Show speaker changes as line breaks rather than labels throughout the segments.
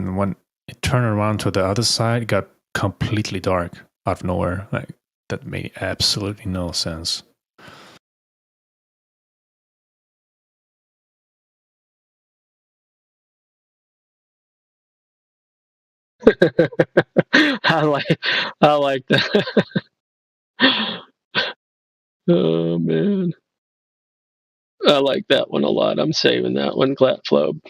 then when it turned around to the other side, it got completely dark out of nowhere. Like, that made absolutely no sense.
I like that. Oh man, I like that one a lot. I'm saving that one, Glatflobe.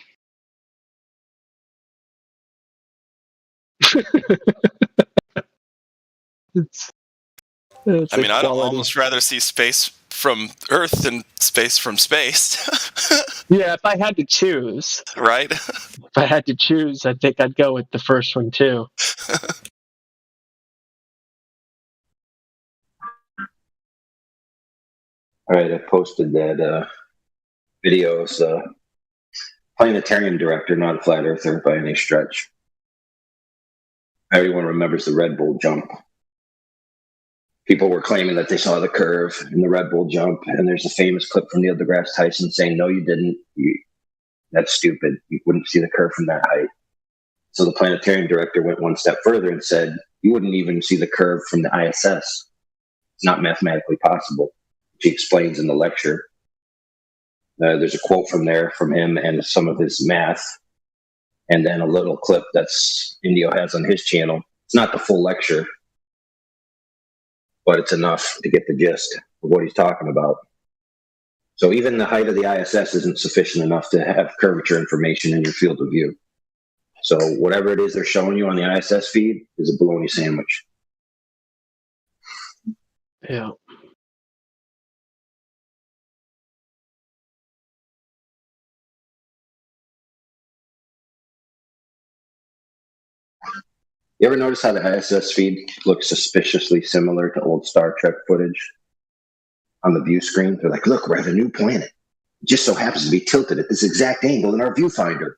it's
I mean, I'd almost rather see space from Earth than space from space.
Yeah, if I had to choose,
right?
I think I'd go with the first one too.
All right, I posted that video. It's a planetarium director, not a flat earther by any stretch. Everyone remembers the Red Bull jump. People were claiming that they saw the curve in the Red Bull jump, and there's a famous clip from Neil deGrasse Tyson saying, "No, you didn't. That's stupid. You wouldn't see the curve from that height." So the planetarium director went one step further and said, "You wouldn't even see the curve from the ISS. It's not mathematically possible," which he explains in the lecture. There's a quote from him and some of his math, and then a little clip that's Indio has on his channel. It's not the full lecture, but it's enough to get the gist of what he's talking about. So even the height of the ISS isn't sufficient enough to have curvature information in your field of view. So whatever it is they're showing you on the ISS feed is a bologna sandwich.
Yeah.
You ever notice how the ISS feed looks suspiciously similar to old Star Trek footage on the view screen? They're like, "Look, we're at a new planet. It just so happens to be tilted at this exact angle in our viewfinder."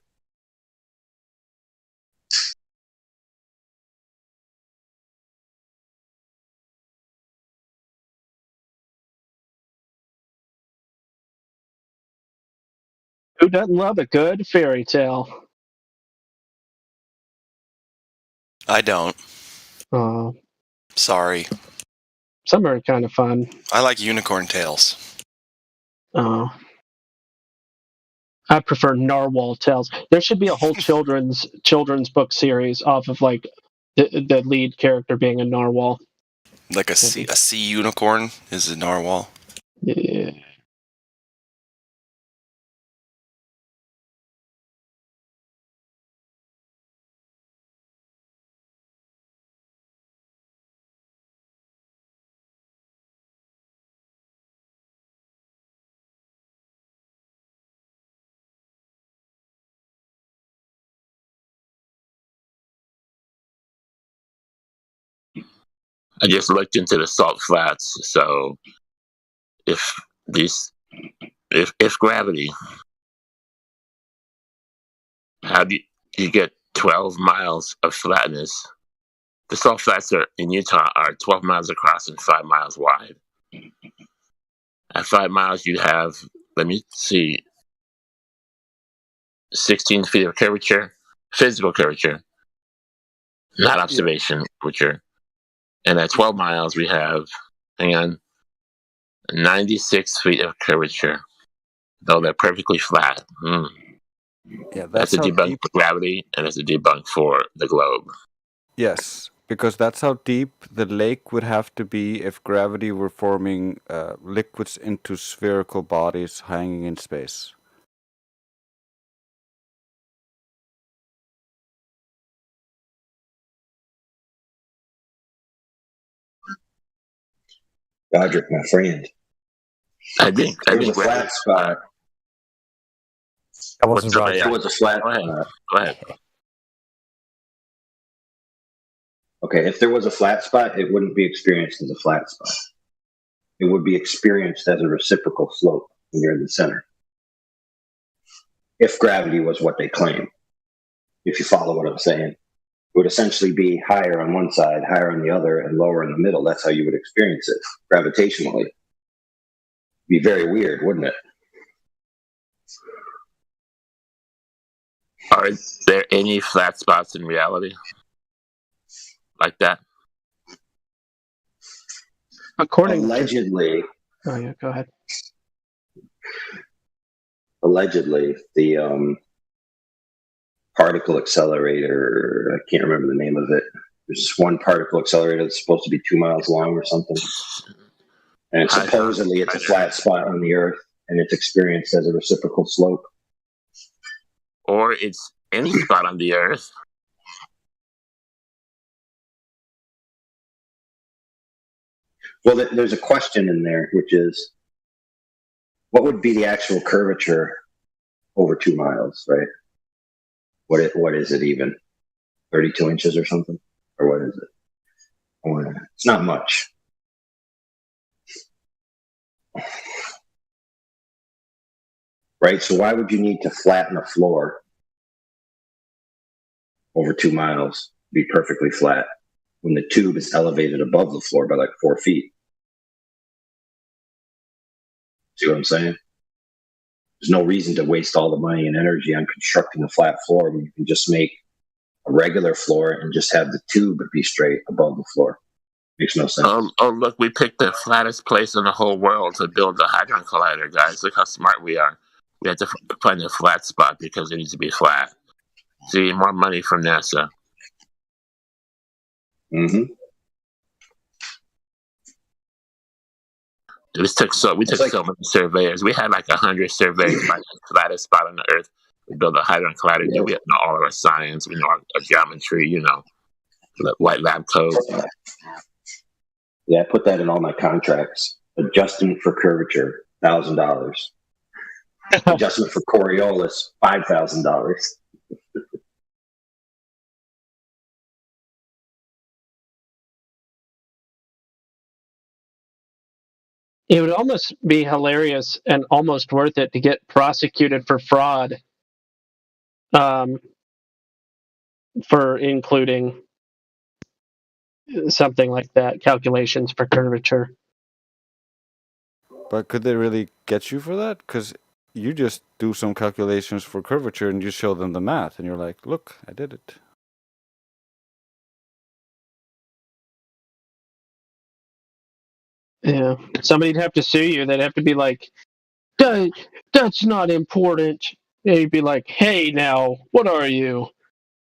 Who doesn't love a good fairy tale?
I don't. Sorry.
Some are kind of fun.
I like unicorn tales.
I prefer narwhal tales. There should be a whole children's book series off of like the lead character being a narwhal.
Like a sea unicorn is a narwhal.
Yeah.
I just looked into the salt flats. So if gravity, how do you get 12 miles of flatness? The salt flats in Utah are 12 miles across and 5 miles wide. At 5 miles, you'd have, 16 feet of curvature, physical curvature, not observation curvature. And at 12 miles, we have, 96 feet of curvature, though they're perfectly flat.
Yeah,
that's a debunk for gravity, and it's a debunk for the globe.
Yes, because that's how deep the lake would have to be if gravity were forming liquids into spherical bodies hanging in space.
Godric, my friend.
I think
a flat spot.
That wasn't right.
It was a flat.
Go ahead.
Okay, if there was a flat spot, it wouldn't be experienced as a flat spot. It would be experienced as a reciprocal slope when you're in the center. If gravity was what they claim, if you follow what I'm saying, it would essentially be higher on one side, higher on the other, and lower in the middle. That's how you would experience it gravitationally. Be very weird, wouldn't it?
Are there any flat spots in reality like that?
According
Allegedly,
oh yeah, go ahead.
the particle accelerator, I can't remember the name of it. There's one particle accelerator that's supposed to be 2 miles long or something. And supposedly it's a flat spot on the Earth, and it's experienced as a reciprocal slope.
Or it's any spot on the Earth.
Well, there's a question in there, which is, what would be the actual curvature over 2 miles, right? What is it even? 32 inches or something? Or what is it? It's not much. Right? So why would you need to flatten a floor over 2 miles to be perfectly flat when the tube is elevated above the floor by like 4 feet? See what I'm saying? There's no reason to waste all the money and energy on constructing a flat floor when you can just make a regular floor and just have the tube be straight above the floor. Makes no sense.
Oh, look, we picked the flattest place in the whole world to build the Hadron Collider, guys. Look how smart we are. We had to find a flat spot because it needs to be flat. See, more money from NASA.
Mm-hmm.
We took so many surveyors. We had like 100 surveyors find the flattest spot on the Earth. We built a Hadron Collider. Yeah. We know all of our science. We know our geometry. White lab code.
Yeah, I put that in all my contracts. Adjustment for curvature, $1,000. Adjustment for Coriolis, $5,000.
It would almost be hilarious and almost worth it to get prosecuted for fraud, for including something like that, calculations for curvature.
But could they really get you for that? Because you just do some calculations for curvature and you show them the math, and you're like, look, I did it.
Yeah, somebody'd have to sue you. They'd have to be like, that's not important. And you'd be like, hey, now, what are you?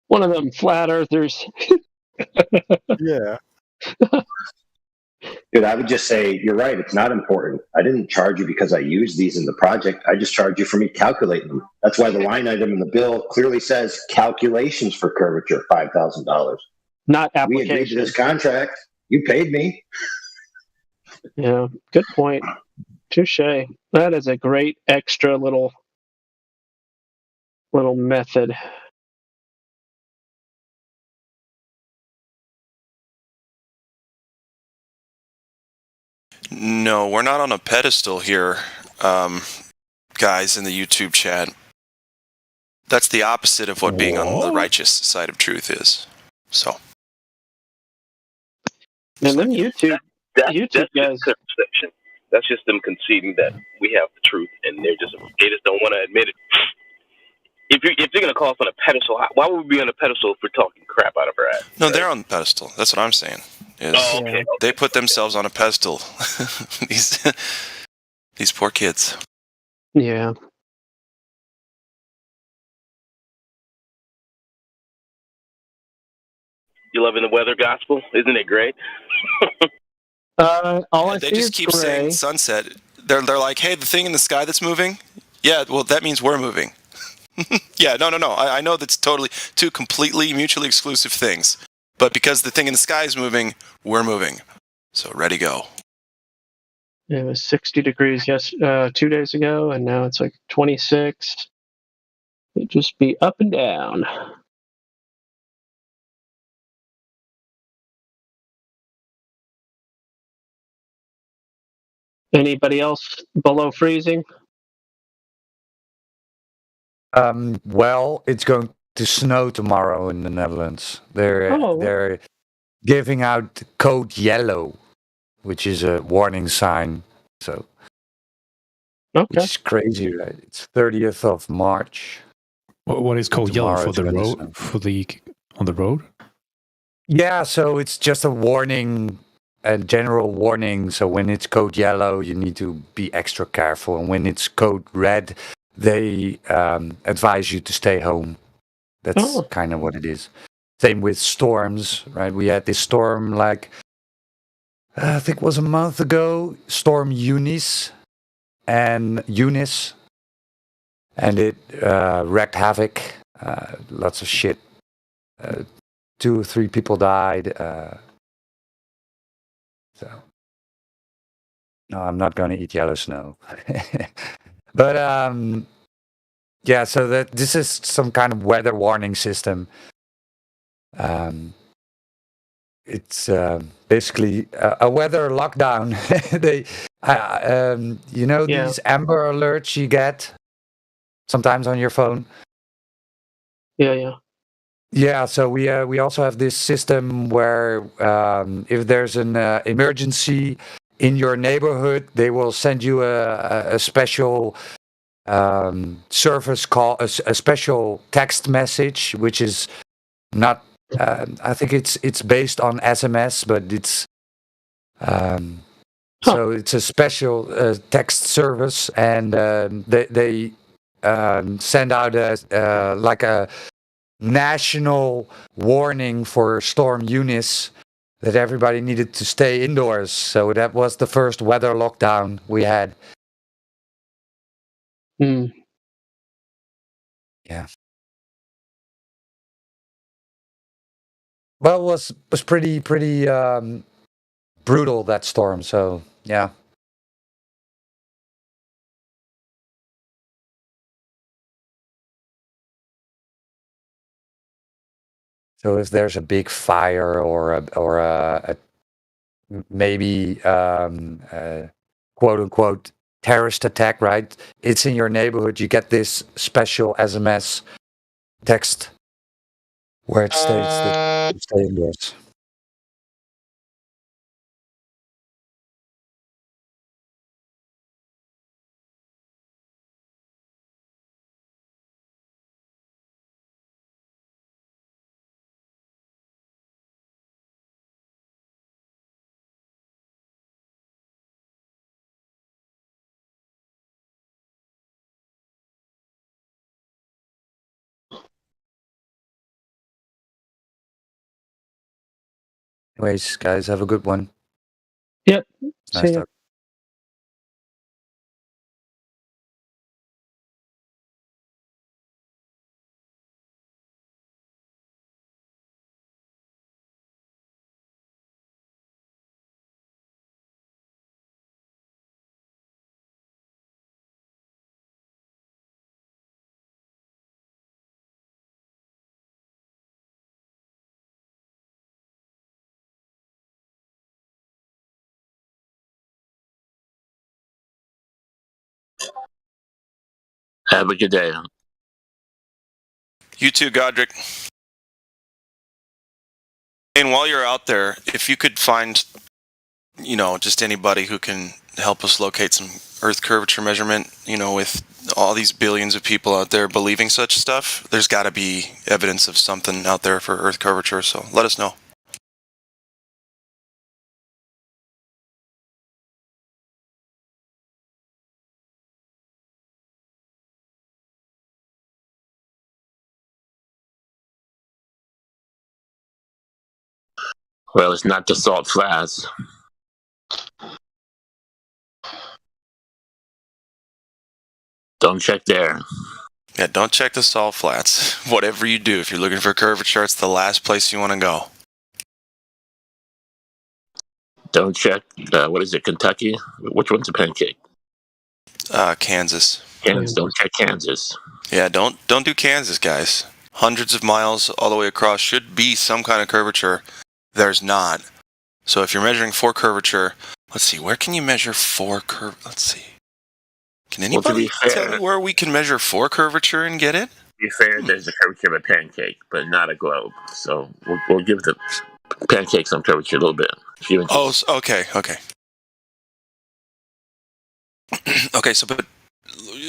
One of them flat earthers?
Yeah.
Dude, I would just say, you're right, it's not important. I didn't charge you because I used these in the project. I just charged you for me calculating them. That's why the line item in the bill clearly says calculations for curvature, $5,000.
Not application.
We agreed to this contract. You paid me.
Yeah, good point. Touche. That is a great extra little method.
No, we're not on a pedestal here, guys in the YouTube chat. That's the opposite of what being on the righteous side of truth is. So.
And then YouTube guys.
That's just them conceding that we have the truth, and they just don't want to admit it. If you're gonna call us on a pedestal, why would we be on a pedestal if we're talking crap out of our ass?
No, they're on the pedestal. That's what I'm saying.
Okay.
They put themselves on a pedestal. These poor kids.
Yeah.
You loving the weather gospel? Isn't it great?
They just keep saying sunset. They're like, hey, the thing in the sky that's moving? Yeah, well, that means we're moving. Yeah, no. I know that's totally two completely mutually exclusive things. But because the thing in the sky is moving, we're moving. So ready, go.
It was 60 degrees 2 days ago, and now it's like 26. It'd just be up and down. Anybody else below freezing?
Well, it's going to snow tomorrow in the Netherlands. They're giving out code yellow, which is a warning sign. So, which is crazy, right? It's 30th of March.
What is code yellow
Tomorrow
for
it's
the
gonna
road?
snow.
For the on the road?
Yeah, so it's just a warning, a general warning. So when it's code yellow, you need to be extra careful, and when it's code red, they advise you to stay home. That's kind of what it is. Same with storms, right? We had this storm like I think it was a month ago, Storm Eunice, and it wreaked havoc. Lots of shit. 2 or 3 people died. So, no, I'm not going to eat yellow snow. But yeah, so this is some kind of weather warning system. It's basically a weather lockdown. These Amber alerts you get sometimes on your phone.
Yeah.
Yeah, so we also have this system where if there's an emergency in your neighborhood, they will send you a special service call, a special text message, which is not. I think it's based on SMS, but it's so it's a special text service, and they send out like a national warning for Storm Eunice that everybody needed to stay indoors. So that was the first weather lockdown we had.
Hmm.
Yeah. Well, it was pretty brutal, that storm. So yeah. So if there's a big fire or a maybe quote unquote terrorist attack, right? It's in your neighborhood. You get this special SMS text where it states that you stay indoors. Anyways, guys, have a good one.
Yep.
Nice
See ya.
talk.
Have a good day.
You too, Godric. And while you're out there, if you could find, just anybody who can help us locate some Earth curvature measurement, with all these billions of people out there believing such stuff, there's got to be evidence of something out there for Earth curvature. So let us know.
Well, it's not the salt flats. Don't check there.
Yeah, don't check the salt flats. Whatever you do, if you're looking for curvature, it's the last place you want to go.
Don't check, what is it, Kentucky? Which one's a pancake?
Kansas.
Kansas. Don't check Kansas.
Yeah, don't do Kansas, guys. Hundreds of miles all the way across should be some kind of curvature. There's not. So if you're measuring for curvature, let's see, where can you measure for curvature? Let's see. Can anybody tell me where we can measure for curvature and get it?
To be fair, there's a curvature of a pancake, but not a globe. So we'll give the pancake some curvature a little bit.
Oh, okay. Okay, so but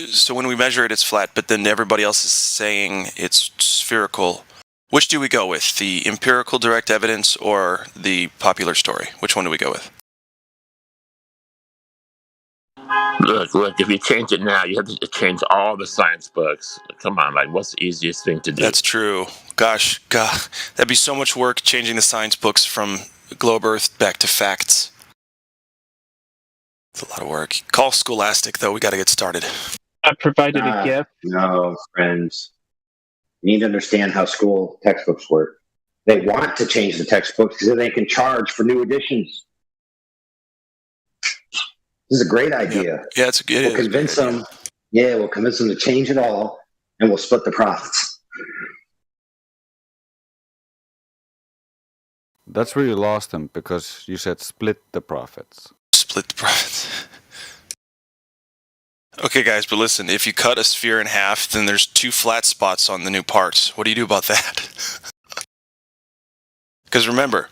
so when we measure it, it's flat, but then everybody else is saying it's spherical. Which do we go with? The empirical direct evidence or the popular story? Which one do we go with?
Look, if you change it now, you have to change all the science books. Come on, like, what's the easiest thing to do?
That's true. Gosh, that'd be so much work changing the science books from Globe Earth back to facts. It's a lot of work. Call Scholastic, though. We got to get started.
I provided a gift.
No, friends. You need to understand how school textbooks work. They want to change the textbooks because then they can charge for new editions. This is a great idea.
Yeah,
we'll convince them. Yeah, we'll convince them to change it all, and we'll split the profits.
That's where you lost them, because you said split the profits.
Split the profits. Okay, guys, but listen, if you cut a sphere in half, then there's 2 flat spots on the new parts. What do you do about that? Because remember,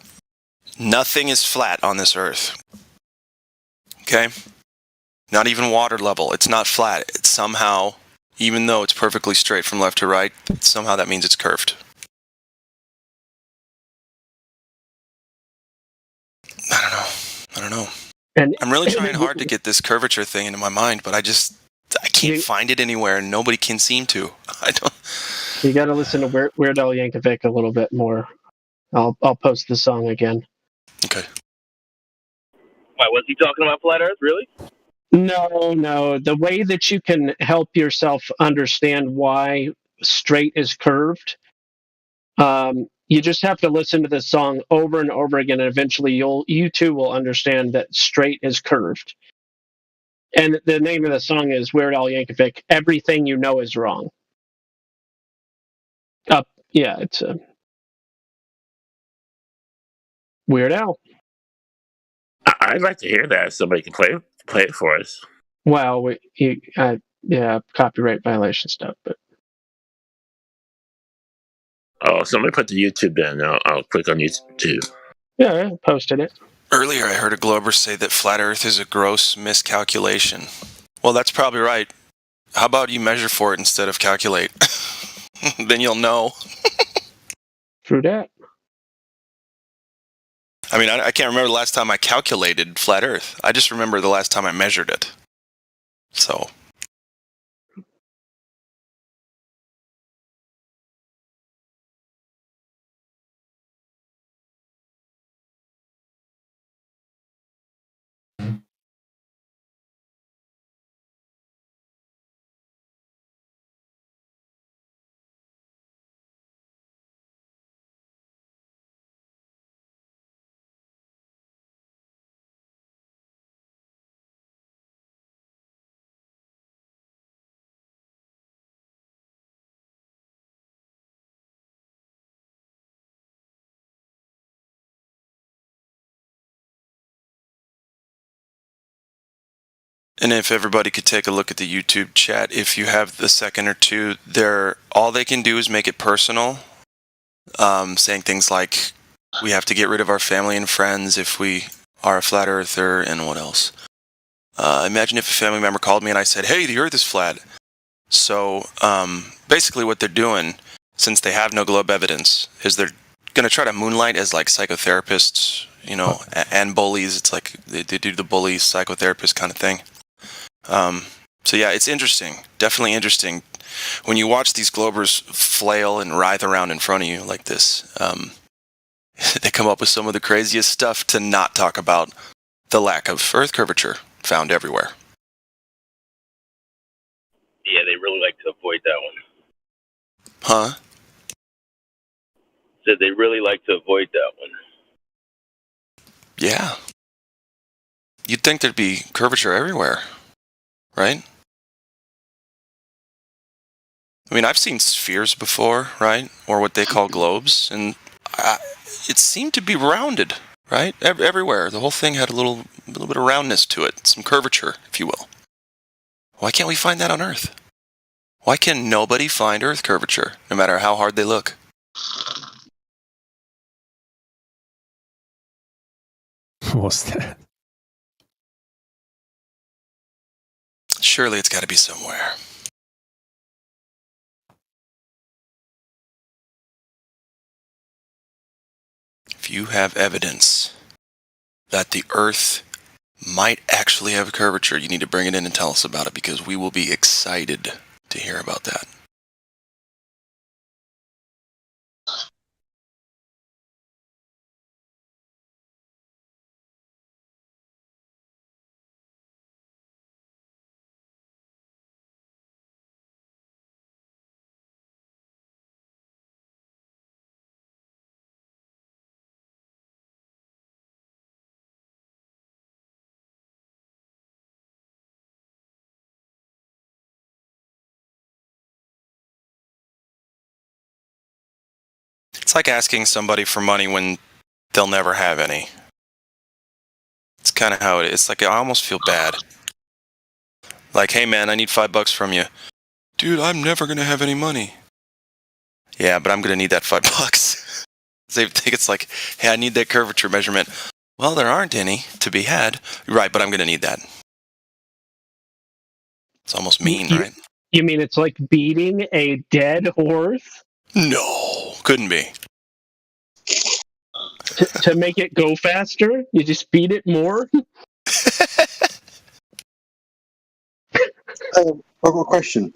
nothing is flat on this Earth. Okay? Not even water level. It's not flat. It's somehow, even though it's perfectly straight from left to right, somehow that means it's curved. I don't know.
And
I'm really trying hard to get this curvature thing into my mind, but I can't find it anywhere, and nobody can seem to. I don't.
You got to listen to Weird Al Yankovic a little bit more. I'll post the song again.
Okay.
Why was he talking about flat Earth? Really?
No. The way that you can help yourself understand why straight is curved, you just have to listen to this song over and over again, and eventually you too will understand that straight is curved. And the name of the song is Weird Al Yankovic, Everything You Know Is Wrong. Yeah, it's Weird Al.
I'd like to hear that. If somebody can play it for us.
Well, copyright violation stuff, but.
Oh, somebody put the YouTube in. I'll click on YouTube.
Yeah, I posted it.
Earlier, I heard a Glober say that flat Earth is a gross miscalculation. Well, that's probably right. How about you measure for it instead of calculate? Then you'll know.
True that.
I mean, I can't remember the last time I calculated flat Earth. I just remember the last time I measured it. So. And if everybody could take a look at the YouTube chat, if you have the second or two, all they can do is make it personal, saying things like, we have to get rid of our family and friends if we are a flat earther, and what else? Imagine if a family member called me and I said, hey, the Earth is flat. So basically what they're doing, since they have no globe evidence, is they're going to try to moonlight as like psychotherapists, and bullies. It's like they do the bully psychotherapist kind of thing. So yeah, it's interesting. Definitely interesting. When you watch these globers flail and writhe around in front of you like this, they come up with some of the craziest stuff to not talk about the lack of Earth curvature found everywhere.
Yeah, they really like to avoid that one.
Huh?
Said they really like to avoid that one.
Yeah. You'd think there'd be curvature everywhere, right? I mean, I've seen spheres before, right? Or what they call globes, and it seemed to be rounded, right? Everywhere. The whole thing had a little bit of roundness to it, some curvature, if you will. Why can't we find that on Earth? Why can nobody find Earth curvature, no matter how hard they look?
What's that?
Surely it's got to be somewhere. If you have evidence that the Earth might actually have a curvature, you need to bring it in and tell us about it, because we will be excited to hear about that. It's like asking somebody for money when they'll never have any. It's kind of how it is. It's like I almost feel bad. Like, hey man, I need $5 from you. Dude, I'm never going to have any money. Yeah, but I'm going to need that $5. They think it's like, hey, I need that curvature measurement. Well, there aren't any to be had. Right, but I'm going to need that. It's almost mean, right?
You mean it's like beating a dead horse?
No, couldn't be.
To make it go faster, you just beat it more?
I've got a question.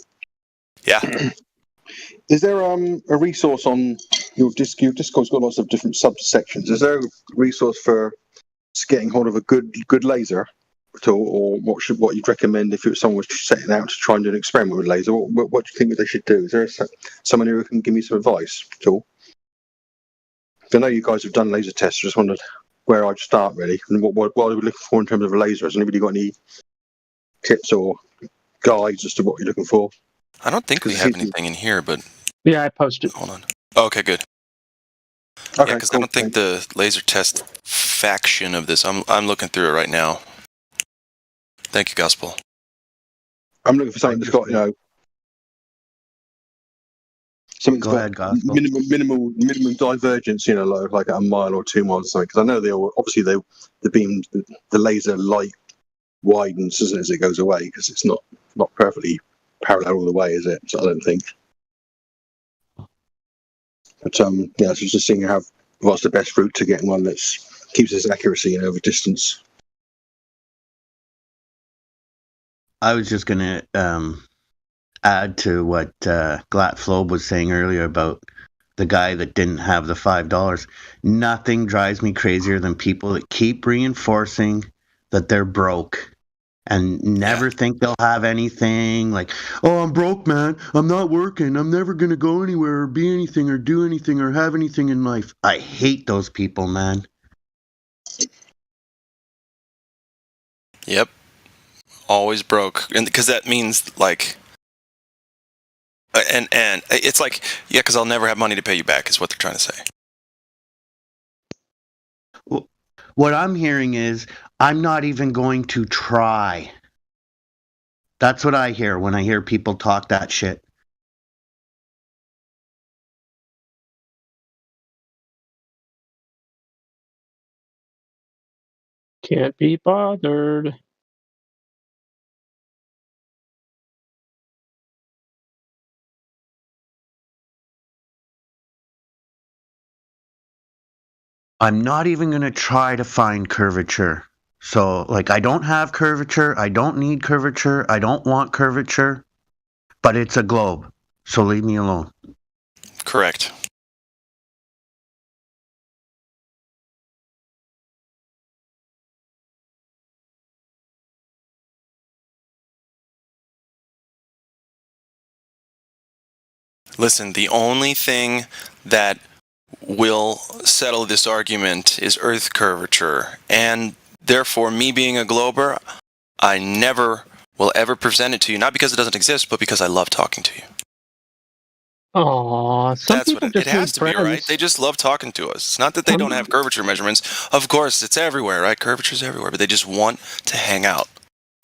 Yeah.
Is there a resource on your Discord? Discord's got lots of different subsections. Is there a resource for getting hold of a good laser at all, or what you'd recommend if someone was setting out to try and do an experiment with a laser? What do you think they should do? Is there someone who can give me some advice at all? I know you guys have done laser tests. I just wondered where I'd start really, and what are we looking for in terms of a laser? Has anybody got any tips or guides as to what you're looking for?
I don't think we have anything in here, but
yeah, I posted.
Hold on. Oh, okay, good.
Okay,
yeah, because
cool.
I don't think the laser test faction of this. I'm looking through it right now. Thank you, Gospel.
I'm looking for something that's got something that's got minimum divergence, like a mile or 2 miles or something. Because I know the beam, the laser light widens, doesn't it, as it goes away, because it's not perfectly parallel all the way, is it? So I don't think. But so just seeing what's the best route to getting one that keeps its accuracy over distance.
I was just going to add to what Glatflobe was saying earlier about the guy that didn't have the $5. Nothing drives me crazier than people that keep reinforcing that they're broke and never think they'll have anything. Like, oh, I'm broke, man. I'm not working. I'm never going to go anywhere or be anything or do anything or have anything in life. I hate those people, man.
Yep. Always broke. And because that means like, and it's like, yeah, because I'll never have money to pay you back is what they're trying to say.
What I'm hearing is I'm not even going to try. That's what I hear when I hear people talk that shit.
Can't be bothered.
I'm not even going to try to find curvature. So, like, I don't have curvature. I don't need curvature. I don't want curvature. But it's a globe. So leave me alone.
Correct. Listen, the only thing that will settle this argument is Earth curvature, and therefore, me being a glober, I never will ever present it to you, not because it doesn't exist, but because I love talking to you.
Aww,
that's what it has to be, right? They just love talking to us. It's not that they don't have curvature measurements. Of course, it's everywhere, right? Curvature's everywhere, but they just want to hang out.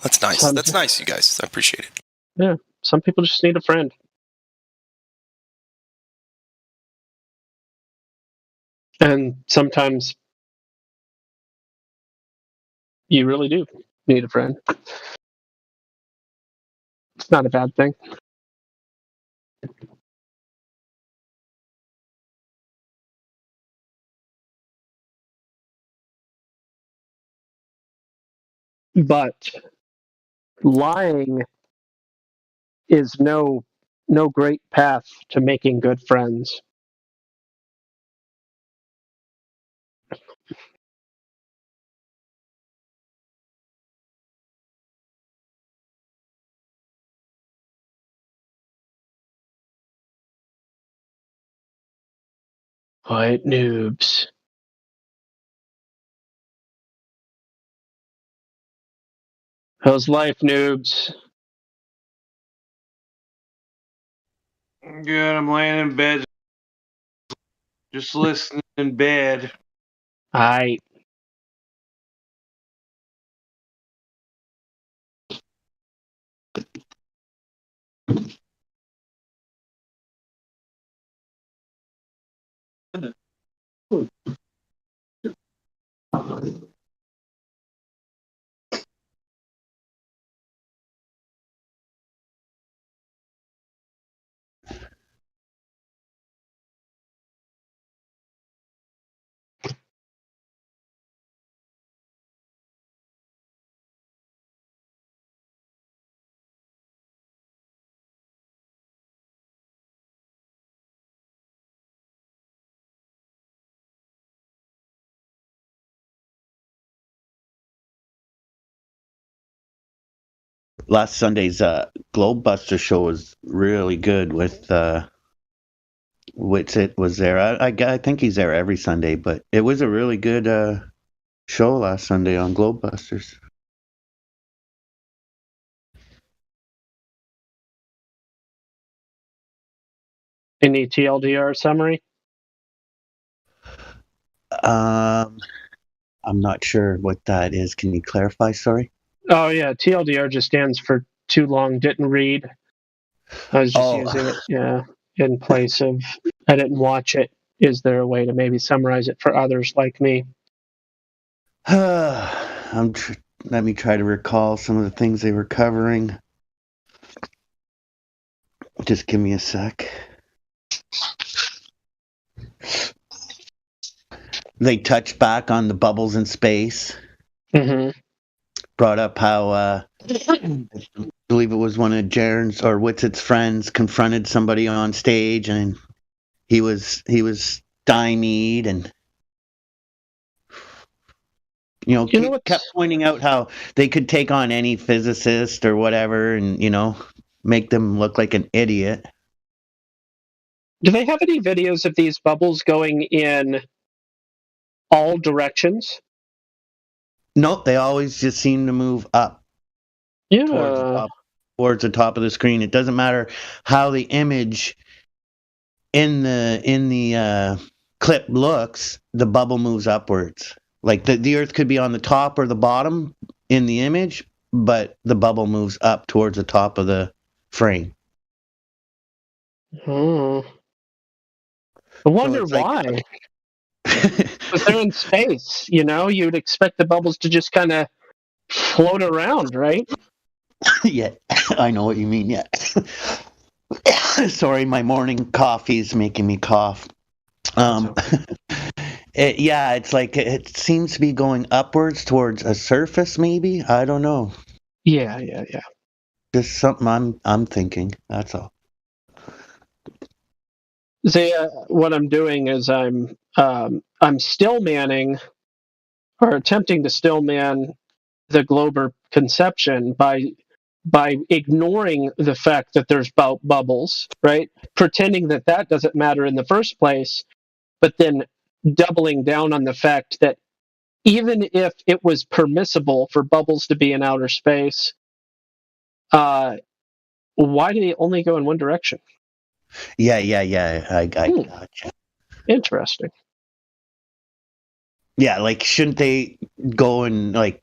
That's nice. That's nice, you guys. I appreciate it.
Yeah, some people just need a friend. And sometimes you really do need a friend. It's not a bad thing. But lying is no great path to making good friends. Quiet noobs. How's life, noobs?
Good, I'm laying in bed. Just listening in bed.
Aight.
Last Sunday's Globebuster show was really good with Whitsitt was there. I think he's there every Sunday, but it was a really good show last Sunday on Globebusters.
Any TLDR summary?
I'm not sure what that is. Can you clarify? Sorry.
Oh yeah, TLDR just stands for too long didn't read. I was just using it, in place of I didn't watch it. Is there a way to maybe summarize it for others like me?
Let me try to recall some of the things they were covering. Just give me a sec. They touched back on the bubbles in space.
Mm-hmm.
Brought up how I believe it was one of Jaren's or Whitsitt's friends confronted somebody on stage, and he was stymied, and kept pointing out how they could take on any physicist or whatever, and make them look like an idiot.
Do they have any videos of these bubbles going in all directions?
Nope, they always just seem to move up.
Yeah.
Towards the top of the screen. It doesn't matter how the image in the clip looks, the bubble moves upwards. Like the Earth could be on the top or the bottom in the image, but the bubble moves up towards the top of the frame.
Oh. I wonder why. Because they're in space, you'd expect the bubbles to just kind of float around, right?
Yeah, I know what you mean, yeah. Sorry, my morning coffee is making me cough. It's like it seems to be going upwards towards a surface, maybe? I don't know.
Yeah.
Just something I'm thinking, that's all.
See, what I'm doing is I'm still manning or attempting to still man the Glober conception by ignoring the fact that there's bubbles, right? Pretending that doesn't matter in the first place, but then doubling down on the fact that even if it was permissible for bubbles to be in outer space, why do they only go in one direction?
Yeah. I gotcha.
Interesting.
Yeah, like shouldn't they go in like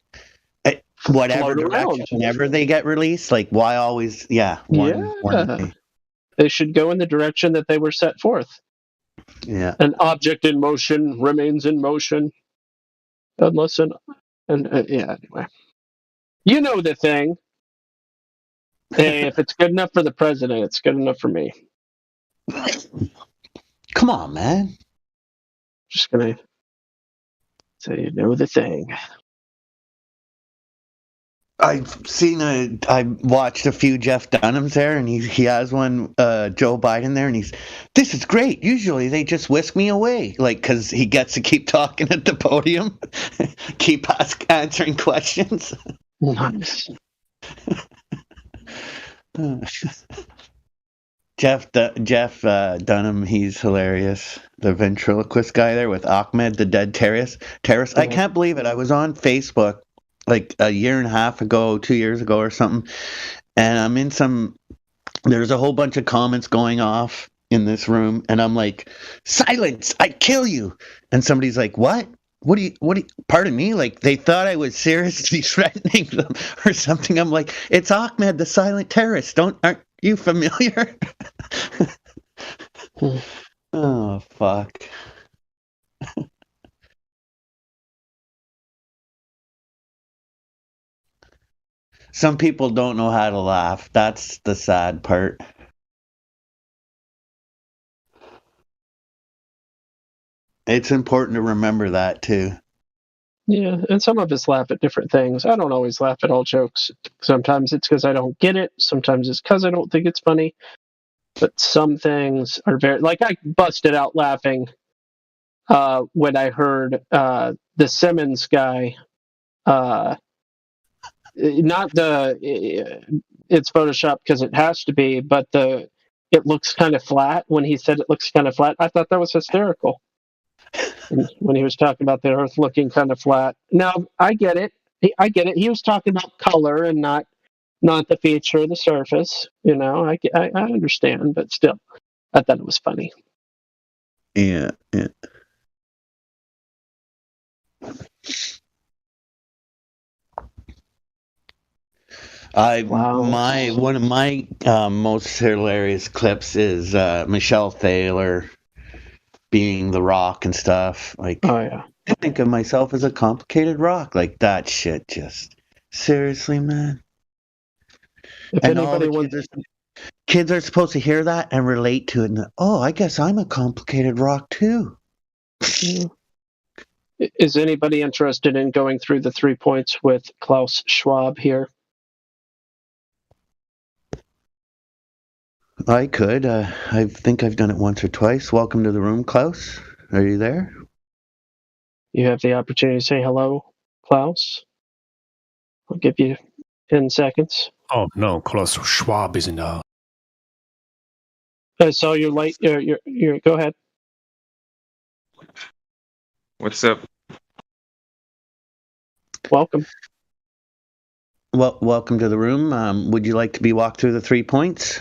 whatever direction whenever they get released? Like why always? One way.
They should go in the direction that they were set forth.
Yeah.
An object in motion remains in motion unless anyway. You know the thing. Hey, if it's good enough for the president, it's good enough for me.
Come on, man.
Just gonna say you know the thing.
I watched a few Jeff Dunhams there, and he has one Joe Biden there, and this is great. Usually they just whisk me away, like, because he gets to keep talking at the podium, keep answering questions.
Nice.
Jeff Dunham, he's hilarious. The ventriloquist guy there with Ahmed, the dead terrorist. I can't believe it. I was on Facebook like a year and a half ago, 2 years ago or something, and I'm in there's a whole bunch of comments going off in this room, and I'm like, silence, I kill you. And somebody's like, what do you pardon me? Like, they thought I was seriously threatening them or something. I'm like, it's Ahmed, the silent terrorist. Aren't you familiar? Oh, fuck. Some people don't know how to laugh. That's the sad part. It's important to remember that, too.
Yeah, and some of us laugh at different things. I don't always laugh at all jokes. Sometimes it's because I don't get it. Sometimes it's because I don't think it's funny. But some things are very... Like, I busted out laughing when I heard the Simmons guy... not it's Photoshop because it has to be, but it looks kind of flat. When he said it looks kind of flat, I thought that was hysterical. When he was talking about the Earth looking kind of flat. Now I get it. He was talking about color and not the feature of the surface. You know, I understand, but still, I thought it was funny.
Yeah. One of my most hilarious clips is Michelle Thaler being the Rock and stuff. Like,
oh yeah,
I think of myself as a complicated rock. Like, that shit, just seriously, man.
If
and
anybody
all the kids are supposed to hear that and relate to it. And, oh, I guess I'm a complicated rock too.
Is anybody interested in going through the 3 points with Klaus Schwab here?
I could. I think I've done it once or twice. Welcome to the room, Klaus. Are you there?
You have the opportunity to say hello, Klaus. I'll give you 10 seconds.
Oh, no, Klaus Schwab is in the house.
I saw your light. Your go ahead.
What's up?
Welcome.
Well, welcome to the room. Would you like to be walked through the 3 points?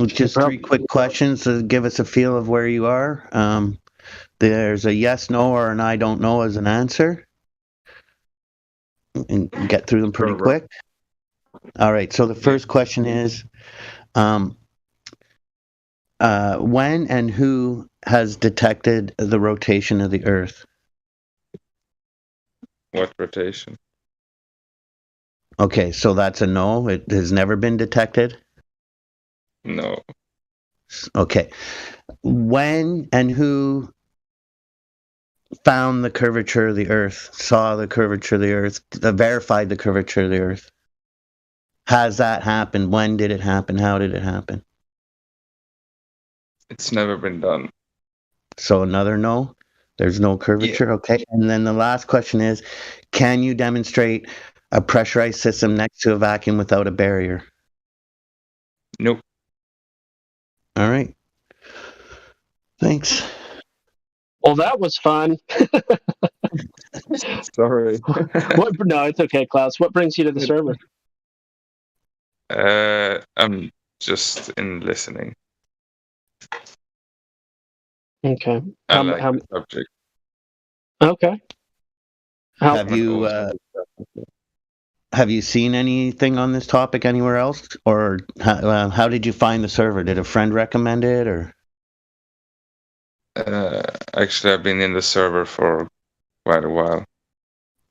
Just 3 quick questions to give us a feel of where you are. There's a yes, no, or an I don't know as an answer. And get through them pretty quick. All right, so the first question is, when and who has detected the rotation of the Earth?
What rotation?
Okay, so that's a no. It has never been detected?
No.
Okay. When and who found the curvature of the Earth, saw the curvature of the Earth, verified the curvature of the Earth? Has that happened? When did it happen? How did it happen?
It's never been done.
So another no? There's no curvature? Yeah. Okay. And then the last question is, can you demonstrate a pressurized system next to a vacuum without a barrier?
Nope.
All right. Thanks.
Well, that was fun.
Sorry.
No, it's okay, Klaus. What brings you to the server?
I'm just in listening.
Okay.
I like the subject.
Okay.
Have you seen anything on this topic anywhere else, or how did you find the server? Did a friend recommend it, or?
Actually, I've been in the server for quite a while.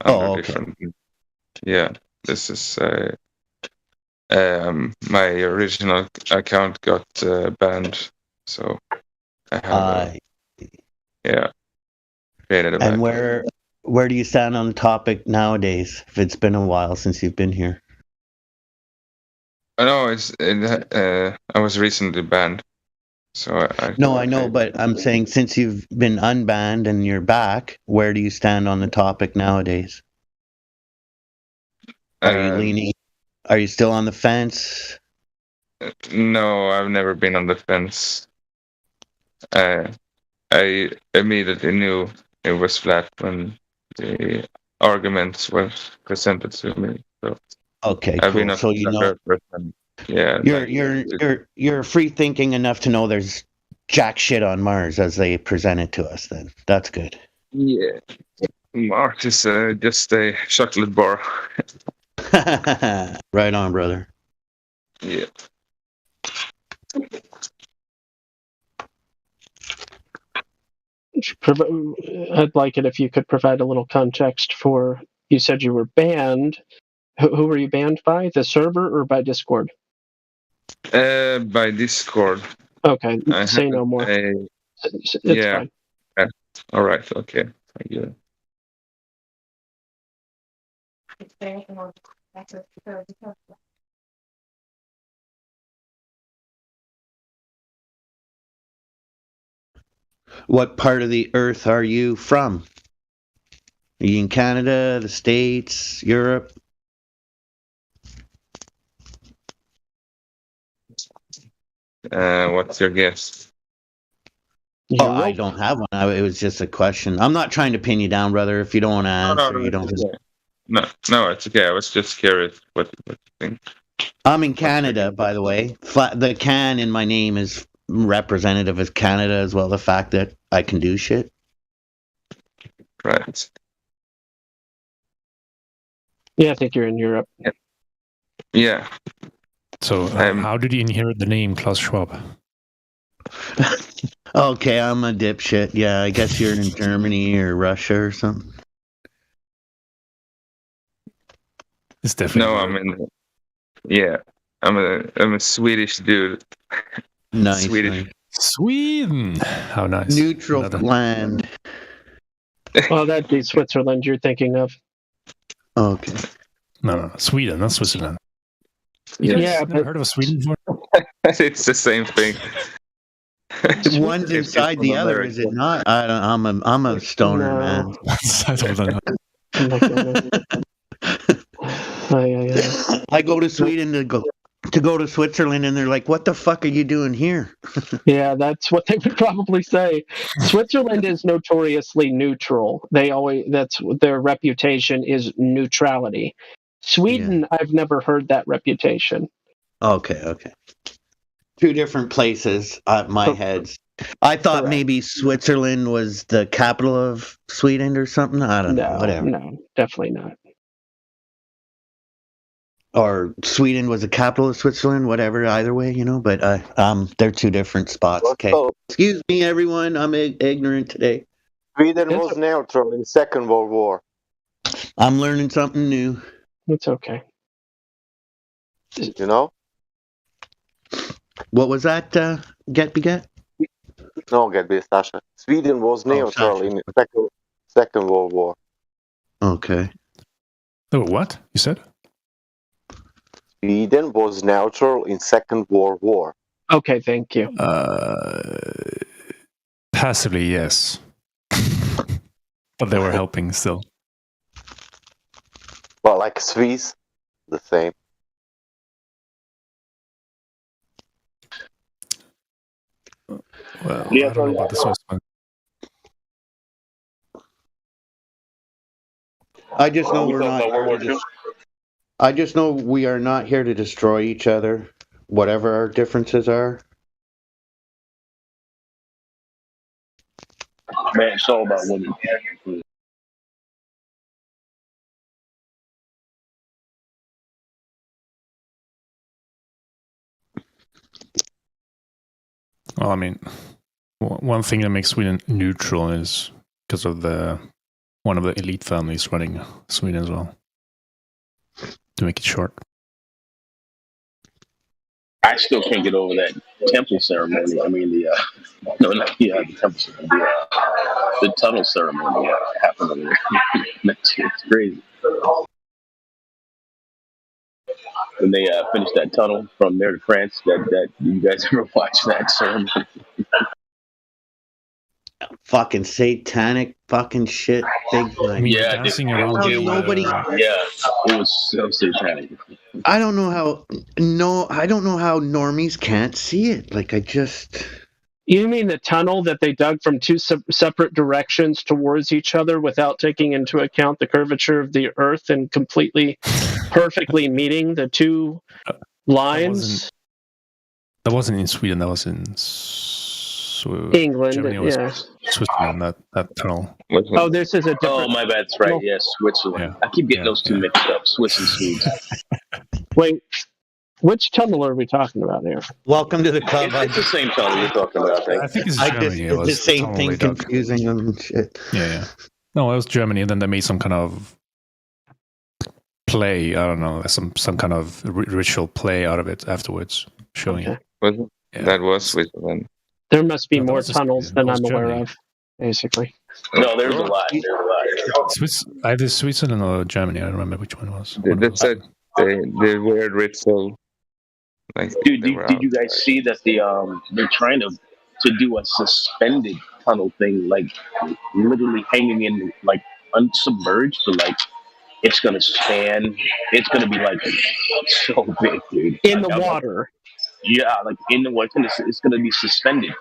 under different. Yeah, this is my original account got banned, so I have created a
And
backup.
where do you stand on the topic nowadays? If it's been a while since you've been here.
No, I was recently banned, so I
know, but I'm saying since you've been unbanned and you're back, where do you stand on the topic nowadays? Are you leaning? Are you still on the fence?
No, I've never been on the fence. I immediately knew it was flat when the arguments were presented to me. So
okay,
I've
cool.
been
So you know,
yeah,
you're free thinking enough to know there's jack shit on Mars as they present it to us. Then that's good.
Yeah, Mars is just a chocolate bar.
Right on, brother.
Yeah.
I'd like it if you could provide a little context for. You said you were banned. Who were you banned by? The server or by Discord?
By Discord.
Okay, say no more. It's fine.
All right. Okay. Thank you.
What part of the earth are you from? Are you in Canada, the States, Europe?
What's your guess?
I don't have one. It was just a question. I'm not trying to pin you down, brother. If you don't want to answer, you don't.
No, it's okay. I was just curious what you think.
I'm in Canada, by the way. The can in my name is representative of Canada as well. The fact that I can do shit.
Right.
Yeah, I think you're in Europe.
Yeah.
So how did you inherit the name Klaus Schwab?
Okay, I'm a dipshit. Yeah, I guess you're in Germany or Russia or something.
It's definitely.
No, I'm in. Yeah, I'm a Swedish dude.
Nice.
Swedish.
Nice.
Sweden. How nice.
Neutral land.
Well, that'd be Switzerland you're thinking of.
Okay.
No, Sweden, not Switzerland.
Yeah,
but heard of Sweden before?
It's the same thing.
One's inside the other, is it not? I'm a stoner, man. I go to Sweden to go to Switzerland, and they're like, "What the fuck are you doing here?"
Yeah, that's what they would probably say. Switzerland is notoriously neutral. That's their reputation is neutrality. Sweden, I've never heard that reputation.
Okay. Two different places. My head's. I thought maybe Switzerland was the capital of Sweden or something. I don't know. Whatever.
No, definitely not.
Or Sweden was the capital of Switzerland. Whatever. Either way, But they're two different spots. Okay. Excuse me, everyone. I'm ignorant today.
Sweden was neutral in Second World War.
I'm learning something new.
It's okay.
You know?
What was that? Get beget?
No, get be Sasha. Sweden was neutral in Second World War.
Okay.
Oh, what you said?
Sweden was neutral in Second World War.
Okay, thank you.
Passively, yes, but they were helping still.
Well, like Swiss, the same.
Well, I don't know about the Swiss one.
I just know we're not. I just know we are not here to destroy each other, whatever our differences are.
Man, it's all about women.
Well, I mean, one thing that makes Sweden neutral is because of the one of the elite families running Sweden as well. To make it short.
I still can't get over that temple ceremony. I mean, the temple ceremony, the tunnel ceremony that happened over there. It's crazy. When they finished that tunnel from there to France, that you guys ever watch that ceremony?
Fucking satanic fucking shit, big time.
Yeah,
dancing around
the, nobody.
Yeah, it was so satanic.
I don't know how. I don't know how normies can't see it. Like I just.
You mean the tunnel that they dug from two separate directions towards each other without taking into account the curvature of the Earth and completely, perfectly meeting the two lines?
That wasn't in Sweden. That was in
England.
Germany or Switzerland. That tunnel.
Oh, this is a different.
Oh, my bad. That's right. Yes, Switzerland. I keep getting those two mixed up. Swiss and Swedes.
Wait, which tunnel are we talking about here?
Welcome to the club.
It's the same tunnel you're talking about.
I think it's Germany. It was
the same thing, confusing them and shit.
Yeah. No, it was Germany, and then they made some kind of play. I don't know, some kind of ritual play out of it afterwards, showing it.
That was Switzerland.
There must be more tunnels than I'm aware of, basically.
No, there's a lot.
Either Switzerland or Germany. I don't remember which one it was.
They said the weird ritual. Like,
dude, did you guys see that they're trying to do a suspended tunnel thing, like literally hanging in like unsubmerged, but like it's gonna span. It's gonna be like so big, dude.
In the water.
Yeah, like in the water. It's gonna be suspended.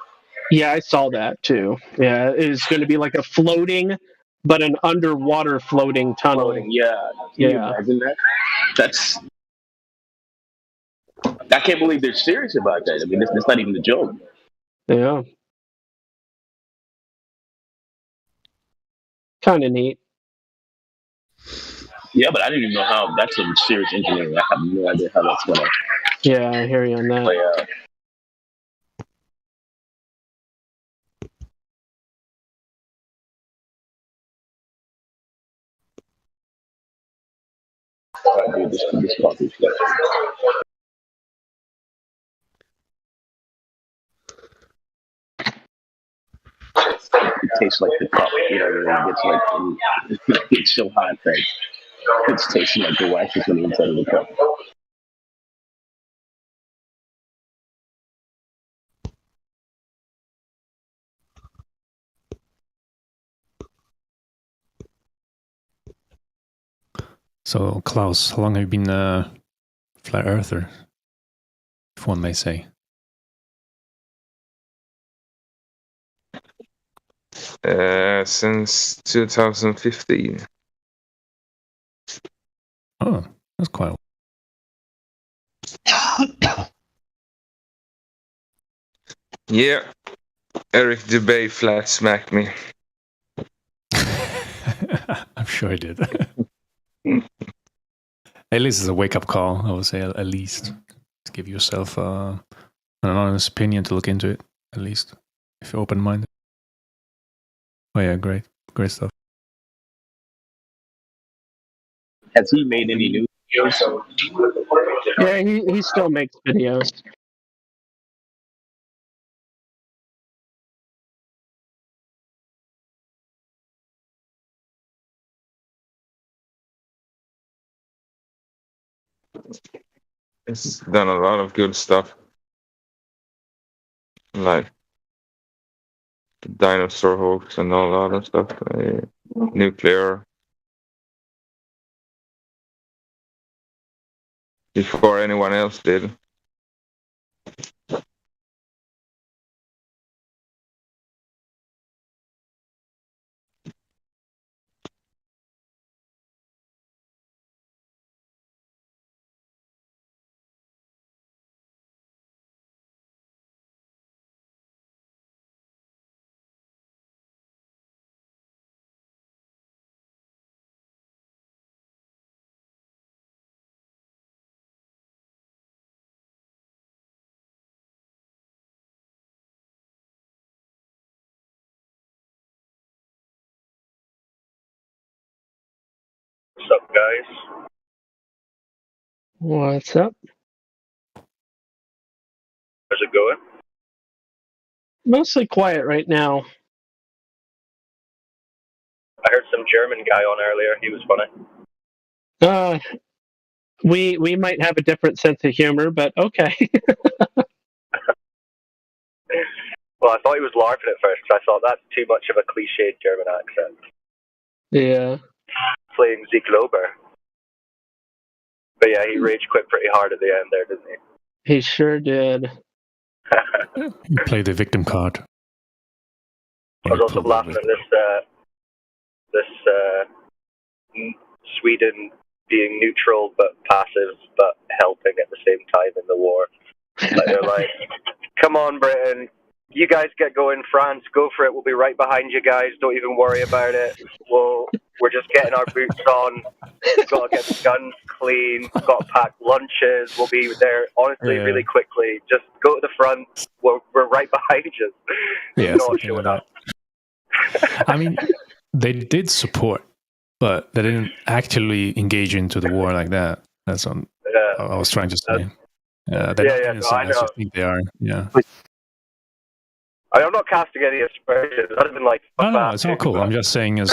Yeah, I saw that too. Yeah, it's going to be like a floating, but an underwater floating tunnel.
Yeah. Can you imagine that? I can't believe they're serious about that. I mean, it's not even a joke.
Yeah. Kind of neat.
Yeah, but I didn't even know how. That's some serious engineering. I have no idea how that's gonna.
Yeah, I hear you on that.
Play out. Dude, this coffee's good. It tastes like the cup, you know what I mean? It's like it's so hot that it's tasting like the wax is on the inside of the cup.
So, Klaus, how long have you been a flat earther, if one may say?
Since 2015.
Oh, that's quite.
Yeah, Eric Dubay flat smacked me.
I'm sure I did. At least it's a wake-up call, I would say, at least. To give yourself an honest opinion to look into it, at least, if you're open-minded. Oh yeah, great stuff.
Has he made any new videos?
Yeah, he still makes videos.
It's done a lot of good stuff. Like dinosaur hoax and all that other stuff. Nuclear. Before anyone else did.
What's up, guys?
What's up?
How's it going?
Mostly quiet right now.
I heard some German guy on earlier. He was funny.
We might have a different sense of humor, but okay.
Well, I thought he was LARPing at first, because I thought that's too much of a cliched German accent.
Yeah.
Playing Zeke Lober. But yeah, he rage quit pretty hard at the end there, didn't he?
He sure did.
You play the victim card.
I was also laughing at this Sweden being neutral but passive but helping at the same time in the war. Like, they're like, come on, Britain, you guys get going. France, go for it. We'll be right behind you guys. Don't even worry about it. We're just getting our boots on. We've got to get the guns clean. We've got to pack lunches. We'll be there, honestly, really quickly. Just go to the front. We're right behind you.
Yeah,
Not showing up.
I mean, they did support, but they didn't actually engage into the war like that. That's what I was trying to say. They're not
I
as
know.
you think they are. Yeah.
I'm not casting any aspersions. I've been like,
No, it's all cool. I'm just saying is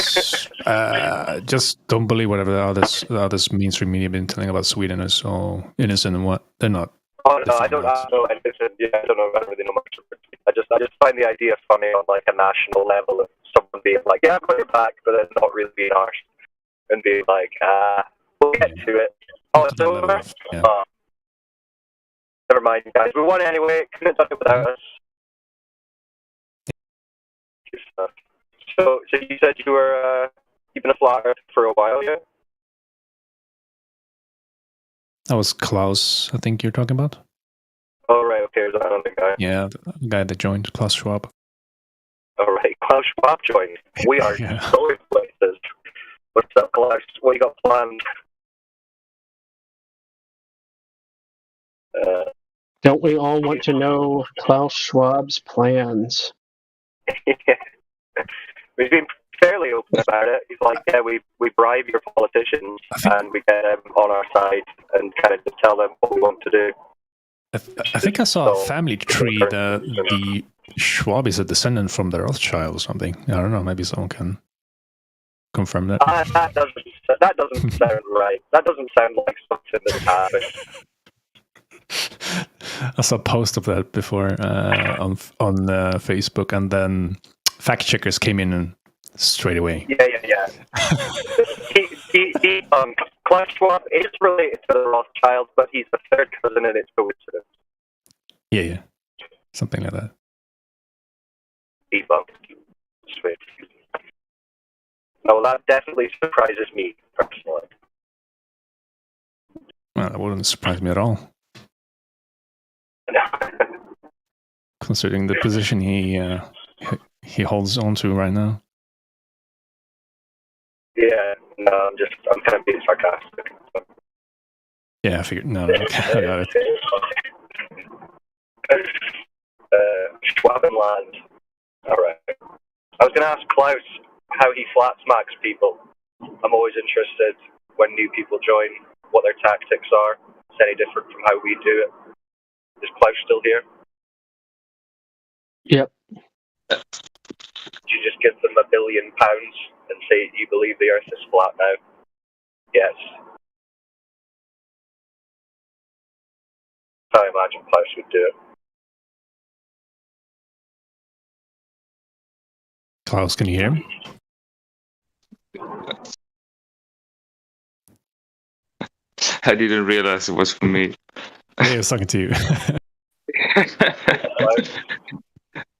just don't believe whatever the others mainstream media have been telling about Sweden is so innocent and what they're not.
Oh no, I don't know. I don't know. I don't really know much. I just find the idea funny on like a national level of someone being like, yeah, I've got your back, but then not really being harsh and being like, we'll get to it. Oh, it's over. Never mind, guys. We won anyway. Couldn't have done it without us. So you said you were keeping a flat earth for a while, yeah?
That was Klaus, I think you're talking about.
Oh, right, okay, is that another guy?
Yeah, the guy that joined, Klaus Schwab.
All right, Klaus Schwab joined. We are going places. What's up, Klaus? What you got planned?
Don't we all want to know Klaus Schwab's plans?
He's been fairly open about it. He's like, yeah, we bribe your politicians and we get them on our side and kind of just tell them what we want to do.
I think I saw a family tree. The Schwab is a descendant from the Rothschild or something. I don't know. Maybe someone can confirm that.
That doesn't sound right. That doesn't sound like something that happened.
I saw a post of that before on Facebook, and then fact checkers came in and straight away.
Yeah. Klaus Schwab is related to the Rothschilds, but he's the third cousin, and it's coincidence.
Yeah, something like that.
Debunked. Sweet. Well, that definitely surprises me personally.
Well, that wouldn't surprise me at all. Considering the position he holds on to right now.
Yeah, no, I'm kind of being sarcastic.
Yeah, I figured. No, okay, I got it.
Schwabenland. All right. I was going to ask Klaus how he flat smacks people. I'm always interested when new people join, what their tactics are. It's any different from how we do it. Is Klaus still here?
Yep.
Do you just give them £1 billion and say you believe the Earth is flat now? Yes. I imagine Klaus would do it.
Klaus, can you hear me?
I didn't realize it was for me.
Yeah, I was talking to you.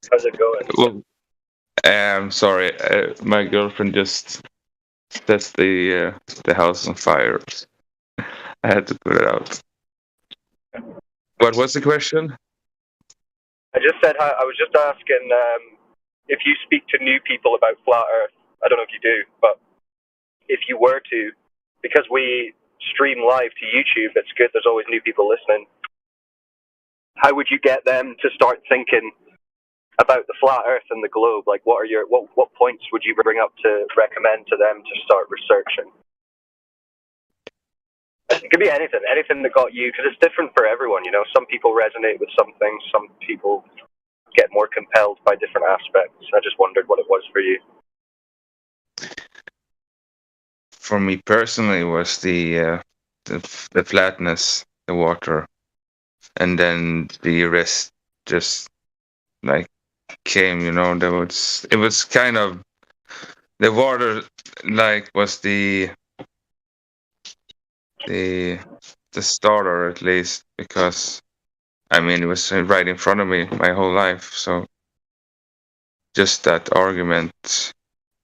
How's it going?
Well, I'm sorry. My girlfriend just set the house on fire. I had to put it out. What was the question?
I just said I was just asking if you speak to new people about flat Earth. I don't know if you do, but if you were to, because we stream live to YouTube, it's good. There's always new people listening. How would you get them to start thinking about the flat Earth and the globe? Like, what points would you bring up to recommend to them to start researching? It could be anything that got you, because it's different for everyone. You know, some people resonate with some things, some people get more compelled by different aspects. I just wondered what it was for you.
For me personally, was the flatness, the water, and then the rest just like came. You know, it was kind of the water, like was the starter, at least, because I mean it was right in front of me my whole life. So just that argument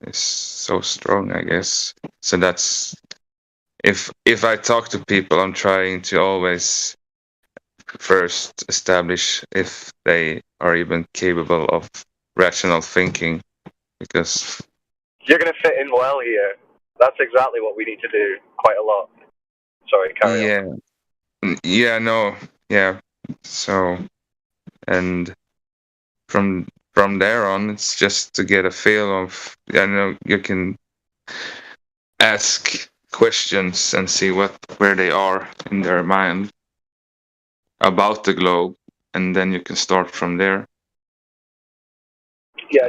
is so strong, I guess. So that's if I talk to people, I'm trying to always first establish if they are even capable of rational thinking, because
You're going to fit in well here. That's exactly what we need to do quite a lot. Sorry, carry on.
Yeah, no, yeah. So, and from there on, it's just to get a feel of, you can ask questions and see where they are in their mind about the globe, and then you can start from there.
Yeah,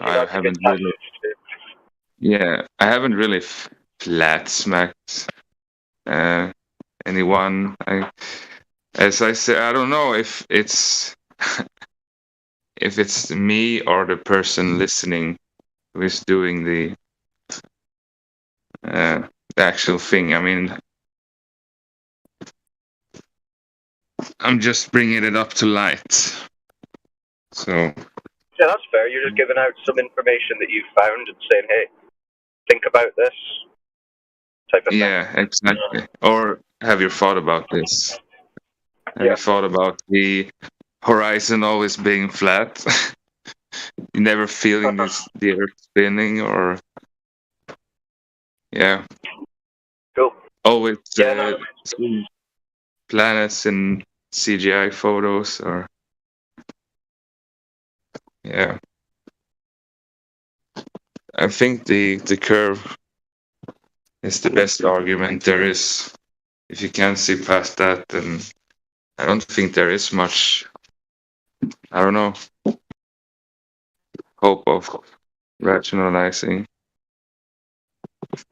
I haven't really flat smacked anyone. As I said, I don't know if it's if it's me or the person listening who is doing the actual thing. I mean, I'm just bringing it up to light. So
yeah, that's fair. You're just giving out some information that you found and saying, "Hey, think about this." Type of thing.
Yeah, exactly. Or have you thought about this? Have you thought about the horizon always being flat? You never feeling the earth spinning, or
cool.
Always planets in CGI photos, or I think the curve is the best argument there is. If you can't see past that, then I don't think there is much, I don't know, hope of rationalizing.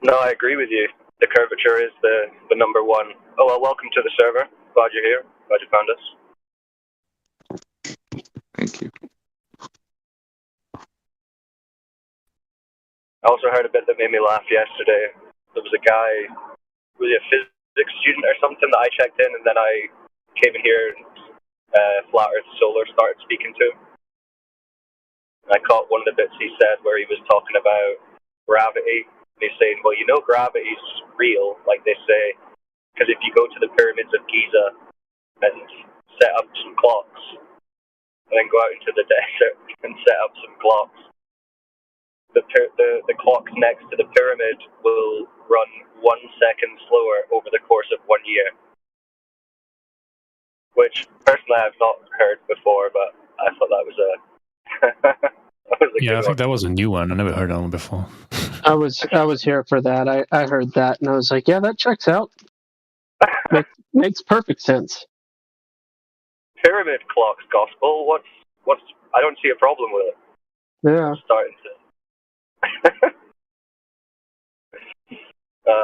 No, I agree with you. The curvature is the number one. Oh, well, welcome to the server. Glad you're here. Glad you found us.
Thank you.
I also heard a bit that made me laugh yesterday. There was a guy, really a physics student or something, that I checked in, and then I came in here and Flat Earth Solar started speaking to him. And I caught one of the bits he said where he was talking about gravity. And he's saying, well, you know gravity's real, like they say, because if you go to the pyramids of Giza and set up some clocks, and then go out into the desert and set up some clocks, the clocks next to the pyramid will run 1 second slower over the course of 1 year. Which, personally, I've not heard before, but I thought that was a...
I think that was a new one. I never heard that one before.
I was here for that. I heard that, and I was like, yeah, that checks out. Makes perfect sense.
Pyramid clocks gospel. What's? I don't see a problem with it.
Yeah.
I'm starting to.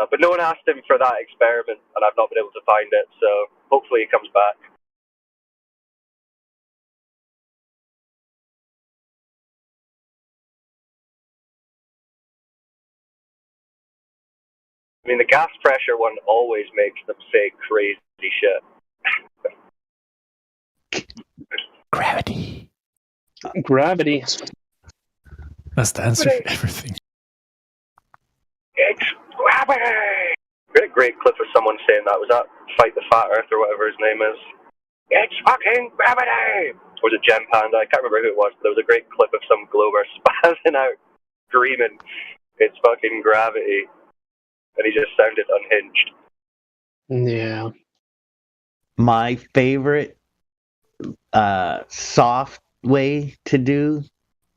But no one asked him for that experiment, and I've not been able to find it. So hopefully he comes back. I mean, the gas pressure one always makes them say crazy shit.
Gravity.
That's
the answer for everything.
It's gravity! We had a great clip of someone saying that. Was that Fight the Fat Earth or whatever his name is? It's fucking gravity! Or was it Gem Panda? I can't remember who it was. But there was a great clip of some Glober spazzing out, screaming, it's fucking gravity. And he just sounded unhinged.
Yeah.
My favorite soft way to do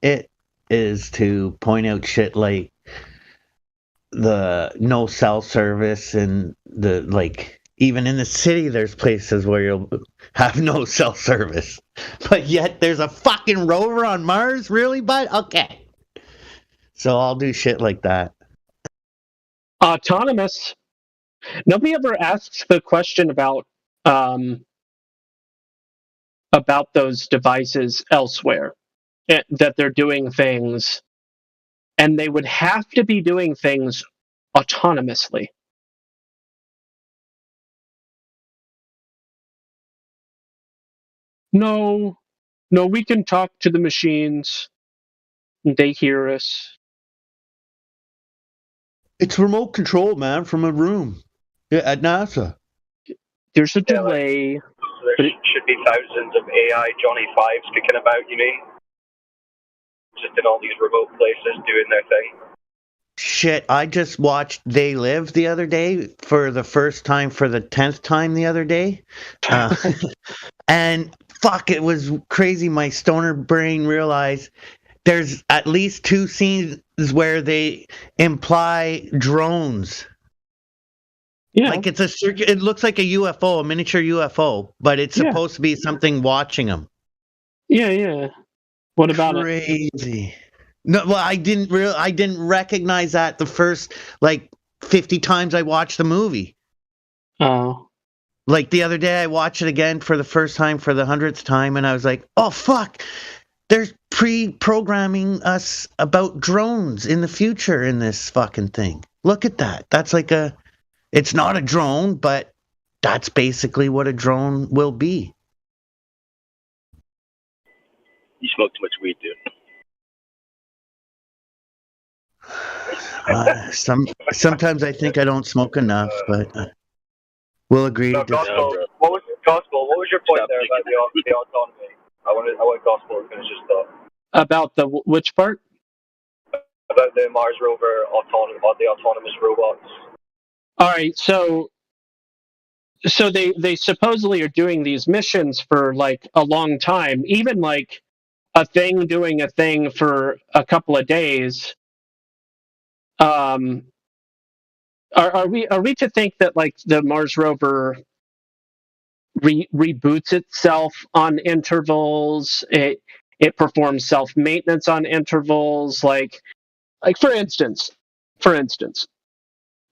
it is to point out shit like the no cell service and the even in the city, there's places where you'll have no cell service. But yet there's a fucking rover on Mars? Really, bud? Okay. So I'll do shit like that.
Autonomous. Nobody ever asks the question about those devices elsewhere, that they're doing things, and they would have to be doing things autonomously. No, we can talk to the machines. They hear us.
It's remote control, man, from a room at NASA.
There's a delay.
There should be thousands of AI Johnny Fives kicking about, you mean? Just in all these remote places doing their thing.
Shit, I just watched They Live the other day for the first time, for the 10th time the other day. And fuck, it was crazy. My stoner brain realized there's at least 2 scenes where they imply drones.
Yeah.
Like it's it looks like a UFO, a miniature UFO, but it's supposed to be something watching them.
Yeah. What about it?
Crazy. No, well, I didn't recognize that the first 50 times I watched the movie.
Oh.
Like the other day, I watched it again for the first time for the 100th time, and I was like, "Oh fuck! They're pre-programming us about drones in the future in this fucking thing. Look at that. That's like it's not a drone, but that's basically what a drone will be."
You smoke too much weed, dude.
Sometimes I think I don't smoke enough, but we'll agree to disagree.
Gospel, what was your point there about the autonomy? I want Gospel to finish his thought.
About the which part?
About the Mars rover the autonomous robots.
All right, so they supposedly are doing these missions for a long time, even a thing doing a thing for a couple of days. Are we to think that the Mars rover reboots itself on intervals? It performs self-maintenance on intervals. Like for instance,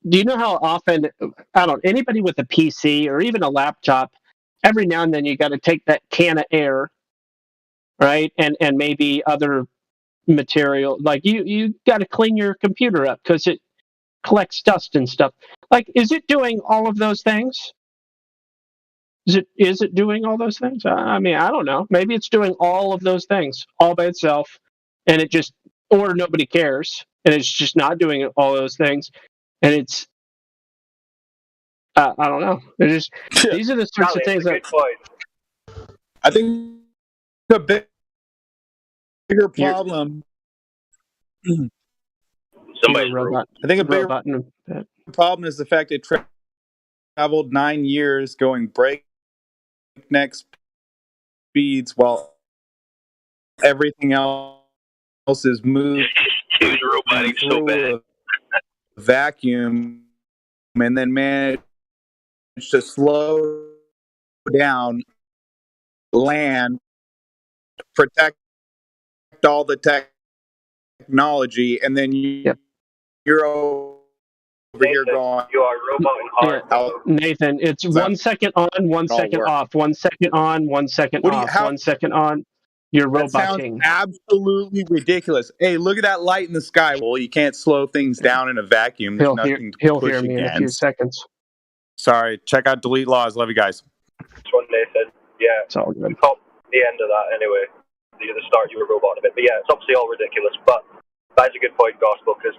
do you know how often, anybody with a PC or even a laptop, every now and then you got to take that can of air, right, and maybe other material, you got to clean your computer up because it collects dust and stuff. Is it doing all of those things? Is it doing all those things? I mean, I don't know. Maybe it's doing all of those things all by itself, and it just, or nobody cares, and it's just not doing all those things, and it's, I don't know. They're just, these are the sorts of things that.
I think the bigger problem.
Somebody's robot.
I think a bigger problem is the fact it traveled 9 years going breakneck speeds while everything else is moved through a vacuum, and then managed to slow down, land, protect all the technology, and then you're over here going,
you are robot and hard.
Nathan, it's 1 second on, 1 second off, 1 second on, 1 second off, 1 second on. You're
that
roboting.
Sounds absolutely ridiculous. Hey, look at that light in the sky. Well, you can't slow things down in a vacuum. There's nothing to
he'll
push
hear me
against.
in a few seconds.
Sorry. Check out Delete Laws. Love you guys.
That's what Nathan. Yeah.
It's all good.
We caught the end of that anyway. The start, you were robot a bit. But yeah, it's obviously all ridiculous. But that's a good point, Gospel, because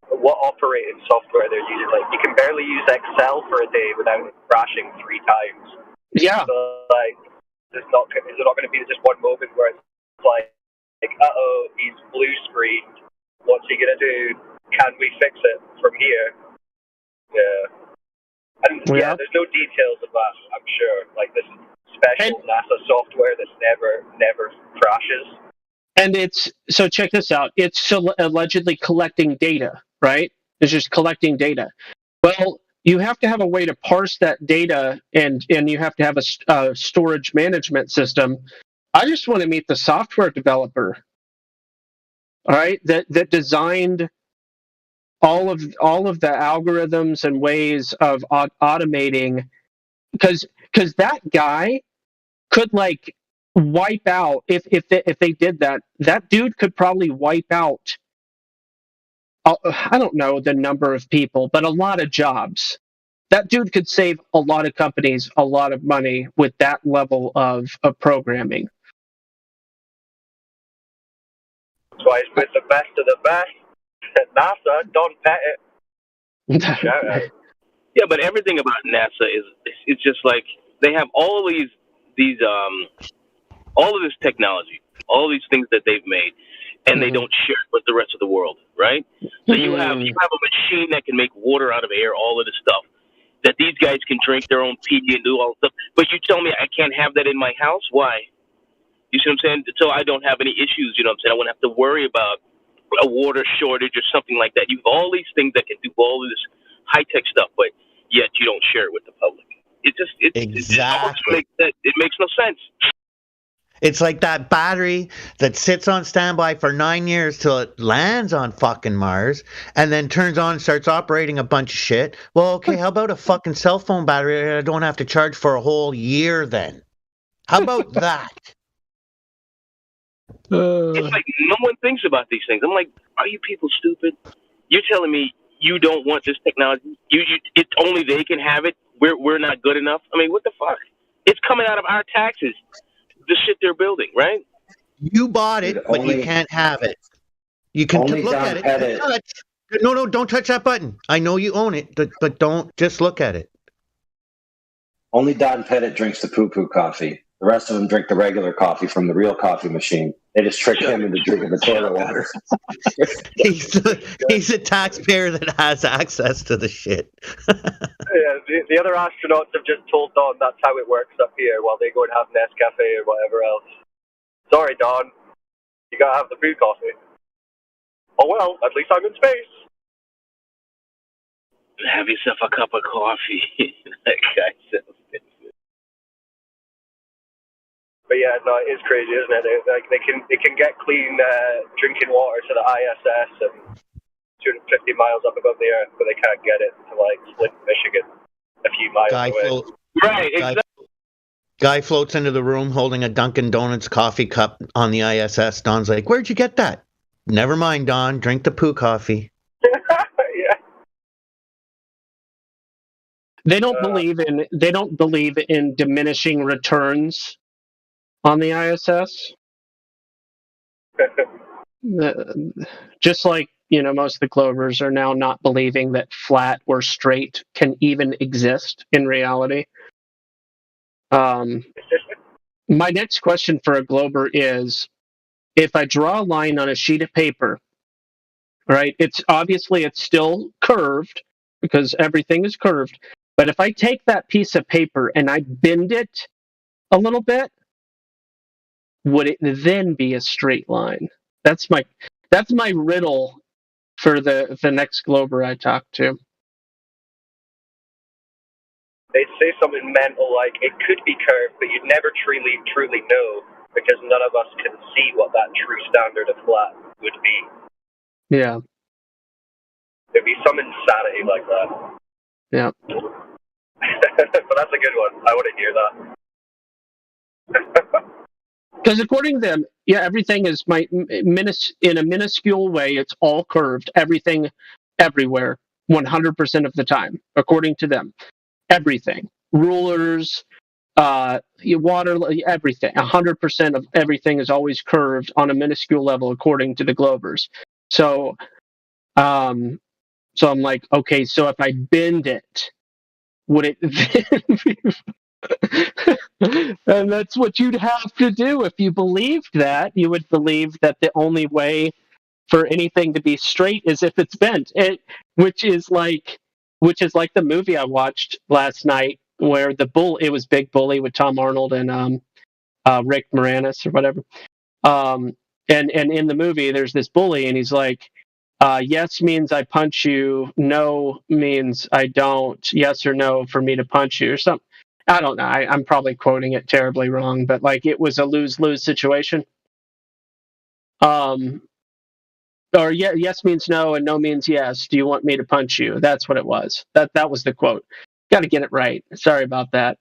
what operating software they're using, you can barely use Excel for a day without crashing 3 times.
Yeah.
So, is there not going to be just one moment where it's uh-oh, he's blue screened. What's he going to do? Can we fix it from here? Yeah. And there's no details of that, I'm sure. This special NASA software that never crashes.
And so check this out. It's allegedly collecting data, right? It's just collecting data. Well, you have to have a way to parse that data, and you have to have a storage management system. I just want to meet the software developer, all right, that designed all of the algorithms and ways of automating, because that guy could like wipe out if they did that. That dude could probably wipe out, I don't know the number of people, but a lot of jobs. That dude could save a lot of companies a lot of money with that level of programming.
That's why he's with the best of the best at NASA. Don Pettit. Shout out.
Yeah, but everything about NASA it's just like they have all of all of this technology, all these things that they've made, and they don't share it with the rest of the world, right? So you have a machine that can make water out of air, all of this stuff that these guys can drink their own pee and do all this stuff. But you tell me I can't have that in my house? Why? You see what I'm saying? So I don't have any issues. You know what I'm saying? I wouldn't have to worry about a water shortage or something like that. You have all these things that can do all of this high tech stuff, but yet you don't share it with the public. It makes no sense.
It's like that battery that sits on standby for 9 years till it lands on fucking Mars and then turns on and starts operating a bunch of shit. Well, okay, how about a fucking cell phone battery that I don't have to charge for a whole year then? How about that?
It's like no one thinks about these things. I'm like, are you people stupid? You're telling me you don't want this technology? It's only they can have it. We're not good enough. I mean, what the fuck? It's coming out of our taxes. The shit they're building, right?
You bought it, but you can't have it. You can look at it. No, don't touch that button. I know you own it, but don't just look at it.
Only Don Pettit drinks the poo-poo coffee. The rest of them drink the regular coffee from the real coffee machine. They just trick him into drinking the toilet water.
He's a taxpayer that has access to the shit.
Yeah, the other astronauts have just told Don that's how it works up here while they go and have Nescafe or whatever else. Sorry, Don. You gotta have the poo coffee. Oh well, at least I'm in space.
Have yourself a cup of coffee. That guy says.
But yeah, no, it is crazy, isn't it? They can get clean drinking water to the ISS and 250 miles up above the Earth, but they can't get it to like Flint, Michigan, a few miles away.
Right, exactly.
Guy floats into the room holding a Dunkin' Donuts coffee cup on the ISS. Don's like, "Where'd you get that?" "Never mind, Don. Drink the poo coffee."
Yeah.
They don't believe in diminishing returns on the ISS. Just like, most of the Clovers are now not believing that flat or straight can even exist in reality. My next question for a Glober is, if I draw a line on a sheet of paper, right, it's still curved because everything is curved. But if I take that piece of paper and I bend it a little bit, would it then be a straight line? That's my riddle for the next Glober I talk to.
They'd say something mental like it could be curved, but you'd never truly know because none of us can see what that true standard of flat would be.
Yeah.
There'd be some insanity like that.
Yeah.
But that's a good one. I want to hear that.
Because according to them, everything is in a minuscule way. It's all curved. Everything, everywhere, 100% of the time, according to them. Everything, rulers, water, everything. 100% of everything is always curved on a minuscule level, according to the Glovers. So I'm like, okay, so if I bend it, would it then be... And that's what you'd have to do if you believed that. You would believe that the only way for anything to be straight is if it's bent. Which is like the movie I watched last night where it was Big Bully with Tom Arnold and Rick Moranis or whatever. And in the movie there's this bully and he's like, Yes means I punch you. No means I don't. Yes or no for me to punch you or something. I don't know. I'm probably quoting it terribly wrong, but like it was a lose-lose situation. Or yes means no and no means yes. Do you want me to punch you? That's what it was. That was the quote. Got to get it right. Sorry about that.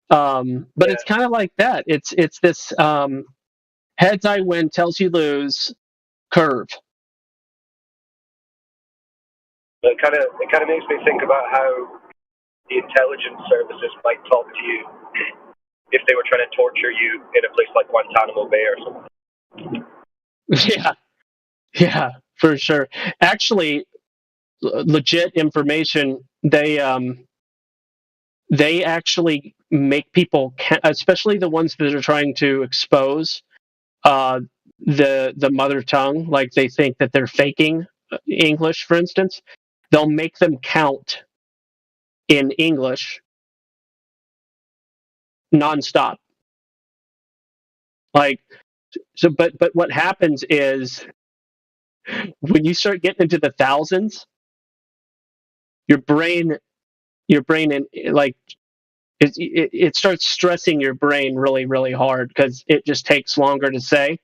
But it's kind of like that. It's this heads I win, tails you lose curve.
It kind of makes me think about how the intelligence services might talk to you if they were trying to torture you in a place like Guantanamo Bay or something.
Yeah, for sure. Actually, legit information. They actually make people, especially the ones that are trying to expose the mother tongue, like they think that they're faking English, for instance. They'll make them count in English nonstop. Like so, but what happens is when you start getting into the thousands, your brain and like it starts stressing your brain really, really hard because it just takes longer to say.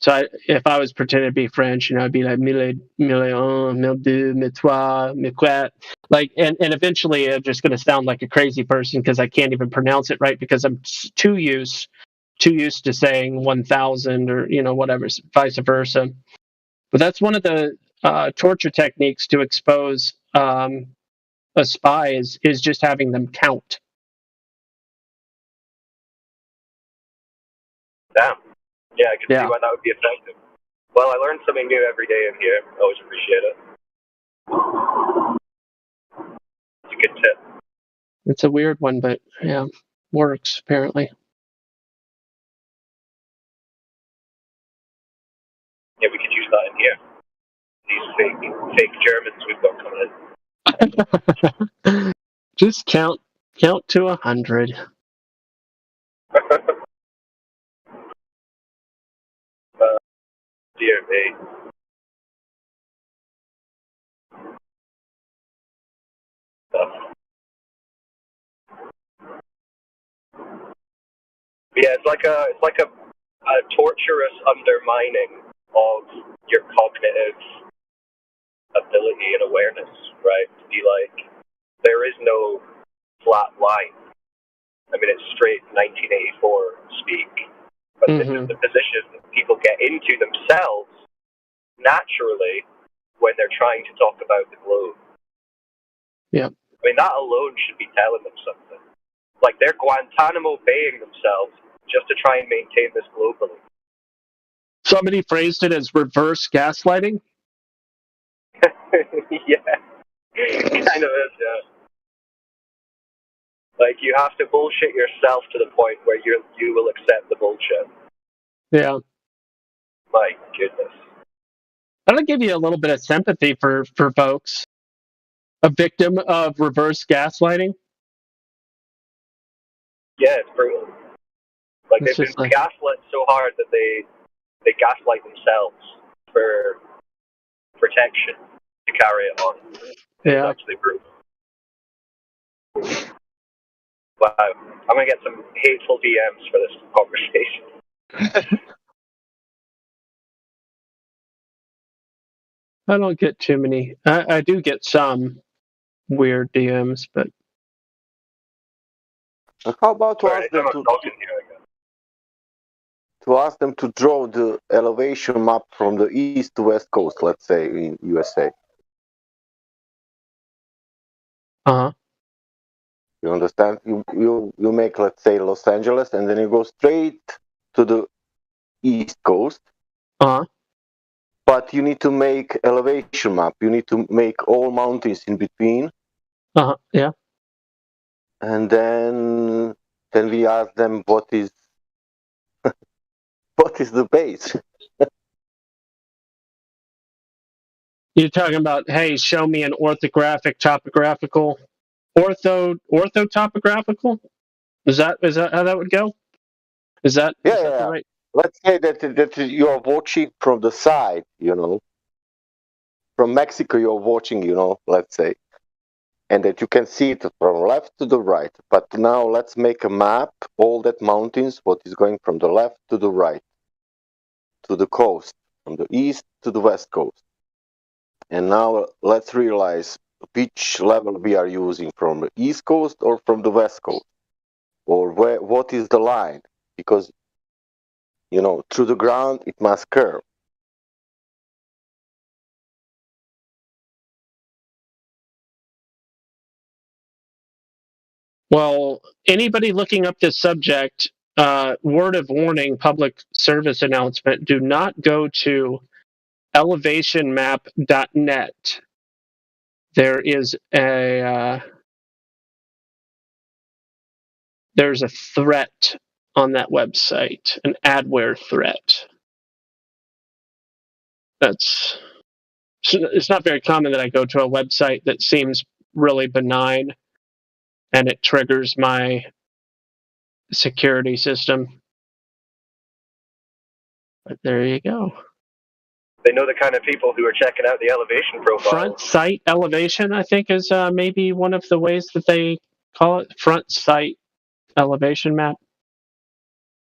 So if I was pretending to be French, I'd be like mille un, mille deux, mille trois, mille quatre, like, and eventually I'm just going to sound like a crazy person because I can't even pronounce it right because I'm too used to saying 1,000 or whatever, vice versa. But that's one of the torture techniques to expose a spy is just having them count.
Damn. Yeah, I can see why that would be effective. Well, I learn something new every day in here. I always appreciate it. It's a good tip.
It's a weird one, but yeah, works apparently.
Yeah, we could use that in here. These fake Germans we've got coming in.
Just count to 100.
Dear me. Yeah, it's like a torturous undermining of your cognitive ability and awareness, right? To be like, there is no flat line. I mean, it's straight 1984 speak, but this is the position that people get into themselves naturally when they're trying to talk about the globe.
Yeah.
I mean, that alone should be telling them something. Like, they're Guantanamo Baying themselves just to try and maintain this globally.
Somebody phrased it as reverse gaslighting.
Yeah, kind of is, yeah. Like, you have to bullshit yourself to the point where you will accept the bullshit.
Yeah.
My goodness.
That'll give you a little bit of sympathy for folks. A victim of reverse gaslighting.
Yeah, it's brutal. Like, they've been gaslit so hard that they gaslight themselves for protection to carry it on.
Yeah.
It's actually brutal. Wow. I'm going to get some hateful DMs for this conversation.
I don't get too many. I do get some weird DMs, but.
How about to ask them to draw the elevation map from the east to west coast, let's say, in USA?
Uh-huh.
You understand? You make, let's say, Los Angeles, and then you go straight to the east coast.
Uh-huh.
But you need to make elevation map. You need to make all mountains in between.
Uh-huh. Yeah.
And then we ask them what is the base.
You're talking about, hey, show me an orthographic topographical orthotopographical? Is that how that would go? Is that right?
let's say that you're watching from the side, from Mexico you're watching, let's say, and that you can see it from left to the right. But now let's make a map, all that mountains, what is going from the left to the right, to the coast, from the east to the west coast. And now let's realize which level we are using, from the east coast or from the west coast, or what is the line, because through the ground it must curve.
Well, anybody looking up this subject, word of warning, public service announcement, do not go to elevationmap.net. There is there's a threat on that website, an adware threat. It's not very common that I go to a website that seems really benign and it triggers my security system. But there you go.
They know the kind of people who are checking out the elevation profile.
Front sight elevation, I think, is maybe one of the ways that they call it. Front sight elevation map.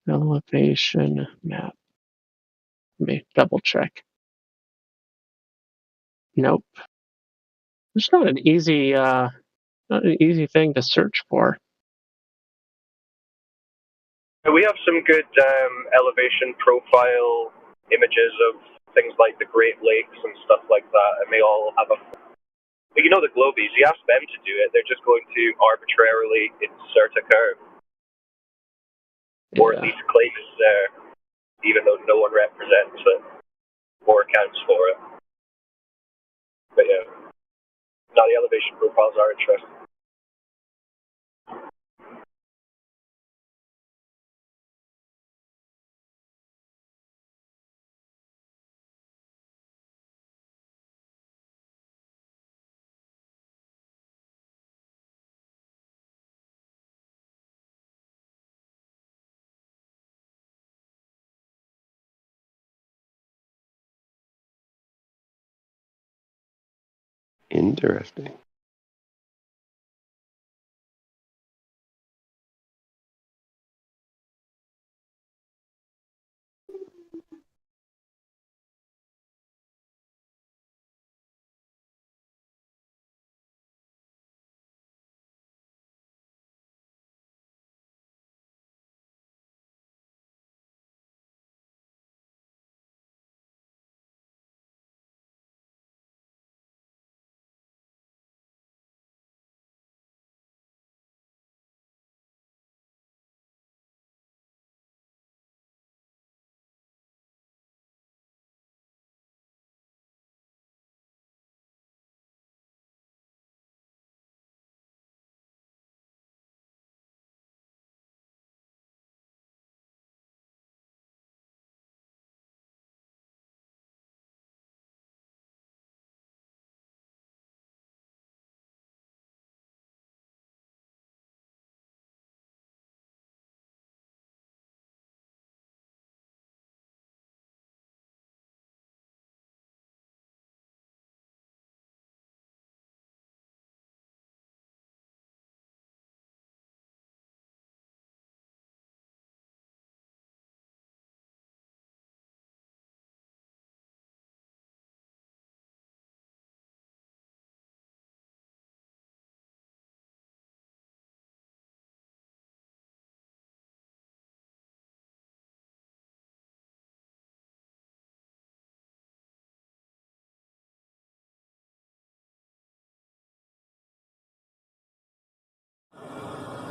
Elevation map. Let me double check. Nope. It's not an easy thing to search for.
We have some good elevation profile images of things like the Great Lakes and stuff like that, and they all have but the Globies, you ask them to do it, they're just going to arbitrarily insert a curve. Or at least claim it's there, even though no one represents it or accounts for it. But yeah, now the elevation profiles are interesting.
Interesting.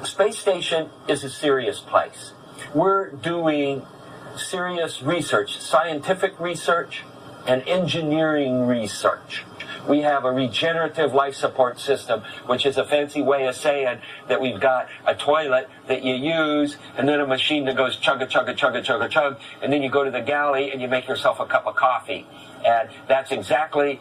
Space Station is a serious place. We're doing serious research, scientific research and engineering research. We have a regenerative life support system, which is a fancy way of saying that we've got a toilet that you use and then a machine that goes chugga, chugga, chugga, chugga, chug, and then you go to the galley and you make yourself a cup of coffee. And that's exactly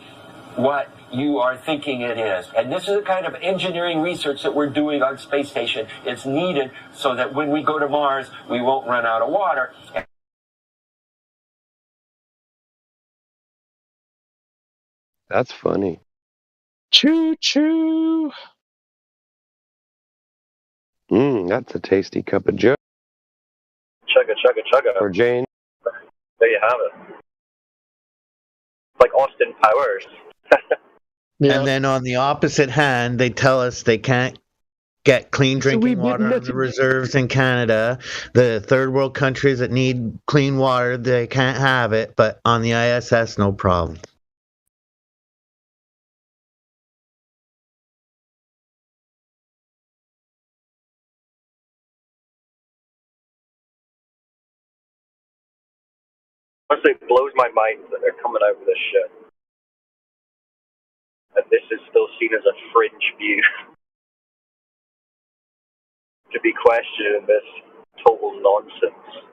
what you are thinking it is. And this is the kind of engineering research that we're doing on Space Station. It's needed so that when we go to Mars, we won't run out of water.
That's funny.
Choo choo.
That's a tasty cup of joe.
Chugga, chugga, chugga.
Or Jane.
There you have it. Like Austin Powers.
And then on the opposite hand, they tell us they can't get clean drinking water in the reserves in Canada. The third world countries that need clean water, they can't have it. But on the ISS, no problem.
Honestly, it blows my mind that they're coming out with this shit. And this is still seen as a fringe view. To be questioning this total nonsense.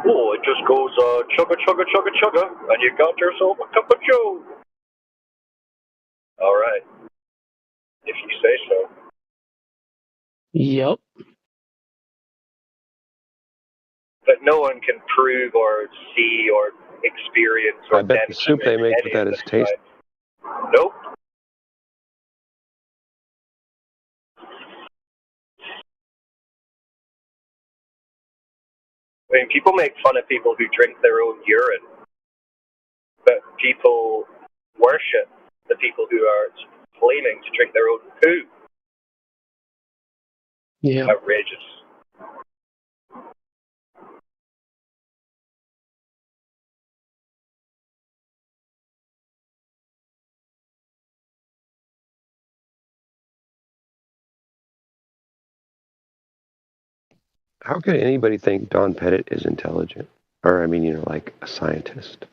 Oh, it just goes chugga, chugga, chugga, chugga, and you got yourself a cup of joe. All right. If you say so.
Yep.
But no one can prove or see or experience or
I bet the soup they make with that is tasty.
Nope. I mean, people make fun of people who drink their own urine, but people worship the people who are claiming to drink their own poo.
Yeah.
Outrageous.
How could anybody think Don Pettit is intelligent? Or, I mean, like a scientist?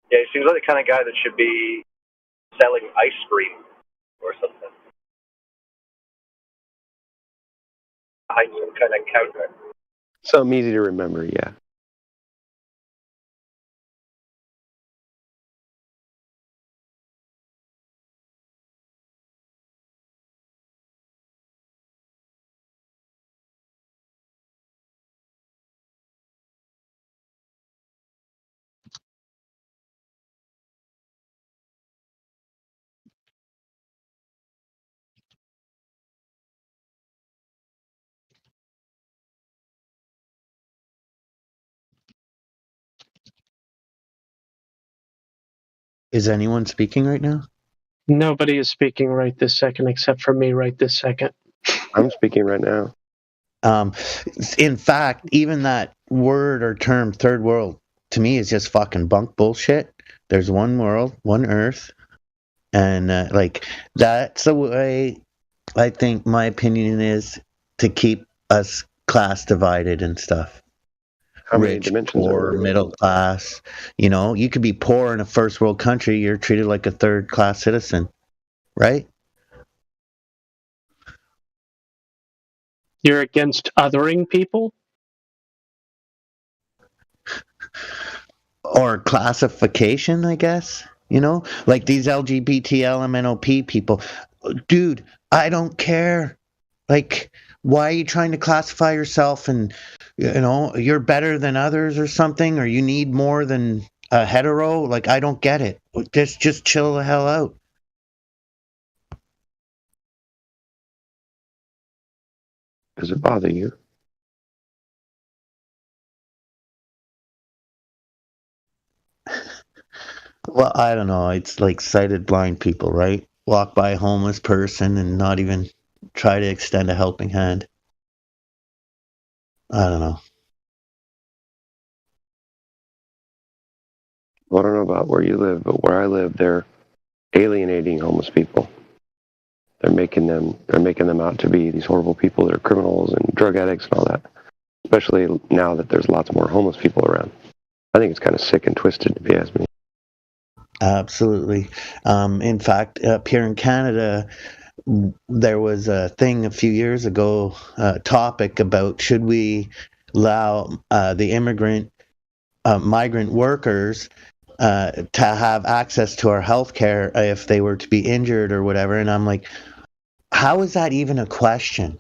Yeah, he seems like the kind of guy that should be selling ice cream or something. Behind some kind of counter.
Something easy to remember, yeah.
Is anyone speaking right now?
Nobody is speaking right this second except for me right this second.
I'm speaking right now.
In fact, even that word or term, third world, to me is just fucking bunk bullshit. There's one world, one earth. And that's the way I think my opinion is to keep us class divided and stuff.
How many
Rich,
dimensions
poor, middle class. You could be poor in a first world country. You're treated like a third class citizen, right?
You're against othering people?
Or classification, I guess. Like these LGBT, LMNOP people. Dude, I don't care. Like, why are you trying to classify yourself and, you're better than others or something, or you need more than a hetero? Like, I don't get it. Just chill the hell out.
Does it bother you?
Well, I don't know. It's like sighted blind people, right? Walk by a homeless person and not even try to extend a helping hand. I don't know.
Well, I don't know about where you live, but where I live, they're alienating homeless people. They're making them out to be these horrible people. They're criminals and drug addicts and all that. Especially now that there's lots more homeless people around. I think it's kind of sick and twisted, if you ask me.
Absolutely. In fact, up here in Canada, there was a thing a few years ago, a topic about should we allow the migrant workers to have access to our health care if they were to be injured or whatever. And I'm like, how is that even a question?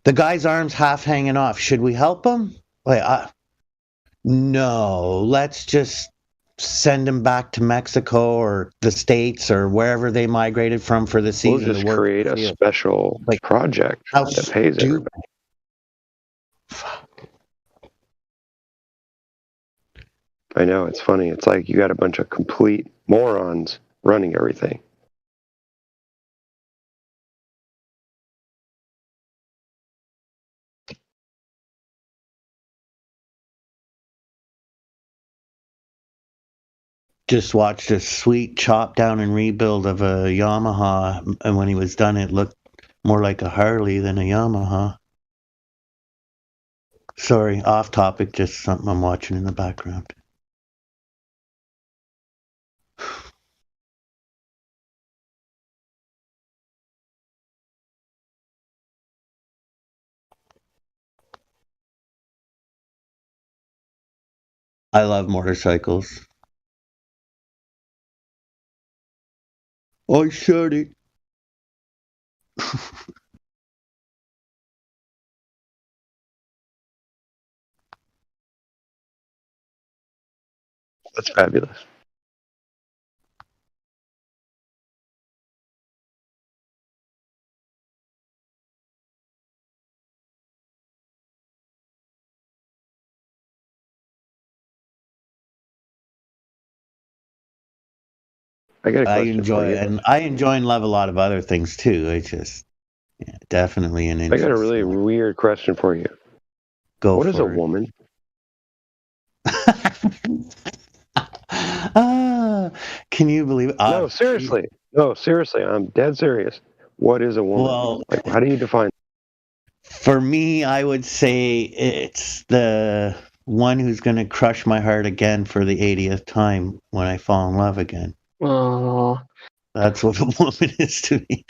The guy's arm's half hanging off. Should we help him? No, let's just send him back to Mexico or the States or wherever they migrated from for the season.
We'll just
to work
create a special project that pays everybody. I know, it's funny. It's like you got a bunch of complete morons running everything.
Just watched a sweet chop down and rebuild of a Yamaha, and when he was done, it looked more like a Harley than a Yamaha. Sorry, off topic, just something I'm watching in the background. I love motorcycles. I said it.
That's fabulous.
I enjoy it, and I enjoy and love a lot of other things too. It's just definitely an
I
interest.
got a really weird question for you.
Go
What is a
for it.
woman?
Can you believe it?
No, seriously. No, seriously. I'm dead serious. What is a woman?
Well,
like, how do you define?
For me, I would say it's the one who's going to crush my heart again for the 80th time when I fall in love again.
Oh,
that's what a woman is to me.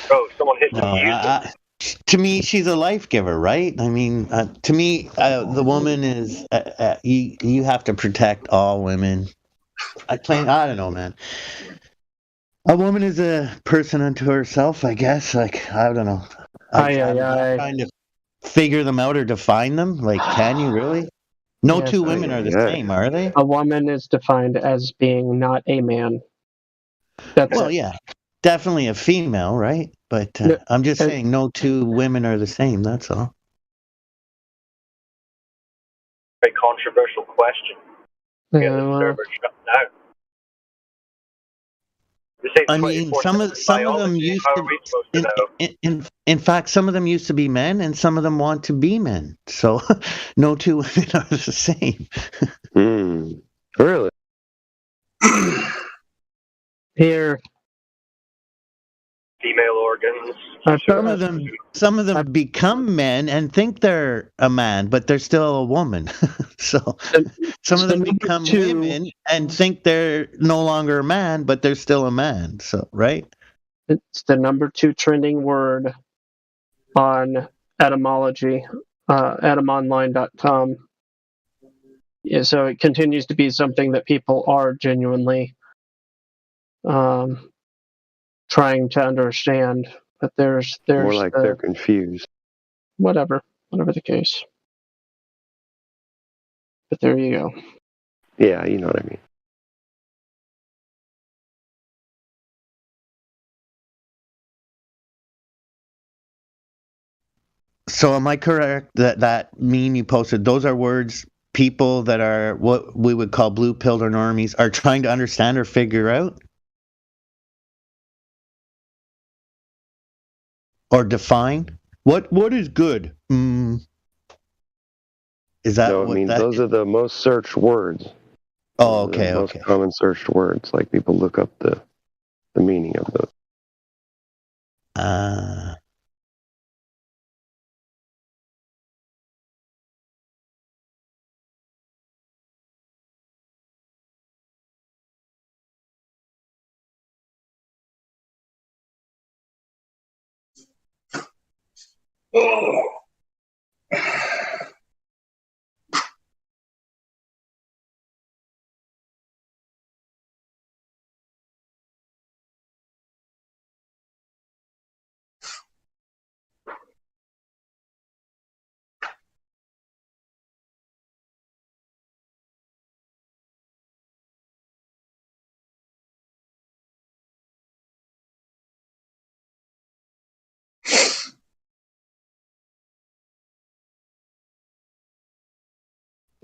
Bro, someone hit the music.
To me, she's a life giver, right? I mean, to me, the woman is you have to protect all women. I don't know, man. A woman is a person unto herself, I guess. Like, I don't know. I'm trying to figure them out or define them. Like, can you really? No
Yes.
two women are the same, are they?
A woman is defined as being not a man.
Yeah, definitely a female, right? But I'm just saying no two women are the same. That's all.
Very controversial question. Get the server shut down.
I mean, some of them used to. In fact, some of them used to be men, and some of them want to be men. So, no two women are the same.
Really?
Here.
Female organs.
Some of them become men and think they're a man, but they're still a woman. So some of them become women and think they're no longer a man, but they're still a man. So right?
It's the number 2 trending word on etymology, etymonline.com. Yeah, so it continues to be something that people are genuinely trying to understand, but there's
more like they're confused.
Whatever the case. But there you go.
Yeah, you know what I mean.
So am I correct that meme you posted, those are words people that are what we would call blue pilled or normies are trying to understand or figure out? Or define? What is good? Is that
no, I mean, those are the most searched words.
Oh, okay,
the most common searched words. Like people look up the meaning of those.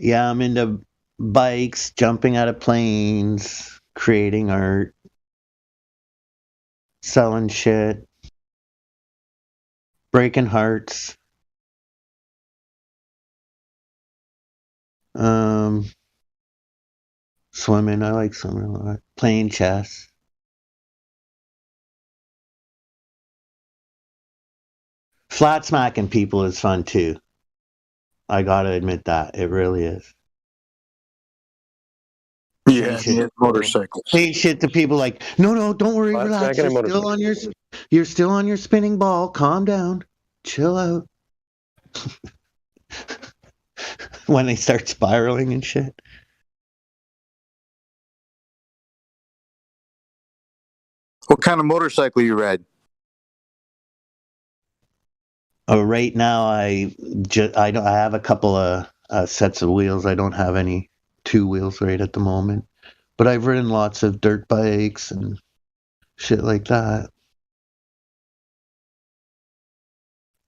Yeah, I'm into bikes, jumping out of planes, creating art, selling shit, breaking hearts. Swimming. I like swimming a lot. Playing chess. Flat smacking people is fun too. I gotta admit that. It really is.
Yeah, motorcycles.
Saying shit to people like, no, don't worry,
Flat
relax.
smacking
You're
and
still on you're still on your spinning ball. Calm down. Chill out. When they start spiraling and shit.
What kind of motorcycle you ride?
Right now, I have a couple of sets of wheels. I don't have any two wheels right at the moment, but I've ridden lots of dirt bikes and shit like that.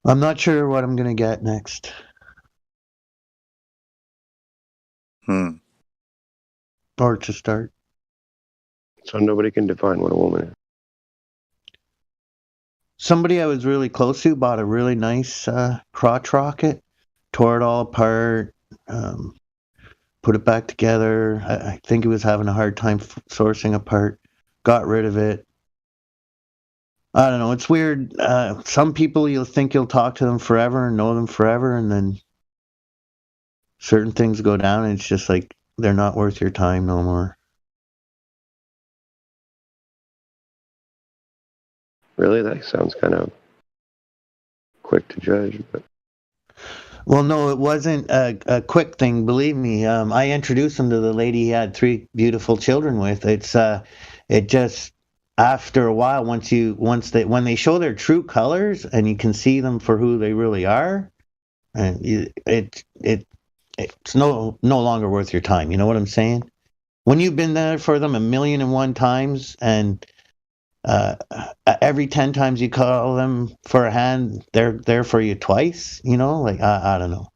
I'm not sure what I'm gonna get next. Or to start.
So nobody can define what a woman is.
Somebody I was really close to bought a really nice crotch rocket, tore it all apart, put it back together. I think he was having a hard time sourcing a part, got rid of it. I don't know. It's weird. Some people you'll think you'll talk to them forever and know them forever, and then certain things go down, and it's just like they're not worth your time no more.
Really, that sounds kind of quick to judge, but
Well, no, it wasn't a quick thing. Believe me. I introduced him to the lady he had 3 beautiful children with. It just after a while, when they show their true colors and you can see them for who they really are, and it's no longer worth your time. You know what I'm saying? When you've been there for them 1,000,001 times, and every 10 times you call them for a hand, they're there for you twice. You know, like I don't know.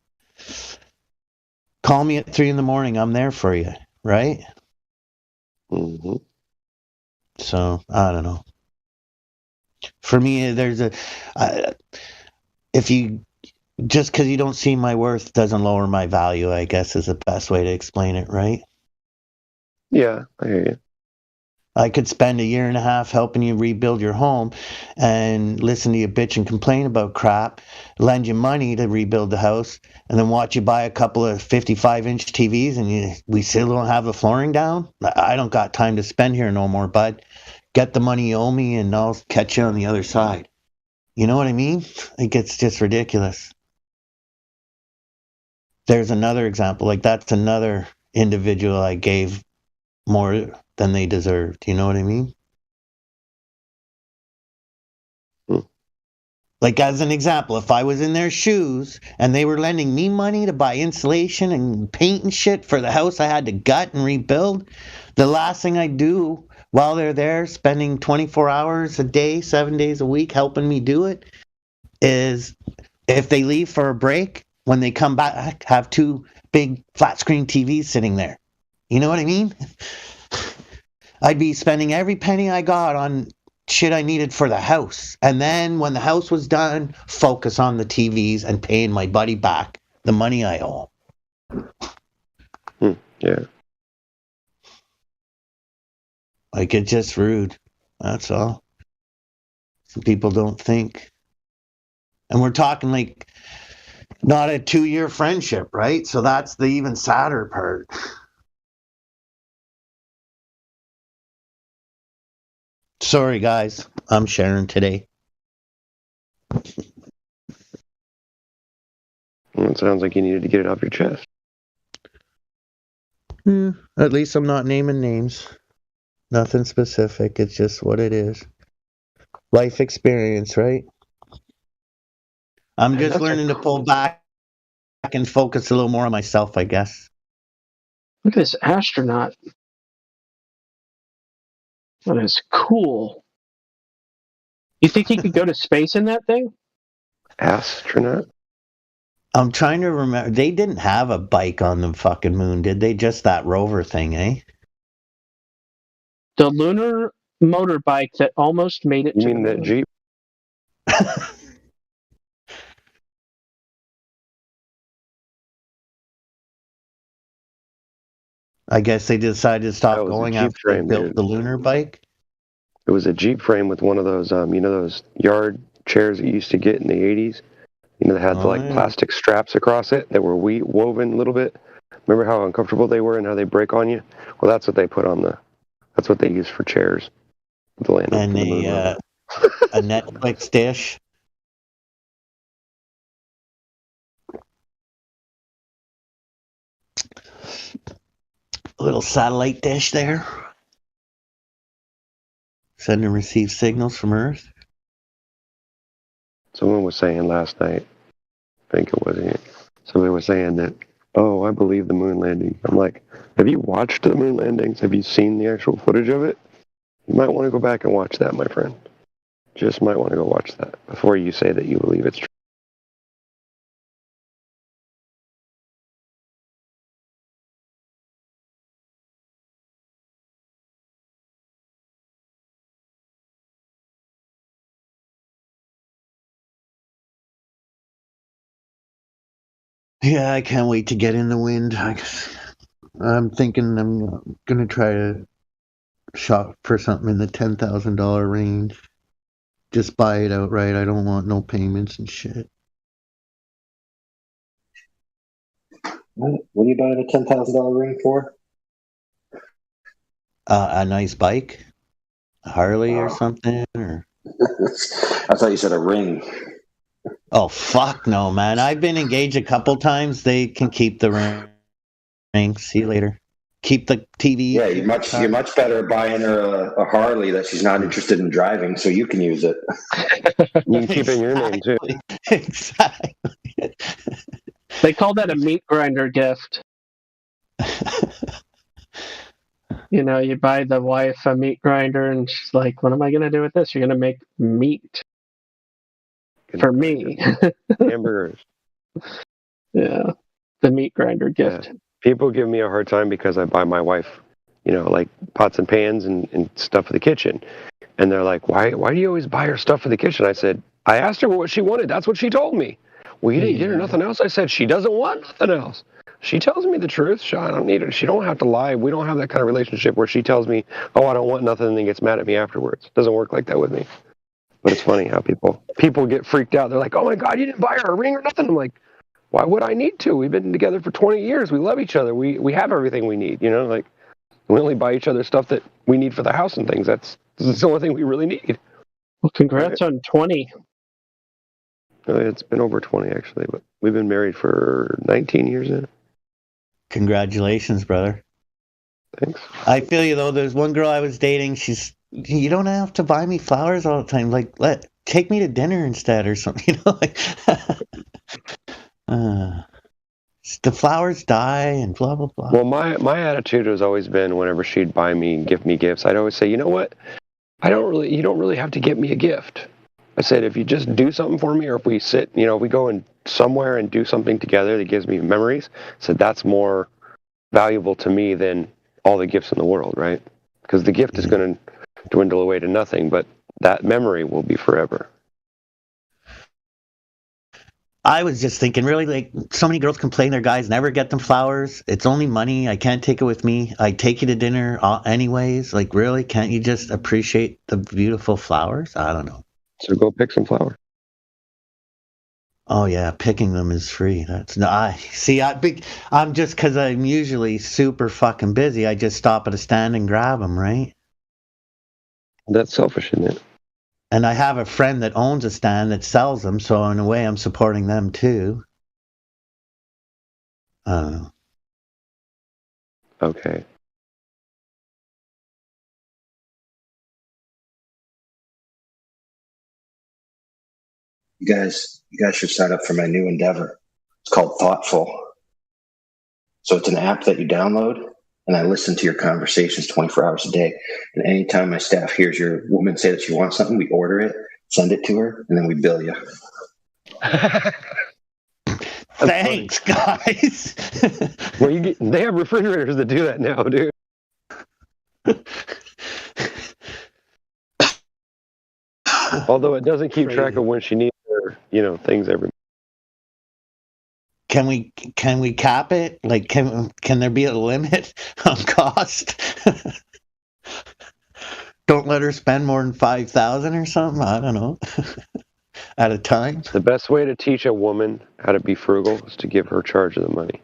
Call me at 3 a.m. I'm there for you, right?
Mm-hmm.
So I don't know. For me, if you just because you don't see my worth doesn't lower my value, I guess is the best way to explain it, right?
Yeah, I hear you.
I could spend 1.5 years helping you rebuild your home and listen to you bitch and complain about crap, lend you money to rebuild the house, and then watch you buy a couple of 55-inch TVs and we still don't have the flooring down. I don't got time to spend here no more, bud. Get the money you owe me and I'll catch you on the other side. You know what I mean? It gets just ridiculous. There's another example. Like that's another individual I gave more than they deserved. You know what I mean? Like as an example, if I was in their shoes and they were lending me money to buy insulation and paint and shit for the house I had to gut and rebuild, the last thing I do while they're there spending 24 hours a day, 7 days a week helping me do it is if they leave for a break, when they come back, have 2 big flat screen TVs sitting there. You know what I mean? I'd be spending every penny I got on shit I needed for the house. And then when the house was done, focus on the TVs and paying my buddy back the money I owe.
Yeah.
Like, it's just rude. That's all. Some people don't think. And we're talking like not a 2-year friendship, right? So that's the even sadder part. Sorry, guys. I'm sharing today.
Well, it sounds like you needed to get it off your chest.
At least I'm not naming names. Nothing specific. It's just what it is. Life experience, right? I'm just learning to pull back and focus a little more on myself, I guess.
Look at this astronaut. That is cool. You think he could go to space in that thing?
Astronaut?
I'm trying to remember. They didn't have a bike on the fucking moon, did they? Just that rover thing, eh?
The lunar motorbike that almost made it
You
to
mean
the
that
moon.
Jeep?
I guess they decided to
That
stop
was a
going
Jeep
after they
frame,
built
dude.
the lunar bike.
It was a Jeep frame with one of those, those yard chairs that you used to get in the 80s? You know, they had like
yeah.
plastic straps across it that were woven a little bit. Remember how uncomfortable they were and how they break on you? Well, that's what they put on that's what they use for chairs. The land
And
for the moon
a Netflix dish. A little satellite dish there. Send and receive signals from Earth.
Someone was saying last night, I think it was here, somebody was saying that, oh, I believe the moon landing. I'm like, have you watched the moon landings? Have you seen the actual footage of it? You might want to go back and watch that, my friend. Just might want to go watch that before you say that you believe it's true.
Yeah, I can't wait to get in the wind. I'm thinking I'm gonna try to shop for something in the $10,000 range. Just buy it outright. I don't want no payments and shit.
What are you buying a $10,000 ring for?
A nice bike, a Harley or something, or.
I thought you said a ring.
Oh fuck no, man! I've been engaged a couple times. They can keep the ring. See you later. Keep the TV.
Yeah, you're much better buying her a Harley that she's not interested in driving, so you can use it.
You can keep it in your name too.
Exactly.
They call that a meat grinder gift. You know, you buy the wife a meat grinder, and she's like, "What am I going to do with this? You're going to make meat for me."
Hamburgers.
Yeah, the meat grinder gift.
Yeah. People give me a hard time because I buy my wife, like pots and pans and stuff for the kitchen. And they're like, why do you always buy her stuff for the kitchen? I said, I asked her what she wanted. That's what she told me. Well, you didn't get her nothing else? I said, she doesn't want nothing else. She tells me the truth. I don't need her. She don't have to lie. We don't have that kind of relationship where she tells me, oh, I don't want nothing, and then gets mad at me afterwards. It doesn't work like that with me. But it's funny how people get freaked out. They're like, oh, my God, you didn't buy her a ring or nothing. I'm like, why would I need to? We've been together for 20 years. We love each other. We have everything we need, like we only buy each other stuff that we need for the house and things. That's the only thing we really need.
Well, congrats on 20.
It's been over 20 actually, but we've been married for 19 years now.
Congratulations, brother.
Thanks.
I feel you though. There's one girl I was dating. You don't have to buy me flowers all the time. Like, take me to dinner instead or something. The flowers die and blah blah blah.
Well, my attitude has always been whenever she'd buy me and give me gifts, I'd always say, you know what? You don't really have to get me a gift. I said, if you just do something for me, or if we sit, if we go somewhere and do something together that gives me memories, I said that's more valuable to me than all the gifts in the world, right? Because the gift is going to dwindle away to nothing, but that memory will be forever.
I was just thinking, really, like, so many girls complain their guys never get them flowers. It's only money. I can't take it with me. I take you to dinner anyways. Like, really, can't you just appreciate the beautiful flowers? I don't know.
So go pick some flowers.
Oh yeah, picking them is free. I'm just because I'm usually super fucking busy. I just stop at a stand and grab them, right?
That's selfish, isn't it?
And I have a friend that owns a stand that sells them, so in a way I'm supporting them too.
Okay.
You guys should sign up for my new endeavor. It's called Thoughtful. So it's an app that you download, and I listen to your conversations 24 hours a day. And anytime my staff hears your woman say that she wants something, we order it, send it to her, and then we bill you.
That's
Thanks, guys.
Well, they have refrigerators that do that now, dude. Although it doesn't keep track of when she needs her, things every.
Can we cap it? Like, can there be a limit on cost? Don't let her spend more than 5,000 or something. I don't know. At a time.
The best way to teach a woman how to be frugal is to give her charge of the money.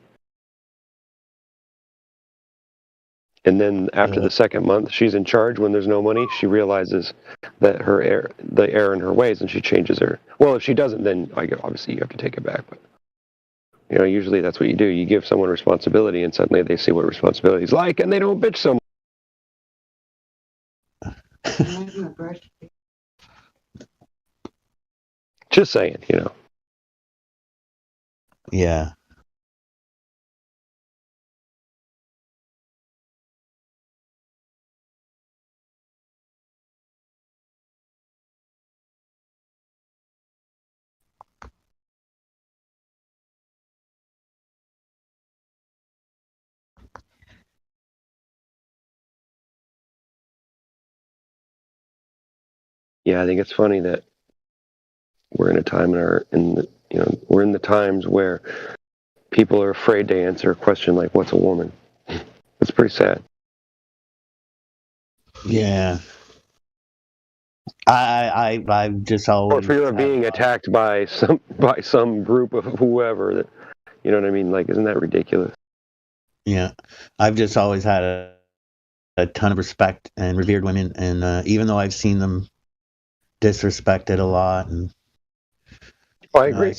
And then after the second month, she's in charge. When there's no money, she realizes that the error in her ways, and she changes her. Well, if she doesn't, then obviously you have to take it back. But usually that's what you do. You give someone responsibility, and suddenly they see what responsibility is like, and they don't bitch so much. Just saying,
Yeah.
Yeah, I think it's funny that we're in a time we're in the times where people are afraid to answer a question like, "What's a woman?" It's pretty sad.
Yeah. I've just always.
Or fear of being attacked by some group of whoever. That, you know what I mean? Like, isn't that ridiculous?
Yeah, I've just always had a ton of respect and revered women, and even though I've seen them disrespected a lot, and
I agree.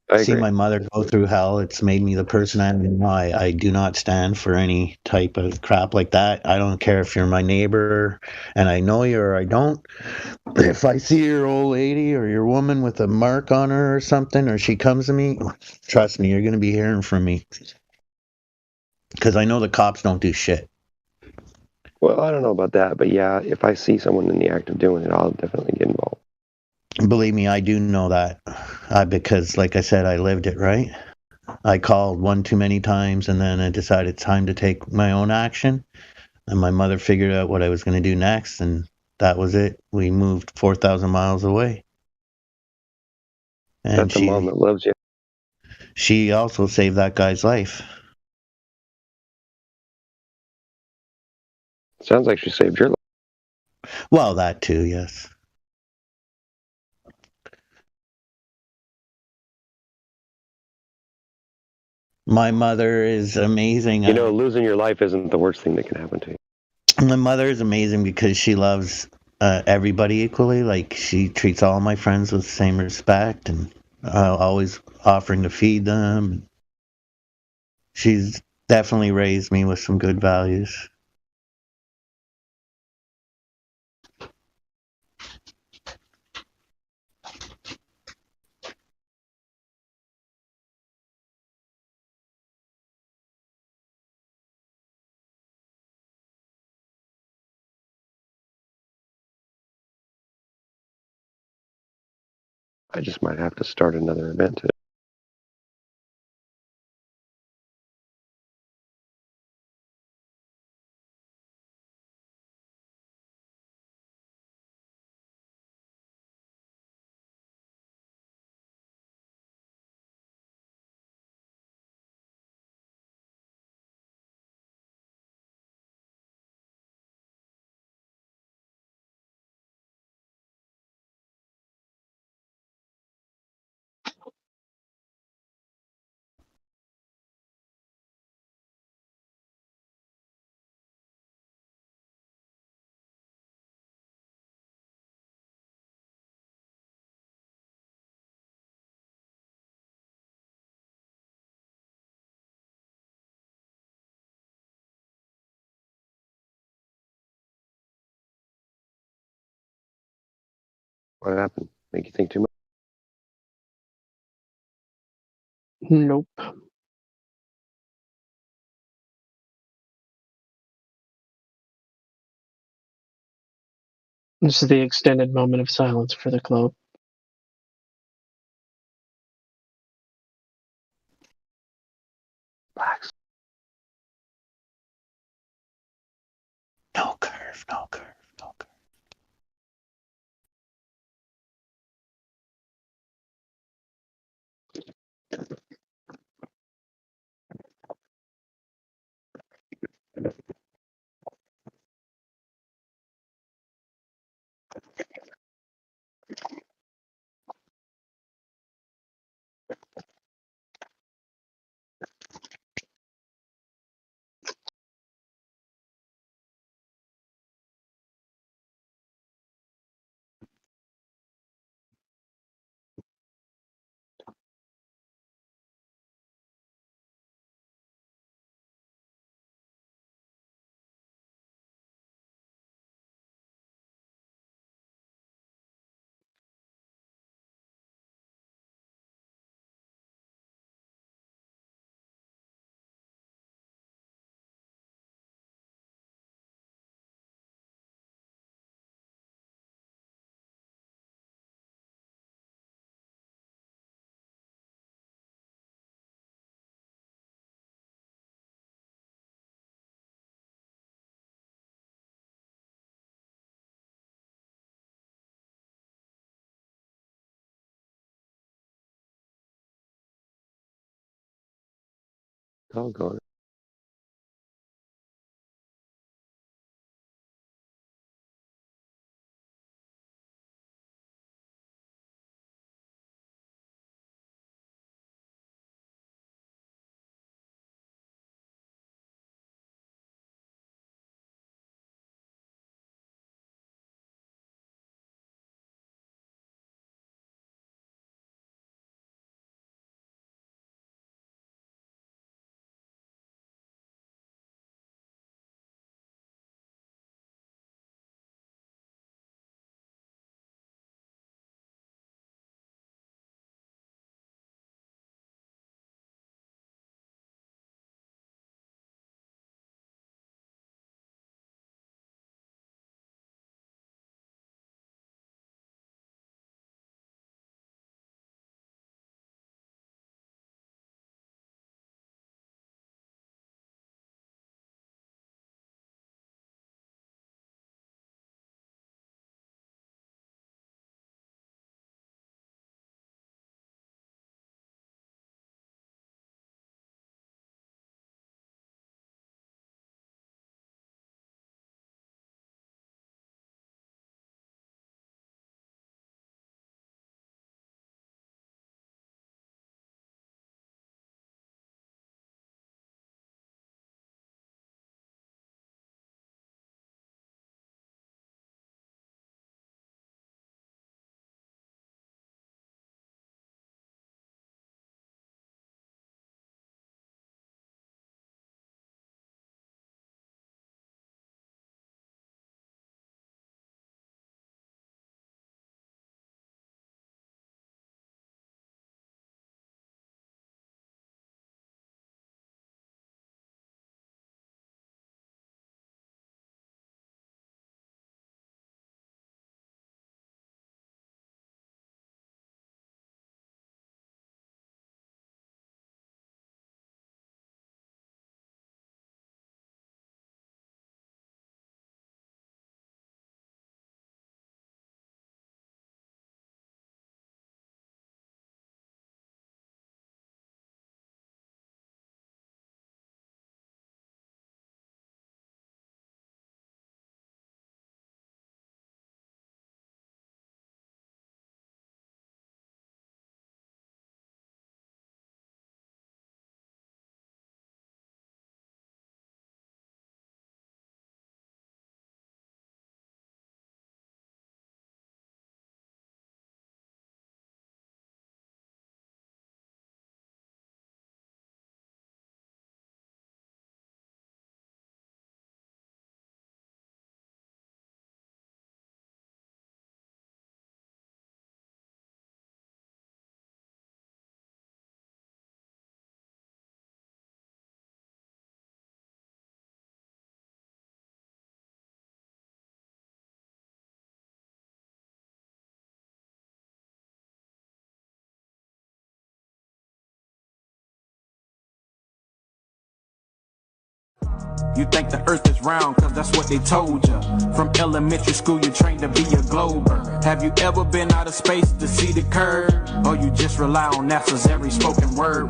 I've seen my mother go through hell. It's made me the person I am now. I do not stand for any type of crap like that. I don't care if you're my neighbor and I know you or I don't. If I see your old lady or your woman with a mark on her or something, or she comes to me, trust me, you're going to be hearing from me. Because I know the cops don't do shit.
Well, I don't know about that, but yeah, if I see someone in the act of doing it, I'll definitely get involved.
Believe me, I do know that. Because, like I said, I lived it, right? I called one too many times, and then I decided it's time to take my own action. And my mother figured out what I was going to do next, and that was it. We moved 4,000 miles away. And
that's a mom that loves you.
She also saved that guy's life.
Sounds like she saved your life.
Well, that too, yes. My mother is amazing.
Losing your life isn't the worst thing that can happen to you.
My mother is amazing because she loves everybody equally. Like, she treats all my friends with the same respect, and always offering to feed them. She's definitely raised me with some good values.
I just might have to start another event today. What happened? Make you think too much?
Nope. This is the extended moment of silence for the globe.
curve, no curve, no curve.
Doggone it.
You think the earth is round, cause that's what they told ya. From elementary school, you're trained to be a glober. Have you ever been out of space to see the curve? Or you just rely on NASA's every spoken word?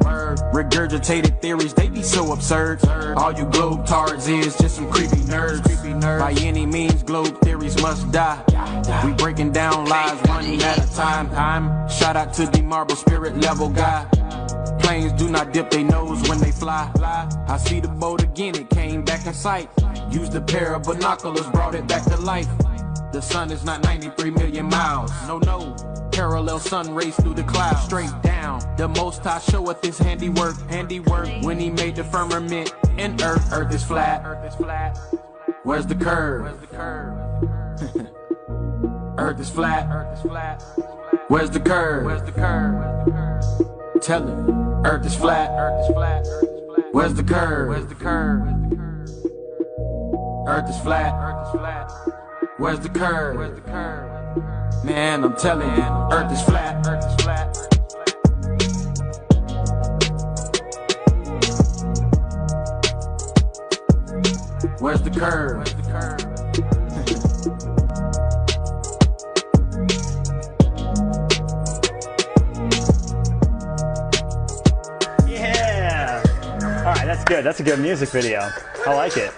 Regurgitated theories, they be so absurd. All you globetards is just some creepy nerds. By any means, globe theories must die. We breaking down lies one at a time. Shout out to the marble spirit level guy. Planes do not dip their nose when they fly. I see the boat again, it came back in sight. Used a pair of binoculars, brought it back to life. The sun is not 93 million miles. No, parallel sun rays through the clouds. Straight down, the Most High showeth his handiwork. When he made the firmament and earth is flat. Where's the curve? Earth is flat. Where's the curve? Tell it. Earth is flat. Where's the curve? Earth is flat. Where's the curve? Man, I'm telling you, Earth is flat. Where's the curve?
Yeah. All right, that's good. That's a good music video. I like it.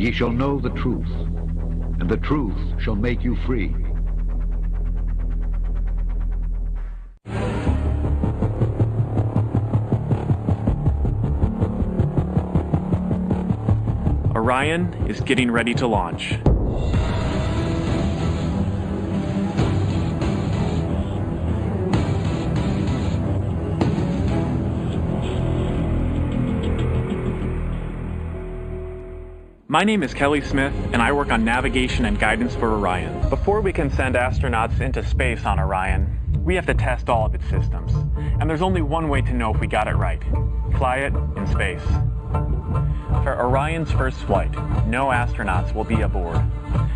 ye shall know the truth, and the truth shall make you free.
Orion is getting ready to launch. My name is Kelly Smith, and I work on navigation and guidance for Orion. Before we can send astronauts into space on Orion, we have to test all of its systems. And there's only one way to know if we got it right. Fly it in space. For Orion's first flight, no astronauts will be aboard.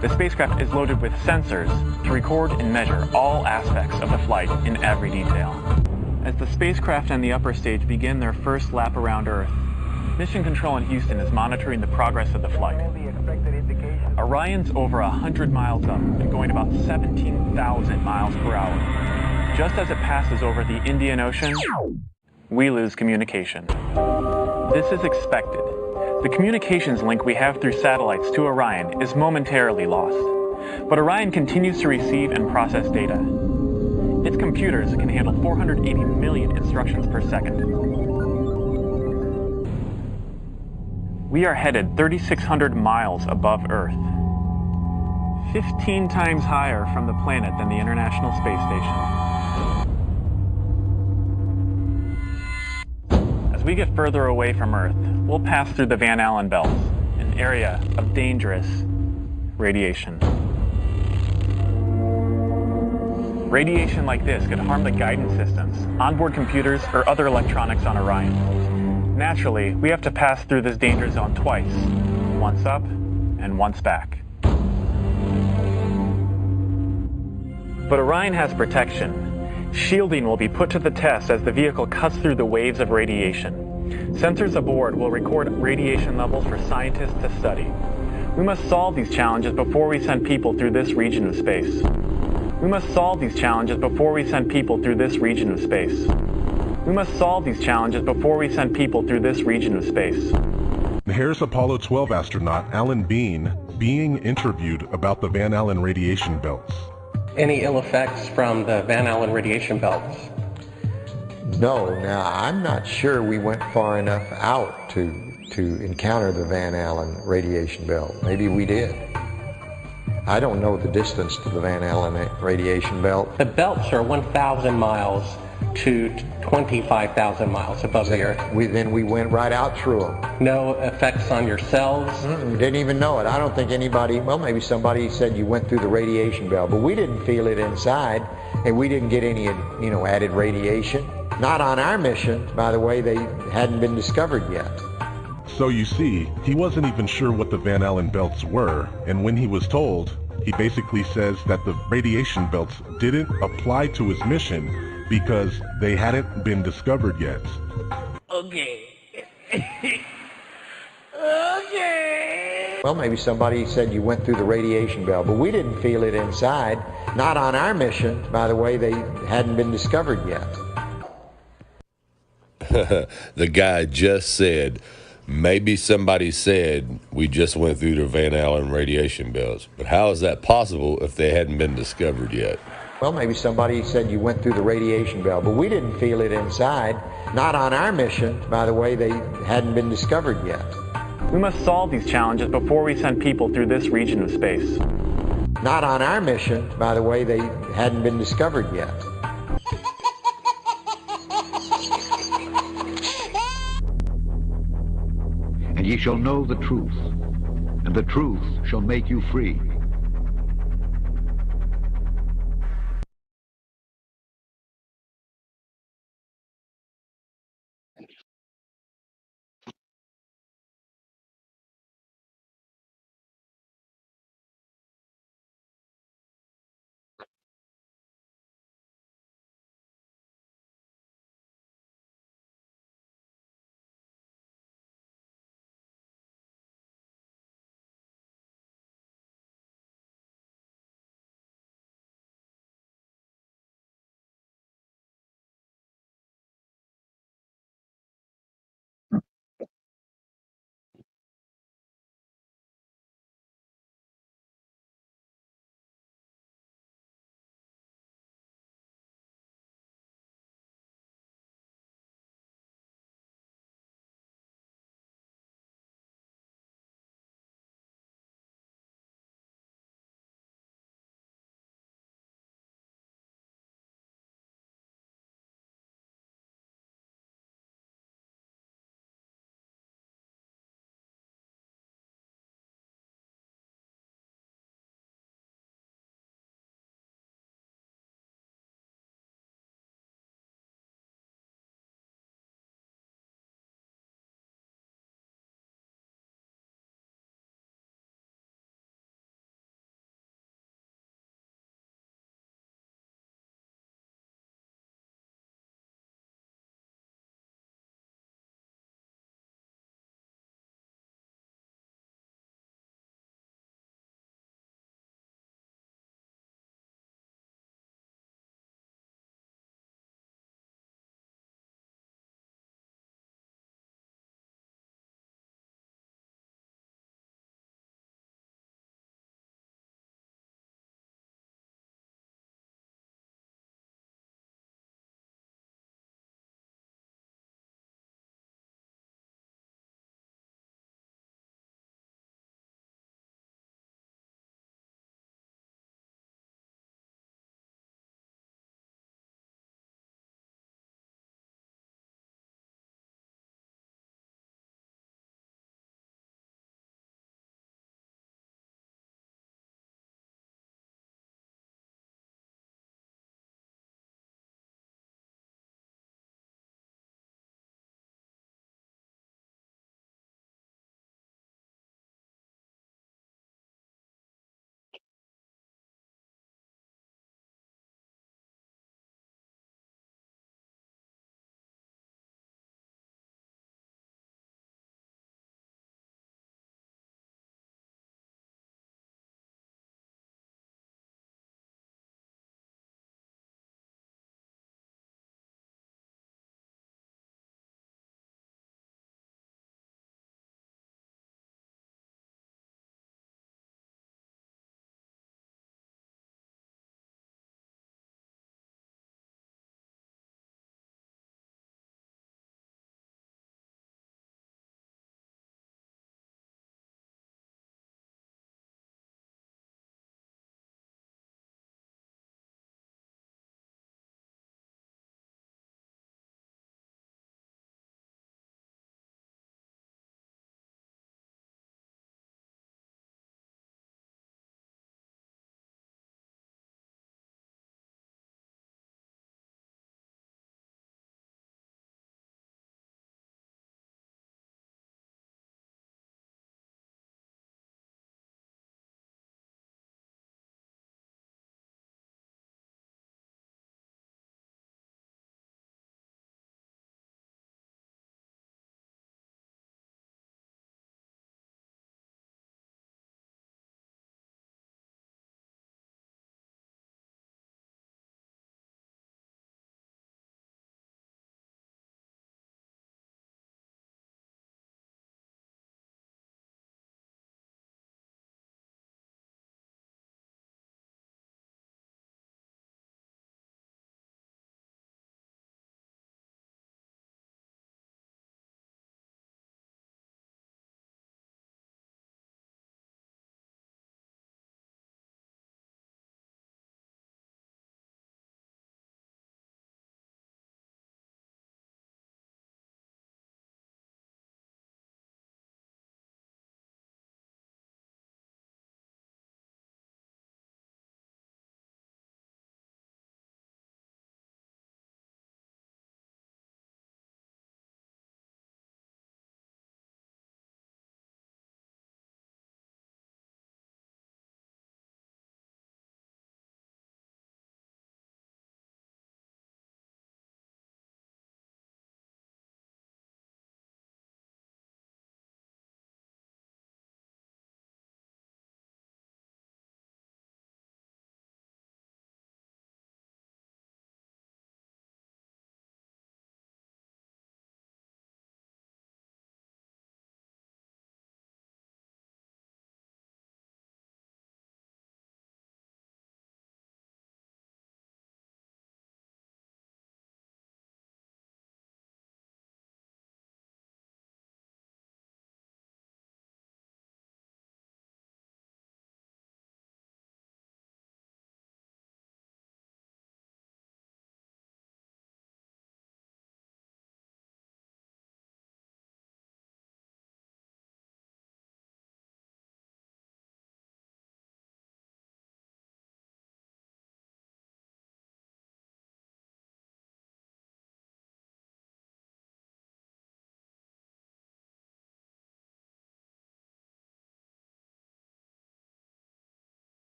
The spacecraft is loaded with sensors to record and measure all aspects of the flight in every detail. As the spacecraft and the upper stage begin their first lap around Earth, Mission Control in Houston is monitoring the progress of the flight. Orion's over 100 miles up and going about 17,000 miles per hour. Just as it passes over the Indian Ocean, we lose communication. This is expected. The communications link we have through satellites to Orion is momentarily lost, but Orion continues to receive and process data. Its computers can handle 480 million instructions per second. We are headed 3,600 miles above Earth, 15 times higher from the planet than the International Space Station. As we get further away from Earth, we'll pass through the Van Allen belt, an area of dangerous radiation. Radiation like this could harm the guidance systems, onboard computers, or other electronics on Orion. Naturally, we have to pass through this danger zone twice, once up and once back. But Orion has protection. Shielding will be put to the test as the vehicle cuts through the waves of radiation. Sensors aboard will record radiation levels for scientists to study. We must solve these challenges before we send people through this region of space. We must solve these challenges before we send people through this region of space. We must solve these challenges before we send people through this region of space.
Here's Apollo 12 astronaut Alan Bean being interviewed about the Van Allen radiation belts.
Any ill effects from the Van Allen radiation belts?
No, now I'm not sure we went far enough out to encounter the Van Allen radiation belt. Maybe we did. I don't know the distance to the Van Allen radiation belt.
The belts are 1,000 miles to 25,000 miles above the Earth.
Then we went right out through them.
No effects on your cells?
We didn't even know it. I don't think anybody, well, maybe somebody said you went through the radiation belt, but we didn't feel it inside, and we didn't get any, added radiation. Not on our mission, by the way. They hadn't been discovered yet.
So you see, he wasn't even sure what the Van Allen belts were, and when he was told, he basically says that the radiation belts didn't apply to his mission because they hadn't been discovered yet.
Okay. Okay.
Well, maybe somebody said you went through the radiation belt, but we didn't feel it inside. Not on our mission, by the way. They hadn't been discovered yet.
The guy just said, maybe somebody said we just went through the Van Allen radiation belts, but how is that possible if they hadn't been discovered yet?
Well, maybe somebody said you went through the radiation belt, but we didn't feel it inside. Not on our mission, by the way. They hadn't been discovered yet.
We must solve these challenges before we send people through this region of space.
Not on our mission, by the way. They hadn't been discovered yet.
And ye shall know the truth, and the truth shall make you free.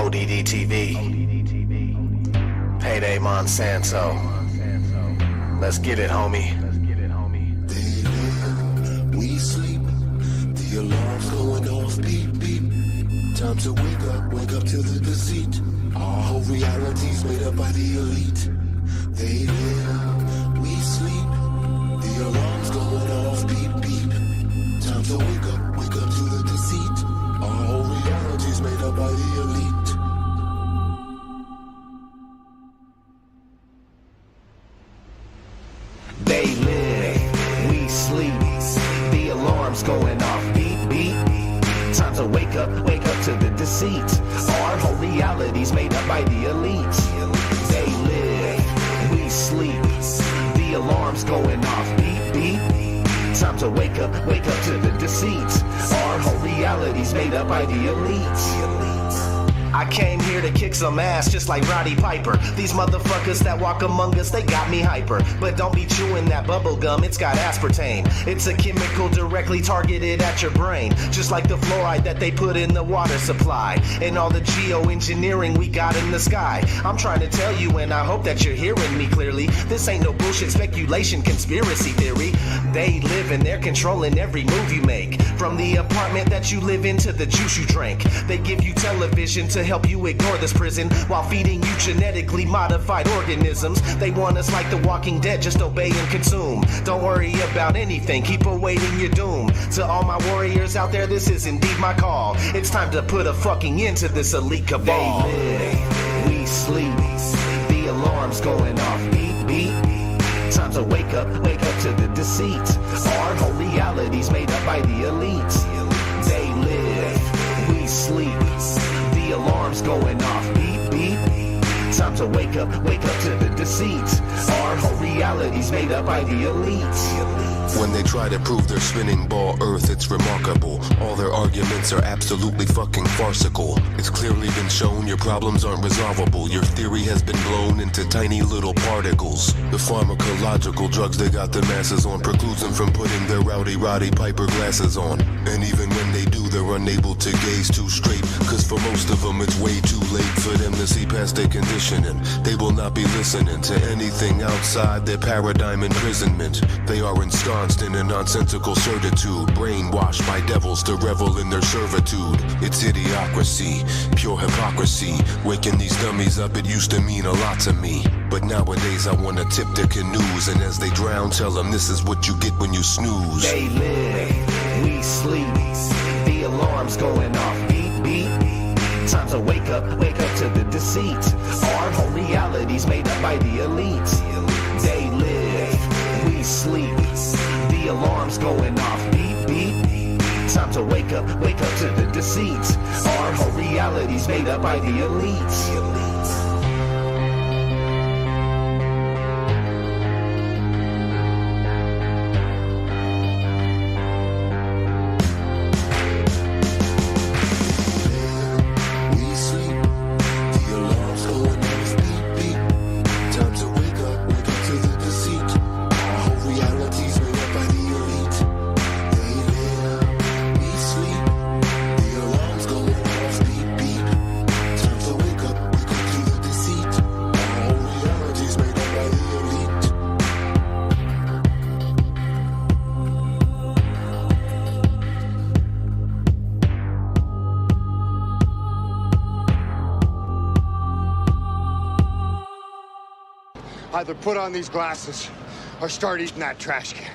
ODD TV. Payday Monsanto. Let's get it, homie.
We sleep, the alarm's going off, beep, beep. Time to wake up to the deceit. Our whole reality's made up by the elite. They live, we sleep, the alarm's going off, beep, beep. Time to wake up to the deceit. Our whole reality's made up by the elite.
They live, we sleep, the alarm's going off, beep, beep. Time to wake up to the deceit. Our whole reality's made up by the elite. They live, we sleep, the alarm's going off, beep, beep. Time to wake up to the deceit. Our whole reality's made up by the elite. I came here to kick some ass just like Roddy Piper. These motherfuckers that walk among us, they got me hyper. But don't be chewing that bubble gum, it's got aspartame. It's a chemical directly targeted at your brain. Just like the fluoride that they put in the water supply. And all the geoengineering we got in the sky. I'm trying to tell you and I hope that you're hearing me clearly. This ain't no bullshit speculation, conspiracy theory. They live and they're controlling every move you make. From the apartment that you live in to the juice you drink. They give you television to help you ignore this prison while feeding you genetically modified organisms. They want us like the Walking Dead, just obey and consume. Don't worry about anything, keep awaiting your doom. To all my warriors out there, this is indeed my call. It's time to put a fucking end to this elite cabal. They live, we sleep, the alarm's going off, beep, beep. Time to wake up to the deceit. Our whole reality's made up by the elite. They live, we sleep, the alarm's going off, beep, beep. Time to wake up to the deceit. Our whole reality's made up by the elite.
When they try to prove they're spinning ball Earth, it's remarkable. All their arguments are absolutely fucking farcical. It's clearly been shown your problems aren't resolvable. Your theory has been blown into tiny little particles. The pharmacological drugs they got the masses on precludes them from putting their Rowdy Roddy Piper glasses on. And even when they do, they're unable to gaze too straight. Cause for most of them it's way too late for them to see past their conditioning. They will not be listening to anything outside their paradigm imprisonment. They are ensconced in a nonsensical certitude, brainwashed by devils to revel in their servitude. It's idiocracy, pure hypocrisy. Waking these dummies up, it used to mean a lot to me. But nowadays I wanna tip their canoes, and as they drown, tell them this is what you get when you snooze.
They live, we sleep, the alarm's going off, beep, beep. Time to wake up to the deceit. Our whole reality's made up by the elite. They live, we sleep, the alarm's going off, beep, beep. Time to wake up to the deceit. Our whole reality's made up by the elite.
Either put on these glasses or start eating that trash can.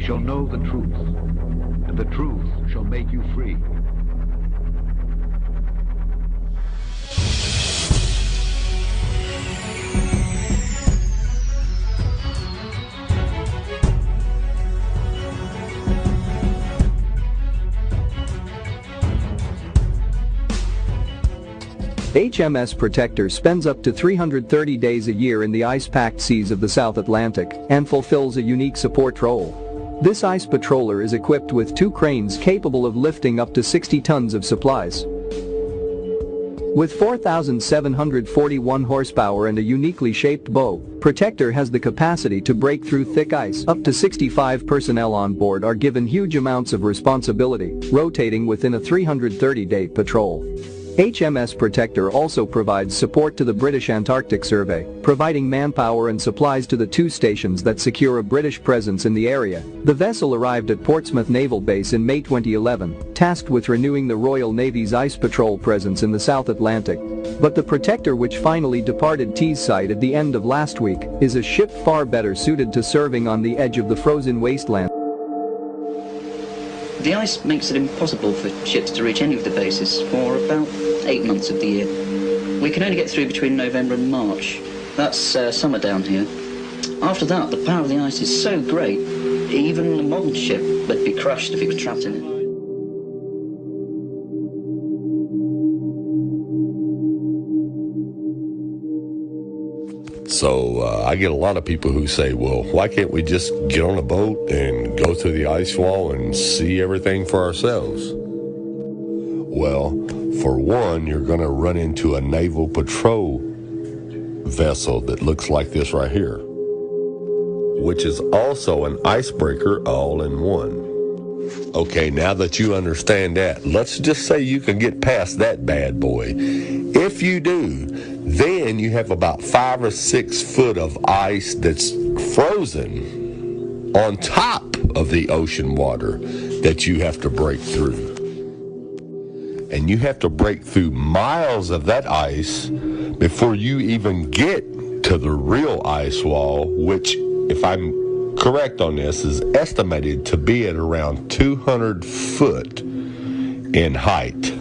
shall know the truth, and the truth shall make you free.
HMS Protector spends up to 330 days a year in the ice-packed seas of the South Atlantic and fulfills a unique support role. This ice patroller is equipped with 2 cranes capable of lifting up to 60 tons of supplies. With 4,741 horsepower and a uniquely shaped bow, Protector has the capacity to break through thick ice. Up to 65 personnel on board are given huge amounts of responsibility, rotating within a 330-day patrol. HMS Protector also provides support to the British Antarctic Survey, providing manpower and supplies to the 2 stations that secure a British presence in the area. The vessel arrived at Portsmouth Naval Base in May 2011, tasked with renewing the Royal Navy's ice patrol presence in the South Atlantic. But the Protector, which finally departed Teesside at the end of last week, is a ship far better suited to serving on the edge of the frozen wasteland.
The ice makes it impossible for ships to reach any of the bases for about 8 months of the year. We can only get through between November and March. That's summer down here. After that, the power of the ice is so great, even a modern ship would be crushed if it was trapped in it.
So I get a lot of people who say, well, why can't we just get on a boat and go through the ice wall and see everything for ourselves? Well, for one, you're going to run into a naval patrol vessel that looks like this right here, which is also an icebreaker all in one. Okay, now that you understand that, let's just say you can get past that bad boy. If you do, then you have about 5 or 6 foot of ice that's frozen on top of the ocean water that you have to break through. And you have to break through miles of that ice before you even get to the real ice wall, which, if I'm correct on this, is estimated to be at around 200 foot in height.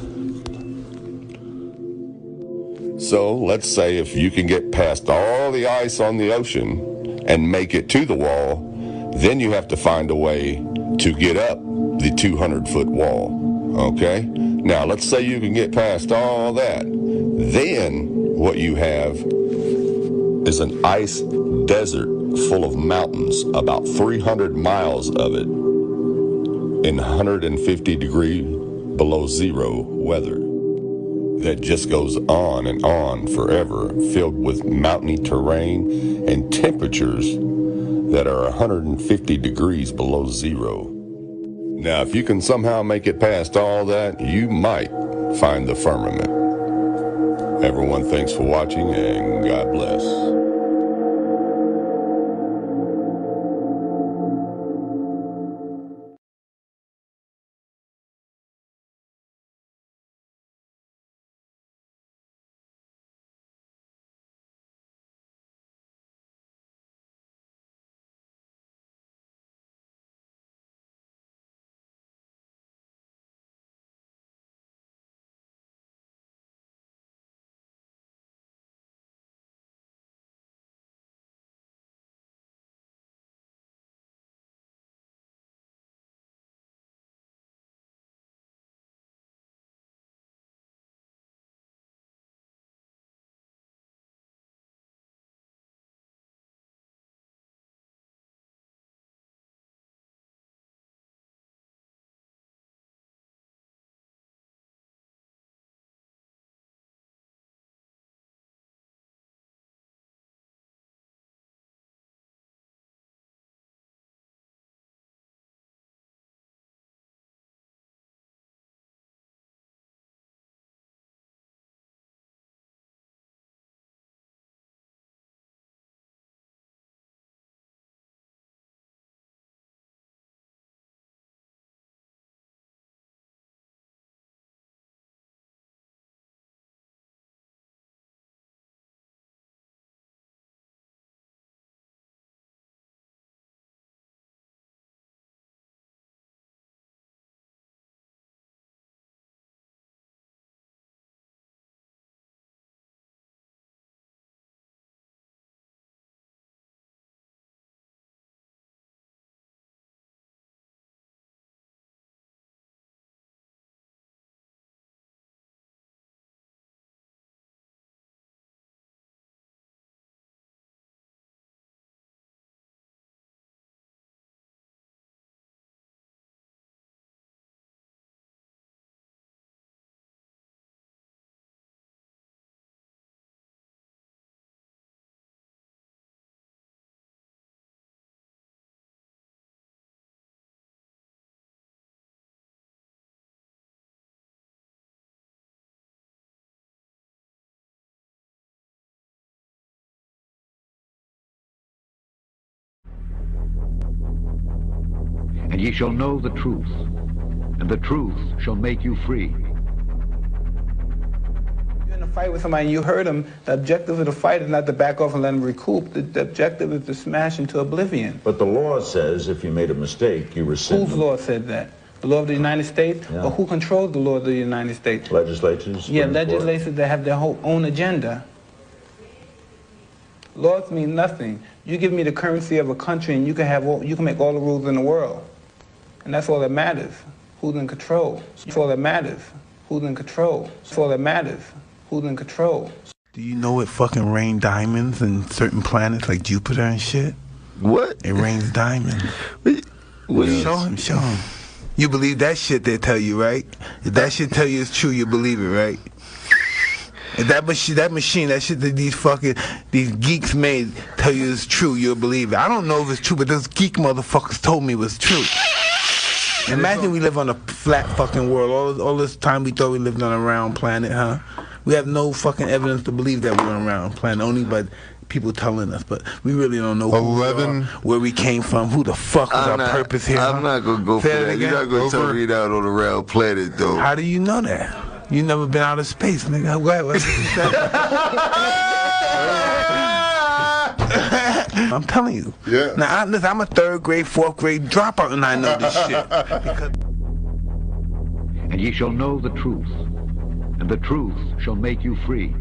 So let's say if you can get past all the ice on the ocean and make it to the wall, then you have to find a way to get up the 200-foot wall, okay? Now, let's say you can get past all that. Then what you have is an ice desert full of mountains, about 300 miles of it in 150 degree below zero weather that just goes on and on forever, filled with mountainy terrain and temperatures that are 150 degrees below zero. Now, if you can somehow make it past all that, you might find the firmament. Everyone, thanks for watching, and God bless.
And ye shall know the truth, and the truth shall make you free.
You're in a fight with somebody and you hurt them, the objective of the fight is not to back off and let them recoup. The objective is to smash into oblivion.
But the law says if you made a mistake, you rescind.
Whose law said that? The law of the United States?
Yeah.
Or who controls the law of the United States?
Legislatures?
Yeah, legislators that have their whole own agenda. Laws mean nothing. You give me the currency of a country and you can make all the rules in the world. And that's all that matters. Who's in control? That's all that matters. Who's in control? That's all that matters. Who's in control?
Do you know it fucking rain diamonds in certain planets like Jupiter and shit?
What?
It rains diamonds. Show him. You believe that shit they tell you, right? If that shit tell you it's true, you believe it, right? If that machine, that shit that these geeks made tell you it's true, you'll believe it. I don't know if it's true, but those geek motherfuckers told me it was true. Imagine we live on a flat fucking world. All this time we thought we lived on a round planet, huh? We have no fucking evidence to believe that we're on a round planet, only by people telling us, but we really don't know who we are, where we came from, who the fuck is our purpose here.
I'm not going to go for that. You're not going to tell me that on a round planet, though.
How do you know that? You never been out of space, nigga. I'm telling you.
Yeah.
Now, I'm a third grade, fourth grade dropout, and I know this shit.
And ye shall know the truth, and the truth shall make you free.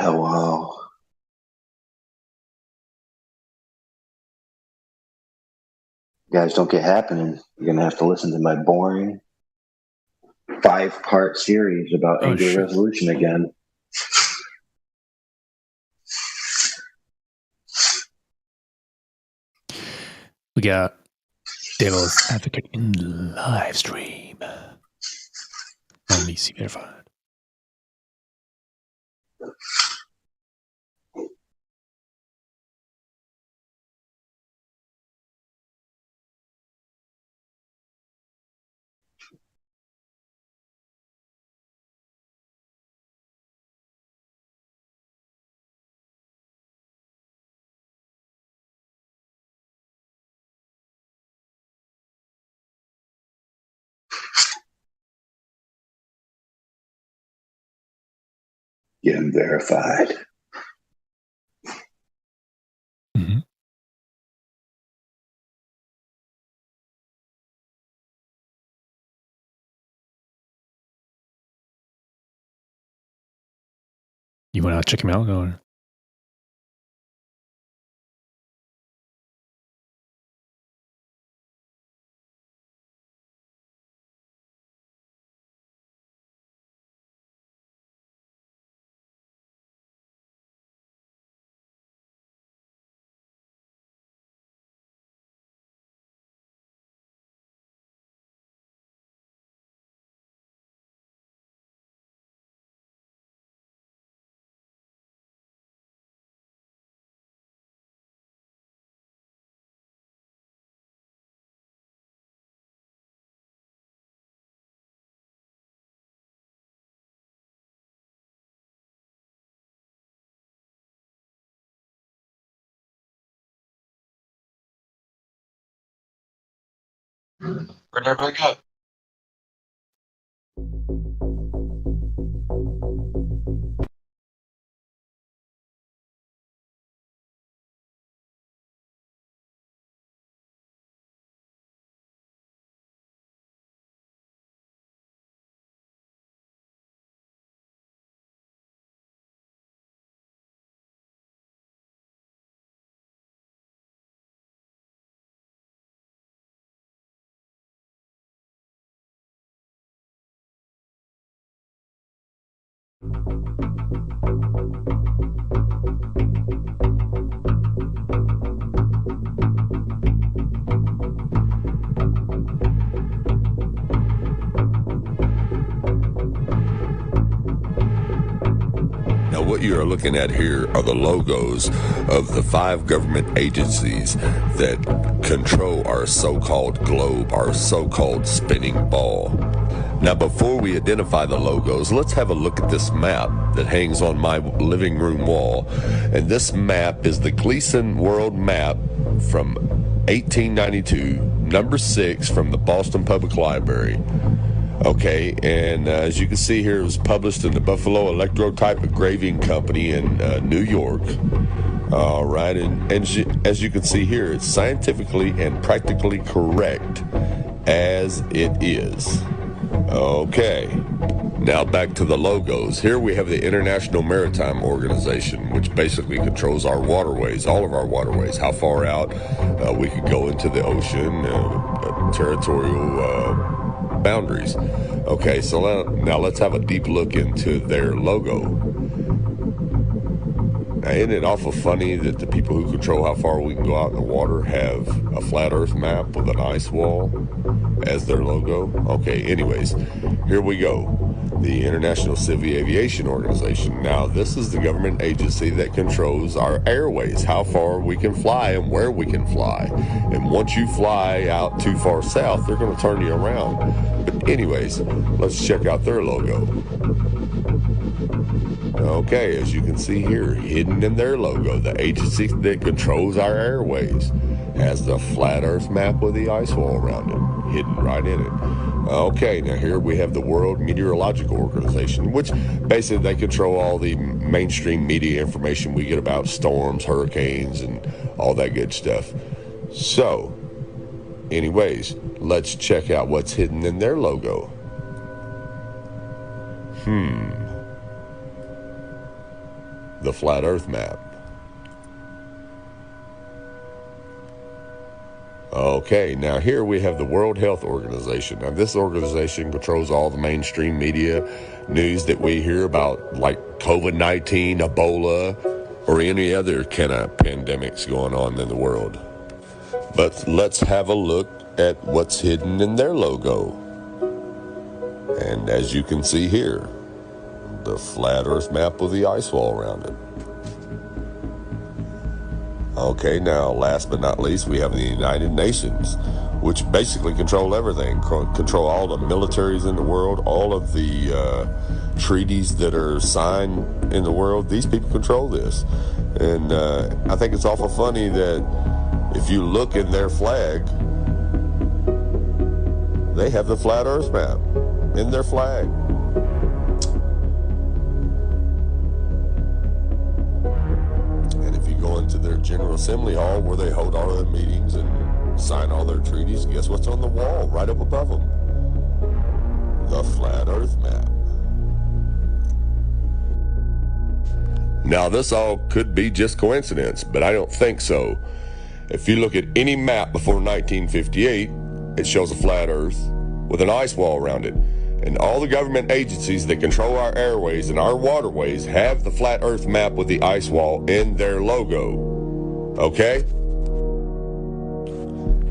Oh, wow. You guys don't get happening. You're going to have to listen to my boring 5-part series about anger resolution again.
We got Devil's Advocate in the live stream. NBC verified.
Getting verified.
Mm-hmm. You want to check him out? Or?
Where'd everybody go?
Now, what you are looking at here are the logos of the 5 government agencies that control our so-called globe, our so-called spinning ball. Now, before we identify the logos, let's have a look at this map that hangs on my living room wall. And this map is the Gleason World Map from 1892, number 6 from the Boston Public Library. Okay, and as you can see here, it was published in the Buffalo Electrotype Engraving Company in New York. All right, and as you can see here, it's scientifically and practically correct as it is. Okay, now back to the logos. Here we have the International Maritime Organization, which basically controls our waterways, all of our waterways, how far out we could go into the ocean, territorial boundaries. Okay, so now let's have a deep look into their logo. Now, isn't it awful funny that the people who control how far we can go out in the water have a flat earth map with an ice wall as their logo? Okay, anyways, here we go. The International Civil Aviation Organization. Now, this is the government agency that controls our airways, how far we can fly and where we can fly. And once you fly out too far south, they're going to turn you around. But anyways, let's check out their logo. Okay, as you can see here, hidden in their logo, the agency that controls our airways has the flat earth map with the ice wall around it, hidden right in it. Okay, now here we have the World Meteorological Organization, which basically they control all the mainstream media information we get about storms, hurricanes, and all that good stuff. So, anyways, let's check out what's hidden in their logo. the flat earth map. Okay, now here we have the World Health Organization. Now this organization controls all the mainstream media news that we hear about, like COVID-19, Ebola, or any other kind of pandemics going on in the world. But let's have a look at what's hidden in their logo. And as you can see here, the flat earth map with the ice wall around it. Okay, now last but not least, we have the United Nations, which basically control everything, control all the militaries in the world, all of the treaties that are signed in the world. These people control this. And I think it's awful funny that if you look in their flag, they have the flat earth map in their flag. Into their General Assembly Hall where they hold all their meetings and sign all their treaties, guess what's on the wall right up above them? The flat earth map. Now this all could be just coincidence, but I don't think so. If you look at any map before 1958, it shows a flat earth with an ice wall around it. And all the government agencies that control our airways and our waterways have the flat earth map with the ice wall in their logo. Okay?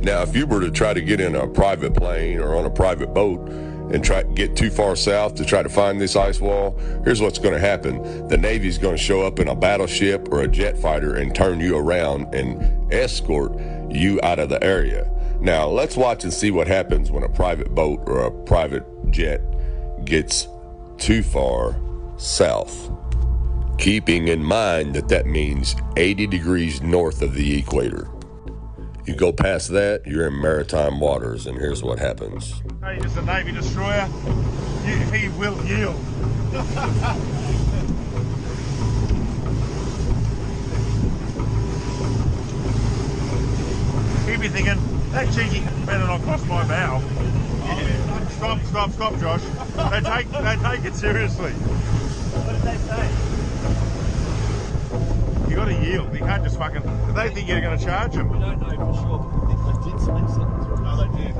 Now, if you were to try to get in a private plane or on a private boat and try to get too far south to try to find this ice wall, here's what's going to happen. The Navy's going to show up in a battleship or a jet fighter and turn you around and escort you out of the area. Now, let's watch and see what happens when a private boat or a private jet gets too far south. Keeping in mind that that means 80 degrees north of the equator. You go past that, you're in maritime waters, and here's what happens.
Hey, it's a Navy destroyer. He will yield. He'd be thinking, that cheeky better not cross my bow. Stop, Josh. They take it seriously.
What did they say?
You got to yield. You can't just fucking. They think you're going to charge them.
We don't know for sure, but they did say something. No, they did.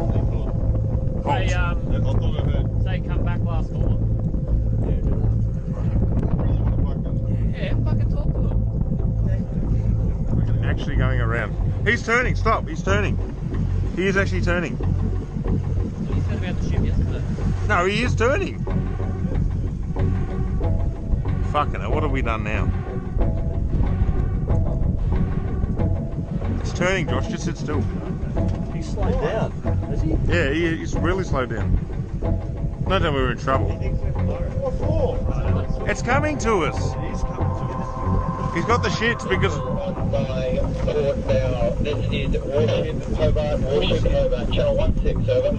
They come back last call. Yeah, fucking talk to them.
Actually going around. He's turning. Stop. He's turning. He is actually turning.
So he said about the ship yesterday.
No, he is turning. Fucking hell, what have we done now? It's turning, Josh. Just sit still.
He's slowed down, has he?
Yeah, he's really slowed down. No time we were in trouble.
What for?
It's coming to us.
It is coming to us.
He's got the shits because...
This is Warship Hobart, Channel 16, over.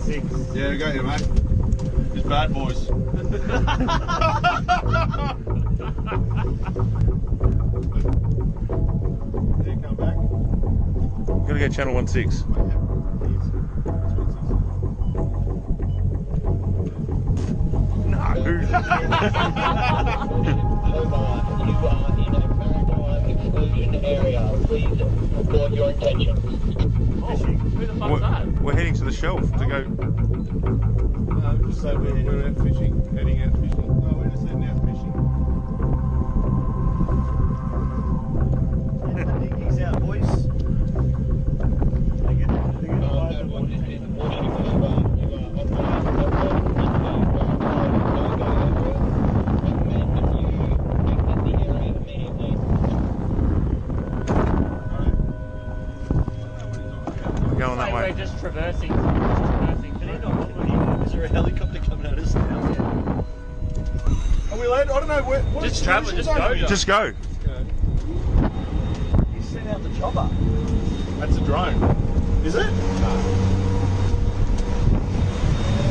16.
Yeah, go here, mate. It's bad boys. Did he come back? Gotta go Channel 16. No.
Hobart, you are in a maritime exclusion area. Please report your intentions.
Fishing.
Who the fuck's that?
We're heading to the shelf to go.
Just say we're out fishing. Heading out fishing. No, we're just heading out fishing. Get the dinghies out, boys. They get
Going that way.
We're just traversing. But they're not. Is there a helicopter coming at us now?
Are we late? I don't know. What
Just travel. Just go.
Just go.
You sent out the chopper.
That's a drone.
Is it?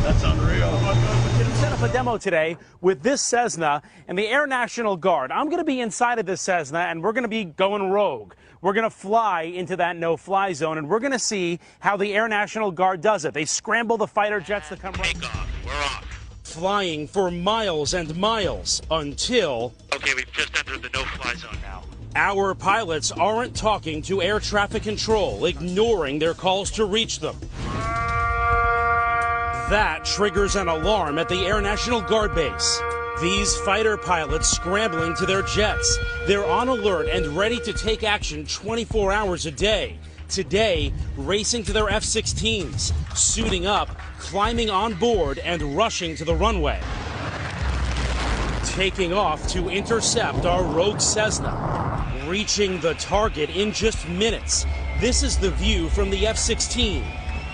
That's unreal.
We set up a demo today with this Cessna and the Air National Guard. I'm going to be inside of this Cessna, and we're going to be going rogue. We're going to fly into that no-fly zone, and we're going to see how the Air National Guard does it. They scramble the fighter jets to come.
Take off. We're off.
flying for miles and miles until...
Okay, we've just entered the no-fly zone now.
Our pilots aren't talking to air traffic control, ignoring their calls to reach them. That triggers an alarm at the Air National Guard base. These fighter pilots scrambling to their jets. They're on alert and ready to take action 24 hours a day. Today, racing to their F-16s, suiting up, climbing on board, and rushing to the runway. Taking off to intercept our rogue Cessna, reaching the target in just minutes. This is the view from the F-16.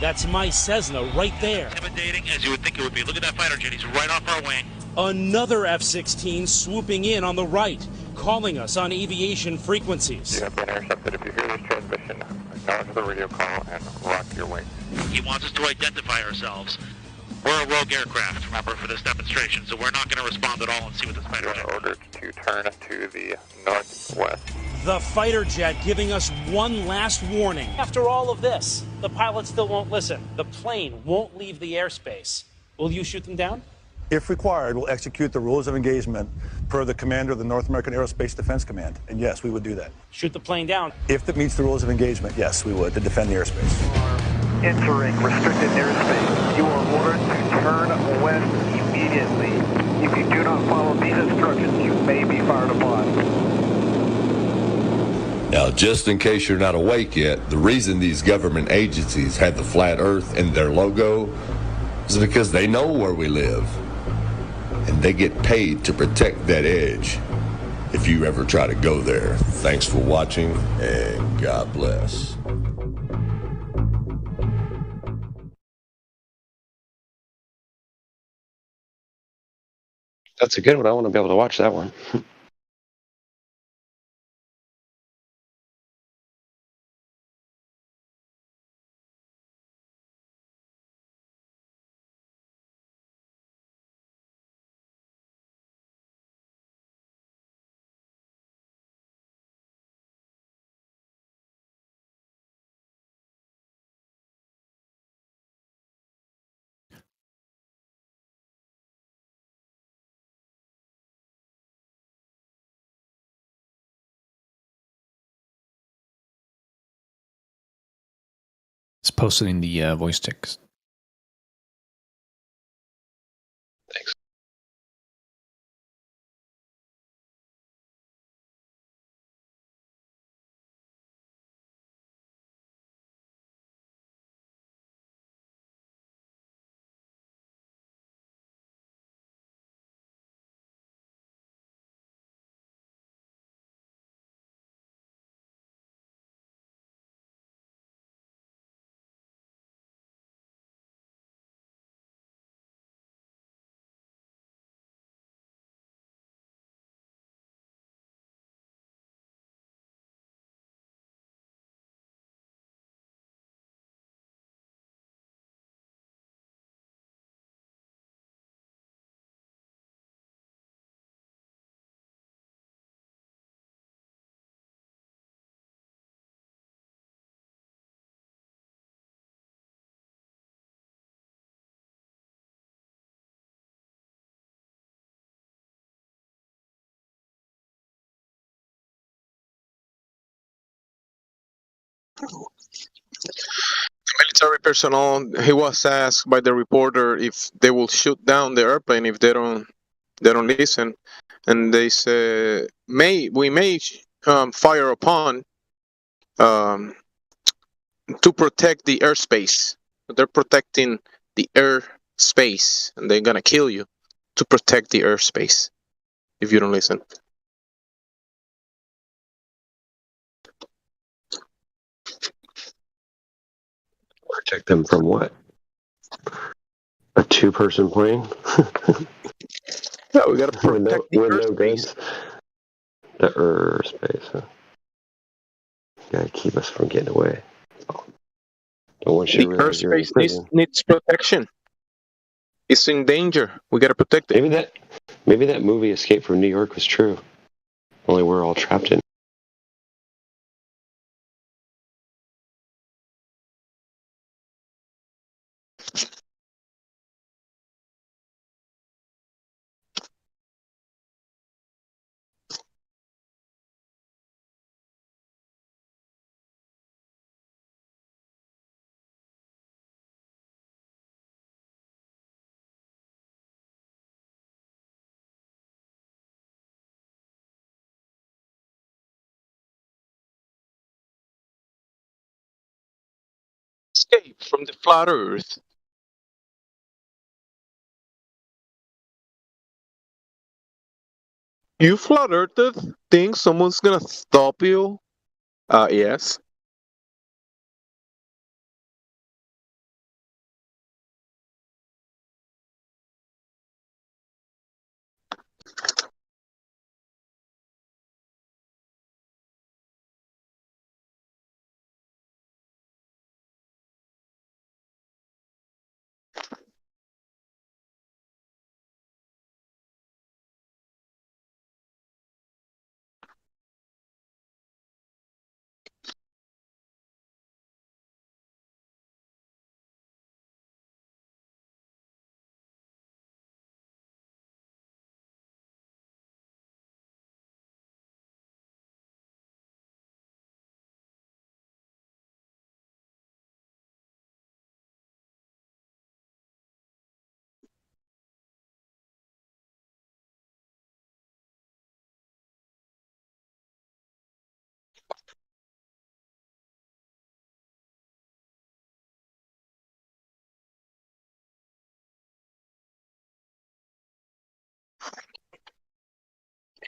That's my Cessna right there.
Intimidating as you would think it would be. Look at that fighter jet. He's right off our wing.
Another F-16 swooping in on the right, calling us on aviation frequencies.
You have been intercepted. If you hear this transmission, acknowledge the radio call and rock your wings.
He wants us to identify ourselves. We're a rogue aircraft, remember, for this demonstration, so we're not going to respond at all and see what this fighter jet is.
Ordered to turn to the northwest.
The fighter jet giving us one last warning. After all of this, the pilots still won't listen. The plane won't leave the airspace. Will you shoot them down?
If required, we'll execute the rules of engagement per the commander of the North American Aerospace Defense Command. And yes, we would do that.
Shoot the plane down?
If it meets the rules of engagement, yes, we would, to defend the airspace.
Entering restricted airspace. You are ordered to turn west immediately. If you do not follow these instructions, you may be fired upon.
Now, just in case you're not awake yet, the reason these government agencies had the flat earth in their logo is because they know where we live. And they get paid to protect that edge if you ever try to go there. Thanks for watching, and God bless.
That's a good one. I want to be able to watch that one.
It's posted in the voice text.
Thanks.
Military personnel, he was asked by the reporter if they will shoot down the airplane if they don't listen, and they say we may fire upon to protect the airspace. They're protecting the airspace, and they're gonna kill you to protect the airspace if you don't listen.
Protect them from what? A two-person plane?
No, we gotta protect the airspace.
The airspace, huh? Gotta keep us from getting away. Don't want you to realize you're in
Airspace needs protection. It's in danger. We gotta protect it.
Maybe that movie Escape from New York was true. Only we're all trapped in
escape from the flat earth. You flat earthed think someone's gonna stop you? Yes.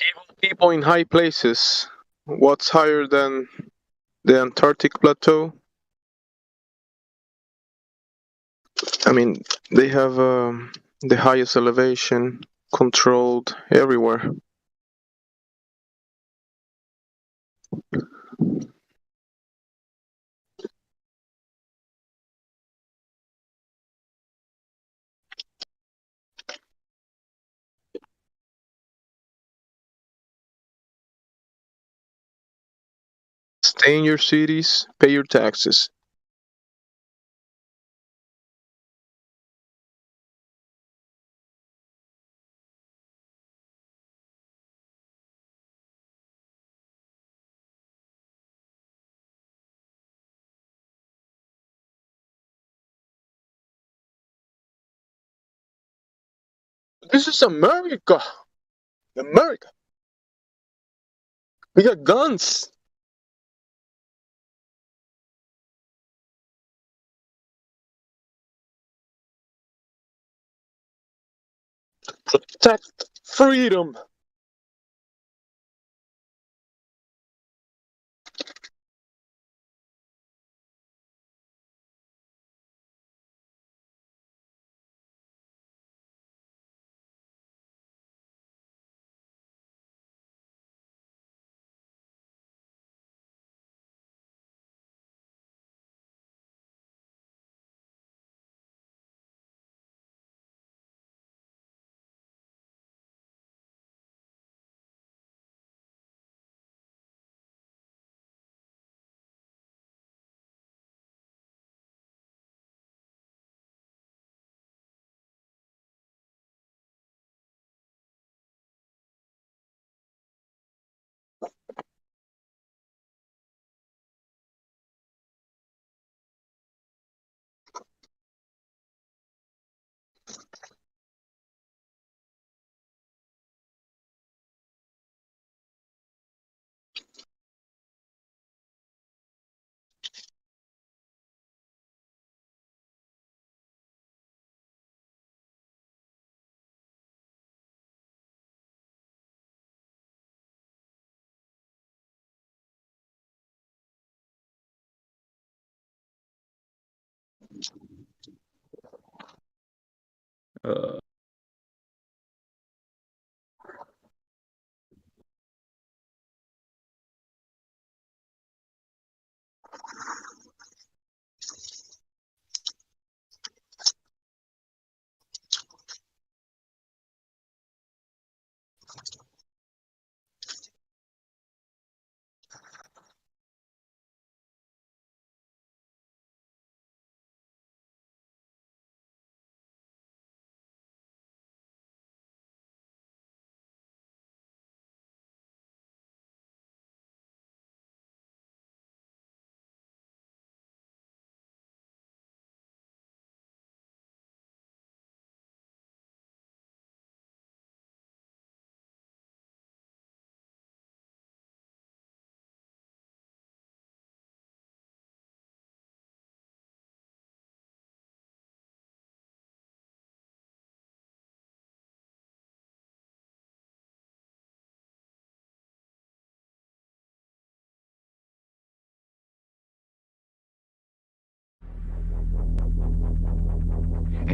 Evil people in high places. What's higher than the Antarctic plateau? I mean, they have the highest elevation controlled everywhere. Stay in your cities, pay your taxes. This is America! America! We got guns! Protect freedom!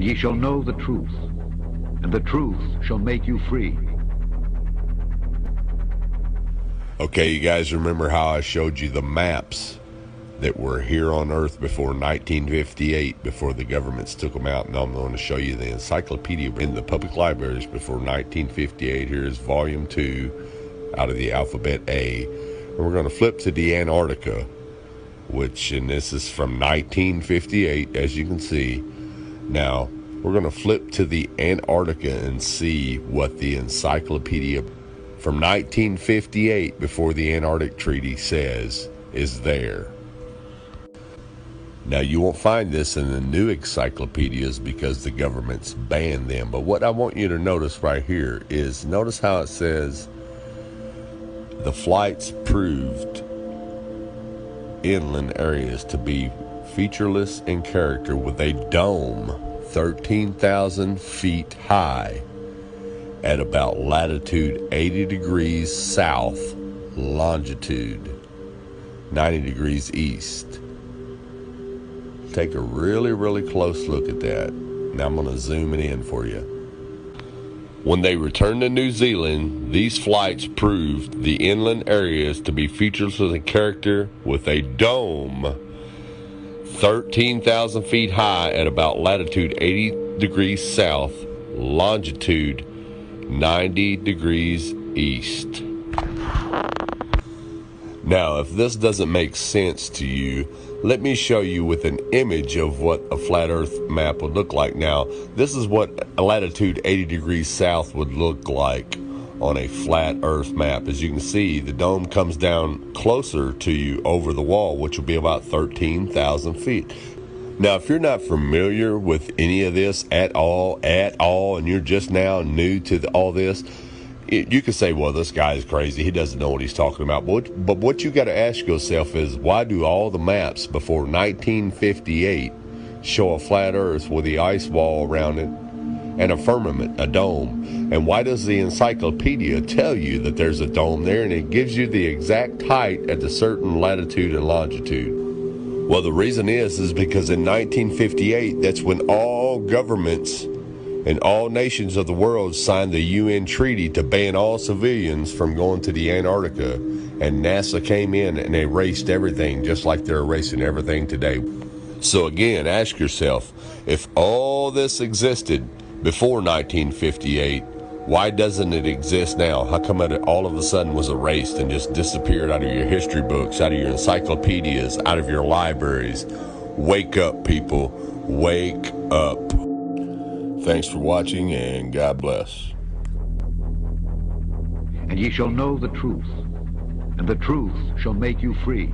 ye shall know the truth, and the truth shall make you free.
Okay, you guys remember how I showed you the maps that were here on Earth before 1958, before the governments took them out? And I'm going to show you the encyclopedia in the public libraries before 1958. Here's volume 2 out of the alphabet A. And we're going to flip to the Antarctica, and this is from 1958, as you can see. Now, we're going to flip to the Antarctica and see what the encyclopedia from 1958, before the Antarctic Treaty, says is there. Now, you won't find this in the new encyclopedias because the government's banned them. But what I want you to notice right here is, notice how it says the flights proved inland areas to be featureless in character, with a dome 13,000 feet high at about latitude 80 degrees south, longitude 90 degrees east. Take a really, really close look at that. Now I'm going to zoom it in for you. When they returned to New Zealand, these flights proved the inland areas to be featureless in character, with a dome 13,000 feet high at about latitude 80 degrees south, longitude 90 degrees east. Now, if this doesn't make sense to you, let me show you with an image of what a flat earth map would look like. Now, this is what a latitude 80 degrees south would look like on a flat earth map. As you can see, the dome comes down closer to you over the wall, which will be about 13,000 feet. Now, if you're not familiar with any of this at all, and you're just now new to all this, you could say, well, this guy is crazy. He doesn't know what he's talking about. But what you got to ask yourself is, why do all the maps before 1958 show a flat earth with the ice wall around it and a firmament, a dome? And why does the encyclopedia tell you that there's a dome there, and it gives you the exact height at a certain latitude and longitude? Well, the reason is because in 1958, that's when all governments and all nations of the world signed the UN treaty to ban all civilians from going to the Antarctica, and NASA came in and erased everything, just like they're erasing everything today. So again, ask yourself, if all this existed before 1958, why doesn't it exist now? How come it all of a sudden was erased and just disappeared out of your history books, out of your encyclopedias, out of your libraries? Wake up, people. Wake up. Thanks for watching, and God bless.
And ye shall know the truth, and the truth shall make you free.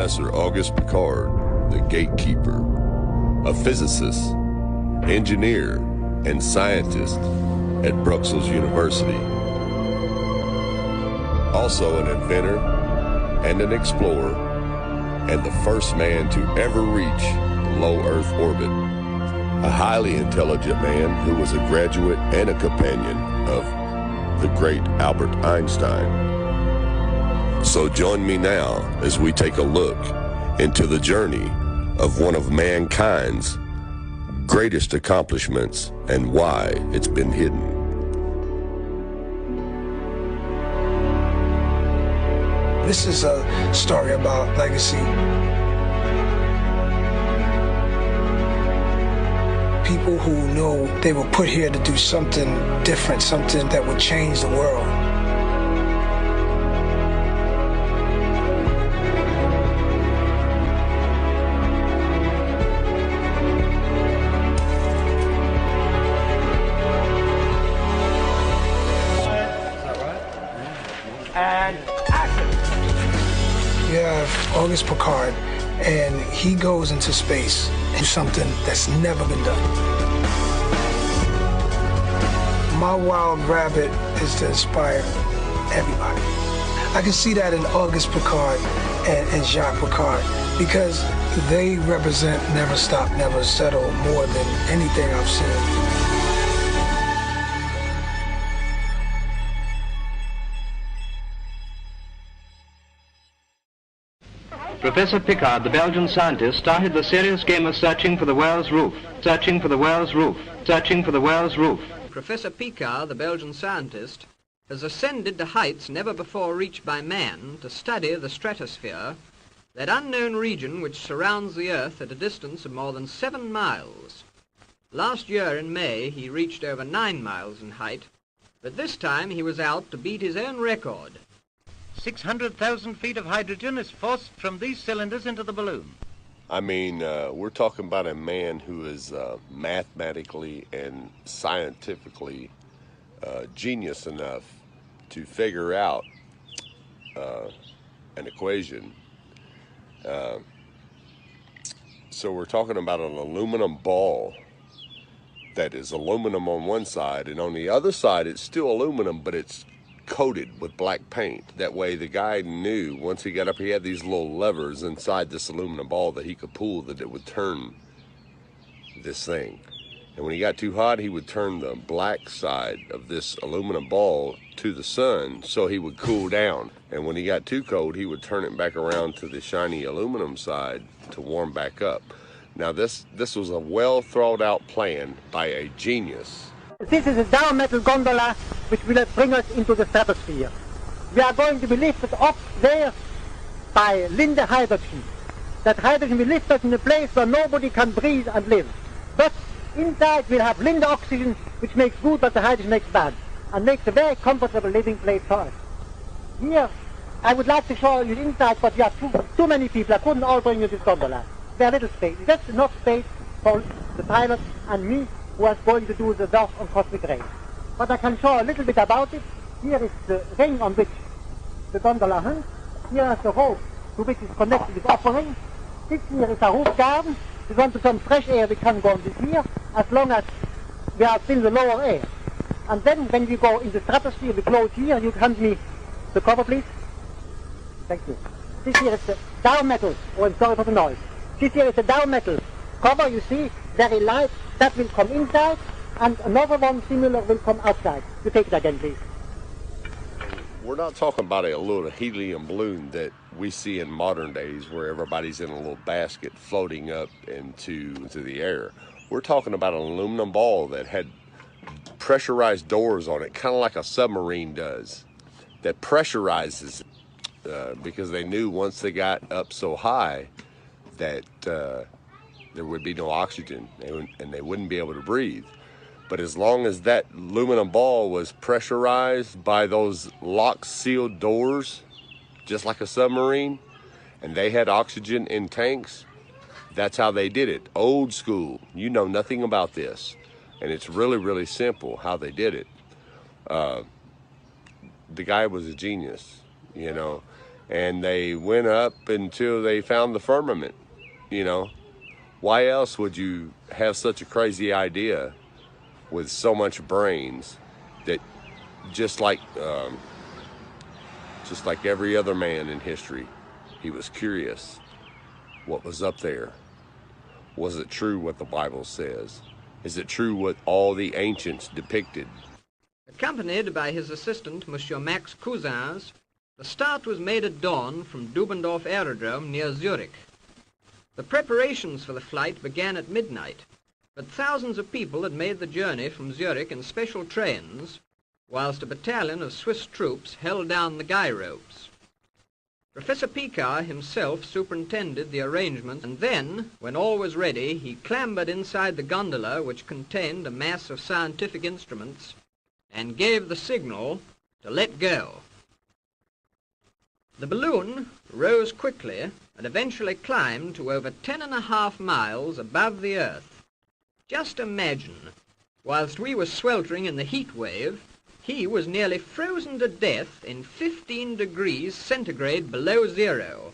Professor Auguste Piccard, the gatekeeper, a physicist, engineer, and scientist at Bruxelles University. Also an inventor and an explorer, and the first man to ever reach low Earth orbit. A highly intelligent man who was a graduate and a companion of the great Albert Einstein. So join me now as we take a look into the journey of one of mankind's greatest accomplishments and why it's been hidden.
This is a story about legacy. People who know they were put here to do something different, something that would change the world.
And action!
You have Auguste Piccard, and he goes into space and something that's never been done. My wild rabbit is to inspire everybody. I can see that in Auguste Piccard and Jacques Piccard, because they represent never stop, never settle more than anything I've seen.
Professor Piccard, the Belgian scientist, started the serious game of searching for the world's roof, searching for the world's roof, searching for the world's roof.
Professor Piccard, the Belgian scientist, has ascended to heights never before reached by man to study the stratosphere, that unknown region which surrounds the Earth at a distance of more than 7 miles. Last year in May he reached over 9 miles in height, but this time he was out to beat his own record.
600,000 feet of hydrogen is forced from these cylinders into the balloon.
I mean, we're talking about a man who is mathematically and scientifically genius enough to figure out an equation. So we're talking about an aluminum ball that is aluminum on one side, and on the other side it's still aluminum, but it's coated with black paint. That way the guy knew once he got up, he had these little levers inside this aluminum ball that he could pull, that it would turn this thing. And when he got too hot, he would turn the black side of this aluminum ball to the sun so he would cool down. And when he got too cold, he would turn it back around to the shiny aluminum side to warm back up. Now this was a well thought out plan by a genius.
This is a down metal gondola which will bring us into the stratosphere. We are going to be lifted up there by Linde hydrogen. That hydrogen will lift us in a place where nobody can breathe and live. But inside we'll have Linde oxygen, which makes good what the hydrogen makes bad, and makes a very comfortable living place for us. Here, I would like to show you inside, but we have too many people. I couldn't all bring you this gondola. Very little space. That's enough space for the pilot and me, who is going to do the work on cosmic rays. But I can show a little bit about it. Here is the ring on which the gondola hangs. Here is the rope to which is connected with the upper ring. This here is a roof garden. We want to some fresh air, we can go on this here, as long as we are still the lower air. And then when we go in the stratosphere, we close here. You hand me the cover, please. Thank you. This here is the down metal. Oh, I'm sorry for the noise. This here is the down metal cover, you see, very light. That will come inside, and another one similar will come outside. You take it again, please.
We're not talking about a little helium balloon that we see in modern days where everybody's in a little basket floating up into the air. We're talking about an aluminum ball that had pressurized doors on it, kind of like a submarine does, that pressurizes because they knew once they got up so high that there would be no oxygen and they wouldn't be able to breathe. But as long as that aluminum ball was pressurized by those lock-sealed doors, just like a submarine, and they had oxygen in tanks, that's how they did it. Old school. You know nothing about this. And it's really, really simple how they did it. The guy was a genius, you know. and they went up until they found the firmament. You know, why else would you have such a crazy idea with so much brains that just like every other man in history, he was curious what was up there. Was it true what the Bible says? Is it true what all the ancients depicted?
Accompanied by his assistant, Monsieur Max Cousins, the start was made at dawn from Dubendorf Aerodrome near Zurich. The preparations for the flight began at midnight, but thousands of people had made the journey from Zurich in special trains, whilst a battalion of Swiss troops held down the guy ropes. Professor Picard himself superintended the arrangement, and then, when all was ready, he clambered inside the gondola which contained a mass of scientific instruments and gave the signal to let go. The balloon rose quickly and eventually climbed to over 10.5 miles above the earth. Just imagine, whilst we were sweltering in the heat wave, he was nearly frozen to death in 15 degrees centigrade below zero.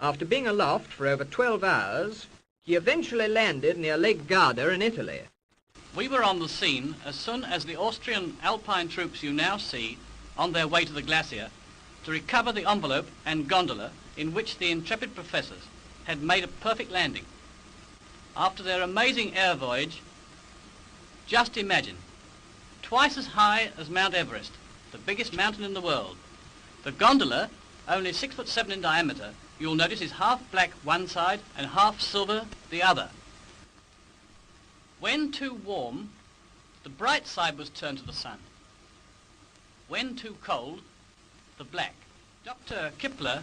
After being aloft for over 12 hours, he eventually landed near Lake Garda in Italy.
We were on the scene as soon as the Austrian Alpine troops you now see on their way to the glacier to recover the envelope and gondola in which the intrepid professors had made a perfect landing. After their amazing air voyage, just imagine, twice as high as Mount Everest, the biggest mountain in the world. The gondola, only 6'7" in diameter, you'll notice is half black one side and half silver the other. When too warm, the bright side was turned to the sun. When too cold, the black. Dr. Kipler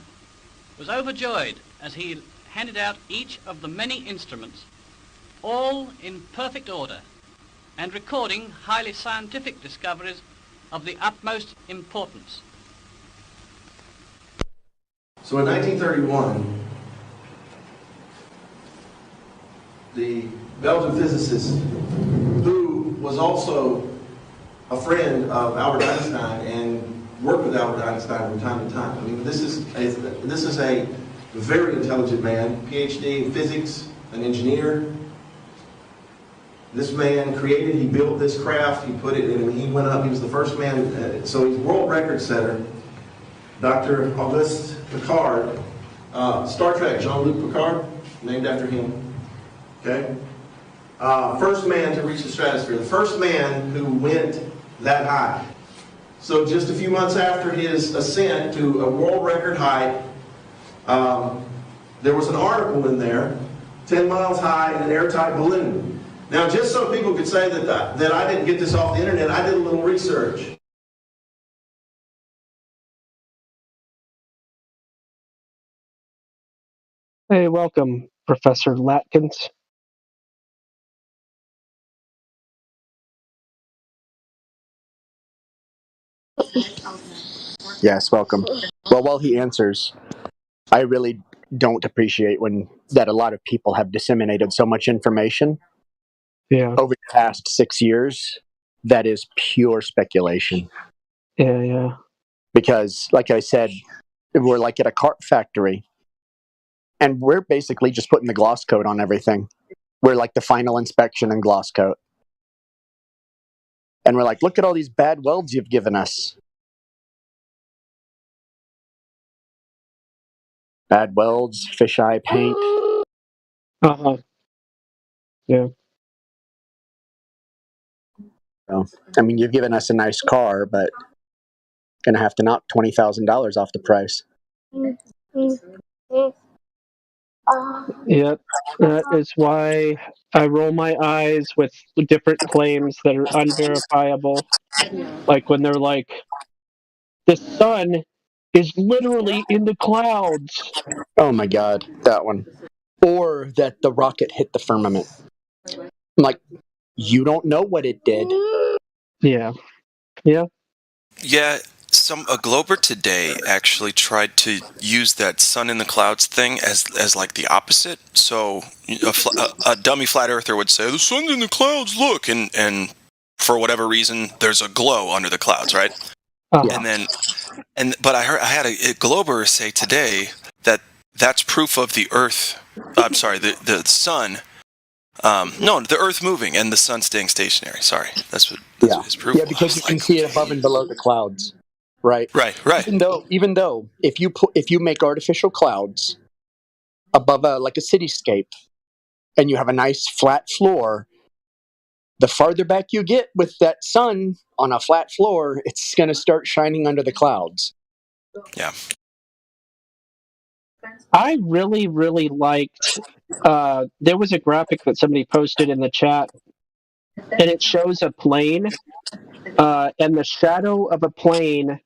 was overjoyed as he handed out each of the many instruments, all in perfect order, and recording highly scientific discoveries of the utmost importance.
So in 1931, the Belgian physicist, who was also a friend of Albert Einstein and worked with Albert Einstein from time to time. I mean, this is a very intelligent man, PhD in physics, an engineer. This man he built this craft, he put it in, he went up, he was the first man, so he's world record setter. Dr. Auguste Piccard, Star Trek, Jean-Luc Picard, named after him, okay? First man to reach the stratosphere, the first man who went that high. So just a few months after his ascent to a world record height, there was an article in there, 10 miles high in an airtight balloon. Now, just so people could say that I didn't get this off the internet, I did a little research.
Hey, welcome, Professor Latkins.
Yes, welcome. Well, while he answers, I really don't appreciate that a lot of people have disseminated so much information over the past 6 years that is pure speculation.
Yeah.
Because, like I said, we're like at a car factory, and we're basically just putting the gloss coat on everything. We're like the final inspection and gloss coat. And we're like, look at all these bad welds you've given us. Bad welds, fisheye paint.
Uh-huh. Yeah.
So, I mean, you've given us a nice car, but gonna have to knock $20,000 off the price.
Yep. That is why I roll my eyes with different claims that are unverifiable. Like when they're like, the sun is literally in the clouds.
Oh my God, that one. Or that the rocket hit the firmament. I'm like, you don't know what it did.
Yeah.
Yeah, a Glober today actually tried to use that sun in the clouds thing as like the opposite. So a dummy flat earther would say, the sun's in the clouds, look, and for whatever reason, there's a glow under the clouds, right? But I had a Glober say today that that's proof of the Earth. I'm sorry, the sun. No, the Earth moving and the sun staying stationary. Sorry, that's what his proof was.
Yeah, because you can see it above and below the clouds, right?
Right.
Even though if you make artificial clouds above a cityscape, and you have a nice flat floor, the farther back you get with that sun on a flat floor, it's going to start shining under the clouds.
Yeah.
I really, really liked, there was a graphic that somebody posted in the chat, and it shows a plane, and the shadow of a plane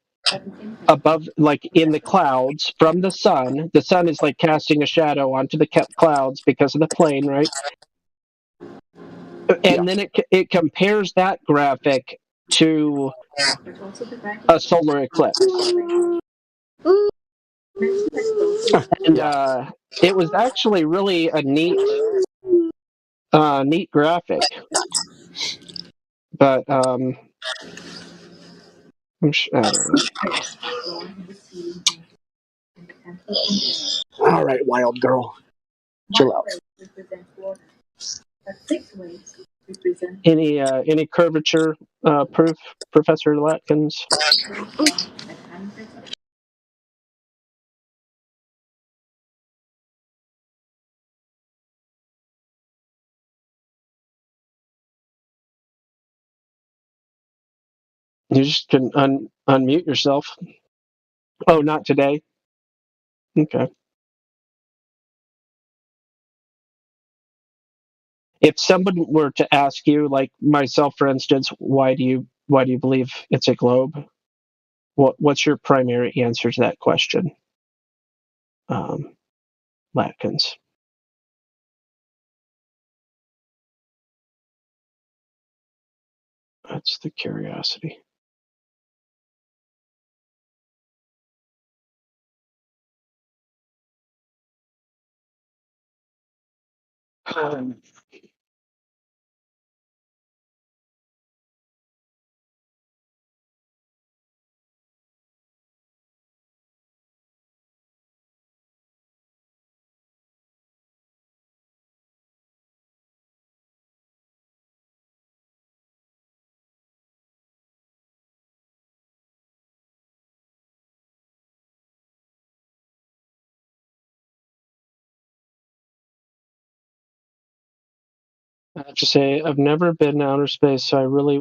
above, like in the clouds from the sun. The sun is like casting a shadow onto the clouds because of the plane, right? And then it compares that graphic to a solar eclipse. And it was actually really a neat graphic. But I don't know.
All right, wild girl, chill out.
Any curvature proof, Professor Latkins? You just can unmute yourself. Oh, not today? Okay. If someone were to ask you, like myself, for instance, why do you believe it's a globe? What's your primary answer to that question, Latkins? That's the curiosity. I have to say, I've never been to outer space, so I really.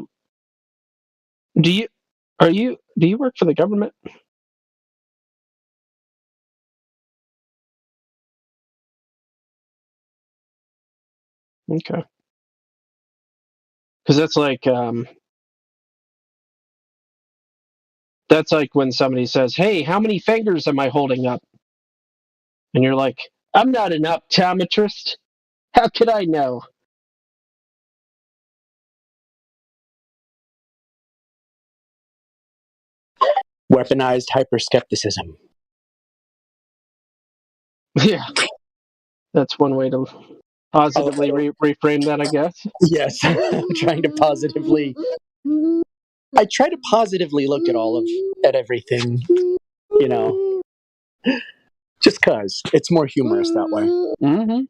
Do you work for the government? Okay. Because that's like when somebody says, "Hey, how many fingers am I holding up?" And you're like, "I'm not an optometrist. How could I know?"
Weaponized hyperskepticism.
Yeah, that's one way to positively reframe that, I guess.
Yes, trying to positively. I try to positively look at everything, just because it's more humorous that way.
Mm-hmm.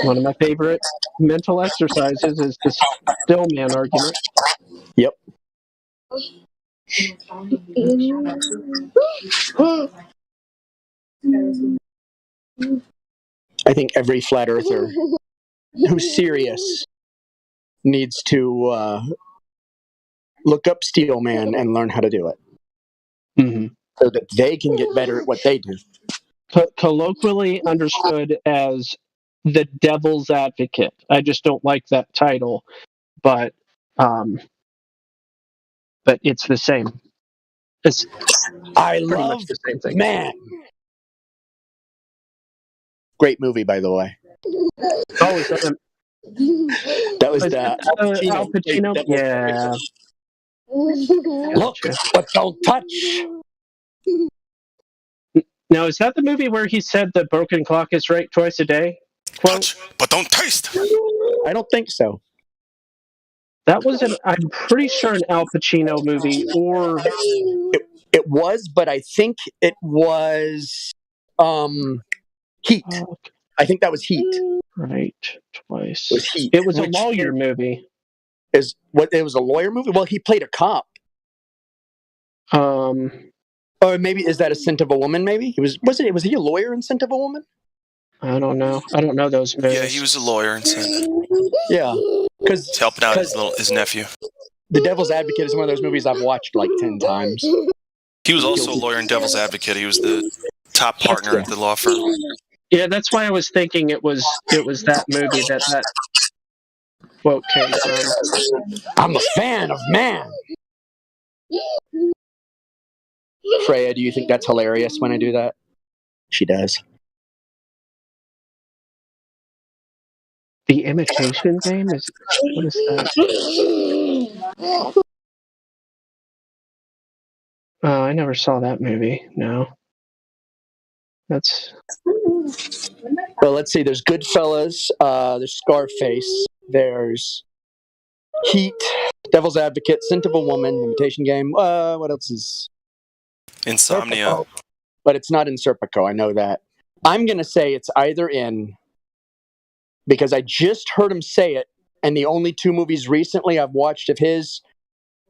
One of my favorite mental exercises is the Stillman argument.
Yep. I think every flat earther who's serious needs to look up Steelman and learn how to do it, so that they can get better at what they do.
Colloquially understood as the devil's advocate. I just don't like that title, but it's the same.
I love
the same thing.
Man. Great movie, by the way.
Oh, is that
that was the
Al Pacino? Yeah.
Look what they'll touch.
Now, is that the movie where he said the broken clock is right twice a day? Quote?
Touch, but don't taste.
I don't think so.
That was I'm pretty sure an Al Pacino movie, or
it was, but I think it was Heat. I think that was Heat.
Right, twice.
It was Heat.
It was a lawyer movie.
It was a lawyer movie? Well, he played a cop. Or maybe is that A Scent of a Woman? Maybe was he a lawyer in Scent of a Woman?
I don't know. I don't know those movies.
Yeah, he was a lawyer in Scent.
Yeah, because
helping out his nephew.
The Devil's Advocate is one of those movies I've watched like 10 times.
He was also a lawyer in Devil's Advocate. He was the top partner at the law firm.
Yeah, that's why I was thinking it was that movie that quote came from.
I'm a fan of man. Freya, do you think that's hilarious when I do that? She does.
The Imitation Game what is that? Oh, I never saw that movie. No. That's.
Well, let's see. There's Goodfellas. There's Scarface. There's Heat. Devil's Advocate. Scent of a Woman. Imitation Game. What else is?
Insomnia.
Serpico. But it's not in Serpico. I know that. I'm going to say it's either in, because I just heard him say it, and the only two movies recently I've watched of his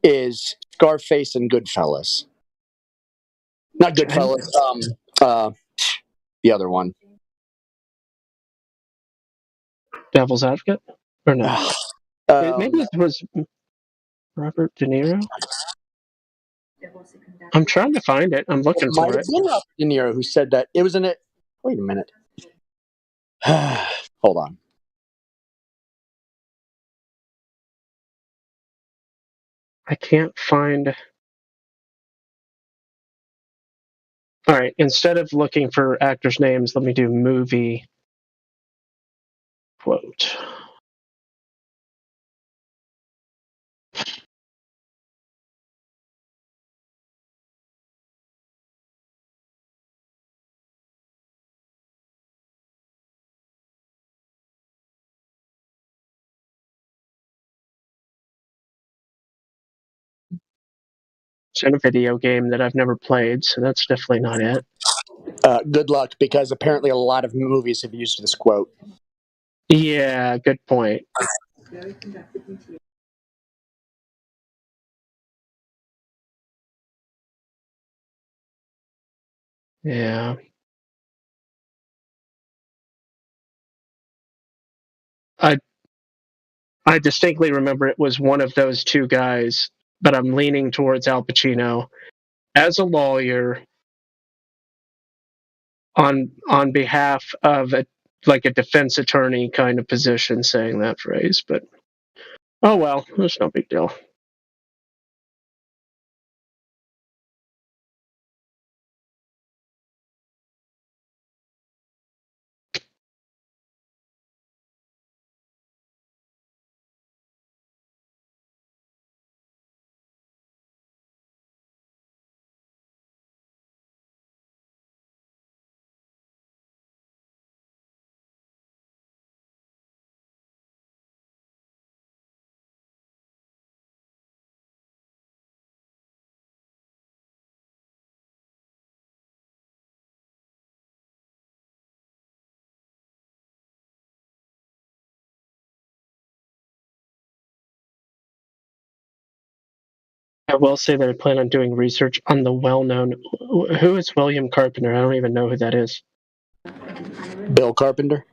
is Scarface and Goodfellas. Not Goodfellas. The other one.
Devil's Advocate? Or no? Maybe it was Robert De Niro? I'm trying to find it. I'm looking for it.
Might have been Robert De Niro who said that. It was in it. Wait a minute. Hold on.
I can't find. All right. Instead of looking for actors' names, let me do movie quote. It's in a video game that I've never played, so that's definitely not it.
Good luck, because apparently a lot of movies have used this quote.
Yeah, good point. Yeah. I distinctly remember it was one of those two guys, but I'm leaning towards Al Pacino as a lawyer on behalf of a defense attorney kind of position saying that phrase, but oh well, there's no big deal. I will say that I plan on doing research on the well-known. Who is William Carpenter? I don't even know who that is.
Bill Carpenter?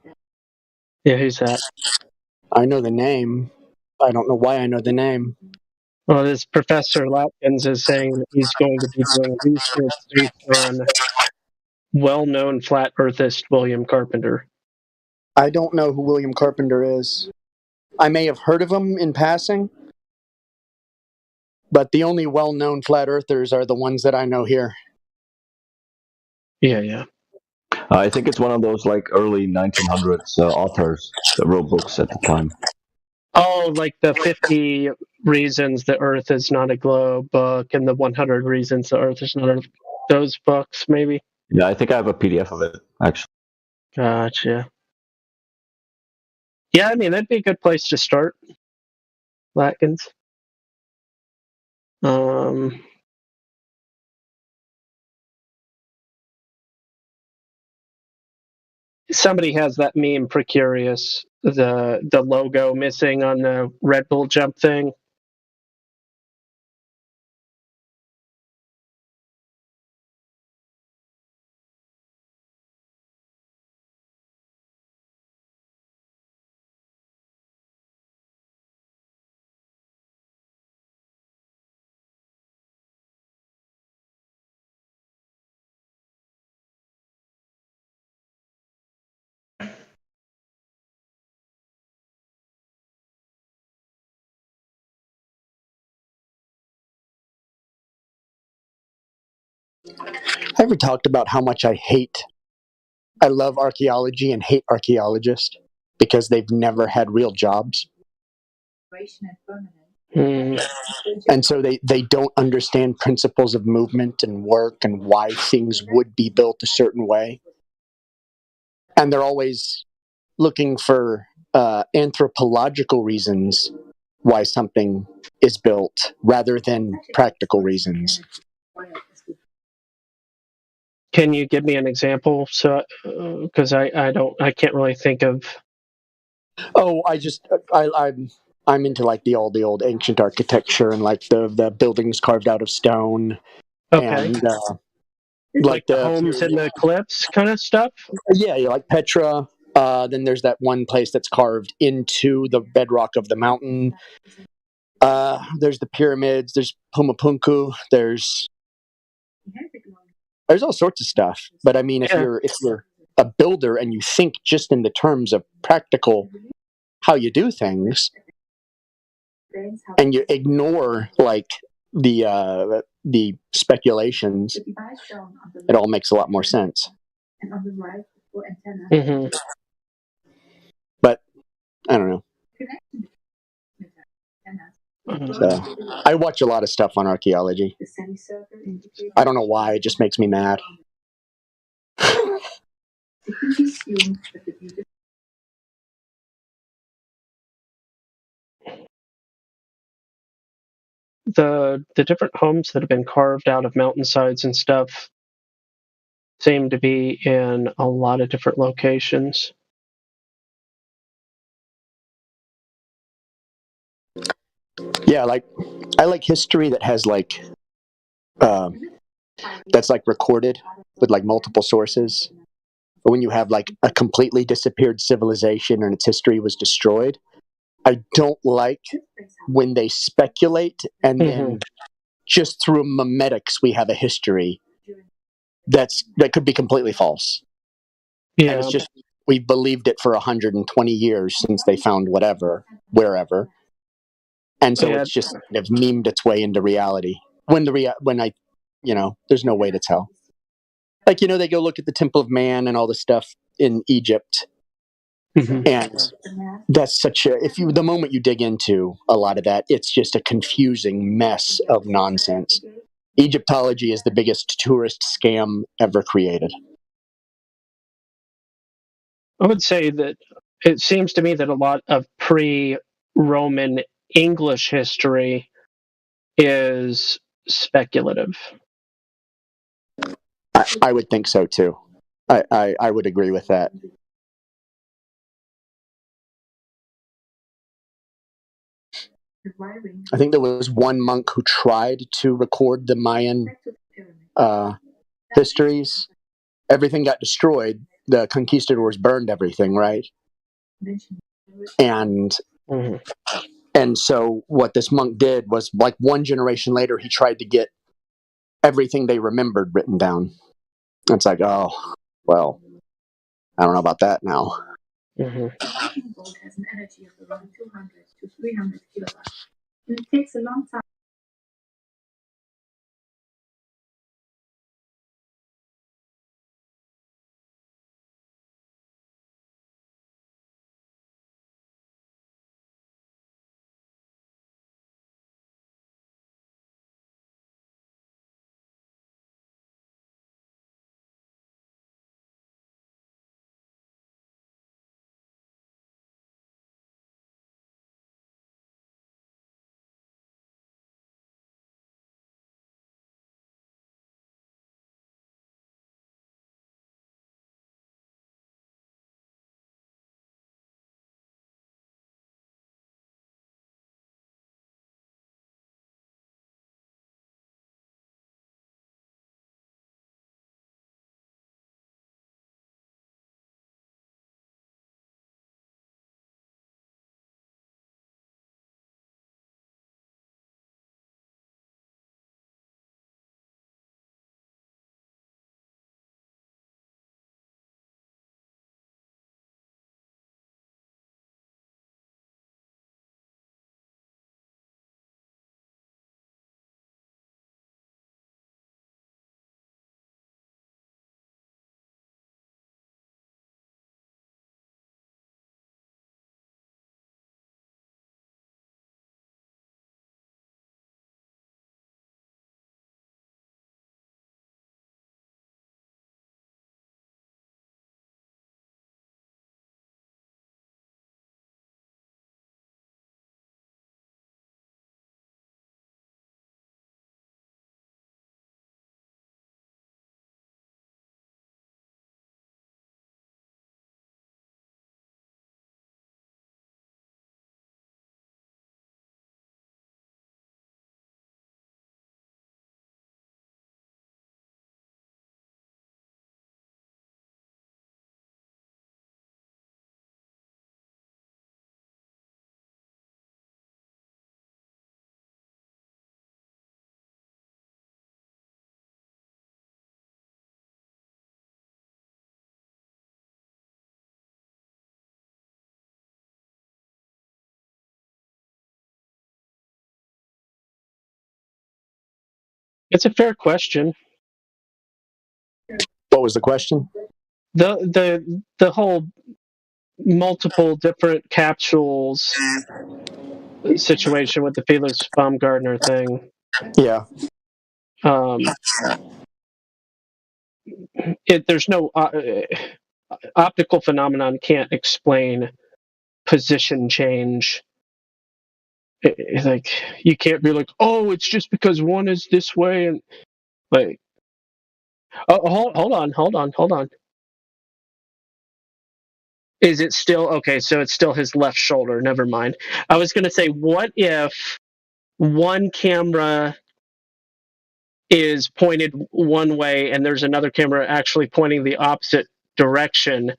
Yeah, who's that?
I know the name. I don't know why I know the name.
Well, this Professor Latkins is saying that he's going to be doing research based on well-known flat earthist William Carpenter.
I don't know who William Carpenter is. I may have heard of him in passing, but the only well-known flat earthers are the ones that I know here.
Yeah.
I think it's one of those early 1900s authors that wrote books at the time.
Oh, like the 50 Reasons the Earth is Not a Globe book and the 100 Reasons the Earth is Not a... Those books, maybe?
Yeah, I think I have a PDF of it, actually.
Gotcha. Yeah, I mean, that'd be a good place to start. Watkins. Somebody has that meme, Precarious, the logo missing on the Red Bull jump thing.
I ever talked about how much I love archaeology and hate archaeologists because they've never had real jobs. And so they don't understand principles of movement and work and why things would be built a certain way. And they're always looking for anthropological reasons why something is built rather than practical reasons.
Can you give me an example? So, because I can't really think of.
Oh, I'm into like the old ancient architecture and like the buildings carved out of stone.
Okay.
And
like the homes and the cliffs kind of stuff.
Yeah, like Petra. Then there's that one place that's carved into the bedrock of the mountain. There's the pyramids. There's Pumapunku. There's all sorts of stuff. But I mean, if you're a builder and you think just in the terms of practical how you do things, and you ignore like the speculations, it all makes a lot more sense.
Mm-hmm.
But I don't know. So, I watch a lot of stuff on archaeology. I don't know why, it just makes me mad.
The different homes that have been carved out of mountainsides and stuff seem to be in a lot of different locations.
Yeah, like I like history that has like that's like recorded with like multiple sources. But when you have like a completely disappeared civilization and its history was destroyed, I don't like when they speculate and then just through memetics we have a history that could be completely false.
Yeah.
And it's just we've believed it for 120 years since they found whatever, wherever. And so it's just kind of memed its way into reality. When there's no way to tell. Like, they go look at the Temple of Man and all the stuff in Egypt.
Mm-hmm.
And that's the moment you dig into a lot of that, it's just a confusing mess of nonsense. Egyptology is the biggest tourist scam ever created.
I would say that it seems to me that a lot of pre-Roman English history is speculative.
I would think so too. I would agree with that. I think there was one monk who tried to record the Mayan histories. Everything got destroyed. The conquistadors burned everything, right? And so what this monk did was, like, one generation later, he tried to get everything they remembered written down. It's like, oh, well, I don't know about that now.
Mm-hmm.
Has an energy of around 200 to 300 kilowatts. And it takes a long time.
It's a fair question.
What was the question?
The whole multiple different capsules situation with the Felix Baumgartner thing.
Yeah.
There's no optical phenomenon can't explain position change. Like you can't be like, oh, it's just because one is this way and like. Oh, hold on. Is it still okay? So it's still his left shoulder. Never mind. I was going to say, what if one camera is pointed one way and there's another camera actually pointing the opposite direction,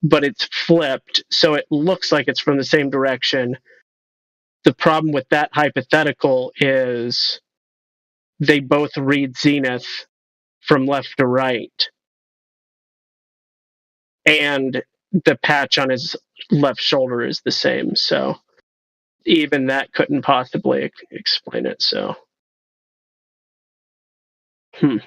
but it's flipped, so it looks like it's from the same direction. The problem with that hypothetical is they both read zenith from left to right. And the patch on his left shoulder is the same, so even that couldn't possibly explain it. So, I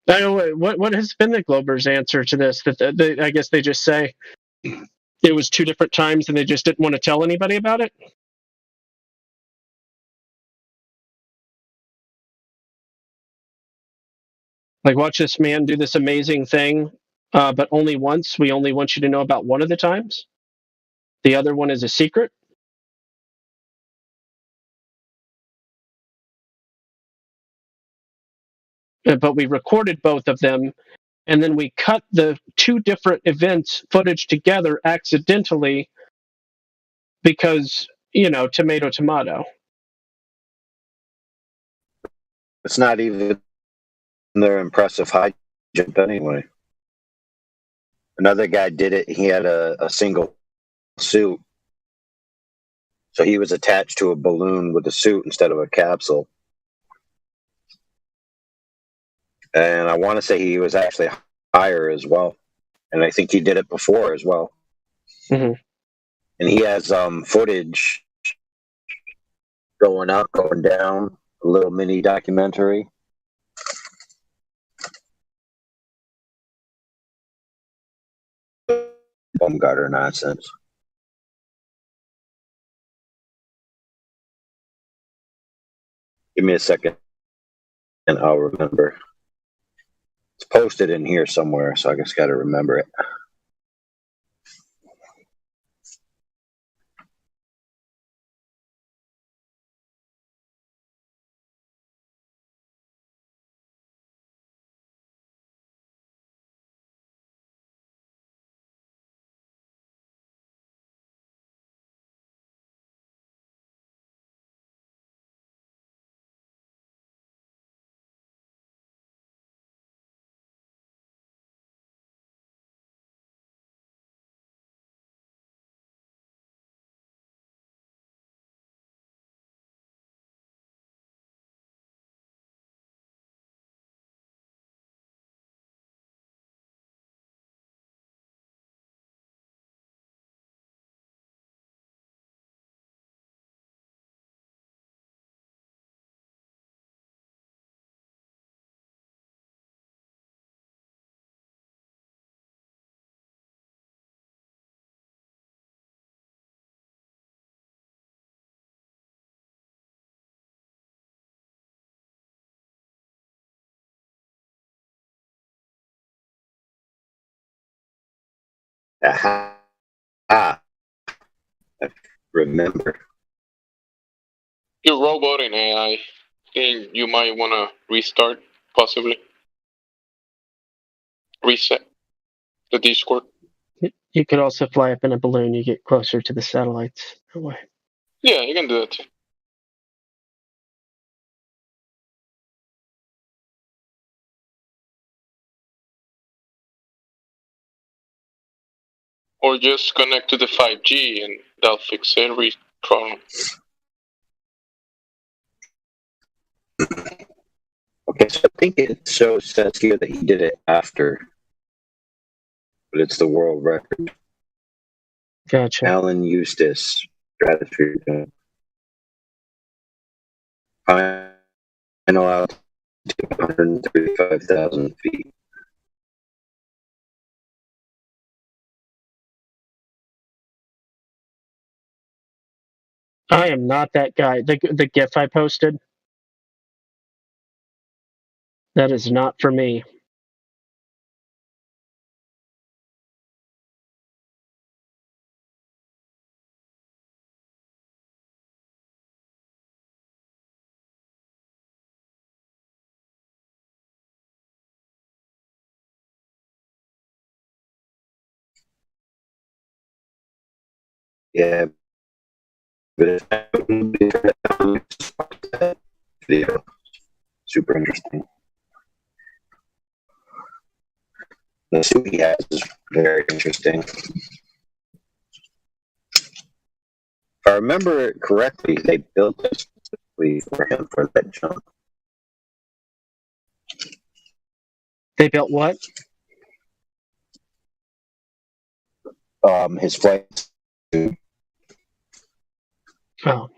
know what has been the Glober's answer to this? That I guess they just say it was two different times, and they just didn't want to tell anybody about it. Like, watch this man do this amazing thing, but only once. We only want you to know about one of the times. The other one is a secret. But we recorded both of them, and then we cut the two different events footage together accidentally because, tomato.
It's not even their impressive high jump anyway. Another guy did it. He had a single suit. So he was attached to a balloon with a suit instead of a capsule. And I want to say he was actually higher as well. And I think he did it before as well.
Mm-hmm.
And he has footage going up, going down, a little mini documentary. Baumgartner nonsense. Give me a second and I'll remember. It's posted in here somewhere, so I just got to remember it. Remember.
Your robot and AI, and you might want to restart, possibly. Reset the Discord.
You could also fly up in a balloon. You get closer to the satellites that way.
Yeah, you can do that too. Or just connect to the 5G and that'll fix every problem.
Okay, so I think it says here that he did it after, but it's the world record.
Gotcha.
Alan Eustace, stratosphere. Final altitude 135,000 feet.
I am not that guy. The GIF I posted, that is not for me.
Yeah, but if I wouldn't be for that video, super interesting. The suit he has is very interesting. If I remember it correctly, they built it specifically for him for that jump.
They built what?
His flight suit.
Oh.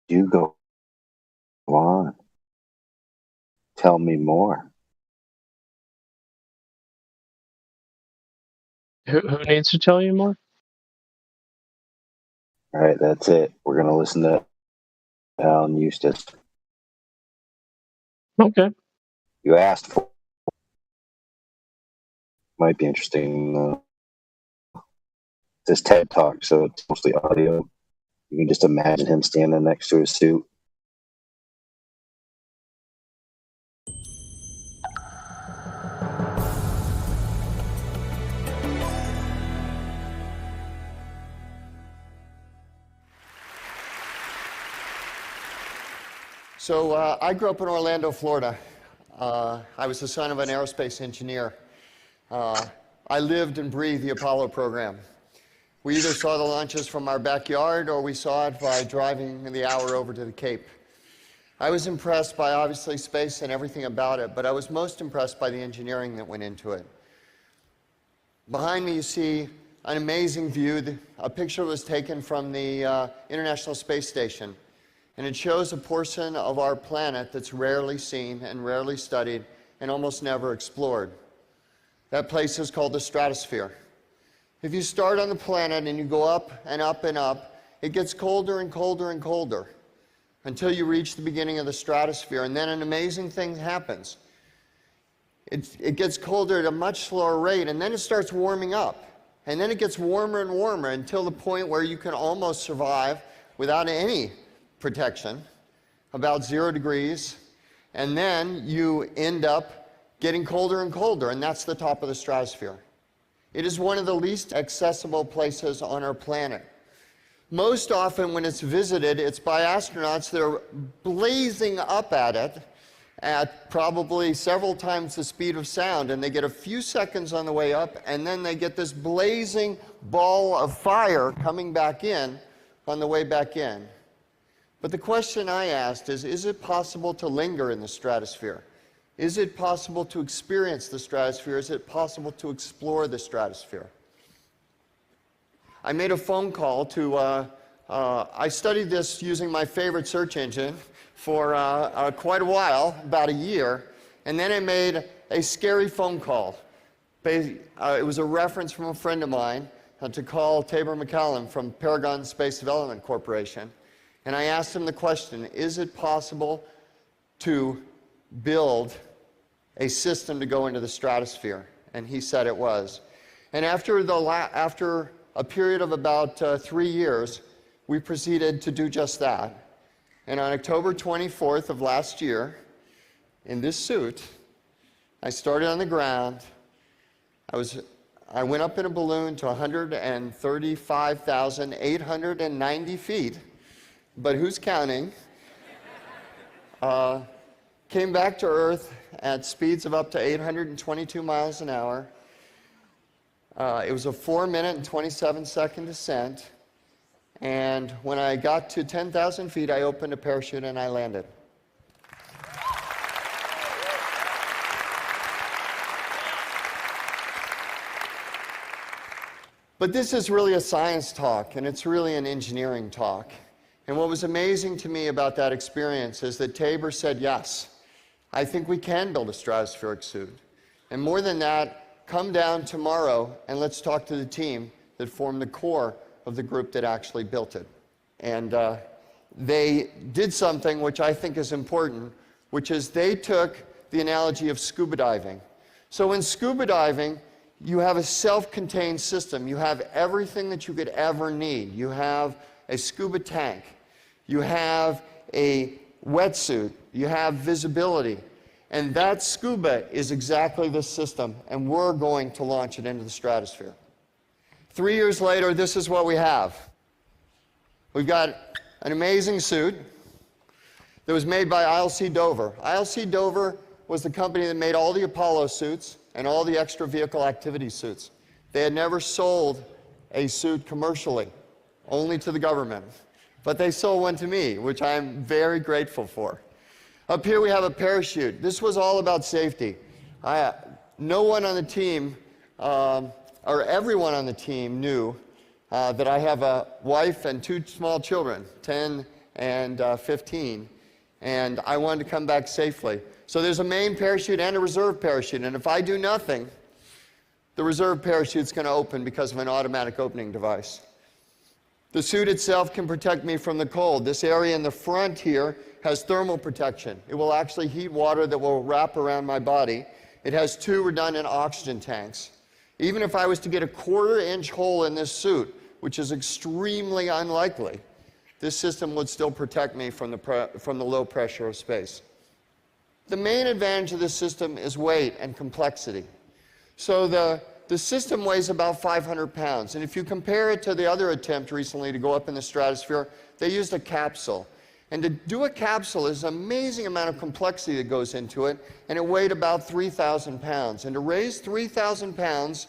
You go on. Tell me more.
Who needs to tell you more?
All right, that's it. We're going to listen to Alan Eustace.
Okay.
You asked for. Might be interesting. This TED Talk, so it's mostly audio. You can just imagine him standing next to his suit.
So I grew up in Orlando, Florida. I was the son of an aerospace engineer. I lived and breathed the Apollo program. We either saw the launches from our backyard or we saw it by driving the hour over to the Cape. I was impressed by, obviously, space and everything about it, but I was most impressed by the engineering that went into it. Behind me you see an amazing view. A picture was taken from the International Space Station. And it shows a portion of our planet that's rarely seen and rarely studied and almost never explored. That place is called the stratosphere. If you start on the planet and you go up and up and up, it gets colder and colder and colder until you reach the beginning of the stratosphere. And then an amazing thing happens. It gets colder at a much slower rate, and then it starts warming up. And then it gets warmer and warmer until the point where you can almost survive without any protection, about 0 degrees, and then you end up getting colder and colder, and that's the top of the stratosphere. It is one of the least accessible places on our planet. Most often when it's visited, it's by astronauts that are blazing up at it at probably several times the speed of sound, and they get a few seconds on the way up, and then they get this blazing ball of fire coming back in on the way back in. But the question I asked is it possible to linger in the stratosphere? Is it possible to experience the stratosphere? Is it possible to explore the stratosphere? I made a phone call to, I studied this using my favorite search engine for quite a while, about a year, and then I made a scary phone call. It was a reference from a friend of mine to call Tabor MacCallum from Paragon Space Development Corporation. And I asked him the question, is it possible to build a system to go into the stratosphere? And he said it was. And after a period of about 3 years, we proceeded to do just that. And on October 24th of last year, in this suit, I started on the ground. I went up in a balloon to 135,890 feet. But who's counting? Came back to Earth at speeds of up to 822 miles an hour. It was a 4-minute and 27-second descent. And when I got to 10,000 feet, I opened a parachute and I landed. But this is really a science talk, and it's really an engineering talk. And what was amazing to me about that experience is that Tabor said, yes, I think we can build a stratospheric suit. And more than that, come down tomorrow and let's talk to the team that formed the core of the group that actually built it. And they did something which I think is important, which is they took the analogy of scuba diving. So in scuba diving, you have a self-contained system. You have everything that you could ever need. You have a scuba tank. You have a wetsuit. You have visibility. And that scuba is exactly this system, and we're going to launch it into the stratosphere. 3 years later, this is what we have. We've got an amazing suit that was made by ILC Dover. ILC Dover was the company that made all the Apollo suits and all the extra vehicle activity suits. They had never sold a suit commercially, only to the government. But they sold one to me, which I'm very grateful for. Up here we have a parachute. This was all about safety. No one on the team, or everyone on the team knew that I have a wife and 2 small children, 10 and 15. And I wanted to come back safely. So there's a main parachute and a reserve parachute. And if I do nothing, the reserve parachute's going to open because of an automatic opening device. The suit itself can protect me from the cold. This area in the front here has thermal protection. It will actually heat water that will wrap around my body. It has 2 redundant oxygen tanks. Even if I was to get a 1/4-inch hole in this suit, which is extremely unlikely, this system would still protect me from the low pressure of space. The main advantage of this system is weight and complexity. So the system weighs about 500 pounds. And if you compare it to the other attempt recently to go up in the stratosphere, they used a capsule. And to do a capsule is an amazing amount of complexity that goes into it, and it weighed about 3,000 pounds. And to raise 3,000 pounds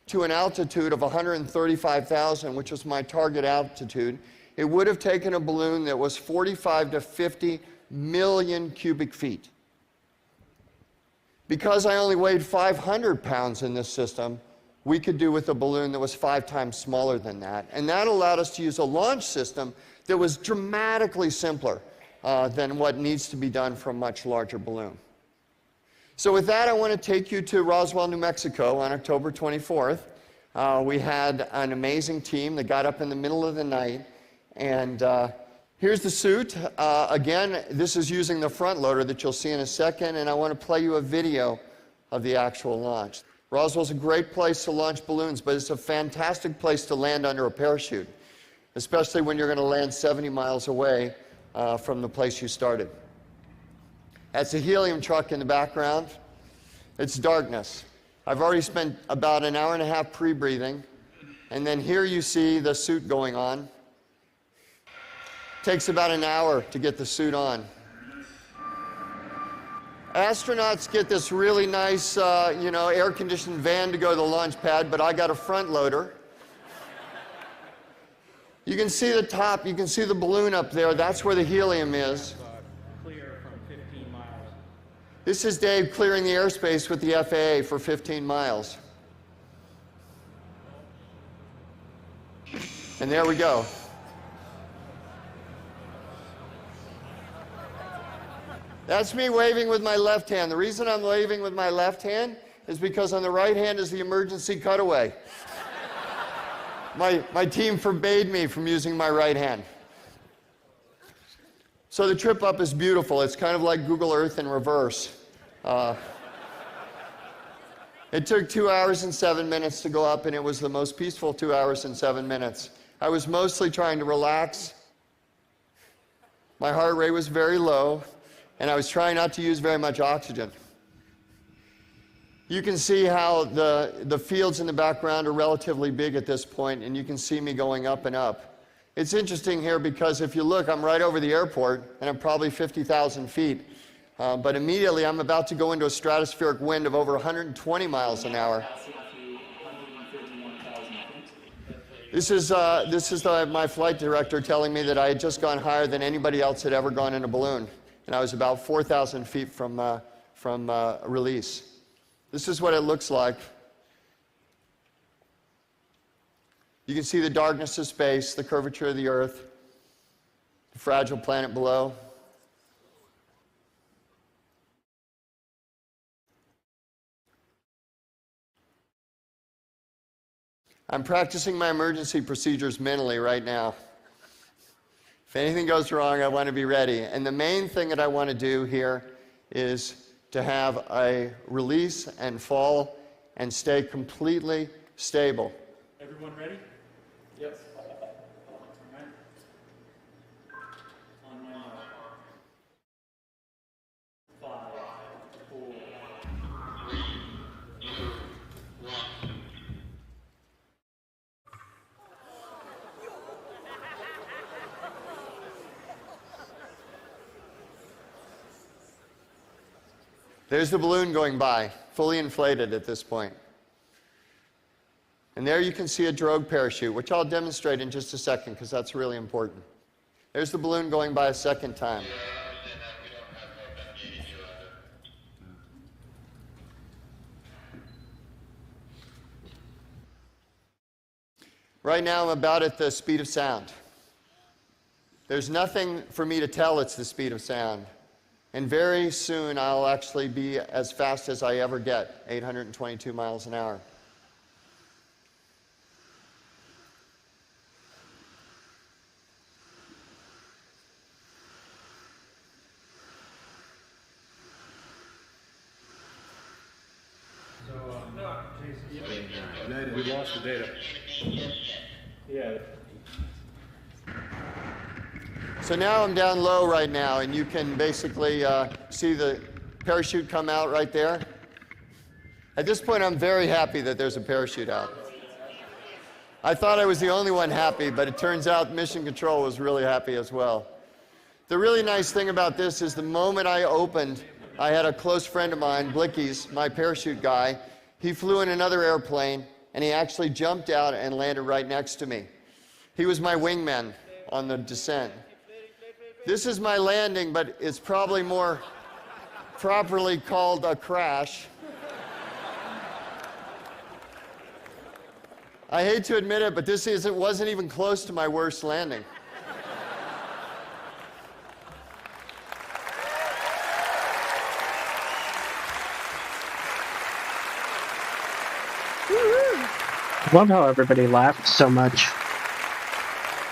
to an altitude of 135,000, which was my target altitude, it would have taken a balloon that was 45 to 50 million cubic feet. Because I only weighed 500 pounds in this system, we could do with a balloon that was 5 times smaller than that. And that allowed us to use a launch system that was dramatically simpler than what needs to be done for a much larger balloon. So with that, I want to take you to Roswell, New Mexico on October 24th. We had an amazing team that got up in the middle of the night. And here's the suit. Again, this is using the front loader that you'll see in a second. And I want to play you a video of the actual launch. Roswell's a great place to launch balloons, but it's a fantastic place to land under a parachute, especially when you're going to land 70 miles away from the place you started. That's a helium truck in the background. It's darkness. I've already spent about an hour and a half pre-breathing, and then here you see the suit going on. Takes about an hour to get the suit on. Astronauts get this really nice, air-conditioned van to go to the launch pad, but I got a front loader. You can see the top, you can see the balloon up there. That's where the helium is.
Clear from 15 miles.
This is Dave clearing the airspace with the FAA for 15 miles. And there we go. That's me waving with my left hand. The reason I'm waving with my left hand is because on the right hand is the emergency cutaway. My team forbade me from using my right hand. So the trip up is beautiful. It's kind of like Google Earth in reverse. It took 2 hours and 7 minutes to go up, and it was the most peaceful 2 hours and 7 minutes. I was mostly trying to relax. My heart rate was very low, and I was trying not to use very much oxygen. You can see how the fields in the background are relatively big at this point, and you can see me going up and up. It's interesting here because if you look, I'm right over the airport, and I'm probably 50,000 feet. But immediately, I'm about to go into a stratospheric wind of over 120 miles an hour. This is my flight director telling me that I had just gone higher than anybody else had ever gone in a balloon. And I was about 4,000 feet from release. This is what it looks like. You can see the darkness of space, the curvature of the Earth, the fragile planet below. I'm practicing my emergency procedures mentally right now. If anything goes wrong, I want to be ready. And the main thing that I want to do here is to have a release and fall and stay completely stable.
Everyone ready? Yes. Right. On my mark. 5, 4, 3, 2, 1.
There's the balloon going by, fully inflated at this point. And there you can see a drogue parachute, which I'll demonstrate in just a second because that's really important. There's the balloon going by a second time. Right now I'm about at the speed of sound. There's nothing for me to tell it's the speed of sound. And very soon I'll actually be as fast as I ever get, 822 miles an hour.
We lost the data. Yeah.
So now I'm down low right now, and you can basically see the parachute come out right there. At this point, I'm very happy that there's a parachute out. I thought I was the only one happy, but it turns out Mission Control was really happy as well. The really nice thing about this is the moment I opened, I had a close friend of mine, Blickies, my parachute guy. He flew in another airplane, and he actually jumped out and landed right next to me. He was my wingman on the descent. This is my landing, but it's probably more properly called a crash. I hate to admit it, but it wasn't even close to my worst landing.
I love how everybody laughed so much.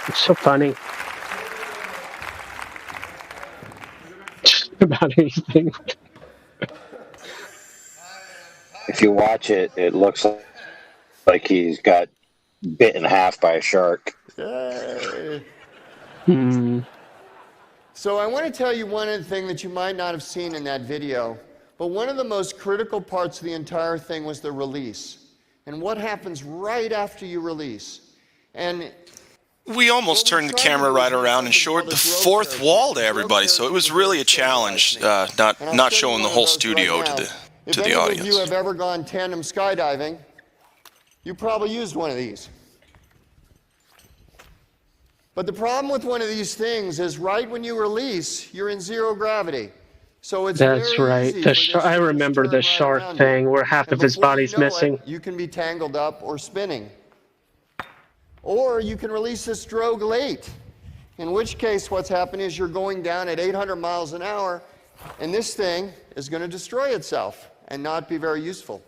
It's so funny. Just about anything.
If you watch it, it looks like he's got bit in half by a shark.
So I want to tell you one other thing that you might not have seen in that video, but one of the most critical parts of the entire thing was the release. And what happens right after you release. And
we almost turned the camera right around and showed the fourth wall to everybody, so it was really a challenge, not showing the whole studio to the audience.
If any of you have ever gone tandem skydiving, you probably used one of these. But the problem with one of these things is right when you release, you're in zero gravity. So it's
That's right. I remember the shark thing where half of his body's missing.
You can be tangled up or spinning. Or you can release this drogue late, in which case what's happening is you're going down at 800 miles an hour, and this thing is going to destroy itself and not be very useful.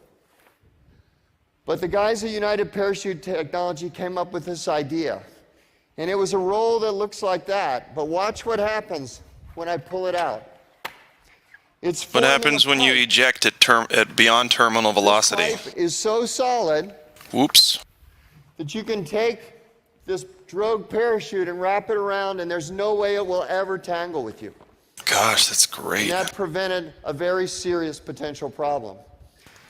But the guys at United Parachute Technology came up with this idea. And it was a roll that looks like that, but watch what happens when I pull it out.
What happens when you eject at beyond terminal velocity?
The pipe is so solid
Whoops.
that you can take this drogue parachute and wrap it around, and there's no way it will ever tangle with you.
Gosh, that's great.
And that prevented a very serious potential problem.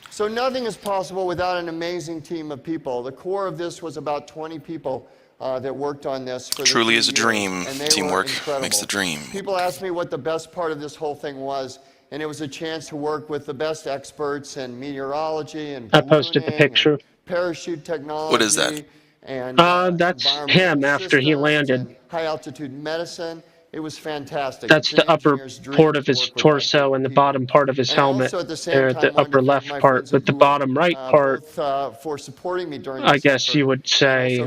So nothing is possible without an amazing team of people. The core of this was about 20 people that worked on this.
Truly is a dream. Teamwork makes the dream.
People asked me what the best part of this whole thing was, and it was a chance to work with the best experts in meteorology and
I posted the picture.
Parachute technology.
What is that?
And
that's him after he landed.
High altitude medicine. It was fantastic.
That's the upper part of his torso and the bottom part of his helmet. They're the upper left part, but the bottom right part,
for supporting me during
I guess you would say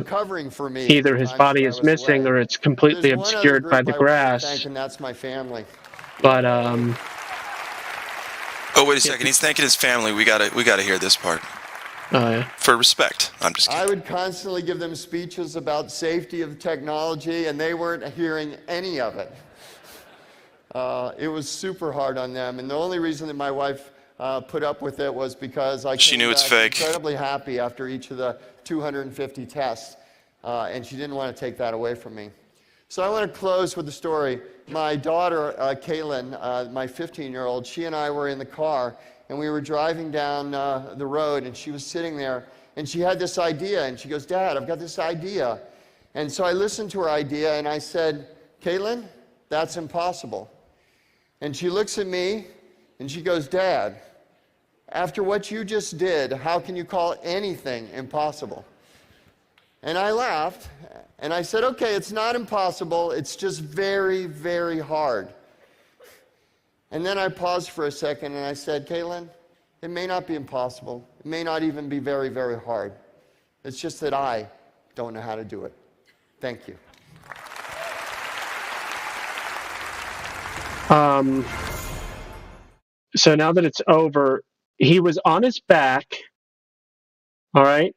either his body is missing or it's completely obscured by the grass.
And that's my family.
But
oh, wait a second. He's thanking his family. We gotta hear this part.
Oh, yeah.
For respect. I'm just kidding.
I would constantly give them speeches about safety of technology, and they weren't hearing any of it. It was super hard on them, and the only reason that my wife put up with it was because
she knew it's fake.
Incredibly happy after each of the 250 tests, and she didn't want to take that away from me. So I want to close with a story. My daughter, Kaylin, my 15-year-old, she and I were in the car, and we were driving down the road, and she was sitting there, and she had this idea, and she goes, "Dad, I've got this idea." And so I listened to her idea, and I said, "Kaylin, that's impossible." And she looks at me, and she goes, "Dad, after what you just did, how can you call anything impossible?" And I laughed, and I said, "Okay, it's not impossible, it's just very, very hard." And then I paused for a second and I said, "Kaylin, it may not be impossible. It may not even be very, very hard. It's just that I don't know how to do it." Thank you.
So now that it's over, he was on his back. All right.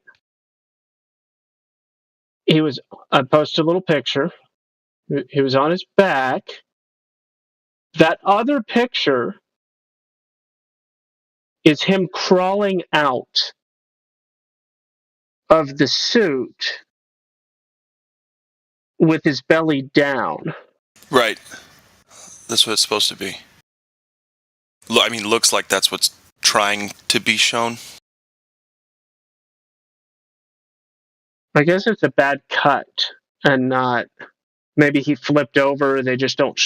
I posted a little picture. He was on his back. That other picture is him crawling out of the suit with his belly down.
Right. That's what it's supposed to be. I mean, looks like that's what's trying to be shown.
I guess it's a bad cut and not. Maybe he flipped over. They just don't.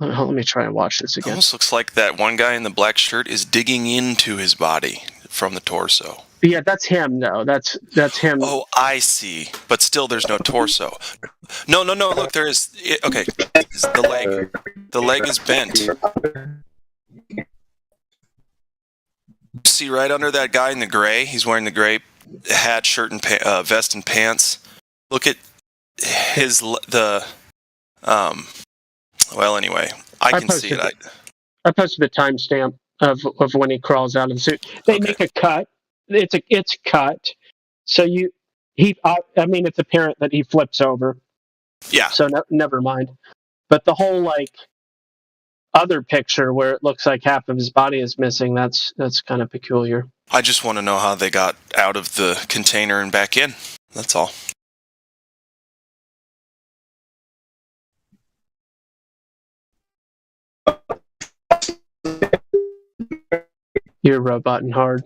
Let me try and watch this again.
Almost looks like that one guy in the black shirt is digging into his body from the torso.
Yeah, that's him. No, that's him.
Oh, I see. But still, there's no torso. No. Look, there is. Okay, it's the leg. The leg is bent. See right under that guy in the gray? He's wearing the gray hat, shirt, and vest and pants. Look at well, anyway, I can see it.
I posted the timestamp of when he crawls out of the suit. They make a cut. It's cut. So I mean, it's apparent that he flips over.
Yeah.
So never mind. But the whole other picture where it looks like half of his body is missing, that's kind of peculiar.
I just want to know how they got out of the container and back in. That's all.
You're roboting hard.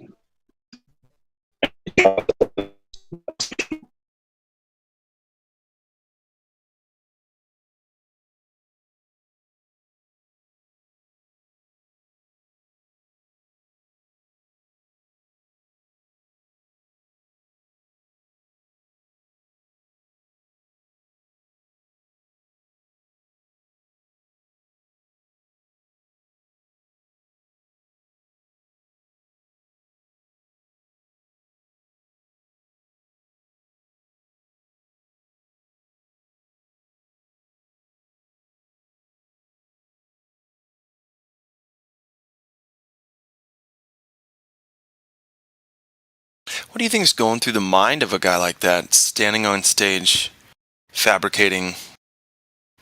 What do you think is going through the mind of a guy like that, standing on stage, fabricating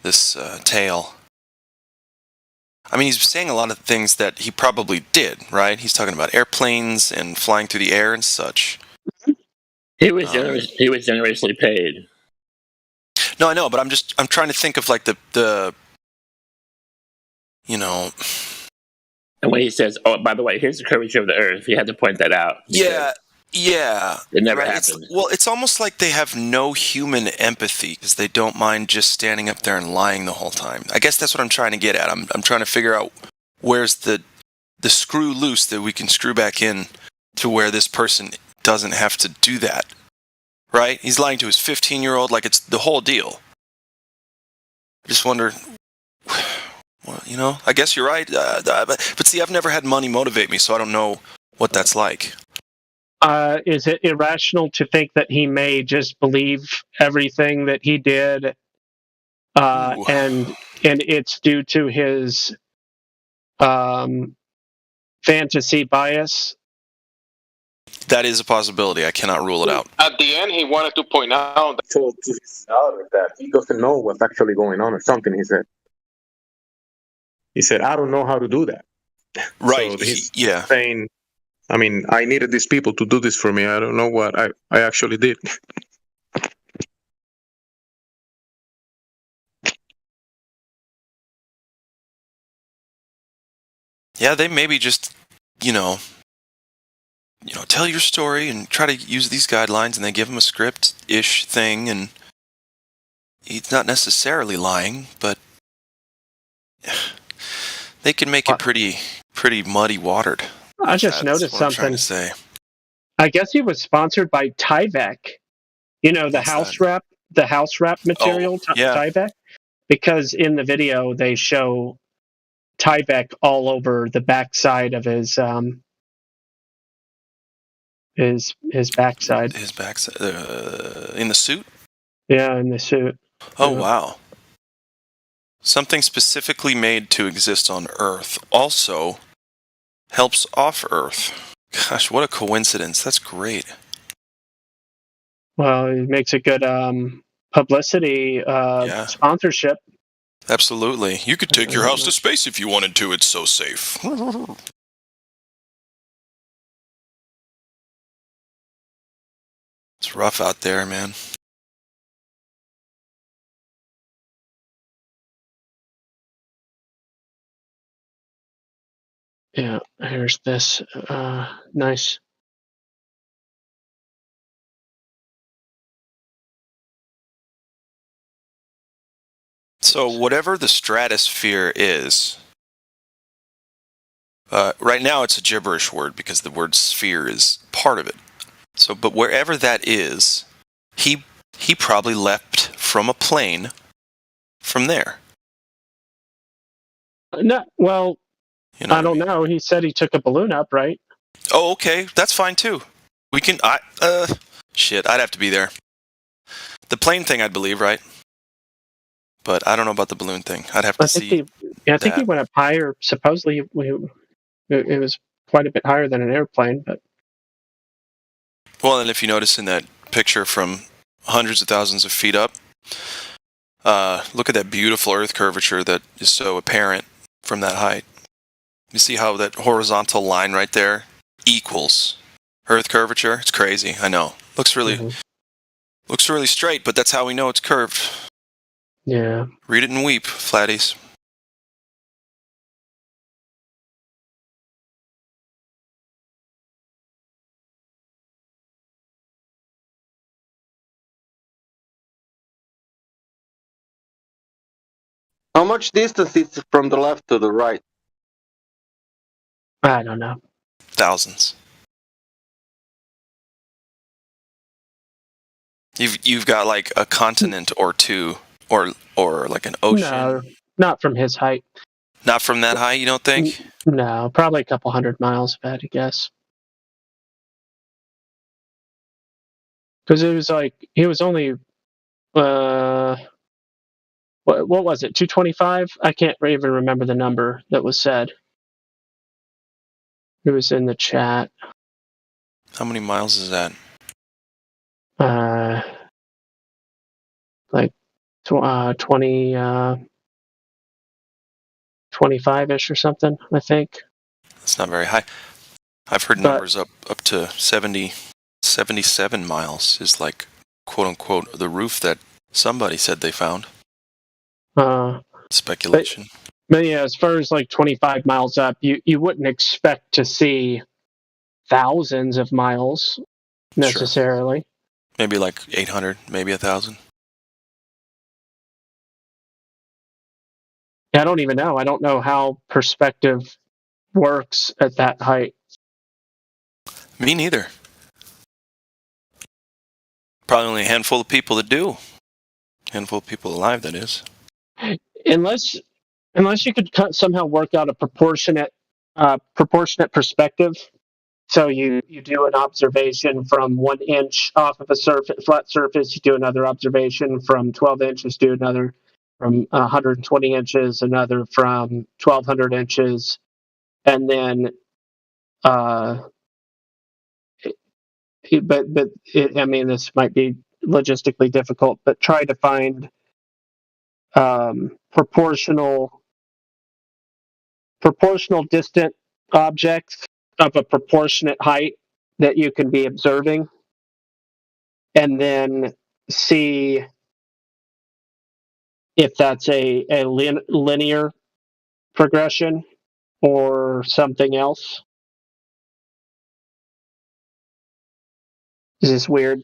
this tale? I mean, he's saying a lot of things that he probably did, right? He's talking about airplanes and flying through the air and such.
He was generously paid.
No, I know, but I'm trying to think of the
And when he says, "Oh, by the way, here's the curvature of the Earth," you had to point that out.
Yeah.
It never
right?
happened.
It's almost like they have no human empathy because they don't mind just standing up there and lying the whole time. I guess that's what I'm trying to get at. I'm trying to figure out where's the screw loose that we can screw back in to where this person doesn't have to do that. Right? He's lying to his 15-year-old like it's the whole deal. I just wonder, well, I guess you're right. But see, I've never had money motivate me, so I don't know what that's like.
Is it irrational to think that he may just believe everything that he did, and it's due to his fantasy bias?
That is a possibility. I cannot rule it out.
At the end, he wanted to point out to his daughter that he doesn't know what's actually going on or something. He said, "I don't know how to do that."
Right.
So he's saying, I mean, I needed these people to do this for me. I don't know what I actually did.
Yeah, they maybe just, tell your story and try to use these guidelines, and they give him a script-ish thing, and he's not necessarily lying, but they can make it pretty muddy watered.
I just noticed something. I guess he was sponsored by Tyvek. The house wrap material, Tyvek. Because in the video they show Tyvek all over the backside of his backside.
His backside in the suit.
Yeah, in the suit.
Oh
yeah.
Wow. Something specifically made to exist on Earth also helps off Earth. Gosh, what a coincidence. That's great.
Well, it makes a good publicity sponsorship.
Absolutely. You could take your house to space if you wanted to. It's so safe. It's rough out there, man.
Yeah, here's this. Nice.
So whatever the stratosphere is, right now it's a gibberish word because the word sphere is part of it. So, but wherever that is, he probably leapt from a plane from there.
No, well, I don't know. He said he took a balloon up, right?
Oh, okay, that's fine too. We can. Shit, I'd have to be there. The plane thing, I'd believe, right? But I don't know about the balloon thing. I'd have to see.
I think he went up higher. Supposedly, it was quite a bit higher than an airplane. But
well, and if you notice in that picture from hundreds of thousands of feet up, look at that beautiful Earth curvature that is so apparent from that height. You see how that horizontal line right there equals Earth curvature? It's crazy. I know. Looks really straight, but that's how we know it's curved.
Yeah.
Read it and weep, flatties.
How much distance is from the left to the right?
I don't know.
Thousands. You've got like a continent or two, or like an ocean.
No, not from his height.
Not from that high, you don't think?
No, probably a couple 100 miles, if I had to guess. Because it was like he was only what was it, 225? I can't even remember the number that was said. It was in the chat.
How many miles is that?
Like 20, 25-ish or something, I think.
That's not very high. I've heard numbers up to 77 miles is like, quote unquote, the roof that somebody said they found. Speculation.
But yeah, as far as like 25 miles up, you wouldn't expect to see thousands of miles necessarily.
Sure. Maybe like 800, maybe 1,000.
I don't even know. I don't know how perspective works at that height.
Me neither. Probably only a handful of people that do. Handful of people alive, that is.
Unless you could somehow work out a proportionate perspective. So you do an observation from 1 inch off of a flat surface, you do another observation from 12 inches, do another from 120 inches, another from 1,200 inches, and then, I mean, this might be logistically difficult, but try to find proportional distant objects of a proportionate height that you can be observing, and then see if that's a linear progression or something else. Is this weird?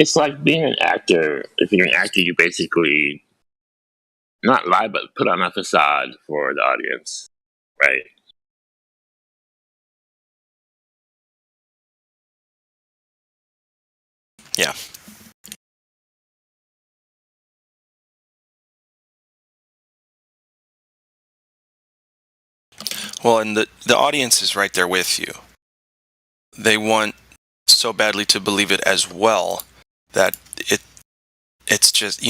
It's like being an actor. If you're an actor, you basically not lie, but put on a facade for the audience, right?
Yeah. Well, and the audience is right there with you. They want so badly to believe it as well that it's just,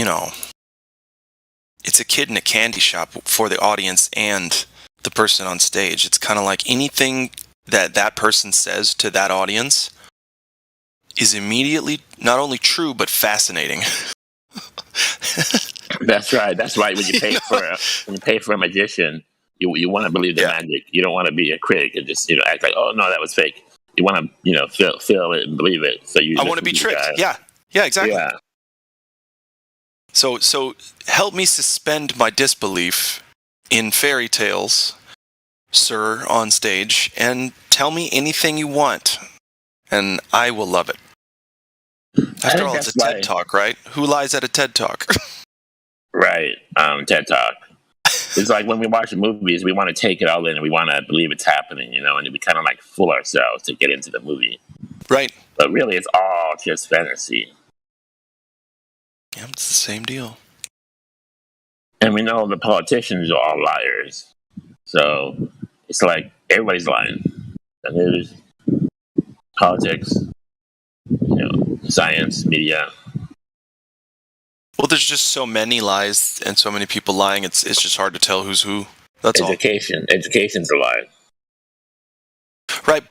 it's a kid in a candy shop for the audience and the person on stage. It's kind of like anything that person says to that audience is immediately not only true but fascinating.
That's right. That's right. When you pay for a magician, you want to believe the magic. You don't want to be a critic and just act like, oh no, that was fake. You want to feel it and believe it. So I
want to be tricked. Yeah, exactly. Yeah. So help me suspend my disbelief in fairy tales, sir, on stage, and tell me anything you want, and I will love it. After all, it's a TED Talk, right? Who lies at a TED Talk?
Right. TED Talk. It's like when we watch movies, we want to take it all in and we want to believe it's happening, and we kind of like fool ourselves to get into the movie.
Right.
But really, it's all just fantasy.
Yeah, it's the same deal.
And we know the politicians are all liars. So it's like everybody's lying. The news, politics, science, media.
Well, there's just so many lies and so many people lying. It's just hard to tell who's who. That's all.
Education's a lie.
Right.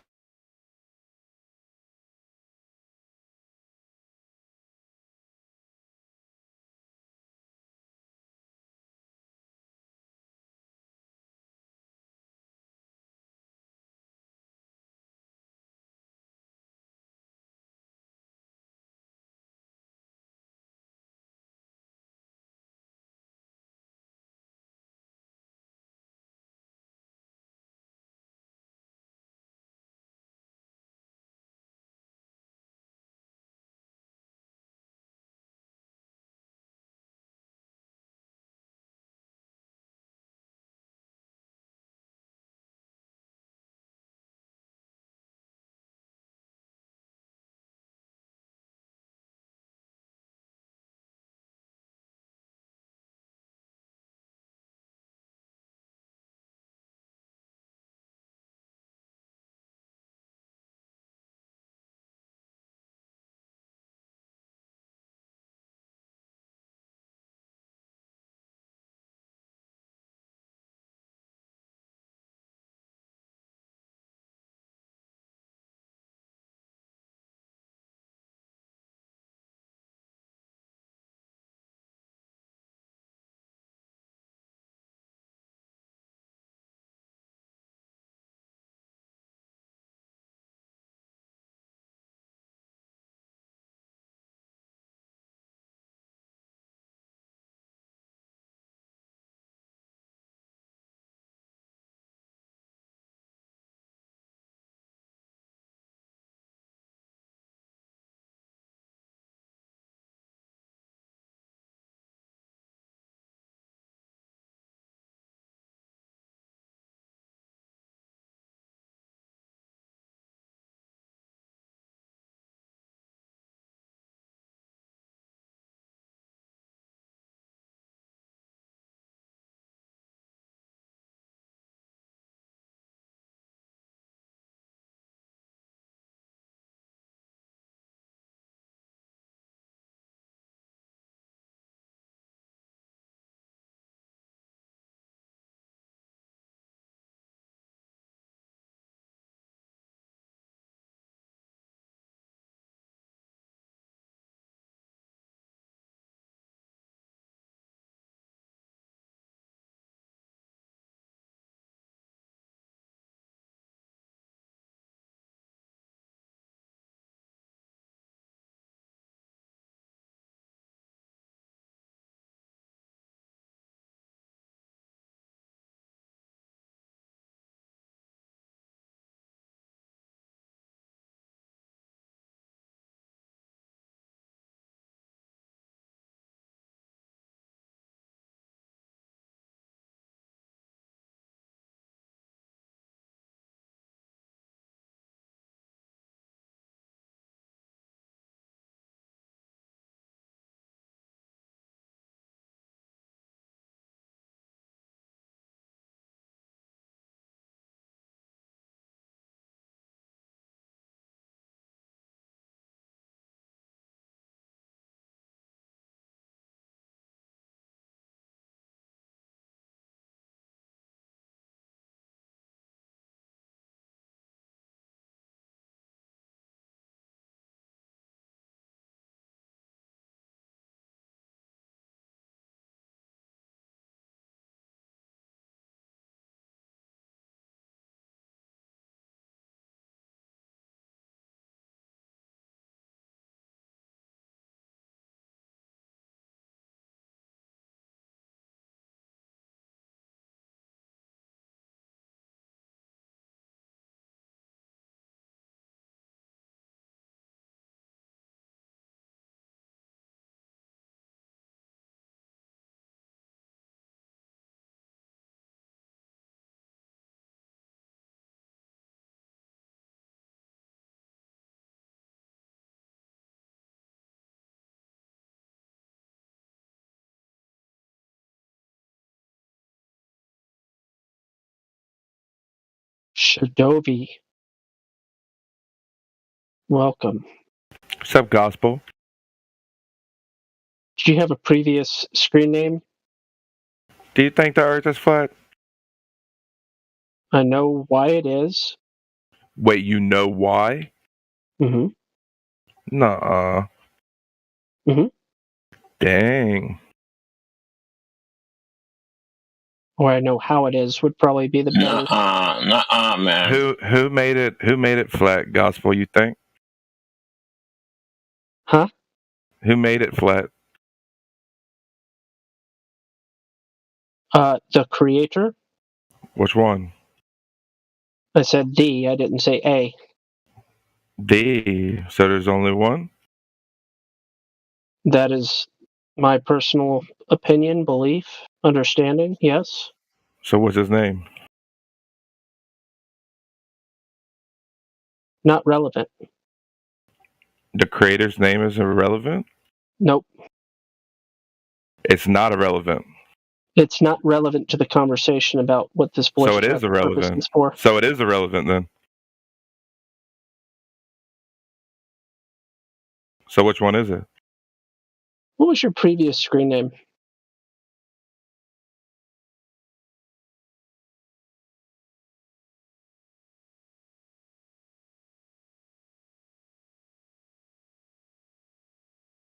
Shadovi. Welcome.
What's up, Gospel?
Did you have a previous screen name?
Do you think the Earth is flat?
I know why it is.
Wait, you know why?
Mm-hmm.
Nuh-uh.
Mm-hmm.
Dang.
Or I know how it is would probably be the better.
Nuh-uh, man.
Who made it flat, Gospel, you think?
Huh?
Who made it flat?
The creator?
Which one?
I said the, I didn't say a.
D. So there's only one?
That is my personal opinion, belief, understanding, yes.
So what's his name?
Not relevant.
The creator's name is irrelevant?
Nope.
It's not irrelevant.
It's not relevant to the conversation about what this
So it is irrelevant.
is for.
So it is irrelevant then. So which one is it?
What was your previous screen name?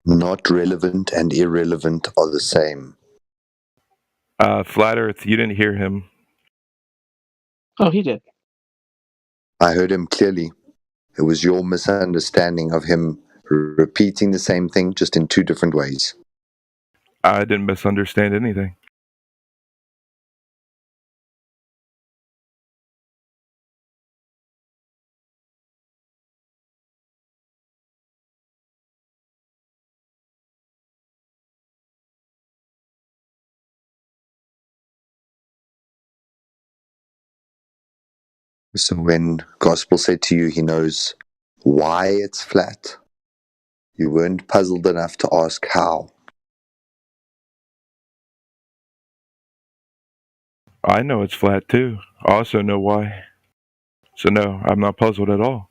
Not relevant and irrelevant are the same.
Flat Earth, you didn't hear him.
Oh, he did.
I heard him clearly. It was your misunderstanding of him repeating the same thing just in two different ways.
I didn't misunderstand anything.
So when Gospel said to you he knows why it's flat, you weren't puzzled enough to ask how.
I know it's flat too. I also know why. So no, I'm not puzzled at all.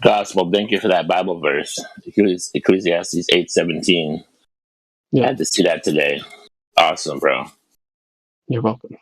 Gospel, thank you for that Bible verse. Ecclesiastes 8:17.
Yeah.
I had to see that today. Awesome, bro.
You're welcome.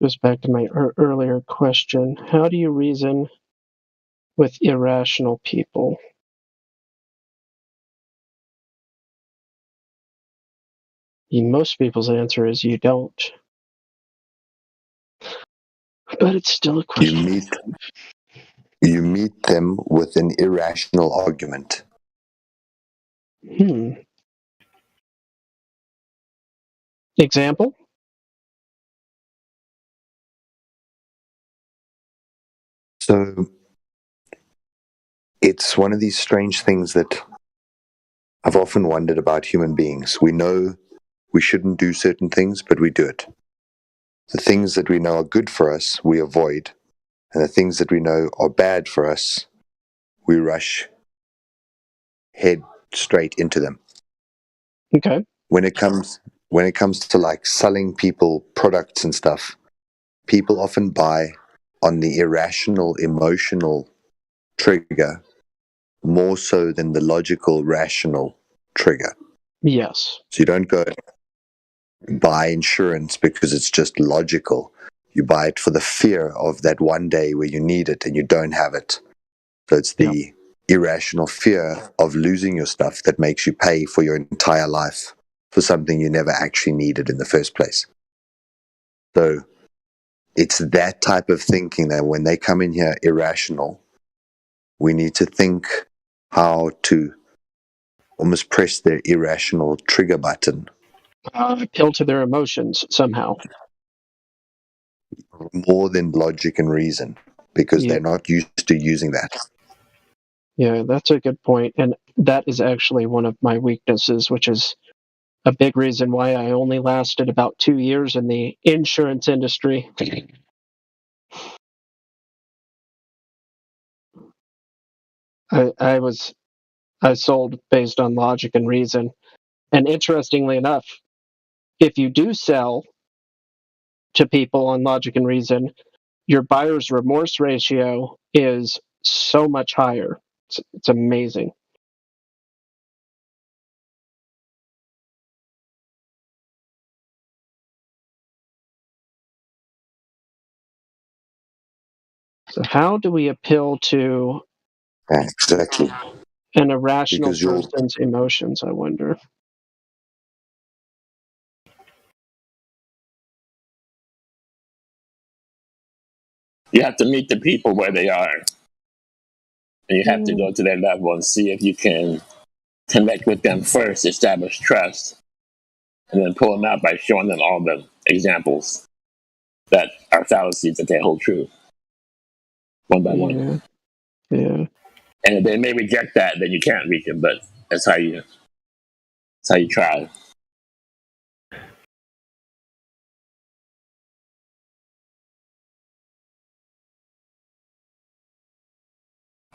Goes back to my earlier question. How do you reason with irrational people? Most people's answer is you don't. But it's still a question.
You meet them with an irrational argument.
Example?
So it's one of these strange things that I've often wondered about human beings. We know we shouldn't do certain things, but we do it. The things that we know are good for us, we avoid. And the things that we know are bad for us, we rush head straight into them.
Okay.
When it comes to like selling people products and stuff, people often buy on the irrational, emotional trigger more so than the logical, rational trigger.
Yes.
So you don't go buy insurance because it's just logical. You buy it for the fear of that one day where you need it and you don't have it. So it's the irrational fear of losing your stuff that makes you pay for your entire life for something you never actually needed in the first place. So it's that type of thinking that when they come in here irrational, we need to think how to almost press their irrational trigger button.
Appeal to their emotions somehow.
More than logic and reason, because they're not used to using that.
Yeah, that's a good point. And that is actually one of my weaknesses, which is a big reason why I only lasted about 2 years in the insurance industry. I sold based on logic and reason. And interestingly enough, if you do sell to people on logic and reason, your buyer's remorse ratio is so much higher. It's amazing. So how do we appeal to
exactly
an irrational person's emotions, I wonder?
You have to meet the people where they are. And you have to go to their level and see if you can connect with them first, establish trust, and then pull them out by showing them all the examples that are fallacies that they hold true, one by one.
Yeah.
And if they may reject that, then you can't reach them, but that's how you try.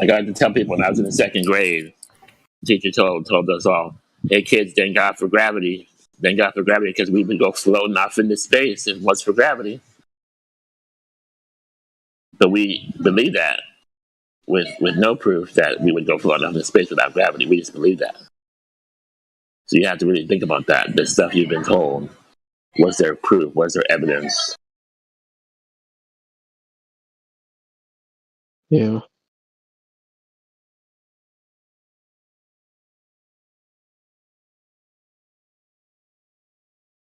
I got to tell people when I was in the second grade, the teacher told us all, "Hey kids, thank God for gravity. Thank God for gravity because we would go floating off into space if it was for gravity." But we believe that with no proof that we would go floating off into space without gravity. We just believe that. So you have to really think about that. The stuff you've been told. Was there proof? Was there evidence?
Yeah.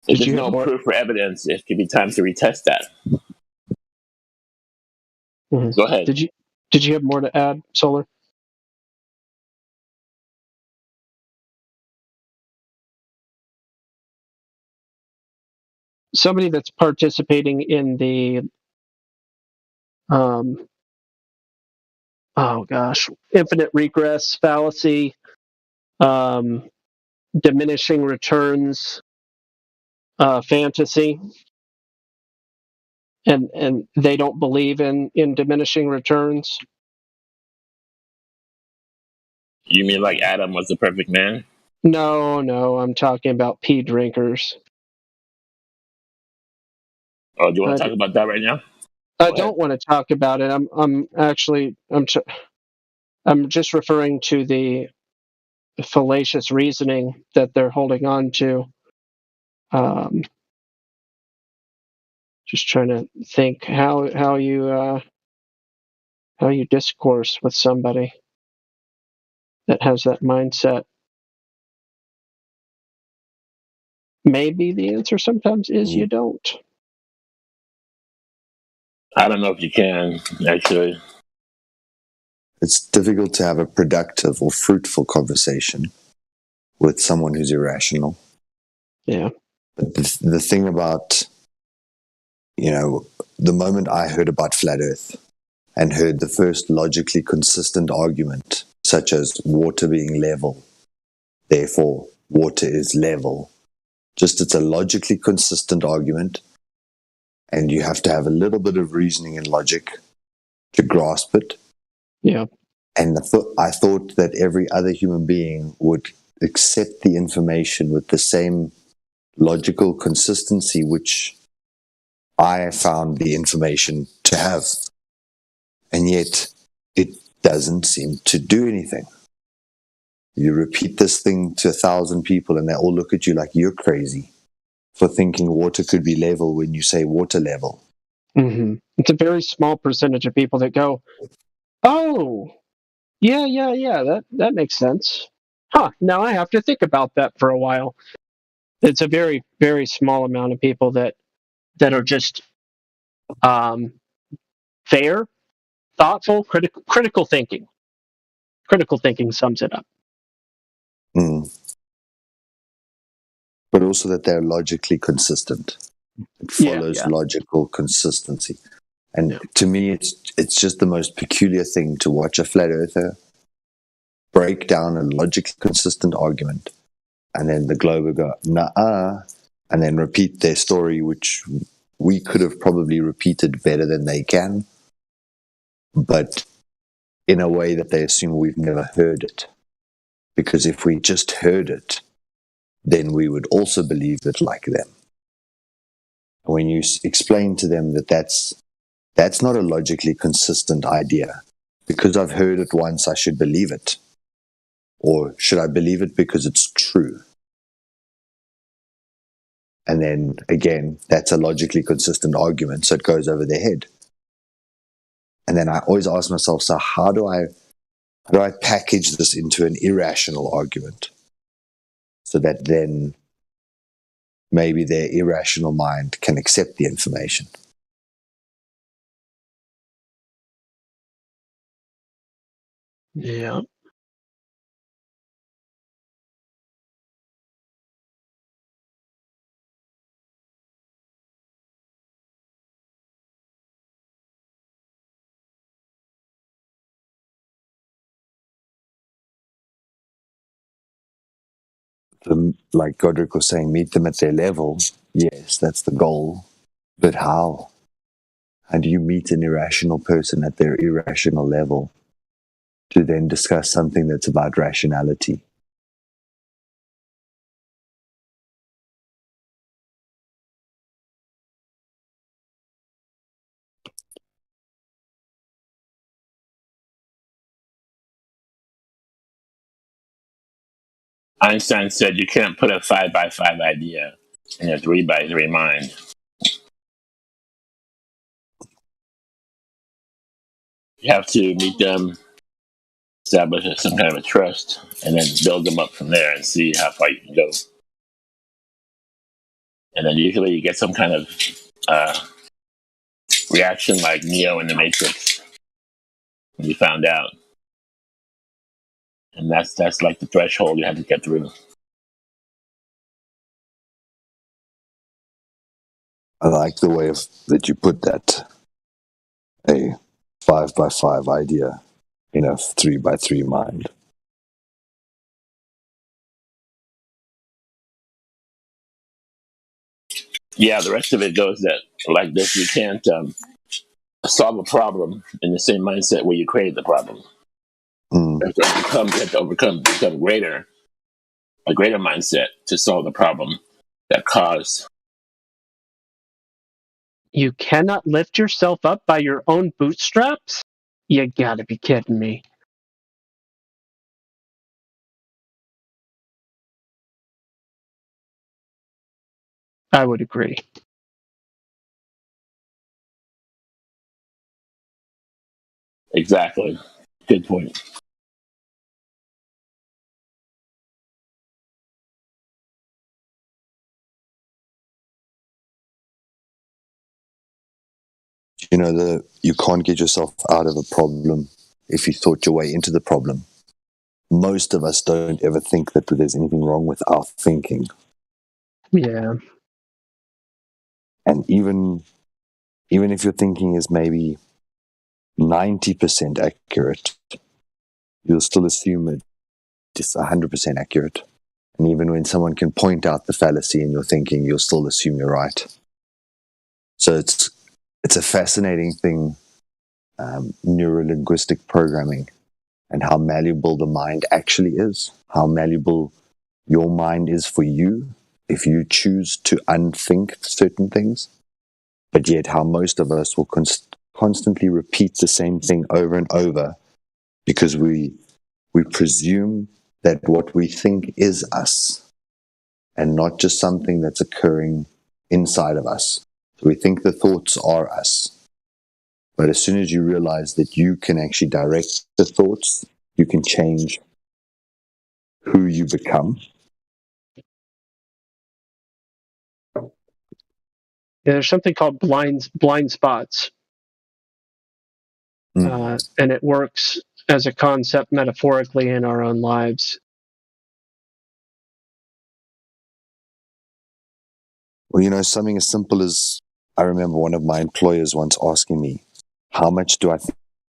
If there's no proof or evidence, it could be time to retest that.
Mm-hmm.
Go ahead.
Did you have more to add, Solar? Somebody that's participating in the infinite regress fallacy, diminishing returns fantasy, and they don't believe in diminishing returns.
You mean like Adam was the perfect man?
No, I'm talking about pee drinkers.
Oh, do you want to talk about that right now?
I don't want to talk about it. I'm just referring to the fallacious reasoning that they're holding on to. Just trying to think how you discourse with somebody that has that mindset. Maybe the answer sometimes is you don't.
I don't know if you can, actually.
It's difficult to have a productive or fruitful conversation with someone who's irrational.
Yeah.
But the thing about, the moment I heard about flat Earth and heard the first logically consistent argument, such as water being level, therefore water is level, it's a logically consistent argument, and you have to have a little bit of reasoning and logic to grasp it.
Yeah.
And I thought that every other human being would accept the information with the same logical consistency which I found the information to have. And yet it doesn't seem to do anything. You repeat this thing to 1,000 people and they all look at you like you're crazy for thinking water could be level when you say water level.
Mm-hmm. It's a very small percentage of people that go, "Oh, yeah, that makes sense. Huh, now I have to think about that for a while." It's a very, very small amount of people that are just Fair, thoughtful, critical thinking. Critical thinking sums it up.
But also that they're logically consistent. It follows logical consistency. And to me, it's just the most peculiar thing to watch a flat earther break down a logically consistent argument, and then the globe go, nah, and then repeat their story, which we could have probably repeated better than they can, but in a way that they assume we've never heard it. Because if we just heard it, then we would also believe it like them. When you explain to them that that's not a logically consistent idea, because I've heard it once, I should believe it. Or should I believe it because it's true? And then again, that's a logically consistent argument, so it goes over their head. And then I always ask myself, so how do I package this into an irrational argument so that then maybe their irrational mind can accept the information?
Yeah.
Like Godric was saying, meet them at their level. Yes, that's the goal. But how? How do you meet an irrational person at their irrational level to then discuss something that's about rationality?
Einstein said you can't put a 5x5 idea in a 3x3 mind. You have to meet them, establish some kind of a trust, and then build them up from there and see how far you can go. And then usually you get some kind of reaction like Neo in the Matrix when you found out. And that's like the threshold you have to get through.
I like the way that you put that. A 5x5 idea in a 3x3 mind.
Yeah, the rest of it goes that like this: you can't solve a problem in the same mindset where you created the problem. You have to overcome, become greater, a greater mindset to solve the problem that caused.
You cannot lift yourself up by your own bootstraps? You gotta be kidding me. I would agree.
Exactly. Good point.
You know, you can't get yourself out of a problem if you thought your way into the problem. Most of us don't ever think that there's anything wrong with our thinking.
Yeah.
And even if your thinking is maybe 90% accurate, you'll still assume it's 100% accurate. And even when someone can point out the fallacy in your thinking, you'll still assume you're right. So it's a fascinating thing, neurolinguistic programming, and how malleable the mind actually is, how malleable your mind is for you if you choose to unthink certain things, but yet how most of us will constantly repeat the same thing over and over because we presume that what we think is us and not just something that's occurring inside of us. So we think the thoughts are us. But as soon as you realize that you can actually direct the thoughts, you can change who you become.
Yeah, there's something called blind spots, and it works as a concept metaphorically in our own lives.
Well, something as simple as, I remember one of my employers once asking me, how much do I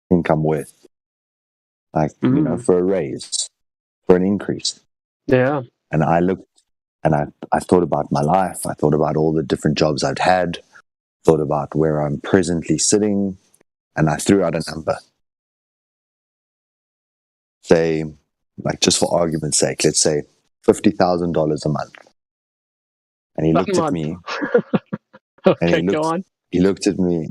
think I'm worth? Like, for a raise, for an increase.
Yeah.
And I looked, and I thought about my life. I thought about all the different jobs I'd had, thought about where I'm presently sitting, and I threw out a number. Say, like, just for argument's sake, let's say $50,000 a month. And he looked at me.
Okay, go on.
He looked at me.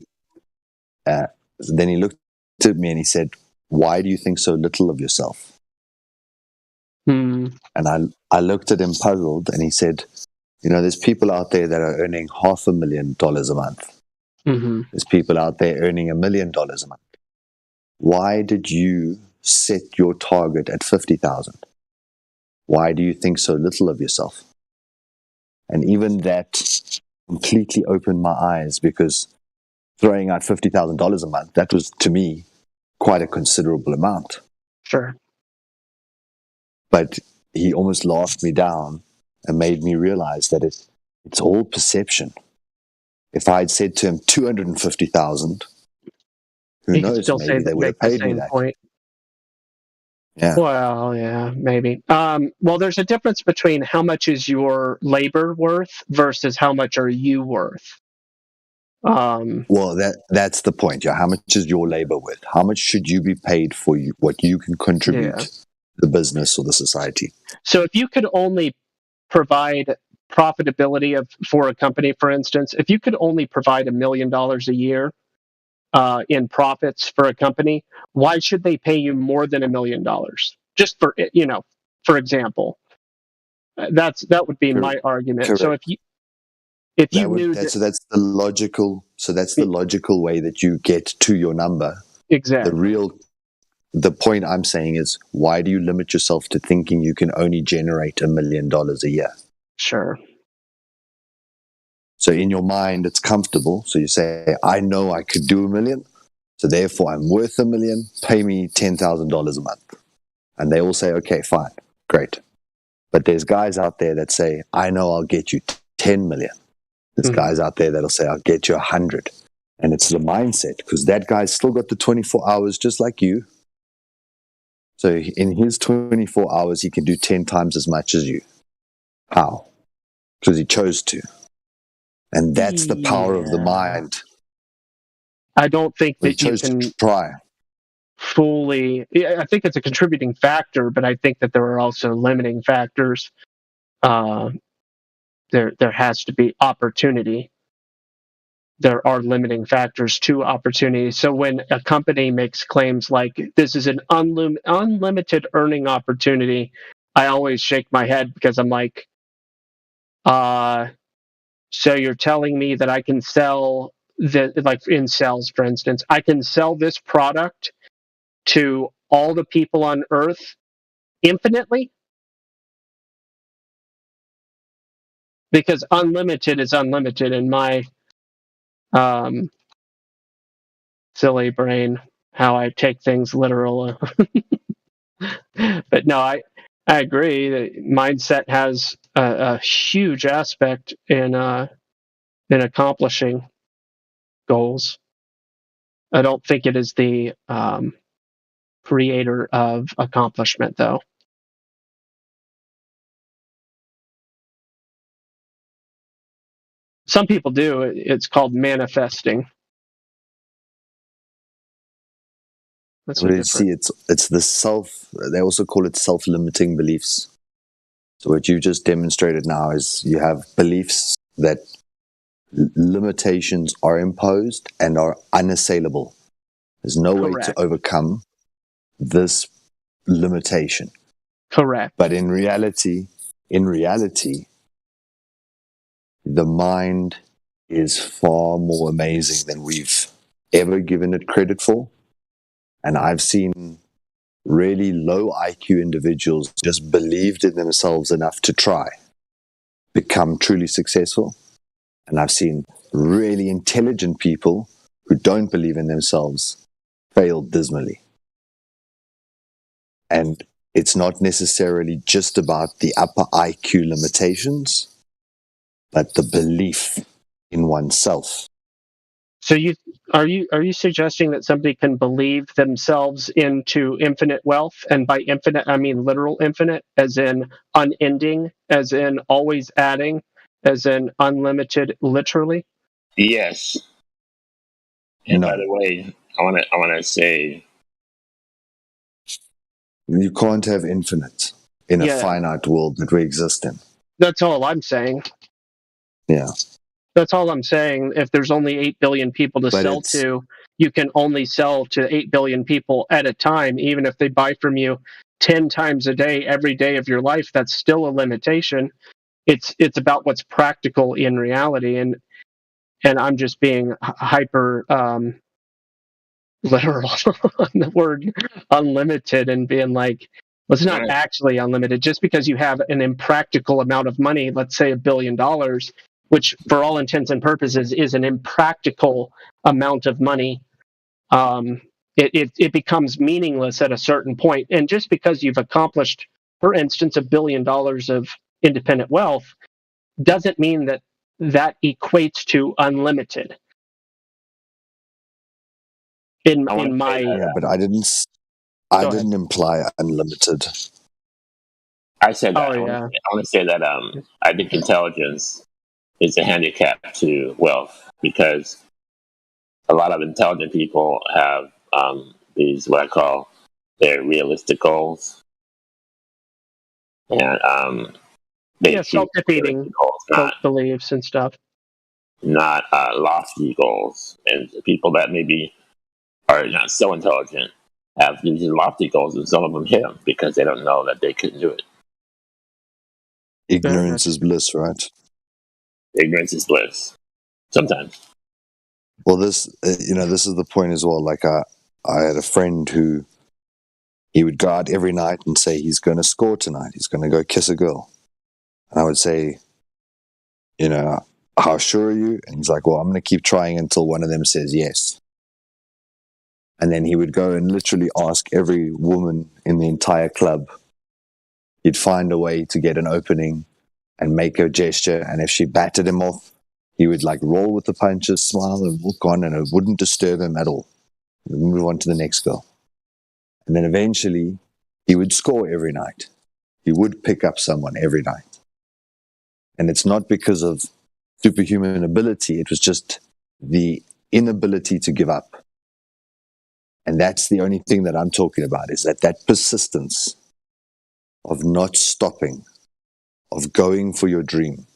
Then he looked at me and he said, "Why do you think so little of yourself?" And I looked at him puzzled, and he said, there's people out there that are earning $500,000 a month. There's people out there earning $1 million a month. Why did you set your target at 50,000? Why do you think so little of yourself? And even that completely opened my eyes, because throwing out $50,000 a month, that was, to me, quite a considerable amount.
Sure.
But he almost laughed me down and made me realize that it's all perception. If I had said to him 250,000, who knows? Maybe they would have paid me that.
Point.
Yeah.
Well, yeah, maybe. Well, there's a difference between how much is your labor worth versus how much are you worth.
Well, that's the point. Yeah. How much is your labor worth? How much should you be paid for what you can contribute to the business or the society?
So if you could only provide profitability for a company, for instance, if you could only provide $1 million a year in profits for a company, why should they pay you more than $1 million? Just for for example, that would be my argument.
Correct.
So
that's the logical way that you get to your number.
Exactly.
The point I'm saying is, why do you limit yourself to thinking you can only generate $1 million a year?
Sure.
So in your mind, it's comfortable. So you say, I know I could do $1 million, so therefore I'm worth $1 million. Pay me $10,000 a month, and they all say, okay, fine, great. But there's guys out there that say, I know I'll get you 10 million. There's guys out there that'll say, I'll get you 100. And it's the mindset, because that guy's still got the 24 hours just like you. So in his 24 hours, he can do 10 times as much as you. How? Because he chose to. And that's the power of the mind.
I don't think that you can
try.
Fully. I think it's a contributing factor, but I think that there are also limiting factors. There has to be opportunity. There are limiting factors to opportunity. So when a company makes claims like this is an unlimited earning opportunity, I always shake my head, because I'm like, so you're telling me that I can sell like in sales, for instance, I can sell this product to all the people on Earth infinitely? Because unlimited is unlimited in my silly brain, how I take things literal. But no, I agree that mindset has a huge aspect in accomplishing goals. I don't think it is the creator of accomplishment, though. Some people do. It's called manifesting.
See, it's the self. They also call it self-limiting beliefs. So what you just demonstrated now is you have beliefs that limitations are imposed and are unassailable. There's no way to overcome this limitation.
Correct.
But in reality, the mind is far more amazing than we've ever given it credit for. And I've seen really low IQ individuals just believed in themselves enough to try, become truly successful. And I've seen really intelligent people who don't believe in themselves fail dismally. And it's not necessarily just about the upper IQ limitations, but the belief in oneself.
So are you suggesting that somebody can believe themselves into infinite wealth? And by infinite, I mean literal infinite, as in unending, as in always adding, as in unlimited, literally?
Yes. And by the way, I wanna say
you can't have infinite in a finite world that we exist in.
That's all I'm saying.
Yeah.
That's all I'm saying. If there's only 8 billion people to sell to, you can only sell to 8 billion people at a time, even if they buy from you 10 times a day, every day of your life. That's still a limitation. It's about what's practical in reality, and I'm just being hyper literal on the word unlimited and being like, well, it's not actually unlimited. Just because you have an impractical amount of money, let's say $1 billion, which for all intents and purposes is an impractical amount of money, it becomes meaningless at a certain point. And just because you've accomplished, for instance, $1 billion of independent wealth doesn't mean that equates to unlimited. In my
but I didn't imply unlimited.
I said that. I want to say that I think intelligence is a handicap to wealth, because a lot of intelligent people have these, what I call, their realistic goals, and they
self-defeating beliefs and stuff,
not lofty goals. And people that maybe are not so intelligent have these lofty goals, and some of them hit them because they don't know that they couldn't do it.
Ignorance is bliss, right?
Ignorance is bliss. Sometimes.
Well, this is the point as well. Like I had a friend who he would go out every night and say he's going to score tonight. He's going to go kiss a girl. And I would say, how sure are you? And he's like, well, I'm going to keep trying until one of them says yes. And then he would go and literally ask every woman in the entire club. He'd find a way to get an opening and make a gesture. And if she batted him off, he would like roll with the punches, smile and walk on, and it wouldn't disturb him at all. He'd move on to the next girl. And then eventually he would score every night. He would pick up someone every night. And it's not because of superhuman ability. It was just the inability to give up. And that's the only thing that I'm talking about, is that persistence of not stopping, of going for your dream.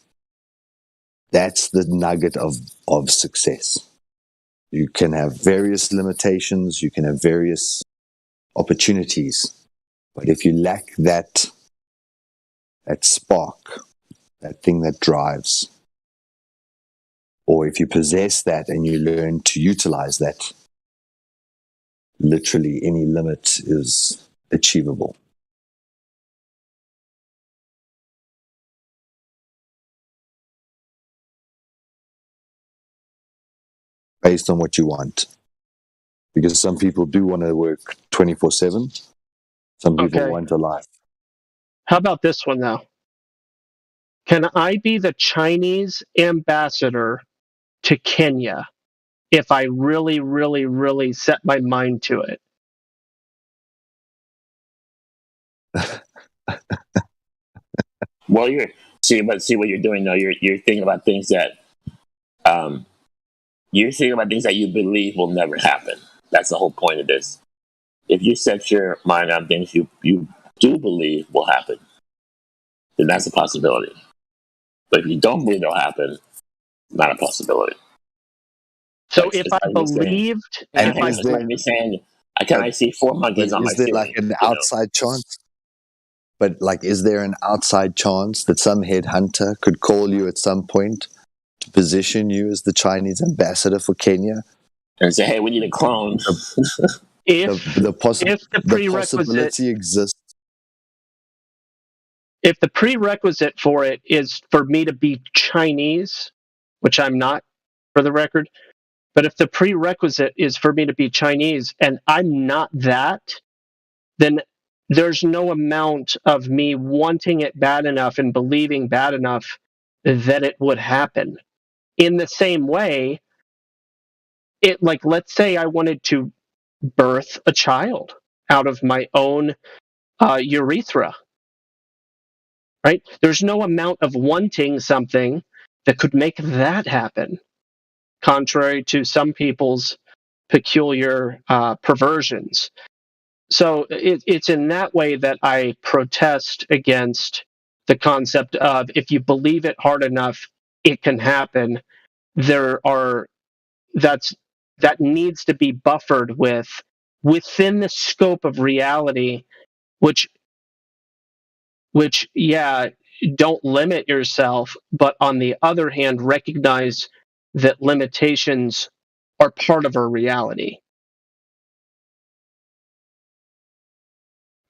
That's the nugget of success. You can have various limitations, you can have various opportunities, but if you lack that spark, that thing that drives, or if you possess that and you learn to utilize that, literally any limit is achievable. Based on what you want. Because some people do want to work 24/7. Some people want a life.
How about this one, though? Can I be the Chinese ambassador to Kenya if I really, really, really set my mind to it?
Well, see what you're doing now. You're thinking about things that you're thinking about things that you believe will never happen. That's the whole point of this. If you set your mind on things you do believe will happen, then that's a possibility. But if you don't believe they'll happen, not a possibility.
So if I believed,
can I see 4 monkeys on my ceiling?
Is there like an outside chance? But like, is there an outside chance that some headhunter could call you at some point to position you as the Chinese ambassador for Kenya?
And say, hey, we need a clone.
If the
possibility exists.
If the prerequisite for it is for me to be Chinese, which I'm not, for the record, but if the prerequisite is for me to be Chinese and I'm not that, then there's no amount of me wanting it bad enough and believing bad enough that it would happen. In the same way, let's say I wanted to birth a child out of my own urethra, right? There's no amount of wanting something that could make that happen, contrary to some people's peculiar perversions. So it's in that way that I protest against the concept of if you believe it hard enough, it can happen. That needs to be buffered within the scope of reality, which don't limit yourself, but on the other hand, recognize that limitations are part of our reality.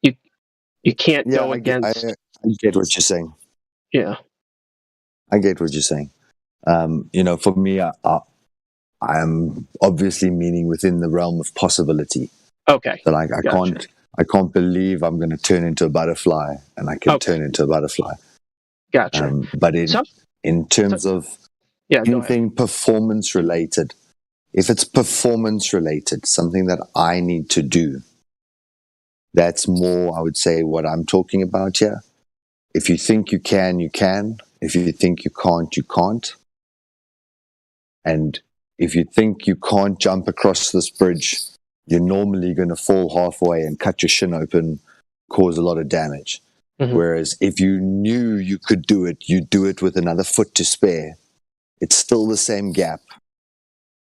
You can't go against.
I get what you're saying.
Yeah,
I get what you're saying. For me, I'm obviously meaning within the realm of possibility.
Okay.
So I can't believe I'm going to turn into a butterfly, and I can turn into a butterfly.
Gotcha.
But in terms of anything performance related, if it's performance related, something that I need to do, that's more, I would say, what I'm talking about here. If you think you can, you can. If you think you can't, you can't. And if you think you can't jump across this bridge, you're normally going to fall halfway and cut your shin open, cause a lot of damage.
Mm-hmm.
Whereas if you knew you could do it, you do it with another foot to spare. It's still the same gap.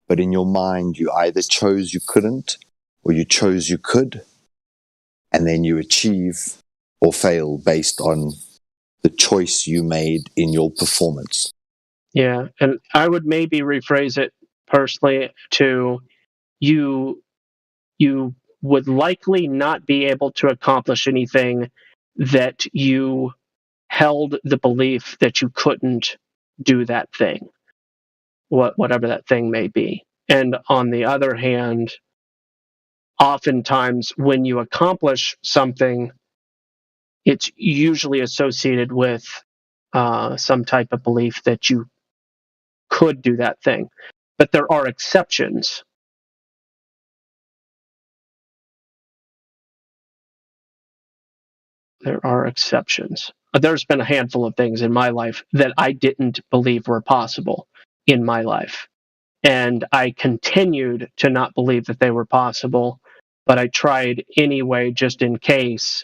But in your mind, you either chose you couldn't or you chose you could. And then you achieve or fail based on the choice you made in your performance.
Yeah, and I would maybe rephrase it personally to you would likely not be able to accomplish anything that you held the belief that you couldn't do that thing, whatever that thing may be. And on the other hand, oftentimes when you accomplish something, it's usually associated with some type of belief that you could do that thing. But there are exceptions. There are exceptions. There's been a handful of things in my life that I didn't believe were possible in my life. And I continued to not believe that they were possible, but I tried anyway just in case.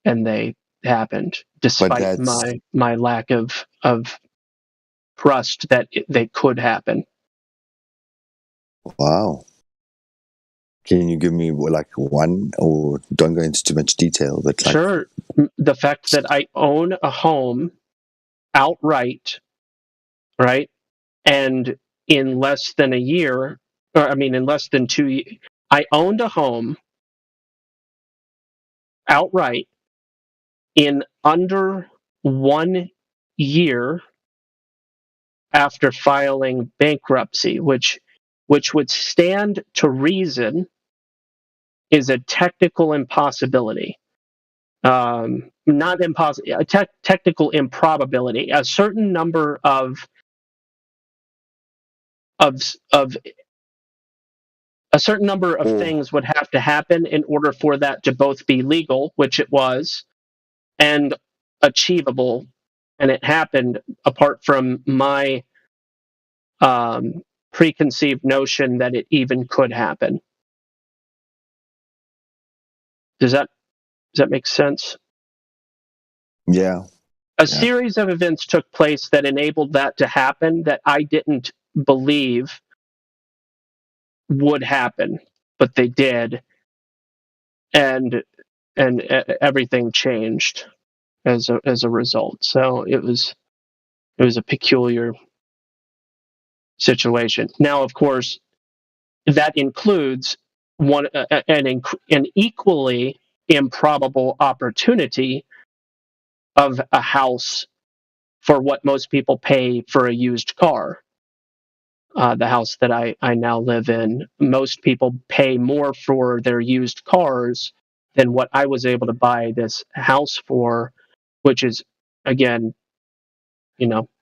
And they happened, despite my lack of trust that they could happen.
Wow. Can you give me one, or don't go into too much detail? But
sure. The fact that I own a home outright, right? And in less than a year, in less than 2 years, I owned a home outright in under 1 year after filing bankruptcy, which would stand to reason is a technical impossibility. Not impossible, a technical improbability. A certain number of things would have to happen in order for that to both be legal, which it was, and achievable, and it happened apart from my preconceived notion that it even could happen. Does that make sense?
Yeah.
A series of events took place that enabled that to happen that I didn't believe would happen, but they did, and everything changed as a result. So it was a peculiar situation. Now, of course, that includes an equally improbable opportunity of a house for what most people pay for a used car. The house that I now live in, most people pay more for their used cars than what I was able to buy this house for, which is, again,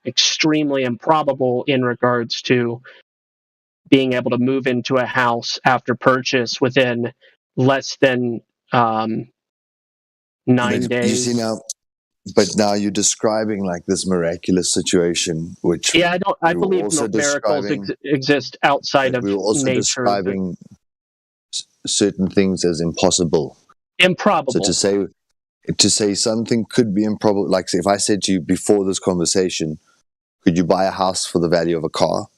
extremely improbable in regards to being able to move into a house after purchase within less than 9 days.
You see now, but now you're describing like this miraculous situation, which
I believe no miracles exist outside of
we were also
nature.
describing certain things as impossible,
improbable.
So to say something could be improbable, like if I said to you before this conversation, could you buy a house for the value of a car?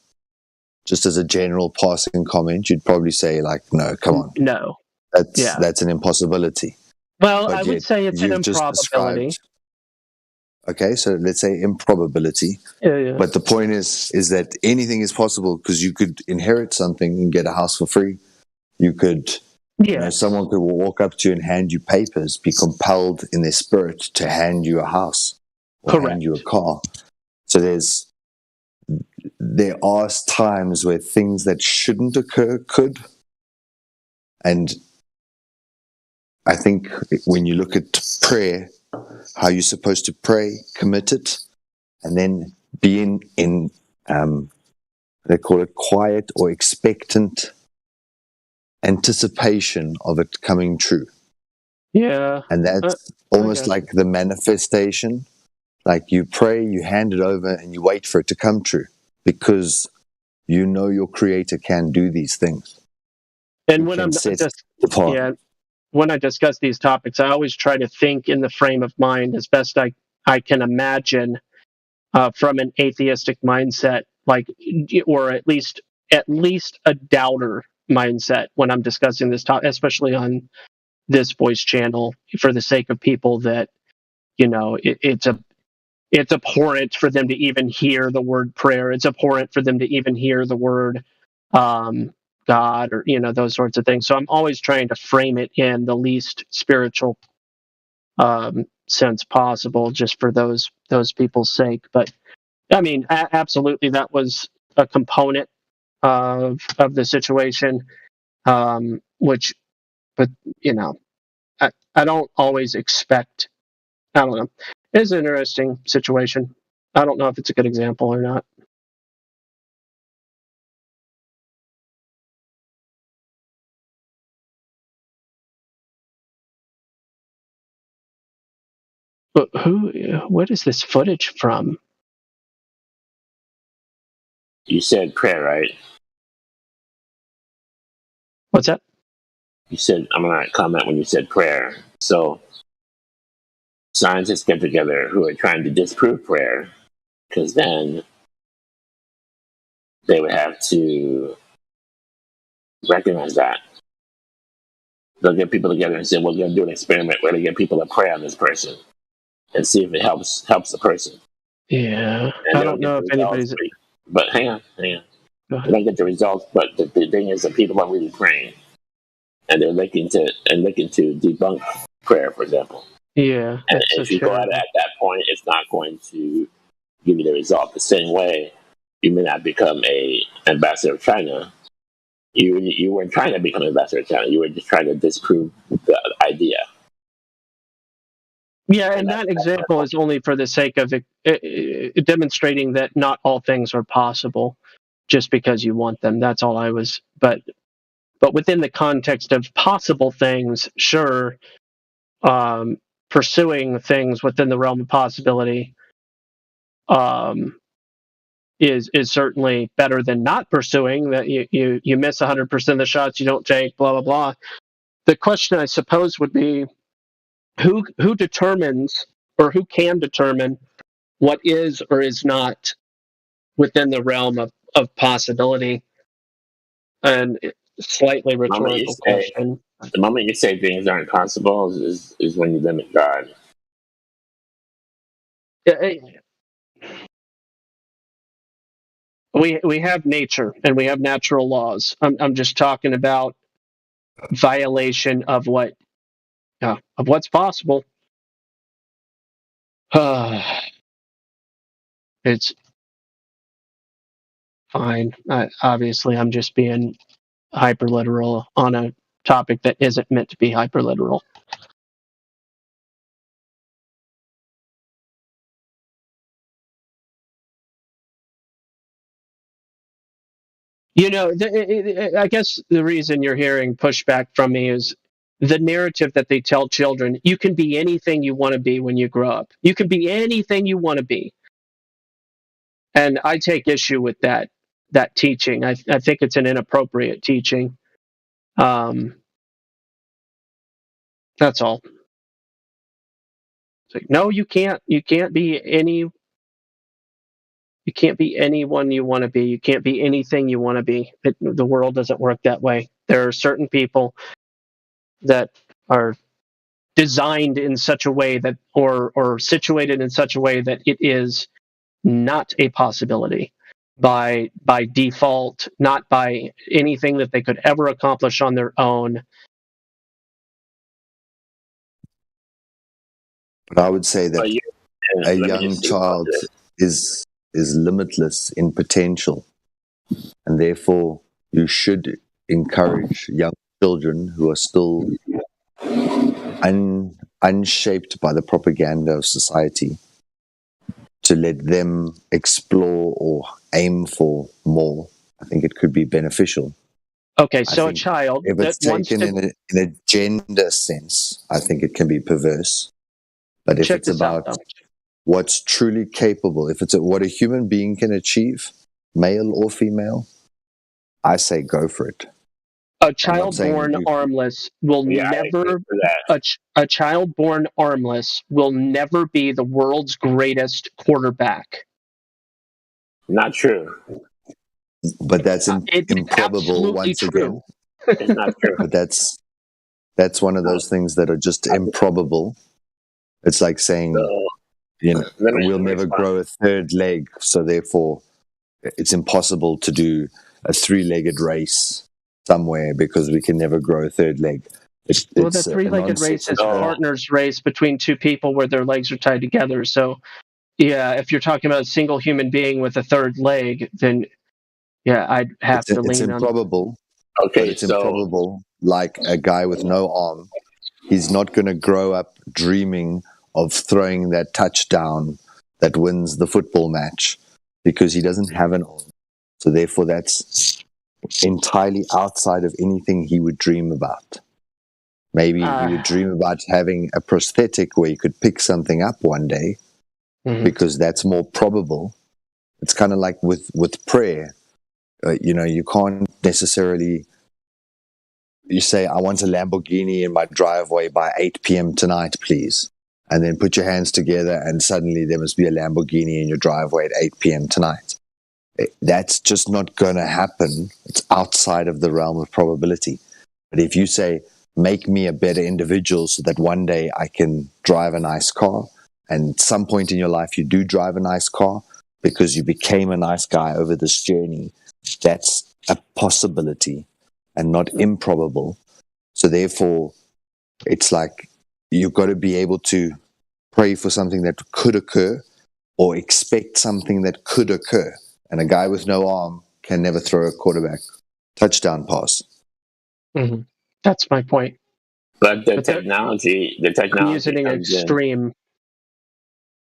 Just as a general passing comment, you'd probably say like, no, come on.
No.
That's an impossibility.
Well, I would say it's an improbability.
Okay, so let's say improbability.
Yeah.
But the point is that anything is possible because you could inherit something and get a house for free. You could, someone could walk up to you and hand you papers, be compelled in their spirit to hand you a house or hand you a car. So there are times where things that shouldn't occur could. And I think when you look at prayer, how you're supposed to pray, commit it, and then be in they call it quiet or expectant anticipation of it coming true.
Yeah.
And that's almost like the manifestation. Like you pray, you hand it over, and you wait for it to come true because you know your Creator can do these things.
And when when I discuss these topics, I always try to think in the frame of mind as best I can imagine from an atheistic mindset, like, or at least a doubter mindset when I'm discussing this topic, especially on this voice channel, for the sake of people that, it's abhorrent for them to even hear the word prayer. It's abhorrent for them to even hear the word God, or those sorts of things. So I'm always trying to frame it in the least spiritual sense possible, just for those people's sake. But I mean, absolutely, that was a component of the situation. Which, but I don't always expect. I don't know. It's an interesting situation. I don't know if it's a good example or not. But what is this footage from?
You said prayer, right?
What's that?
You said, I'm going to comment when you said prayer. So scientists get together who are trying to disprove prayer, because then they would have to recognize that. They'll get people together and say, well, we're going to do an experiment. We're going to get people to pray on this person and see if it helps the person.
Yeah. And I don't know if anybody's...
But hang on. They don't get the results, but the thing is that people are really praying. And they're looking to debunk prayer, for example.
Yeah.
And if you go at it at that point, it's not going to give you the result. The same way, you may not become a ambassador of China. You weren't trying to become an ambassador of China. You were just trying to disprove the idea.
Yeah, and that example is only for the sake of demonstrating that not all things are possible just because you want them. That's all I was. But within the context of possible things, sure, pursuing things within the realm of possibility is certainly better than not pursuing. That you miss 100% of the shots you don't take, blah blah blah. The question, I suppose, would be who determines, or who can determine, what is or is not within the realm of possibility. And slightly rhetorical question.
The moment you say things aren't possible is when you limit God.
We have nature and we have natural laws. I'm just talking about violation of what's possible. It's fine. Obviously, I'm just being hyperliteral on a topic that isn't meant to be hyperliteral. You know, I guess the reason you're hearing pushback from me is the narrative that they tell children. You can be anything you want to be when you grow up. You can be anything you want to be. And I take issue with that teaching. I think it's an inappropriate teaching. That's all. It's like, no, you can't be you can't be anyone you want to be. You can't be anything you want to be. The world doesn't work that way. There are certain people that are designed in such a way that, or situated in such a way that it is not a possibility by default, not by anything that they could ever accomplish on their own.
But I would say that a young child is limitless in potential, and therefore you should encourage young children who are still unshaped by the propaganda of society to let them explore or aim for more. I think it could be beneficial.
Okay, so a child,
if it's taken in a gender sense, I think it can be perverse. But if it's about what's truly capable, if it's what a human being can achieve, male or female, I say go for it.
A child born armless will never. A child born armless will never be the world's greatest quarterback.
Not true.
But that's improbable once again.
It's not true.
But that's one of those things that are just improbable. It's like saying, we'll never grow a third leg, so therefore it's impossible to do a three-legged race somewhere because we can never grow a third leg.
Well, the three-legged race is a partner's race between two people where their legs are tied together. So, yeah, if you're talking about a single human being with a third leg, then, yeah, I'd have to lean on...
It's improbable. Okay, it's improbable. Like a guy with no arm, he's not going to grow up dreaming of throwing that touchdown that wins the football match because he doesn't have an arm. So therefore, that's entirely outside of anything he would dream about. Maybe he would dream about having a prosthetic where he could pick something up one day because that's more probable. It's kind of like with prayer. You can't necessarily... You say, I want a Lamborghini in my driveway by 8 p.m. tonight, please. And then put your hands together and suddenly there must be a Lamborghini in your driveway at 8 p.m. tonight. That's just not going to happen. It's outside of the realm of probability. But if you say, make me a better individual so that one day I can drive a nice car, and at some point in your life you do drive a nice car because you became a nice guy over this journey, that's a possibility and not improbable. So therefore, it's like you've got to be able to pray for something that could occur or expect something that could occur. And a guy with no arm can never throw a quarterback touchdown pass.
Mm-hmm. That's my point.
But the technology
using an extreme.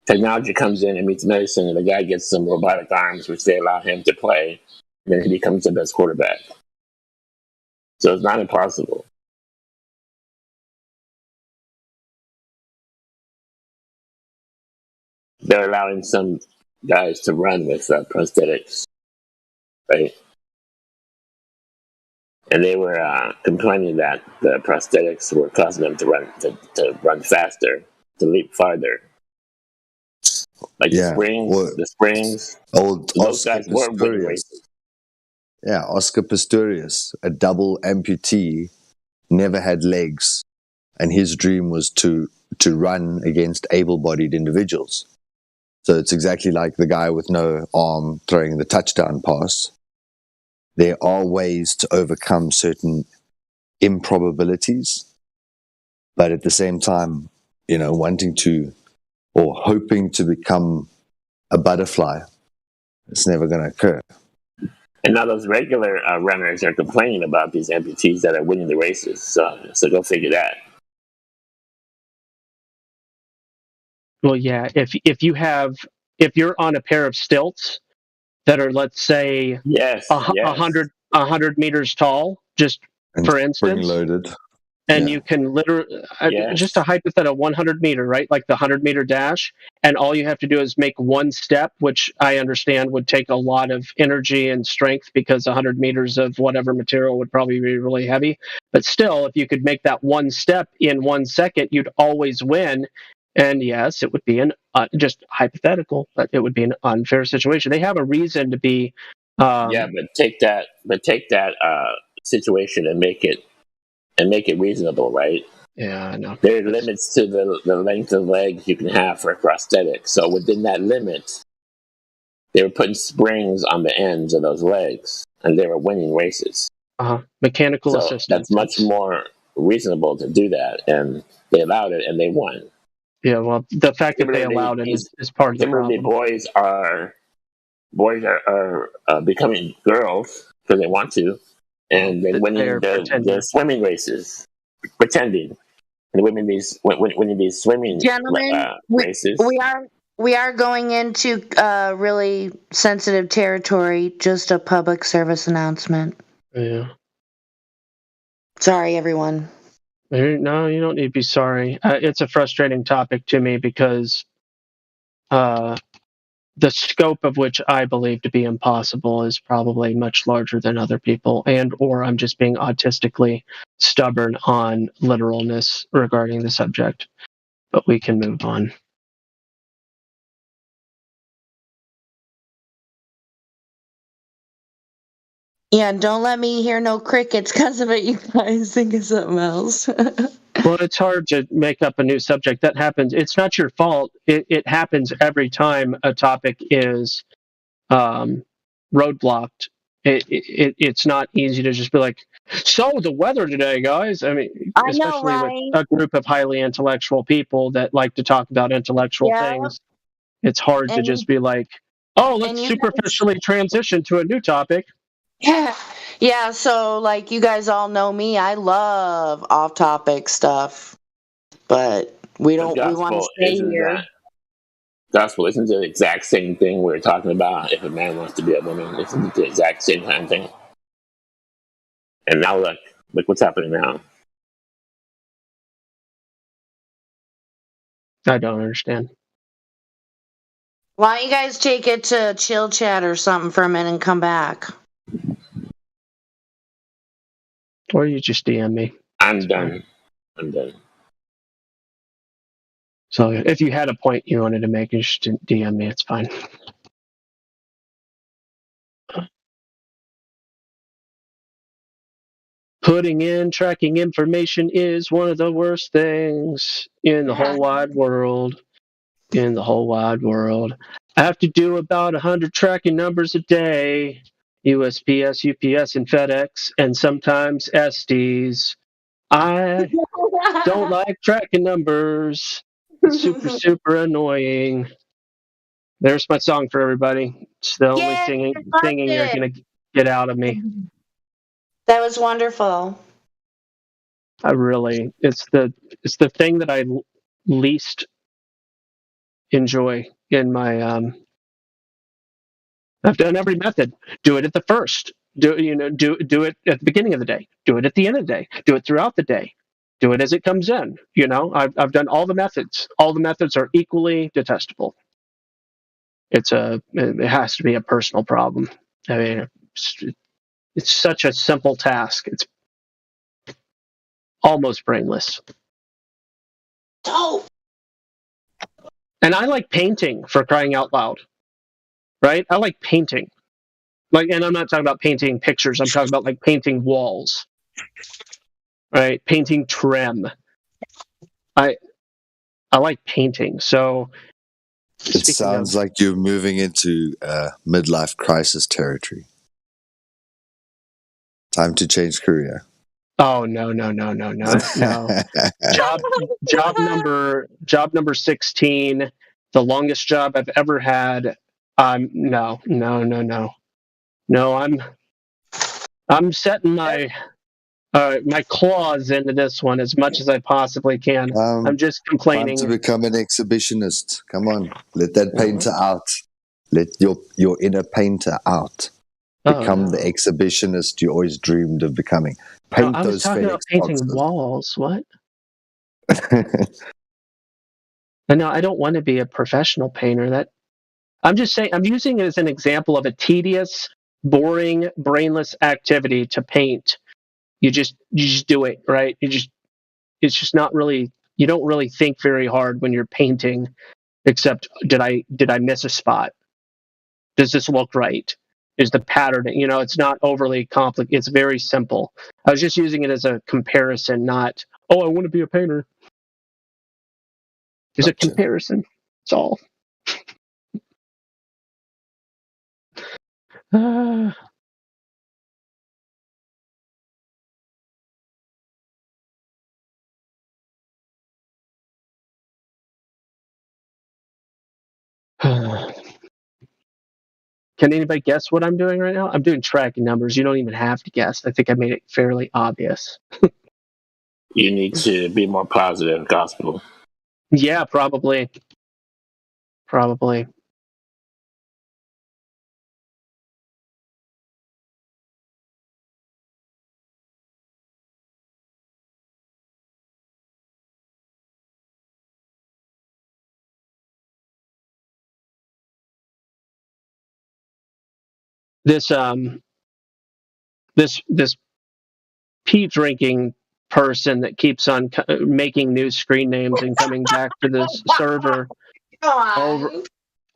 Technology comes in and meets medicine, and the guy gets some robotic arms, which they allow him to play, and then he becomes the best quarterback. So it's not impossible. They're allowing some guys to run with prosthetics, right? And they were complaining that the prosthetics were causing them to run faster, to leap farther. Like the springs.
Old
those
Oscar
guys were winning
Pistorius.
races.
Yeah, Oscar Pistorius, a double amputee, never had legs, and his dream was to run against able-bodied individuals. So it's exactly like the guy with no arm throwing the touchdown pass. There are ways to overcome certain improbabilities, but at the same time, wanting to or hoping to become a butterfly. It's never going to occur.
And now those regular runners are complaining about these amputees that are winning the races. So go figure that.
Well, yeah. If you're on a pair of stilts that are, let's say,
yes,
100 meters tall, just
and
for instance,
spring-loaded.
And you can literally, just a hypothetical 100 meter, right? Like the 100 meter dash. And all you have to do is make one step, which I understand would take a lot of energy and strength because 100 meters of whatever material would probably be really heavy. But still, if you could make that one step in 1 second, you'd always win. And yes, it would be just hypothetical, but it would be an unfair situation. They have a reason to be.
But take that situation and make it reasonable, right?
Yeah, I know.
There are limits to the length of legs you can have for a prosthetic. So within that limit, they were putting springs on the ends of those legs, and they were winning races.
Mechanical assistance.
That's much more reasonable to do that, and they allowed it, and they won.
Yeah, well, the fact that they allowed it is part of the problem.
Boys are becoming girls because they want to, and they're winning their swimming races, pretending, and winning these swimming races.
We are going into really sensitive territory. Just a public service announcement.
Yeah.
Sorry, everyone.
No, you don't need to be sorry. It's a frustrating topic to me because the scope of which I believe to be impossible is probably much larger than other people, or I'm just being autistically stubborn on literalness regarding the subject. But we can move on.
Yeah, don't let me hear no crickets because of it. You guys think of something else.
Well, it's hard to make up a new subject. That happens. It's not your fault. It happens every time a topic is roadblocked. It's not easy to just be like, so the weather today, guys. I mean, especially with a group of highly intellectual people that like to talk about intellectual things. It's hard to just be like, oh, let's superficially transition to a new topic.
Yeah, so like you guys all know me, I love off-topic stuff, but we want to stay here.
Gospel isn't the exact same thing we're talking about. If a man wants to be a woman, isn't the exact same kind of thing? And now look what's happening now.
I don't understand.
Why don't you guys take it to chill chat or something for a minute and come back?
Or you just DM me.
I'm done.
So if you had a point you wanted to make, you should DM me. It's fine. Tracking information is one of the worst things in the whole wide world. In the whole wide world. I have to do about 100 tracking numbers a day. USPS, UPS, and FedEx, and sometimes SDs. I don't like tracking numbers. It's super, super annoying. There's my song for everybody. It's the only singing you're going to get out of me.
That was wonderful.
It's the thing that I least enjoy in my I've done every method. Do it at the first. Do it at the beginning of the day. Do it at the end of the day. Do it throughout the day. Do it as it comes in. I've done all the methods. All the methods are equally detestable. It has to be a personal problem. I mean, it's such a simple task. It's almost brainless.
Oh.
And I like painting, for crying out loud. Right? I like painting. And I'm not talking about painting pictures. I'm talking about painting walls. Right? Painting trim. I like painting. So
it sounds like you're moving into midlife crisis territory. Time to change career.
Oh no. Job number 16. The longest job I've ever had. No. I'm setting my claws into this one as much as I possibly can. I'm just complaining.
Time to become an exhibitionist. Come on, let that painter out. Let your inner painter out. Become the exhibitionist you always dreamed of becoming. Paint
I was
those
talking about
FedEx
painting
boxes.
walls. What? No, I don't want to be a professional painter. I'm just saying, I'm using it as an example of a tedious, boring, brainless activity to paint. You just do it, right? It's just not really, you don't really think very hard when you're painting, except did I miss a spot? Does this look right? Is the pattern, it's not overly complicated. It's very simple. I was just using it as a comparison, not, I want to be a painter. It's a comparison. It's all. Can anybody guess what I'm doing right now? I'm doing tracking numbers. You don't even have to guess. I think I made it fairly obvious.
You need to be more positive, gospel.
Yeah, probably. This pee drinking person that keeps on making new screen names and coming back to this server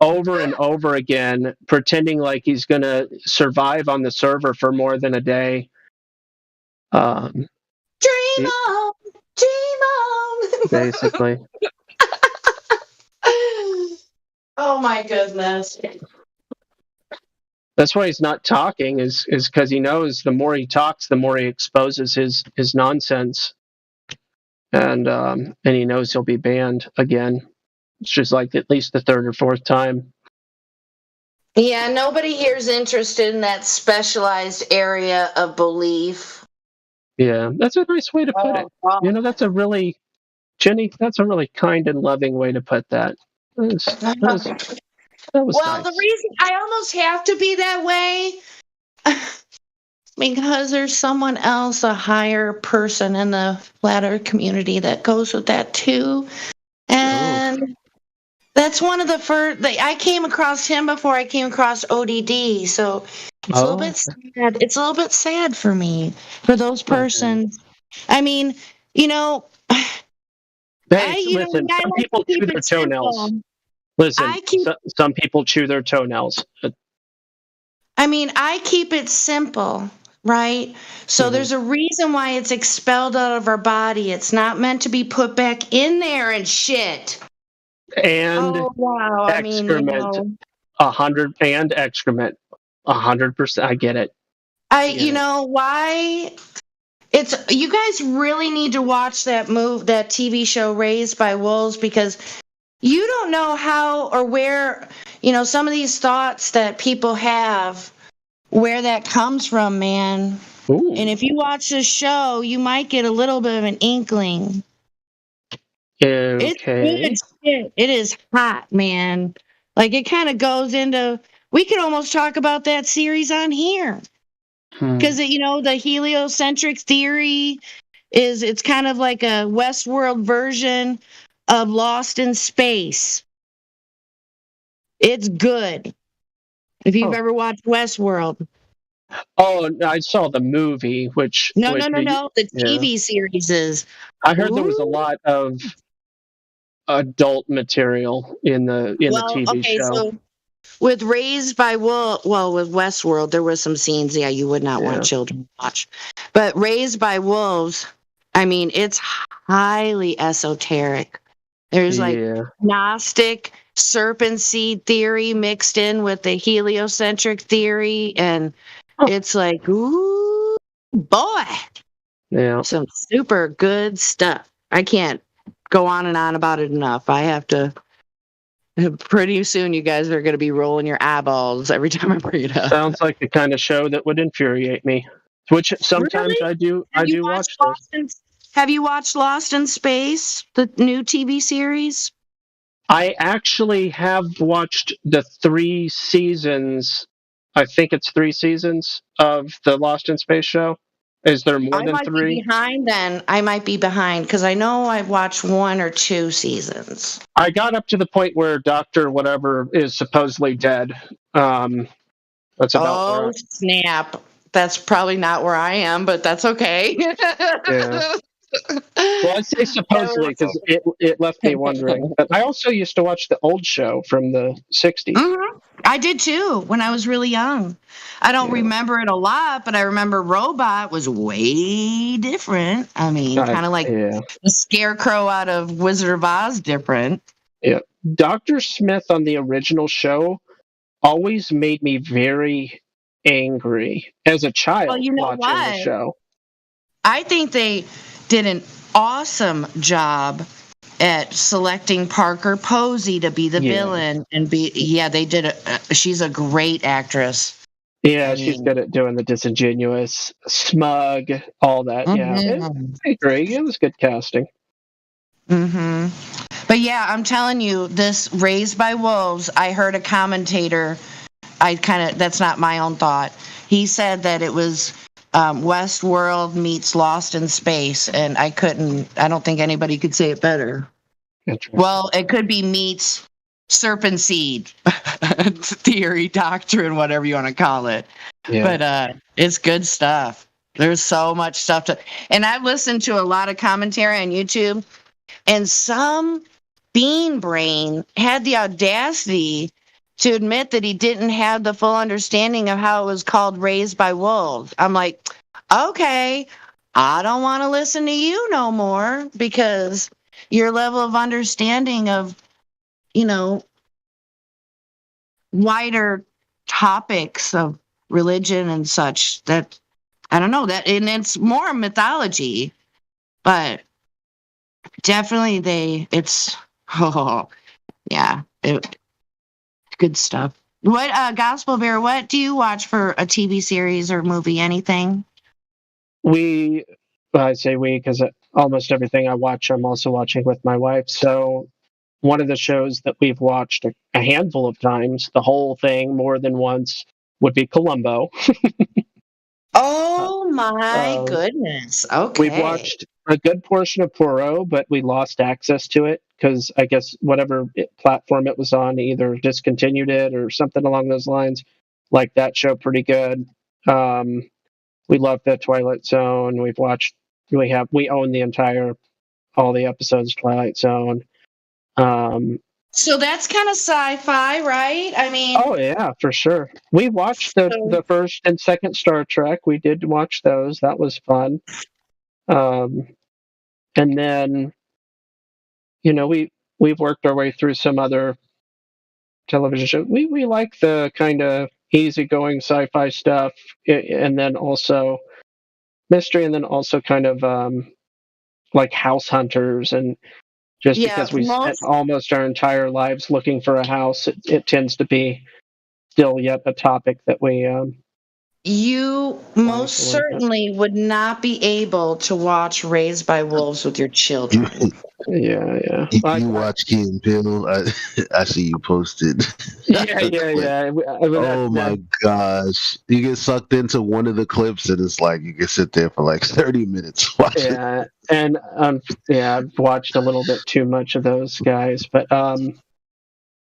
over and over again, pretending like he's going to survive on the server for more than a day.
Dream on,
basically.
Oh my goodness.
That's why he's not talking, is because he knows the more he talks, the more he exposes his nonsense, and he knows he'll be banned again. It's just like at least the third or fourth time.
Yeah, nobody here is interested in that specialized area of belief.
Yeah, that's a nice way to put it. That's a really, Jenny, that's a really kind and loving way to put that. That was nice.
The reason I almost have to be that way because there's someone else, a higher person in the flat earth community that goes with that too. And that's one of the first, I came across him before I came across ODD. So it's a little bit sad. It's a little bit sad for me, for those persons. I mean,
listen, some people chew their toenails. Listen, some people chew their toenails.
I mean, I keep it simple, right? So there's a reason why it's expelled out of our body. It's not meant to be put back in there and shit.
And excrement, 100 and excrement, 100%. I get it.
Why? You guys really need to watch that TV show Raised by Wolves, because you don't know how or where, some of these thoughts that people have, where that comes from, man.
Ooh.
And if you watch this show, you might get a little bit of an inkling.
Okay.
It's good shit. It is hot, man. Like, it kind of goes into, we could almost talk about that series on here. Because, the heliocentric theory it's kind of like a Westworld version of Lost in Space. It's good. If you've ever watched Westworld.
Oh, I saw the movie, which...
No. The TV series is...
I heard there was a lot of adult material in the TV show.
So with Raised by Wolves, with Westworld, there was some scenes, you would not want children to watch. But Raised by Wolves, I mean, it's highly esoteric. There's Gnostic serpent seed theory mixed in with the heliocentric theory, and it's like, ooh, boy.
Yeah.
Some super good stuff. I can't go on and on about it enough. I have to Pretty soon, you guys are going to be rolling your eyeballs every time I bring it up.
Sounds like the kind of show that would infuriate me. Which sometimes
Really?
I do. I do watch those.
Have you watched Lost in Space, the new TV series?
I actually have watched the 3 seasons. I think it's 3 seasons of the Lost in Space show. Is there more than 3?
Be behind then. I might be behind because I know I've watched 1 or 2 seasons.
I got up to the point where Dr. Whatever is supposedly dead. That's about where
snap. That's probably not where I am, but that's okay.
Yeah. Well, I say supposedly because it left me wondering. But I also used to watch the old show from the 60s.
Mm-hmm. I did too when I was really young. I don't remember it a lot, but I remember Robot was way different. I mean, kind of like the Scarecrow out of Wizard of Oz different.
Yeah. Dr. Smith on the original show always made me very angry as a child watching the show.
I think they did an awesome job at selecting Parker Posey to be the villain and they did she's a great actress.
Yeah, she's good at doing the disingenuous, smug, all that. Yeah, I agree. It was good casting.
But yeah, I'm telling you, this Raised by Wolves, I heard a commentator, that's not my own thought. He said that it was Westworld meets Lost in Space, and I don't think anybody could say it better. Well, it could be meets Serpent Seed theory, doctrine, whatever you want to call it. Yeah. But it's good stuff. There's so much stuff and I've listened to a lot of commentary on YouTube, and some bean brain had the audacity to admit that he didn't have the full understanding of how it was called Raised by Wolves. I'm like, okay, I don't want to listen to you no more, because your level of understanding of, wider topics of religion and such, that, I don't know, that, and it's more mythology, but definitely good stuff. What Gospel Bear, what do you watch for a TV series or movie, anything?
I say we because almost everything I watch I'm also watching with my wife. So one of the shows that we've watched a handful of times, the whole thing more than once, would be Columbo.
Oh my goodness. Okay.
We've watched a good portion of Poirot, but we lost access to it because I guess whatever platform it was on either discontinued it or something along those lines. Like that show pretty good. We love the Twilight Zone. We own all the episodes of Twilight Zone.
So that's kind of sci-fi, right? I mean,
oh yeah, for sure. We watched the first and second Star Trek. We did watch those. That was fun. And then, we've worked our way through some other television shows. We like the kind of easygoing sci-fi stuff, and then also mystery, and then also kind of like House Hunters. And just because we spent almost our entire lives looking for a house, it tends to be still yet a topic that we
you most certainly would not be able to watch Raised by Wolves with your children.
Yeah.
You watch Key and Peele? I see you posted.
Yeah.
Oh my gosh. You get sucked into one of the clips and it's like you can sit there for like 30 minutes watching.
Yeah, and I've watched a little bit too much of those guys. But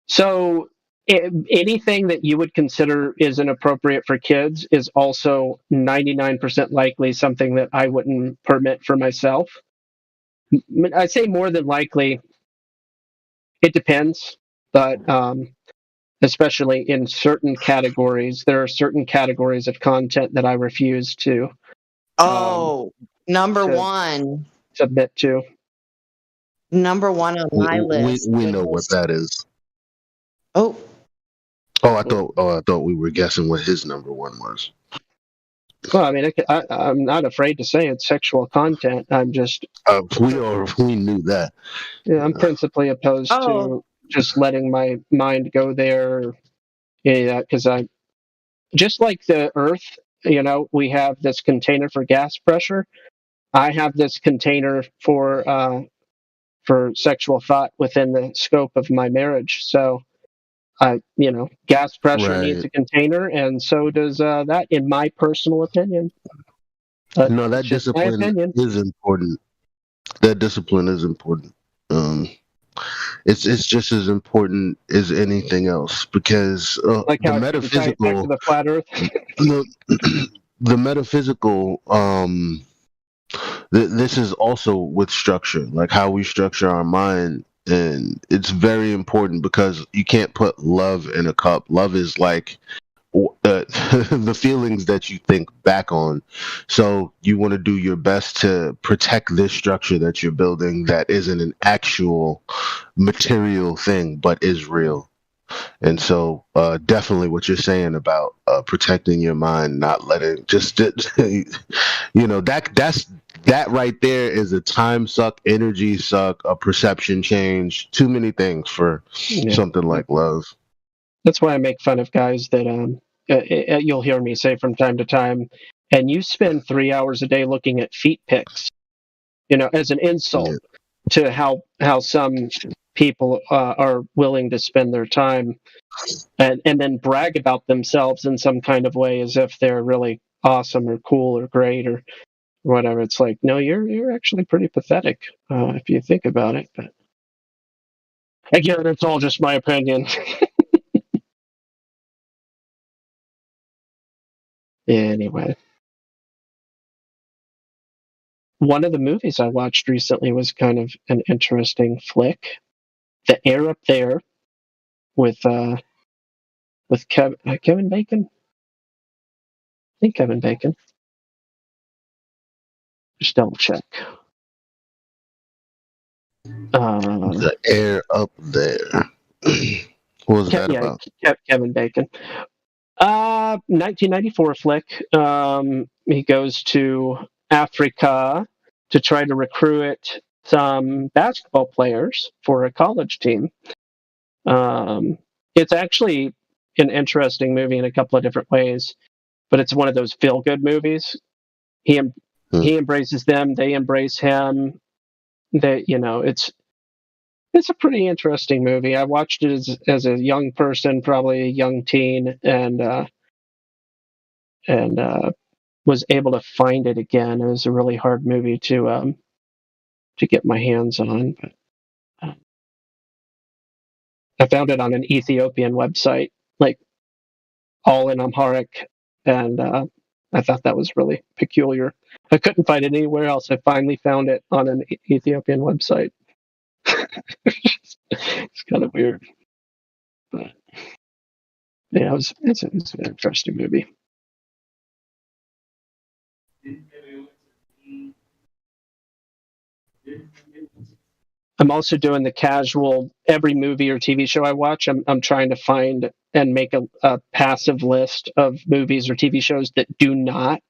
so anything that you would consider is inappropriate for kids is also 99% likely something that I wouldn't permit for myself. I'd say more than likely, it depends, but especially in certain categories, there are certain categories of content that I refuse to.
Number one.
Submit to.
Number one on my list.
We know what that is. I thought we were guessing what his number one was.
Well, I mean, I'm not afraid to say it's sexual content. I'm just
we knew that.
Yeah, I'm principally opposed to just letting my mind go there. Yeah, because I just like the Earth. We have this container for gas pressure. I have this container for sexual thought within the scope of my marriage. So gas pressure needs
Right.
a container, and so does that, in my personal opinion. But
No,
it's
that
just my
discipline
opinion.
is important. That discipline is important. Um, it's just as important as anything else because
Like
the
how I can tie it back to
metaphysical,
the flat Earth.
the, the metaphysical, this is also with structure, like how we structure our mind, and it's very important because you can't put love in a cup. Love is like the feelings that you think back on. So you want to do your best to protect this structure that you're building that isn't an actual material thing but is real. And so definitely what you're saying about protecting your mind, not letting just that right there is a time suck, energy suck, a perception change, too many things for something like love.
That's why I make fun of guys that you'll hear me say from time to time, and you spend 3 hours a day looking at feet pics, as an insult to how some people are willing to spend their time and then brag about themselves in some kind of way as if they're really awesome or cool or great or whatever. It's like, no, you're actually pretty pathetic if you think about it. But again, it's all just my opinion. Anyway, one of the movies I watched recently was kind of an interesting flick. The Air Up There with Kevin Bacon. I think Kevin Bacon. Just double check.
The Air Up There. What was that about?
Kevin Bacon. 1994 flick. He goes to Africa to try to recruit some basketball players for a college team. It's actually an interesting movie in a couple of different ways, but it's one of those feel-good movies. He embraces them, they embrace him. It's a pretty interesting movie. I watched it as a young person, probably a young teen, and was able to find it again. It was a really hard movie to get my hands on, but I found it on an Ethiopian website, like all in Amharic, and I thought that was really peculiar. I couldn't find it anywhere else. I finally found it on an Ethiopian website. It's kind of weird, but yeah, it's an interesting movie. I'm also doing the casual, every movie or TV show I watch, I'm trying to find and make a passive list of movies or TV shows that do not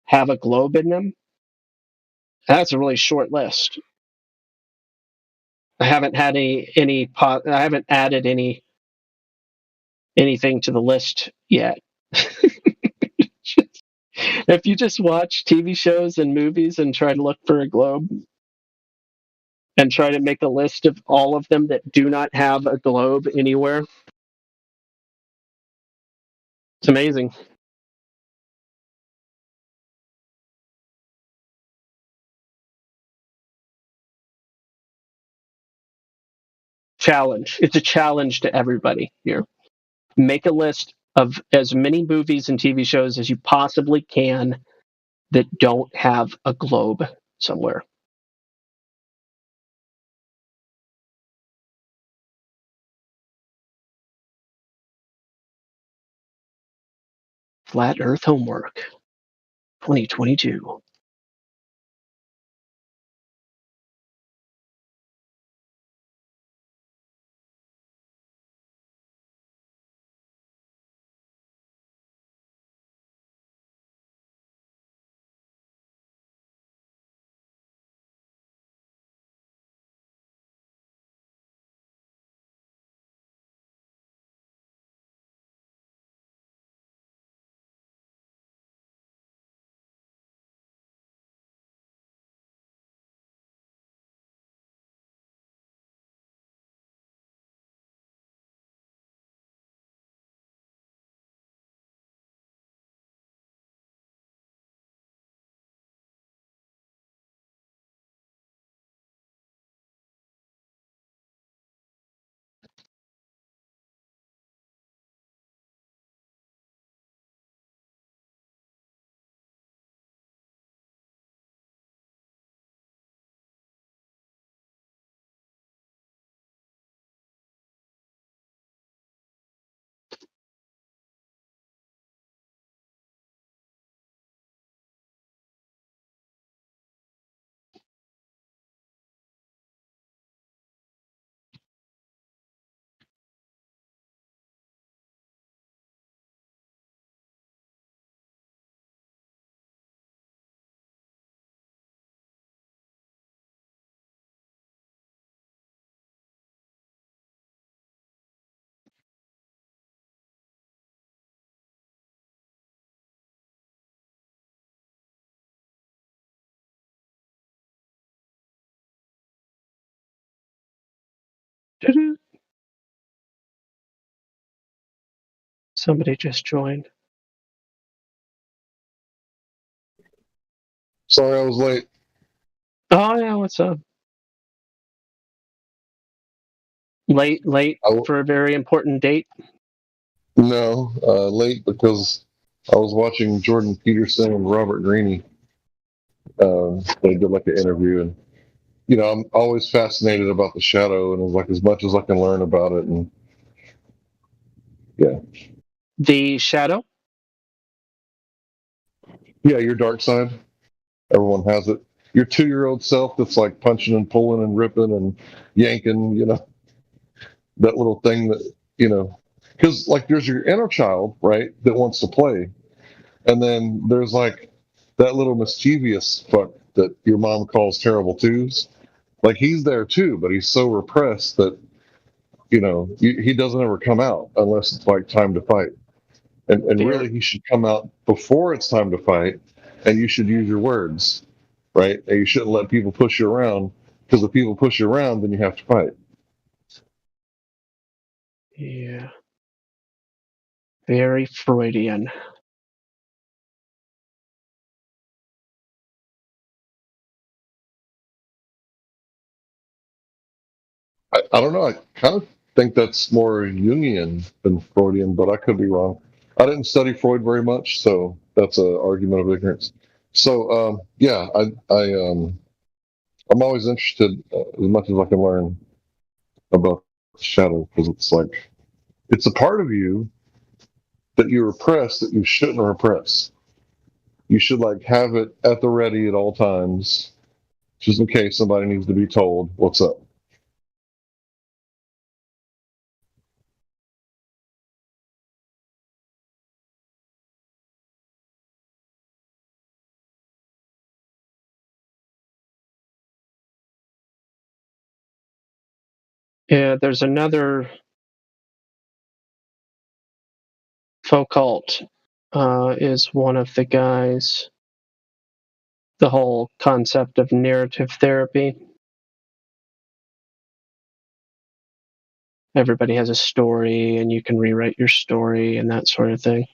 have a globe in them. That's a really short list. I haven't had I haven't added anything to the list yet. If you just watch TV shows and movies and try to look for a globe and try to make a list of all of them that do not have a globe anywhere, it's amazing. Challenge. It's a challenge to everybody here. Make a list of as many movies and TV shows as you possibly can that don't have a globe somewhere. Flat Earth Homework 2022. Somebody just joined.
Sorry, I was late.
Oh yeah, what's up? Late for a very important date.
No, late because I was watching Jordan Peterson and Robert Greene. They did like an interview, and I'm always fascinated about the shadow, and it was like as much as I can learn about it, and yeah.
The shadow?
Yeah, your dark side. Everyone has it. Your 2-year-old self that's like punching and pulling and ripping and yanking, that little thing that, because like there's your inner child, right, that wants to play. And then there's like that little mischievous fuck that your mom calls terrible twos. Like he's there too, but he's so repressed that, he doesn't ever come out unless it's like time to fight. And really he should come out before it's time to fight, and you should use your words, right? And you shouldn't let people push you around, because if people push you around, then you have to fight.
Yeah. Very Freudian.
I don't know. I kind of think that's more Jungian than Freudian, but I could be wrong. I didn't study Freud very much, so that's an argument of ignorance. So yeah, I'm always interested as much as I can learn about the shadow, because it's a part of you that you repress that you shouldn't repress. You should have it at the ready at all times, just in case somebody needs to be told what's up.
Yeah, there's another Foucault is one of the guys. The whole concept of narrative therapy. Everybody has a story, and you can rewrite your story and that sort of thing.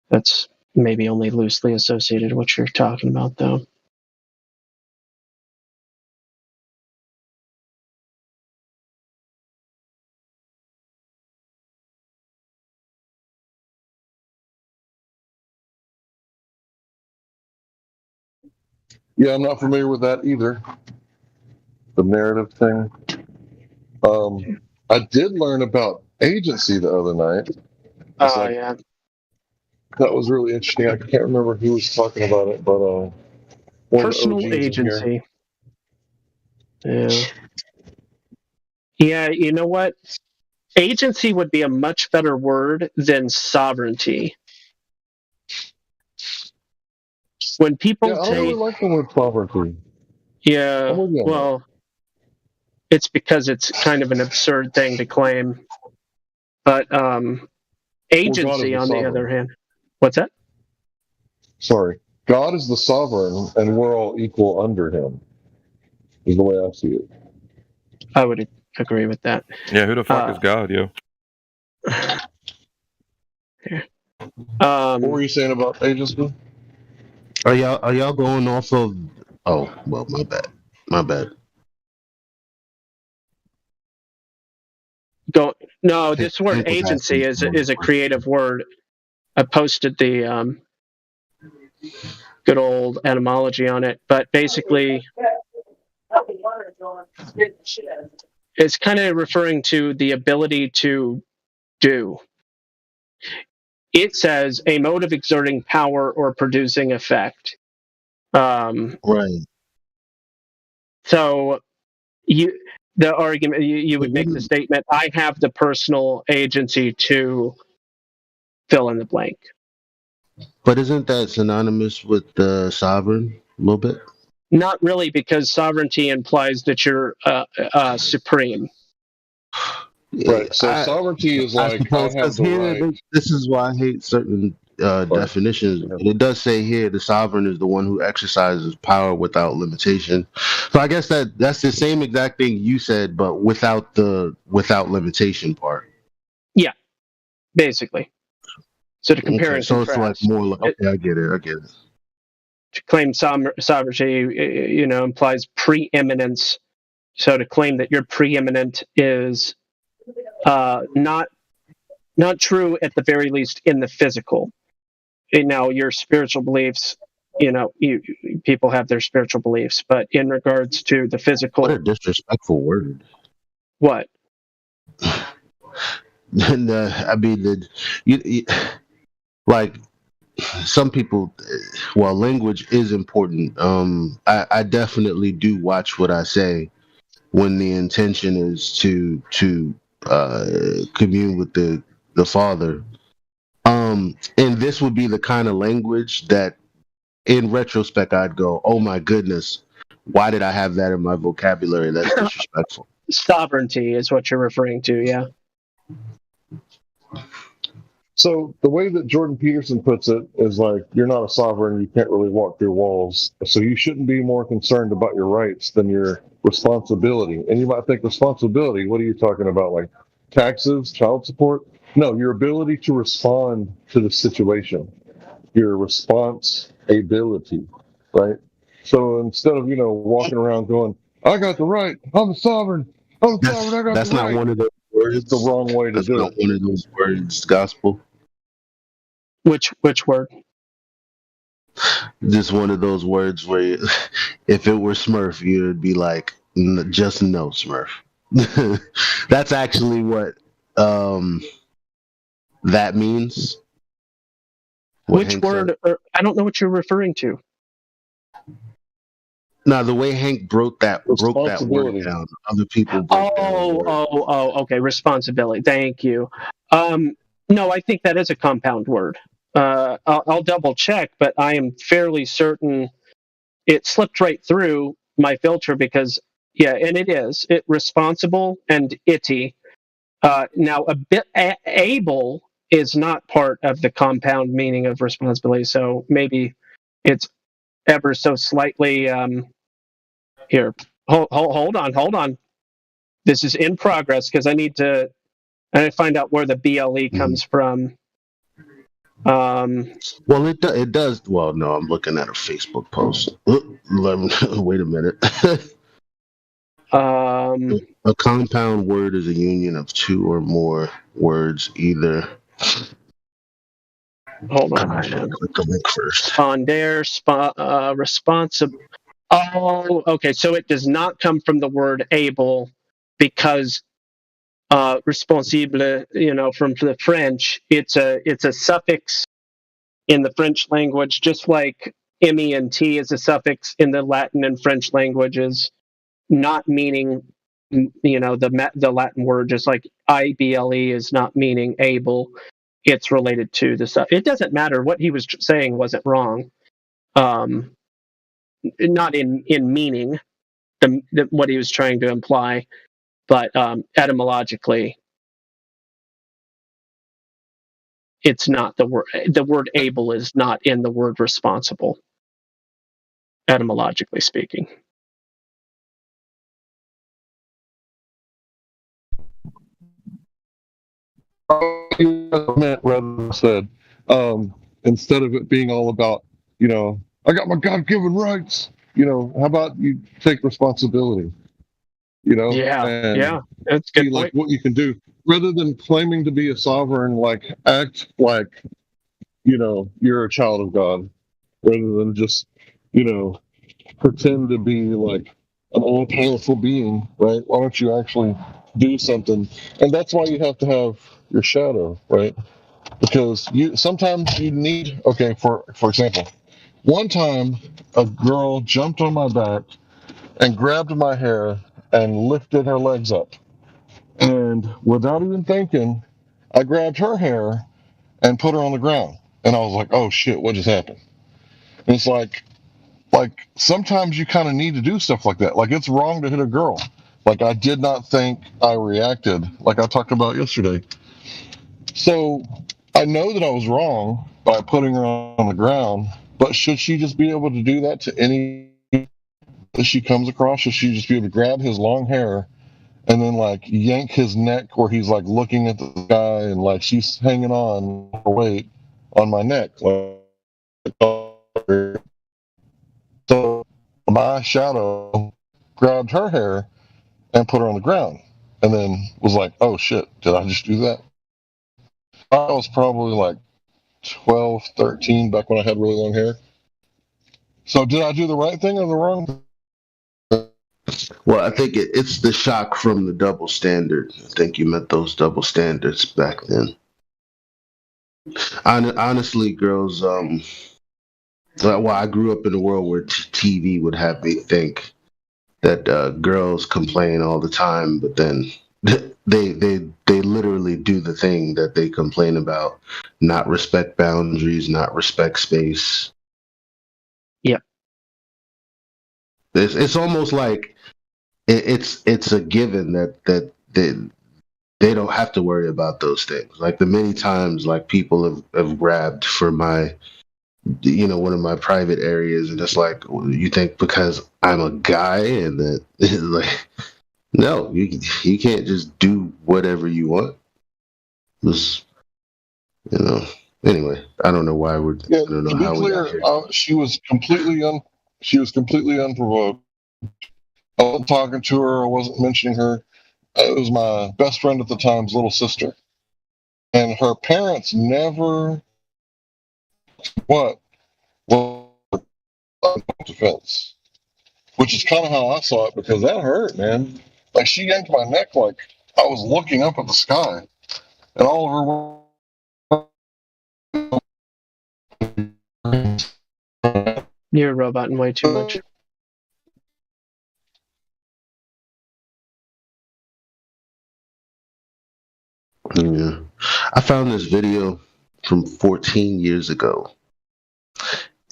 That's maybe only loosely associated with what you're talking about, though.
Yeah, I'm not familiar with that either. The narrative thing. I did learn about agency the other night.
Yeah.
That was really interesting. I can't remember who was talking about it, but one
personal
of the OGs
agency. Yeah. Yeah, you know what? Agency would be a much better word than sovereignty. When people
I don't really like the word sovereignty.
Yeah, well, it's because it's kind of an absurd thing to claim. But agency, on the other hand, what's that?
Sorry, God is the sovereign, and we're all equal under Him. Is the way I see it.
I would agree with that.
Yeah, who the fuck is God, yo?
What were you saying about agency?
Are y'all going off of? Oh, well, my bad.
No, this word agency is a creative word. I posted the good old etymology on it, but basically it's kind of referring to the ability to do. It says a mode of exerting power or producing effect.
Right.
So the argument you would make the statement, I have the personal agency to fill in the blank.
But isn't that synonymous with the sovereign a little bit?
Not really, because sovereignty implies that you're supreme.
Right. So sovereignty is like I have the right.
This is why I hate certain
definitions. And it does say here the sovereign is the one who exercises power without limitation. So I guess that's the same exact thing you said, but without the limitation part.
Yeah, basically. So to compare and
so
contrast.
it's like more like, okay, I get it.
To claim sovereignty, implies preeminence. So to claim that you're preeminent is not true, at the very least, in the physical. Now, your spiritual beliefs, people have their spiritual beliefs, but in regards to the physical,
what a disrespectful word.
What?
And I mean, like some people, well, language is important. I definitely do watch what I say when the intention is to commune with the Father. And this would be the kind of language that, in retrospect, I'd go, "Oh my goodness, why did I have that in my vocabulary? That's disrespectful."
Sovereignty is what you're referring to, yeah.
So the way that Jordan Peterson puts it is like, you're not a sovereign, you can't really walk through walls, so you shouldn't be more concerned about your rights than your responsibility. And you might think, responsibility, what are you talking about, like taxes, child support? No, your ability to respond to the situation, your response ability, right? So instead of, walking around going, I got the right, I'm a sovereign, I got the right.
That's not one of those words.
It's the wrong way to do it.
That's not one of those words, gospel.
Which word?
Just one of those words where if it were Smurf, you'd be like, just no, Smurf. That's actually what that means.
Which word? I don't know what you're referring to.
Now, the way Hank broke that word down, other people broke
okay, responsibility. Thank you. No, I think that is a compound word. I'll double check, but I am fairly certain it slipped right through my filter because, and it is. Responsible and itty. Now, a bit able is not part of the compound meaning of responsibility, so maybe it's ever so slightly. Here, hold on. This is in progress because I need to find out where the BLE comes from.
Well, it does. Well, no, I'm looking at a Facebook post. Wait a minute. A compound word is a union of two or more words, either.
Hold on.
Click the link first.
Responder, responsible. Oh, okay. So it does not come from the word able because responsible, from the French, it's a suffix in the French language, just like MENT is a suffix in the Latin and French languages, not meaning, the Latin word, just like IBLE is not meaning able. It's related to the stuff. It doesn't matter. What he was saying wasn't wrong. Not in meaning, what he was trying to imply, but etymologically, it's not the word. The word able is not in the word responsible, etymologically speaking.
Rather said, instead of it being all about, I got my God-given rights, how about you take responsibility?
Yeah, that's good.
Like what you can do rather than claiming to be a sovereign, like act like you're a child of God, rather than just pretend to be like an all-powerful being, right? Why don't you actually do something? And that's why you have to have your shadow, right? Because sometimes you need. Okay, for example, one time a girl jumped on my back and grabbed my hair and lifted her legs up. And without even thinking, I grabbed her hair and put her on the ground. And I was like, oh shit, what just happened? And it's like sometimes you kind of need to do stuff like that. Like, it's wrong to hit a girl. Like, I did not think I reacted like I talked about yesterday. So I know that I was wrong by putting her on the ground, but should she just be able to do that to any that she comes across? Should she just be able to grab his long hair and then like yank his neck where he's like looking at the sky and like she's hanging on her weight on my neck? So my shadow grabbed her hair and put her on the ground and then was like, oh shit, did I just do that? I was probably like 12, 13 back when I had really long hair. So did I do the right thing or the wrong thing?
Well, I think it's the shock from the double standard. I think you met those double standards back then. Honestly, girls, well, I grew up in a world where TV would have me think that girls complain all the time, but then they literally do the thing that they complain about, not respect boundaries, not respect space.
Yep.
It's almost like it's a given that they don't have to worry about those things. Like the many times like people have grabbed for my, one of my private areas, and it's like, you think because I'm a guy and that like, no, you can't just do whatever you want. Just, anyway, I don't know why I don't know
to be
how
clear,
we got here.
she was completely unprovoked. I wasn't talking to her. I wasn't mentioning her. It was my best friend at the time's little sister, and her parents never defense, which is kind of how I saw it, because that hurt, man. Like she yanked my neck like I was looking up at the sky, and all of her.
You're roboting way too much.
Yeah. I found this video from 14 years ago,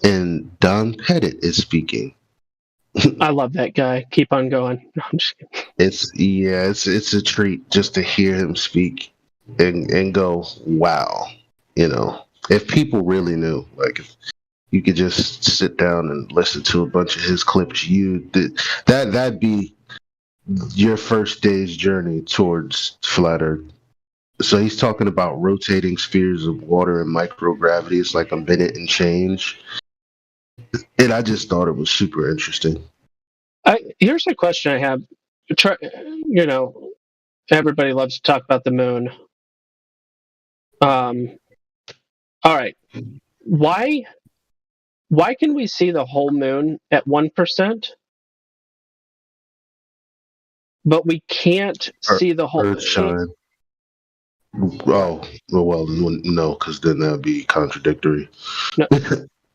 and Don Pettit is speaking.
I love that guy. Keep on going. No, I'm just kidding.
It's a treat just to hear him speak and go, wow. If people really knew, like if you could just sit down and listen to a bunch of his clips, that'd be your first day's journey towards flat Earth. So he's talking about rotating spheres of water and microgravity. It's like a minute and change. And I just thought it was super interesting.
Here's a question I have. Everybody loves to talk about the moon. All right. Why can we see the whole moon at 1%, but we can't see the whole
Earthshine. Oh, well, no, because then that'd be contradictory.
No.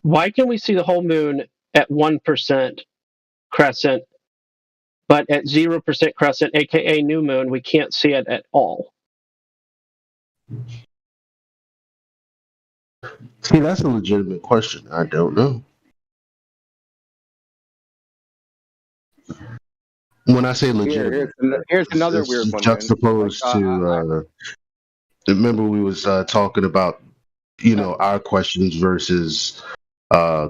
Why can we see the whole moon at 1% crescent, but at 0% crescent, aka new moon, we can't see it at all?
See, that's a legitimate question. I don't know. When I say legitimate,
here's another weird one.
Juxtaposed to, remember we was talking about, our questions versus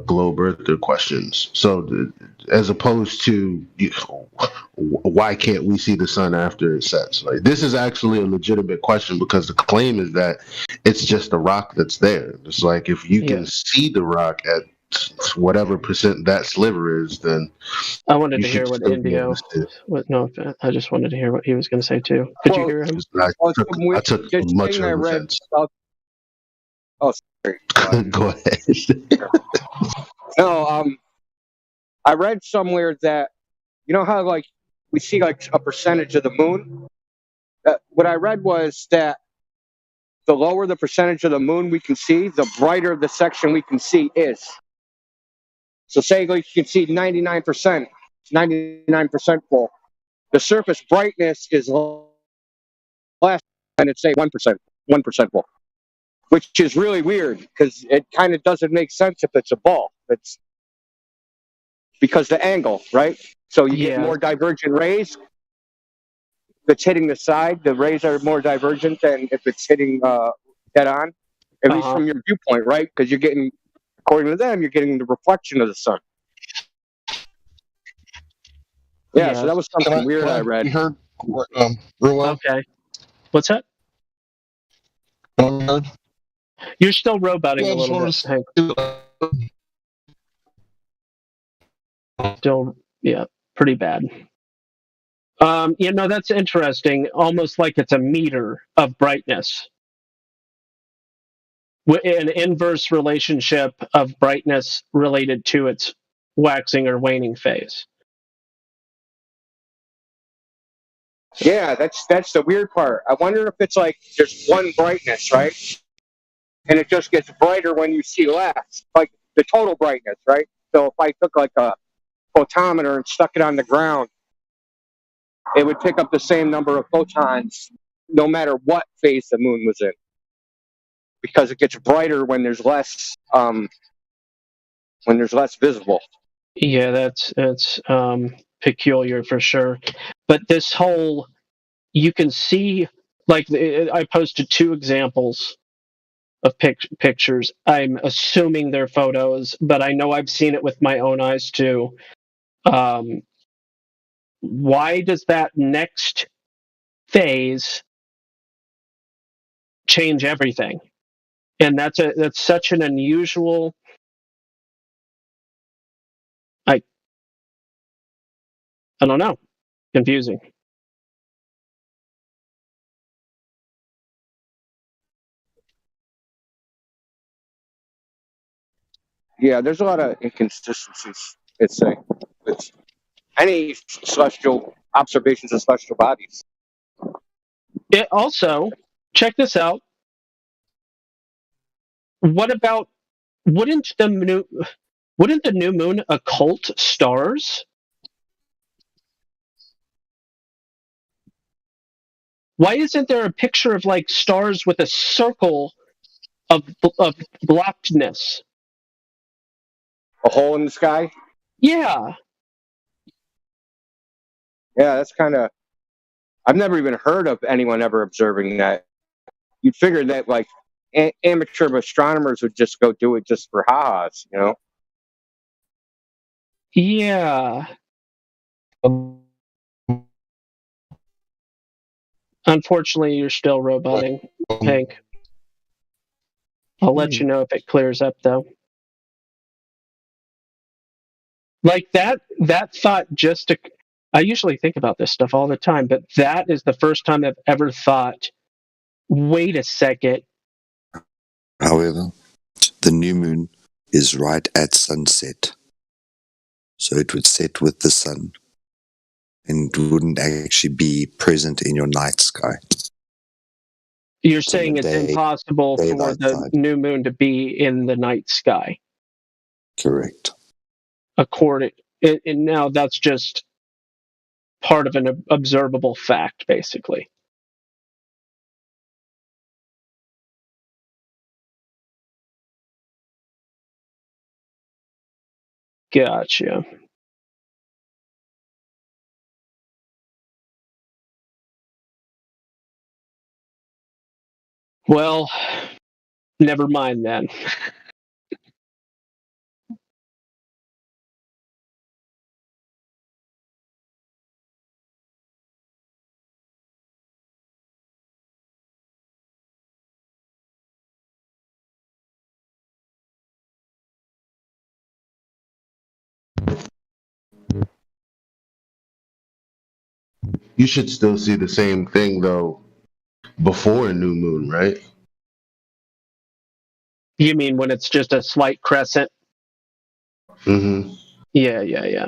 globe earther questions. So as opposed to why can't we see the sun after it sets? Like, this is actually a legitimate question, because the claim is that it's just a rock that's there. It's like, if you can see the rock at whatever percent that sliver is, then
I wanted to hear what Indio. No, I just wanted to hear what he was going to say too. Did you hear him?
I took much of offense.
Oh, sorry.
Go ahead.
No, I read somewhere that, how like we see like a percentage of the moon. What I read was that the lower the percentage of the moon we can see, the brighter the section we can see is. So say like you can see 99%, 99% full. The surface brightness is less than it's say 1% full, which is really weird, because it kind of doesn't make sense if it's a ball. It's because the angle, right? So you get more divergent rays. If it's hitting the side, the rays are more divergent than if it's hitting dead on. at least from your viewpoint, right? Because you're getting, according to them, you're getting the reflection of the sun. Yeah, so that was something weird I read.
You heard real well?
Okay. What's that? You're still roboting a little bit, Hank. Still, yeah, pretty bad. That's interesting. Almost like it's a meter of brightness. An inverse relationship of brightness related to its waxing or waning phase.
Yeah, that's the weird part. I wonder if it's like there's one brightness, right? And it just gets brighter when you see less, like the total brightness, right? So if I took like a photometer and stuck it on the ground, it would pick up the same number of photons no matter what phase the moon was in, because it gets brighter when there's less visible.
Yeah, that's peculiar for sure. But this whole, you can see, like I posted 2 examples of pictures. I'm assuming they're photos, but I know I've seen it with my own eyes too. Why does that next phase change everything? And that's such an unusual, I don't know, confusing.
Yeah, there's a lot of inconsistencies. It's any celestial observations of celestial bodies.
It also, check this out. What about, wouldn't the new moon occult stars? Why isn't there a picture of like stars with a circle of blockedness?
A hole in the sky?
Yeah.
Yeah, that's kind of, I've never even heard of anyone ever observing that. You'd figure that like amateur astronomers would just go do it just for ha-has, you know?
Yeah. Unfortunately, you're still roboting, Hank. I'll let you know if it clears up, though. Like that thought I usually think about this stuff all the time, but that is the first time I've ever thought, wait a second.
However, the new moon is right at sunset. So it would set with the sun and it wouldn't actually be present in your night sky.
You're saying it's impossible for the new moon to be in the night sky.
Correct.
And now that's just part of an observable fact, basically. Gotcha. Well, never mind then.
You should still see the same thing though before a new moon, right?
You mean when it's just a slight crescent?
Mm-hmm.
Yeah.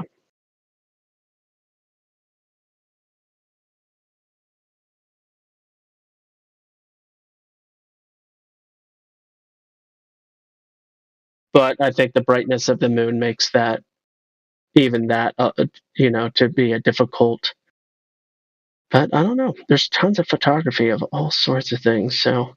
But I think the brightness of the moon makes that, to be a difficult. But I don't know. There's tons of photography of all sorts of things, so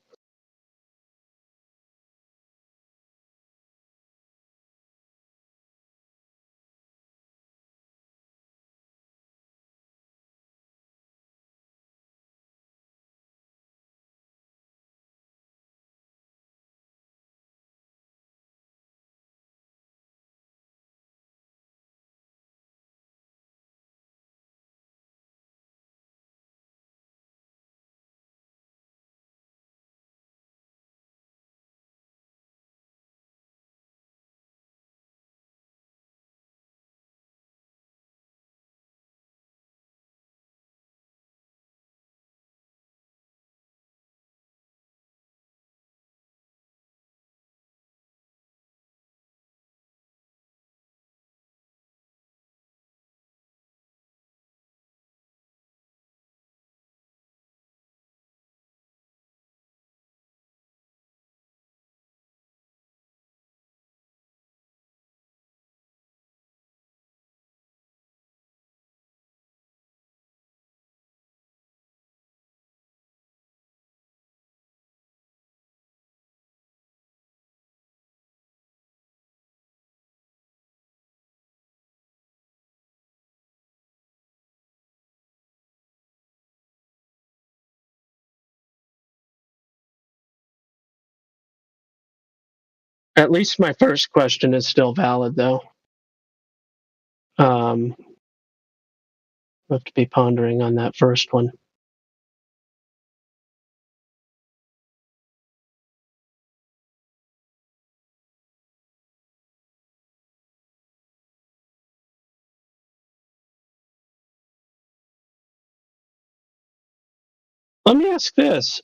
At least my first question is still valid, though. I'll have to be pondering on that first one. Let me ask this.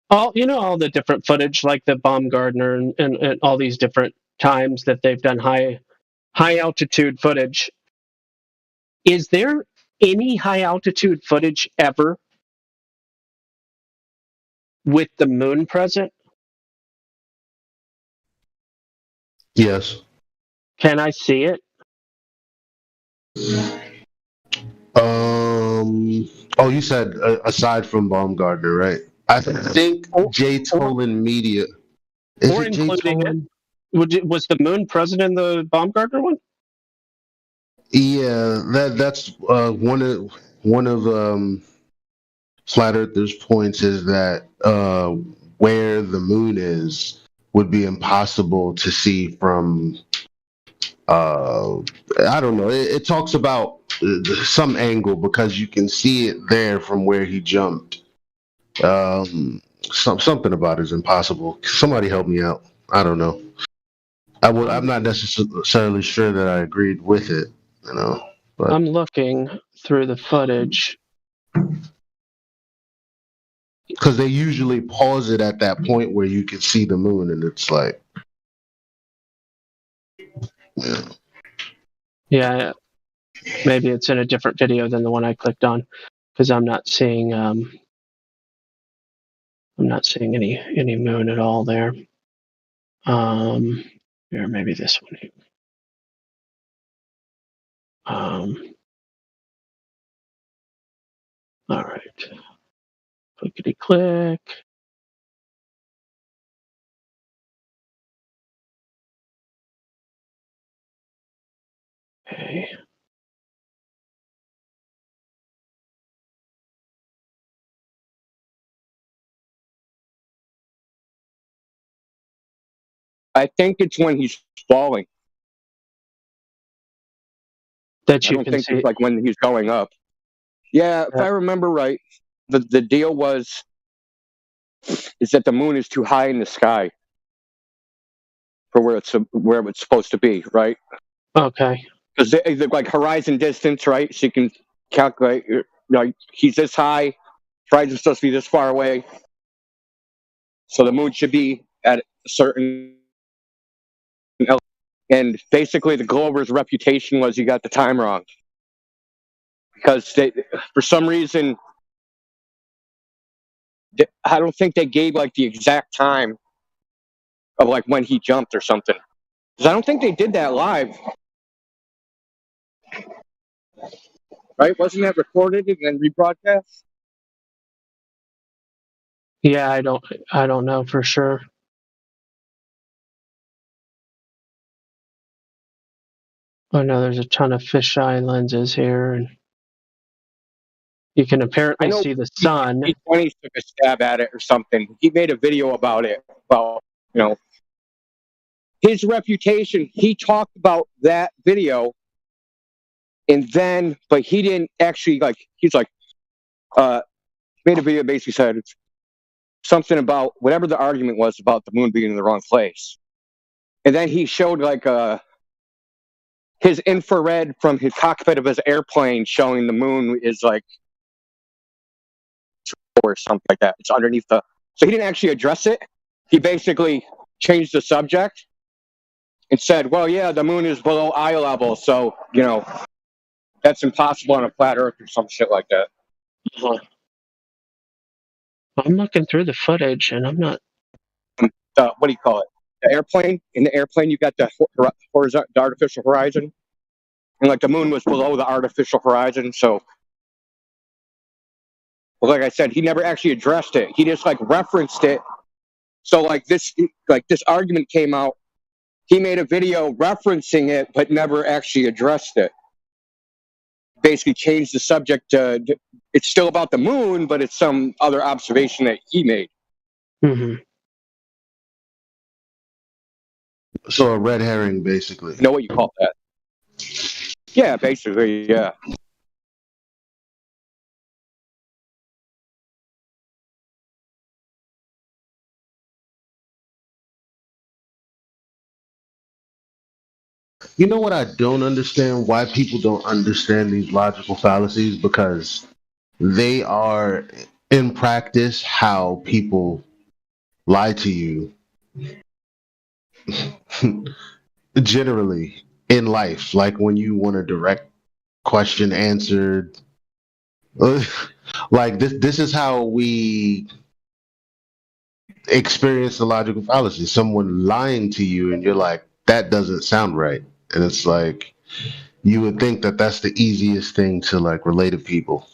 All the different footage, like the Baumgartner and all these different times that they've done high altitude footage. Is there any high altitude footage ever with the moon present?
Yes.
Can I see it?
Oh, you said aside from Baumgartner, right? I think Jay Tolan Media.
Or including it. Was the moon present in the Baumgartner one?
Yeah, that's one of Flat Earthers' points is that where the moon is would be impossible to see from. I don't know. It talks about some angle because you can see it there from where he jumped. Something about it is impossible. Somebody help me out. I don't know. I'm not necessarily sure that I agreed with it. But
I'm looking through the footage
because they usually pause it at that point where you can see the moon, and it's like,
yeah, maybe it's in a different video than the one I clicked on, because I'm not seeing any moon at all there. Or maybe this one. All right. Clickety click. Okay.
I think it's when he's falling.
That you
I don't
can
think
see.
it's like when he's going up. Yeah, if I remember right, the deal is that the moon is too high in the sky for where it's supposed to be, right?
Okay.
Because they like horizon distance, right? So you can calculate, like he's this high, horizon's supposed to be this far away, so the moon should be at a certain. And basically, the Glover's reputation was you got the time wrong because for some reason, I don't think they gave like the exact time of like when he jumped or something. Because I don't think they did that live. Right? Wasn't that recorded and then rebroadcast?
Yeah, I don't know for sure. Oh no, there's a ton of fisheye lenses here, and you can apparently see the sun.
He took a stab at it or something. He made a video about it, about his reputation. He talked about that video, and then, but he didn't actually he's like, made a video basically said something about whatever the argument was about the moon being in the wrong place, and then he showed his infrared from his cockpit of his airplane showing the moon is like or something like that. It's underneath so he didn't actually address it. He basically changed the subject and said, well, yeah, the moon is below eye level, so that's impossible on a flat earth or some shit like that.
I'm looking through the footage and I'm not.
What do you call it? The airplane. In the airplane, you got the artificial horizon, and like the moon was below the artificial horizon. So, well, like I said, he never actually addressed it. He just referenced it. So this argument came out. He made a video referencing it, but never actually addressed it. Basically changed the subject to, it's still about the moon, but it's some other observation that he made.
Mm-hmm.
So a red herring, basically.
You know what you call that? Yeah, basically, yeah.
You know what I don't understand? Why people don't understand these logical fallacies? Because they are, in practice, how people lie to you generally in life. Like when you want a direct question answered. Like this is how we experience the logical fallacy. Someone lying to you, and you're like, that doesn't sound right. And it's like, you would think that that's the easiest thing to like relate to people.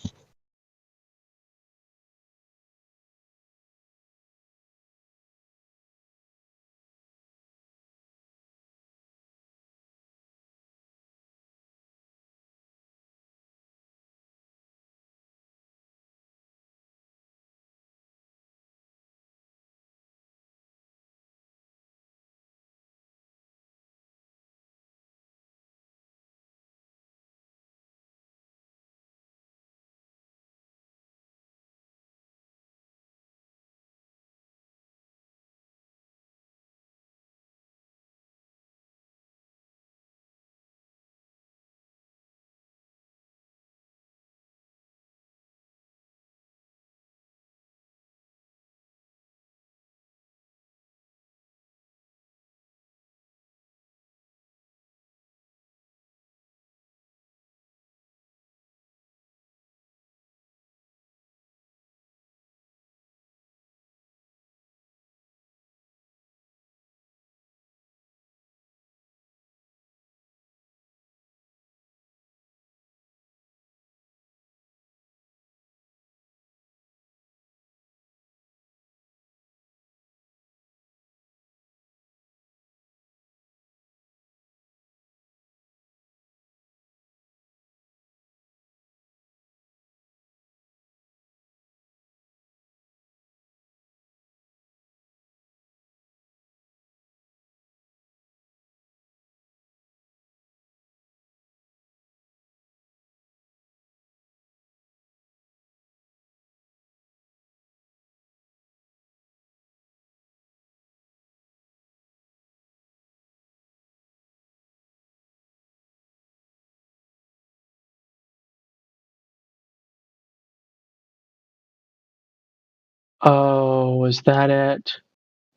Oh, is that it?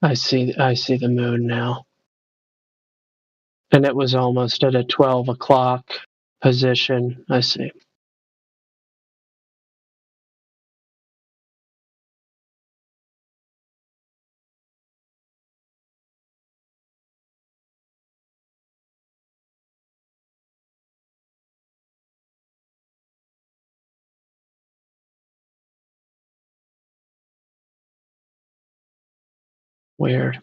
I see the moon now. And it was almost at a 12 o'clock position. I see. Weird.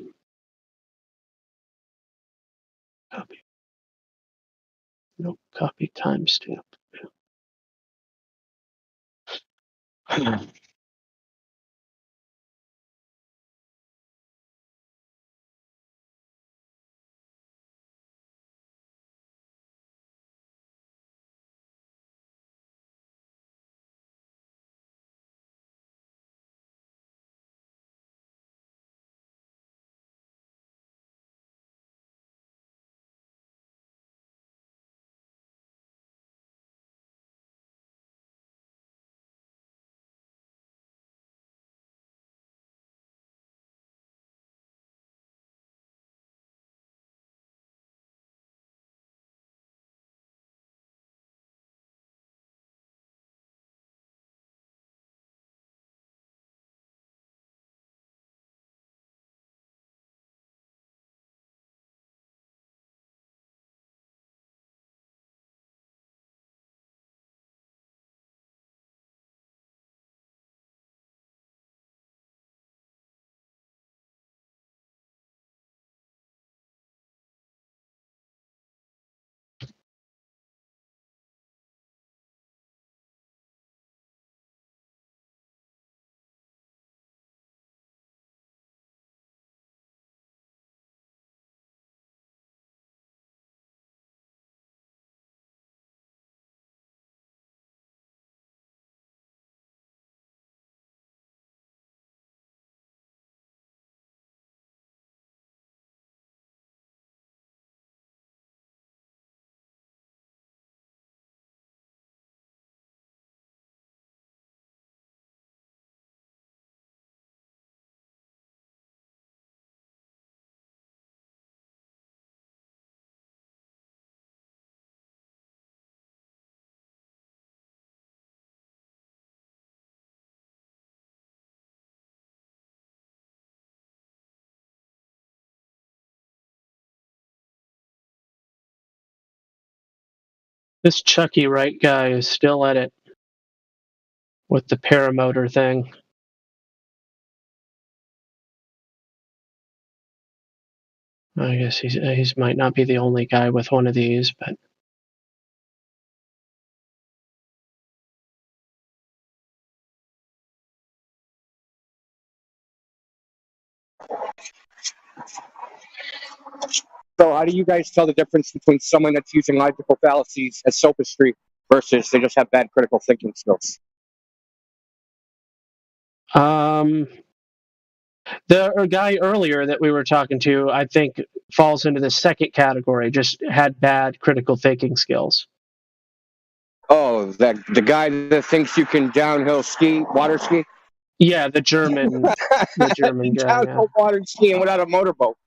Copy. Nope. Copy timestamp. This Chucky Wright guy is still at it with the paramotor thing. I guess he's might not be the only guy with one of these, but
So how do you guys tell the difference between someone that's using logical fallacies as sophistry versus they just have bad critical thinking skills?
the guy earlier that we were talking to, I think, falls into the second category. Just had bad critical thinking skills.
Oh, that the guy that thinks you can downhill ski, water ski?
Yeah, the German guy.
Downhill water skiing without a motorboat.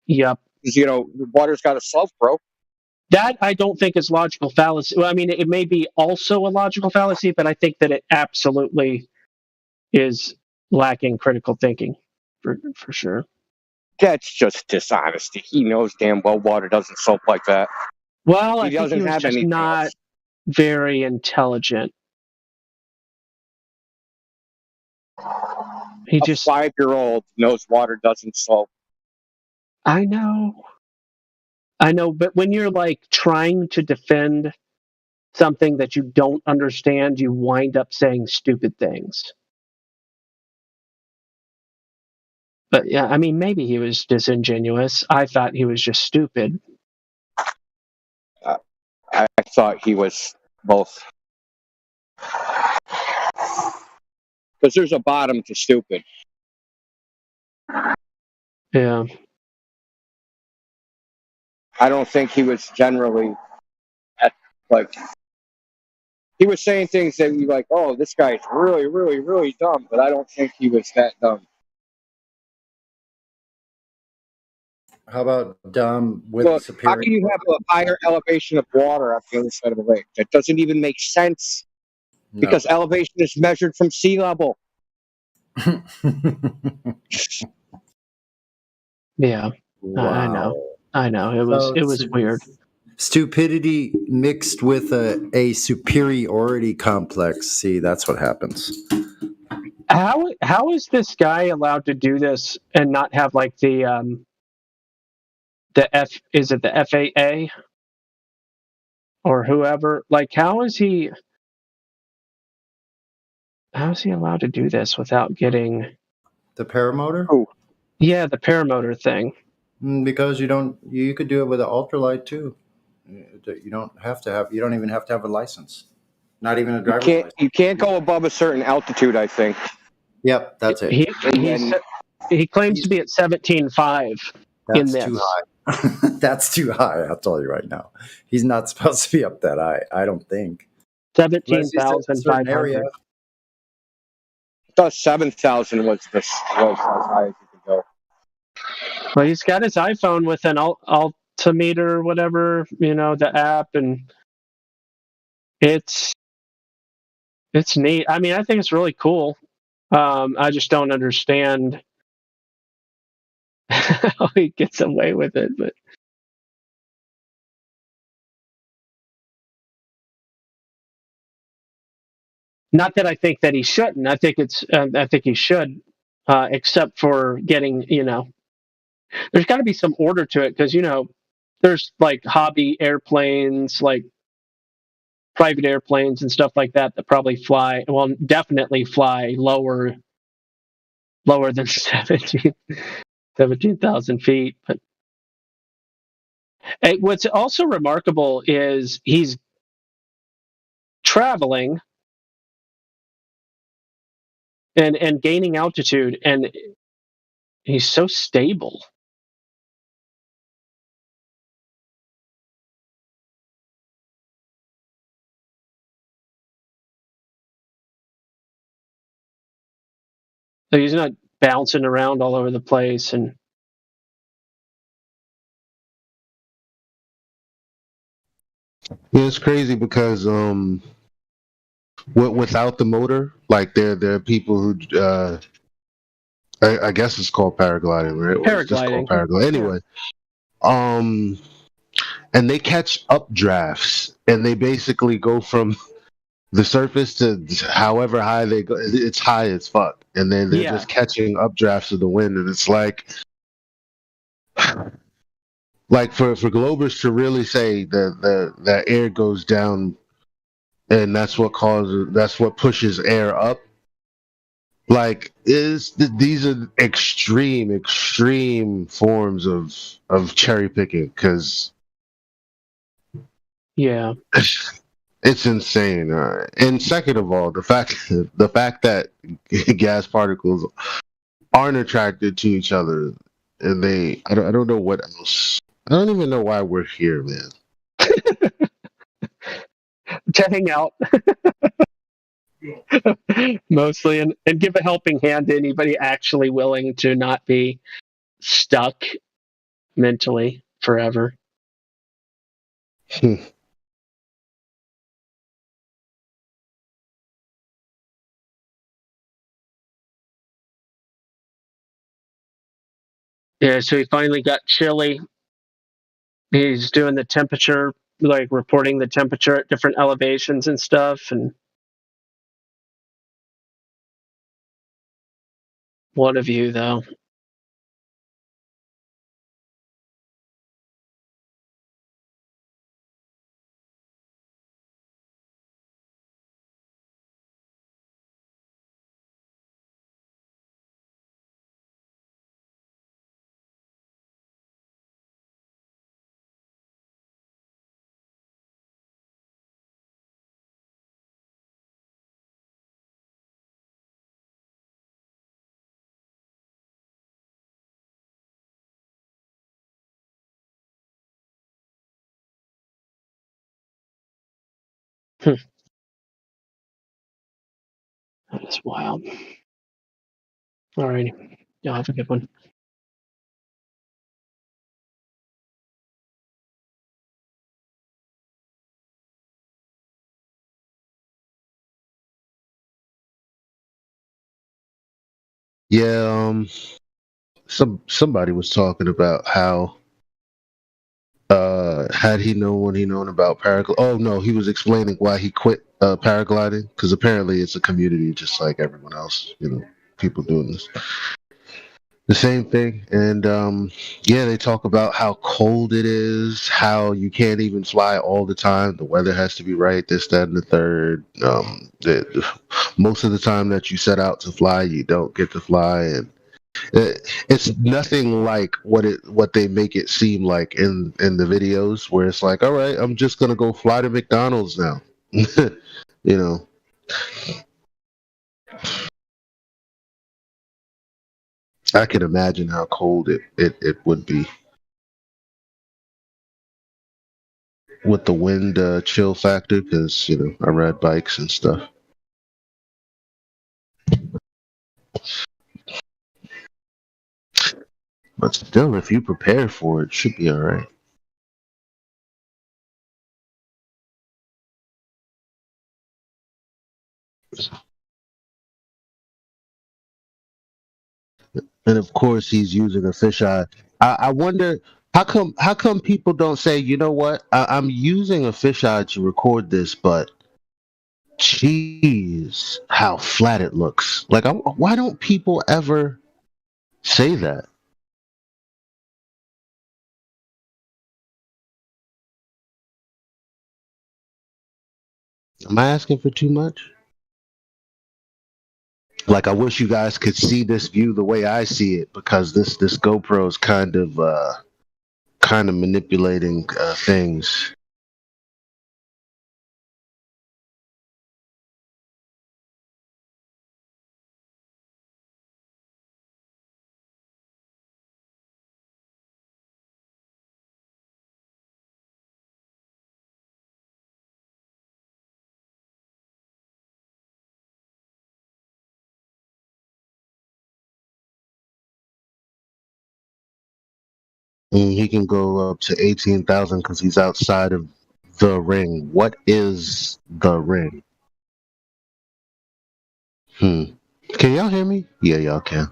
Yep.
Because, the water's got to slope, bro.
That I don't think is logical fallacy. Well, I mean, it may be also a logical fallacy, but I think that it absolutely is lacking critical thinking for sure.
That's just dishonesty. He knows damn well water doesn't slope like that.
Well,
he
I think he was just not very intelligent. He
a 5-year-old knows water doesn't slope.
I know, but when you're like trying to defend something that you don't understand, you wind up saying stupid things. But yeah, I mean, maybe he was disingenuous. I thought he was just stupid.
I thought he was both. Because there's a bottom to stupid.
Yeah.
I don't think he was generally he was saying things that you like, oh, this guy's really, really, really dumb, but I don't think he was that dumb.
How about dumb with superior?
How can you have a higher elevation of water on the other side of the lake? That doesn't even make sense. No. Because elevation is measured from sea level.
Yeah.
Wow.
I know. It was weird.
Stupidity mixed with a superiority complex. See, that's what happens.
How is this guy allowed to do this and not have like the FAA or whoever? Like, how is he allowed to do this without getting
the paramotor?
Oh, yeah, the paramotor thing.
Because you could do it with an ultralight too. You don't even have to have a license. Not even a driver's license.
You can't go above a certain altitude, I think.
Yep, that's it.
He claims to be at 17.5 in this.
That's too high. That's too high, I'll tell you right now. He's not supposed to be up that high, I don't think.
17,500.
I thought 7,000 was as high as you could go.
Well, he's got his iPhone with an altimeter, whatever, the app, and it's neat. I mean, I think it's really cool. I just don't understand how he gets away with it, but not that I think that he shouldn't. I think he should, except for getting, there's got to be some order to it because, there's like hobby airplanes, like private airplanes and stuff like that probably definitely fly lower than 17,000 feet. But what's also remarkable is he's traveling and gaining altitude, and he's so stable. So he's not bouncing around all over the place and
yeah, it's crazy because without the motor, like there are people who I guess it's called paragliding, right?
Paragliding.
It's called paragliding. Anyway, and they catch updrafts, and they basically go from the surface to however high they go. It's high as fuck, and then they're just catching updrafts of the wind, and it's like for Globers to really say that air goes down, and that's what pushes air up. Like these are extreme forms of cherry picking, because it's insane. And second of all, the fact that gas particles aren't attracted to each other, and I don't know what else. I don't even know why we're here, man.
To hang out. Mostly, and give a helping hand to anybody actually willing to not be stuck mentally forever. Yeah, so he finally got chilly. He's doing the temperature, like reporting the temperature at different elevations and stuff. And what a view, though. That is wild. All righty. Y'all have a good one.
Yeah, somebody was talking about how had he known what he known about paragliding. Oh no, he was explaining why he quit paragliding, because apparently it's a community just like everyone else. People doing this. The same thing. And they talk about how cold it is, how you can't even fly all the time. The weather has to be right, this, that, and the third. Most of the time that you set out to fly, you don't get to fly, and it's nothing like what they make it seem like in the videos, where it's like, all right, I'm just gonna go fly to McDonald's now. I can imagine how cold it would be with the wind chill factor, because I ride bikes and stuff. But still, if you prepare for it, should be all right. And of course, he's using a fisheye. I wonder how come people don't say, you know what, I'm using a fisheye to record this, but jeez, how flat it looks. Like, why don't people ever say that? Am I asking for too much? Like, I wish you guys could see this view the way I see it, because this GoPro is kind of manipulating things. And he can go up to 18,000 because he's outside of the ring. What is the ring? Can y'all hear me? Yeah, y'all can.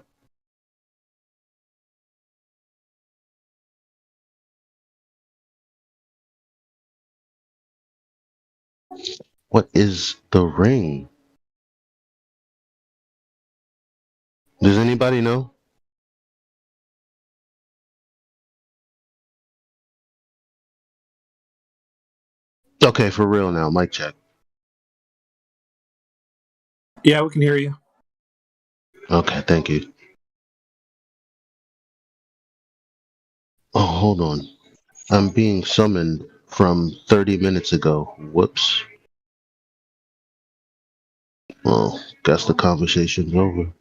What is the ring? Does anybody know? Okay, for real now. Mic check.
Yeah, we can hear you.
Okay, thank you. Oh, hold on. I'm being summoned from 30 minutes ago. Whoops. Well, guess the conversation's over.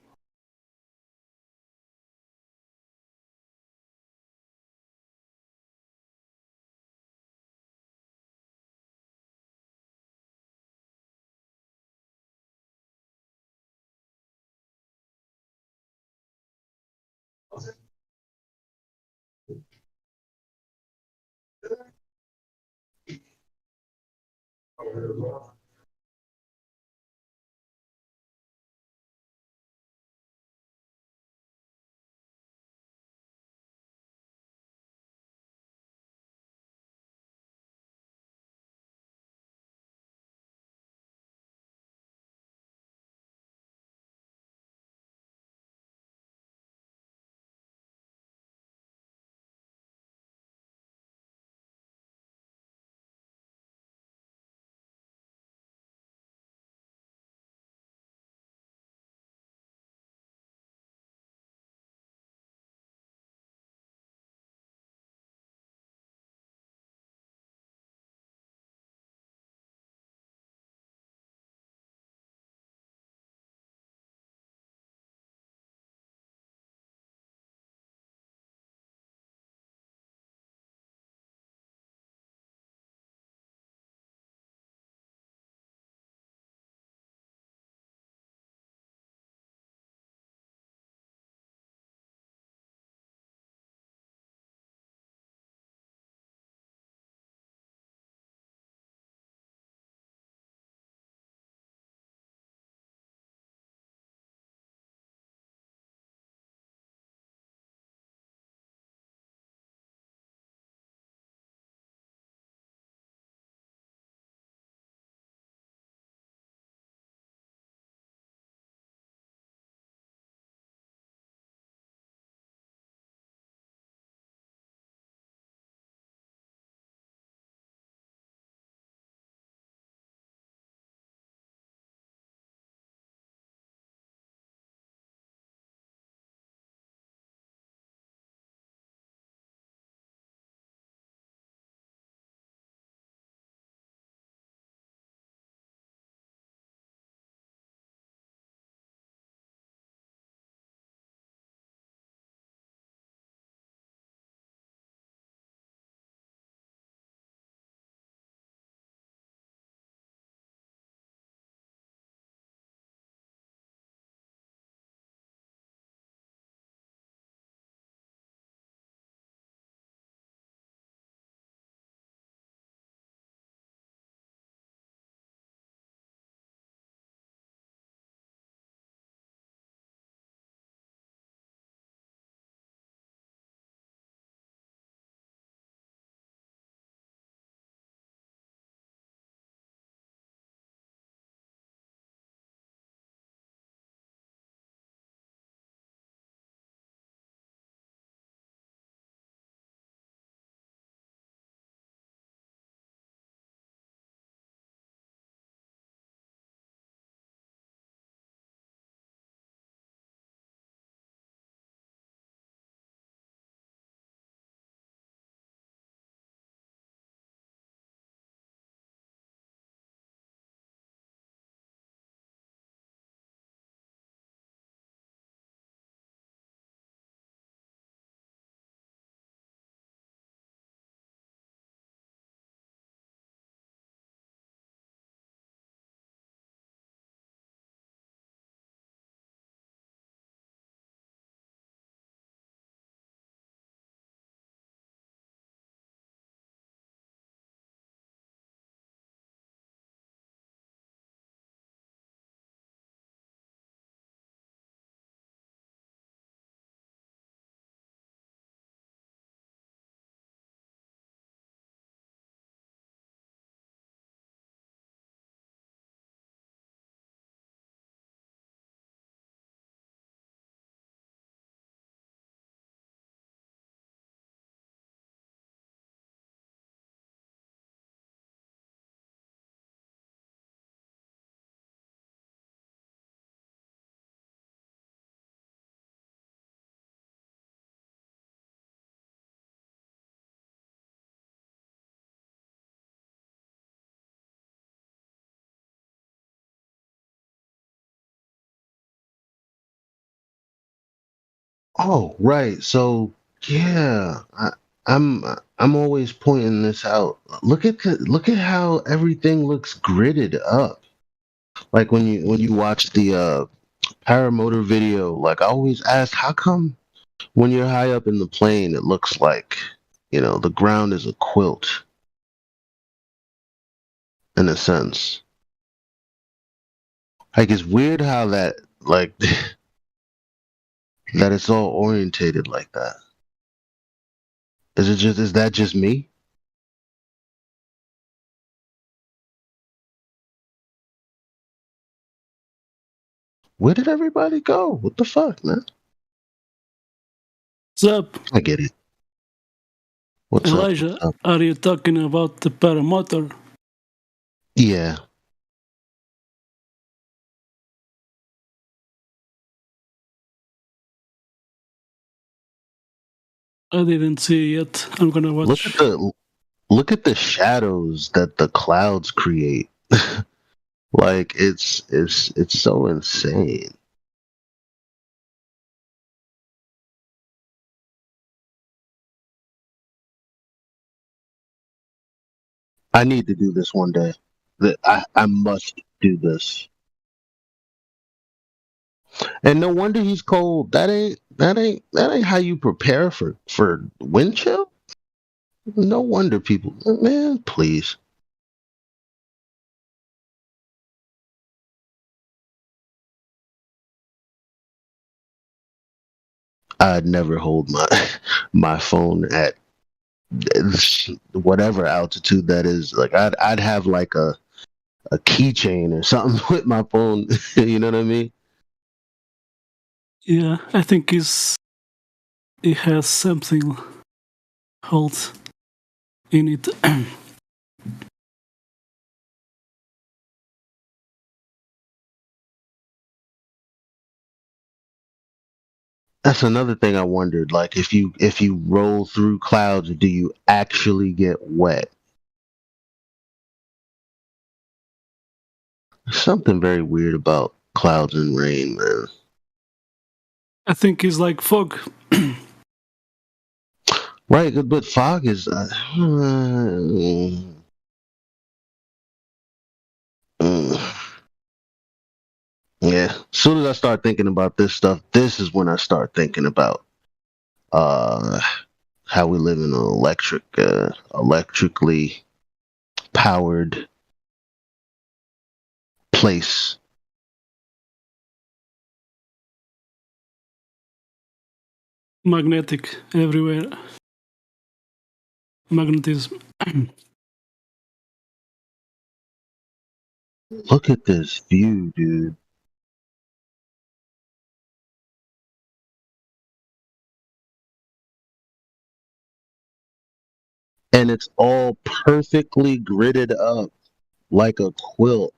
Oh, right. So yeah, I'm always pointing this out. Look at how everything looks gridded up. Like when you watch the paramotor video, like I always ask, how come when you're high up in the plane, it looks like, the ground is a quilt in a sense. Like it's weird how that like that it's all orientated like that. Is that just me? Where did everybody go? What the fuck, man?
What's up,
I get it. What's
Elijah?
up?
Are you talking about the paramotor?
Yeah.
I didn't see it yet. I'm gonna watch.
Look at the shadows that the clouds create. Like it's so insane. I need to do this one day. I must do this. And no wonder he's cold. That ain't how you prepare for wind chill. No wonder people, man, please. I'd never hold my phone at whatever altitude that is. Like I'd have like a keychain or something with my phone. You know what I mean?
Yeah, I think it has something hold in it.
That's another thing I wondered. Like if you roll through clouds, do you actually get wet? Something very weird about clouds and rain, man.
I think it's like fog.
Right, but fog is. Yeah. As soon as I start thinking about this stuff, this is when I start thinking about uh how we live in an electrically powered place.
Magnetic everywhere. Magnetism.
Look at this view, dude. And it's all perfectly gridded up like a quilt.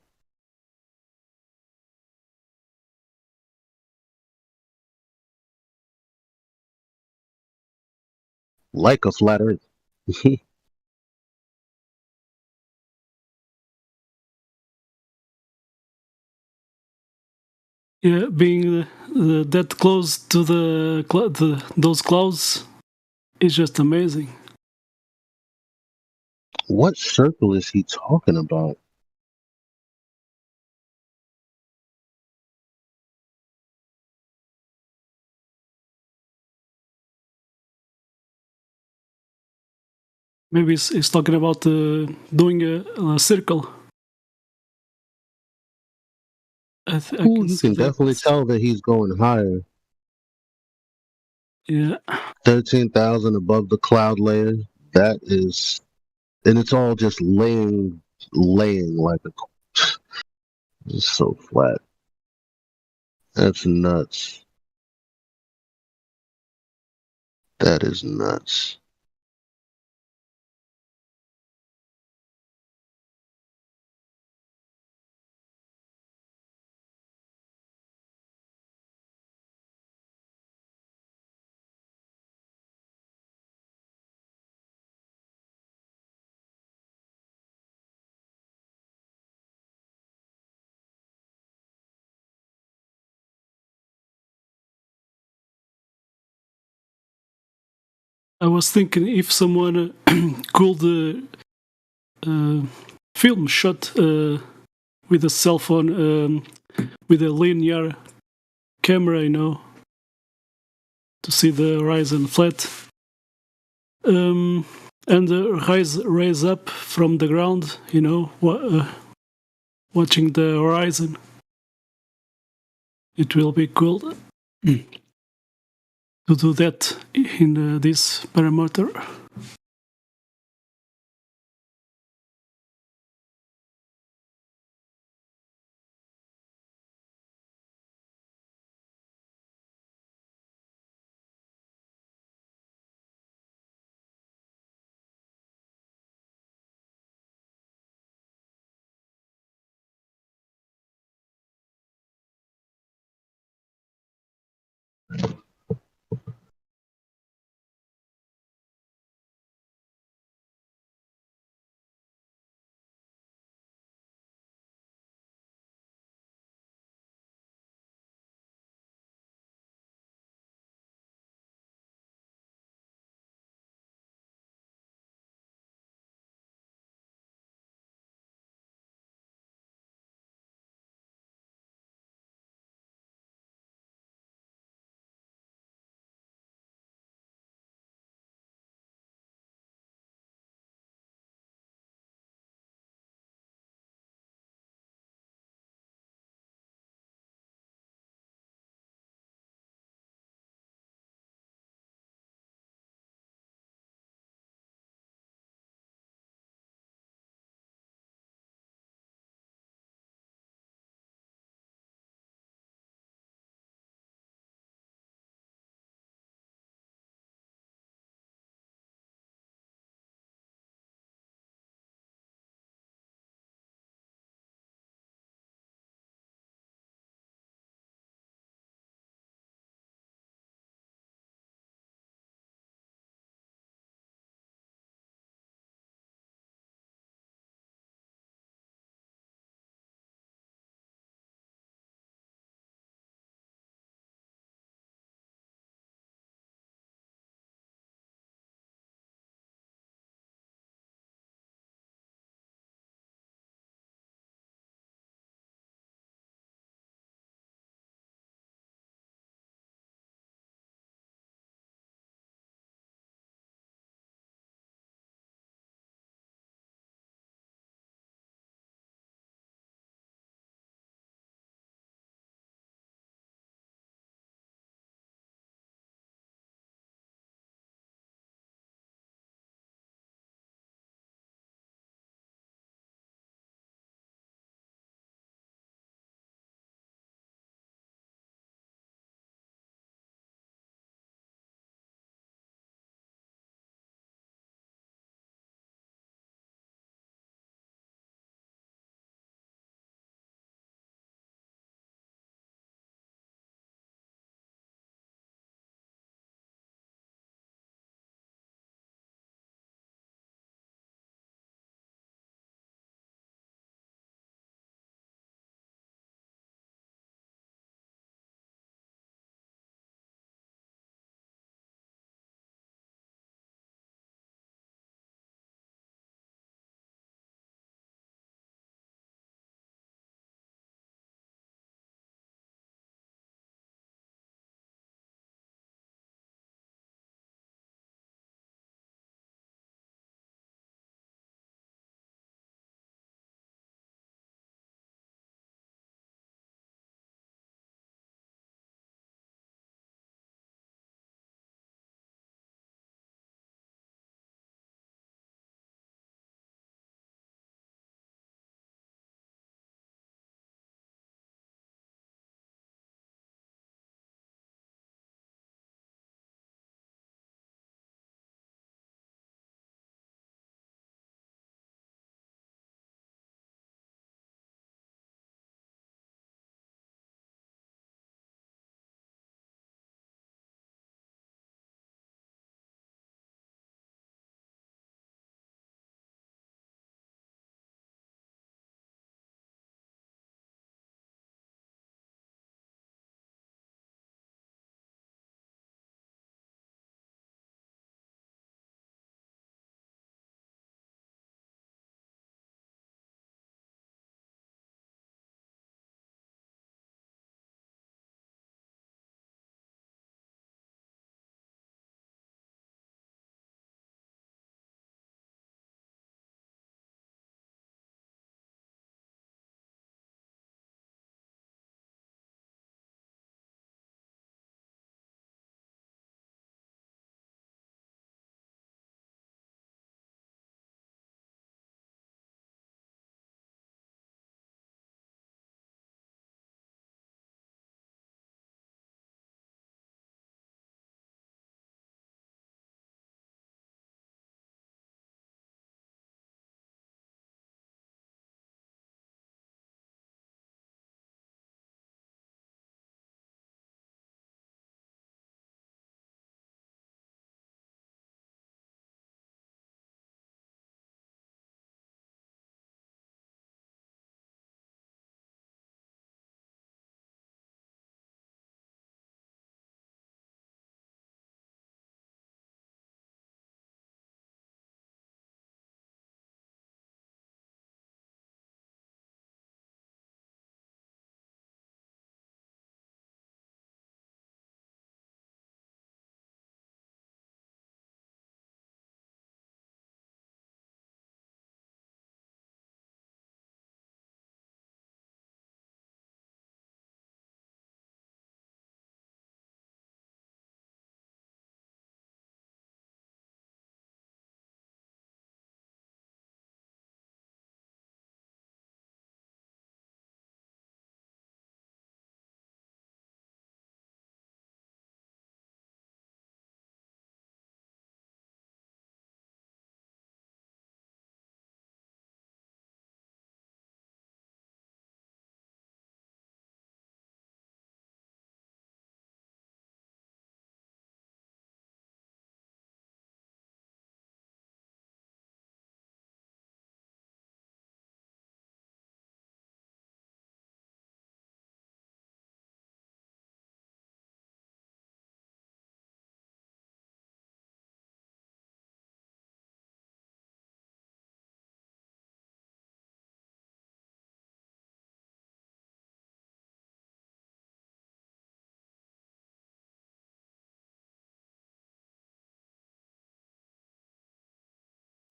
Like a flat earth.
Yeah, being that close to those clouds is just amazing.
What circle is he talking about?
Maybe he's talking about doing a circle. I
Ooh,
can
you
see
can
that.
definitely tell that he's going higher.
Yeah.
13,000 above the cloud layer. That is, and it's all just laying like a. It's so flat. That's nuts. That is nuts.
I was thinking if someone could film shot with a cell phone with a linear camera, to see the horizon flat, and rise up from the ground, watching the horizon. It will be cool to do that in this parameter.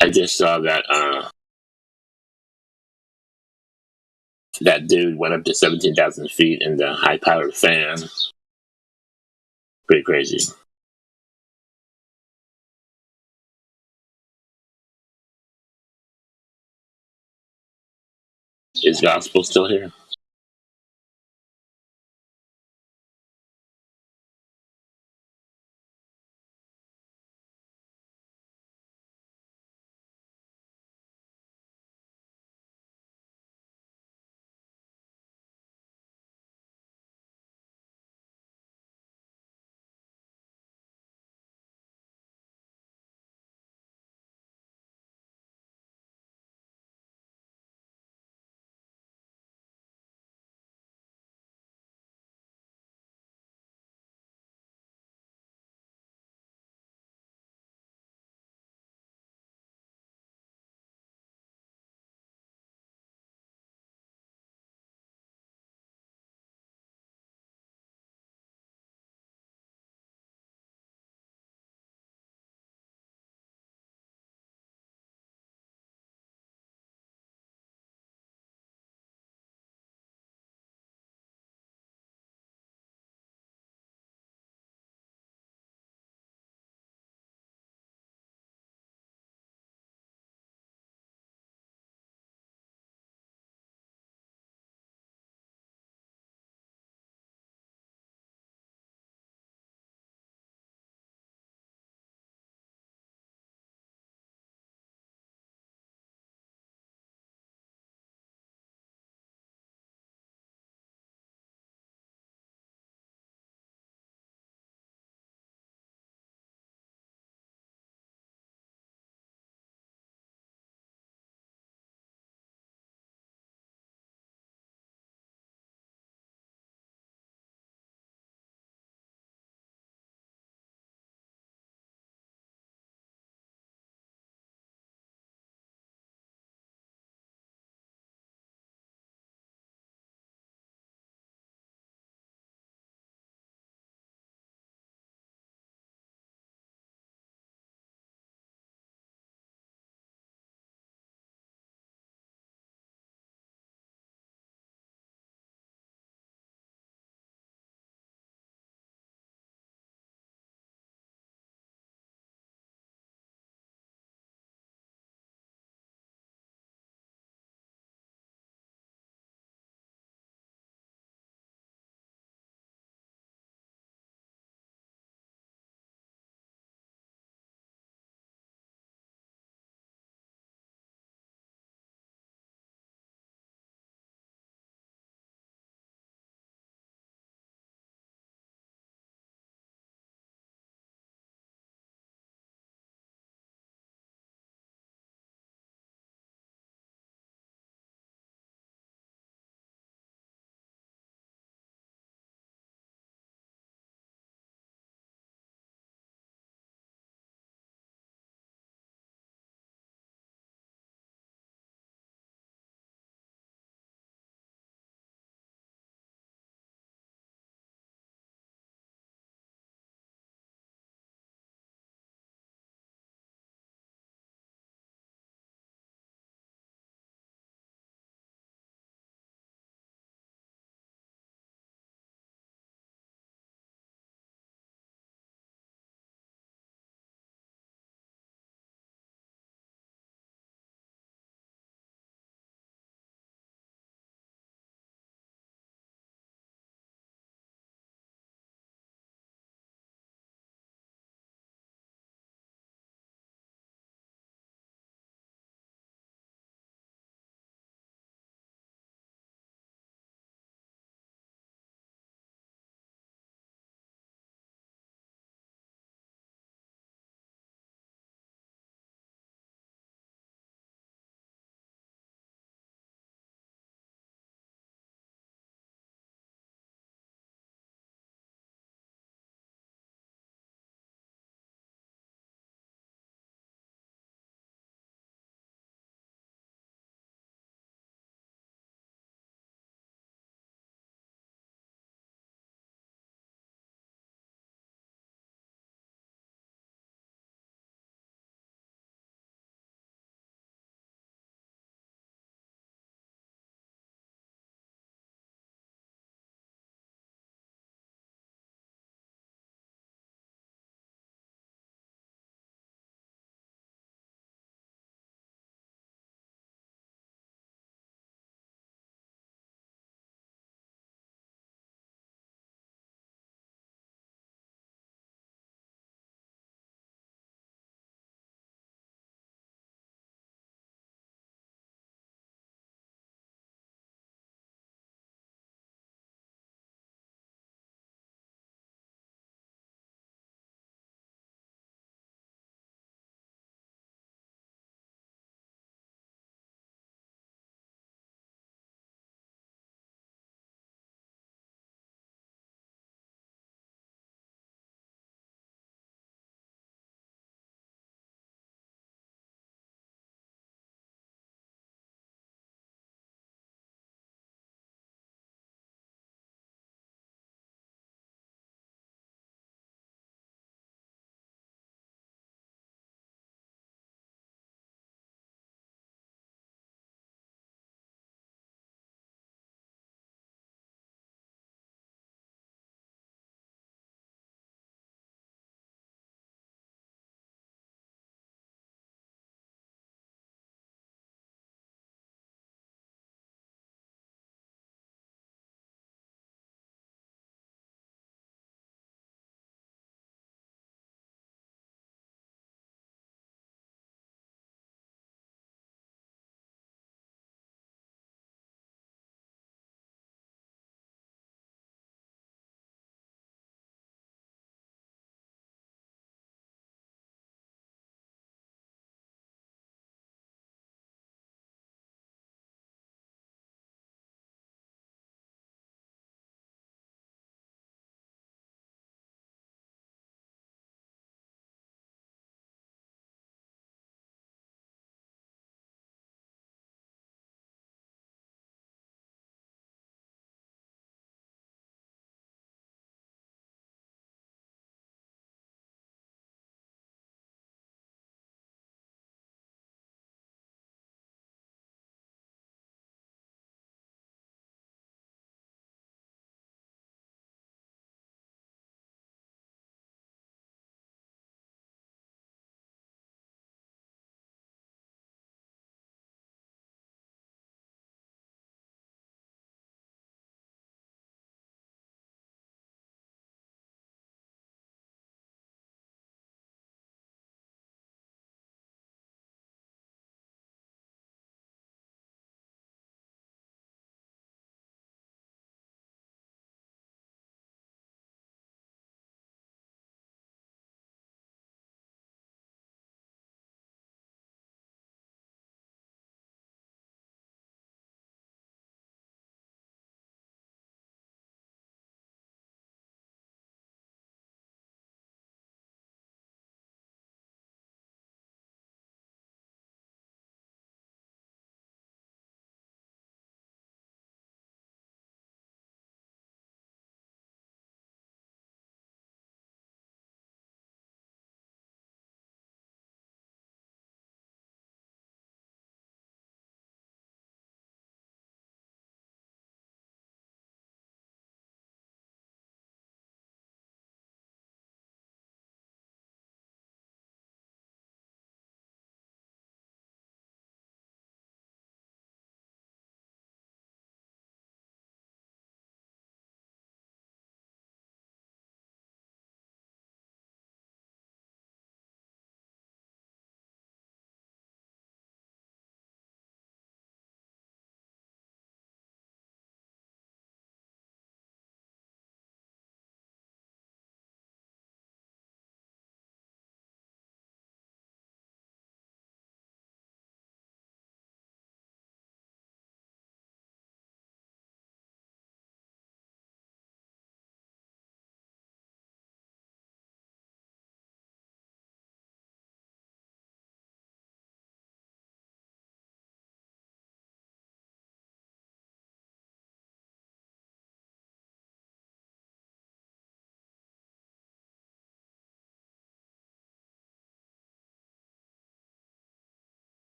I just saw that that dude went up to 17,000 feet in the high-powered fan. Pretty crazy. Is Gospel still here?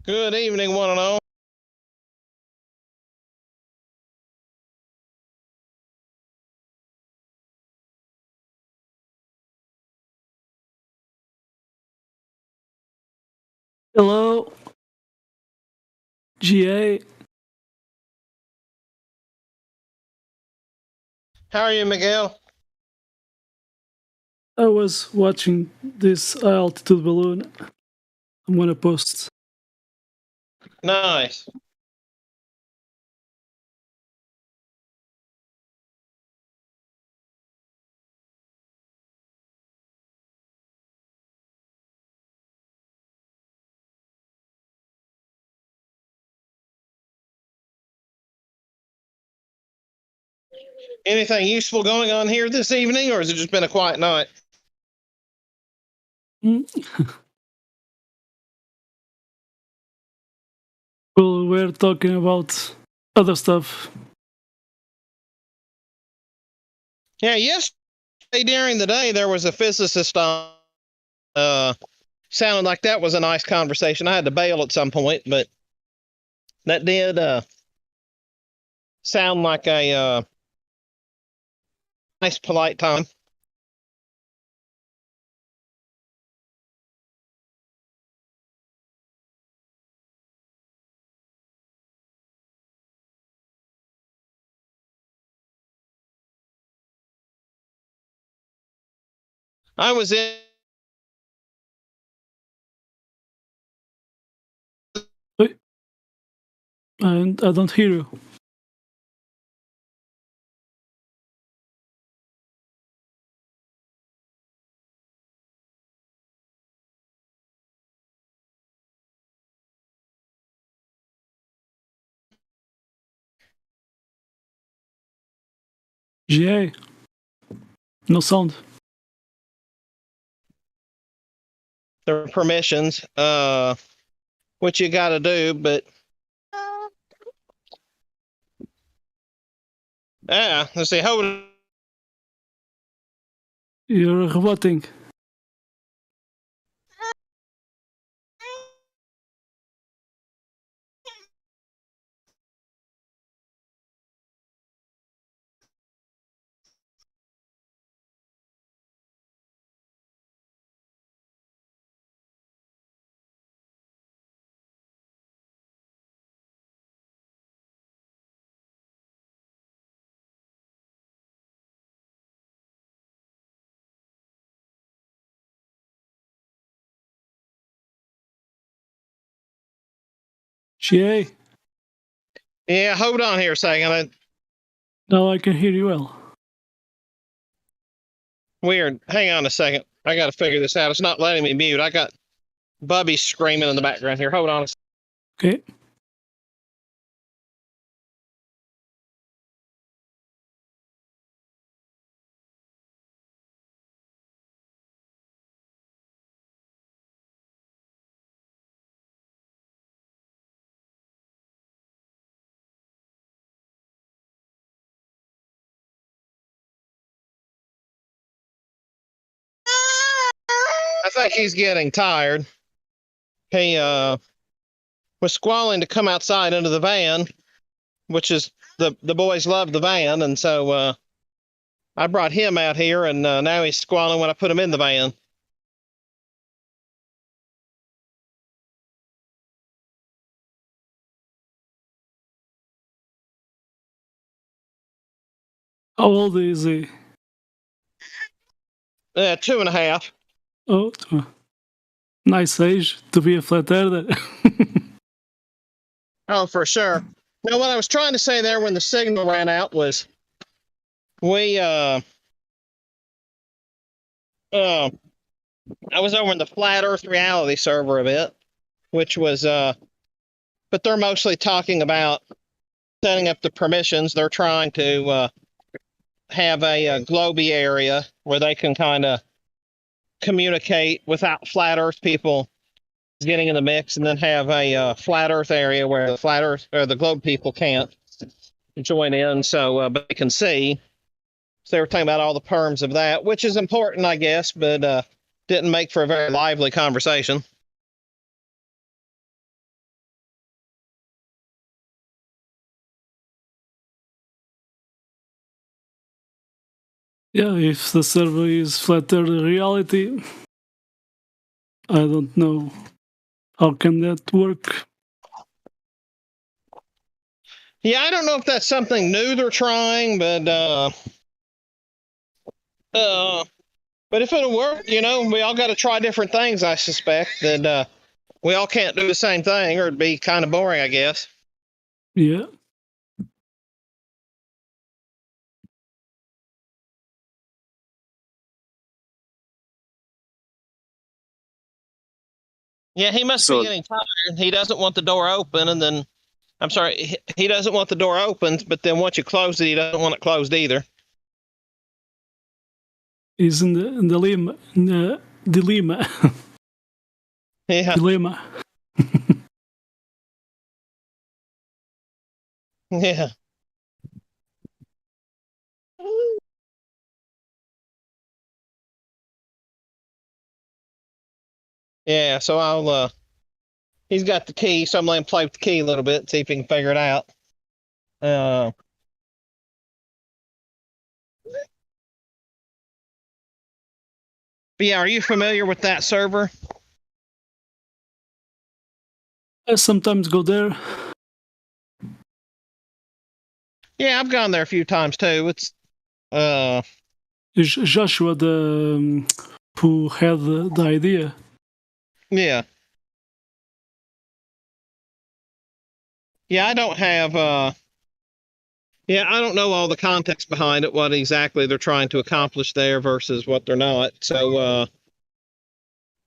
Good evening, one and all.
Hello, GA.
How are you, Miguel?
I was watching this high altitude balloon. I'm gonna post.
Nice. Anything useful going on here this evening, or has it just been a quiet night?
Well, we're talking about other stuff.
Yeah, yesterday during the day there was a physicist on. Sounded like that was a nice conversation. I had to bail at some point, but that did sound like a nice, polite time. I was in.
Wait, and I don't hear you. GA. No sound.
The permissions, what you got to do, but yeah, let's see. Hold.
You're roboting. GA.
Yeah, hold on here a second.
Now I can hear you well.
Weird. Hang on a second. I got to figure this out. It's not letting me mute. I got Bubby screaming in the background here. Hold on a second.
Okay.
I think he's getting tired. He was squalling to come outside into the van, which is the boys love the van, and so I brought him out here, and now he's squalling when I put him in the van.
How old is he?
2.5.
Oh, nice age to be a flat earther.
Oh, for sure. Now, what I was trying to say there when the signal ran out was I was over in the Flat Earth Reality server a bit, which was, but they're mostly talking about setting up the permissions. They're trying to have a Globy area where they can kind of communicate without Flat Earth people getting in the mix, and then have a Flat Earth area where the Flat Earth or the Globe people can't join in, so but they can see. So they were talking about all the perms of that, which is important, I guess, but didn't make for a very lively conversation.
Yeah, if the server is flat earth reality, I don't know how can that work.
Yeah, I don't know if that's something new they're trying, but if it'll work, we all got to try different things. I suspect that we all can't do the same thing, or it'd be kind of boring, I guess.
Yeah.
Yeah, he must be getting tired. He doesn't want the door open, and then, I'm sorry, he doesn't want the door open, but then once you close it, he doesn't want it closed either.
He's in the dilemma. Dilemma.
Yeah.
Dilemma.
Yeah. Yeah, so he's got the key, so I'm letting him play with the key a little bit, see if he can figure it out. But yeah, are you familiar with that server?
I sometimes go there.
Yeah, I've gone there a few times too. It's
Is Joshua the who had the idea?
Yeah. Yeah, I don't have I don't know all the context behind it, what exactly they're trying to accomplish there versus what they're not. So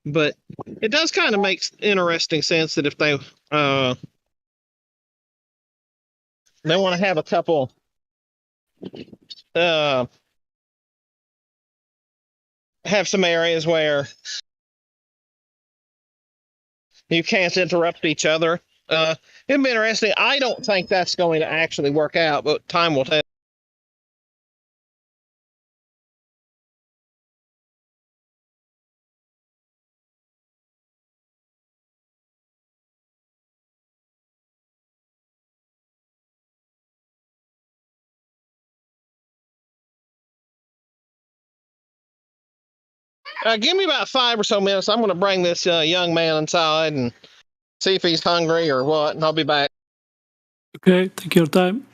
but it does kind of make interesting sense that if they want to have a couple have some areas where you can't interrupt each other. It'd be interesting. I don't think that's going to actually work out, but time will tell. Give me about 5 or so minutes. I'm going to bring this young man inside and see if he's hungry or what, and I'll be back.
Okay, take your time.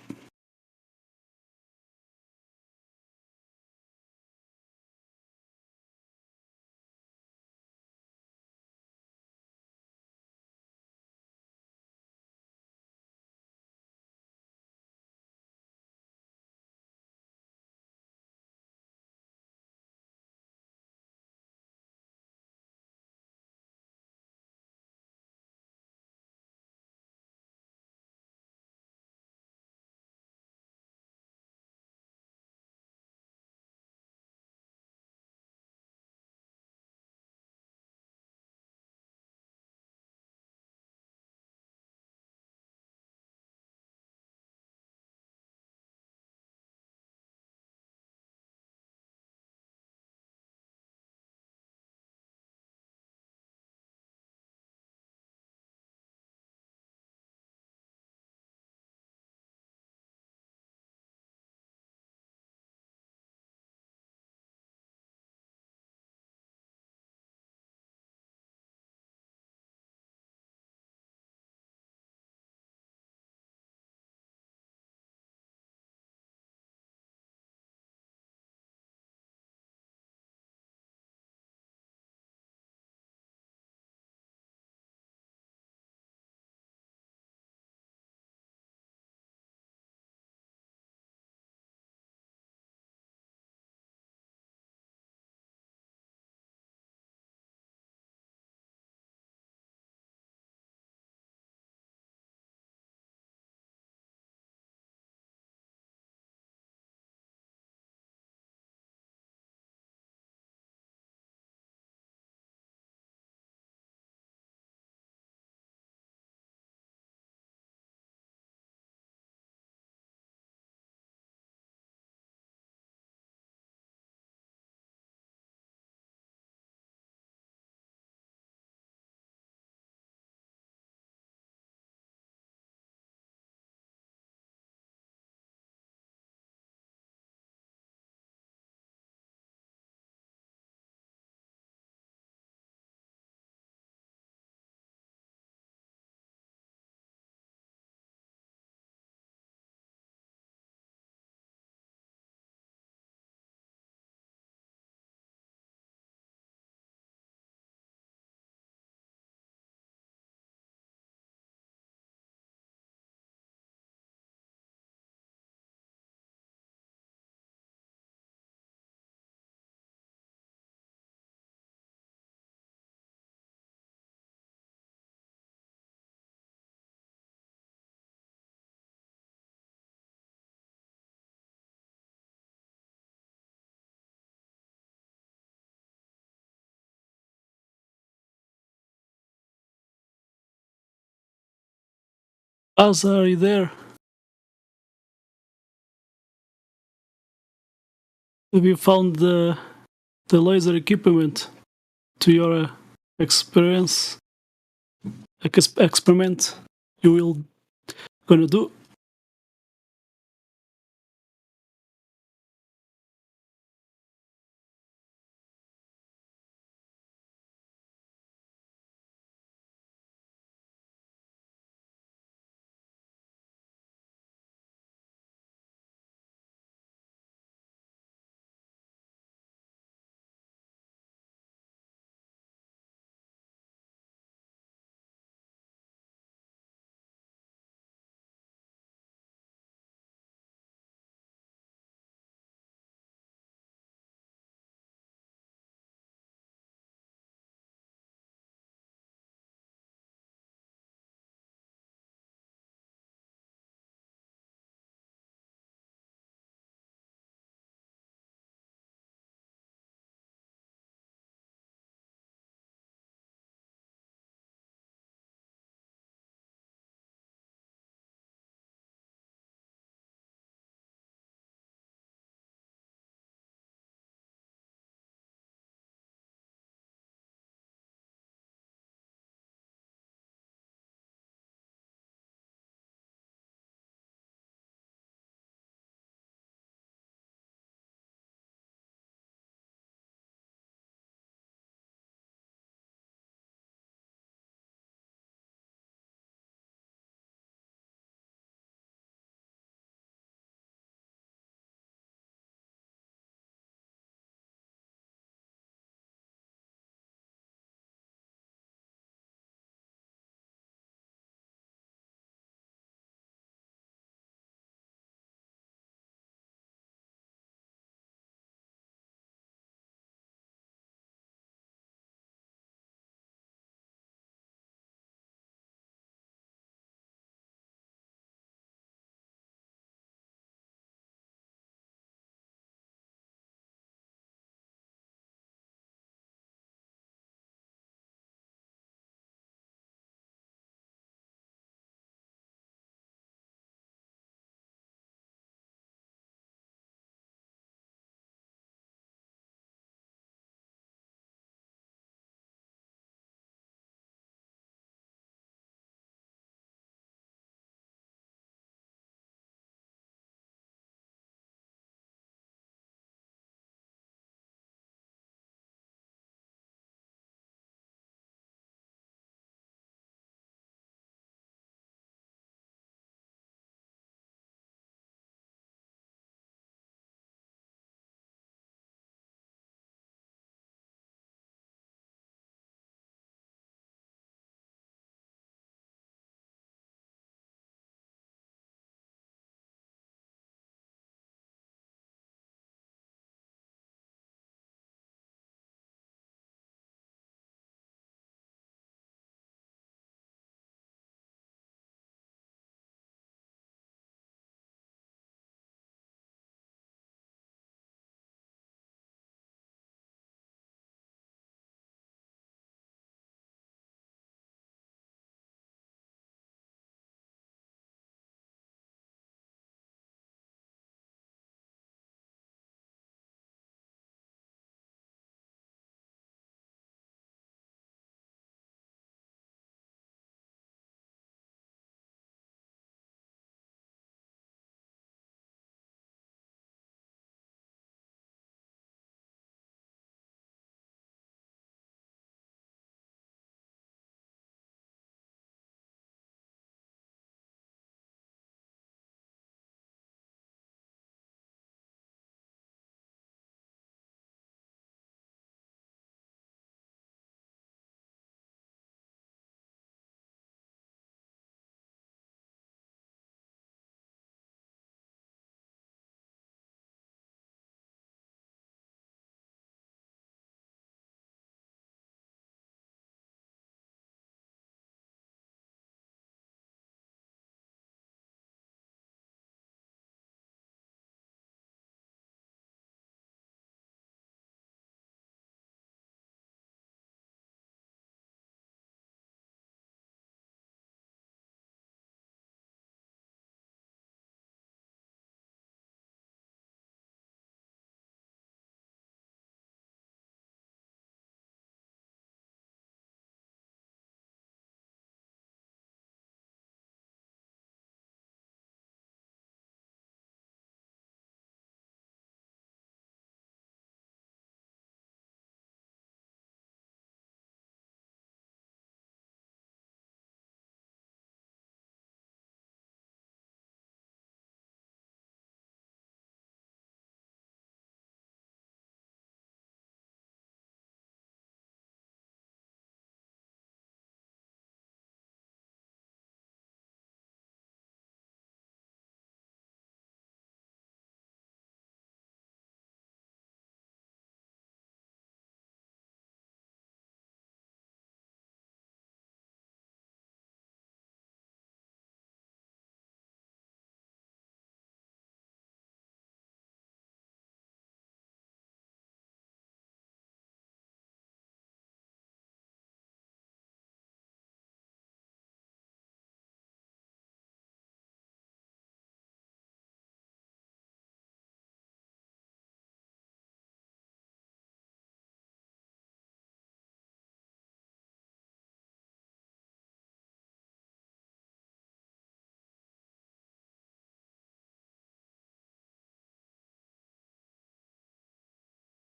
Asa, are you there? Have you found the laser equipment to your experience experiment you will gonna do?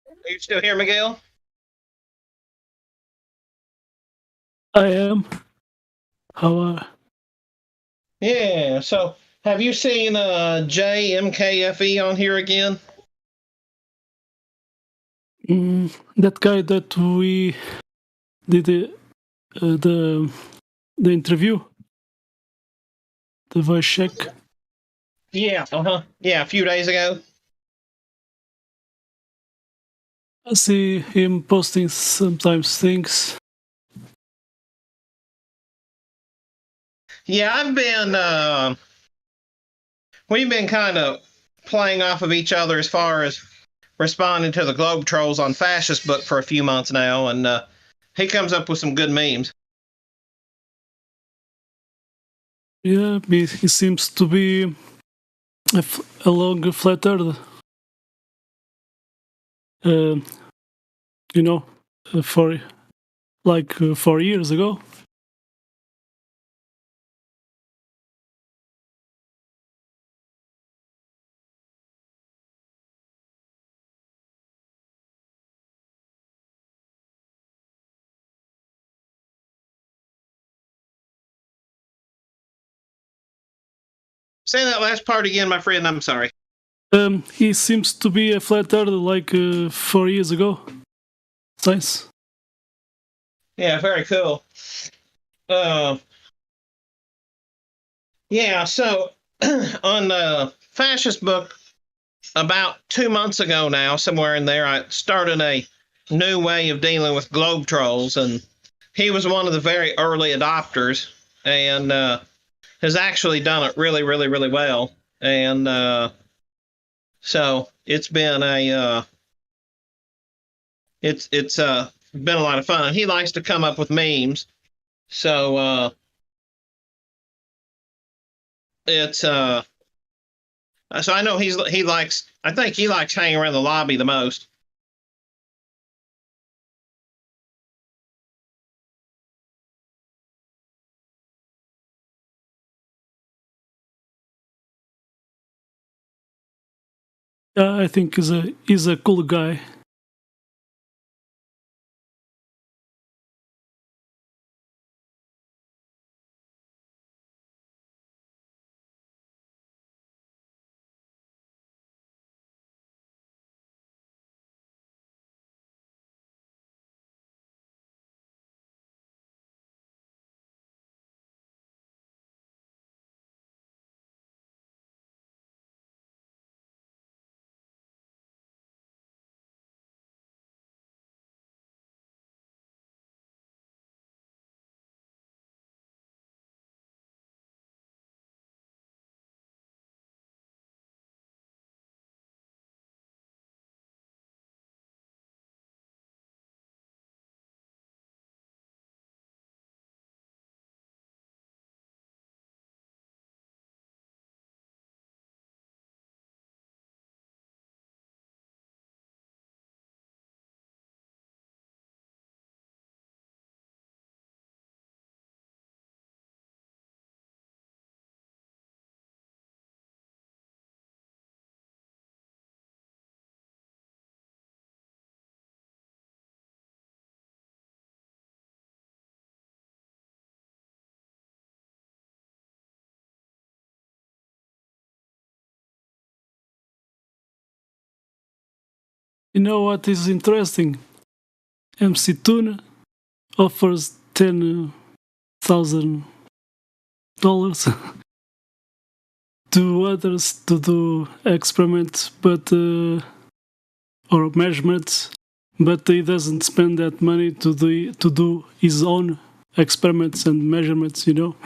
Are you still here, Miguel?
I am. How
Yeah. So, have you seen JMKFE on here again?
that guy that we did the interview, the voice check?
Yeah. Yeah, a few days ago.
I see him posting sometimes things.
Yeah, we've been kind of playing off of each other as far as responding to the Globe Trolls on Fascist Book for a few months now, and he comes up with some good memes.
Yeah, he seems to be a long flat earth. You know, for 4 years ago.
Say that last part again, my friend. I'm sorry.
He seems to be a flat earth 4 years ago. Nice.
Yeah, very cool. Yeah, so on the Fascist Book, about 2 months ago now, somewhere in there, I started a new way of dealing with Globe Trolls, and he was one of the very early adopters, and has actually done it really, really, really well. And so it's been it's been a lot of fun. He likes to come up with memes, so it's so I know he likes. I think he likes hanging around the lobby the most.
I think he's a cool guy. You know what is interesting? MC Tuna offers $10,000 to others to do experiments, but or measurements, but he doesn't spend that money to do his own experiments and measurements. You know.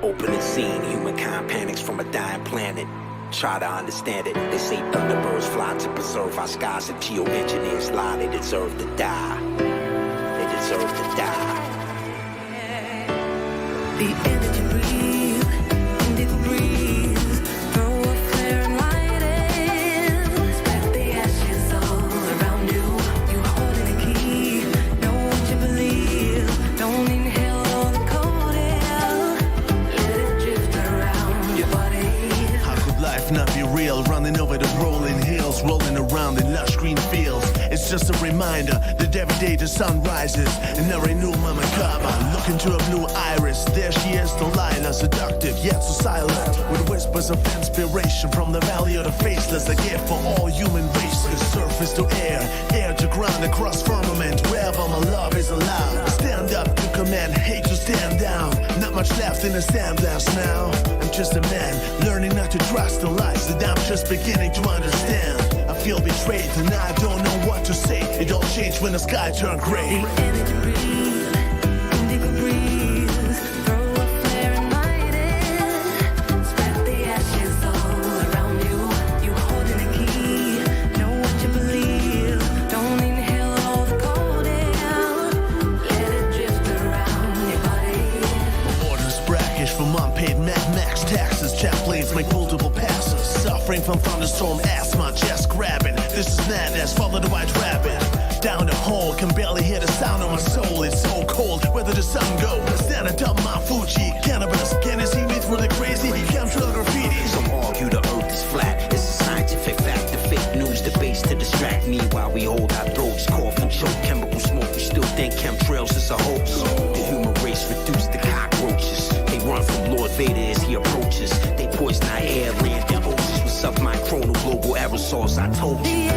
Opening scene, humankind panics from a dying planet. Try to understand it. They say thunderbirds fly to preserve our skies, and geoengineers lie. They deserve to die. They deserve to die.
The energy breathe, indigo breeze. Throw a flare and light it. Spread the ashes all around you. You are holding a key. Know what you believe. Don't inhale all the cold air. Let it drift around your body.
How could life not be real? Running over the rolling hills, rolling around in lush green fields. It's just a reminder that every day the sun rises. And every new mama Kaba, look into a blue iris. There she is, Delilah, seductive yet so silent. With whispers of inspiration from the valley of the faceless. A gift for all human races. Surface to air, air to ground, across firmament. Wherever my love is allowed. Stand up to command, hate to stand down. Not much left in the sandblast now. I'm just a man, learning not to trust the lies that I'm just beginning to understand. I feel betrayed and I don't know what to say. It all changed when the sky turned gray. From unpaid Mad Max taxes, jet planes make multiple passes. Suffering from thunderstorm, asthma, chest grabbing. This is madness, follow the white rabbit. Down the hole, can barely hear the sound of my soul. It's so cold, where did the sun go? Standing up Mount Fuji, cannabis. Can you see me through the crazy chemtrail graffiti?
Some argue the earth is flat. It's a scientific fact. The fake news debates to distract me while we hold our throats, cough and choke. Chemical smoke, we still think chemtrails is a hoax. The human race reduced to cockroaches. Run from Lord Vader as he approaches. They poison our air, land, and oceans with submicronal global aerosols. I told you.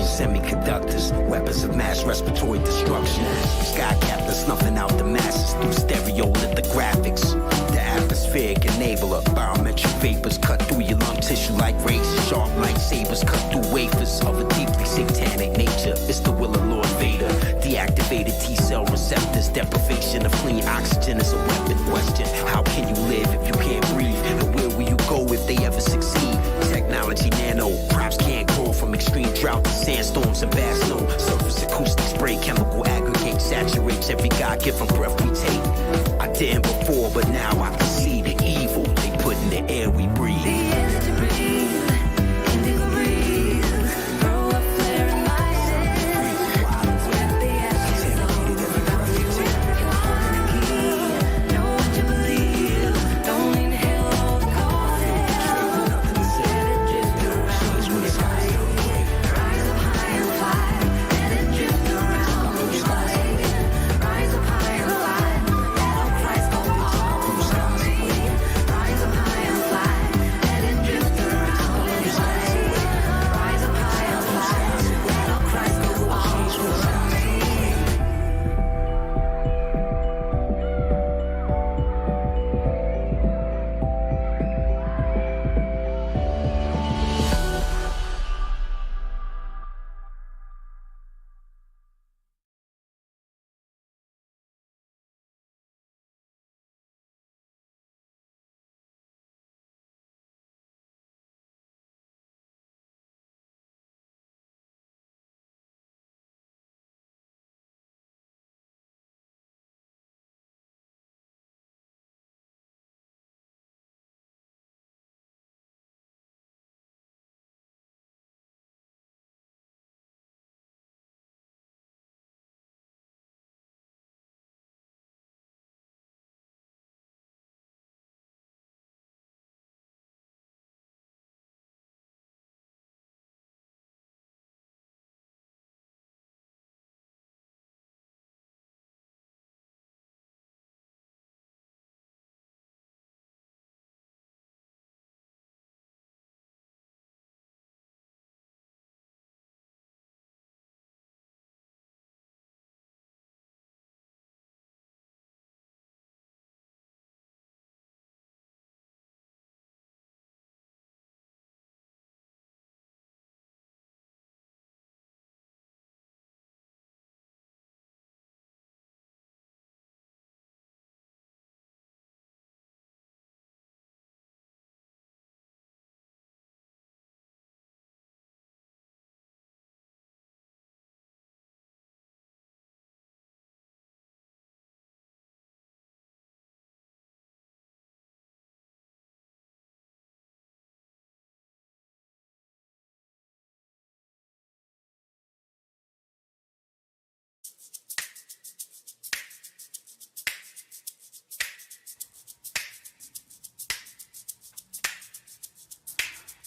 Semiconductors, weapons of mass respiratory destruction. Sky captors snuffing out the masses through stereolithographics. The atmospheric enabler, biometric vapors cut through your lung tissue like razors. Sharp lightsabers cut through wafers of a deeply satanic nature. It's the will of Lord Vader. Deactivated T-cell receptors, deprivation of clean oxygen is a weapon. Question: how can you live if you can't breathe? And where will you go if they ever succeed? Technology nano, crops can't grow from extreme drought to sandstorms and bad snow. Surface acoustic spray, chemical aggregate saturates every God-given breath we take. I didn't before, but now I can see the evil they put in the air we breathe.
Rise up high and fly.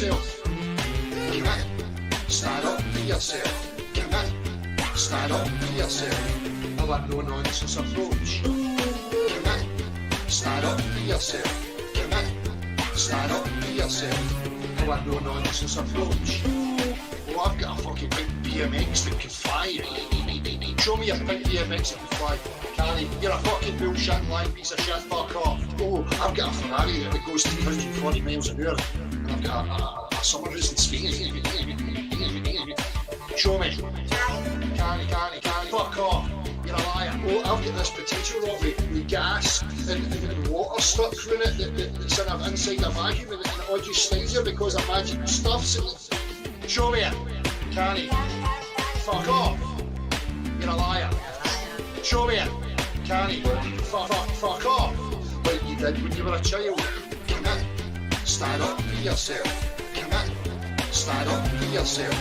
yourself. Come in. Stand up for yourself. Come in. Stand up for yourself. I want no nonsense approach. Come in. Stand up for yourself. Come in. Stand up for yourself. I want no nonsense approach. Oh, I've got a fucking big BMX that can fly. Show me a big BMX that can fly. Canny, you're a fucking bullshit lying piece of shit, fuck off. Oh, I've got a Ferrari that goes 340 miles an hour. And I've got a summer house in Spain. Show me. Canny, fuck off. You're a liar. Oh, I've got this potato rock with gas and water stuck through it that's inside a vacuum and it all just slides here because of magic stuff. Show me it. Canny. Fuck off. You're a liar. Show me it. Canny. Fuck off. Like you did when you were a child. Come in. Stand up for yourself. Come in. Stand up for yourself.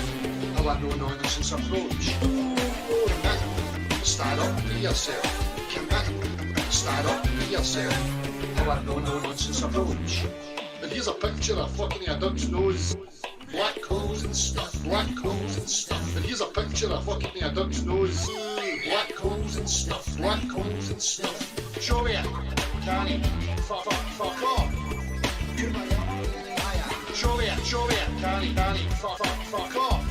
I want no nonsense approach. Come in. Stand up for yourself. Come in. Stand up for yourself. I want no nonsense approach. And here's a picture of fucking a duck's nose. Black clothes and stuff, black clothes and stuff. And here's a picture of fucking a duck's nose. Black clothes and stuff, black clothes and stuff. Show me it. Canny. Fuck off. Show me it. Canny. Fuck off.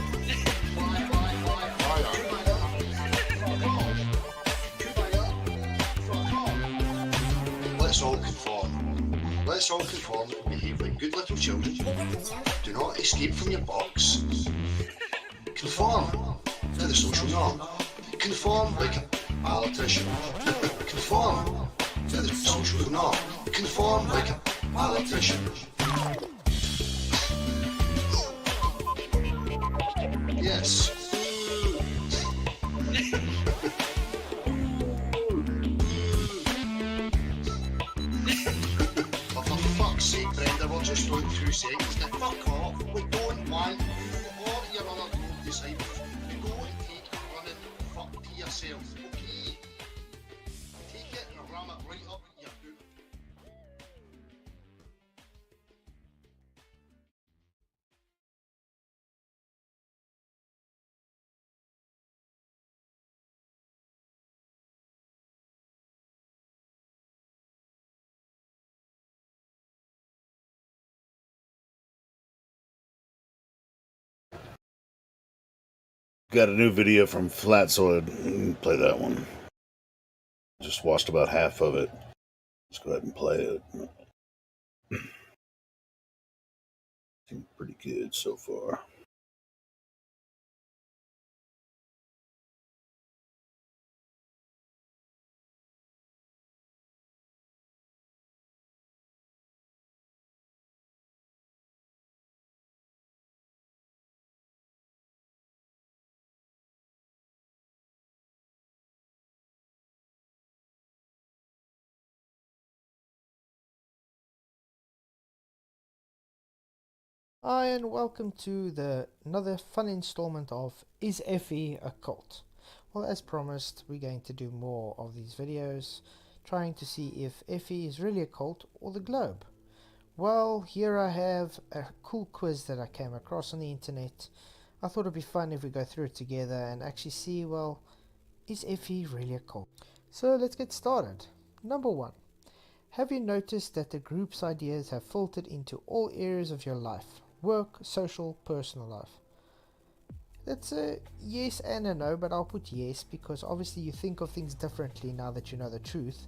Let's all conform. Let's all conform and behave like good little children. Do not escape from your box. Conform to the social norm. Conform like a politician. Conform to the social norm. Conform like a politician. Yes. For fuck's sake, Brenda, we're just on 2 seconds. Now fuck off. We don't want you or your other group disciples to go and take a running fuck to yourself, okay? Take it and ram it right up your boot.
Got a new video from Flatsoid. Play that one. Just watched about half of it. Let's go ahead and play it. Seems pretty good so far.
Hi and welcome to another fun installment of Is Effie a Cult? Well, as promised, we're going to do more of these videos, trying to see if Effie is really a cult or the globe. Well, here I have a cool quiz that I came across on the internet. I thought it'd be fun if we go through it together and actually see, well, is Effie really a cult? So let's get started. Number 1. Have you noticed that the group's ideas have filtered into all areas of your life? Work, social, personal life. That's a yes and a no, but I'll put yes because obviously you think of things differently now that you know the truth.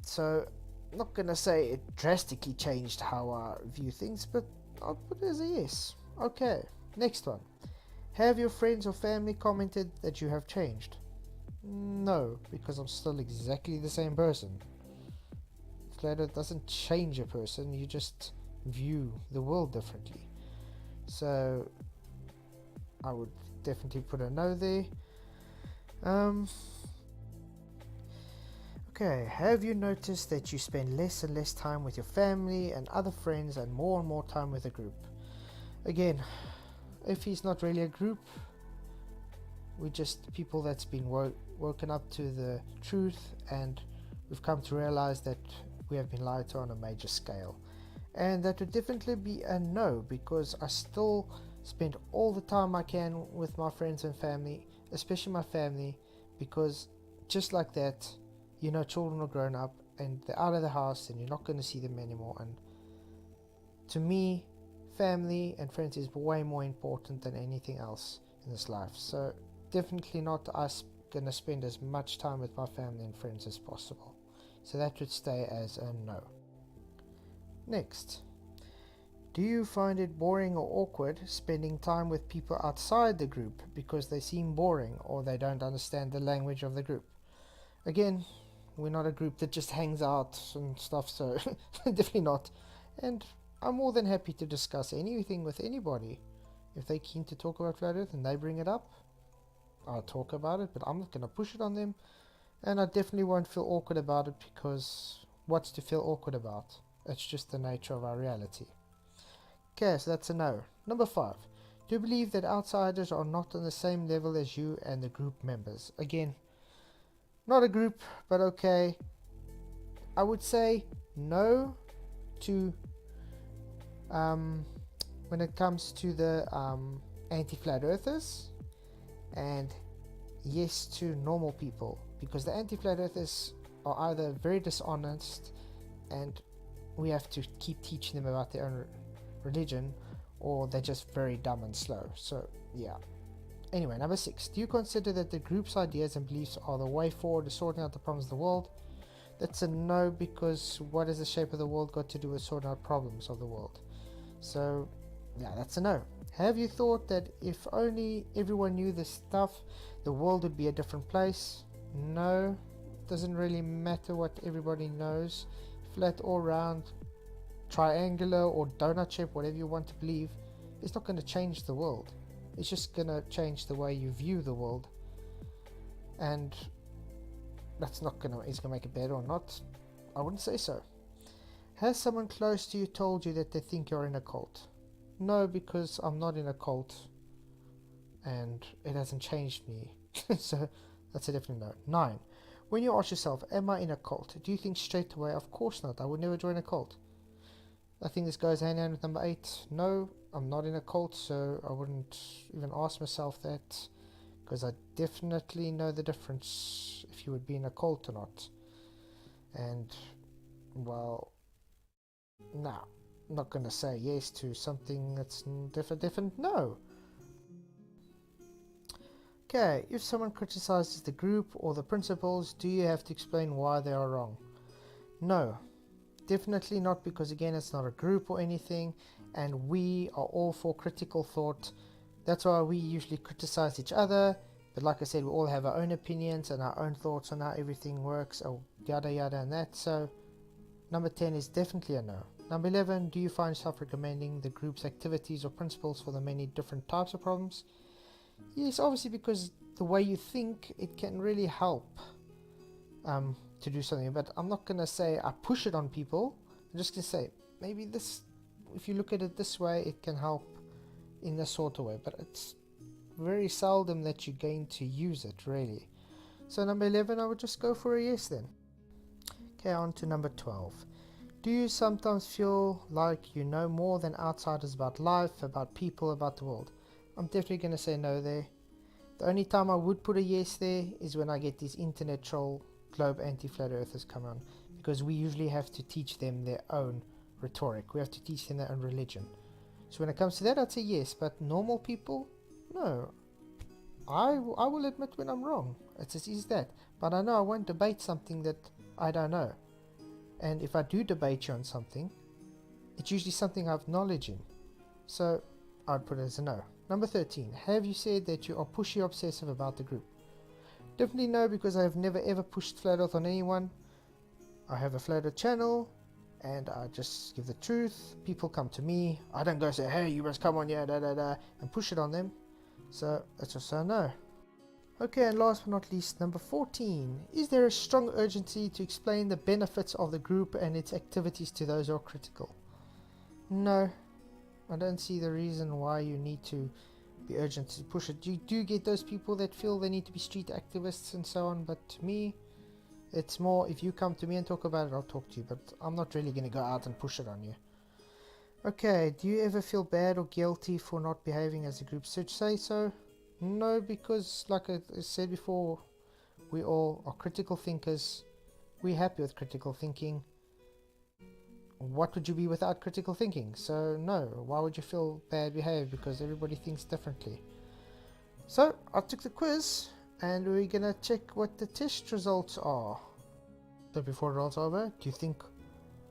So I'm not gonna say it drastically changed how I view things, but I'll put it as a yes. Okay, next one. Have your friends or family commented that you have changed? No, because I'm still exactly the same person. Flatter doesn't change a person, you just view the world differently. So I would definitely put a no there. Okay, have you noticed that you spend less and less time with your family and other friends and more time with a group? Again, if he's not really a group, we're just people that's been woken up to the truth, and we've come to realize that we have been lied to on a major scale. And that would definitely be a no, because I still spend all the time I can with my friends and family, especially my family, because just like that, you know, children are grown up and they're out of the house and you're not going to see them anymore. And to me, family and friends is way more important than anything else in this life. So definitely not us gonna spend as much time with my family and friends as possible. So that would stay as a no. Next, do you find it boring or awkward spending time with people outside the group because they seem boring or they don't understand the language of the group? Again, we're not a group that just hangs out and stuff, so definitely not. And I'm more than happy to discuss anything with anybody. If they're keen to talk about Flat Earth and they bring it up, I'll talk about it, but I'm not going to push it on them. And I definitely won't feel awkward about it, because what's to feel awkward about? It's just the nature of our reality. Okay, so that's a no. Number 5. Do you believe that outsiders are not on the same level as you and the group members? Again, not a group, but okay. I would say no to when it comes to the anti-flat earthers, and yes to normal people, because the anti-flat earthers are either very dishonest and we have to keep teaching them about their own religion, or they're just very dumb and slow. So yeah. Anyway, number 6. Do you consider that the group's ideas and beliefs are the way forward to sorting out the problems of the world? That's a no, because what has the shape of the world got to do with sorting out problems of the world? So yeah, that's a no. Have you thought that if only everyone knew this stuff, the world would be a different place? No, doesn't really matter what everybody knows. Flat or round, triangular or donut shape, whatever you want to believe, it's not going to change the world. It's just going to change the way you view the world, and that's not going to, is going to make it better or not? I wouldn't say so. Has someone close to you told you that they think you're in a cult? No, because I'm not in a cult and it hasn't changed me. So that's a definite no. 9. When you ask yourself, am I in a cult? Do you think straight away, of course not, I would never join a cult? I think this goes hand in hand with number 8. No, I'm not in a cult, so I wouldn't even ask myself that, because I definitely know the difference if you would be in a cult or not. And, well, no, I'm not going to say yes to something that's different. No. Okay, if someone criticizes the group or the principles, do you have to explain why they are wrong? No, definitely not, because again, it's not a group or anything, and we are all for critical thought. That's why we usually criticize each other, but like I said, we all have our own opinions and our own thoughts on how everything works, or yada yada and that. So number 10 is definitely a no. Number 11, do you find yourself recommending the group's activities or principles for the many different types of problems? Yes, obviously, because the way you think, it can really help to do something. But I'm not going to say I push it on people. I'm just going to say, maybe this, if you look at it this way, it can help in this sort of way. But it's very seldom that you're going to use it, really. So number 11, I would just go for a yes then. Okay, on to number 12. Do you sometimes feel like you know more than outsiders about life, about people, about the world? I'm definitely going to say no there. The only time I would put a yes there is when I get these internet troll globe anti-flat earthers come on, because we usually have to teach them their own rhetoric. We have to teach them their own religion. So when it comes to that, I'd say yes, but normal people, no. I will admit when I'm wrong. It's as easy as that. But I know I won't debate something that I don't know. And if I do debate you on something, it's usually something I have knowledge in. So I'd put it as a no. Number 13. Have you said that you are pushy obsessive about the group? Definitely no, because I have never ever pushed Flat Earth on anyone. I have a Flat Earth channel, and I just give the truth. People come to me. I don't go say, hey, you must come on, yeah, da da da, and push it on them. So that's also a no. Okay, and last but not least, number 14. Is there a strong urgency to explain the benefits of the group and its activities to those who are critical? No. I don't see the reason why you need to be urgent to push it. You do get those people that feel they need to be street activists and so on, but to me, it's more, if you come to me and talk about it, I'll talk to you, but I'm not really going to go out and push it on you. Okay, do you ever feel bad or guilty for not behaving as a group? Should say so? No, because like I said before, we all are critical thinkers. We're happy with critical thinking. What would you be without critical thinking? So no, why would you feel bad behave? Because everybody thinks differently. So I took the quiz and we're gonna check what the test results are. So before it rolls over, do you think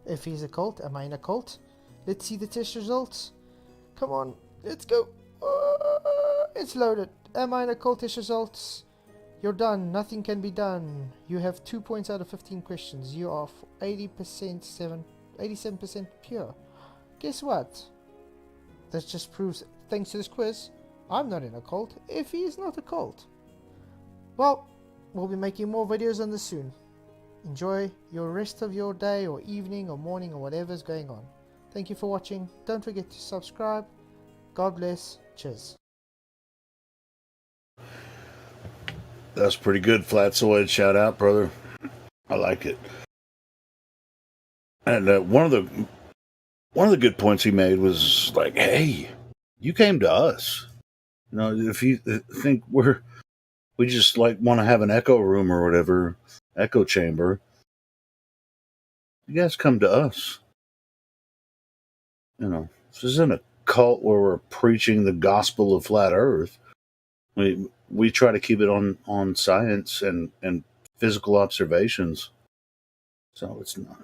if he's a cult? Am I in a cult? Let's see the test results. Come on, let's go. It's loaded. Am I in a cult? Test results. You're done. Nothing can be done. You have 2 points out of 15 questions. You are 87% pure. Guess what? That just proves, thanks to this quiz, I'm not in a cult if he is not a cult. Well, we'll be making more videos on this soon. Enjoy your rest of your day or evening or morning or whatever's going on. Thank you for watching. Don't forget to subscribe. God bless. Cheers.
That's pretty good, Flatsoid. Shout out, brother. I like it. And one of the good points he made was like, "Hey, you came to us. You know, if you think we just like want to have an echo room or whatever, echo chamber, you guys come to us. You know, this isn't a cult where we're preaching the gospel of flat Earth. We try to keep it on science and physical observations. So it's not.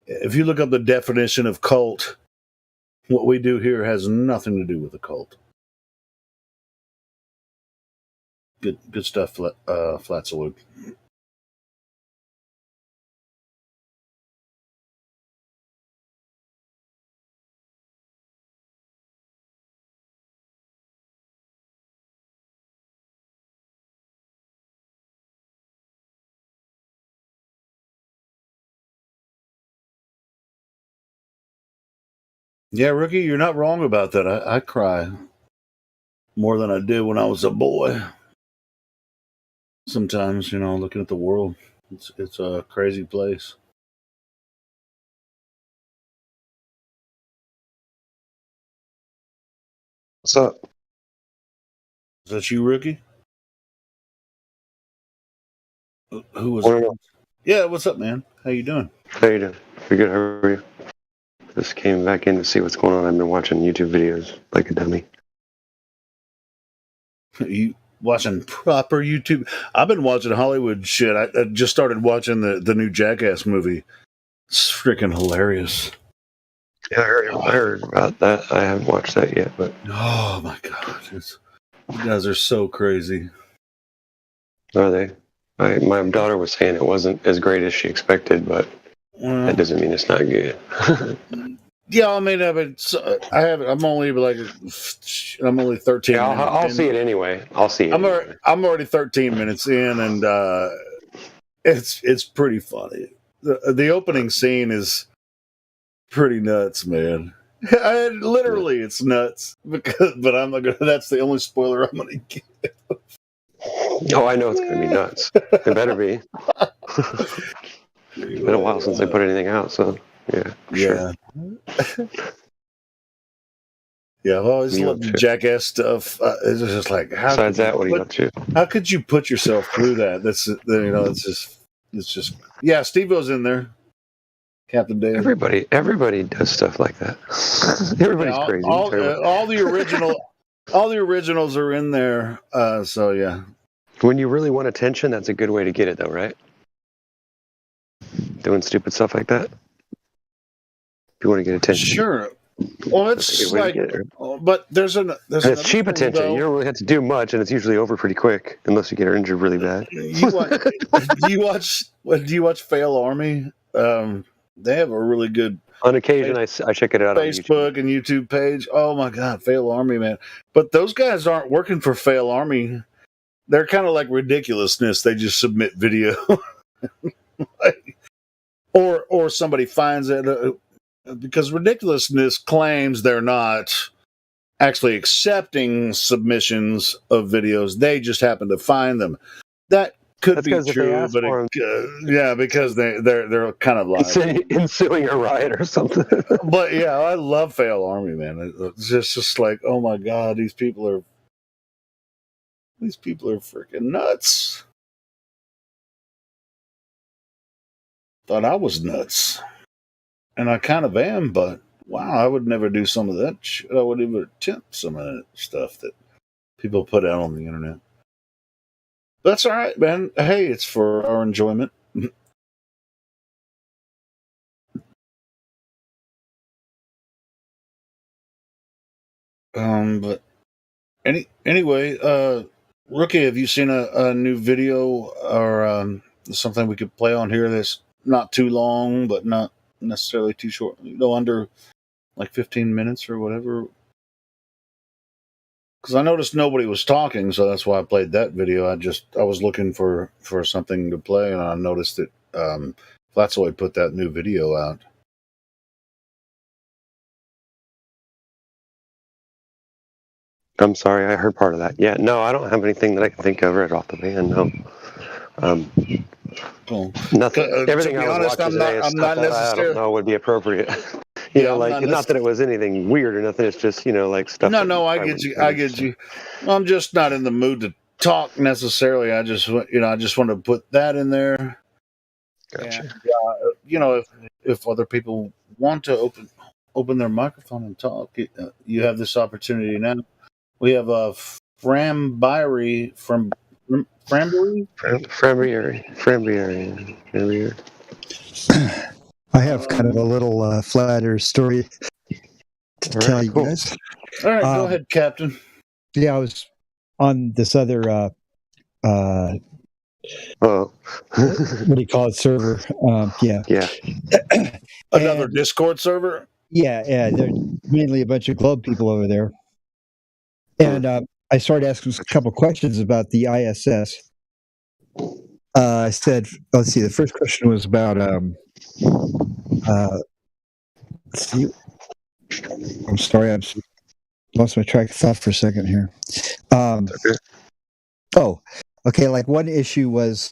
If you look up the definition of cult, what we do here has nothing to do with a cult. Good stuff, Flatsoid. Yeah, Rookie, you're not wrong about that. I cry more than I did when I was a boy. Sometimes, you know, looking at the world, it's a crazy place.
What's up?
Is that you, Rookie? Who was
Morning.
it? Yeah, what's up, man? How you doing?
How you doing? Pretty good. How are you? Just came back in to see what's going on. I've been watching YouTube videos like a dummy.
You watching proper YouTube? I've been watching Hollywood shit. I just started watching the new Jackass movie. It's freaking hilarious.
Yeah, I heard about that. I haven't watched that yet, but
Oh my god, you guys are so crazy.
are they? My daughter was saying it wasn't as great as she expected, but that doesn't mean it's not good.
Yeah, I mean, I'm only 13.
Yeah, I'll see it anyway. I'll see it.
I'm already 13 minutes in, and it's pretty funny. The opening scene is pretty nuts, man. Literally, it's nuts. But I'm not gonna. That's the only spoiler I'm gonna give.
Oh, I know it's going to be nuts. It better be. It's been a while since they put anything out, so yeah.
Yeah.
Sure.
Yeah, I've always loved the Jackass stuff. It's just like,
Besides that, what are you up to?
How could you put yourself through that? It's just. Yeah, Steve-O's in there. Captain Dan.
Everybody does stuff like that. Everybody's crazy.
All the originals are in there. So yeah.
When you really want attention, that's a good way to get it, though, right? Doing stupid stuff like that. If you want to get attention,
sure. Well, it's like, but there's
it's cheap attention. You don't really have to do much, and it's usually over pretty quick, unless you get injured really bad.
Do you watch Fail Army? They have a really good.
On occasion, I check it out on
Facebook and YouTube page. Oh my God, Fail Army, man! But those guys aren't working for Fail Army. They're kind of like Ridiculousness. They just submit video, or somebody finds it because Ridiculousness claims they're not actually accepting submissions of videos. They just happen to find them. That could
That's
be
because if they
true,
ask
but
for him,
yeah, because they're kind of live.
ensuing a riot or something.
But yeah, I love Fail Army, man. It's just like, oh my god, these people are freaking nuts. Thought I was nuts, and I kind of am. But wow, I would never do some of that shit. I would even attempt some of that stuff that people put out on the internet. That's all right, man. Hey, it's for our enjoyment. But anyway, Rookie, have you seen a new video or something we could play on here that's not too long, but not necessarily too short? Under like 15 minutes or whatever. Because I noticed nobody was talking, so that's why I played that video. I was looking for something to play, and I noticed that Flatsoy put that new video out.
I'm sorry, I heard part of that. Yeah, no, I don't have anything that I can think of right off the bat. No.
Cool.
Nothing. Everything
to be
I was
honest,
watching today is stuff that I don't know would be appropriate. You know, like not that it was anything weird or nothing. It's just like stuff.
No, I get you. I get you. I'm just not in the mood to talk necessarily. I just want to put that in there.
Gotcha.
And, if other people want to open their microphone and talk, you have this opportunity now. We have a Frambieri from Frambieri.
I have kind of a little flat earth story to tell you guys.
All right, go ahead, Captain.
Yeah, I was on this other what do you call it, server?
Yeah.
Another Discord server?
Yeah, there's mainly a bunch of Globe people over there. And I started asking a couple questions about the ISS. I said, let's see, the first question was about let's see. I'm sorry, I've lost my track of thought for a second here. Okay, like one issue was,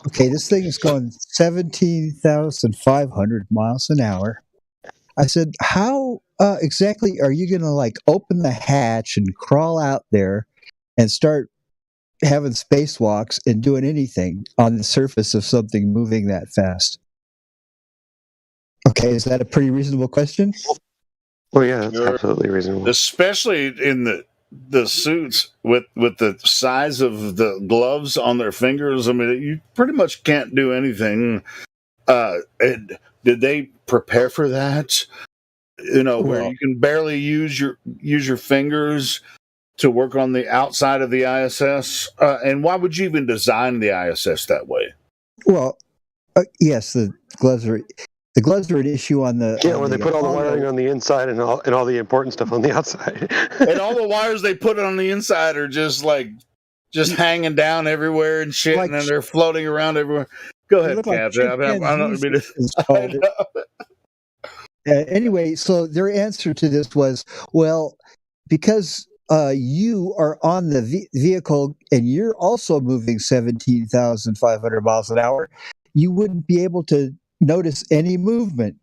okay, this thing is going 17,500 miles an hour. I said, how exactly are you going to open the hatch and crawl out there and start having spacewalks and doing anything on the surface of something moving that fast? Okay, is that a pretty reasonable question?
Well, yeah, that's absolutely reasonable.
Especially in the suits with the size of the gloves on their fingers. I mean, you pretty much can't do anything. Did they prepare for that? Where you can barely use your fingers to work on the outside of the ISS. And why would you even design the ISS that way?
Well, yes, the gloves are an issue on the.
Yeah, where they put all the wiring on the inside and all the important stuff on the outside.
And all the wires they put on the inside are just hanging down everywhere and shit, and then they're floating around everywhere. Go ahead, Captain. I don't mean to.
Anyway, so their answer to this was, well, because you are on the vehicle and you're also moving 17,500 miles an hour, you wouldn't be able to notice any movement.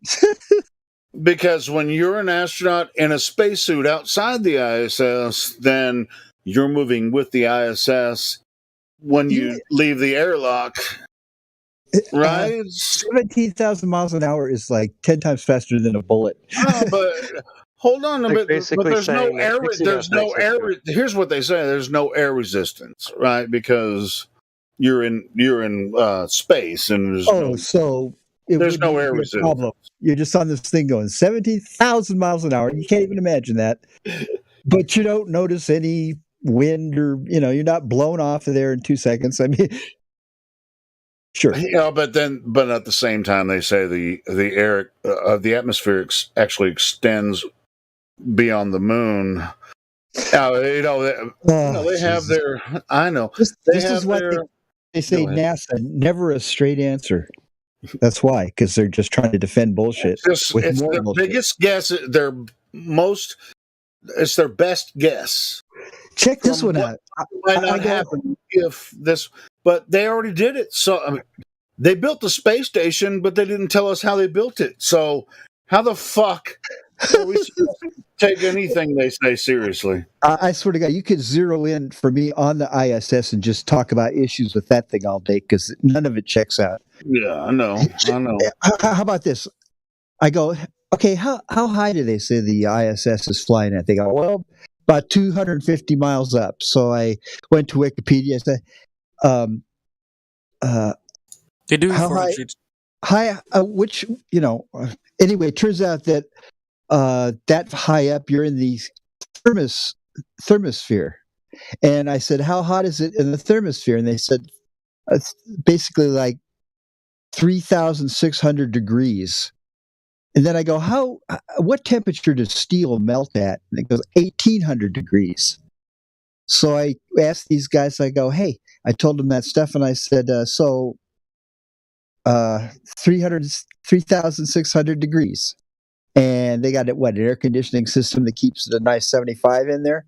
Because when you're an astronaut in a spacesuit outside the ISS, then you're moving with the ISS when you leave the airlock. Right?
17,000 miles an hour is like 10 times faster than a bullet.
No, but hold on a bit. But there's no air. There's no air. Here's what they say: there's no air resistance, right? Because you're in space, and there's no air resistance.
Problem. You're just on this thing going 17,000 miles an hour. You can't even imagine that. But you don't notice any wind, or you're not blown off of there in 2 seconds. I mean. Sure.
But at the same time, they say the air the atmosphere actually extends beyond the moon. They have their. I know.
This is what they say. NASA, never a straight answer. That's why, because they're just trying to defend bullshit.
It's their biggest guess. It's their best guess.
Check this
from
one
what
out.
might
I
not
go,
happen if this, but they already did it. So I mean, they built the space station, but they didn't tell us how they built it. So how the fuck are we supposed to take anything they say seriously?
I swear to God, you could zero in for me on the ISS and just talk about issues with that thing all day because none of it checks out.
Yeah, I know.
How about this? I go, okay, how high do they say the ISS is flying at? They go, well, about 250 miles up. So I went to Wikipedia and said,
They do
how high, which, anyway, it turns out that that high up, you're in the thermosphere. And I said, how hot is it in the thermosphere? And they said, it's basically like 3,600 degrees. And then I go, what temperature does steel melt at? And it goes 1,800 degrees. So I asked these guys, I go, hey, I told them that stuff. And I said, 3,600 degrees. And they got an air conditioning system that keeps it a nice 75 in there.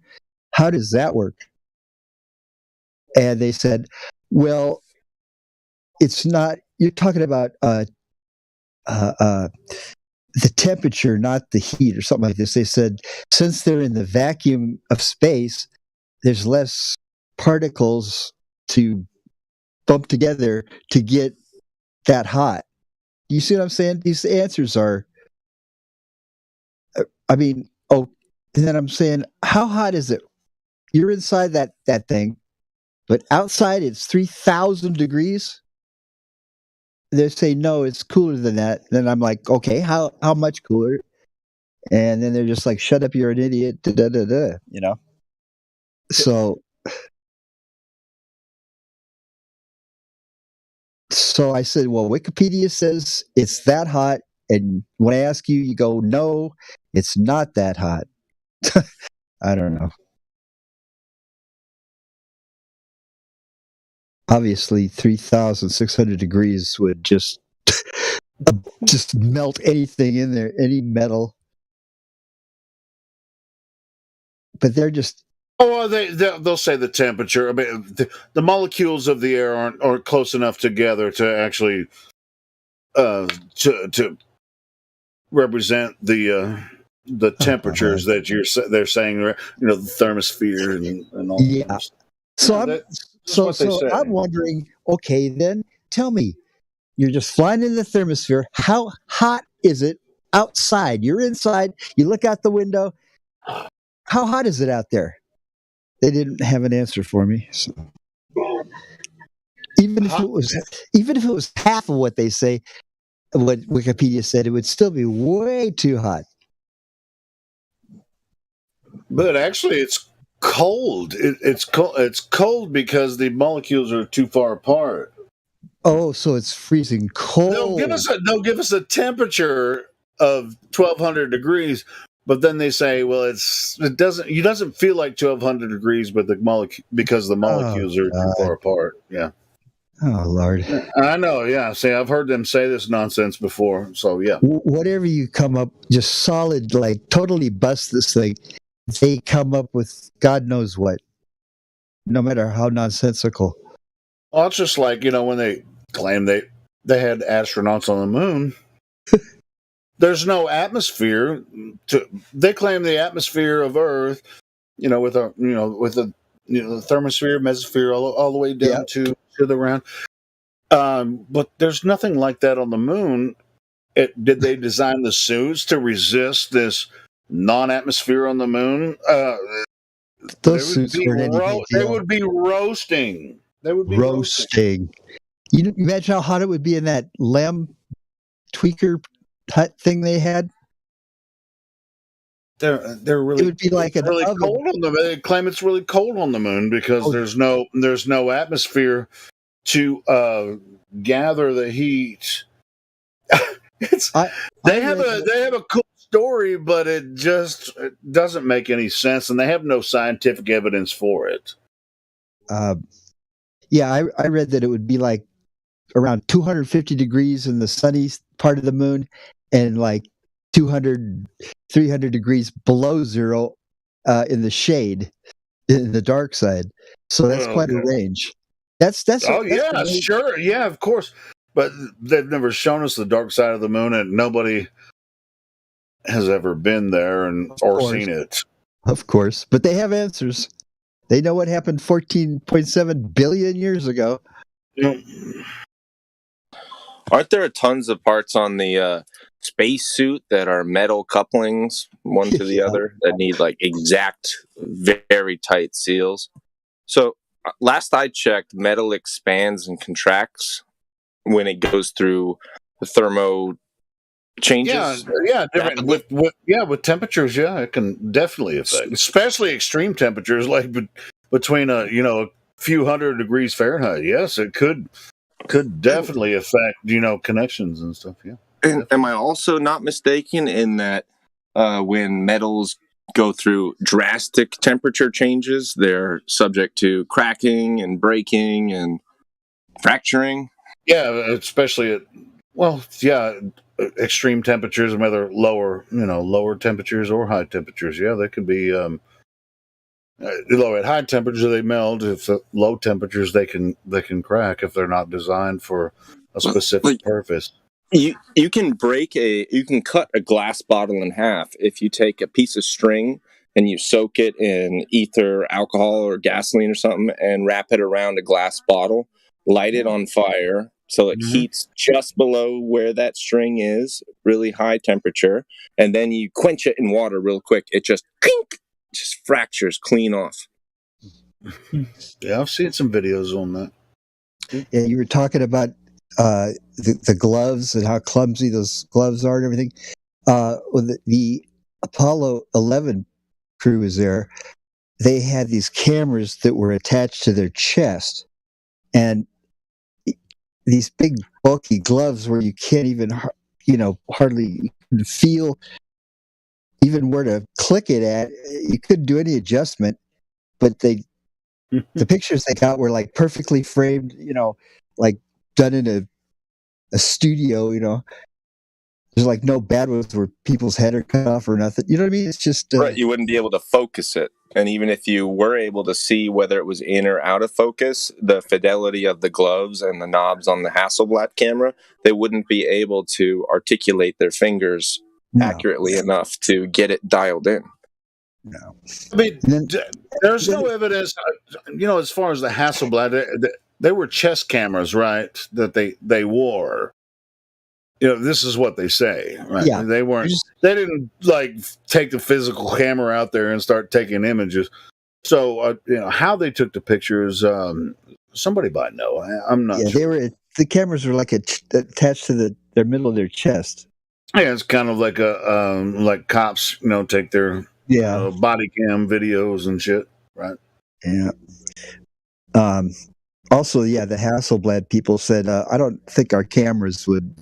How does that work? And they said, well, it's not, you're talking about the temperature, not the heat or something like this. They said, since they're in the vacuum of space, there's less particles to bump together to get that hot. You see what I'm saying? These answers are, and then I'm saying, how hot is it? You're inside that thing, but outside it's 3,000 degrees. They say, no, it's cooler than that. Then I'm like, okay, how much cooler? And then they're just like, shut up, you're an idiot. So I said, well, Wikipedia says it's that hot. And when I ask you, you go, no, it's not that hot. I don't know. Obviously, 3,600 degrees would just melt anything in there, any metal. But they're just.
Oh, they'll say the temperature. I mean, the molecules of the air aren't close enough together to actually to represent the temperatures that they're saying. The thermosphere and all.
Yeah.
That.
So I'm wondering. Okay, then tell me, you're just flying in the thermosphere. How hot is it outside? You're inside. You look out the window. How hot is it out there? They didn't have an answer for me. So. Even if it was half of what they say, what Wikipedia said, it would still be way too hot.
But actually, it's cold. It's cold. It's cold because the molecules are too far apart.
Oh, so it's freezing cold.
They'll give us a temperature of 1,200 degrees, but then they say, well, it doesn't feel like 1,200 degrees, but because the molecules are too far apart. Yeah.
Oh Lord.
I know. Yeah. See, I've heard them say this nonsense before. So yeah.
Whatever you come up, just solid, like totally bust this thing. They come up with God knows what. No matter how nonsensical.
Well, it's just like when they claim they had astronauts on the moon. There's no atmosphere. They claim the atmosphere of Earth, with the thermosphere, mesosphere, all the way down to the ground. But there's nothing like that on the moon. Did they design the suits to resist this non-atmosphere on the moon?
Those suits weren't anything.
They would be roasting. They would be
roasting. You imagine how hot it would be in that LEM tweaker hut thing they had.
They're really.
It would be like an oven.
Cold on the moon. They claim it's really cold on the moon because there's no atmosphere to gather the heat. They have a cool story, but it doesn't make any sense, and they have no scientific evidence for it.
I read that it would be like around 250 degrees in the sunny part of the moon and like 200, 300 degrees below zero in the shade. in the dark side. So that's
Well,
quite a
okay.
range. That's
Oh
that's
yeah,
the
sure, yeah, of course. But they've never shown us the dark side of the moon, and nobody has ever been there and or
course.
seen it.
Of course, but they have answers. They know what happened 14.7 billion years ago.
Aren't there tons of parts on the spacesuit that are metal couplings one to the other that need like exact, very tight seals? So last I checked, metal expands and contracts when it goes through the thermo changes.
Yeah, different with temperatures. Yeah, it can definitely affect, especially extreme temperatures like between a few hundred degrees Fahrenheit. Yes, it could definitely affect connections and stuff. Yeah.
And am I also not mistaken in that when metals go through drastic temperature changes, they're subject to cracking and breaking and fracturing?
Yeah, especially at extreme temperatures, whether lower temperatures or high temperatures. Yeah, they could be low at high temperatures they melt. If at low temperatures they can crack if they're not designed for a specific purpose.
You can cut a glass bottle in half if you take a piece of string and you soak it in ether, alcohol, or gasoline or something, and wrap it around a glass bottle, light it on fire so it heats just below where that string is, really high temperature, and then you quench it in water real quick. It just fractures clean off.
Yeah, I've seen some videos on that.
Yeah, you were talking about the gloves and how clumsy those gloves are and everything. When the Apollo 11 crew was there, they had these cameras that were attached to their chest, and these big bulky gloves where you can't even hardly feel even where to click it at. You couldn't do any adjustment, but the pictures they got were like perfectly framed, like done in a studio. There's like no bad ones where people's head are cut off or nothing. You know what I mean? It's just
Right, you wouldn't be able to focus it. And even if you were able to see whether it was in or out of focus, the fidelity of the gloves and the knobs on the Hasselblad camera, they wouldn't be able to articulate their fingers accurately enough to get it dialed in.
No.
I mean, there's no evidence, as far as the Hasselblad, they were chest cameras, right, that they wore. This is what they say, right?
Yeah.
They didn't like take the physical camera out there and start taking images. So, how they took the pictures, somebody might know. I'm not sure.
The cameras were like attached to their middle of their chest.
Yeah, it's kind of like like cops, take their body cam videos and shit, right?
Yeah. Also, the Hasselblad people said, I don't think our cameras would,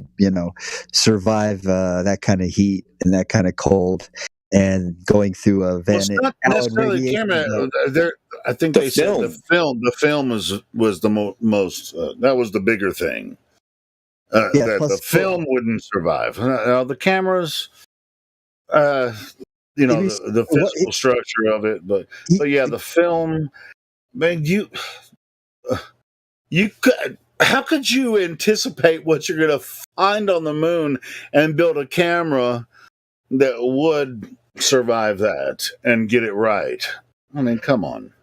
survive that kind of heat and that kind of cold and going through a
Well, it's not necessarily the camera. I think they said the film. The film was the most. That was the bigger thing. That the film wouldn't survive. The cameras, the physical structure of it, but yeah, the film. Man, you could. How could you anticipate what you're going to find on the moon and build a camera that would survive that and get it right? I mean, come on.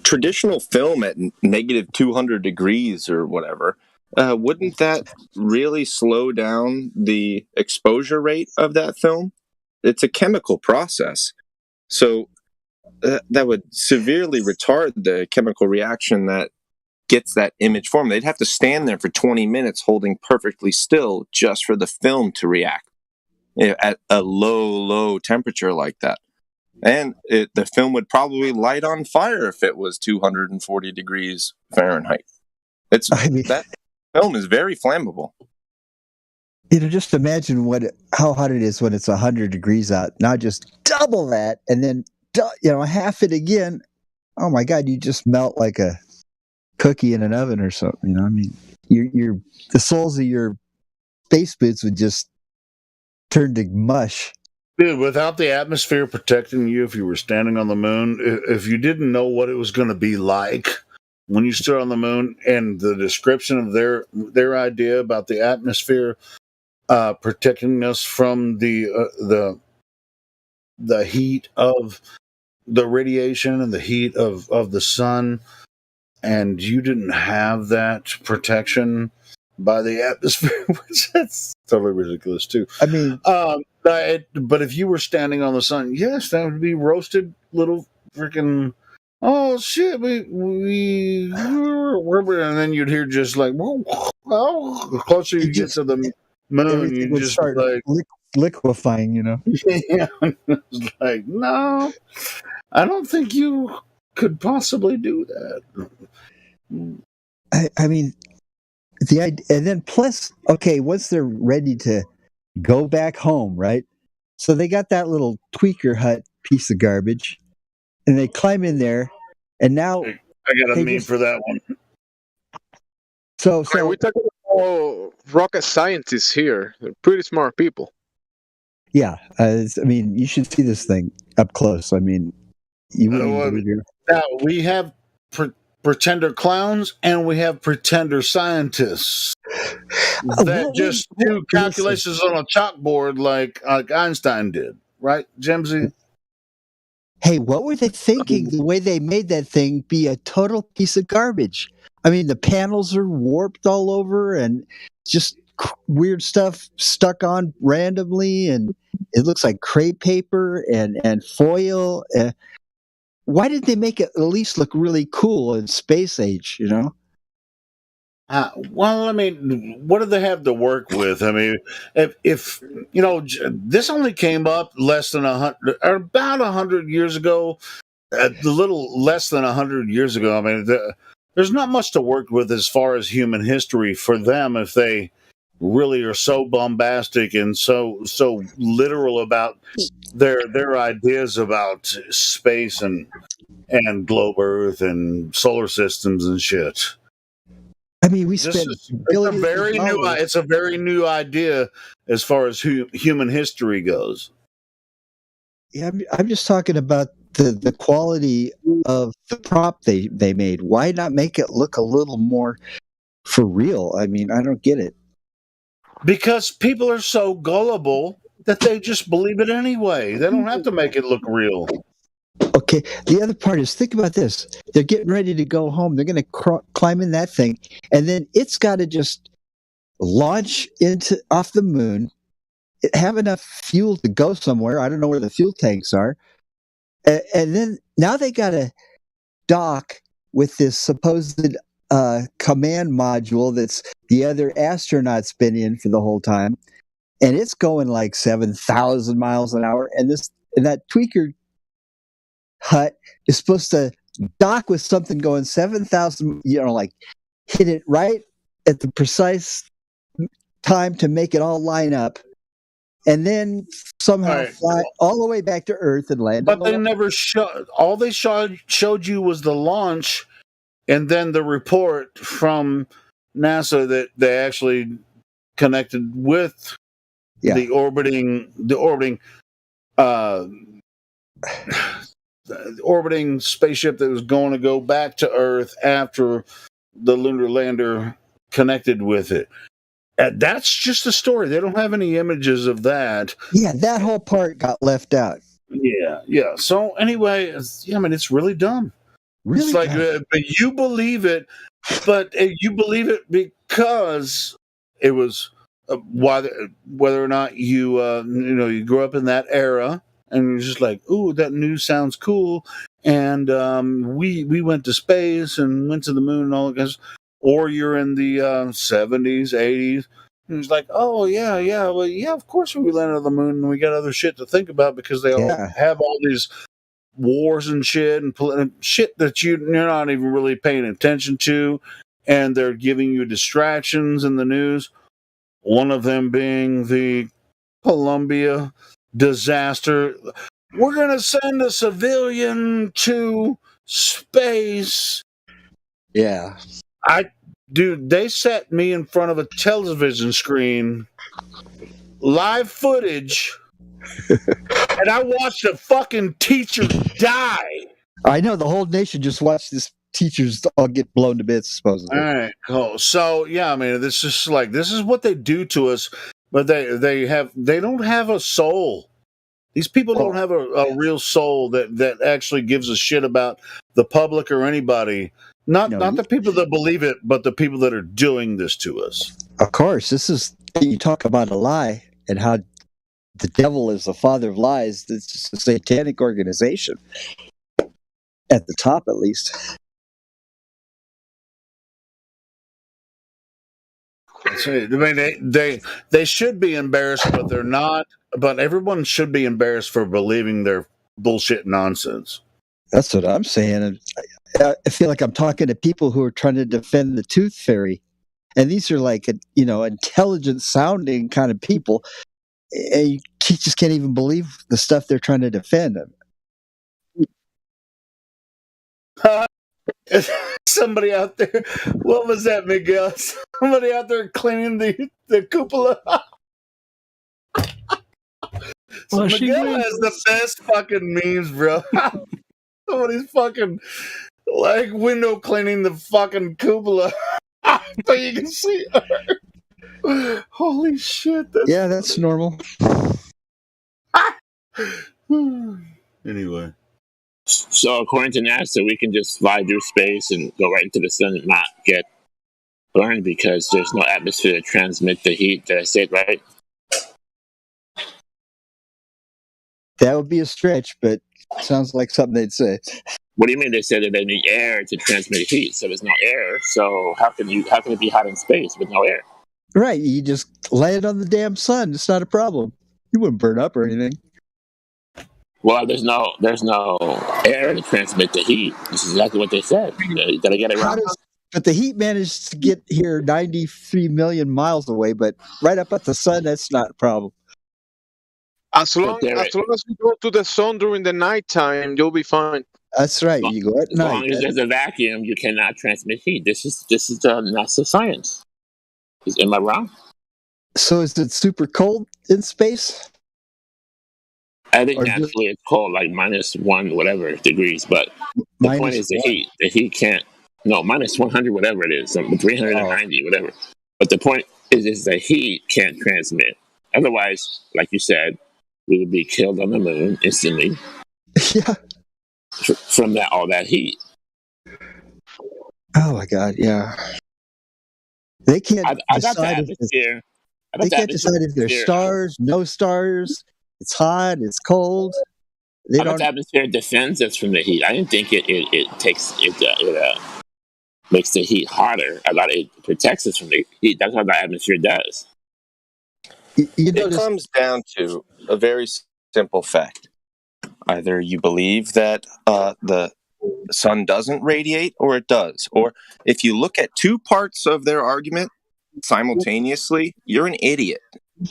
Traditional film at negative 200 degrees or whatever, wouldn't that really slow down the exposure rate of that film? It's a chemical process. So that would severely retard the chemical reaction that gets that image formed. They'd have to stand there for 20 minutes holding perfectly still just for the film to react at a low temperature like that. And the film would probably light on fire if it was 240 degrees Fahrenheit. That film is very flammable.
Just imagine how hot it is when it's 100 degrees out. Now just double that, and then half it again. Oh my God, you just melt like a cookie in an oven or something. I mean, the soles of your space boots would just turn to mush.
Dude, without the atmosphere protecting you, if you were standing on the moon, if you didn't know what it was going to be like when you stood on the moon, and the description of their idea about the atmosphere protecting us from the heat of the radiation and the heat of the sun, and you didn't have that protection by the atmosphere, which that's totally ridiculous too.
I mean,
but if you were standing on the sun, yes, that would be roasted little freaking. Oh shit! And then you'd hear just like, the closer you get to the moon,
everything
you
would
just
start
like,
liquefying, you know.
yeah, it's like, no, I don't think you could possibly do that.
I mean, the idea, and then plus, okay, once they're ready to go back home, right? So they got that little tweaker hut piece of garbage, and they climb in there, and now
I got a
they
meme
just-
for that one.
so
We're talking about rocket scientists here. They're pretty smart people.
yeah. I mean, you should see this thing up close. I mean, you wouldn't
well,
believe your
Now, we have pretender clowns and we have pretender scientists that just do calculations on a chalkboard like Einstein did, right, Jimsy?
Hey, what were they thinking? The way they made that thing be a total piece of garbage. I mean, the panels are warped all over, and just weird stuff stuck on randomly, and it looks like crepe paper and foil. Why did they make it at least look really cool in space age? You know.
Well, I mean, what do they have to work with? I mean, if you know, this only came up less than 100, or about 100 years ago, a little less than 100 years ago. I mean, there's not much to work with as far as human history for them if they really are so bombastic and so literal about their ideas about space and globe Earth and solar systems and shit.
I mean, we spent
it's a very new idea as far as human history goes.
Yeah, I'm just talking about the quality of the prop they made. Why not make it look a little more for real? I mean, I don't get it.
Because people are so gullible that they just believe it anyway. They don't have to make it look real.
Okay, the other part is, think about this. They're getting ready to go home. They're going to climb in that thing, and then it's got to just launch off the moon, have enough fuel to go somewhere. I don't know where the fuel tanks are. And then now they got to dock with this supposed command module that's the other astronauts been in for the whole time, and it's going like 7,000 miles an hour. And that tweaker hut is supposed to dock with something going 7,000. You know, like hit it right at the precise time to make it all line up, and then somehow fly all the way back to Earth and land.
But they never showed. All they showed you was the launch, and then the report from NASA that they actually connected with the orbiting spaceship that was going to go back to Earth after the lunar lander connected with it. That's just a story. They don't have any images of that.
Yeah, that whole part got left out.
Yeah. So anyway, I mean, it's really dumb.
Really,
it's like, but you believe it, you believe it because it was whether or not you you grew up in that era, and you're just like, ooh, that news sounds cool, and we went to space and went to the moon and all that. Or you're in the 70s, 80s, and it's like, oh yeah, well, yeah, of course we landed on the moon, and we got other shit to think about because they all have all these wars and shit and shit that you're not even really paying attention to, and they're giving you distractions in the news. One of them being the Columbia disaster. We're gonna send a civilian to space.
Yeah.
They set me in front of a television screen, live footage And I watched a fucking teacher die.
I know the whole nation just watched this teachers all get blown to bits, supposedly.
All right, cool. So yeah, I mean, this is what they do to us, but they don't have a soul. These people don't have a real soul that actually gives a shit about the public or anybody. Not the people that believe it, but the people that are doing this to us.
Of course, this is, you talk about a lie and how the devil is the father of lies. It's just a satanic organization at the top, at least.
I mean, they should be embarrassed, but they're not. But everyone should be embarrassed for believing their bullshit nonsense.
That's what I'm saying. And I feel like I'm talking to people who are trying to defend the tooth fairy, and these are like intelligent sounding kind of people, and you just can't even believe the stuff they're trying to defend.
Somebody out there, what was that, Miguel? Somebody out there cleaning the cupola. So Miguel has the best fucking memes, bro. Somebody's fucking like window cleaning the fucking cupola so you can see her. Holy shit!
That's normal.
Anyway.
So according to NASA, we can just fly through space and go right into the sun and not get burned because there's no atmosphere to transmit the heat. Did I say it right?
That would be a stretch, but sounds like something they'd say.
What do you mean? They said that they need air to transmit heat, so there's no air. So how can it be hot in space with no air?
Right, you just land on the damn sun. It's not a problem. You wouldn't burn up or anything.
Well, there's no air to transmit the heat. This is exactly what they said. Did I get it wrong?
But the heat managed to get here 93 million miles away, but right up at the sun, that's not a problem.
As long as you go to the sun during the nighttime, you'll be fine.
That's right. You go at
As
night.
long as there's a vacuum, you cannot transmit heat. This is NASA science. Am I wrong?
So is it super cold in space?
I think naturally it's cold, like -1 whatever degrees. But the point is the heat. The heat can't. No, -100 whatever it is, 390 whatever. But the point is the heat can't transmit. Otherwise, like you said, we would be killed on the moon instantly.
Yeah.
From all that heat.
Oh my God! Yeah. They can't decide if there's stars, no stars. It's hot. It's cold.
I thought the atmosphere defends us from the heat. I didn't think it makes the heat hotter. I thought it protects us from the heat. That's what the atmosphere does.
It comes down to a very simple fact. Either you believe that the sun doesn't radiate or it does. Or if you look at two parts of their argument simultaneously, you're an idiot.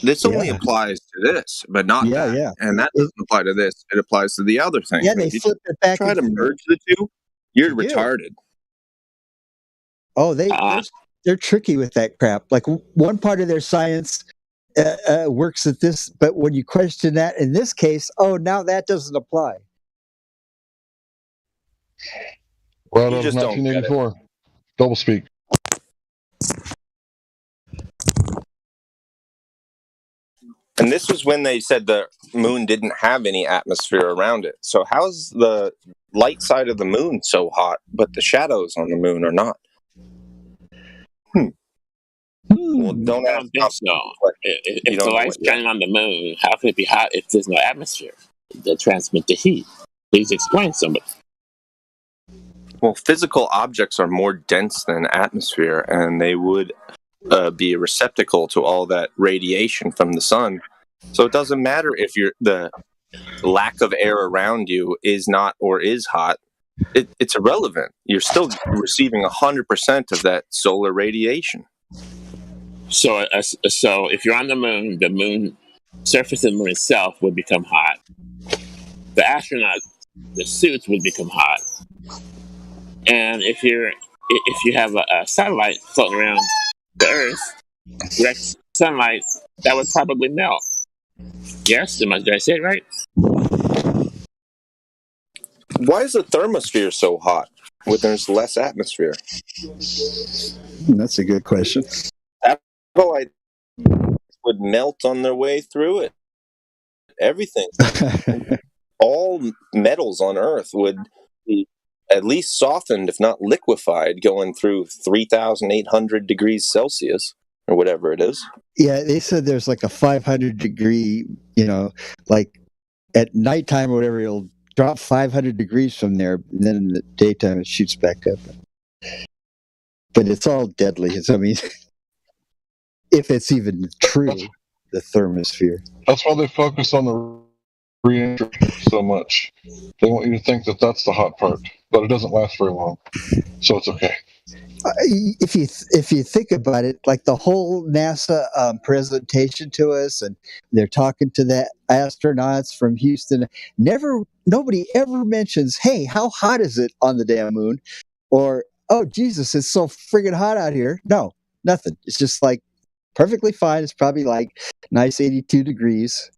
This only applies to this, but not that.
Yeah.
And that doesn't apply to this. It applies to the other thing.
Yeah, they flip it back.
Try to merge the two, you're retarded.
Oh, they're tricky with that crap. Like one part of their science works at this, but when you question that in this case, now that doesn't apply.
Well, that was 1984. Double speak.
And this was when they said the moon didn't have any atmosphere around it. So how's the light side of the moon so hot, but the shadows on the moon are not? Well, don't
I don't think so. If the light's shining on the moon, how can it be hot if there's no atmosphere to transmit the heat? Please explain somebody.
Well, physical objects are more dense than atmosphere, and they would be a receptacle to all that radiation from the sun. So it doesn't matter if the lack of air around you is not or is hot. It's irrelevant. You're still receiving 100% of that solar radiation.
So if you're on the moon surface of the moon itself would become hot. The astronauts, the suits would become hot. And if you have a satellite floating around the Earth, direct sunlight, that would probably melt. Yes, did I say it right?
Why is the thermosphere so hot when there's less atmosphere?
That's a good question.
Satellite would melt on their way through it. Everything. All metals on Earth would be at least softened, if not liquefied, going through 3,800 degrees Celsius or whatever it is.
Yeah, they said there's like a 500 degree, like at nighttime or whatever, it'll drop 500 degrees from there, and then in the daytime it shoots back up. But it's all deadly. I mean, if it's even true, the thermosphere.
That's why they focus on the re-entry so much. They want you to think that that's the hot part, but it doesn't last very long, so it's okay.
If you think about it, like the whole NASA presentation to us, and they're talking to the astronauts from Houston, nobody ever mentions, "Hey, how hot is it on the damn moon?" Or, "Oh, Jesus, it's so friggin' hot out here." No, nothing. It's just like perfectly fine. It's probably like nice 82 degrees.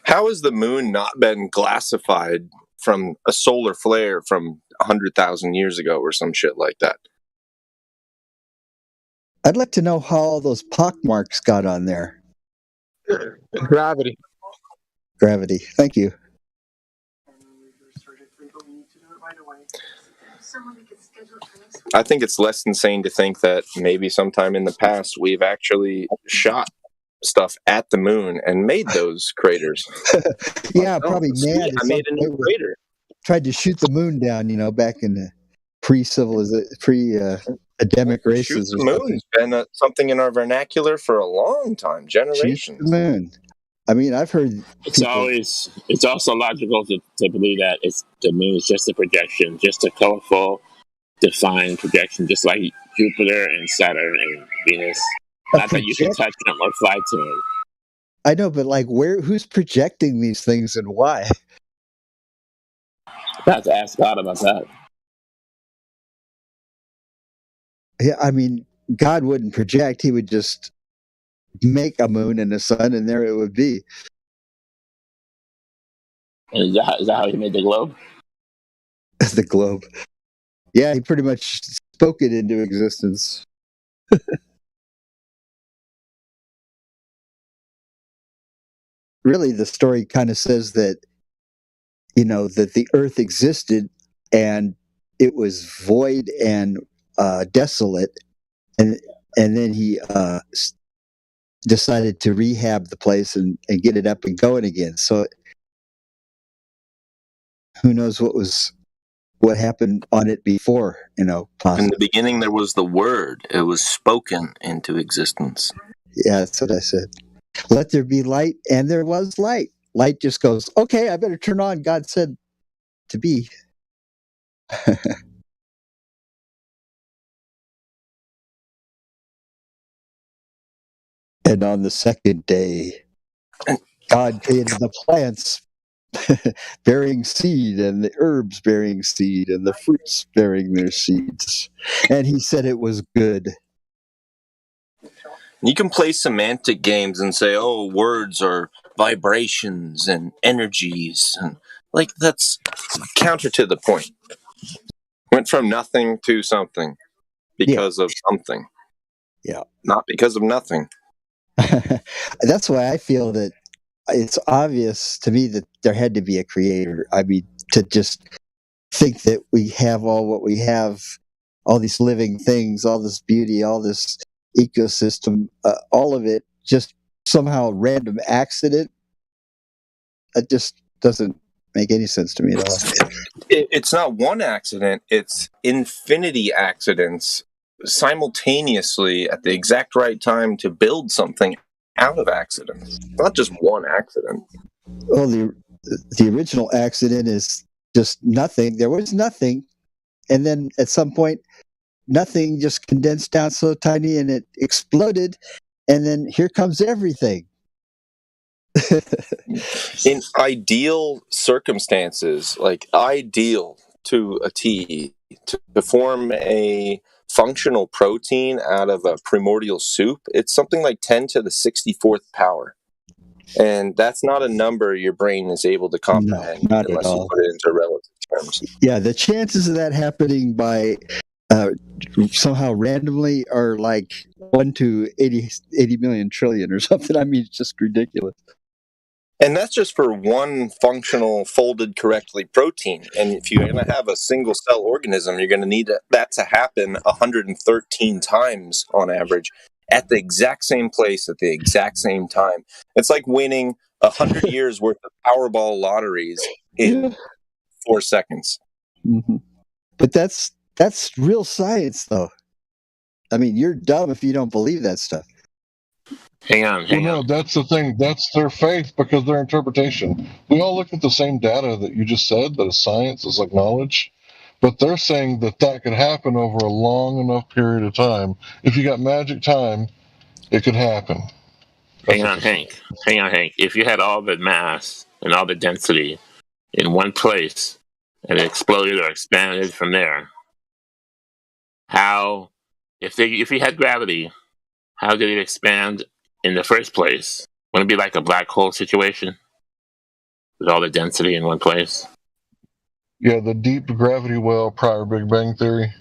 How has the moon not been glassified from a solar flare from 100,000 years ago or some shit like that?
I'd like to know how all those pockmarks got on there.
Gravity.
Gravity. Thank you.
I think it's less insane to think that maybe sometime in the past we've actually shot stuff at the moon and made those craters.
Yeah, probably
I made a new crater.
Tried to shoot the moon down, back in the pre-Adamic races.
Shoot the moon's been something in our vernacular for a long time, generations.
Shoot the moon. I mean, I've heard.
It's also logical to believe that the moon is just a projection, just a colorful, defined projection, just like Jupiter and Saturn and Venus. Not that you can touch them or fly to them.
I know, but like, who's projecting these things and why?
I have to ask God about that.
Yeah, I mean, God wouldn't project; He would just make a moon and a sun, and there it would be.
Is that how He made the globe?
The globe. Yeah, He pretty much spoke it into existence. Really, the story kind of says that, that the earth existed and it was void and desolate, and then he decided to rehab the place and get it up and going again. So who knows what happened on it before, possibly.
In the beginning, there was the word. It was spoken into existence.
Yeah, that's what I said. Let there be light, and there was light. Light just goes, okay, I better turn on. God said to be. And on the second day, God created the plants bearing seed, and the herbs bearing seed, and the fruits bearing their seeds. And He said it was good.
You can play semantic games and say, "Oh, words are vibrations and energies," and that's counter to the point. Went from nothing to something because of something.
Yeah,
not because of nothing.
That's why I feel that it's obvious to me that there had to be a creator. I mean, to just think that we have all what we have, all these living things, all this beauty, all this ecosystem, all of it, just somehow random accident. It just doesn't make any sense to me at all.
It's not one accident, it's infinity accidents simultaneously at the exact right time to build something out of accidents. Not just one accident.
Well, the original accident is just nothing. There was nothing, and then at some point, nothing just condensed down so tiny and it exploded, and then here comes everything.
In ideal circumstances, like ideal to a T. To form a functional protein out of a primordial soup, it's something like 10 to the 64th power. And that's not a number your brain is able to comprehend
not at
unless you
all.
put it into relative terms.
Yeah, the chances of that happening by somehow randomly are like 1 to 80 million trillion or something. I mean, it's just ridiculous.
And that's just for one functional folded correctly protein. And if you're going to have a single cell organism, you're going to need that to happen 113 times on average at the exact same place at the exact same time. It's like winning 100 years worth of Powerball lotteries in 4 seconds.
Mm-hmm. But that's real science, though. I mean, you're dumb if you don't believe that stuff.
Hang on.
No, that's the thing. That's their faith because their interpretation. We all look at the same data that you just said, that is science, is like knowledge. But they're saying that could happen over a long enough period of time. If you got magic time, it could happen.
Hang on, Hank. If you had all the mass and all the density in one place and it exploded or expanded from there, how, if you had gravity, how did it expand in the first place? Wouldn't it be like a black hole situation with all the density in one place?
Yeah, the deep gravity well prior Big Bang theory.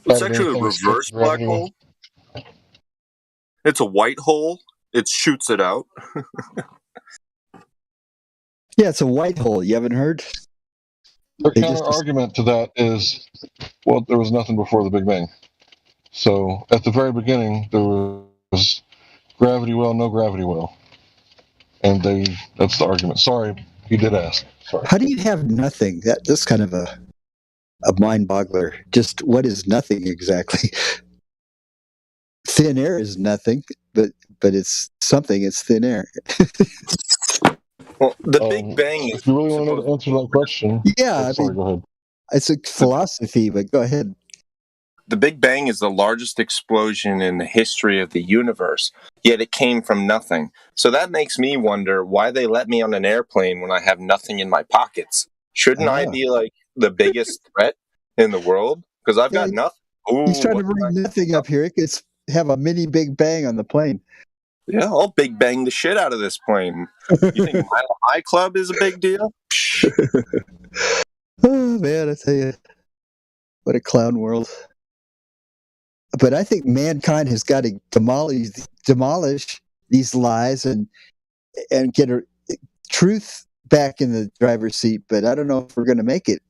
It's actually a reverse black hole. It's a white hole. It shoots it out.
Yeah, it's a white hole. You haven't heard?
Their counter argument to that is, well, there was nothing before the Big Bang. So at the very beginning, there was gravity well, no gravity well. And that's the argument. Sorry, you did ask. Sorry.
How do you have nothing? That's kind of a mind boggler. Just what is nothing exactly? Thin air is nothing, but it's something. It's thin air.
Well, the Big Bang.
If you really want to know the answer to that question,
yeah.
Sorry, go ahead.
It's a philosophy, but go ahead.
The Big Bang is the largest explosion in the history of the universe, yet it came from nothing. So that makes me wonder why they let me on an airplane when I have nothing in my pockets. Shouldn't I be like the biggest threat in the world? Because I've got nothing. Ooh,
He's trying to bring nothing up here. It could have a mini Big Bang on the plane.
Yeah, I'll Big Bang the shit out of this plane. You think Mile High Club is a big deal?
Oh, man, I tell you. What a clown world. But I think mankind has got to demolish these lies and get truth back in the driver's seat. But I don't know if we're going to make it,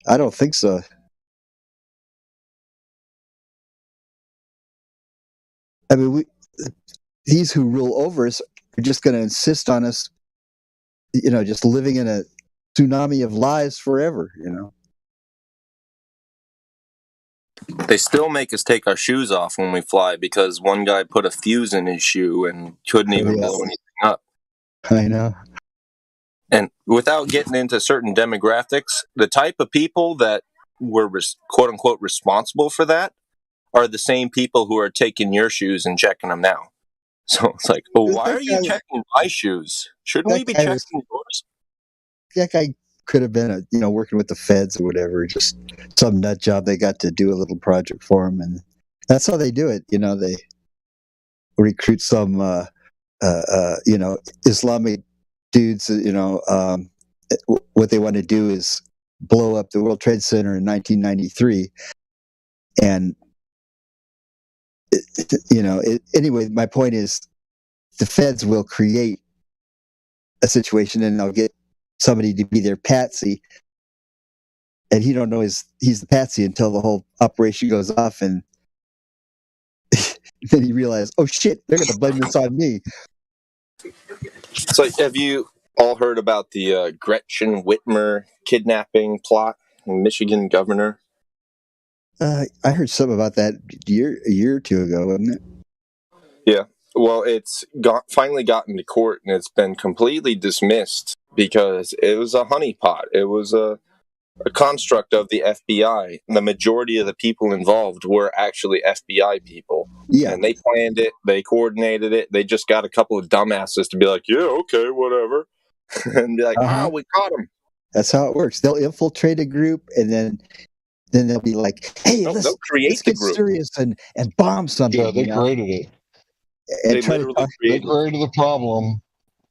I don't think so. I mean, these who rule over us are just going to insist on us, just living in a tsunami of lies forever,
They still make us take our shoes off when we fly because one guy put a fuse in his shoe and couldn't even blow anything up.
I know.
And without getting into certain demographics, the type of people that were quote unquote responsible for that are the same people who are taking your shoes and checking them now. So it's like, well, why are you checking my shoes? Shouldn't we be checking yours?
That guy could have been working with the feds or whatever, just some nut job. They got to do a little project for him, and that's how they do it. They recruit some Islamic dudes. What they want to do is blow up the World Trade Center in 1993, and anyway, my point is the feds will create a situation and they'll get somebody to be their patsy, and he don't know he's the patsy until the whole operation goes off, and then he realized, oh shit, they're gonna blame this on me.
So have you all heard about the Gretchen Whitmer kidnapping plot, Michigan governor?
I heard something about that a year or two ago, wasn't it?
Yeah. Well, it's finally gotten to court, and it's been completely dismissed because it was a honeypot. It was a construct of the FBI. The majority of the people involved were actually FBI people.
Yeah.
And they planned it. They coordinated it. They just got a couple of dumbasses to be like, yeah, okay, whatever. And be like, we caught him.
That's how it works. They'll infiltrate a group, and then they'll be like, "Hey,
No,
let's
they'll create
let's
the
get
group.
serious and bomb something."
Yeah, they created it.
And
They
try to
literally
talk.
They
created.
created the problem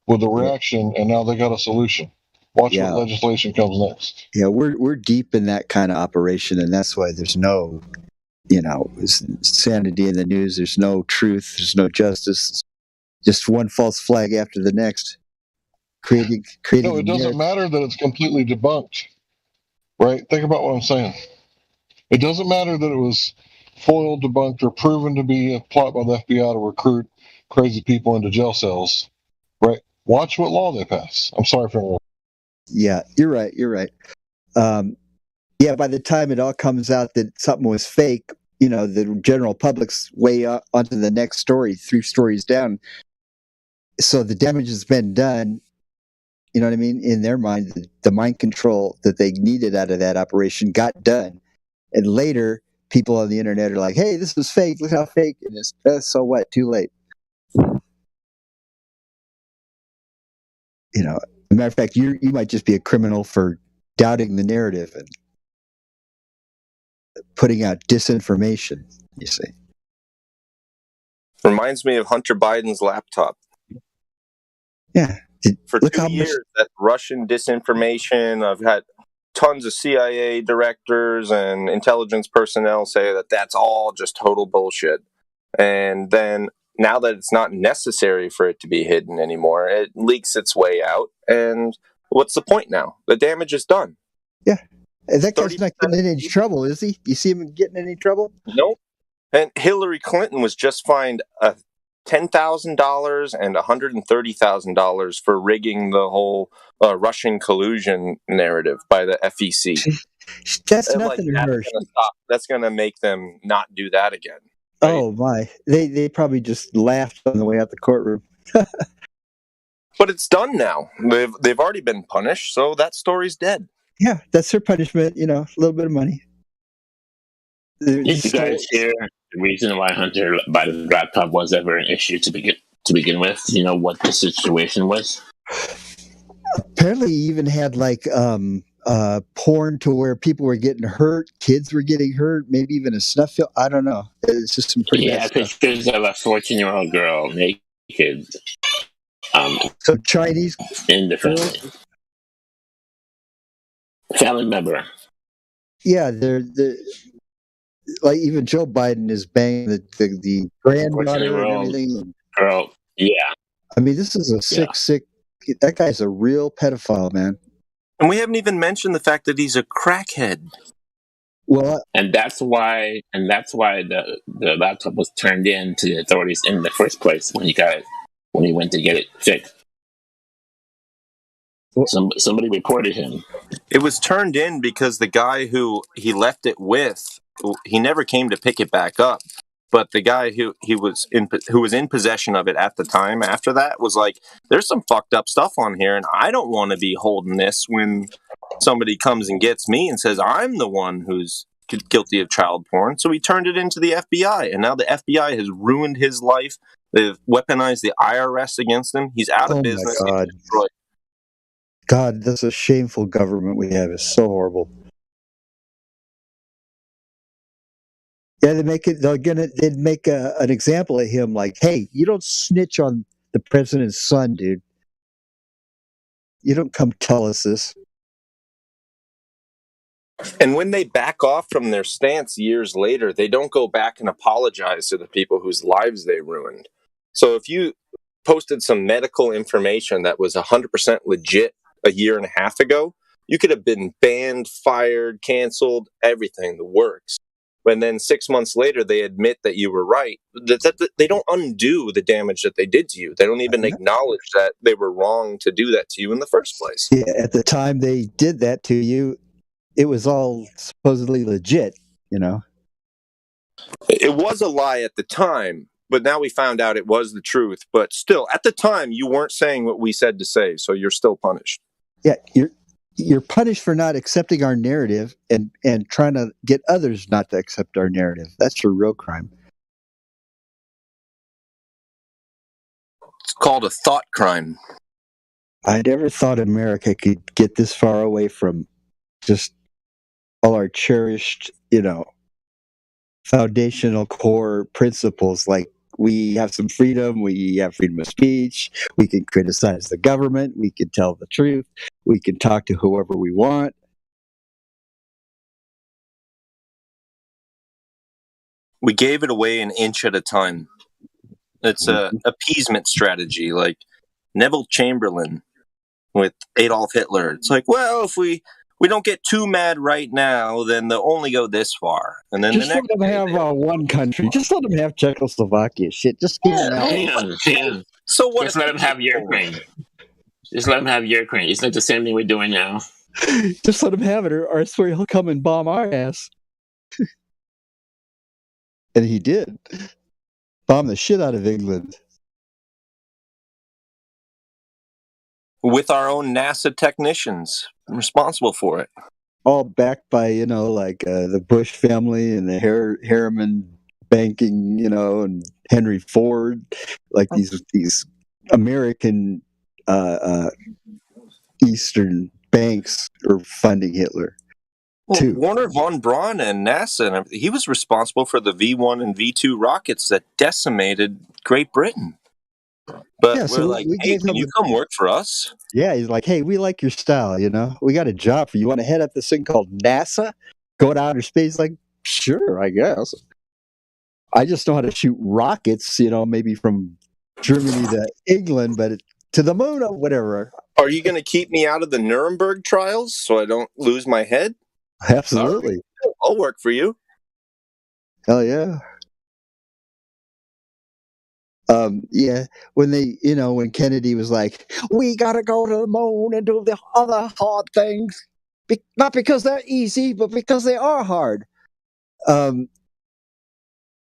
with the reaction, and now they got a solution. Watch
Yeah.
what legislation comes next.
Yeah, we're deep in that kind of operation, and that's why there's no, sanity in the news. There's no truth. There's no justice. Just one false flag after the next. Creating.
No, it doesn't matter that it's completely debunked, right? Think about what I'm saying. It doesn't matter that it was foiled, debunked, or proven to be a plot by the FBI to recruit crazy people into jail cells, right? Watch what law they pass. I'm sorry for interrupting.
Yeah, you're right. You're right. Yeah, by the time it all comes out that something was fake, the general public's way onto the next story, 3 stories down. So the damage has been done. You know what I mean? In their mind, the mind control that they needed out of that operation got done. And later, people on the internet are like, "Hey, this was fake. Look how fake it is." So what? Too late. As a matter of fact, you might just be a criminal for doubting the narrative and putting out disinformation. You see?
Reminds me of Hunter Biden's laptop.
Yeah.
For 2 years, that Russian disinformation. I've had tons of CIA directors and intelligence personnel say that that's all just total bullshit. And then now that it's not necessary for it to be hidden anymore, it leaks its way out. And what's the point now? The damage is done.
Yeah. That guy's not getting in any trouble, is he? You see him getting in any trouble?
Nope. And Hillary Clinton was just fined $10,000 and $130,000 for rigging the whole Russian collusion narrative by the FEC.
That's nothing to her.
That's going to make them not do that again.
Right? Oh my! They probably just laughed on the way out the courtroom.
But it's done now. They've already been punished, so that story's dead.
Yeah, that's their punishment. A little bit of money.
Did you guys hear the reason why Hunter Biden's laptop was ever an issue to begin with? You know what the situation was?
Apparently, he even had porn to where people were getting hurt, kids were getting hurt, maybe even a snuff film. I don't know. It's just some pretty bad stuff.
Pictures of a 14-year-old girl naked.
So Chinese
in the family member.
Yeah, they're like even Joe Biden is banging the granddaughter and everything.
Girl, yeah.
I mean, this is a sick. That guy's a real pedophile, man.
And we haven't even mentioned the fact that he's a crackhead.
Well,
and that's why the laptop was turned in to the authorities in the first place when he went to get it fixed. Somebody reported him.
It was turned in because the guy who he left it with, he never came to pick it back up. But the guy who was in possession of it at the time after that was like, "There's some fucked up stuff on here, and I don't want to be holding this when somebody comes and gets me and says I'm the one who's guilty of child porn." So he turned it into the FBI, and now the FBI has ruined his life. They've weaponized the IRS against him. He's out of business.
Oh my God. God, that's a shameful government we have. It's so horrible. Yeah, they'd make an example of him like, "Hey, you don't snitch on the president's son, dude. You don't come tell us this."
And when they back off from their stance years later, they don't go back and apologize to the people whose lives they ruined. So if you posted some medical information that was 100% legit a year and a half ago, you could have been banned, fired, canceled, everything, the works. When then 6 months later, they admit that you were right. They don't undo the damage that they did to you. They don't even acknowledge that they were wrong to do that to you in the first place.
Yeah, at the time they did that to you, it was all supposedly legit,
It was a lie at the time, but now we found out it was the truth. But still, at the time, you weren't saying what we said to say, so you're still punished.
Yeah, you're punished for not accepting our narrative and trying to get others not to accept our narrative. That's your real crime.
It's called a thought crime.
I never thought America could get this far away from just all our cherished, foundational core principles. Like we have some freedom, we have freedom of speech, we can criticize the government, we can tell the truth, we can talk to whoever we want.
We gave it away an inch at a time. It's a appeasement strategy, like Neville Chamberlain with Adolf Hitler. It's like, well, if we don't get too mad right now, then they'll only go this far. And then
Just
the next
let them have one country. Just let them have Czechoslovakia. Shit, just get them out.
So what?
Just let them have Ukraine. Just let them have Ukraine. It's not the same thing we're doing now.
Just let him have it, or I swear he'll come and bomb our ass. And he did. Bomb the shit out of England.
With our own NASA technicians responsible for it.
All backed by, the Bush family and the Harriman banking, and Henry Ford, like these American Eastern banks are funding Hitler.
Well, Werner von Braun and NASA, and he was responsible for the V1 and V2 rockets that decimated Great Britain. But
Yeah,
we're
so
like,
we
hey,
gave
can
him
you come work for us?
Yeah, he's like, hey, we like your style, We got a job for you. You want to head up this thing called NASA? Go to outer space? Like, sure, I guess. I just know how to shoot rockets, maybe from Germany to England, but to the moon or whatever.
Are you going to keep me out of the Nuremberg trials so I don't lose my head?
Absolutely.
Right. I'll work for you.
Hell yeah. Yeah, when when Kennedy was like, we got to go to the moon and do the other hard things, not because they're easy, but because they are hard.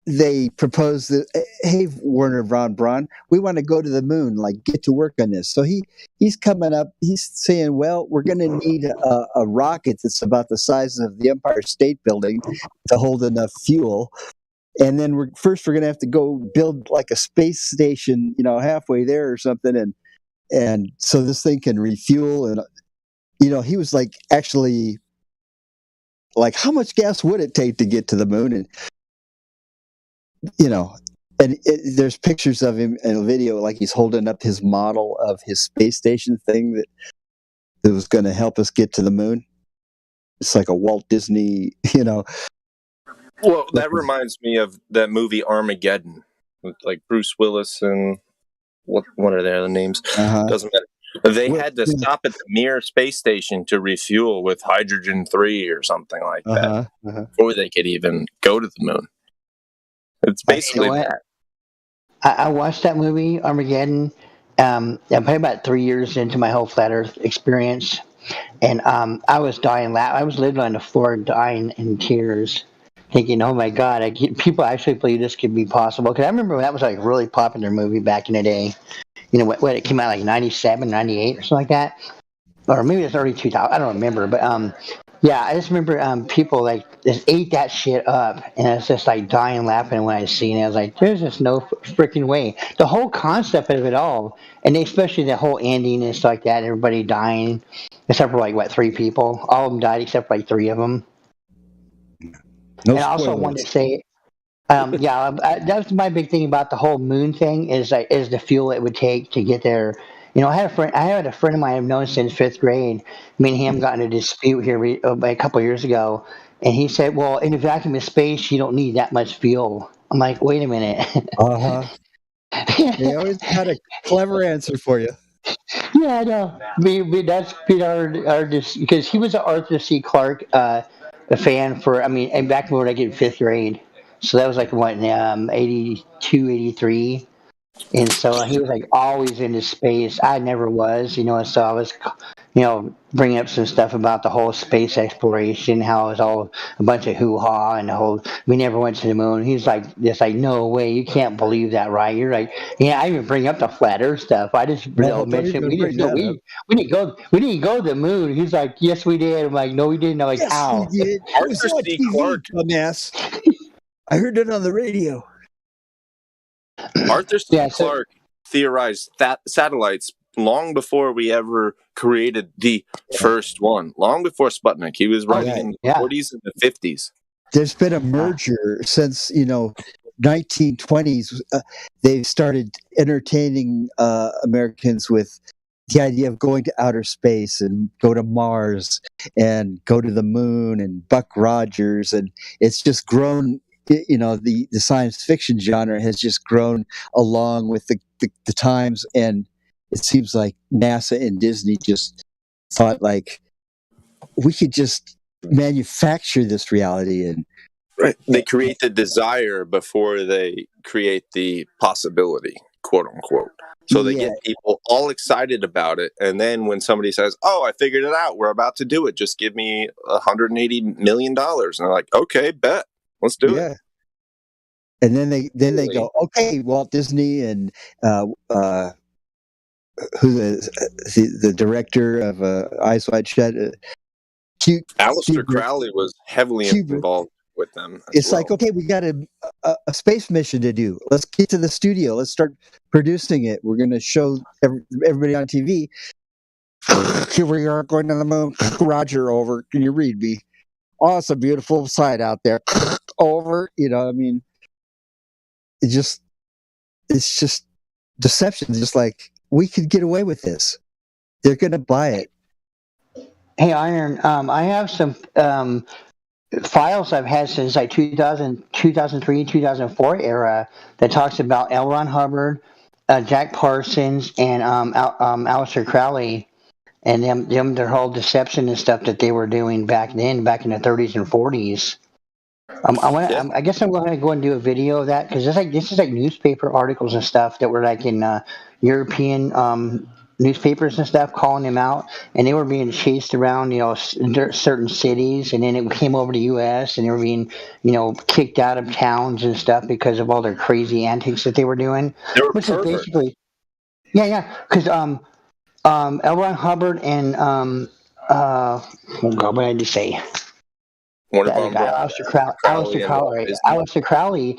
They proposed that, hey, Werner von Braun, we want to go to the moon, like get to work on this. So he's coming up, he's saying, well, we're going to need a rocket that's about the size of the Empire State Building to hold enough fuel. And then we're going to have to go build like a space station, halfway there or something. And so this thing can refuel. And, he was like, actually, like, how much gas would it take to get to the moon? And, there's pictures of him in a video, like he's holding up his model of his space station thing that was going to help us get to the moon. It's like a Walt Disney,
Well, that reminds me of that movie Armageddon with like Bruce Willis and what are their other names? Doesn't matter. They had to stop at the Mir space station to refuel with hydrogen-3 or something like that before they could even go to the moon. It's basically that.
I watched that movie Armageddon. I'm probably about 3 years into my whole flat Earth experience, and I was dying. I was living on the floor, dying in tears. Thinking, oh my God, people actually believe this could be possible. Because I remember when that was like a really popular movie back in the day. When it came out like 97, 98 or something like that. Or maybe it's early 2000. I don't remember. But yeah, I just remember people like just ate that shit up. And it's just like dying laughing when I seen it. I was like, there's just no freaking way. The whole concept of it all. And especially the whole ending and stuff like that. Everybody dying. Except for like, 3 people. All of them died except for like 3 of them.
No
and I also wanted to say, that's my big thing about the whole moon thing is the fuel it would take to get there. I had a friend of mine I've known since 5th grade. Me and him got in a dispute here a couple of years ago, and he said, "Well, in a vacuum of space, you don't need that much fuel." I'm like, "Wait a minute."
They always had a clever answer for you.
Yeah, I know. That's been our because he was an Arthur C. Clarke a fan for. And back when I get in 5th grade. So that was like 82, 83. And so he was like always into space. I never was, so I was, bringing up some stuff about the whole space exploration, how it was all a bunch of hoo-ha and we never went to the moon. He's like, no way, you can't believe that, right? You're like, yeah, I even bring up the flat earth stuff. I just mentioned we didn't go to the moon. He's like, yes, we did. I'm like, no, we didn't. I'm like,
yes,
how?
We did.
Arthur C. Clarke.
I heard it on the radio.
Arthur C. Clarke theorized that satellites long before we ever created the first one, long before Sputnik. He was writing in the 40s and the 50s.
There's been a merger since 1920s. They've started entertaining Americans with the idea of going to outer space and go to Mars and go to the moon and Buck Rogers, and it's just grown. The science fiction genre has just grown along with the times, and it seems like NASA and Disney just thought like we could just manufacture this reality, and
they create the desire before they create the possibility, quote unquote. So they get people all excited about it, and then when somebody says, "Oh, I figured it out. We're about to do it. Just give me $180 million," and they're like, "Okay, bet. Let's do it."
And then they go, "Okay, Walt Disney and who the director of Eyes Wide Shut,
Aleister Crowley was heavily involved with them.
It's like, okay, we got a space mission to do. Let's get to the studio. Let's start producing it. We're going to show everybody on TV. Here we are going to the moon. Roger, over. Can you read me? Oh, it's a beautiful sight out there. Over. I mean, it's just deception. Just like we could get away with this. They're going to buy it.
Hey, Iron, I have some files I've had since like 2003, 2004 era that talks about L. Ron Hubbard, Jack Parsons, and Aleister Crowley, and them their whole deception and stuff that they were doing back then, back in the 30s and 40s. I guess I'm going to go and do a video of that because this is like newspaper articles and stuff that were like in European newspapers and stuff calling them out, and they were being chased around, certain cities, and then it came over to U.S. and they were being, kicked out of towns and stuff because of all their crazy antics that they were doing. Which is basically, because L. Ron Hubbard and oh God, what did I just say? Aleister Crowley.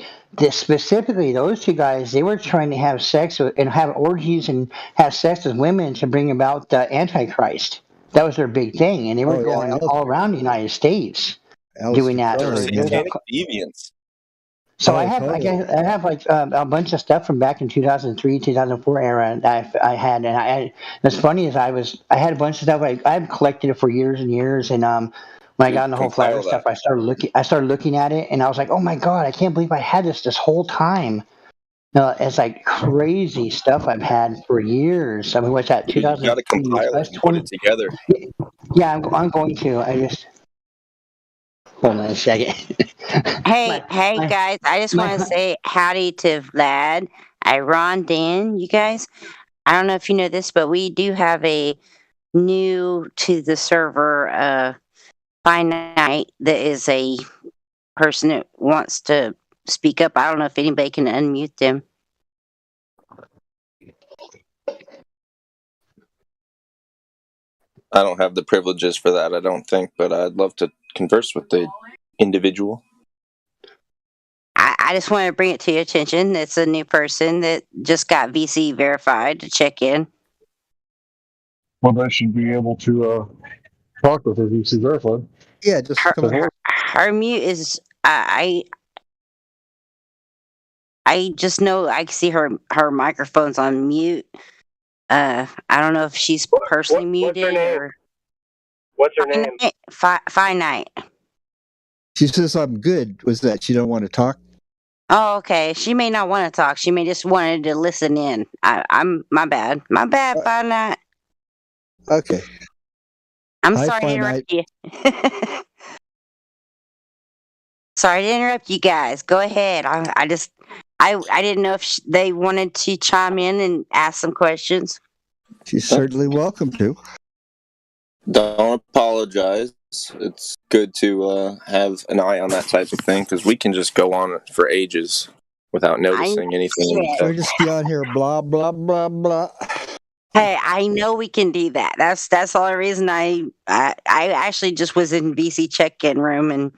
Specifically, those two guys, they were trying to have sex and have orgies and have sex with women to bring about the Antichrist. That was their big thing, and they were going all around the United States doing that.
Deviants.
So I have like a bunch of stuff from back in 2003, 2004 era that I had, and what's funny is I had a bunch of stuff. I've collected it for years and years, and when I got in the whole flat Earth stuff, I started looking at it, and I was like, "Oh my God, I can't believe I had this whole time." It's like crazy stuff I've had for years. I mean, what's that? 2000.
You got to compile it and put it together.
Yeah, I'm going to. Hold on a second.
Hey guys! I just want to say howdy to Vlad, Ron, Dan. You guys, I don't know if you know this, but we do have a new to the server. Finite, that is a person that wants to speak up. I don't know if anybody can unmute them.
I don't have the privileges for that, I don't think, but I'd love to converse with the individual.
I just want to bring it to your attention. It's a new person that just got VC verified to check in.
Well, they should be able to talk with her VC verified.
Yeah, just
her mute is I just know I can see her microphone's on mute. I don't know if she's personally muted or.
What's her name?
Finite.
She says I'm good. Was that she don't want to talk?
Oh, okay. She may not want to talk. She may just wanted to listen in. I'm my bad. My bad, Finite.
Okay.
I'm sorry to interrupt you. Sorry to interrupt you guys. Go ahead. I didn't know if they wanted to chime in and ask some questions.
She's certainly welcome to.
Don't apologize. It's good to have an eye on that type of thing because we can just go on for ages without noticing anything.
We're just be on here, blah blah blah blah.
Hey, I know we can do that. That's the only reason I actually just was in VC check-in room and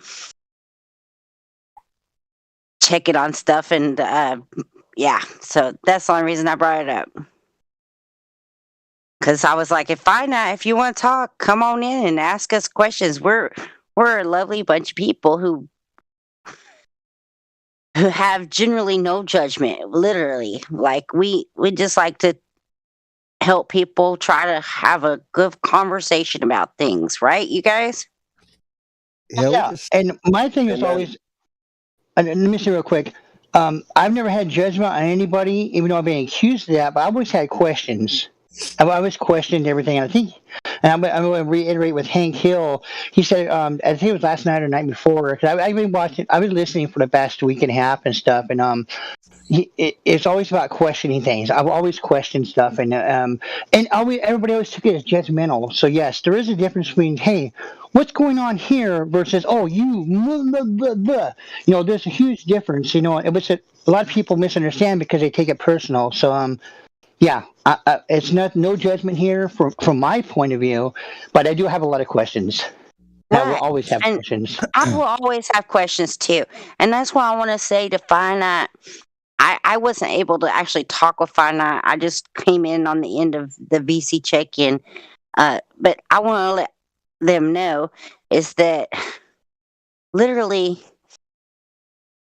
checking on stuff, and yeah, so that's the only reason I brought it up. Because I was like, if you want to talk, come on in and ask us questions. We're a lovely bunch of people who have generally no judgment. Literally, like we just like to help people try to have a good conversation about things, right? You guys?
Yeah, and my thing is always, and let me say real quick, I've never had judgment on anybody, even though I've been accused of that, but I always had questions. I've always questioned everything, and I think, and I'm going to reiterate with Hank Hill. He said, I think it was last night or night before, because I've been watching, I've been listening for the past week and a half and stuff, and it's always about questioning things. I've always questioned stuff, and everybody always took it as judgmental. So yes, there is a difference between, hey, what's going on here versus, oh, you, blah, blah, blah. There's a huge difference. Which a lot of people misunderstand because they take it personal. So yeah, it's no judgment here from my point of view, but I do have a lot of questions. I will always have questions.
I will always have questions too, and that's why I want to say to Finite. I wasn't able to actually talk with Finite. I just came in on the end of the VC check-in, but I want to let them know is that literally,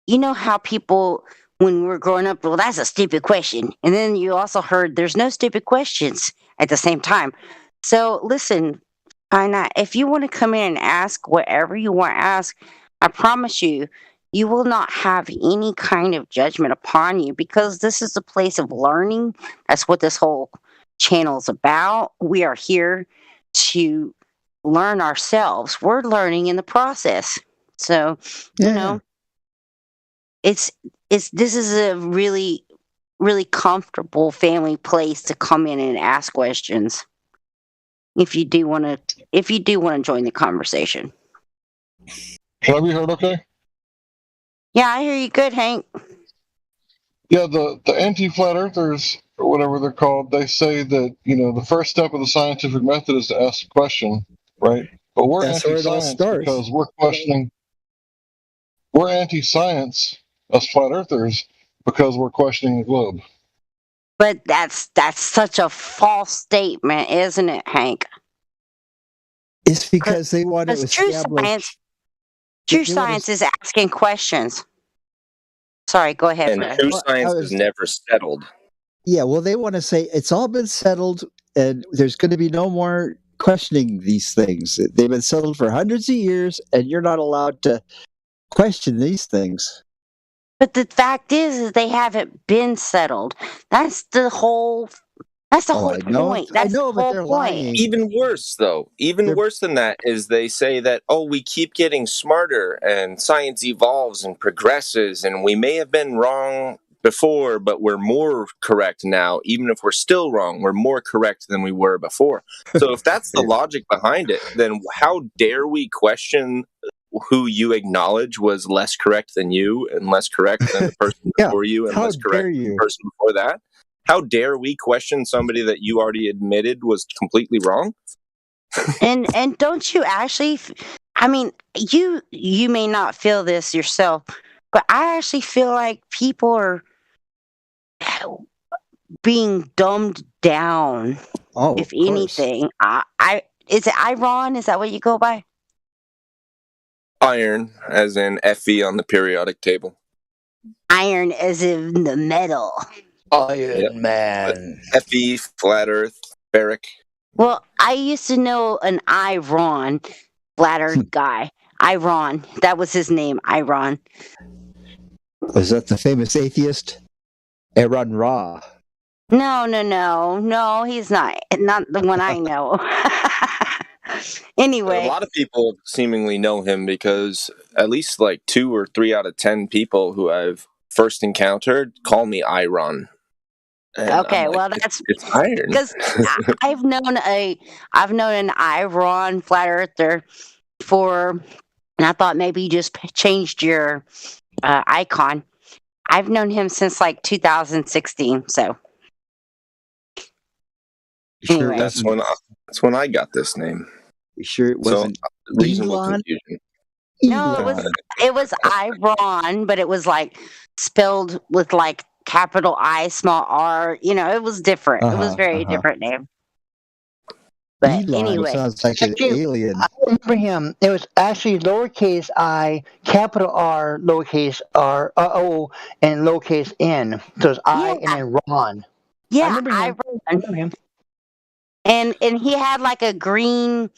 you know how people when we were growing up, well, that's a stupid question, and then you also heard there's no stupid questions at the same time. So listen, Finite, if you want to come in and ask whatever you want to ask, I promise you. You will not have any kind of judgment upon you because this is a place of learning. That's what this whole channel is about. We are here to learn ourselves. We're learning in the process. So, this is a really, really comfortable family place to come in and ask questions. If you do want to join the conversation.
Can I be heard okay?
Yeah, I hear you good, Hank.
Yeah, the anti-flat earthers, or whatever they're called, they say that, the first step of the scientific method is to ask a question, right? But we're
That's where it all
anti-science
starts.
because we're anti-science as flat earthers because we're questioning the globe.
But that's such a false statement, isn't it, Hank?
It's because they want to
true
establish.
science is asking questions. Sorry, go ahead.
And
Brad.
true science is never settled.
Yeah, well, they want to say it's all been settled, and there's going to be no more questioning these things. They've been settled for hundreds of years, and you're not allowed to question these things.
But the fact is they haven't been settled. That's the whole. That's the whole point. That's the whole point.
Even worse, though, worse than that is they say that, we keep getting smarter and science evolves and progresses and we may have been wrong before, but we're more correct now. Even if we're still wrong, we're more correct than we were before. So if that's the logic behind it, then how dare we question who you acknowledge was less correct than you and less correct than the person before you and less correct than the person before that? How dare we question somebody that you already admitted was completely wrong?
and don't you actually? I mean, you may not feel this yourself, but I actually feel like people are being dumbed down.
Oh,
if anything, is it iron? Is that what you go by?
Iron, as in Fe on the periodic table.
Iron, as in the metal.
Iron Man. Fe, flat Earth, Barrick.
Well, I used to know an Iron, flat Earth guy. Iron, that was his name, Iron.
Was that the famous atheist? Aaron Ra.
No, he's not the one I know. Anyway.
A lot of people seemingly know him because at least like 2 or 3 out of 10 people who I've first encountered call me Iron. And
okay, well that's
it's iron.
Because I've known an Iron flat earther for, and I thought maybe you just changed your icon. I've known him since like 2016. So
anyway. That's when I got this name.
You sure it wasn't
reasonable
Elon?
confusion?
No, it was Iron, but it was like spelled with like capital I, small r. It was different. It was very different name. But
Elon
anyway,
sounds like an
Actually,
alien.
I remember him. It was actually lowercase I, capital R, lowercase R, O, and lowercase N. So it's I and then Ron.
yeah,
I remember him. I remember him.
and he had like a green,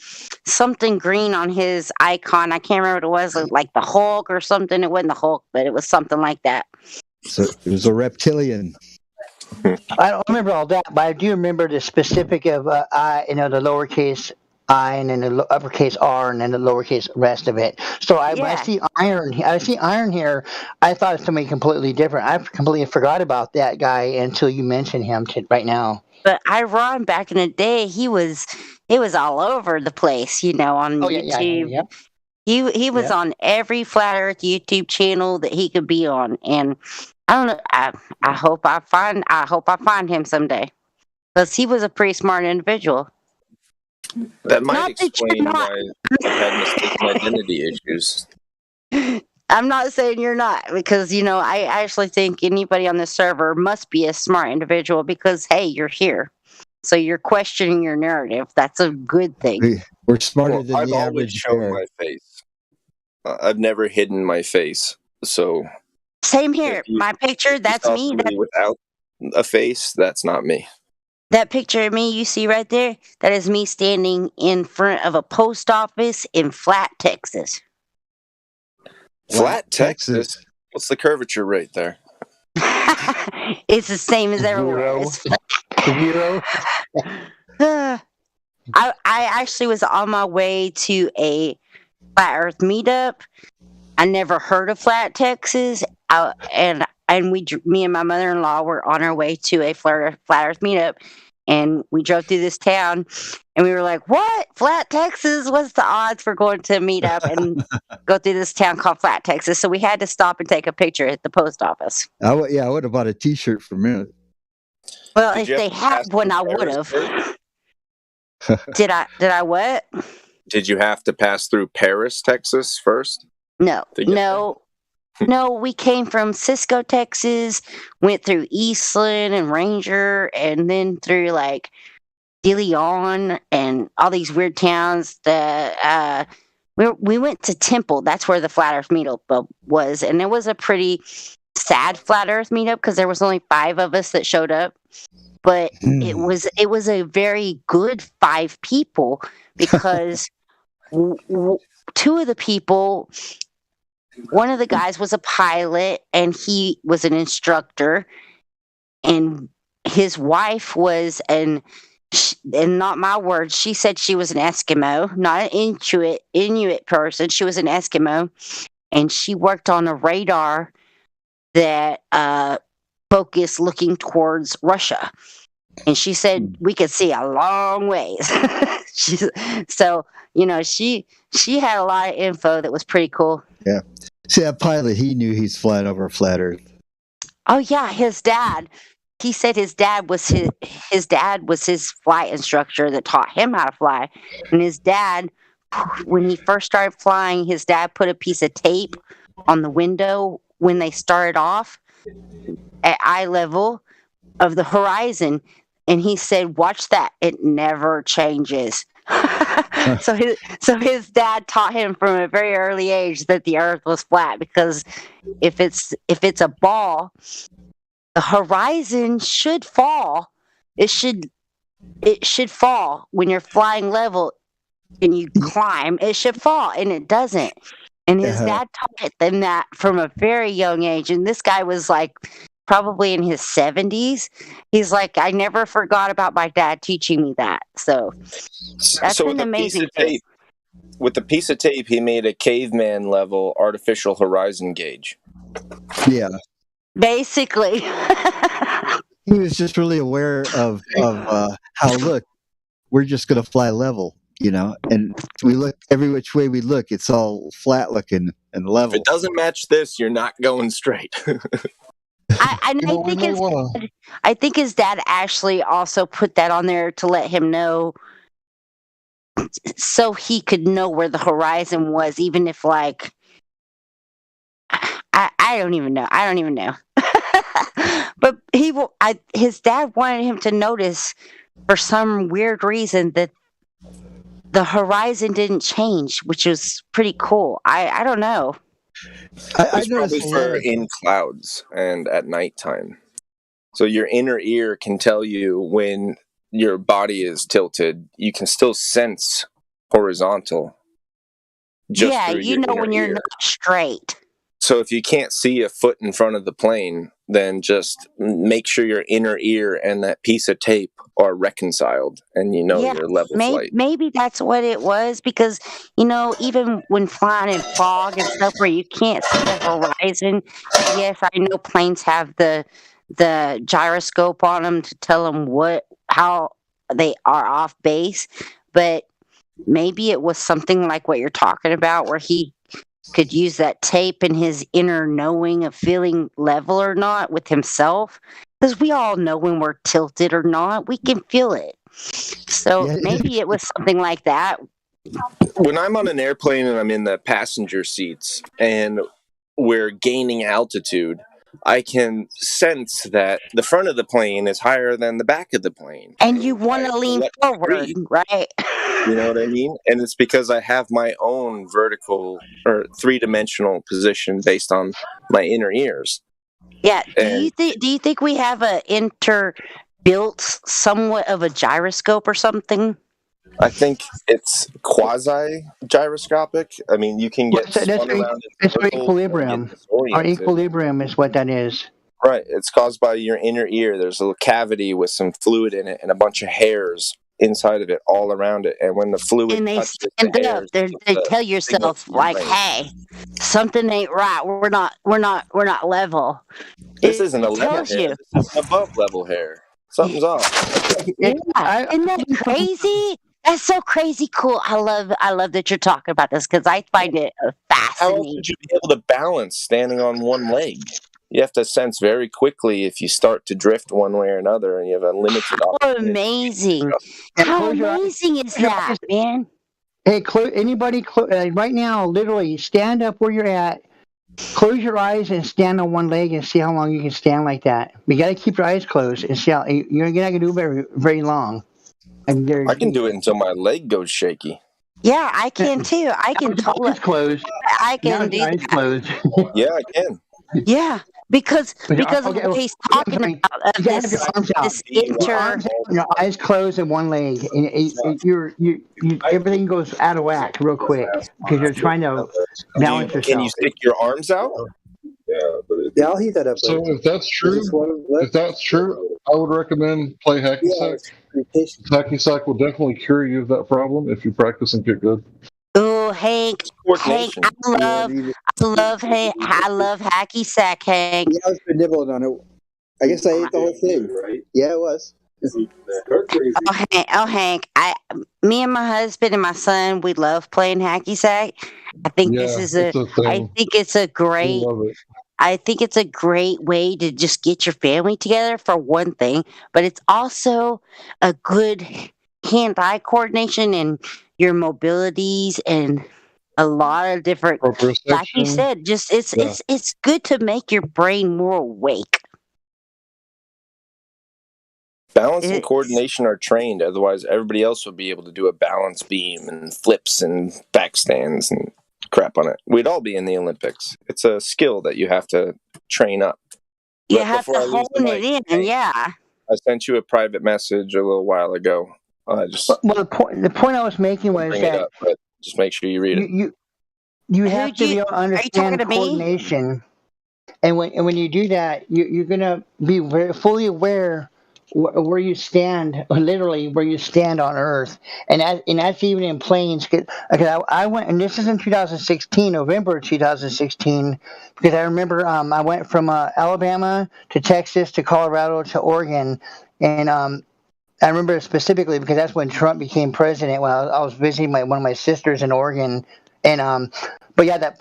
something green on his icon. I can't remember what it was, like the Hulk or something. It wasn't the Hulk, but it was something like that.
So it was a reptilian.
I don't remember all that, but I do remember the specific of I, the lowercase I, and then the uppercase R, and then the lowercase rest of it. So when I see Iron here. I thought it's somebody completely different. I completely forgot about that guy until you mentioned him right now.
But Iron back in the day, he was all over the place, on YouTube.
Yeah.
He was on every Flat Earth YouTube channel that he could be on, and I don't know. I hope I find him someday, because he was a pretty smart individual.
That might
Not that
explain
you're not.
why I had mistaken identity issues.
I'm not saying you're not, because I actually think anybody on the server must be a smart individual, because hey, you're here, so you're questioning your narrative. That's a good thing.
We're smarter than
I've
the
always
average
shown
bear.
my face. I've never hidden my face. So
Same here. My picture, that's
saw
me.
somebody without a face, that's not me.
That picture of me you see right there, that is me standing in front of a post office in Flat, Texas.
Flat, Texas? What's the curvature rate there?
It's the same as everywhere. It's
Zero.
I actually was on my way to a Flat Earth meetup. I never heard of Flat, Texas, and me and my mother-in-law were on our way to a Flat Earth meetup, and we drove through this town, and we were like, "What? Flat, Texas? What's the odds for going to a meetup and go through this town called Flat, Texas?" So we had to stop and take a picture at the post office.
I would have bought a T-shirt for a minute.
Well, if they had one, I would have. Did I what?
Did you have to pass through Paris, Texas first?
No. We came from Cisco, Texas, went through Eastland and Ranger, and then through like De Leon and all these weird towns. We went to Temple. That's where the Flat Earth meetup was, and it was a pretty sad Flat Earth meetup because there was only 5 of us that showed up. But it was a very good 5 people, because 2 of the people, one of the guys was a pilot and he was an instructor, and his wife was and not my words, she said she was an Eskimo, not an Inuit person. She was an Eskimo, and she worked on a radar that focused looking towards Russia. And she said we could see a long ways. So, she had a lot of info that was pretty cool.
Yeah. See, that pilot, he knew he's flying over Flat Earth.
Oh yeah, his dad. He said his dad was his flight instructor that taught him how to fly. And his dad, when he first started flying, his dad put a piece of tape on the window when they started off at eye level of the horizon, and he said, "Watch that, it never changes." So his dad taught him from a very early age that the Earth was flat, because if it's a ball, the horizon should fall. It should fall when you're flying level and you climb. It should fall, and it doesn't. And his dad taught them that from a very young age. And this guy was like probably in his 70s. He's like, I never forgot about my dad teaching me that. So that's an amazing thing.
With the piece of tape, he made a caveman level artificial horizon gauge.
Yeah.
Basically.
He was just really aware of how, look, we're just going to fly level, and we look every which way we look, it's all flat looking and level.
If it doesn't match this, you're not going straight.
I think his dad actually also put that on there to let him know, so he could know where the horizon was, even if like I don't even know. But his dad wanted him to notice, for some weird reason, that the horizon didn't change, which was pretty cool. I don't know.
It's probably for in clouds and at nighttime. So your inner ear can tell you when your body is tilted. You can still sense horizontal. Just
Yeah,
through
you
your
know
inner
when you're
ear.
not straight.
So if you can't see a foot in front of the plane, then just make sure your inner ear and that piece of tape are reconciled, and you know
Yeah,
your level flight.
maybe that's what it was because even when flying in fog and stuff where you can't see the horizon. Yes, I know planes have the gyroscope on them to tell them how they are off base, but maybe it was something like what you're talking about where he could use that tape in his inner knowing of feeling level or not with himself, because we all know when we're tilted or not. We can feel it. So maybe it was something like that.
When I'm on an airplane and I'm in the passenger seats and we're gaining altitude, I can sense that the front of the plane is higher than the back of the plane.
And you want to lean forward, right?
You know what I mean? And it's because I have my own vertical or three-dimensional position based on my inner ears.
Yeah. Do you think we have built somewhat of a gyroscope or something?
I think it's quasi-gyroscopic. I mean, you can get spun around in
That's for
circles and
equilibrium.
get
Or
disoriented.
equilibrium is what that is.
Right. It's caused by your inner ear. There's a little cavity with some fluid in it and a bunch of hairs inside of it all around it. And when the fluid
And they
touches
stand
the
up.
hairs,
They
the
tell
signal
yourself
to your
like,
brain.
"Hey, something ain't right. We're not level."
This isn't a
It
level
tells
hair.
you.
This is an above level hair. Something's off.
Yeah, isn't that crazy? That's so crazy cool. I love that you're talking about this because I find it
How else would you be able to balance standing on one leg? You have to sense very quickly if you start to drift one way or another, and you have a limited
How amazing! How amazing is that, man?
Hey, anybody right now, literally stand up where you're at, close your eyes and stand on one leg and see how long you can stand like that. You got to keep your eyes closed and see how you're not going to do very, very long.
I can do it until my leg goes shaky.
Yeah, I can too. I can totally.
Closed.
I can do
eyes
that.
closed.
Yeah, I can.
Yeah, because of
okay,
what he's talking about.
You gotta have your arms out.
This
Your arms out, your eyes closed and one leg, and you everything goes out of whack real quick because you're trying to balance yourself.
Can you stick your arms out?
Yeah, I'll heat that up.
So if that's true, I would recommend play hacky sack. Hacky sack will definitely cure you of that problem if you practice and get good.
Oh, Hank, I love hacky sack, Hank.
Yeah, I was been nibbling on it. I guess I ate the whole thing. Right? Yeah, it was.
Hank, me and my husband and my son, we love playing hacky sack. I think this is I think it's a great. I think it's a great way to just get your family together for one thing, but it's also a good hand-eye coordination and your mobilities and a lot of different, like you said, just it's good to make your brain more awake.
Balance and coordination are trained. Otherwise, everybody else would be able to do a balance beam and flips and backstands and crap on it. We'd all be in the Olympics. It's a skill that you have to train up.
You
But
have
before
to
I lose
hone
the
it
mic,
in, yeah.
I sent you a private message a little while ago. Just
Well, the point I was making was
bring it
that
up, but just make sure you read it.
you have to be able to understand coordination, and when you do that, you're gonna be very fully aware where you stand, literally where you stand on Earth, and that's even in planes. Because I went, and this is in 2016, November 2016, because I remember I went from Alabama to Texas to Colorado to Oregon, and I remember specifically because that's when Trump became president. When I was visiting one of my sisters in Oregon, and but yeah,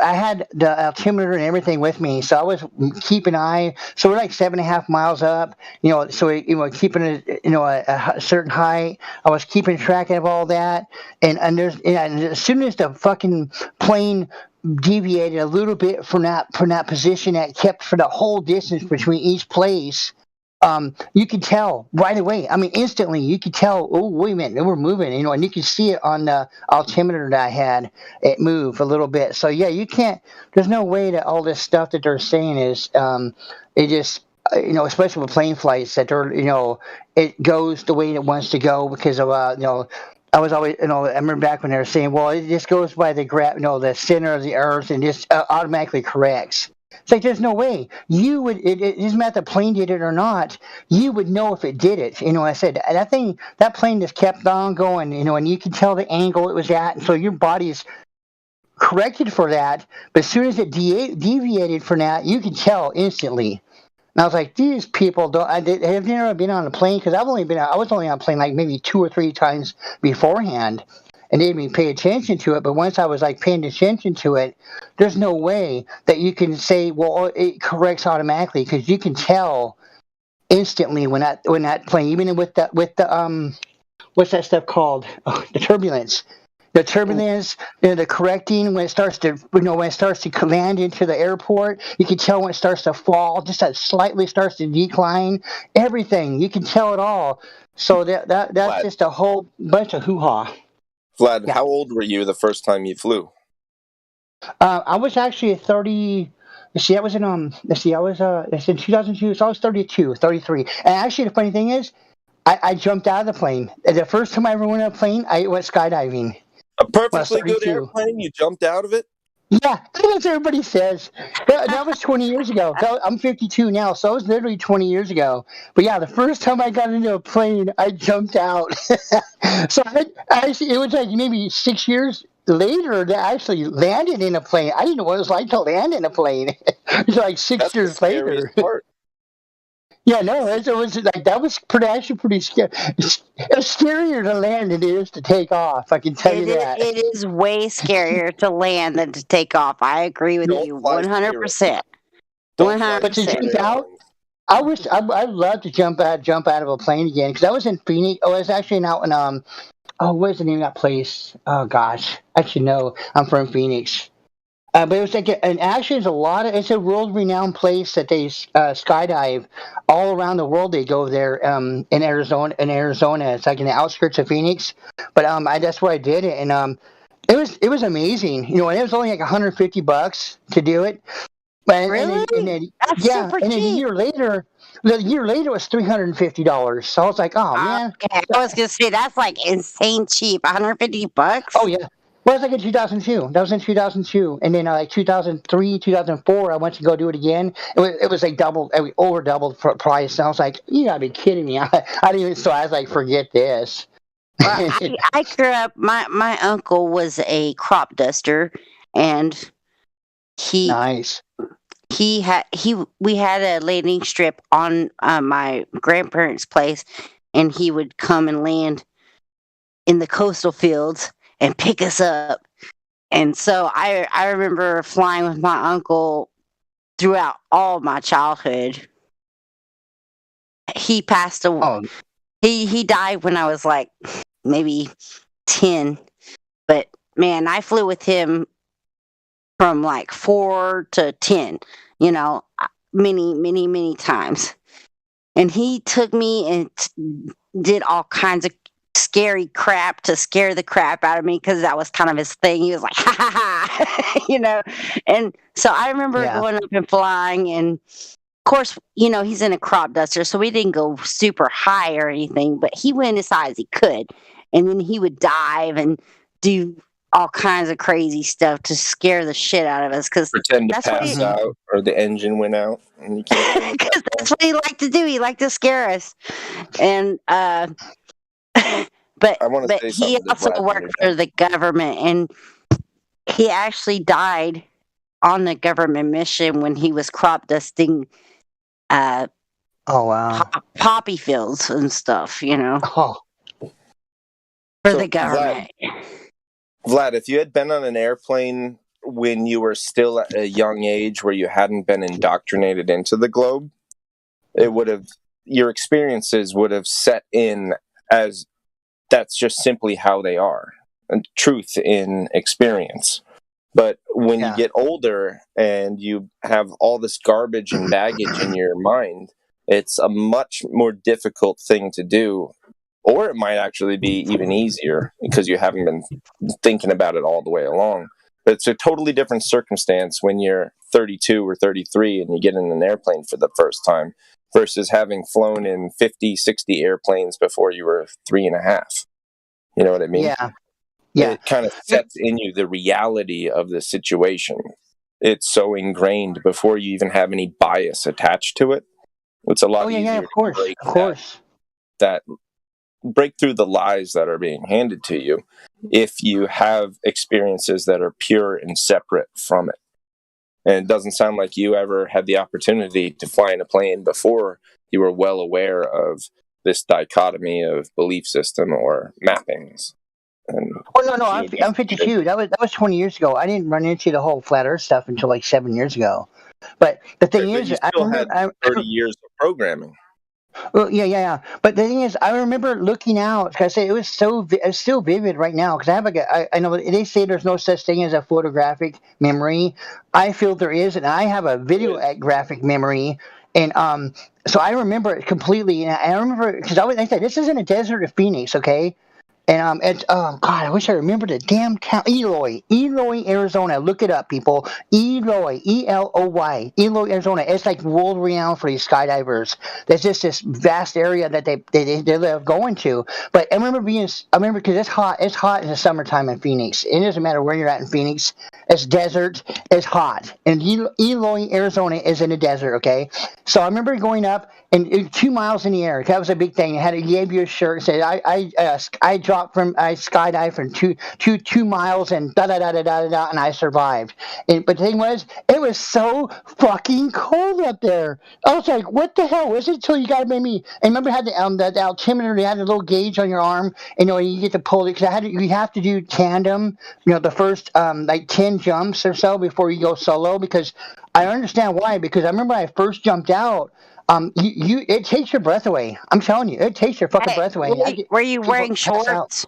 I had the altimeter and everything with me, so I was keeping an eye. So we're like 7.5 miles up, so keeping a certain height. I was keeping track of all that, and as soon as the fucking plane deviated a little bit from that position, that kept for the whole distance between each place. you could tell right away. I mean, instantly, you could tell. Oh, wait a minute, we're moving. And you could see it on the altimeter that I had. It move a little bit. So yeah, you can't. There's no way that all this stuff that they're saying is. It just. Especially with plane flights, that they're. It goes the way it wants to go because of I was always, I remember back when they were saying, well, it just goes by the center of the earth and just automatically corrects. It's like there's no way you would. It doesn't matter if the plane did it or not. You would know if it did it. I said that plane just kept on going. And you could tell the angle it was at, and so your body's corrected for that. But as soon as it deviated from that, you could tell instantly. And I was like, these people don't. Have never been on a plane because I was only on a plane like maybe 2 or 3 times beforehand. And they didn't even pay attention to it. But once I was like paying attention to it, there's no way that you can say, well, it corrects automatically because you can tell instantly when that plane, even with the what's that stuff called? Oh, the turbulence. The turbulence, the correcting when it starts to land into the airport, you can tell when it starts to fall, just that slightly starts to decline. Everything you can tell it all. So that's
Vlad.
just a whole bunch of hoo-ha.
Vlad, how old were you the first time you flew?
I was actually 30. Let's see, I was in it's in 2002, so I was 32, 33. And actually, the funny thing is, I jumped out of the plane. The first time I ever went on a plane, I went skydiving.
A perfectly good airplane. You jumped out of it.
Yeah, that's what everybody says. That was 20 years ago. I'm 52 now, so it was literally 20 years ago. But yeah, the first time I got into a plane, I jumped out. So it was like maybe 6 years later that I actually landed in a plane. I didn't know what it was like to land in a plane. It was like 6 years later. Yeah, no, it was like that was actually pretty scary. It's scarier to land than it is to take off. I can tell you that.
It is way scarier to land than to take off. I agree with you 100%. 100%.
But to jump out, I'd love to jump out of a plane again because I was in Phoenix. I was actually out in what's the name of that place? Oh gosh, I should know. I'm from Phoenix. But it was like it's a world-renowned place that they skydive all around the world. They go there in Arizona. It's like in the outskirts of Phoenix. But that's where I did it, and it was amazing. And it was only like $150 to do it.
Really?
That's super cheap. And then a year later it was $350. So I was like, oh man.
Okay. I was gonna say that's like insane cheap. $150.
Oh yeah. Well, it was like in 2002. That was in 2002, and then like 2003, 2004, I went to go do it again. It was like over doubled price. And I was like, you gotta be kidding me! I didn't even. So I was like, forget this.
Well, I grew up. My uncle was a crop duster, and we had a landing strip on my grandparents' place, and he would come and land in the coastal fields and pick us up. And so I remember flying with my uncle throughout all my childhood. He passed away. He died when I was like maybe 10. But man, I flew with him from like 4 to 10, many times. And he took me and did all kinds of scary crap to scare the crap out of me because that was kind of his thing. He was like, ha ha ha, And so I remember going up and flying, and of course, he's in a crop duster, so we didn't go super high or anything, but he went as high as he could, and then he would dive and do all kinds of crazy stuff to scare the shit out of us. Because
pretend to pass out or the engine went out, and you can't.
Because that's what he liked to do. He liked to scare us, and but he also worked for the government, and he actually died on the government mission when he was crop dusting poppy fields and stuff, for the government.
Vlad, if you had been on an airplane when you were still at a young age where you hadn't been indoctrinated into the globe, your experiences would have set in as that's just simply how they are, and truth in experience. But when you get older and you have all this garbage and baggage in your mind, It's a much more difficult thing to do, or it might actually be even easier because you haven't been thinking about it all the way along. But it's a totally different circumstance when you're 32 or 33 and you get in an airplane for the first time versus having flown in 50, 60 airplanes before you were 3.5. You know what I mean?
Yeah. Yeah.
It kind of sets in you the reality of the situation. It's so ingrained before you even have any bias attached to it. It's a lot easier
of course,
to break
of course.
that break through the lies that are being handed to you if you have experiences that are pure and separate from it. And it doesn't sound like you ever had the opportunity to fly in a plane before you were well aware of this dichotomy of belief system or mappings. And
no, I'm 52. That was 20 years ago. I didn't run into the whole flat Earth stuff until like 7 years ago. But the thing is,
you still had 30 years of programming.
Well, yeah. But the thing is, I remember looking out. Cause I say it's still vivid right now. Because I have I know they say there's no such thing as a photographic memory. I feel there is, and I have a videographic memory. And so I remember it completely. And I remember because I said this is in the desert of Phoenix, okay. And it's God, I wish I remembered the damn town. Eloy, Arizona. Look it up, people. Eloy, Eloy, Eloy, Arizona. It's like world renowned for these skydivers. There's just this vast area that they live going to. But I remember because it's hot. It's hot in the summertime in Phoenix. It doesn't matter where you're at in Phoenix. It's desert. It's hot. And Eloy, Arizona is in the desert. Okay. So I remember going up and 2 miles in the air. That was a big thing. He gave you a shirt. Said I skydived from two miles and da and I survived. But the thing was, it was so fucking cold up there. I was like, what the hell was it? Until you got me. And remember, had the altimeter. They had a little gauge on your arm, and you get to pull it because you have to do tandem. The first like 10 jumps or so before you go solo. Because I understand why. Because I remember when I first jumped out. It takes your breath away. I'm telling you, it takes your fucking breath away.
Were you wearing shorts?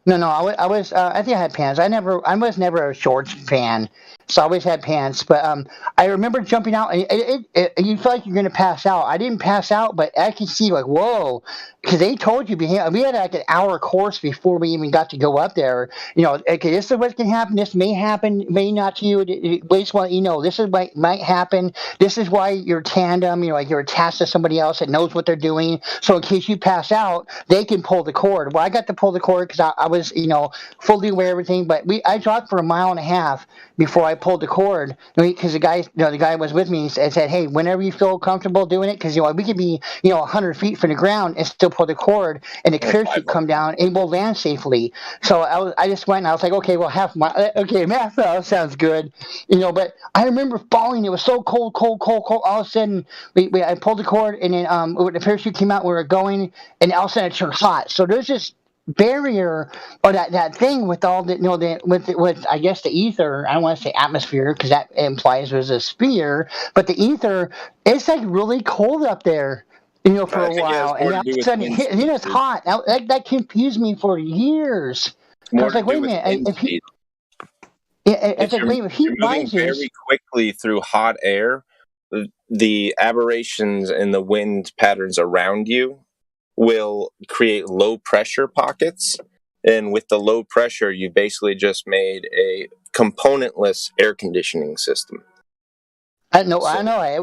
No, I was. I think I had pants. I was never a shorts fan, so I always had pants. But I remember jumping out, and you feel like you're gonna pass out. I didn't pass out, but I could see like whoa, because they told you we had like an hour course before we even got to go up there. Okay, this is what can happen. This may happen, may not to you. We just want this is what might happen. This is why you're tandem. Like you're attached to somebody else that knows what they're doing. So in case you pass out, they can pull the cord. Well, I got to pull the cord because I was fully aware of everything. But I dropped for 1.5 miles before I pulled the cord because the guy was with me and said, hey, whenever you feel comfortable doing it, because we could be 100 feet from the ground and still pull the cord and the parachute come down and we'll land safely. So I just went and I was like, okay, well half mile sounds good, but I remember falling. It was so cold. All of a sudden I pulled the cord and then when the parachute came out, we were going, and all of a sudden it turned hot. So there's this barrier or that thing with all the with I guess the ether. I don't want to say atmosphere because that implies there's a sphere, but the ether, it's like really cold up there. For a while, and all of a sudden it's hot. That confused me for years. I was like, wait a minute, if heat rises
very quickly through hot air, the aberrations in the wind patterns around you will create low pressure pockets, and with the low pressure, you basically just made a componentless air conditioning system.
I know.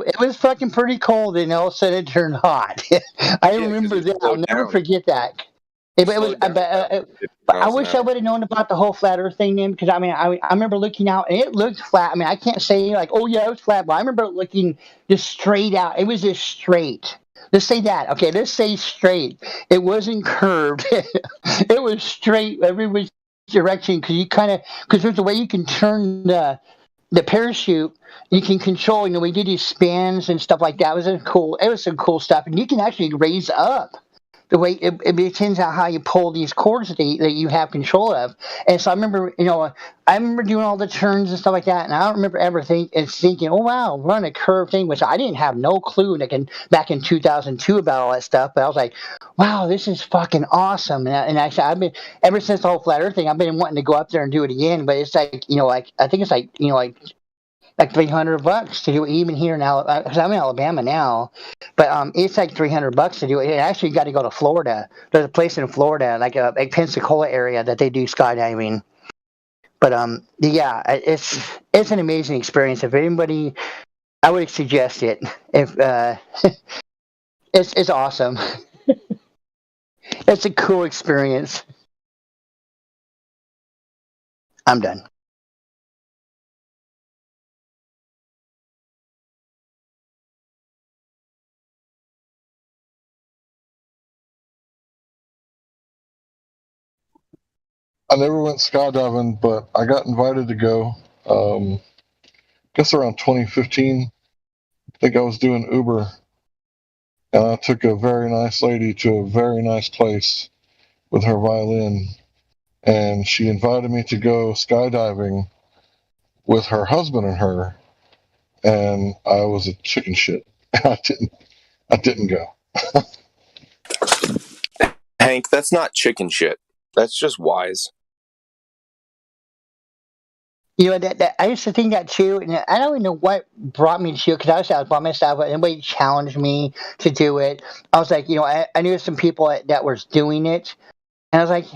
It was fucking pretty cold, and all of a sudden it turned hot. I remember that. I'll never forget that. I wish I would have known about the whole flat Earth thing then, because I remember looking out and it looked flat. I can't say like, oh yeah, it was flat, but I remember looking just straight out. It was just straight. Let's say that. Okay, let's say straight. It wasn't curved. It was straight every which direction because there's a way you can turn the parachute. You can control. We did these spans and stuff like that. It was some cool stuff, and you can actually raise up the way it depends on how you pull these cords that you have control of. And so I remember, doing all the turns and stuff like that, and I don't remember ever thinking, oh wow, we're on a curved thing, which I didn't have no clue back in 2002 about all that stuff. But I was like, wow, this is fucking awesome. And actually, I've been ever since the whole flat Earth thing, I've been wanting to go up there and do it again. But it's like, I think it's like like $300 to do it, even here in Alabama, because I'm in Alabama now, but it's like $300 to do it. Actually, you got to go to Florida. There's a place in Florida, like Pensacola area, that they do skydiving. But yeah, it's an amazing experience. If anybody, I would suggest it. If it's awesome. It's a cool experience. I'm done.
I never went skydiving, but I got invited to go. Guess around 2015. I think I was doing Uber, and I took a very nice lady to a very nice place with her violin, and she invited me to go skydiving with her husband and her, and I was a chicken shit. I didn't go.
Hank, that's not chicken shit. That's just wise.
You know, that I used to think that too, and I don't even know what brought me to it, because I was by myself, but anybody challenged me to do it. I was like, you know, I knew some people that were doing it, and I was like,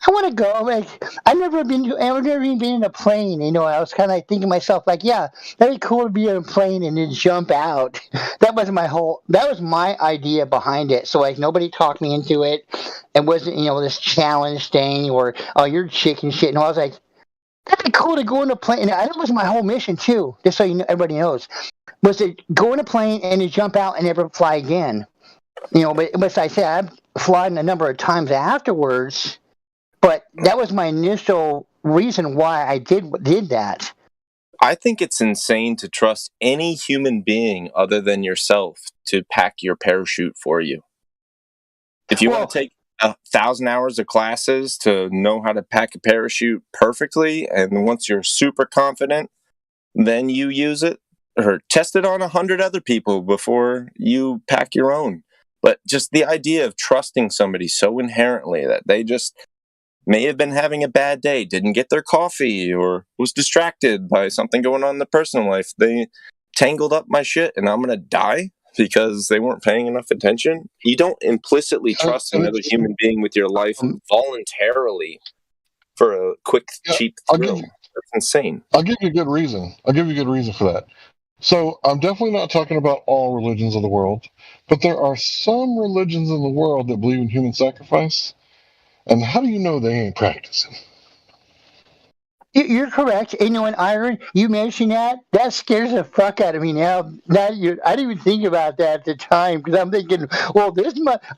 I want to go. I'm like, I've never even been in a plane, you know. I was kind of like thinking to myself, like, yeah, that'd be cool to be in a plane and then jump out. That was my idea behind it. So like, nobody talked me into it. It wasn't, you know, this challenge thing or, oh, you're chicken shit. And I was like, that'd be cool to go in a plane. And that was my whole mission too, just so everybody knows, was to go in a plane and to jump out and never fly again. You know, but as I said, I've flown a number of times afterwards, but that was my initial reason why I did that.
I think it's insane to trust any human being other than yourself to pack your parachute for you. If you want to take 1,000 hours of classes to know how to pack a parachute perfectly, and once you're super confident, then you use it, or test it on 100 other people before you pack your own. But just the idea of trusting somebody so inherently that they just may have been having a bad day, didn't get their coffee, or was distracted by something going on in their personal life. They tangled up my shit and I'm going to die because they weren't paying enough attention. You don't implicitly trust another human being with your life voluntarily for a quick, cheap thrill. That's insane.
I'll give you a good reason. For that. So I'm definitely not talking about all religions of the world, but there are some religions in the world that believe in human sacrifice. And how do you know they ain't practicing?
You're correct. You know, in Ireland, you mentioned that scares the fuck out of me now. I didn't even think about that at the time, because I'm thinking, well,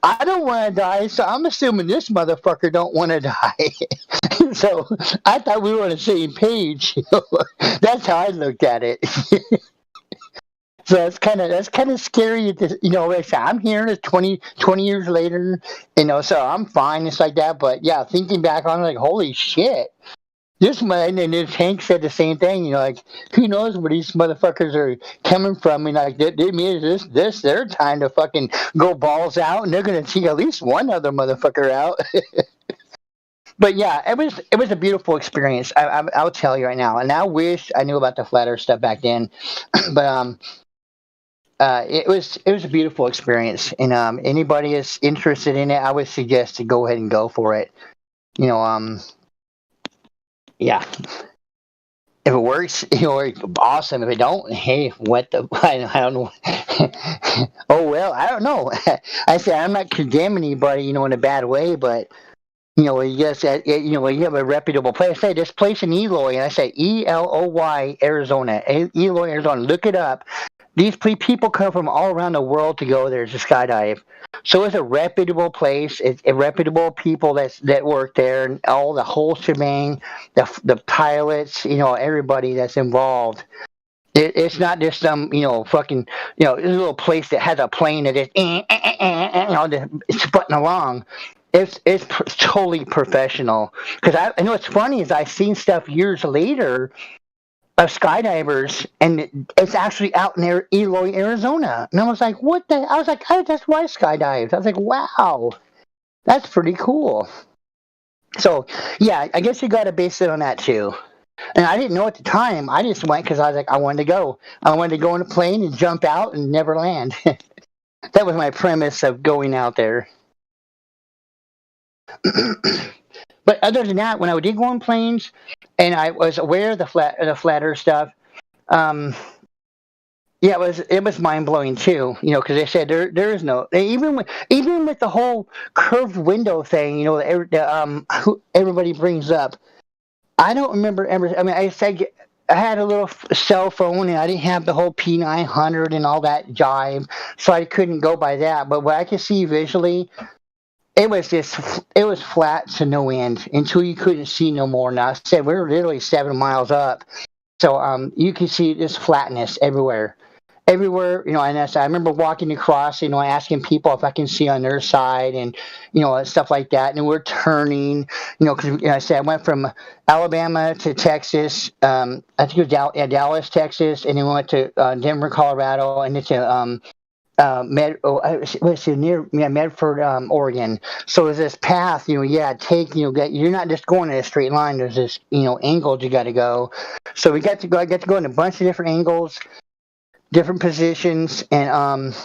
I don't want to die, so I'm assuming this motherfucker don't want to die. So I thought we were on the same page. That's how I looked at it. So that's kind of scary. You know, like I said, I'm here 20 years later, you know, so I'm fine. It's like that. But yeah, thinking back on it, like, holy shit. This man and this Hank said the same thing, you know, like, who knows where these motherfuckers are coming from, and like, they mean this their time to fucking go balls out, and they're gonna take at least one other motherfucker out. But yeah, it was a beautiful experience. I'll tell you right now, and I wish I knew about the flat Earth stuff back then, but it was a beautiful experience, and anybody is interested in it, I would suggest to go ahead and go for it. You know, yeah. If it works, you know, awesome. If it don't, hey, what the? I don't know. Oh well, I don't know. I say I'm not condemning anybody, you know, in a bad way, but you know, you have a reputable place. I say this place in Eloy, and I say Eloy, Arizona. Eloy, Arizona. Look it up. These people come from all around the world to go there to skydive. So it's a reputable place. It's a reputable people that work there, and the whole shebang, the pilots, you know, everybody that's involved. It's not just some, you know, fucking, you know, this little place that has a plane that is, you know, it's putting along. It's totally professional. Because I know what's funny is I've seen stuff years later of skydivers, and it's actually out near Eloy, Arizona. And I was like, what the? I was like, that's why I skydived. I was like, wow, that's pretty cool. So, yeah, I guess you got to base it on that too. And I didn't know at the time. I just went because I was like, I wanted to go. I wanted to go on a plane and jump out and never land. That was my premise of going out there. But other than that, when I did go on planes, and I was aware of the flat earth stuff, yeah, it was mind blowing too. You know, because they said there is no even with the whole curved window thing. You know, everybody brings up. I don't remember ever. I mean, I said I had a little cell phone and I didn't have the whole P900 and all that jive, so I couldn't go by that. But what I could see visually, it was flat to no end until you couldn't see no more. And I said we were literally 7 miles up, so you could see this flatness everywhere. Everywhere, you know, and I remember walking across, you know, asking people if I can see on their side and, you know, stuff like that. And we're turning, you know, because you know, I said I went from Alabama to Texas, I think it was Dallas, Texas, and then we went to Denver, Colorado, and then to Medford, Oregon. So there's this path, you know, you're not just going in a straight line. There's this, you know, angles you got to go. So I got to go in a bunch of different angles, different positions, and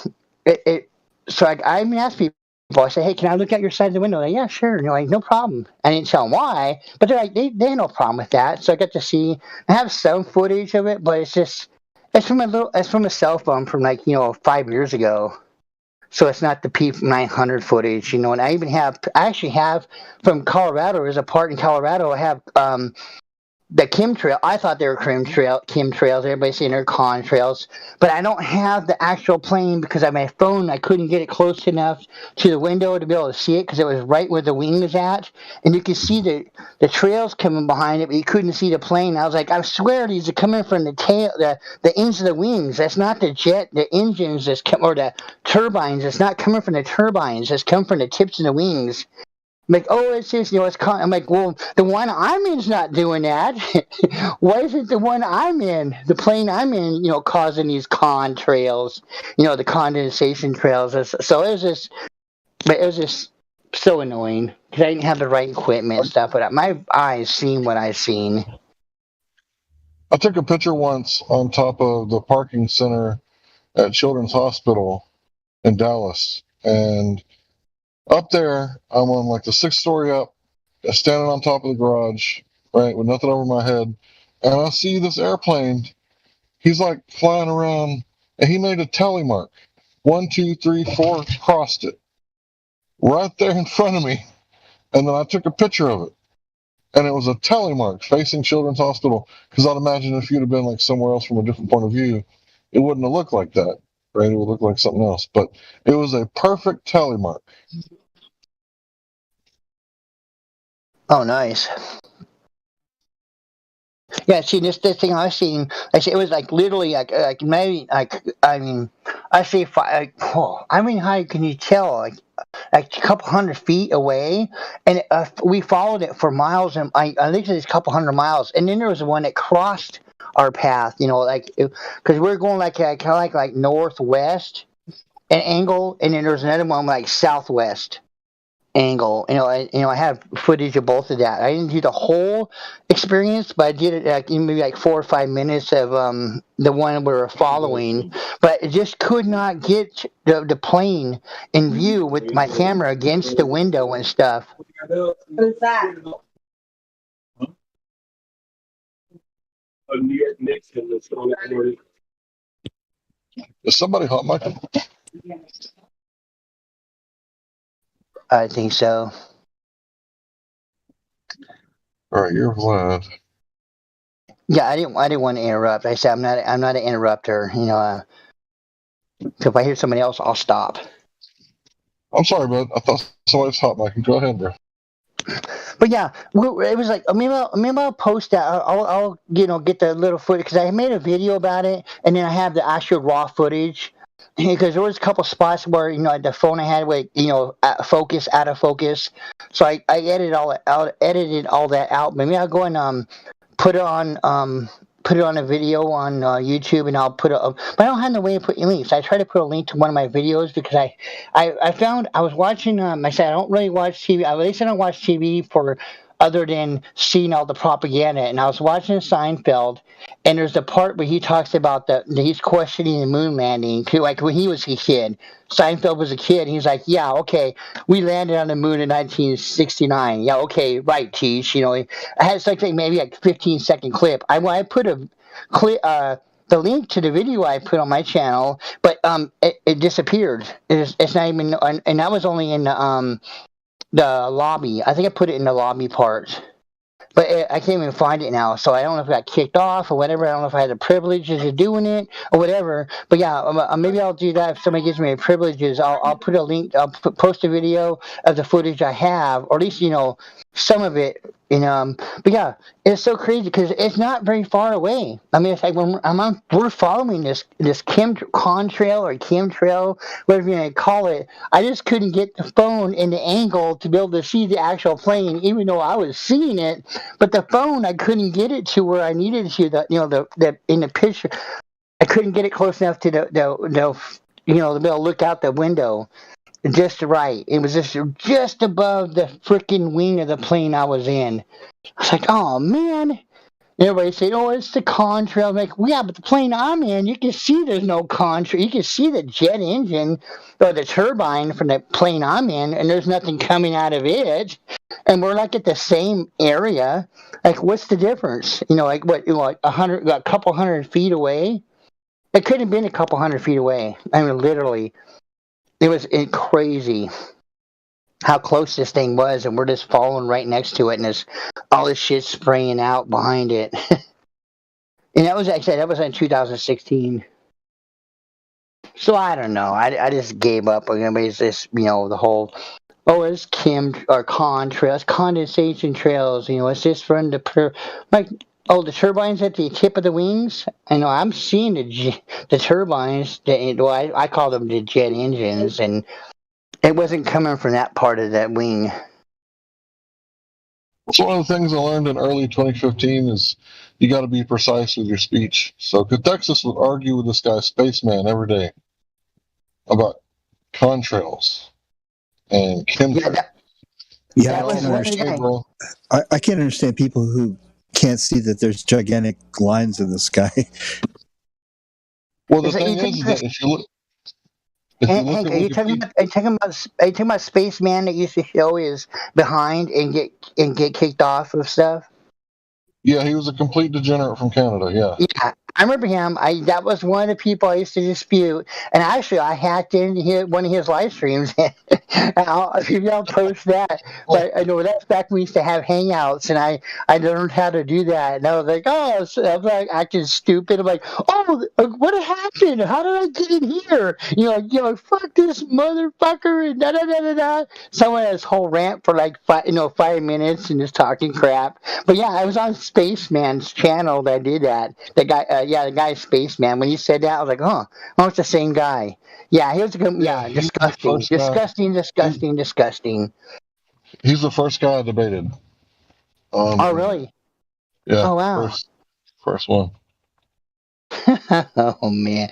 so I even asked people, I said, hey, can I look at your side of the window? Like, yeah, sure. You know, like, no problem. I didn't tell them why, but they're like, they had no problem with that. So I got to see, I have some footage of it, but it's from a cell phone from 5 years ago. So it's not the P900 footage, you know, and I actually have from Colorado, there's a part in Colorado, I have, the chemtrail. I thought they were chemtrails. Everybody's saying they're contrails, but I don't have the actual plane because on my phone I couldn't get it close enough to the window to be able to see it because it was right where the wing is at, and you could see the trails coming behind it, but you couldn't see the plane. I was like, I swear these are coming from the tail, the ends of the wings. That's not the jet, the engines or the turbines. It's not coming from the turbines. It's coming from the tips of the wings. I'm like, oh, it's just, you know, I'm like, well, the one I'm in's not doing that. Why isn't the one I'm in, the plane I'm in, you know, causing these contrails, you know, the condensation trails? So it was just so annoying because I didn't have the right equipment and stuff. But my eyes seen what I seen.
I took a picture once on top of the parking center at Children's Hospital in Dallas, and up there, I'm on like the 6th story up, standing on top of the garage, right, with nothing over my head, and I see this airplane. He's like flying around, and he made a tally mark. 1, 2, 3, 4, crossed it. Right there in front of me. And then I took a picture of it. And it was a tally mark facing Children's Hospital, because I'd imagine if you'd have been like somewhere else from a different point of view, it wouldn't have looked like that, right? It would look like something else. But it was a perfect tally mark.
Oh, nice. Yeah, see, this thing I seen, it was like literally like maybe I mean, I see I mean, how can you tell like a couple 100 feet away, and we followed it for miles, and I think it was a couple 100 miles, and then there was one that crossed our path, you know, like because we were going like kind of like northwest an angle, and then there was another one like southwest angle. I have footage of both of that. I didn't do the whole experience, but I did it like maybe like 4 or 5 minutes of the one we were following. But it just could not get the plane in view with my camera against the window and stuff.
Who's that?
Is somebody hot micing?
I think so.
All right, you're Vlad.
Yeah, I didn't want to interrupt. I said I'm not an interrupter. You know, so if I hear somebody else, I'll stop.
I'm sorry, bud. I thought somebody was hot micing. Go ahead, bro.
But yeah, it was like maybe I'll post that. I'll get the little footage because I made a video about it, and then I have the actual raw footage. Because there was a couple spots where the phone I had with focus out of focus, so I edited all that out. Maybe I'll go and put it on a video on YouTube, and I'll put it up. But I don't have no way to put links. I try to put a link to one of my videos because I found I was watching. I said I don't really watch TV. At least I don't watch TV for other than seeing all the propaganda. And I was watching Seinfeld, and there's a part where he talks about he's questioning the moon landing. Like when he was a kid, Seinfeld was a kid. And he's like, yeah, okay, we landed on the moon in 1969. Yeah, okay, right, Teach. I had something maybe like 15-second clip. I put a clip. The link to the video I put on my channel, but it disappeared. It's not even, and that was only in the lobby. I think I put it in the lobby part, but I can't even find it now. So I don't know if it got kicked off or whatever. I don't know if I had the privileges of doing it or whatever. But yeah, maybe I'll do that if somebody gives me the privileges. I'll put a link. I'll post a video of the footage I have, or at least some of it. But yeah, it's so crazy because it's not very far away. I mean, it's like when we're following this contrail or chemtrail, whatever you want to call it. I just couldn't get the phone in the angle to be able to see the actual plane, even though I was seeing it. But the phone, I couldn't get it to where I needed it to. The in the picture, I couldn't get it close enough to to be able to look out the window. Just right. It was just above the freaking wing of the plane I was in. I was like, oh, man. And everybody said, oh, it's the contrail. I'm like, well, yeah, but the plane I'm in, you can see there's no contrail. You can see the jet engine or the turbine from the plane I'm in, and there's nothing coming out of it. And we're like at the same area. Like, what's the difference? Like what, a couple 100 feet away? It could have been a couple 100 feet away. I mean, literally. It was crazy how close this thing was, and we're just following right next to it, and all this shit spraying out behind it. And that was in 2016. So I don't know. I just gave up. It's just the whole it's contrails, condensation trails. It's just from the the turbines at the tip of the wings. I know I'm seeing the turbines. I call them the jet engines, and it wasn't coming from that part of that wing.
So one of the things I learned in early 2015 is you got to be precise with your speech. So Cathexis would argue with this guy Spaceman every day about contrails and chemtrails.
I can't understand people who can't see that there's gigantic lines in the sky.
Well, the thing is that if you look,
Hank, are you talking about Spaceman that used to show his behind and get kicked off of stuff?
Yeah, he was a complete degenerate from Canada.
Yeah, I remember him. That was one of the people I used to dispute. And actually, I hacked into one of his live streams. Maybe I'll post that. But I know that's back when we used to have hangouts, and I learned how to do that. And I was like, I was like acting stupid. I'm like, oh, what happened? How did I get in here? Fuck this motherfucker and da da da da da. Someone had this whole rant for like 5 minutes and just talking crap. But yeah, I was on Spaceman's channel that did that. The guy Spaceman. When you said that, I was like, oh, it's the same guy. Yeah, he was disgusting.
He's the first guy I debated.
Oh, really?
Yeah.
Oh, wow.
First one.
Oh, man.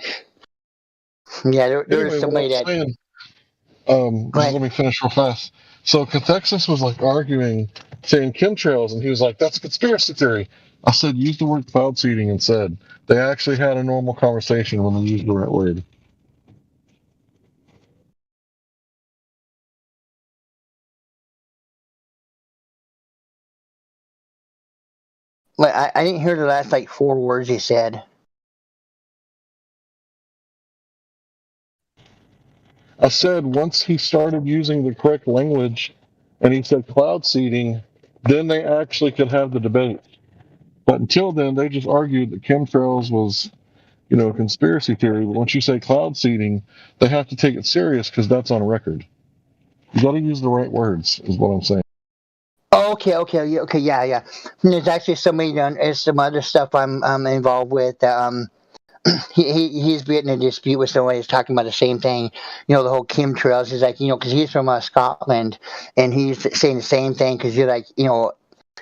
Yeah, there was somebody that...
just let me finish real fast. So Cathexis was like arguing, saying chemtrails, and he was like, that's a conspiracy theory. I said, use the word cloud seeding instead. They actually had a normal conversation when they used the right word.
I didn't hear the last 4 words he said.
I said once he started using the correct language and he said cloud seeding, then they actually could have the debate. But until then, they just argued that chemtrails was, a conspiracy theory. But once you say cloud seeding, they have to take it serious because that's on record. You got to use the right words, is what I'm saying.
Oh, okay, yeah. And there's actually some other stuff I'm involved with. He's been in a dispute with somebody who's talking about the same thing. The whole chemtrails. He's like, because he's from Scotland, and he's saying the same thing because you're like,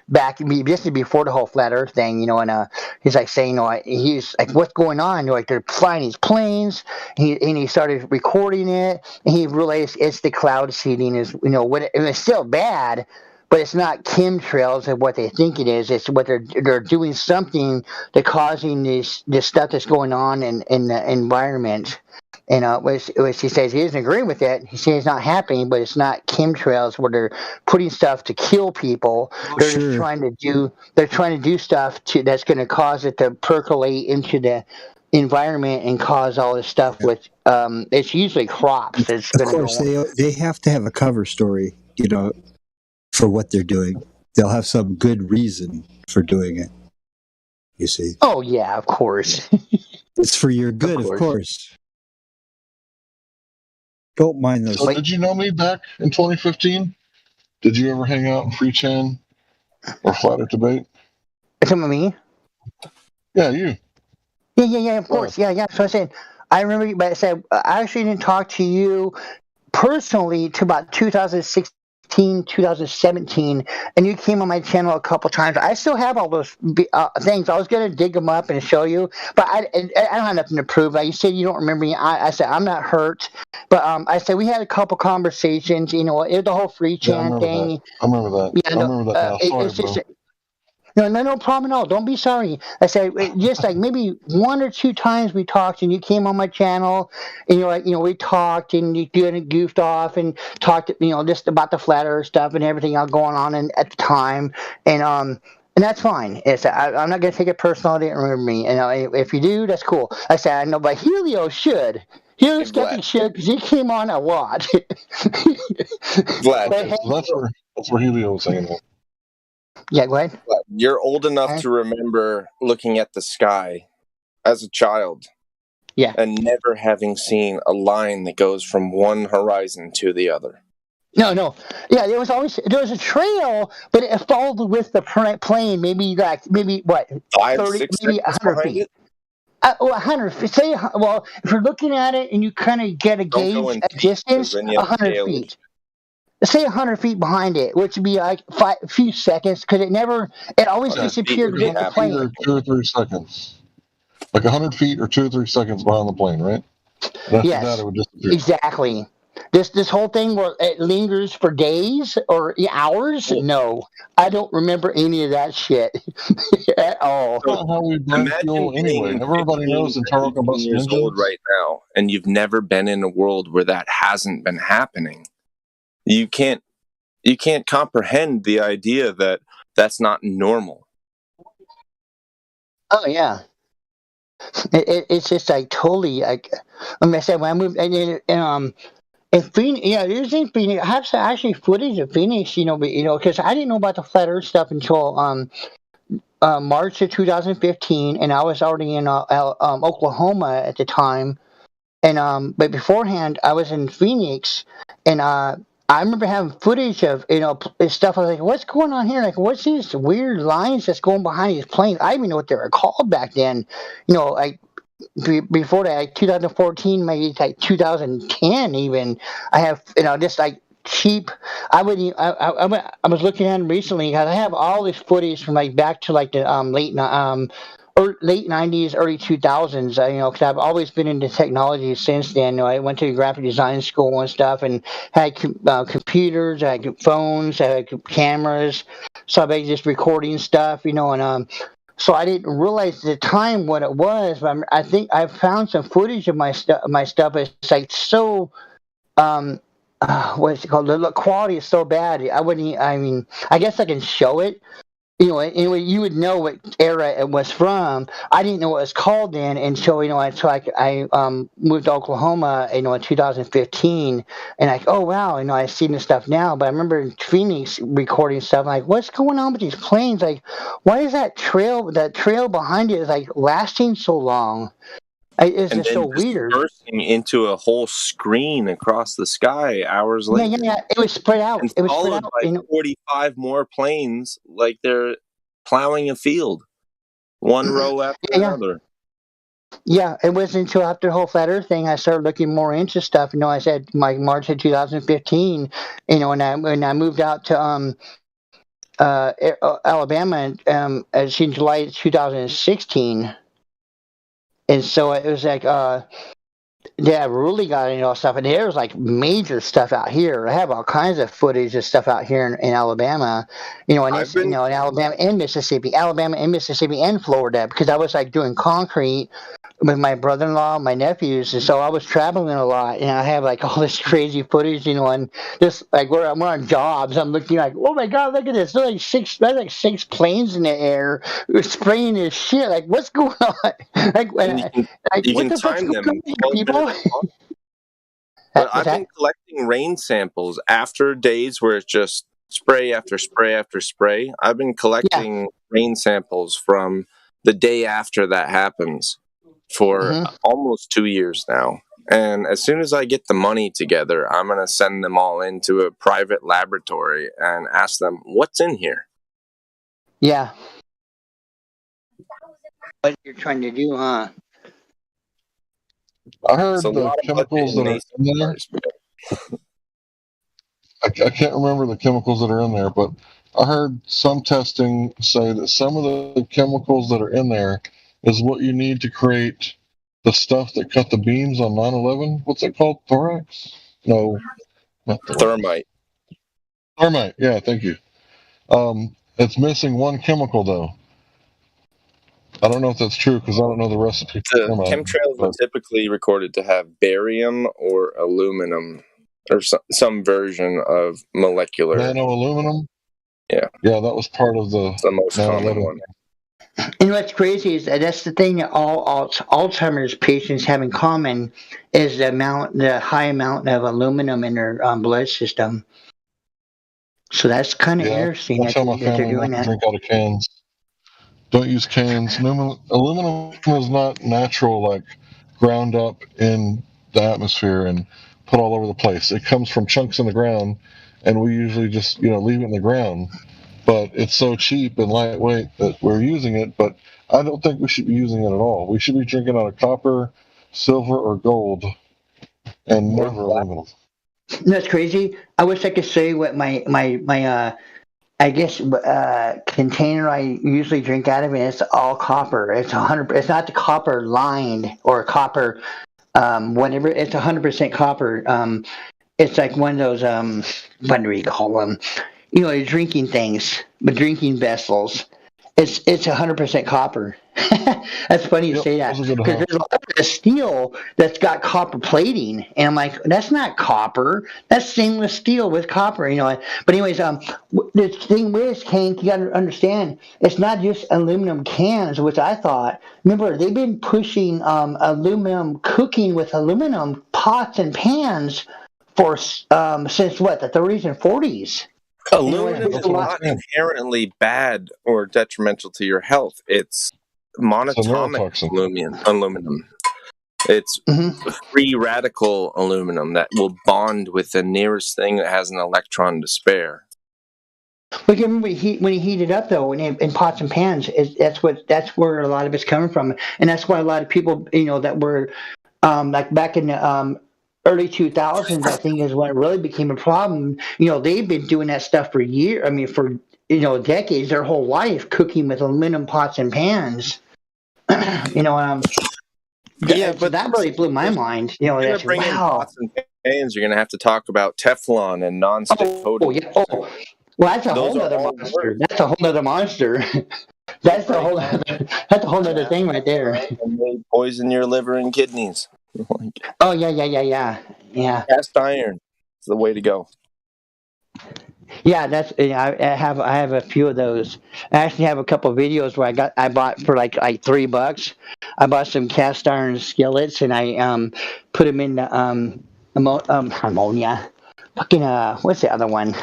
back just before the whole flat Earth thing, and he's like saying, he's like, what's going on? Like they're flying these planes. He started recording it, and he realized it's the cloud seeding. Is when it's still bad. but it's not chemtrails of what they think it is. It's what they're doing something to causing this stuff that's going on in the environment. And which he says he doesn't agree with it. He says it's not happening, but it's not chemtrails where they're putting stuff to kill people. They're just trying to do stuff that's going to cause it to percolate into the environment and cause all this stuff with it's usually crops. It's
Of
going to
course,
go.
they have to have a cover story, for what they're doing. They'll have some good reason for doing it. You see.
Oh yeah, of course.
It's for your good, of course. Don't mind those.
So did you know me back in 2015? Did you ever hang out in Free Chan or Flat Earth Debate?
Some of me?
Yeah, you.
Yeah, of course. Yeah. So I said, I remember, but I said, I actually didn't talk to you personally to about 2016, 2017, and you came on my channel a couple times. I still have all those things. I was going to dig them up and show you, but I don't have nothing to prove. Like you said, you don't remember me. I said, I'm not hurt, but I said, we had a couple conversations, the whole Free Chan thing.
I remember that.
Yeah,
I remember that now. Sorry,
it's just,
bro.
No problem at all. Don't be sorry. I said, just like maybe 1 or 2 times we talked and you came on my channel and you're like, we talked and you kind of goofed off and talked, just about the flat earth stuff and everything else going on at the time. And that's fine. I'm not going to take it personal. I didn't remember me. And if you do, that's cool. I said, I know, but Helio should. Helio Skeptic should because he came on a lot.
Vlad,
that's where Helio was saying that.
Yeah, go ahead.
You're old enough to remember looking at the sky as a child.
Yeah.
And never having seen a line that goes from one horizon to the other.
No. Yeah, there was a trail, but it followed with the plane, maybe what?
5-6
maybe 100 feet. 100 feet. If you're looking at it and you kind of get a gauge of distance, 100 feet. Say 100 feet behind it, which would be like a few seconds, because it always disappeared behind the plane.
Or 2 or 3 seconds. Like 100 feet or 2 or 3 seconds behind the plane, right? And after that, it would disappear.
Exactly. This whole thing where it lingers for days or hours? No, I don't remember any of that shit at all.
That's not how we burn fuel anyway. Everybody knows internal combustion
years
engines.
old right now, and you've never been in a world where that hasn't been happening. You can't comprehend the idea that that's not normal.
Oh yeah, it's just like totally like. I said when I moved in Phoenix, there's in Phoenix. I have actually footage of Phoenix, because I didn't know about the flat Earth stuff until March of 2015, and I was already in Oklahoma at the time, and but beforehand I was in Phoenix, and I remember having footage of stuff. I was like, "What's going on here? Like, what's these weird lines that's going behind these planes?" I didn't even know what they were called back then. Like before that, like 2014, maybe like 2010, even. I have just like cheap. I was looking at them recently because I have all this footage from like back to like the late 90s, early 2000s, because I've always been into technology since then. I went to graphic design school and stuff and had computers, I had phones, I had cameras, so I was just recording stuff, and so I didn't realize at the time what it was, but I think I found some footage of my stuff. It's like so, what's it called? The quality is so bad. I guess I can show it. Anyway, you would know what era it was from. I didn't know what it was called then, and so I moved to Oklahoma, in 2015, and oh wow, I've seen this stuff now. But I remember in Phoenix recording stuff. Like, what's going on with these planes? Like, why is that trail behind it is like lasting so long? It's just so weird.
Bursting into a whole screen across the sky hours later.
Yeah. It was spread out.
And followed by 45 more planes, like they're plowing a field, one row after another.
Yeah, it wasn't until after the whole flat Earth thing I started looking more into stuff. I said March of 2015. When I moved out to Alabama, in July 2016. And so it was like, yeah, really got into all stuff, and there's like major stuff out here. I have all kinds of footage of stuff out here in Alabama, and it's in Alabama and Mississippi, and Florida, because I was like doing concrete with my brother-in-law, my nephews, and so I was traveling a lot, and I have like all this crazy footage, and just like we're on jobs, I'm looking like, oh my god, look at this! There's like six planes in the air, spraying this shit. Like, what's going on? Like,
You
what
can
the fuck's
time them.
going on, people?
But I've been collecting rain samples after days where it's just spray after spray after spray. I've been collecting rain samples from the day after that happens for almost 2 years now. And as soon as I get the money together, I'm going to send them all into a private laboratory and ask them, what's in here?
Yeah. What you're trying to do, huh?
I heard
It's a
the
lot of
chemicals that are in there. I can't remember the chemicals that are in there, but I heard some testing say that some of the chemicals that are in there is what you need to create the stuff that cut the beams on 9/11. What's it called? Thorax? No, not thorax.
Thermite.
Thermite. Yeah, thank you. It's missing one chemical though. I don't know if that's true because I don't know the recipe.
The chemtrails are typically recorded to have barium or aluminum or some version of molecular.
Nano aluminum?
Yeah.
Yeah, that was part of the
most common one.
And what's crazy is that's the thing that all Alzheimer's patients have in common is the high amount of aluminum in their blood system. So that's kind of interesting
I tell my
that they're
family
doing
not to
that.
drink out of cans. Don't use cans. Aluminum is not natural, like ground up in the atmosphere and put all over the place. It comes from chunks in the ground, and we usually just leave it in the ground. But it's so cheap and lightweight that we're using it. But I don't think we should be using it at all. We should be drinking out of copper, silver, or gold, and never aluminum.
That's crazy. I wish I could say what my I guess container I usually drink out of, and it's all copper. It's 100. It's not the copper lined or copper, whatever. It's 100% copper. It's like one of those what do we call them? Drinking things, but drinking vessels. It's 100% copper. That's funny you say that because there's a lot of steel that's got copper plating, and I'm like, that's not copper. That's stainless steel with copper, But anyways, the thing with Hank, you got to understand, it's not just aluminum cans, which I thought. Remember, they've been pushing aluminum cooking with aluminum pots and pans for since what, the 30s and 40s.
Aluminum is not inherently bad or detrimental to your health. It's monatomic aluminum. It's free radical aluminum that will bond with the nearest thing that has an electron to spare.
But you remember when he heated up though, in pots and pans, that's where a lot of it's coming from, and that's why a lot of people, that were like back in the early 2000s, I think, is when it really became a problem. They've been doing that stuff for years. I mean, for decades, their whole life, cooking with aluminum pots and pans. But that really blew my mind.
You're going to bring in pots and pans. You're going to have to talk about Teflon and nonstick coatings.
Well, that's a whole other monster. That's a whole other monster. That's a whole other thing right there.
And they poison your liver and kidneys.
Oh yeah.
Cast iron is the way to go.
Yeah, that's. I have a few of those. I actually have a couple of videos where I bought for like $3. I bought some cast iron skillets and I put them in the ammonia. Fucking what's the other one?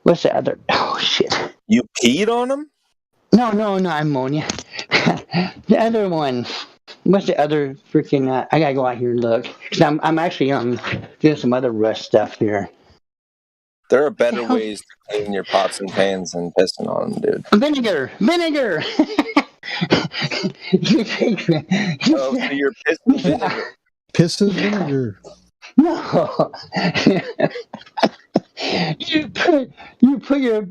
What's the other? Oh shit!
You peed on them?
No, ammonia. The other one. What's the other freaking? I gotta go out here and look. Cause I'm actually doing some other rust stuff here.
There are better ways to clean your pots and pans than pissing on them, dude.
Vinegar.
So you're pissing vinegar.
Piss and vinegar.
No. You put your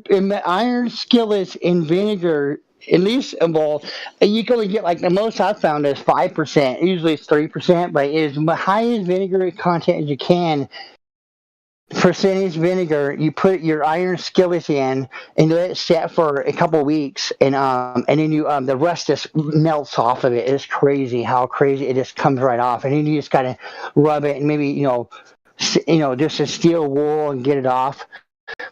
iron skillets in vinegar at least, well, you can only get like the most I've found is 5%. Usually it's 3%, but as high as vinegar content as you can. Percentage vinegar, you put your iron skillet in and let it set for a couple of weeks, and then you the rust just melts off of it. It's crazy how crazy it just comes right off, and then you just gotta rub it and maybe just a steel wool and get it off.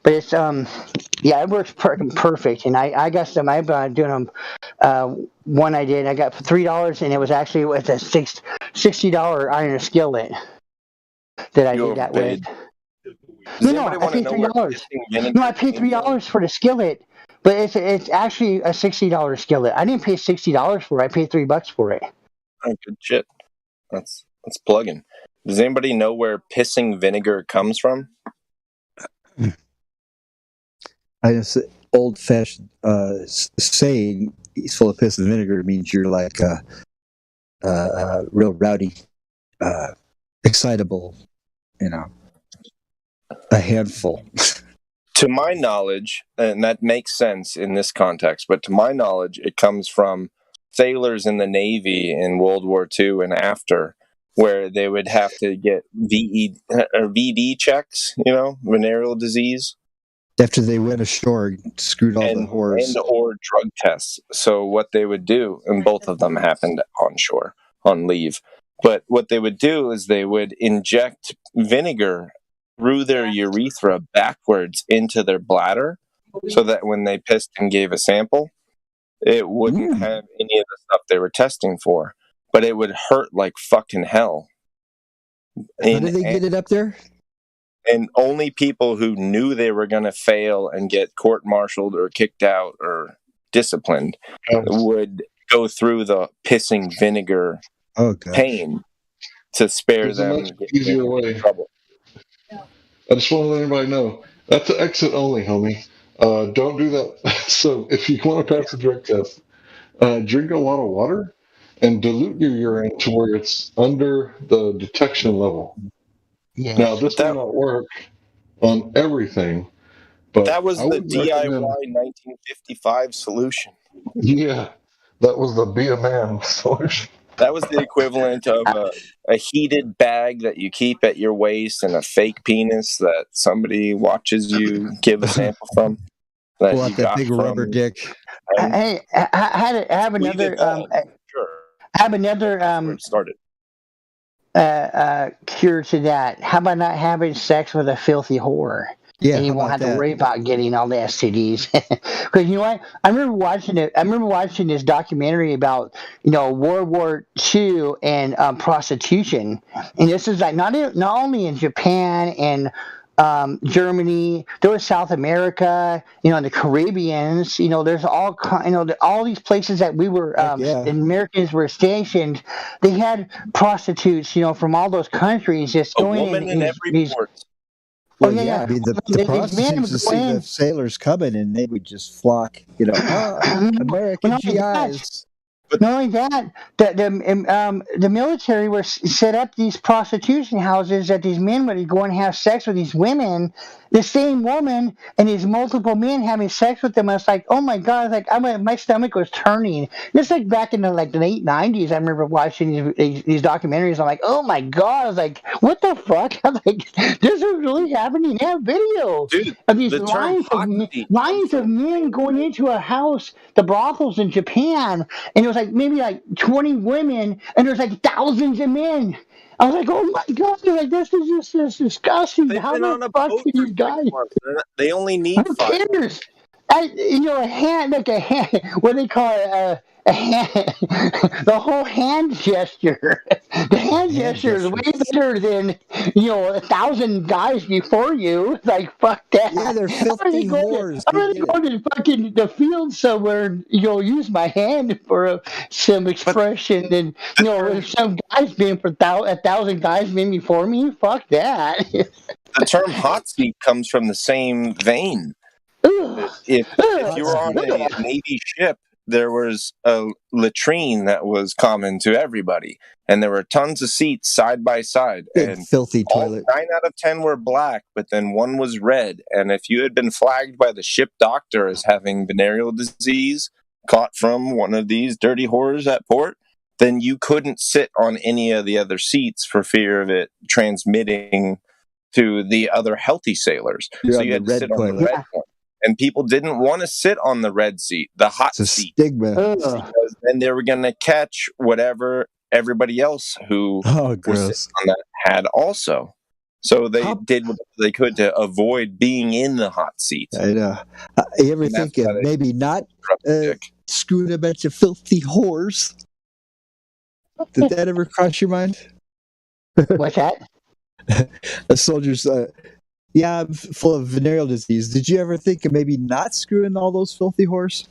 But it's yeah, it works perfect. And I got some. I've been doing them. One I did, I got for $3, and it was actually with a $60 iron skillet that I did that with. No, I paid $3. No, I paid $3 for the skillet, but it's actually a $60 skillet. I didn't pay $60 for it. I paid $3 for it.
Oh, good shit. That's plugging. Does anybody know where pissing vinegar comes from?
I just old-fashioned saying "he's full of piss and vinegar" means you're like real rowdy, excitable, a handful.
To my knowledge, and that makes sense in this context, but to my knowledge, it comes from sailors in the Navy in World War II and after, where they would have to get VD checks, venereal disease.
After they went ashore, screwed all the whores.
And/or drug tests. So what they would do, and both of them happened on shore, on leave, but what they would do is they would inject vinegar through their urethra backwards into their bladder, so that when they pissed and gave a sample, it wouldn't have any of the stuff they were testing for, but it would hurt like fucking hell.
How did they get it up there?
And only people who knew they were going to fail and get court-martialed or kicked out or disciplined would go through the pissing vinegar pain to spare them.
There's a much easier way. Trouble. I just want to let everybody know that's an exit only, homie. Don't do that. So if you want to pass the drug test, drink a lot of water and dilute your urine to where it's under the detection level.
Yes.
Now, this may not work on everything, but
that was
I
the
would
DIY
recommend,
1955 solution.
Yeah, that was the be a man solution.
That was the equivalent of a heated bag that you keep at your waist and a fake penis that somebody watches you give a sample from. That
Pull out that big rubber dick.
Hey, I have another. I have another.
Started.
Cure to that. How about not having sex with a filthy whore?
Yeah,
and you won't have to worry about getting all the STDs. Because you know what? I remember watching this documentary about World War II and prostitution, and this is like not only in Japan and Germany, there was South America, the Caribbeans, there's all these places that we were, Americans were stationed. They had prostitutes, from all those countries just going in every port.
Well, I mean, the prostitutes would see the sailors coming, and they would just flock, American GIs.
But not only that, the military were set up these prostitution houses that these men would go and have sex with these women, the same woman, and these multiple men having sex with them. I was like, oh my god! My stomach was turning. Just like back in the late '90s, I remember watching these documentaries. I'm like, oh my god! I was like, what the fuck? I was like, this is really happening. They have videos of these lines of men going into a house, the brothels in Japan, and it was like maybe like 20 women, and there's like thousands of men. I was like, oh my god! Like this is just disgusting. How the fuck do these guys?
They only need 5
cares? A hand, like a hand. What do they call it? A hand. The whole hand gesture. The hand gesture is way better than 1,000 guys before you. Like fuck that.
Yeah, they're filthy whores.
I'm gonna go to fucking the field somewhere and use my hand for some expression. And if some guys being for 1,000 guys being before me, fuck that.
The term hot seat comes from the same vein. If you were on a Navy ship, there was a latrine that was common to everybody, and there were tons of seats side by side. And
filthy toilet.
9 out of 10 were black, but then 1 was red. And if you had been flagged by the ship doctor as having venereal disease, caught from one of these dirty whores at port, then you couldn't sit on any of the other seats for fear of it transmitting to the other healthy sailors.
You're
so
on
you
the
had to
red
sit on the
toilet.
red one. And people didn't want to sit on the red seat, the hot
It's a
seat,
stigma.
because then they were going to catch whatever everybody else who
Oh,
was
gross.
sitting on that had also. So they did what they could to avoid being in the hot seat.
I know. You ever
And that's
think of
why they
maybe not
dropped the dick.
screwing a bunch of filthy whores? Did that ever cross your mind?
What's that?
A soldier's, yeah, I'm full of venereal disease. Did you ever think of maybe not screwing all those filthy whores?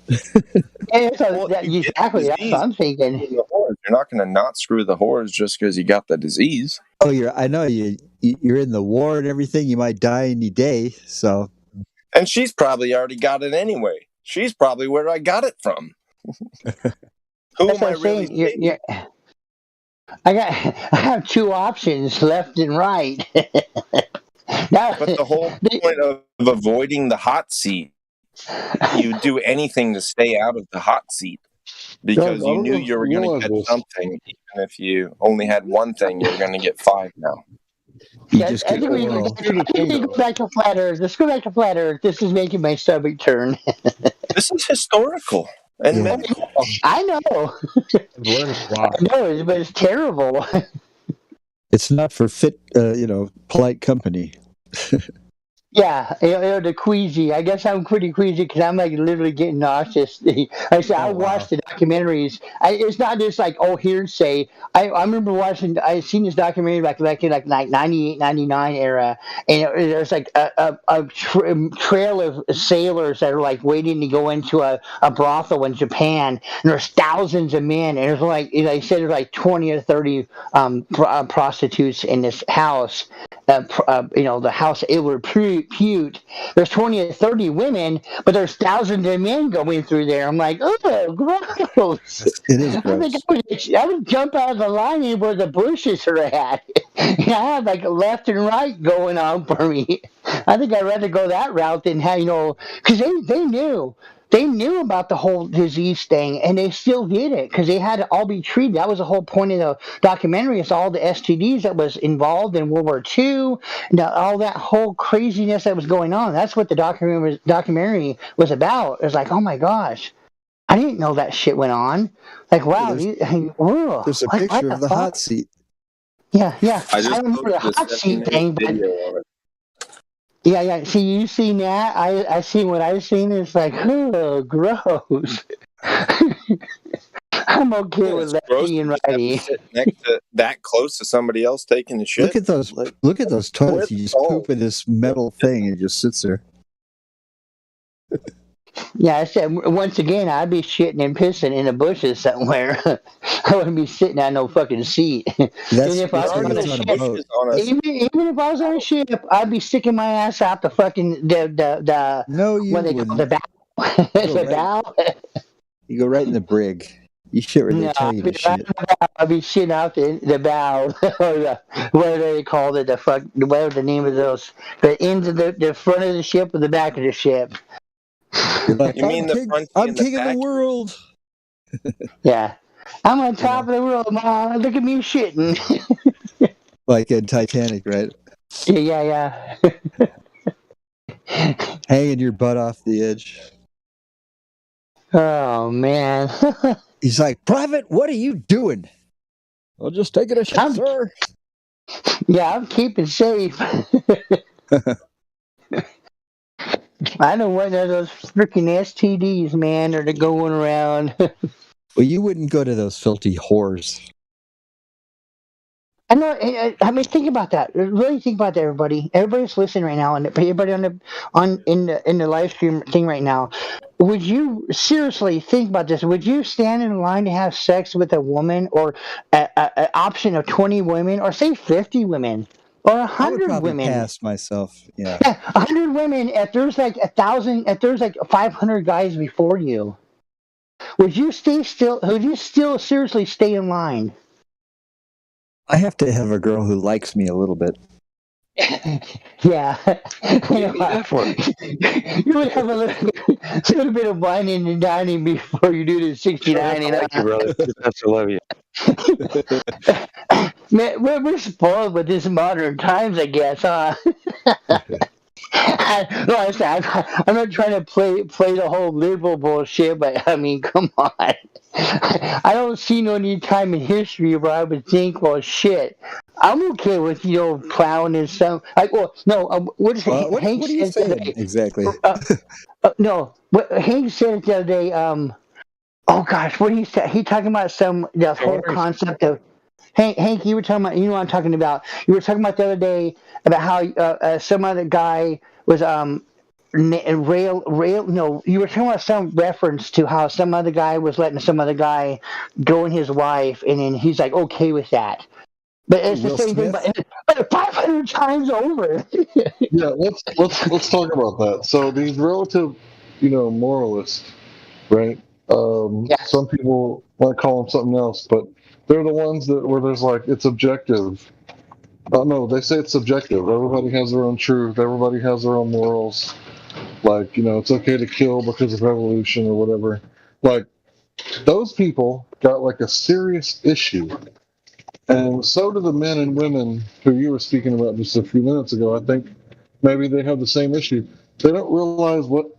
Yeah, so
Well,
that,
you get
exactly.
the
That's
disease,
what I'm thinking.
the whores. You're not going to not screw the whores just because you got the disease.
Oh, I know you're in the war and everything. You might die any day. So,
And she's probably already got it anyway. She's probably where I got it from. Who
That's
am I
what I'm
really
saying. I have two options, left and right. Now,
But the whole point of avoiding the hot seat, you do anything to stay out of the hot seat because
Guys, I
you
don't
knew
know if
you were
you
going to
realize
get
this.
something. Even if you only had one thing, you were going to get 5 now.
you
I
just
think
get
we
oral.
go back to flat Earth. Let's go back to flat Earth. This is making my stomach turn.
This is historical and
Yeah.
medical.
I know. I know, but it's terrible.
It's not for fit, polite company.
Yeah, the queasy. I guess I'm pretty queasy because I'm like literally getting nauseous. I said I watched the documentaries. It's not just like hearsay. I remember watching. I seen this documentary back in like 98, 99 era, and there's like a trail of sailors that are like waiting to go into a brothel in Japan, and there's thousands of men, and there's like they said there's like 20 or 30 prostitutes in this house. The house it would repute. There's 20 or 30 women, but there's thousands of men going through there. I'm like, oh, gross.
It is
I
gross.
think I would jump out of the line where the bushes are at. I have like left and right going on for me. I think I'd rather go that route than have, because they knew. They knew about the whole disease thing, and they still did it because they had to all be treated. That was the whole point of the documentary. It's all the STDs that was involved in World War II, and all that whole craziness that was going on. That's what the documentary was about. It was like, oh my gosh, I didn't know that shit went on. Like, wow,
There's a picture of the hot seat.
Yeah.
I just
remember the
posted
hot
this
seat thing, but
video on it.
yeah. See, you seen that? I seen what I've seen. It's like, oh, gross. I'm okay with
It's gross
lefty and
to have to
righty.
sit next to that close to somebody else taking the shit.
Look at those toilets. You just poop in this metal thing and it just sits there.
Yeah, I said once again, I'd be shitting and pissing in the bushes somewhere. I wouldn't be sitting on no fucking seat. And if I was on a ship, even if I was on a ship, I'd be sticking my ass out the fucking the
no, you
what they call the bow. The bow.
You go right in the brig. You shit where they tell you to shit.
I'd be shitting out the bow, or whatever they called it, whatever the name of those, the ends of the front of the ship or the back of the ship.
Like,
You mean the front
I'm
and the
king of
back?
the world.
Yeah. I'm on top of the world, Mom. Look at me shitting.
Like in Titanic, right?
Yeah.
Hanging your butt off the edge.
Oh, man.
He's like, Private, what are you doing? Well, just taking a shit, sir.
Yeah, I'm keeping safe. I don't want none of those freaking STDs, man, that are going around.
Well, you wouldn't go to those filthy whores.
I know. I mean, think about that. Really think about that, everybody. Everybody's listening right now, and everybody in the live stream thing right now. Would you seriously think about this? Would you stand in line to have sex with a woman, or an option of 20 women, or say 50 women, or 100 women?
Pass myself. Yeah.
100 women. If there's like 1,000, if there's like 500 guys before you, would you stay still? Would you still seriously stay in line?
I have to have a girl who likes me a little bit.
Yeah.
What do you need that for?
You would have a little bit of whining and dining before you do the 69.
I like you, brother. That's I love you.
Man, we're spoiled with this modern times, I guess, huh? No, I'm not trying to play the whole liberal bullshit, but I mean, come on. I don't see no any time in history where I would think, well, shit, I'm okay with plowing and stuff. Well, no, what
What
Hank
are you
said the other
saying
day?
exactly?
No, what Hank said the other day. Oh gosh, what he said? He talking about the whole concept of. Hank, you were talking about. You know what I'm talking about. You were talking about the other day about how some other guy was rail. No, you were talking about some reference to how some other guy was letting some other guy go in his wife, and then he's like okay with that. But it's the
Will
same thing,
Smith?
but 500 times over.
Yeah, let's talk about that. So these relative, moralists, right? Some people might call them something else, but they're the ones where there's like it's objective. No, they say it's subjective. Everybody has their own truth. Everybody has their own morals. Like, it's okay to kill because of evolution or whatever. Like, those people got like a serious issue. And so do the men and women who you were speaking about just a few minutes ago. I think maybe they have the same issue. They don't realize what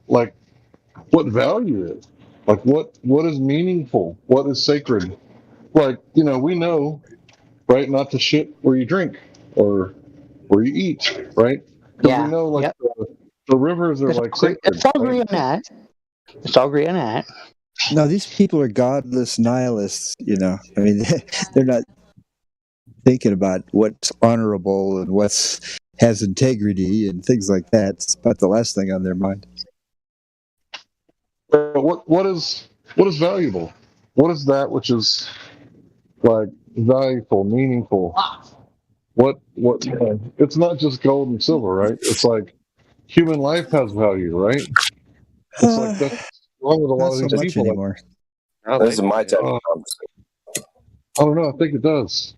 value is. Like what is meaningful, what is sacred. Like, we know, right, not to shit where you drink or where you eat, right? Because we know like the rivers are like sacred.
Let's all agree on that. Let's all agree on that.
No, these people are godless nihilists. I mean, they're not thinking about what's honorable and what's has integrity and things like that. It's about the last thing on their mind.
What is valuable? What is that which is like valuable, meaningful? What it's not just gold and silver, right? It's like human life has value, right? It's like that's wrong with a lot of these people.
Anymore.
This is my type of conversation.
I don't know. I think it does.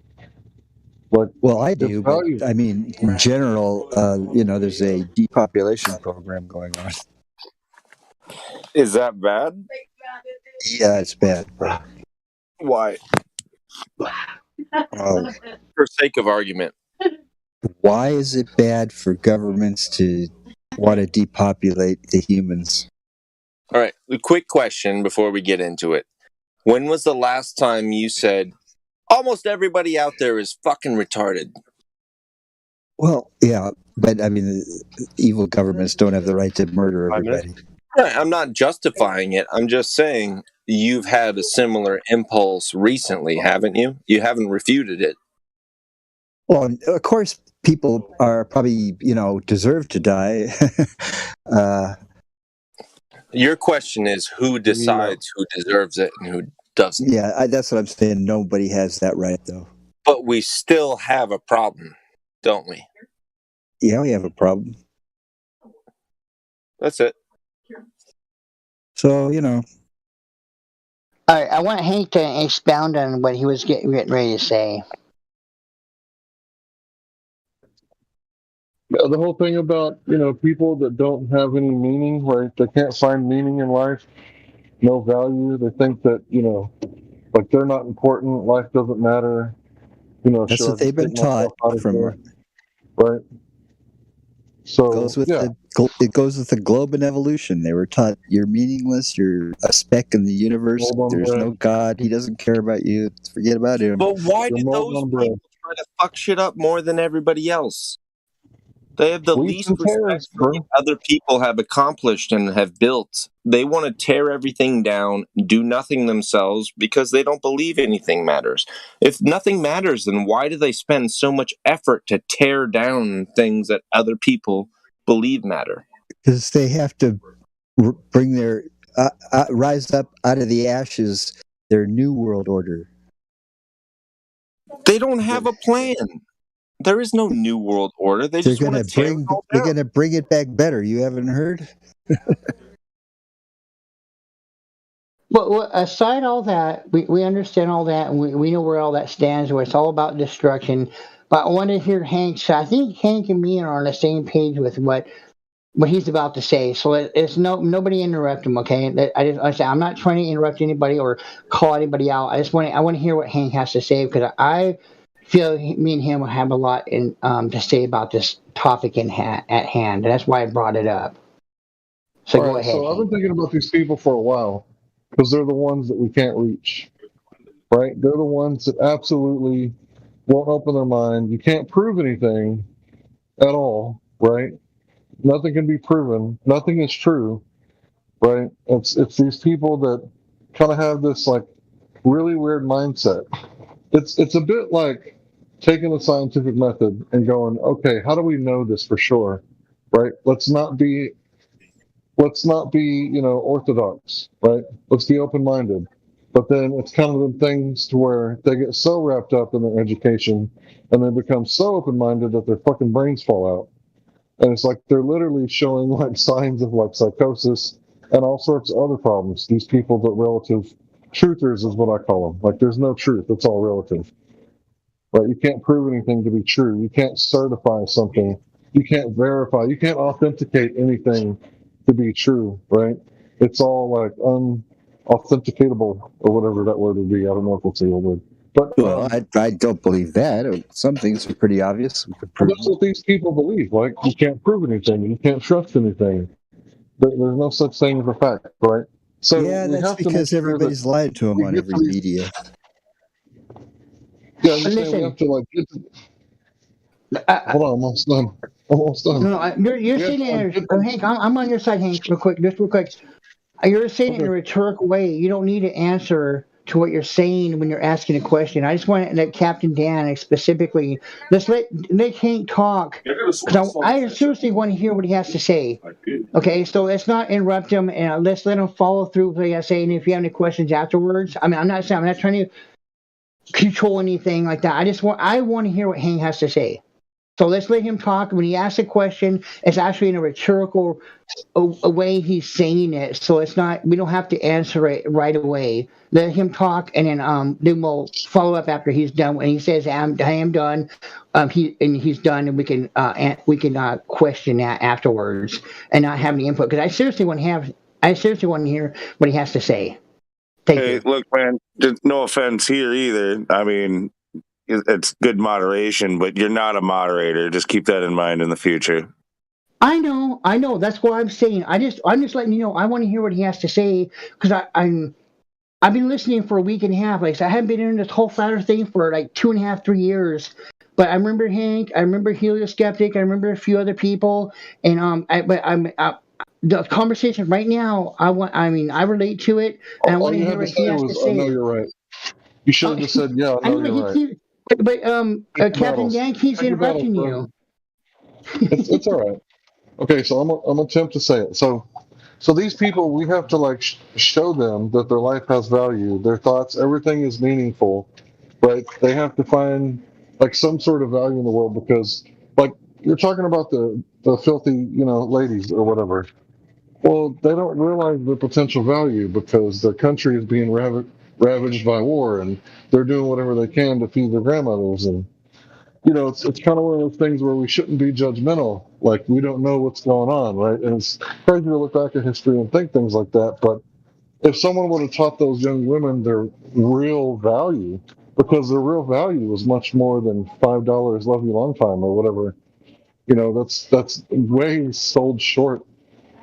Like,
well, I do, but I mean, in general, there's a depopulation program going on.
Is that bad?
Yeah, it's bad.
Why? For sake of argument.
Why is it bad for governments to want to depopulate the humans?
All right, a quick question before we get into it. When was the last time you said, almost everybody out there is fucking retarded?
Well, yeah, but I mean, evil governments don't have the right to murder everybody.
Right, I'm not justifying it. I'm just saying you've had a similar impulse recently, haven't you? You haven't refuted it.
Well, of course, people are probably, deserve to die.
Your question is who decides who deserves it and who doesn't.
Yeah, that's what I'm saying. Nobody has that right, though.
But we still have a problem, don't we?
Yeah, we have a problem.
That's it.
So,
All right, I want Hank to expound on what he was getting ready to say.
The whole thing about, people that don't have any meaning, right? They can't find meaning in life, no value. They think that, like they're not important, life doesn't matter.
That's what they've been taught from.
Right. So
it goes with the globe and evolution. They were taught you're meaningless, you're a speck in the universe, there's no God, he doesn't care about you, forget about him.
But why do those people try to fuck shit up more than everybody else? They have the least respect for what other people have accomplished and have built. They want to tear everything down, do nothing themselves because they don't believe anything matters. If nothing matters, then why do they spend so much effort to tear down things that other people believe matter?
Because they have to bring their rise up out of the ashes, their new world order.
They don't have a plan. There is no new world order. They're just want to tear it all down.
They're going to bring it back better. You haven't heard?
Well, aside all that, we understand all that, and we know where all that stands, where it's all about destruction. but I want to hear Hank. So I think Hank and me are on the same page with what he's about to say. So it's nobody interrupt him, okay? I say I'm not trying to interrupt anybody or call anybody out. I want to hear what Hank has to say because I feel me and him will have a lot to say about this topic at hand. That's why I brought it up. So
All
go
right,
ahead.
so I've been thinking about these people for a while because they're the ones that we can't reach, right? They're the ones that absolutely won't open their mind. You can't prove anything at all, right? Nothing can be proven. Nothing is true, right? It's these people that kind of have this like really weird mindset. It's a bit like taking the scientific method and going, okay, how do we know this for sure, right? Let's not be orthodox, right? Let's be open-minded. But then it's kind of the things to where they get so wrapped up in their education and they become so open-minded that their fucking brains fall out. And it's like they're literally showing like signs of like psychosis and all sorts of other problems. These people that relative truthers is what I call them. Like there's no truth. It's all relative. Right? You can't prove anything to be true. You can't certify something. You can't verify. You can't authenticate anything to be true, right? It's all like unauthenticatable or whatever that word would be. I don't know if it's a real word. But
Well, I don't believe that. Some things are pretty obvious. We could prove
that's what these people believe. Like you can't prove anything. You can't trust anything. There's no such thing as a fact, right? So
yeah,
we
that's
have to make
because
sure
everybody's
that
lied to them
we
on
get
every
to these-
media.
Yeah, I'm saying we have to like get to. Hold on, I'm almost done.
No, you're sitting there, Hank. I'm on your side, Hank. Real quick. You're saying it in a rhetorical way. You don't need to answer to what you're saying when you're asking a question. I just want that Captain Dan specifically. Let's let Hank talk. 'Cause I seriously want to hear what he has to say. Okay, so let's not interrupt him and let's let him follow through with what he has to say. And if you have any questions afterwards, I mean, I'm not trying to control anything like that. I want to hear what Hank has to say. So let's let him talk. When he asks a question, it's actually in a rhetorical way he's saying it. So it's not, we don't have to answer it right away. Let him talk, and then we'll follow up after he's done. When he says, I am done, he's done, and we can question that afterwards and not have any input. Because I seriously want to hear what he has to say.
Hey, look, man, just no offense here either. I mean, it's good moderation, but you're not a moderator. Just keep that in mind in the future.
I know. That's what I'm saying. I'm just letting you know. I want to hear what he has to say because I've been listening for a week and a half. Like I haven't been in this whole flat Earth thing for like 2.5, 3 years. But I remember Hank. I remember Helioskeptic. I remember a few other people. And the conversation right now. I relate to it, and I want to hear what he has to say.
I know you're right. You should have just said, "Yeah, I know you're right."
But Captain Dan keeps interrupting you.
It's all right. Okay, so I'm gonna attempt to say it. So these people, we have to like show them that their life has value, their thoughts, everything is meaningful, right? They have to find like some sort of value in the world because, like, you're talking about the filthy, ladies or whatever. Well, they don't realize the potential value because their country is being ravaged by war, and they're doing whatever they can to feed their grandmothers. And it's kind of one of those things where we shouldn't be judgmental. Like we don't know what's going on, right? And it's crazy to look back at history and think things like that. But if someone would have taught those young women their real value, because their real value was much more than $5, love you long time or whatever, that's way sold short.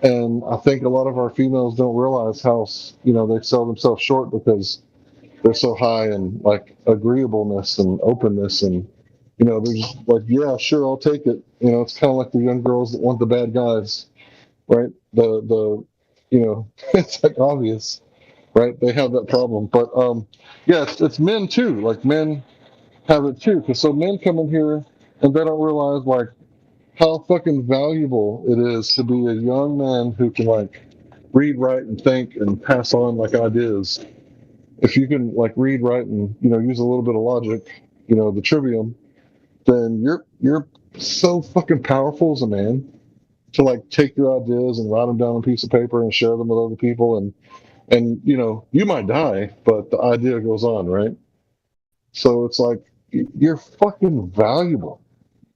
And I think a lot of our females don't realize how, they sell themselves short because they're so high in like agreeableness and openness. And, they're just like, yeah, sure, I'll take it. It's kind of like the young girls that want the bad guys, right? It's like obvious, right? They have that problem. But, yeah, it's men too. Like men have it too. Because so men come in here and they don't realize like, how fucking valuable it is to be a young man who can like read, write, and think and pass on like ideas. If you can like read, write, and use a little bit of logic, the trivium, then you're so fucking powerful as a man to like take your ideas and write them down on a piece of paper and share them with other people, and you might die, but the idea goes on, right? So it's like you're fucking valuable.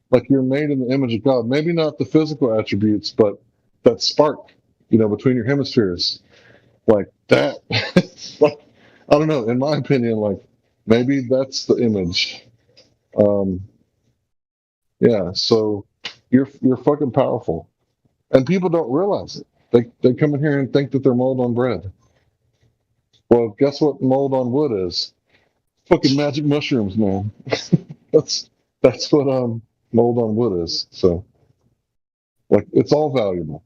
Like you're made in the image of God. Maybe not the physical attributes, but that spark, between your hemispheres, like that. Like, I don't know. In my opinion, like maybe that's the image. Yeah. So you're fucking powerful, and people don't realize it. They come in here and think that they're mold on bread. Well, guess what mold on wood is? Fucking magic mushrooms, man. that's what mold on wood is. So, like, it's all valuable.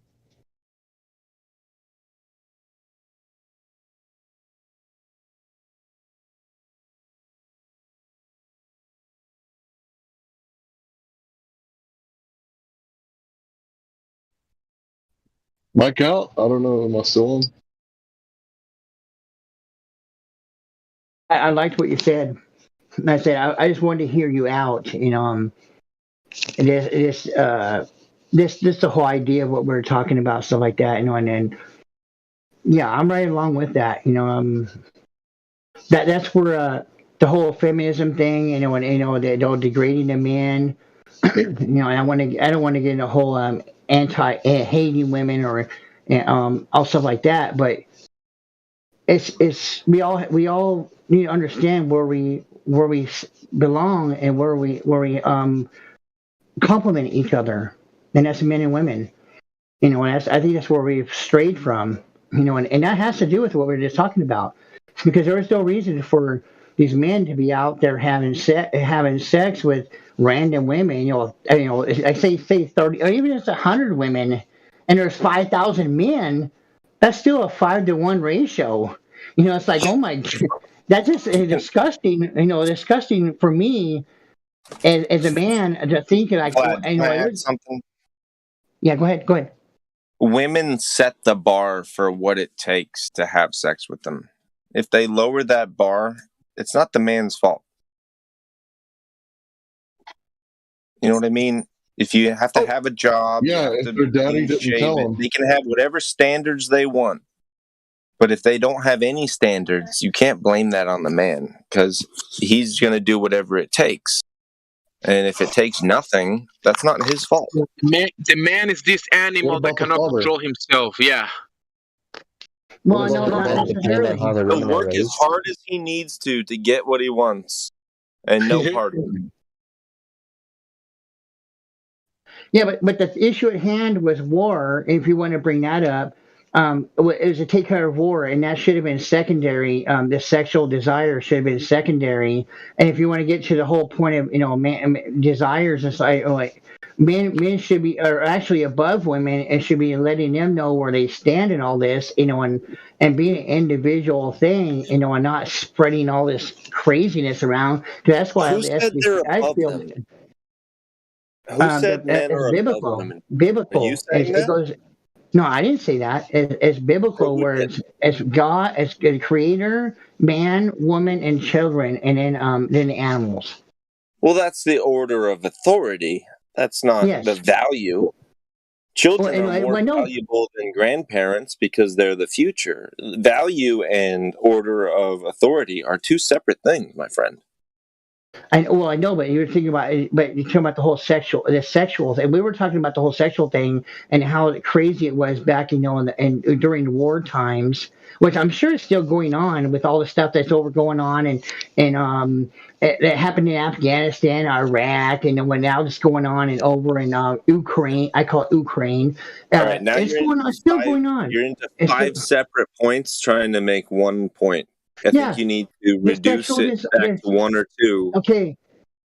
Mike out? I don't know. Am I still on?
I liked what you said. And I said I just wanted to hear you out. This the whole idea of what we're talking about, stuff like that. And then yeah, I'm right along with that. That's where the whole feminism thing, the degrading the men. And I don't want to get in a whole anti hating women or all stuff like that. But it's we all need to understand where we belong and where we complement each other, and that's men and women. And I think that's where we've strayed from. And that has to do with what we were just talking about, because there is no reason for these men to be out there having sex with random women. I say 30, or even if it's 100 women, and there's 5,000 men. That's still a 5-to-1 ratio. It's like, oh my, that's just disgusting. Disgusting for me as a man to think like.
Can I add something?
Yeah, go ahead.
Women set the bar for what it takes to have sex with them. If they lower that bar, it's not the man's fault. You know what I mean? If you have to have a job,
if their daddy didn't tell them,
they can have whatever standards they want. But if they don't have any standards, you can't blame that on the man, because he's going to do whatever it takes. And if it takes nothing, that's not his fault.
The man is this animal that cannot control himself. Yeah.
Well, no, not necessarily.
He'll work as hard as he needs to get what he wants, and no pardon.
Yeah, but the issue at hand was war. If you want to bring that up, it was to take care of war, and that should have been secondary. The sexual desire should have been secondary. And if you want to get to the whole point of man desires, it's like men should be are actually above women and should be letting them know where they stand in all this, and being an individual thing, and not spreading all this craziness around. That's why
Who said they're above them? Who said men are above women?
Biblical.
Are you saying that?
It goes, no, I didn't say that. It's biblical, where it's God, it's the creator, man, woman, and children, and then the animals.
Well, that's the order of authority. That's not the value. Children are more valuable than grandparents because they're the future. Value and order of authority are two separate things, my friend.
I know, but you're talking about the whole sexual, and we were talking about the whole sexual thing and how crazy it was back, and during war times, which I'm sure is still going on with all the stuff that's going on, and it happened in Afghanistan, Iraq, and when now it's going on and over in Ukraine. I call it Ukraine.
All right, now
it's still going on.
You're into five separate points trying to make one point. I think you need to reduce it back to one or two.
Okay.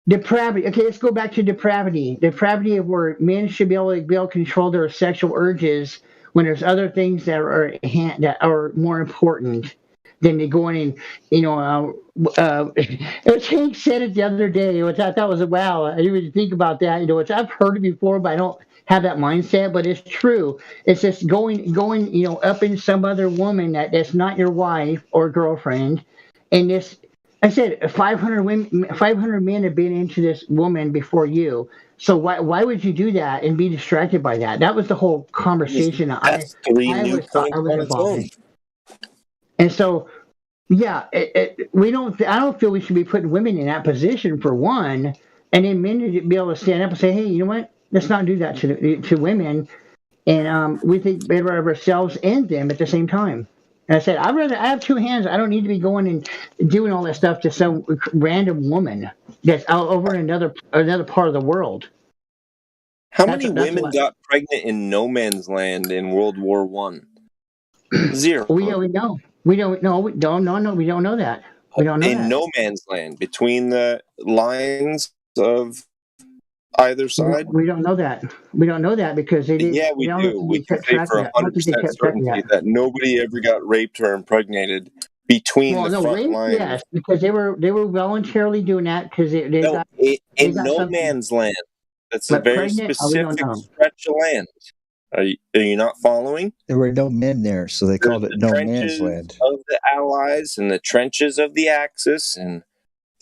Depravity. Okay, let's go back to depravity. Depravity of where men should be able to control their sexual urges when there's other things that are more important than they go in and, Hank said it the other day, which I thought was, wow, I didn't even think about that, which I've heard it before, but I don't have that mindset, but it's true. It's just going, up in some other woman that's not your wife or girlfriend. And this, I said, 500 men have been into this woman before you. So why would you do that and be distracted by that? That was the whole conversation.
That's three new points on its own.
And so
Yeah, we don't. I don't feel we should be putting women in that position for one, and then men to be able to stand up and say, "Hey, you know what? Let's not do that to women." And we think better of ourselves and them at the same time. And I said, I have two hands. I don't need to be going and doing all that stuff to some random woman that's out over in another part of the world.
How many women got pregnant in no man's land in World War One? Zero.
We don't know. We don't know. We don't know that. We don't know
in
that.
no man's land between the lines of either side.
We don't know that. We don't know that because they didn't.
Yeah, we do. We can say for 100% certainty that nobody ever got raped or impregnated between the front lines.
Yes, because they were voluntarily doing that because they got
in no man's land. That's a very specific stretch of land. Are you not following?
There were no men there, so they called it no man's land.
Of the Allies and the trenches of the Axis, and a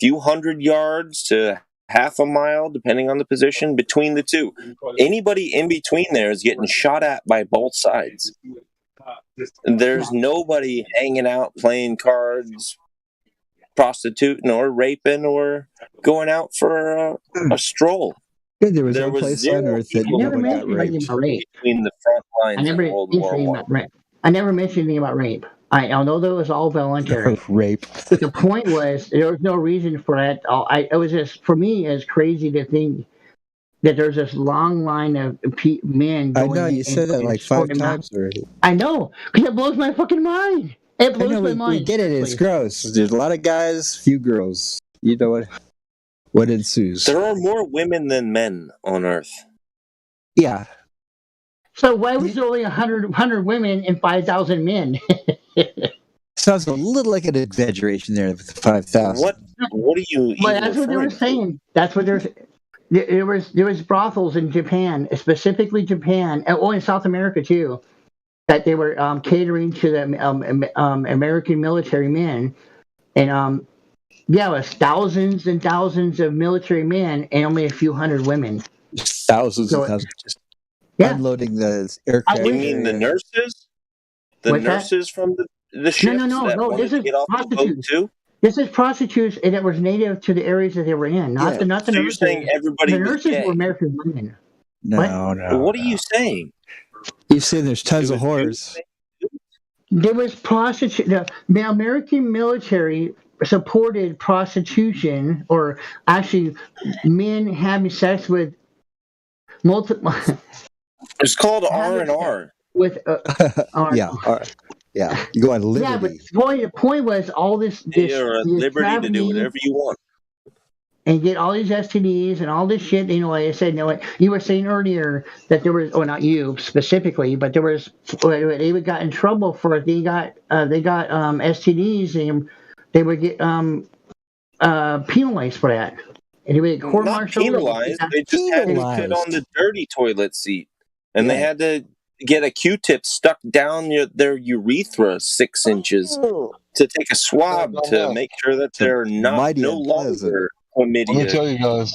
few hundred yards to half a mile, depending on the position, between the two. Anybody in between there is getting shot at by both sides. There's nobody hanging out playing cards, prostituting, or raping, or going out for a stroll.
There was no place on earth that no one got raped.
Between the front lines of World War I.
I never mentioned anything about rape. Although it was all voluntary.
Rape.
The point was there was no reason for that. It was just, for me, it's crazy to think that there's this long line of men.
I know you said that like 5 times already.
I know, because it blows my fucking mind. It blows my mind.
We get it. It's gross. There's a lot of guys, few girls. You know what ensues.
There are more women than men on Earth.
Yeah.
So why was there only 100 women and 5,000 men?
Sounds a little like an exaggeration there with the 5,000.
What are you?
Well, that's what they were saying. That's what there was brothels in Japan, specifically Japan, and in South America too, that they were catering to the American military men, and it was thousands and thousands of military men and only a few hundred women.
Thousands and thousands. Just unloading the aircraft.
You mean the nurses? The nurses from the ships
No. This is prostitutes.
Too?
This is prostitutes, and it was native to the areas that they were in. Not the nurses.
You're saying everybody
the nurses were American women.
No.
What are you saying?
You're saying there's tons of whores.
There was prostitute. The American military supported prostitution, or actually men having sex with multiple.
It's called R&R.
With
yeah, you go on liberty.
Yeah, but the point was all this.
You're at liberty to do whatever you want.
And get all these STDs and all this shit. Like I said, you were saying earlier that there was, not you specifically, but there was, they got in trouble for it. They got STDs and they would get penalized for that. And they would get court-martialed.
Not penalized. They just had to sit on the dirty toilet seat. And they had to get a Q-tip stuck down their urethra 6 inches to take a swab to make sure that they're no longer chlamydia.
Let me tell you guys,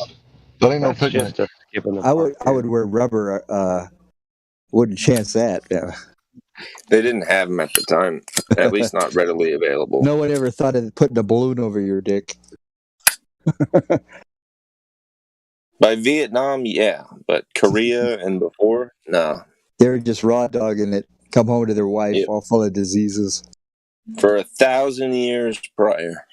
that ain't no picnic.
I would wear rubber. Wouldn't chance that. Yeah.
They didn't have them at the time, at least not readily available.
No one ever thought of putting a balloon over your dick.
By Vietnam, yeah, but Korea and before, no.
They were just raw dogging it. Come home to their wife, all full of diseases.
For 1,000 years prior.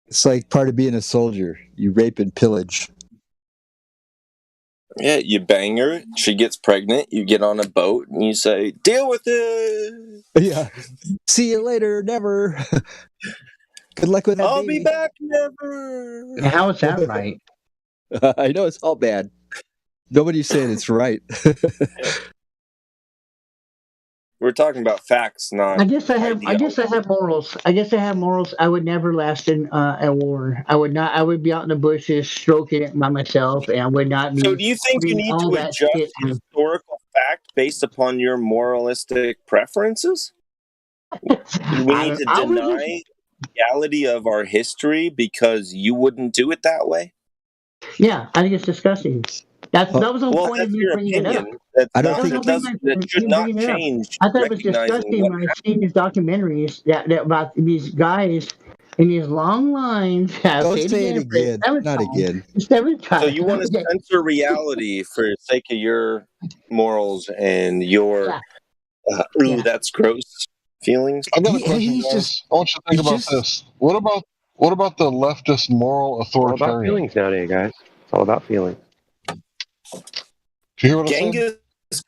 It's like part of being a soldier. You rape and pillage.
Yeah, you bang her, she gets pregnant, you get on a boat, and you say, deal with it!
Yeah. See you later, never. Good luck with that
I'll
baby.
be back, never!
How is that right?
I know it's all bad. Nobody's saying it's right.
We're talking about facts, not.
I guess I have morals. I would never last in a war. I would not. I would be out in the bushes stroking it by myself, and I would not be.
So, do you think you need to adjust historical fact based upon your moralistic preferences? We need to deny the reality of our history because you wouldn't do it that way?
Yeah, I think it's disgusting. That was the whole
Well,
point of
that's
me
your
bringing it up.
opinion. That's
I don't
not,
think
That was
that
the whole
doesn't,
point
that
of
should
me
not
bringing it up.
change
I thought it was
recognizing
disgusting
what
when I seen these documentaries that about these guys in these long lines. I'll
Don't
say it
say it
again for the
again.
seventh
Not
time.
again.
The seventh
So
time.
you want to
Okay.
censor reality for the sake of your morals and your,
Yeah.
ooh, that's gross feelings?
I got a
He,
question,
he's
guys.
just
I want you to think
he's
about
just
this. What about the leftist moral
It's all about
authoritarian?
feelings nowadays, guys. It's all about feelings.
Do you hear what I said?
Genghis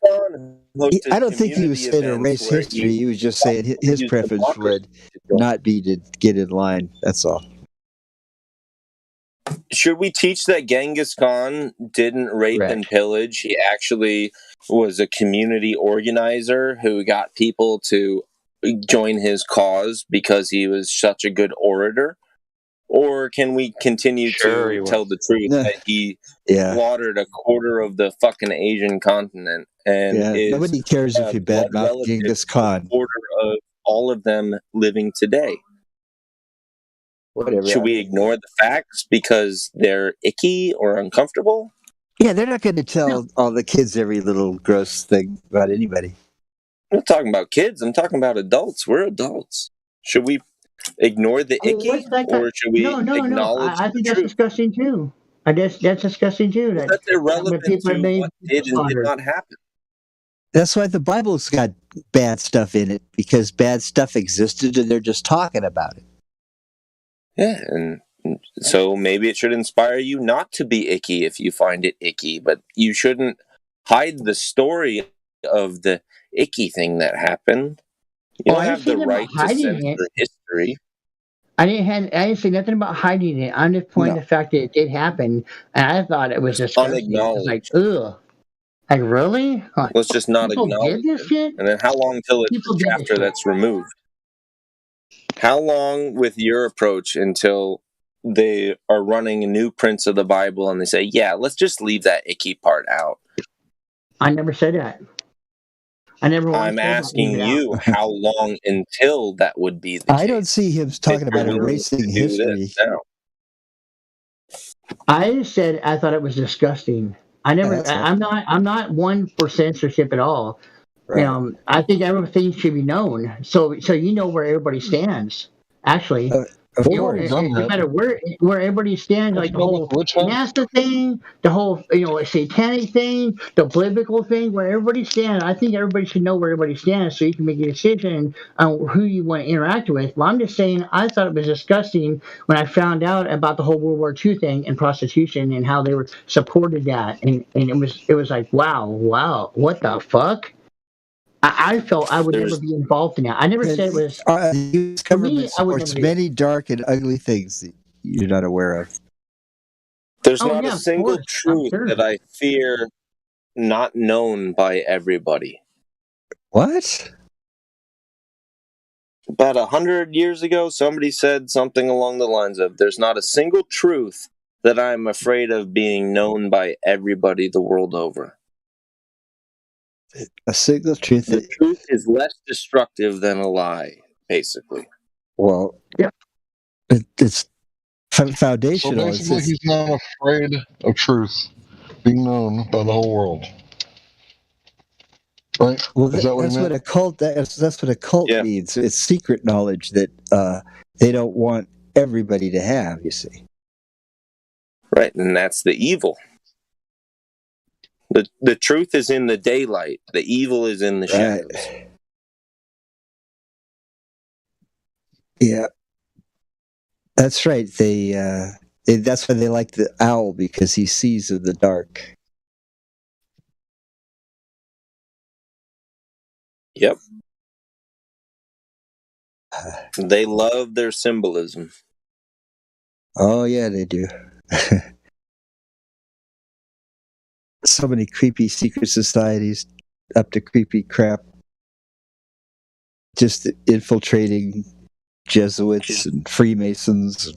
Khan hosted
I don't think he was
community
saying
events
erase
where
history.
he
He was just saying his
used
preference
democracy
would
to kill.
not be to get in line. That's all.
Should we teach that Genghis Khan didn't rape and
Correct.
pillage? He actually was a community organizer who got people to join his cause because he was such a good orator? Or can we continue
Sure, he
to
was.
tell the truth
Nah,
that he
yeah,
slaughtered a quarter of the fucking Asian continent and
yeah.
is
Nobody cares if
a
you
blood
badmouth
relative
Genghis
to a
Khan.
quarter of all of them living today?
Whatever.
Should
I
we
mean,
ignore the facts because they're icky or uncomfortable?
yeah, they're not going to tell all the kids every little gross thing about anybody.
I'm not talking about kids. I'm talking about adults. We're adults. Should we ignore the
I mean,
icky
what's that
or should we
No.
acknowledge
I
the
think that's
truth?
disgusting too. I guess that's disgusting too.
Well,
That
that's
when
irrelevant
people are
to
being
what did and did
slaughtered.
not happen.
That's why the Bible's got bad stuff in it, because bad stuff existed and they're just talking about it.
Yeah, and so maybe it should inspire you not to be icky if you find it icky, but you shouldn't hide the story of the icky thing that happened. You
Oh,
don't
I didn't
have
say
the
nothing about
right to
hiding it.
censor history.
I didn't say nothing about hiding it. I'm just pointing
No.
the fact that it did happen, and I thought it was
Just
disgusting. It was like,
unacknowledged.
ugh, like really? Like,
Let's just not
people did
acknowledge
this
it.
shit.
And then how long till it's
People
a
did this
chapter
shit.
that's removed? How long with your approach until they are running new prints of the Bible and they say, yeah, let's just leave that icky part out?
I never said that. I never once
I'm
said that. Leave
asking
it out.
you how long until that would be the
I don't
case.
see him
If
talking
you're
about
willing
erasing
to do
history.
this now.
I just said I thought it was disgusting.
That's all.
I'm not one for censorship at all.
Right.
I think everything should be known, so you know where everybody stands. Actually,
Of
They've
no
already done that.
matter where everybody stands,
Don't
like
you
the
know
whole
about the witch hunt?
NASA thing, the whole satanic thing, the biblical thing, where everybody stands. I think everybody should know where everybody stands, so you can make a decision on who you want to interact with. Well, I'm just saying, I thought it was disgusting when I found out about the whole World War II thing and prostitution and how they were supported that, and it was like, wow, what the fuck. I felt I would never be involved in that. I never said it was.
The
For me,
government
I would never
supports
do it.
many dark and ugly things that you're not aware of.
There's
Oh
not
yeah,
a
of
single
course, I'm
truth
sure.
that I fear not known by everybody.
What?
About 100 years ago, somebody said something along the lines of, there's not a single truth that I'm afraid of being known by everybody the world over.
A single truth.
The truth is less destructive than a lie, basically.
Well,
yeah,
it's
So
foundational.
basically, he's not afraid of truth being known by the whole world. Right?
Well,
Is that what he
that's what
meant?
a cult. That's what a cult means. It's secret knowledge that they don't want everybody to have. You see,
Right, and that's the evil. The truth is in the daylight. The evil is in the shadows.
Yeah, that's right. That's why they like the owl, because he sees in the dark.
Yep. They love their symbolism.
Oh yeah, they do. So many creepy secret societies up to creepy crap, just infiltrating Jesuits and Freemasons.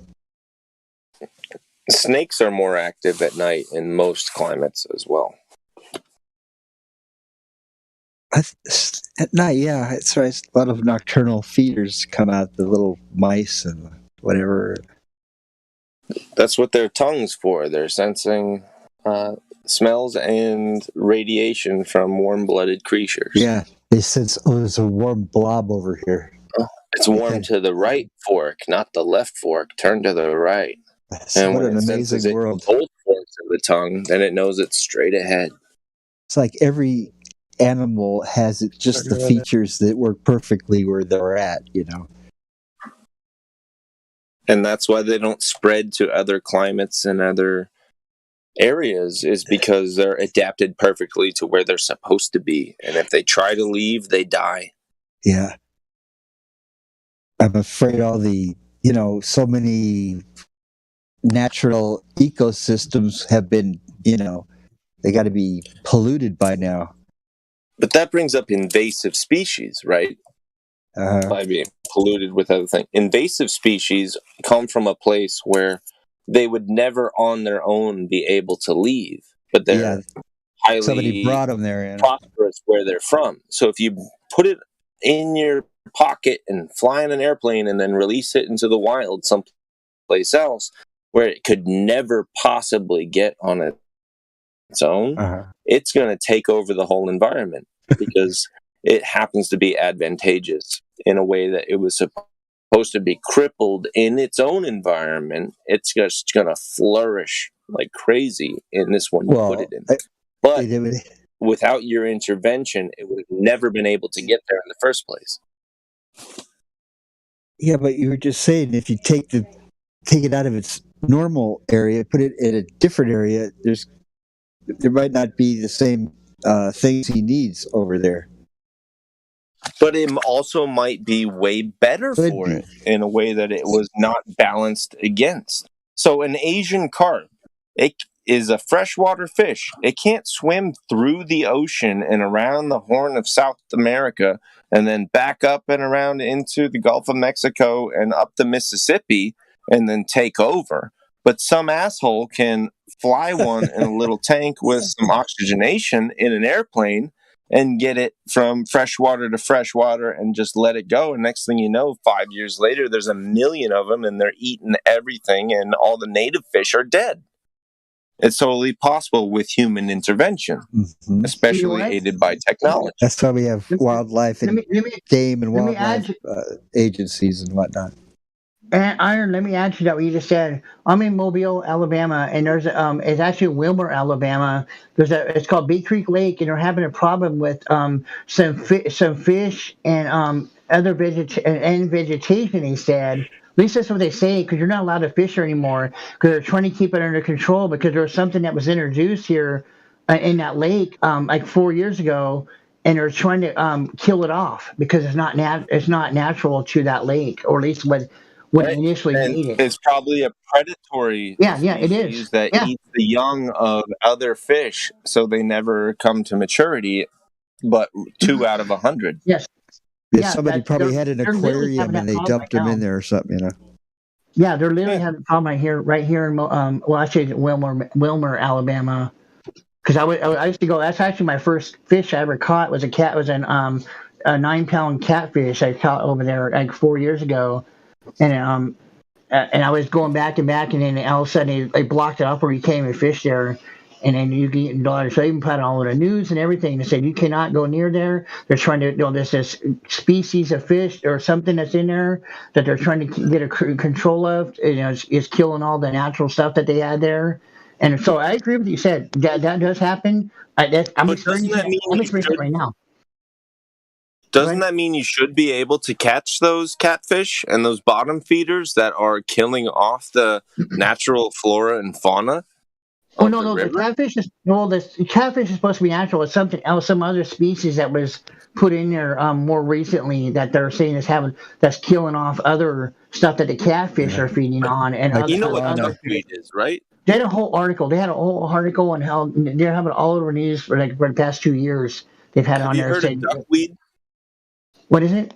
Snakes are more active at night in most climates as well.
At night, yeah, it's right. A lot of nocturnal feeders come out, the little mice and whatever.
That's what their tongue's for. They're sensing smells and radiation from warm-blooded creatures.
Yeah, they sense, oh, there's a warm blob over here.
It's warm to the right fork, not the left fork. Turn to the right. And
What
when
an
it senses
amazing
it in
world.
both forks of the tongue, then it knows it's straight ahead.
It's like every animal has just the features that work perfectly where they're at, you know.
And that's why they don't spread to other climates and other areas, is because they're adapted perfectly to where they're supposed to be. And if they try to leave, they die.
Yeah. I'm afraid all the, you know, so many natural ecosystems have been, you know, they got to be polluted by now.
But that brings up invasive species, right? By being polluted with other things. Invasive species come from a place where they would never on their own be able to leave, but they're
Somebody
highly
brought them there. You know?
prosperous where they're from. So if you put it in your pocket and fly in an airplane and then release it into the wild someplace else where it could never possibly get on its own, it's going to take over the whole environment because it happens to be advantageous in a way that it was supposed to be crippled in its own environment. It's just going to flourish like crazy in this one you put it in. But without your intervention, it would have never been able to get there in the first place.
Yeah, but you were just saying if you take it out of its normal area, put it in a different area, there might not be the same things he needs over there.
But it also might be way better for it in a way that it was not balanced against. So an Asian carp, it is a freshwater fish. It can't swim through the ocean and around the Horn of South America and then back up and around into the Gulf of Mexico and up the Mississippi and then take over. But some asshole can fly one in a little tank with some oxygenation in an airplane and get it from freshwater to freshwater and just let it go. And next thing you know, 5 years later, there's 1 million of them and they're eating everything and all the native fish are dead. It's totally possible with human intervention, especially aided by technology.
That's why we have wildlife and game and wildlife agencies and whatnot.
And Iron, let me add to that what you just said. I'm in Mobile, Alabama, and there's it's actually Wilmer, Alabama. It's called Big Creek Lake, and they're having a problem with some fish and other vegetation. He said, at least that's what they say, because you're not allowed to fish here anymore, because they're trying to keep it under control. Because there was something that was introduced here in that lake like 4 years ago, and they're trying to kill it off because it's not natural to that lake, or at least when initially made it.
It's probably a predatory species that eats the young of other fish, so they never come to maturity, but 2 out of 100.
Yes.
Yeah, somebody probably had an aquarium and they dumped them in there or something, you know.
Yeah, they're literally having a problem right here in actually Wilmer, Alabama. Because I used to go. That's actually my first fish I ever caught was a 9-pound catfish I caught over there like 4 years ago. And I was going back and back, and then all of a sudden they blocked it up where you can't even fish there. And then you get dollars. So they even put it all over the news and everything. They said you cannot go near there. They're trying to, there's this species of fish or something that's in there that they're trying to get a control of. It's killing all the natural stuff that they had there. And so I agree with you. Said that does happen. I'm experiencing it right now.
Doesn't that mean you should be able to catch those catfish and those bottom feeders that are killing off the natural flora and fauna?
Oh no, the catfish is the catfish is supposed to be natural. It's something else, some other species that was put in there more recently that they're saying that's killing off other stuff that the catfish are feeding on. And
you know what duckweed is, right?
They had a whole article. They had a whole article on how they're having it all over the news for the past 2 years. They've had it on there.
Have you heard of duckweed?
What is it?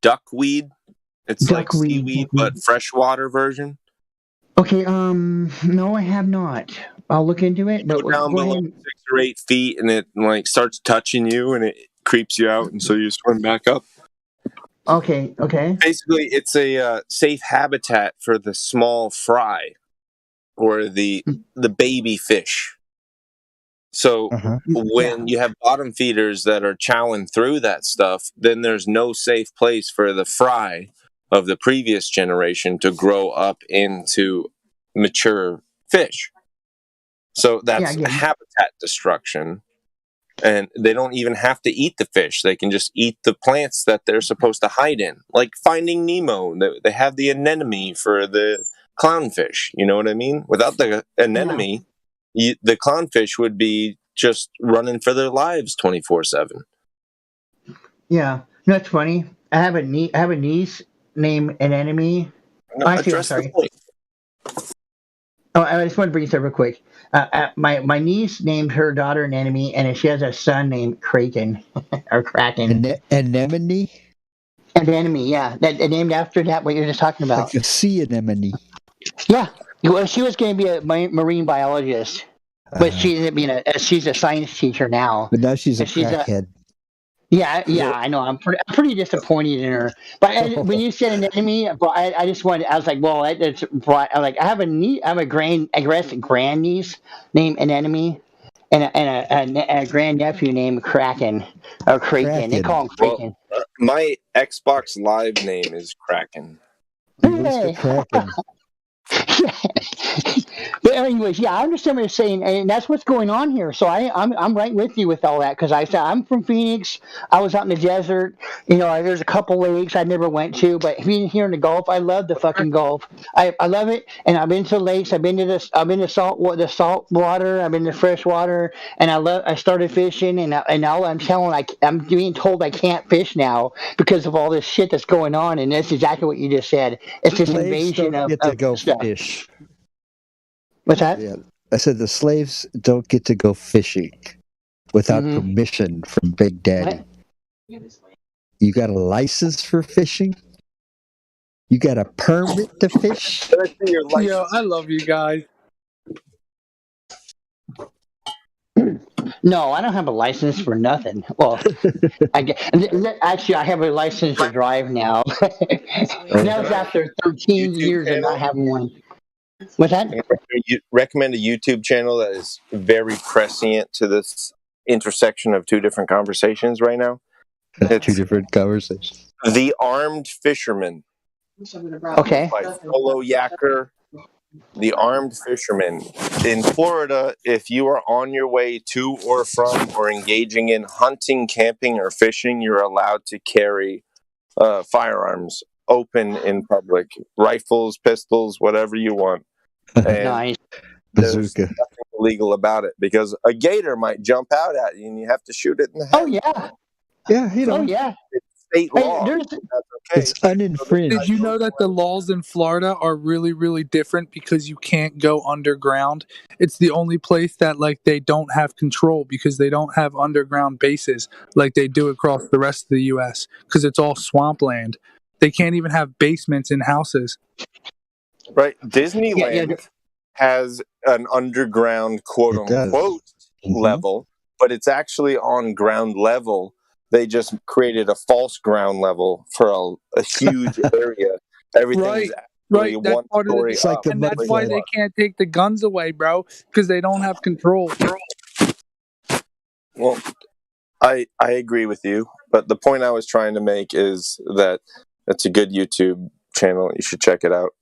Duckweed. It's like seaweed, but freshwater version.
Okay, no, I have not. I'll look into it. But
go down below 6 or 8 feet, and it starts touching you, and it creeps you out, and so you swim back up.
Okay.
Basically, it's a safe habitat for the small fry or the baby fish. So when you have bottom feeders that are chowing through that stuff, then there's no safe place for the fry of the previous generation to grow up into mature fish. So that's habitat destruction. And they don't even have to eat the fish. They can just eat the plants that they're supposed to hide in. Like Finding Nemo, they have the anemone for the clownfish. You know what I mean? Without the anemone, the clownfish would be just running for their lives 24/7.
Yeah, no, that's funny. I have a niece named Anemone.
No,
I'm sorry. Oh, I just want to bring this up real quick. My niece named her daughter Anemone, and she has a son named Kraken or Kraken.
Anemone.
Anemone, yeah, that named after that. What you're just talking about.
Like a sea anemone.
Yeah, well, she was going to be a marine biologist, but she ended up being she's a science teacher now.
But now she's a crackhead.
Yeah, I know. I'm pretty disappointed in her. But when you said anemone, I just wanted. I was like, well, it's brought. I have a grandniece named Anemone, and a grandnephew named Kraken or Kraken. They call him Kraken.
Well, my Xbox Live name is Kraken.
Hey. But anyways, I understand what you're saying, and that's what's going on here. So I'm right with you with all that, because I'm from Phoenix. I was out in the desert. There's a couple lakes I never went to, but being here in the Gulf, I love the fucking Gulf. I love it, and I've been to lakes. I've been to the salt water. I've been to fresh water, and I started fishing, and now I'm being told I can't fish now because of all this shit that's going on, and that's exactly what you just said. It's this invasion of stuff.
Fish.
What's that?
Yeah, I said the slaves don't get to go fishing without permission from Big Daddy. What? You got a license for fishing? You got a permit to fish?
Yo, I love you guys.
No, I don't have a license for nothing. Well, actually, I have a license to drive now. That was after 13 years of not having one. What's that?
You recommend a YouTube channel that is very prescient to this intersection of two different conversations right now.
Two different conversations.
The Armed Fisherman.
Okay.
By Solo Yacker. The Armed Fisherman. In Florida, if you are on your way to or from or engaging in hunting, camping, or fishing, you're allowed to carry firearms open in public. Rifles, pistols, whatever you want. And
nice.
There's nothing illegal about it, because a gator might jump out at you and you have to shoot it in the head.
Oh, yeah.
Yeah,
Oh, yeah.
It's state law.
That's
okay.
It's uninfringed.
Did you know that the laws in Florida are really, really different because you can't go underground? It's the only place that they don't have control, because they don't have underground bases like they do across the rest of the U.S. because it's all swampland. They can't even have basements in houses.
Right. Disneyland has an underground quote-unquote level, but it's actually on ground level. They just created a false ground level for a huge area. Everything's
right. That's
one
part
story
of
up.
and that's why they can't take the guns away, bro, because they don't have control.
Well, I agree with you, but the point I was trying to make is that it's a good YouTube channel. You should check it out.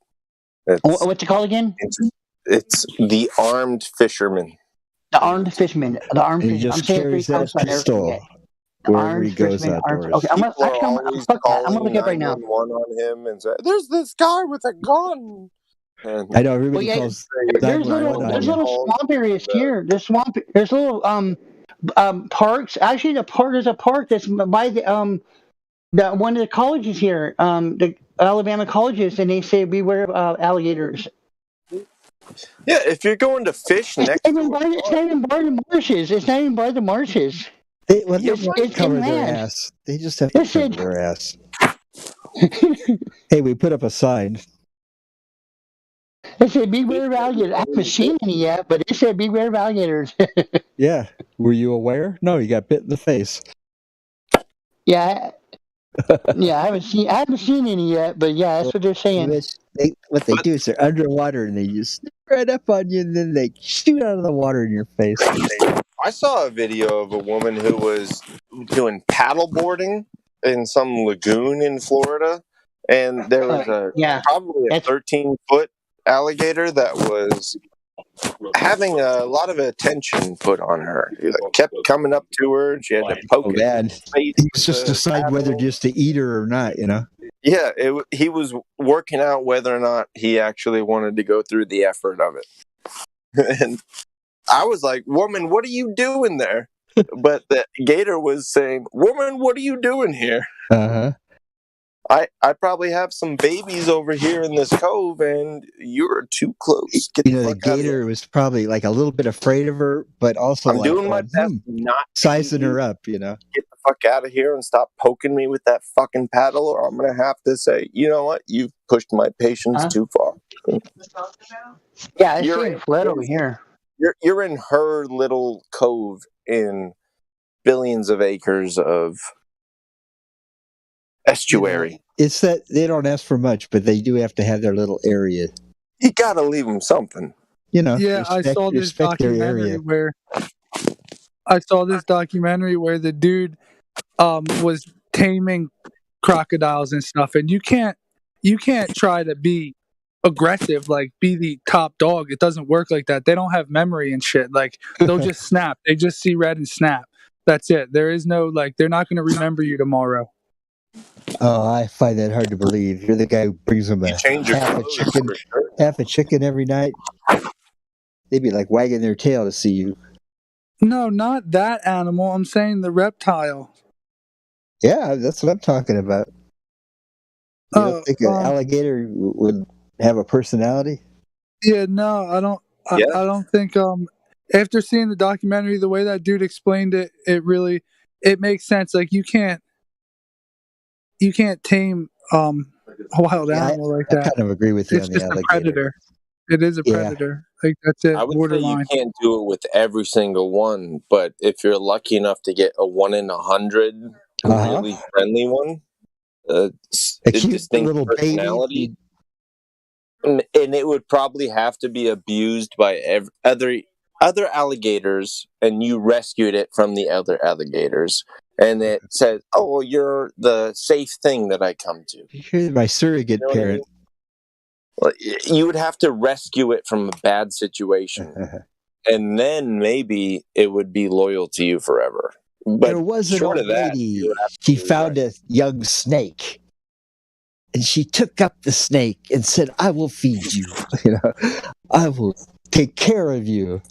What's it called again?
It's The Armed Fisherman.
The Armed Fisherman. The Armed
And he
Fisherman.
just carries that pistol wherever he goes outdoors.
Okay, I'm gonna look it up right now.
One on him and say, "There's this guy with a gun." And
I know everybody calls.
There's little swamp areas here. There's little parks. Actually, there's a park that's by the one of the colleges here, the Alabama colleges, and they say beware of alligators.
Yeah, if you're going to fish next,
it's not even by the marshes. It's not even by the marshes.
They
It's
cover their
inland.
ass. They just have to cover their ass. Hey, we put up a sign.
It said beware of alligators. I haven't seen any yet, but it said beware of alligators.
Yeah. Were you aware? No, you got bit in the face.
Yeah. Yeah, I haven't seen any yet, but yeah, that's what they're saying.
What they do is they're underwater and they just sneak right up on you, and then they shoot out of the water in your face.
I saw a video of a woman who was doing paddle boarding in some lagoon in Florida, and there was probably a 13-foot alligator that was having a lot of attention put on her. He kept coming up to her, and she had to poke it.
Man, he was just deciding whether just to eat her or not, you know?
Yeah, he was working out whether or not he actually wanted to go through the effort of it. And I was like, woman, what are you doing there? But the gator was saying, woman, what are you doing here?
Uh-huh.
I probably have some babies over here in this cove, and you're too close. Get
You know, the gator was probably like a little bit afraid of her, but also
I'm
like
doing my best not to
sizing her up, you know?
get the fuck out of here and stop poking me with that fucking paddle, or I'm going to have to say, you know what? You've pushed my patience too far.
Yeah, it's
You're
getting flood over here.
You're in her little cove in billions of acres of estuary.
It's that they don't ask for much, but they do have to have their little area.
You got to leave them something.
You know,
Yeah, I saw this documentary where the dude was taming crocodiles and stuff, and you can't try to be aggressive, like be the top dog. It doesn't work like that. They don't have memory and shit. Like they'll just snap. They just see red and snap. That's it. There is no like they're not going to remember you tomorrow.
Oh, I find that hard to believe. You're the guy who brings them half a chicken every night. They'd be like wagging their tail to see you.
No, not that animal. I'm saying the reptile.
Yeah, that's what I'm talking about. You don't think an alligator would have a personality?
Yeah, no, I don't. I don't think. After seeing the documentary, the way that dude explained it, it makes sense. Like you can't tame a wild animal like that.
I kind of agree with you
It's
on the
just a
alligator.
predator. It is a predator. Like that's it.
I would say
Borderline.
you can't do it with every single one, but if you're lucky enough to get a 1 in 100 really friendly one,
a cute
distinct
little
personality, and it would probably have to be abused by other alligators, and you rescued it from the other alligators, and it says, "Oh, well, you're the safe thing that I come to."
You're my surrogate parent.
Well, you would have to rescue it from a bad situation, and then maybe it would be loyal to you forever. But
there was an
short
old
of that,
lady. She found a young snake, and she took up the snake and said, "I will feed you. You know, I will take care of you."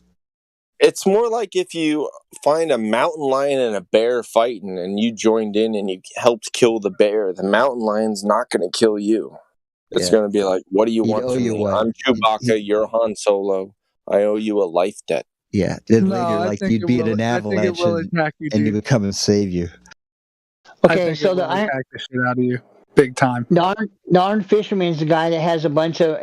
It's more like if you find a mountain lion and a bear fighting, and you joined in and you helped kill the bear. The mountain lion's not going to kill you. It's going to be like, what do you want from me? I'm Chewbacca, you're Han Solo. I owe you a life debt.
Yeah, then later, like you'd be in an avalanche and he would come and save you.
Okay, so
attack the shit out of you, big time.
The Armed Fisherman is the guy that has a bunch of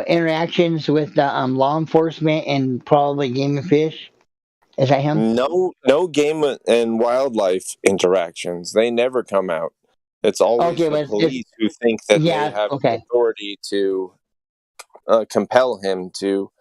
interactions with law enforcement and probably game and fish. Is that him?
No game and wildlife interactions. They never come out. It's always the police who think that they have the authority to compel him to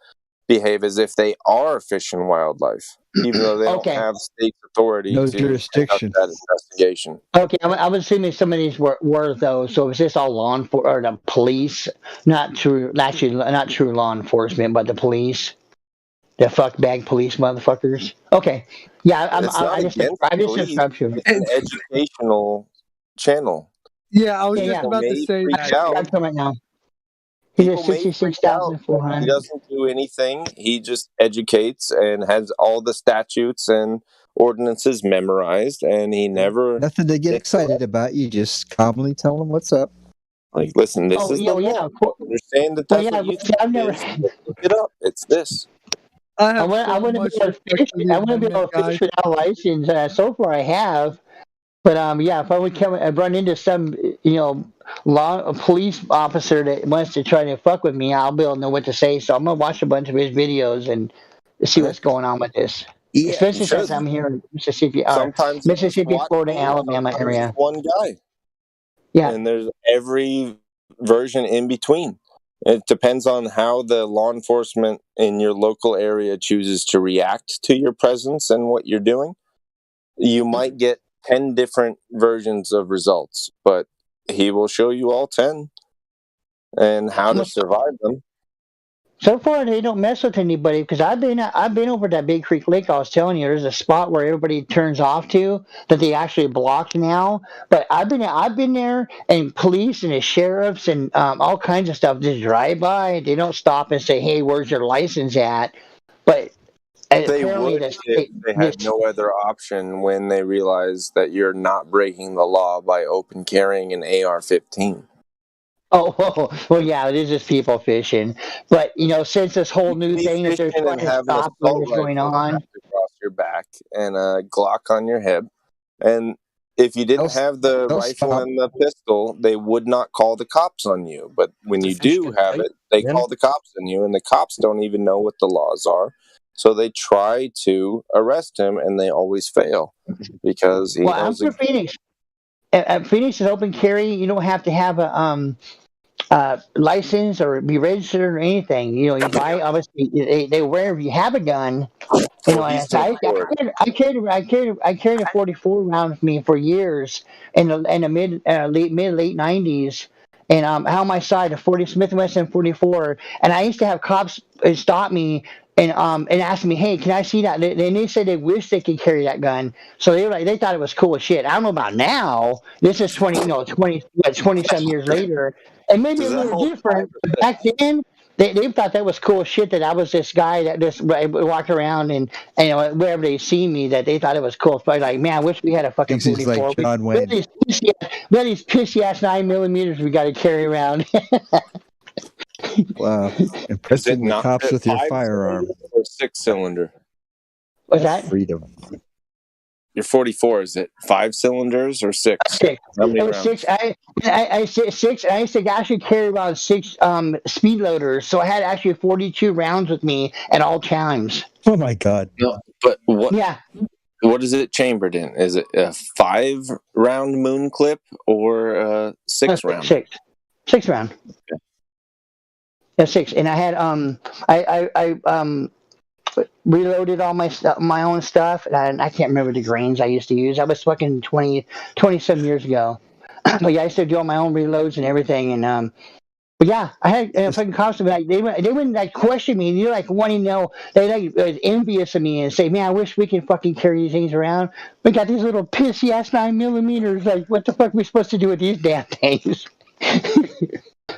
behave as if they are fish and wildlife, even though they don't have state authority to
jurisdiction.
conduct that investigation.
Okay, I'm assuming some of these were though. So is this all law enforcement or the police? Not true law enforcement, but the police. The fuckbag police motherfuckers. Okay, yeah, I just interrupt you.
It's an educational channel.
Yeah, I was just about to say that.
Right now. He does 66,400.
He doesn't do anything. He just educates and has all the statutes and ordinances memorized, and he never
nothing to get excited about. You just calmly tell them what's up.
Like, listen, this is the law. Understand that that's what you think look it up. It's this.
I want to be able to fish without a license. So far, I have. But if I would run into some, a police officer that wants to try to fuck with me, I'll be able to know what to say. So I'm gonna watch a bunch of his videos and see what's going on with this.
Yeah,
especially since I'm here in Mississippi, Florida, Alabama area.
One guy.
Yeah,
and there's every version in between. It depends on how the law enforcement in your local area chooses to react to your presence and what you're doing. You might get 10 different versions of results, but he will show you all 10 and how to survive them.
So far, they don't mess with anybody because I've been over that Big Creek Lake. I was telling you, there's a spot where everybody turns off to that they actually block now. But I've been there, and police and the sheriffs and all kinds of stuff just drive by. They don't stop and say, "Hey, where's your license at?" But
They
apparently,
would if they had no other option when they realize that you're not breaking the law by open carrying an AR-15.
Oh, well, yeah, it is just people fishing. But, since this whole new thing that they're trying to stop what is going on.
Across your back and a Glock on your hip. And if you didn't have the rifle and the pistol, they would not call the cops on you. But when you do have it, they call the cops on you, and the cops don't even know what the laws are. So they try to arrest him, and they always fail because he knows.
I'm for Phoenix. At Phoenix is open carry. You don't have to have a license or be registered or anything. You buy, obviously they wherever you have a gun. I carried a 44 round with me for years in the mid late 90s, and out on my side a 40 Smith & Wesson 44, and I used to have cops stop me and ask me, "Hey, can I see that?" And they said they wish they could carry that gun, so they thought it was cool as shit. I don't know about now. This is 20 some years later, and maybe a little different. But back then, they thought that was cool as shit, that I was this guy that just walked around and wherever they see me, that they thought it was cool. But like, man, I wish we had a fucking 44.
Like John Wayne.
These pissy ass 9mm we got to carry around.
Wow, impressing the cops with your firearm.
Or 6-cylinder?
What's that?
Freedom.
Your 44, is it 5 cylinders or 6?
6.
How many
It was
rounds?
6. I said 6. I used to actually carry around 6 speed loaders, so I had actually 42 rounds with me at all times.
Oh my god!
No, but what?
Yeah.
What is it chambered in? Is it a 5-round moon clip or a 6-round?
6 round.
Okay.
Yeah, 6. And I had I reloaded all my own stuff, and I can't remember the grains I used to use. I was fucking 20 some years ago. But yeah, I used to do all my own reloads and everything, and but yeah, I had fucking cops like they wouldn't like question me, and you're like wanting to know, they like was envious of me and say, "Man, I wish we could fucking carry these things around. We got these little pissy ass 9mm. Like, what the fuck are we supposed to do with these damn things?"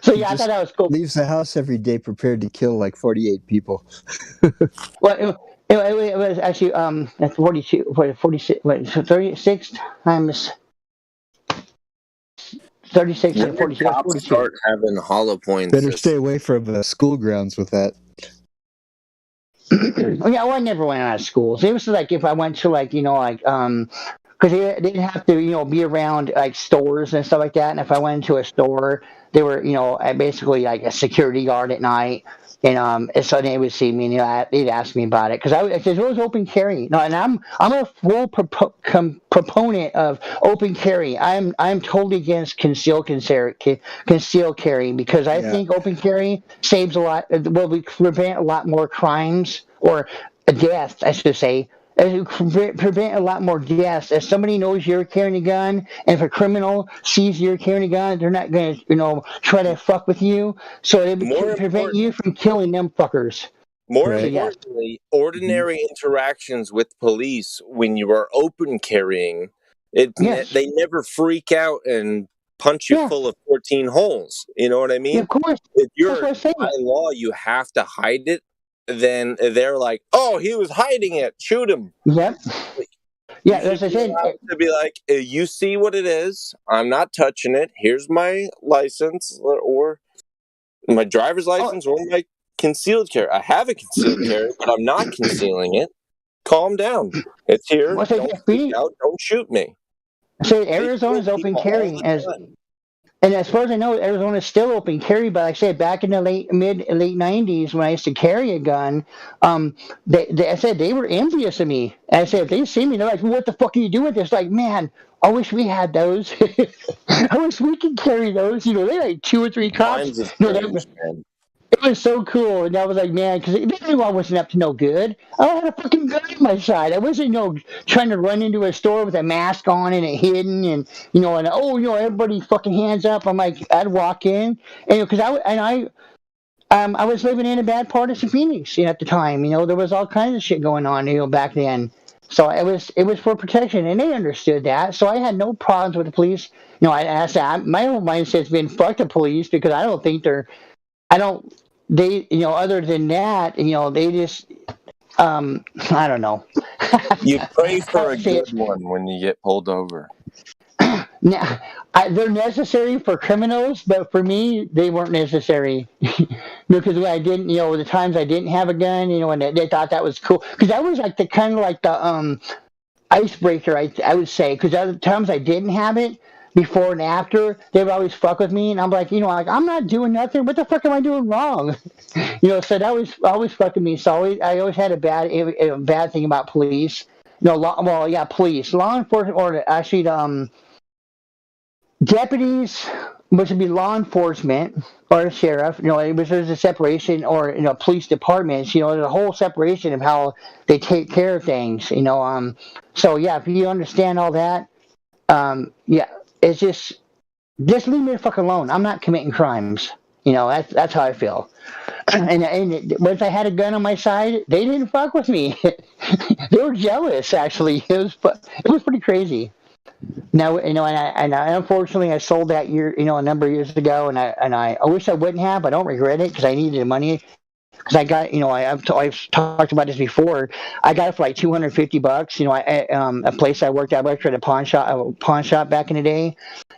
So yeah, I thought that was cool.
Leaves the house every day prepared to kill like 48 people.
Well, it was actually that's 42, 46, 36 times 36 and 42.
Cops start having hollow points.
Better stay away from school grounds with that.
Yeah, well, I never went out of school. So it was like if I went to because they didn't have to be around like stores and stuff like that. And if I went into a store, they were basically like a security guard at night. And so they would see me, and they'd ask me about it because it was open carry. No, and I'm a full proponent of open carry. I'm totally against concealed carry because I think open carry saves a lot. Well, we prevent a lot more crimes or deaths, I should say. Prevent a lot more deaths. If somebody knows you're carrying a gun, and if a criminal sees you're carrying a gun, they're not going to, try to fuck with you. So it would prevent you from killing them fuckers.
More importantly, ordinary interactions with police when you are open carrying, they never freak out and punch you full of 14 holes. You know what I mean?
Yeah, of course.
If you're by law, you have to hide it. Then they're like, "Oh, he was hiding it. Shoot him."
Yep. Yeah, as I said,
to be like, "You see what it is? I'm not touching it. Here's my license or my driver's license or my concealed carry. I have a concealed carry, but I'm not concealing it. Calm down. It's here. Don't freak out. Don't shoot me."
So Arizona's open carry and as far as I know, Arizona's still open carry. But like I said, back in the late 90s, when I used to carry a gun, I said they were envious of me. And I said if they see me, they're like, "What the fuck are you doing with this?" Like, man, I wish we had those. I wish we could carry those. They like 2 or 3 cops. It was so cool, and I was like, man, because they knew I wasn't up to no good. I had a fucking gun on my side. I wasn't, trying to run into a store with a mask on and it hidden, and everybody fucking hands up. I'm like, I'd walk in, and because I was living in a bad part of Phoenix at the time. There was all kinds of shit going on, back then. So it was for protection, and they understood that. So I had no problems with the police. I said my whole mindset's been fuck the police because I don't think other than that, they just, I don't know.
You pray for a good one when you get pulled over.
Now, they're necessary for criminals, but for me, they weren't necessary because when I didn't, the times I didn't have a gun, and they thought that was cool because that was like the icebreaker, I would say, because other times I didn't have it. Before and after, they would always fuck with me, and I'm like, I'm not doing nothing. What the fuck am I doing wrong? So that was always fucking me. So I always had a bad thing about police. Police, law enforcement, or actually, deputies, which would be law enforcement or a sheriff. There's a separation, or police departments. There's a whole separation of how they take care of things. So yeah, if you understand all that, it's just leave me the fuck alone. I'm not committing crimes. That's how I feel. And once I had a gun on my side, they didn't fuck with me. They were jealous. Actually, it was pretty crazy. Now, and I unfortunately I sold that year, a number of years ago, and I wish I wouldn't have. I don't regret it because I needed the money. Because I got, I've talked about this before. I got it for like $250. A place I worked at a pawn shop back in the day,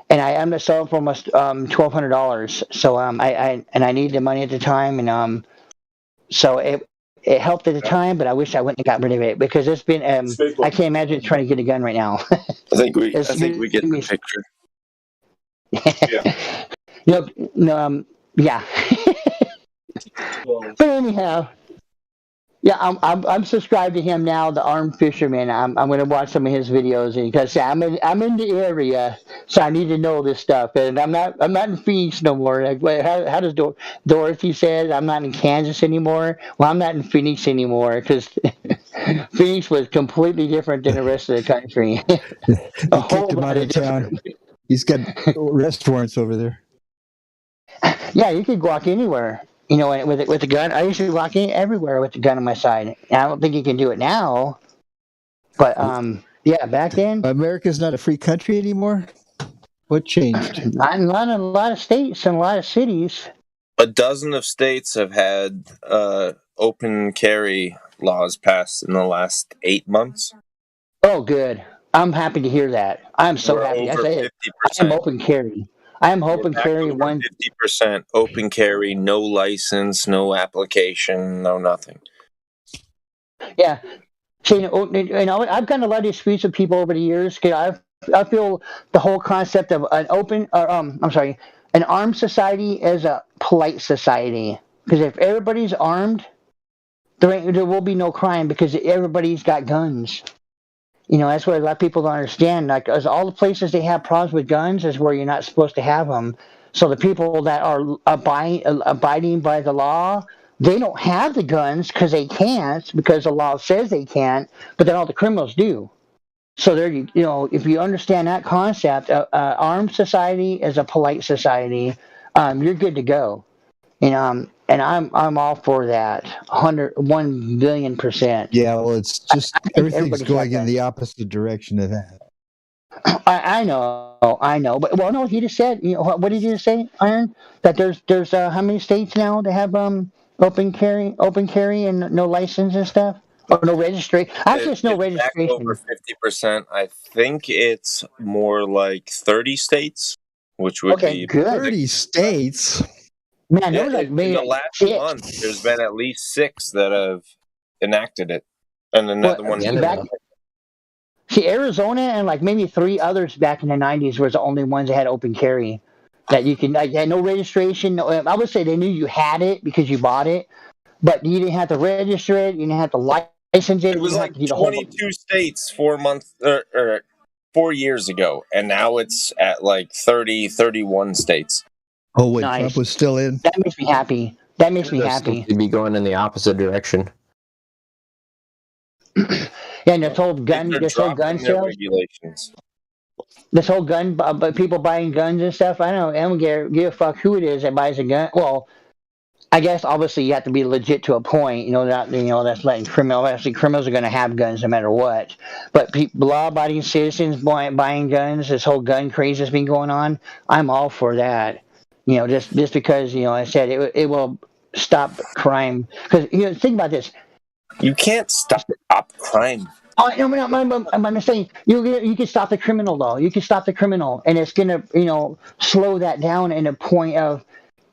and I ended up selling for almost $1,200. So I needed the money at the time, and so it helped at the time. But I wish I wouldn't have got rid of it because it's been I can't imagine trying to get a gun right now.
I think we get the picture.
Yeah. Yeah. But anyhow, yeah, I'm subscribed to him now, the Armed Fisherman. I'm going to watch some of his videos because I'm in the area, so I need to know this stuff. And I'm not in Phoenix no more. Like, how does Dorothy says I'm not in Kansas anymore? Well, I'm not in Phoenix anymore because Phoenix was completely different than the rest of the country.
They kicked him out of town. He's got arrest warrants over there.
Yeah, you could walk anywhere. With a gun. I used to walk in everywhere with a gun on my side. I don't think you can do it now. But yeah, back then,
America's not a free country anymore. What changed?
Not in a lot of states and a lot of cities.
A dozen of states have had open carry laws passed in the last 8 months.
Oh, good. I'm happy to hear that. I'm so happy.
Over 50%.
I am open carry. I am open carry
50% open carry, no license, no application, no nothing.
Yeah. See, I've gotten a lot of disputes with people over the years. Cause I feel the whole concept of an armed society is a polite society. Because if everybody's armed, there will be no crime because everybody's got guns. That's what a lot of people don't understand. Like, as all the places they have problems with guns is where you're not supposed to have them. So the people that are abiding by the law, they don't have the guns because they can't, because the law says they can't, but then all the criminals do. So there, if you understand that concept, armed society is a polite society. You're good to go. And I'm all for that. 1 billion%.
Yeah, well, it's just everything's going in the opposite direction of that.
I know. But no, he just said. What did you just say, Iron? That there's how many states now that have open carry, and no license and stuff, or no registration? Actually, it's no registration.
Over 50%. I think it's more like 30 states, which would be
good.
30 states.
Man,
in the last month, there's been at least 6 that have enacted it, and another one.
See, Arizona and like maybe 3 others back in the 90s was the only ones that had open carry. That you can, had no registration. I would say they knew you had it because you bought it, but you didn't have to register it. You didn't have to license it.
It was like 22 states 4 years ago, and now it's at like 30, 31 states.
Oh, when Trump was still in?
That makes me happy.
That makes me
Those
happy.
seem to be going in the opposite direction.
Yeah, and this whole gun
They're dropping their
sales,
regulations.
this whole gun, but people buying guns and stuff. I don't give a fuck who it is that buys a gun. Well, I guess obviously you have to be legit to a point. That's letting criminals. Obviously, criminals are going to have guns no matter what. But law-abiding citizens buying guns, this whole gun craze that's been going on. I'm all for that. Just because I said it will stop crime. Because think about this.
You can't stop crime.
Oh, no, I'm saying you can stop the criminal though. You can stop the criminal, and it's gonna slow that down in a point of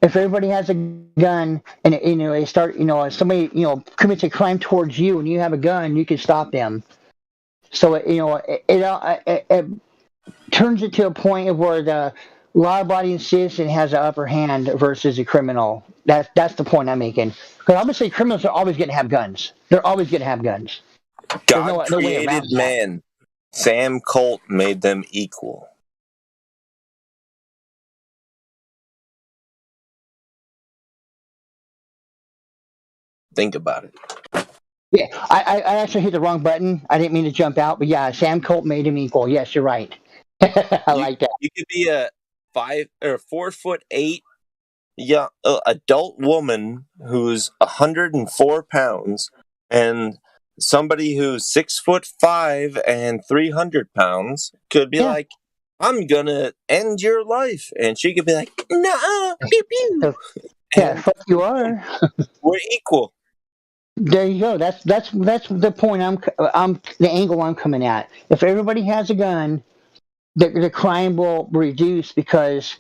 if everybody has a gun and they start if somebody commits a crime towards you and you have a gun, you can stop them. So it turns it to a point of where the law-abiding citizen has an upper hand versus a criminal. That's the point I'm making. Because obviously criminals are always going to have guns. They're always going to have guns.
God
no way
created
around that.
man. Sam Colt made them equal. Think about it.
Yeah, I actually hit the wrong button. I didn't mean to jump out, but yeah, Sam Colt made him equal. Yes, you're right. I like that.
You could be a 4'8" young adult woman who's 104 pounds, and somebody who's 6'5" and 300 pounds could be like, "I'm gonna end your life," and she could be like, "Nah, pew pew."
Yeah, fuck you are.
We're equal.
There you go. That's the point. I'm the angle I'm coming at. If everybody has a gun, the crime will reduce because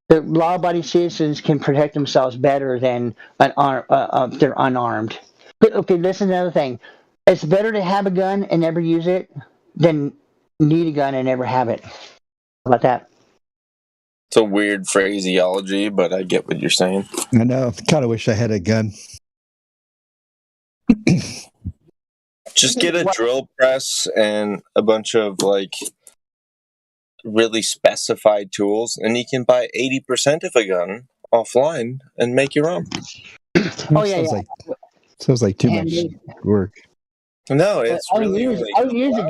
the law-abiding citizens can protect themselves better than they're unarmed. But okay, this is another thing. It's better to have a gun and never use it than need a gun and never have it. How about that?
It's a weird phraseology, but I get what you're saying.
I know. Kind of wish I had a gun.
Just get a drill press and a bunch of really specified tools, and you can buy 80% of a gun offline and make your own.
Sounds like too much work.
No, it's
I'll use a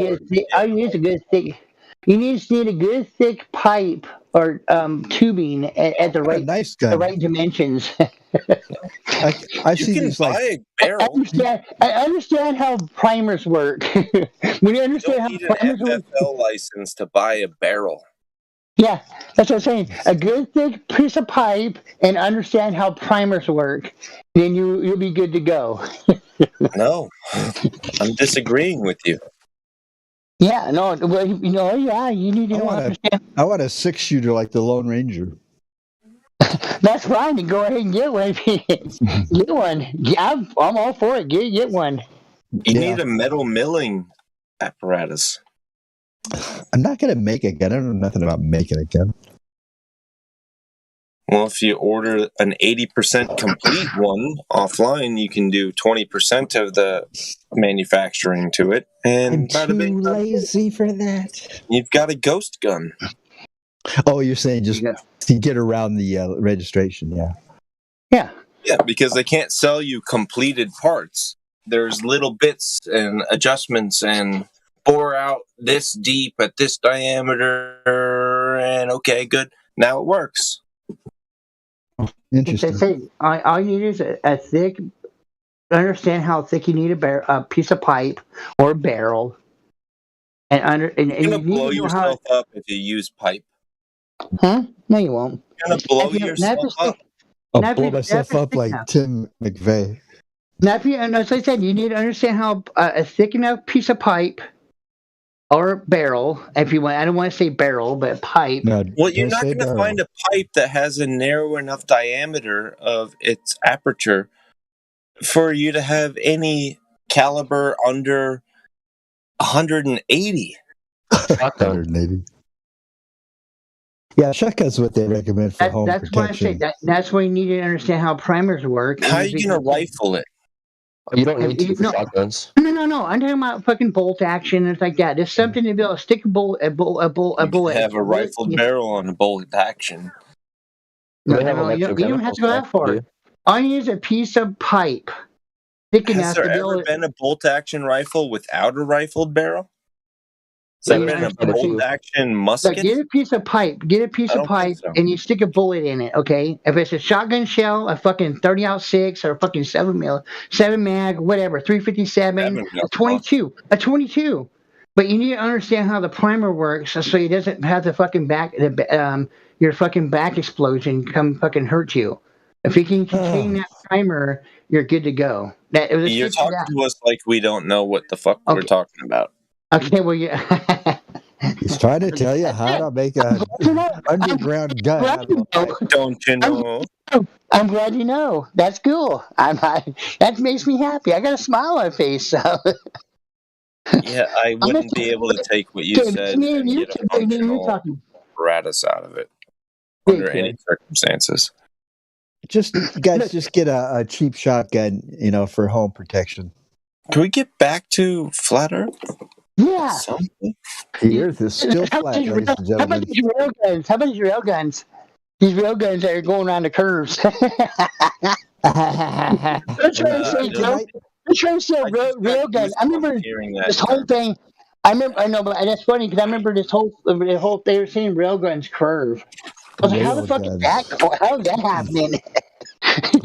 good thick. You need a good thick pipe or tubing at the right the right dimensions.
I see these
a barrel.
I understand how primers work. When you understand how
You don't
primers
need an
work,
FFL license to buy a barrel.
yeah, that's what I'm saying. A good thick piece of pipe and understand how primers work, then you'll be good to go.
No, I'm disagreeing with you.
Yeah, no, well, you need to understand.
I want a 6-shooter like the Lone Ranger.
That's fine. Then go ahead and get one. Get one. Yeah, I'm all for it. Get one.
You need a metal milling apparatus.
I'm not going to make a gun. I don't know nothing about making a gun.
Well, if you order an 80% complete one offline, you can do 20% of the manufacturing to it. And
I'm too lazy for that.
You've got a ghost gun.
Oh, you're saying just to get around the registration, yeah.
Yeah.
Yeah, because they can't sell you completed parts. There's little bits and adjustments and bore out this deep at this diameter, and okay, good. Now it works.
Interesting.
All you need is a thick. Understand how thick you need a piece of pipe or a barrel, and
You're gonna blow yourself up if you use pipe.
Huh? No, you won't.
You're gonna blow yourself up.
I'll blow myself up like Tim McVeigh.
Now, as I said, you need to understand how a thick enough piece of pipe or barrel, if you want. I don't want to say barrel, but pipe.
No,
well, you're not going to find a pipe that has a narrow enough diameter of its aperture for you to have any caliber under 180.
180. Yeah, shotgun's what they recommend for home
that's
protection.
Why I say that's why you need to understand how primers work.
How are you going to rifle it?
You don't need to for shotguns.
No. I'm talking about fucking bolt action and things like that. There's something to be able to stick a bullet.
Have a rifled barrel on a bolt action.
No, you don't have to go that far.
all you need is a piece of pipe thick
Has
enough
there
to be able
ever
to.
been a bolt-action rifle without a rifled barrel? Has
Yeah,
there
you
been a
understand what you-
bolt-action
Look,
musket?
get a piece of pipe. Get a piece
I
of
don't think
pipe,
so.
and you stick a bullet in it. Okay, if it's a shotgun shell, a fucking 30-06 or a fucking 7 mag, whatever, 357, a 22. But you need to understand how the primer works, so it doesn't have the fucking your fucking back explosion come fucking hurt you. If you can contain that primer, you're good to go. Let's
You're
get to
talking
that.
to us like we don't know what the fuck we're talking about.
Okay, well, yeah.
He's trying to tell you how to make a underground gun out of a pipe.
Don't you know?
I'm glad you know. That's cool. That makes me happy. I got a smile on my face. So.
Yeah, I wouldn't be able to take what you
Okay,
said
me
and
and
get a
you
functional
talking.
apparatus out of it
Yeah,
under any circumstances.
Just get a cheap shotgun, for home protection.
Can we get back to flat Earth?
Yeah.
Something?
The Earth is still
How
flat,
about
ladies and
How about
gentlemen.
these rail guns? How about these rail guns? These rail guns that are going around the curves. They're trying to say rail guns. I remember this whole thing. I know, but that's funny because I remember this whole they were saying rail guns curve. I was like, how the fuck is that? How is that happening?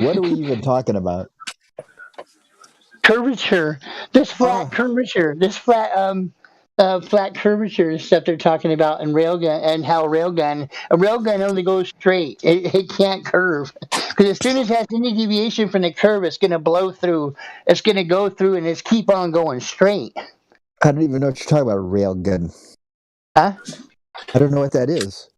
What are we even talking about?
Curvature. This flat curvature. This flat flat curvature stuff they're talking about in railgun, and how a railgun only goes straight. It can't curve, because as soon as it has any deviation from the curve, it's going to blow through. It's going to go through and it's keep on going straight.
I don't even know what you're talking about. Railgun.
Huh?
I don't know what that is.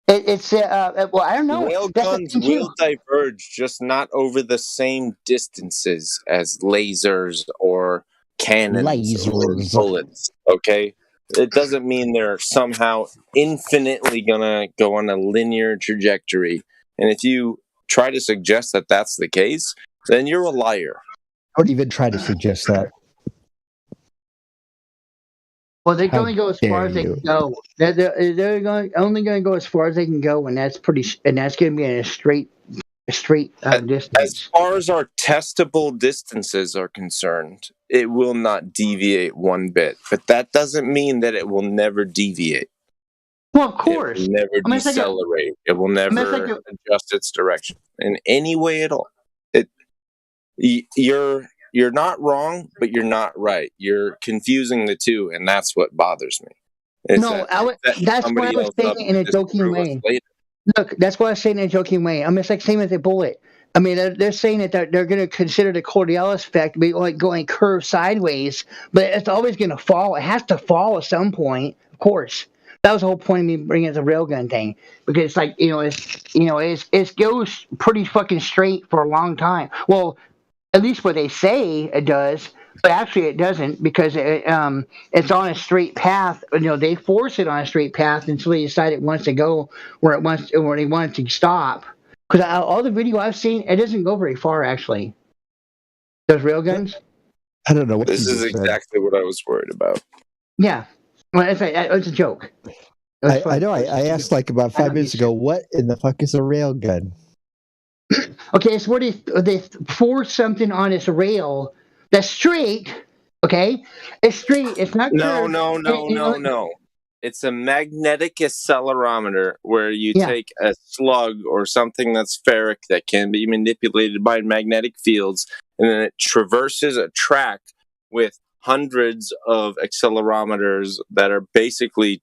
It's well, I don't know.
Rail
That's the
guns
thing, too.
will diverge, just not over the same distances as lasers or cannons or bullets. Okay, it doesn't mean they're somehow infinitely gonna go on a linear trajectory. And if you try to suggest that that's the case, then you're a liar.
Don't even try to suggest that.
Well, they can
How
only go as far as they
dare
can go. They're only going to go as far as they can go, and that's going to be in a straight distance.
As far as our testable distances are concerned, it will not deviate one bit. But that doesn't mean that it will never deviate.
Well, of course.
It will never decelerate. It will never adjust its direction in any way at all. You're not wrong, but you're not right. You're confusing the two, and that's what bothers me.
That's what I was saying in a joking way. Look, that's what I was saying in a joking way. I mean, it's like same with the bullet. I mean, they're saying that they're going to consider the Coriolis effect to be like going curved sideways, but it's always going to fall. It has to fall at some point, of course. That was the whole point of me bringing the railgun thing, because it's like it goes pretty fucking straight for a long time. Well, at least what they say it does, but actually it doesn't, because it's on a straight path. They force it on a straight path until they decide it wants to go where they want it to stop. Because all the video I've seen, it doesn't go very far, actually. Those railguns.
I don't know what
this is exactly what I was worried about.
Yeah, well, it's a joke.
I know. I asked like about 5 minutes ago, what in the fuck is a railgun?
Okay, it's where they force something on this rail that's straight. Okay, it's straight. It's not curved.
No. It's a magnetic accelerometer where you take a slug or something that's ferric that can be manipulated by magnetic fields, and then it traverses a track with hundreds of accelerometers that are basically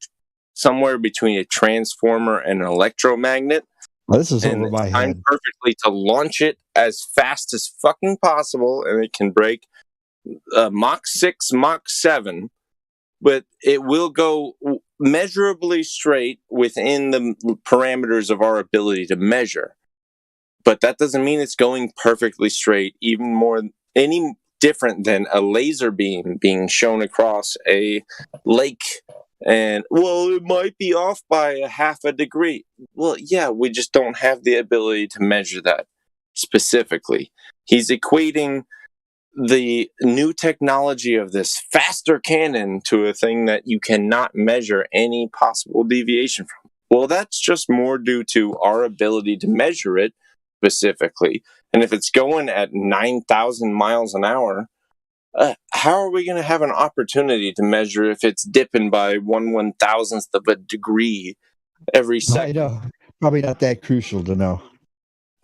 somewhere between a transformer and an electromagnet.
Well, this is over my
head. Timed perfectly to launch it as fast as fucking possible, and it can break Mach 6, Mach 7, but it will go measurably straight within the parameters of our ability to measure. But that doesn't mean it's going perfectly straight, any different than a laser beam being shown across a lake. And, well, it might be off by a half a degree. Well, yeah, we just don't have the ability to measure that specifically. He's equating the new technology of this faster cannon to a thing that you cannot measure any possible deviation from. Well, that's just more due to our ability to measure it specifically. And if it's going at 9,000 miles an hour, how are we going to have an opportunity to measure if it's dipping by 1/1000th of a degree every second?
I know. Probably not that crucial to know.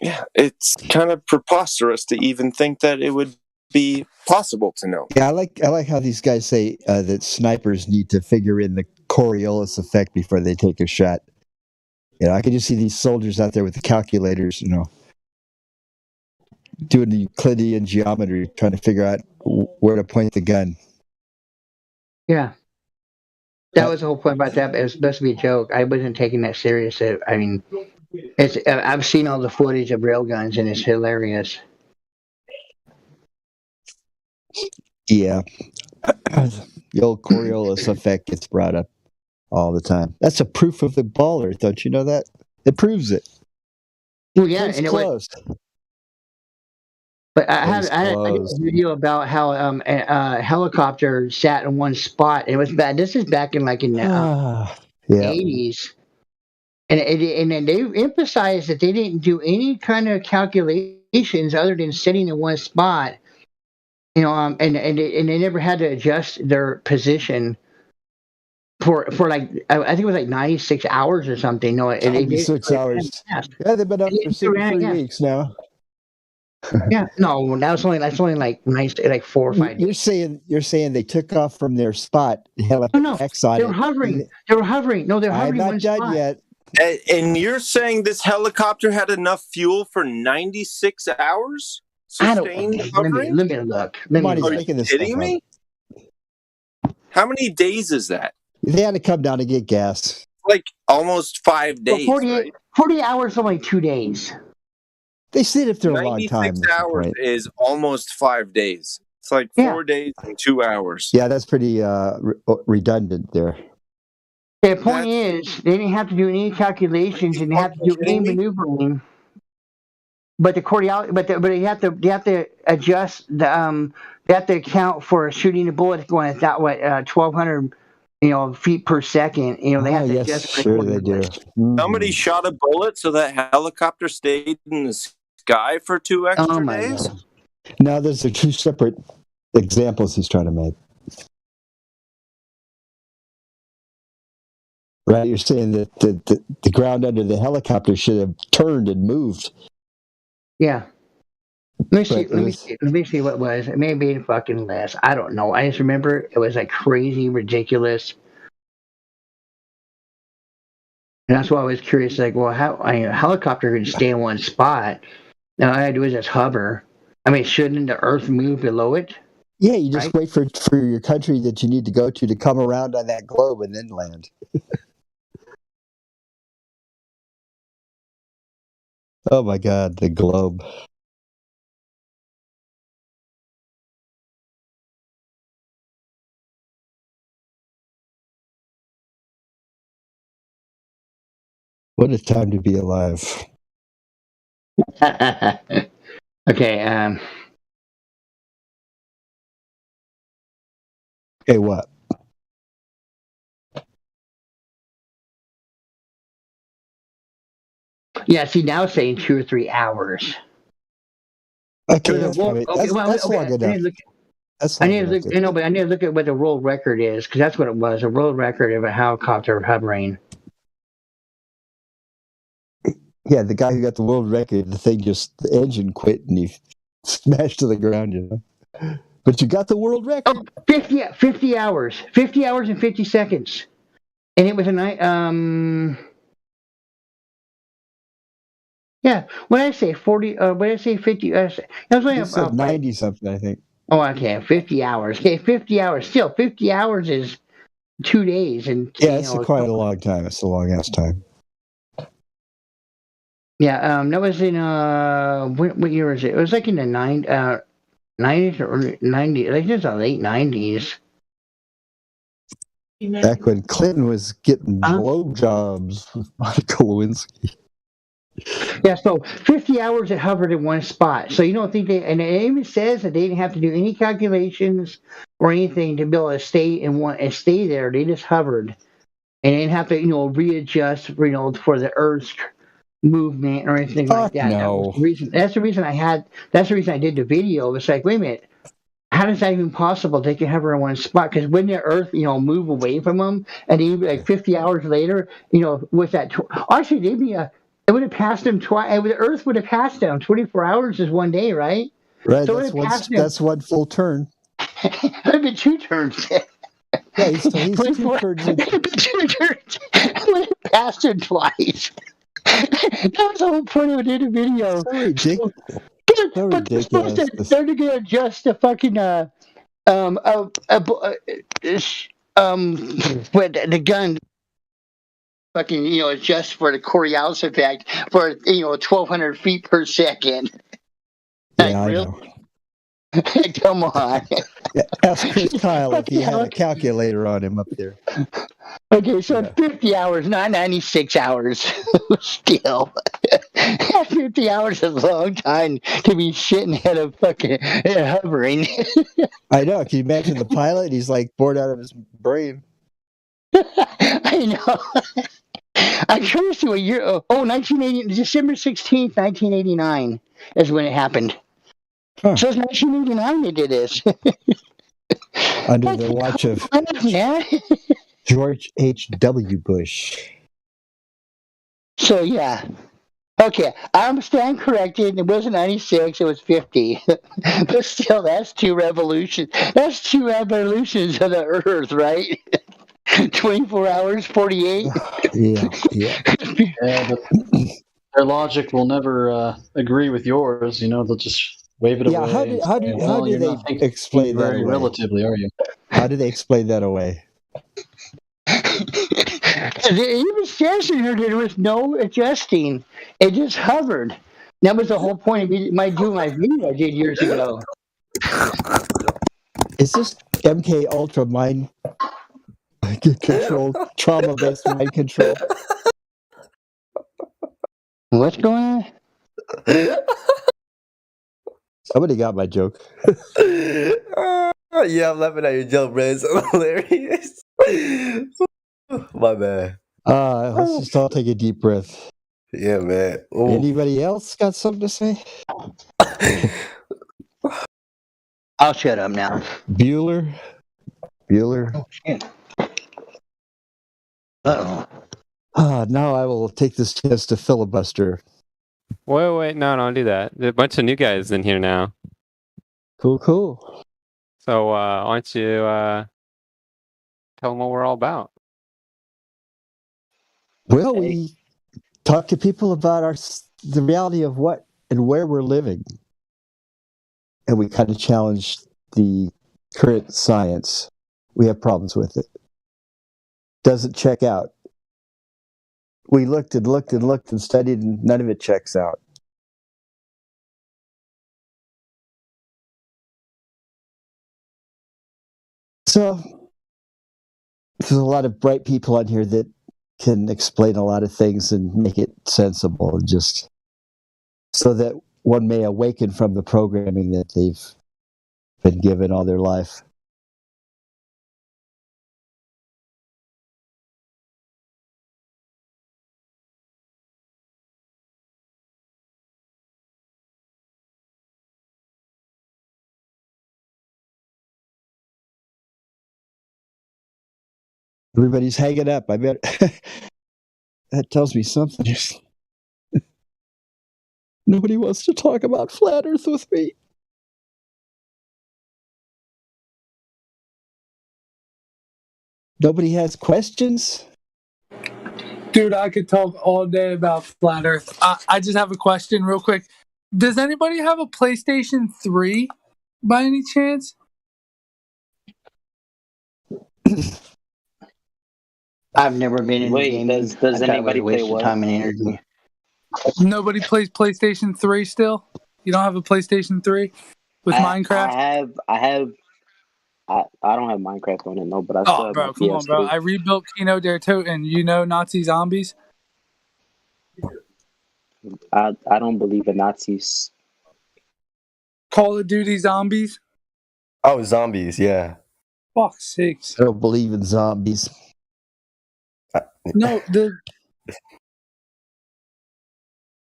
Yeah, it's kind of preposterous to even think that it would be possible to know.
Yeah, I like how these guys say that snipers need to figure in the Coriolis effect before they take a shot. I can just see these soldiers out there with the calculators, doing the Euclidean geometry, trying to figure out where to point the gun.
Yeah. That was the whole point about that. It was supposed to be a joke. I wasn't taking that serious. I mean, I've seen all the footage of railguns, and it's hilarious.
Yeah. The old Coriolis effect gets brought up all the time. That's a proof of the baller. Don't you know that? It proves it.
Well, yeah,
Case
and
closed.
But I had a video about how a helicopter sat in one spot. And it was bad. This is back in the 80s. And then they emphasized that they didn't do any kind of calculations other than sitting in one spot. And they never had to adjust their position for like, I think it was like 96 hours or something. No,
96 hours. Yeah, they've been up for 3 weeks now.
Yeah, no, that's only like 4 or 5 days.
You're saying they took off from their spot.
No, they were hovering. They were hovering. No, they're hovering.
I'm not done yet.
And you're saying this helicopter had enough fuel for 96 hours? Sustained hovering?
Let me look.
Are you kidding me? How many days is that?
They had to come down to get gas.
Like almost 5 days.
Well, 40 hours, only 2 days.
They sit up there a long time.
96 hours is almost 5 days. It's like 4 days and 2 hours.
Yeah, that's pretty redundant there.
The point is, they didn't have to do any calculations, and they have to do any maneuvering. But the Coriolis, but you have to adjust the they have to account for shooting a bullet going at that 1,200 feet per second. They have to adjust.
Sure they do.
Somebody shot a bullet so that helicopter stayed in the sky for 2 extra days?
God. No, those are two separate examples he's trying to make. Right, you're saying that the ground under the helicopter should have turned and moved.
Yeah. Let me see what it was. It may be fucking less. I don't know. I just remember it was like crazy, ridiculous. And that's why I was curious, like, well, how a helicopter can stay in one spot? Now all I do is just hover. I mean, shouldn't the Earth move below it?
Yeah, you just wait for your country that you need to go to come around on that globe and then land. Oh my God, the globe. What a time to be alive.
Okay.
Hey, what?
Yeah, see, now it's saying 2 or 3 hours.
Okay, that's long enough.
I need to look at what the world record is, because that's what it was, a world record of a helicopter hovering.
Yeah, the guy who got the world record, the engine quit and he smashed to the ground, But you got the world record.
Oh, 50 hours. 50 hours and 50 seconds. And it was a night, yeah, when I say 40, when I say 50, that was only
about 90 something, I think.
Oh, okay, 50 hours. Okay, 50 hours. Still, 50 hours is 2 days. And
yeah, it's quite a long time. It's a long ass time.
Yeah, that was in, what year was it? It was like in the 90s or 90s. I think it was the late 90s.
Back when Clinton was getting blowjobs with Monica Lewinsky.
Yeah, so 50 hours it hovered in one spot. So you don't think and it even says that they didn't have to do any calculations or anything to be able to stay there. They just hovered. And they didn't have to, readjust, for the Earth's movement or anything like that.
No.
That's the reason I did the video. It's like, wait a minute, how is that even possible? They can hover in one spot, because wouldn't the Earth, move away from them, and then like 50 hours later, with that, actually it would have passed them twice. The Earth would have passed them. 24 hours is one day, right?
Right.
So it would have passed them.
That's one full turn.
It would have been 2 turns.
Yeah, he's 2 turns.
Two turns. I would have passed him twice. That was the whole point of the video.
So ridiculous.
But they're going to adjust the fucking with the gun. Fucking, adjust for the Coriolis effect for 1,200 feet per second.
Yeah, I know.
Come on.
Yeah, ask Chris Kyle if he had a calculator on him up there.
Okay, so 50 hours, not 96 hours. Still. 50 hours is a long time to be sitting at a fucking hovering.
I know. Can you imagine the pilot? He's like bored out of his brain.
I know. I'm curious to what year. 1980, December 16th, 1989 is when it happened.
Huh.
So it's 1989 they did this.
Under the watch of George H.W. Bush.
So, yeah. Okay, I stand corrected. It wasn't 96, it was 50. But still, that's 2 revolutions. That's 2 revolutions of the Earth, right? 24 hours, 48?
Yeah.
Yeah, but their logic will never agree with yours. They'll just wave it away.
How do they explain that away?
Relatively, are you?
How do they explain that away?
It even says in here that there was no adjusting. It just hovered. That was the whole point of my video I did years ago.
Is this MK Ultra mind control, trauma-based mind control?
What's going on?
Somebody got my joke.
Yeah, I'm laughing at your joke, bro. It's hilarious. My bad.
Let's just all take a deep breath.
Yeah, man. Ooh.
Anybody else got something to say?
I'll shut up now.
Bueller?
Oh, shit. Uh-oh.
Now I will take this chance to filibuster.
Wait, no, don't do that. There's a bunch of new guys in here now.
Cool.
So why don't you tell them what we're all about?
Well, we talk to people about the reality of what and where we're living. And we kind of challenge the current science. We have problems with it. Doesn't check out. We looked and studied, and none of it checks out. So, there's a lot of bright people on here that can explain a lot of things and make it sensible, and just so that one may awaken from the programming that they've been given all their life. Everybody's hanging up. I bet that tells me something. Nobody wants to talk about flat Earth with me. Nobody has questions?
Dude, I could talk all day about flat Earth. I just have a question real quick. Does anybody have a PlayStation 3 by any chance?
I've never been in gaming.
Does anybody play what?
Time and energy.
Nobody plays PlayStation 3 still? You don't have a PlayStation 3 with Minecraft?
I don't have Minecraft on it, no, but I still have my
come on, bro.
PS3.
I rebuilt Kino der Toten. You know Nazi zombies?
I don't believe in Nazis.
Call of Duty zombies?
Oh, zombies, yeah.
Fuck's sakes.
I don't believe in zombies.
No,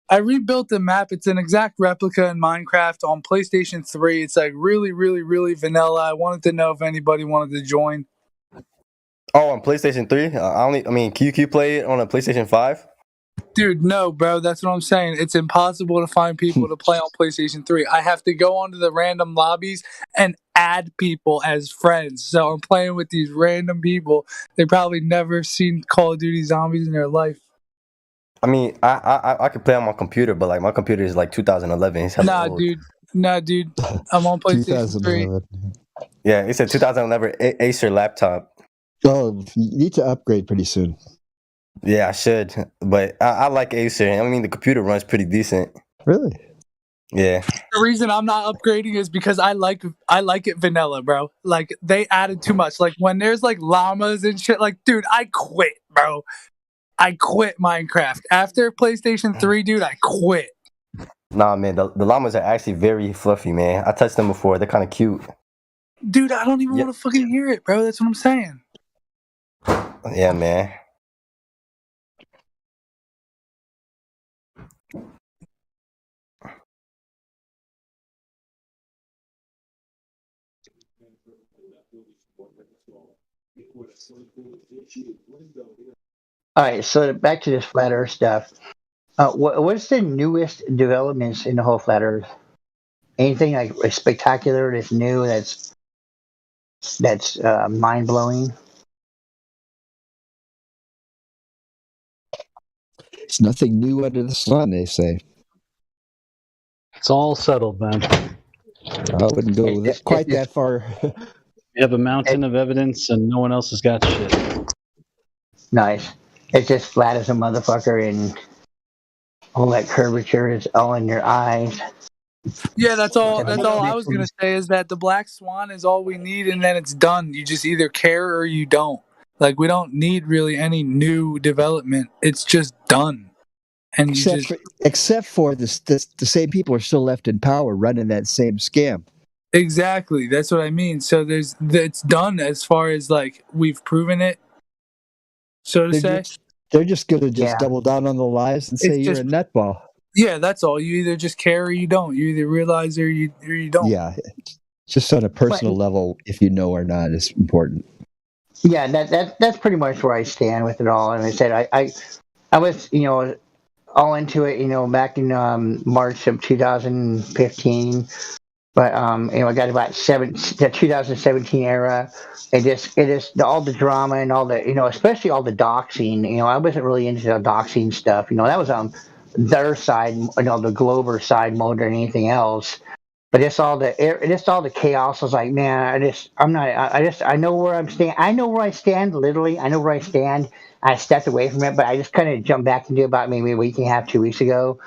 I rebuilt the map. It's an exact replica in Minecraft on PlayStation 3. It's like really, really, really vanilla. I wanted to know if anybody wanted to join.
Oh, on PlayStation 3? QQ play it on a PlayStation 5?
Dude, no, bro. That's what I'm saying. It's impossible to find people to play on PlayStation 3. I have to go onto the random lobbies and add people as friends. So I'm playing with these random people. They probably never seen Call of Duty Zombies in their life.
I mean, I could play on my computer, but like my computer is like 2011. It's hella old.
Nah, dude. I'm on PlayStation 3.
2011.
Yeah, it's a 2011 Acer laptop.
Oh, you need to upgrade pretty soon.
Yeah, I should, but I like Acer. I mean, the computer runs pretty decent.
Really?
Yeah.
The reason I'm not upgrading is because I like it vanilla, bro. Like they added too much. Like when there's like llamas and shit, like dude, I quit, bro. I quit Minecraft. After PlayStation 3, dude, I quit.
Nah, man, the llamas are actually very fluffy, man. I touched them before. They're kind of cute.
Dude, I don't even want to fucking hear it, bro. That's what I'm saying.
Yeah, man.
All right, so back to this flat Earth stuff. What's the newest developments in the whole flat Earth? Anything like spectacular that's new, that's mind blowing?
It's nothing new under the sun, they say.
It's all settled, man.
I wouldn't go quite that far.
You have a mountain of evidence, and no one else has got shit.
Nice. It's just flat as a motherfucker, and all that curvature is all in your eyes.
Yeah, that's all I was gonna say is that the Black Swan is all we need, and then it's done. You just either care or you don't. Like we don't need really any new development. It's just done. And
except for the same people are still left in power running that same scam.
Exactly. That's what I mean. So it's done as far as like we've proven it. So to say.
They're just gonna double down on the lies and say you're a nutball.
Yeah, that's all. You either just care or you don't. You either realize or you don't.
Yeah. Just on a personal level, if you know or not is important.
Yeah, that's pretty much where I stand with it all. And I said I was, all into it, back in March of 2015. But I got about the 2017 era. It just all the drama and all the especially all the doxing. I wasn't really into the doxing stuff. That was on their side, the Glober side more than anything else. But it's all the chaos. I was like, man, I know where I'm standing. I know where I stand. Literally, I know where I stand. I stepped away from it, but I just kind of jumped back into about maybe a week and a half, 2 weeks ago,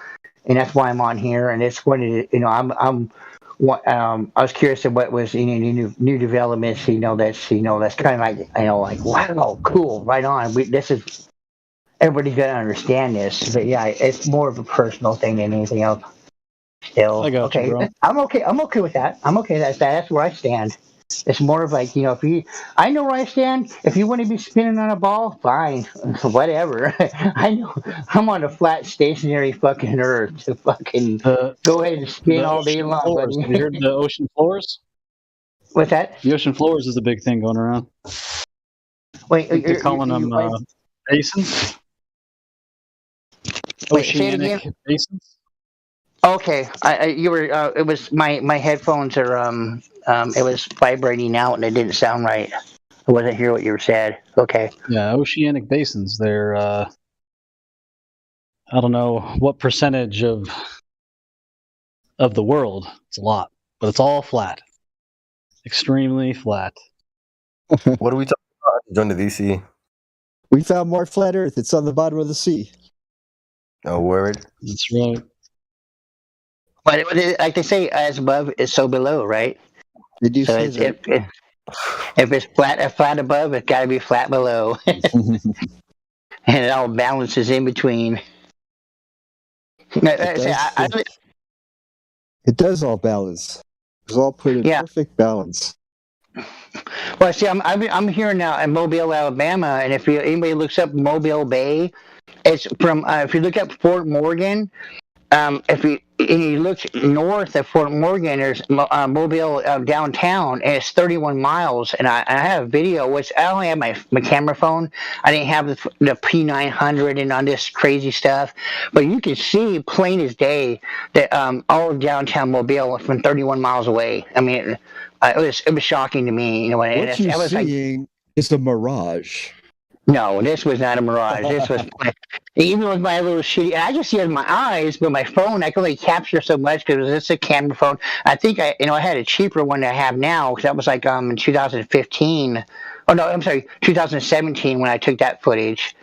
and that's why I'm on here. And it's going to, I was curious of what was new developments. That's kind of like wow, cool, right on. Everybody's gonna understand this, but yeah, it's more of a personal thing than anything else. Still,
I got
okay.
you, bro.
I'm okay with that. I'm okay. That's where I stand. It's more of like, I know where I stand. If you want to be spinning on a ball, fine, whatever. I know I'm on a flat, stationary fucking earth to fucking go ahead and spin all day long.
Floors. Have you heard the ocean floors?
What's that?
The ocean floors is a big thing going around.
Wait,
they're calling them basins. Oceanic basins.
Okay, it was my headphones are it was vibrating out and it didn't sound right. I wasn't hear what you said. Okay.
Yeah, oceanic basins. They're I don't know what percentage of the world. It's a lot, but it's all flat. Extremely flat.
What are we talking about? Join the VC.
We found more flat Earth. It's on the bottom of the sea.
Oh, word.
That's right.
But like they say, as above is so below, right?
Did you say that?
If it's flat above, it's got to be flat below, and it all balances in between.
It does all balance. It's all put in perfect balance.
Well, see, I'm here now in Mobile, Alabama, and if anybody looks up Mobile Bay, it's from if you look up Fort Morgan. if you look north of Fort Morgan, there's Mobile downtown, and it's 31 miles. And I have a video, which I only have my camera phone. I didn't have the P900 and on this crazy stuff, but you can see plain as day that all of downtown Mobile from 31 miles away. I mean, it was shocking to me. You know, and
What you're seeing is a mirage.
No, this was not a mirage. This was even with my little shitty. I just see it in my eyes, but my phone I can only capture so much because it's a camera phone. I think I had a cheaper one that I have now because that was like in 2015. Oh no, I'm sorry, 2017 when I took that footage.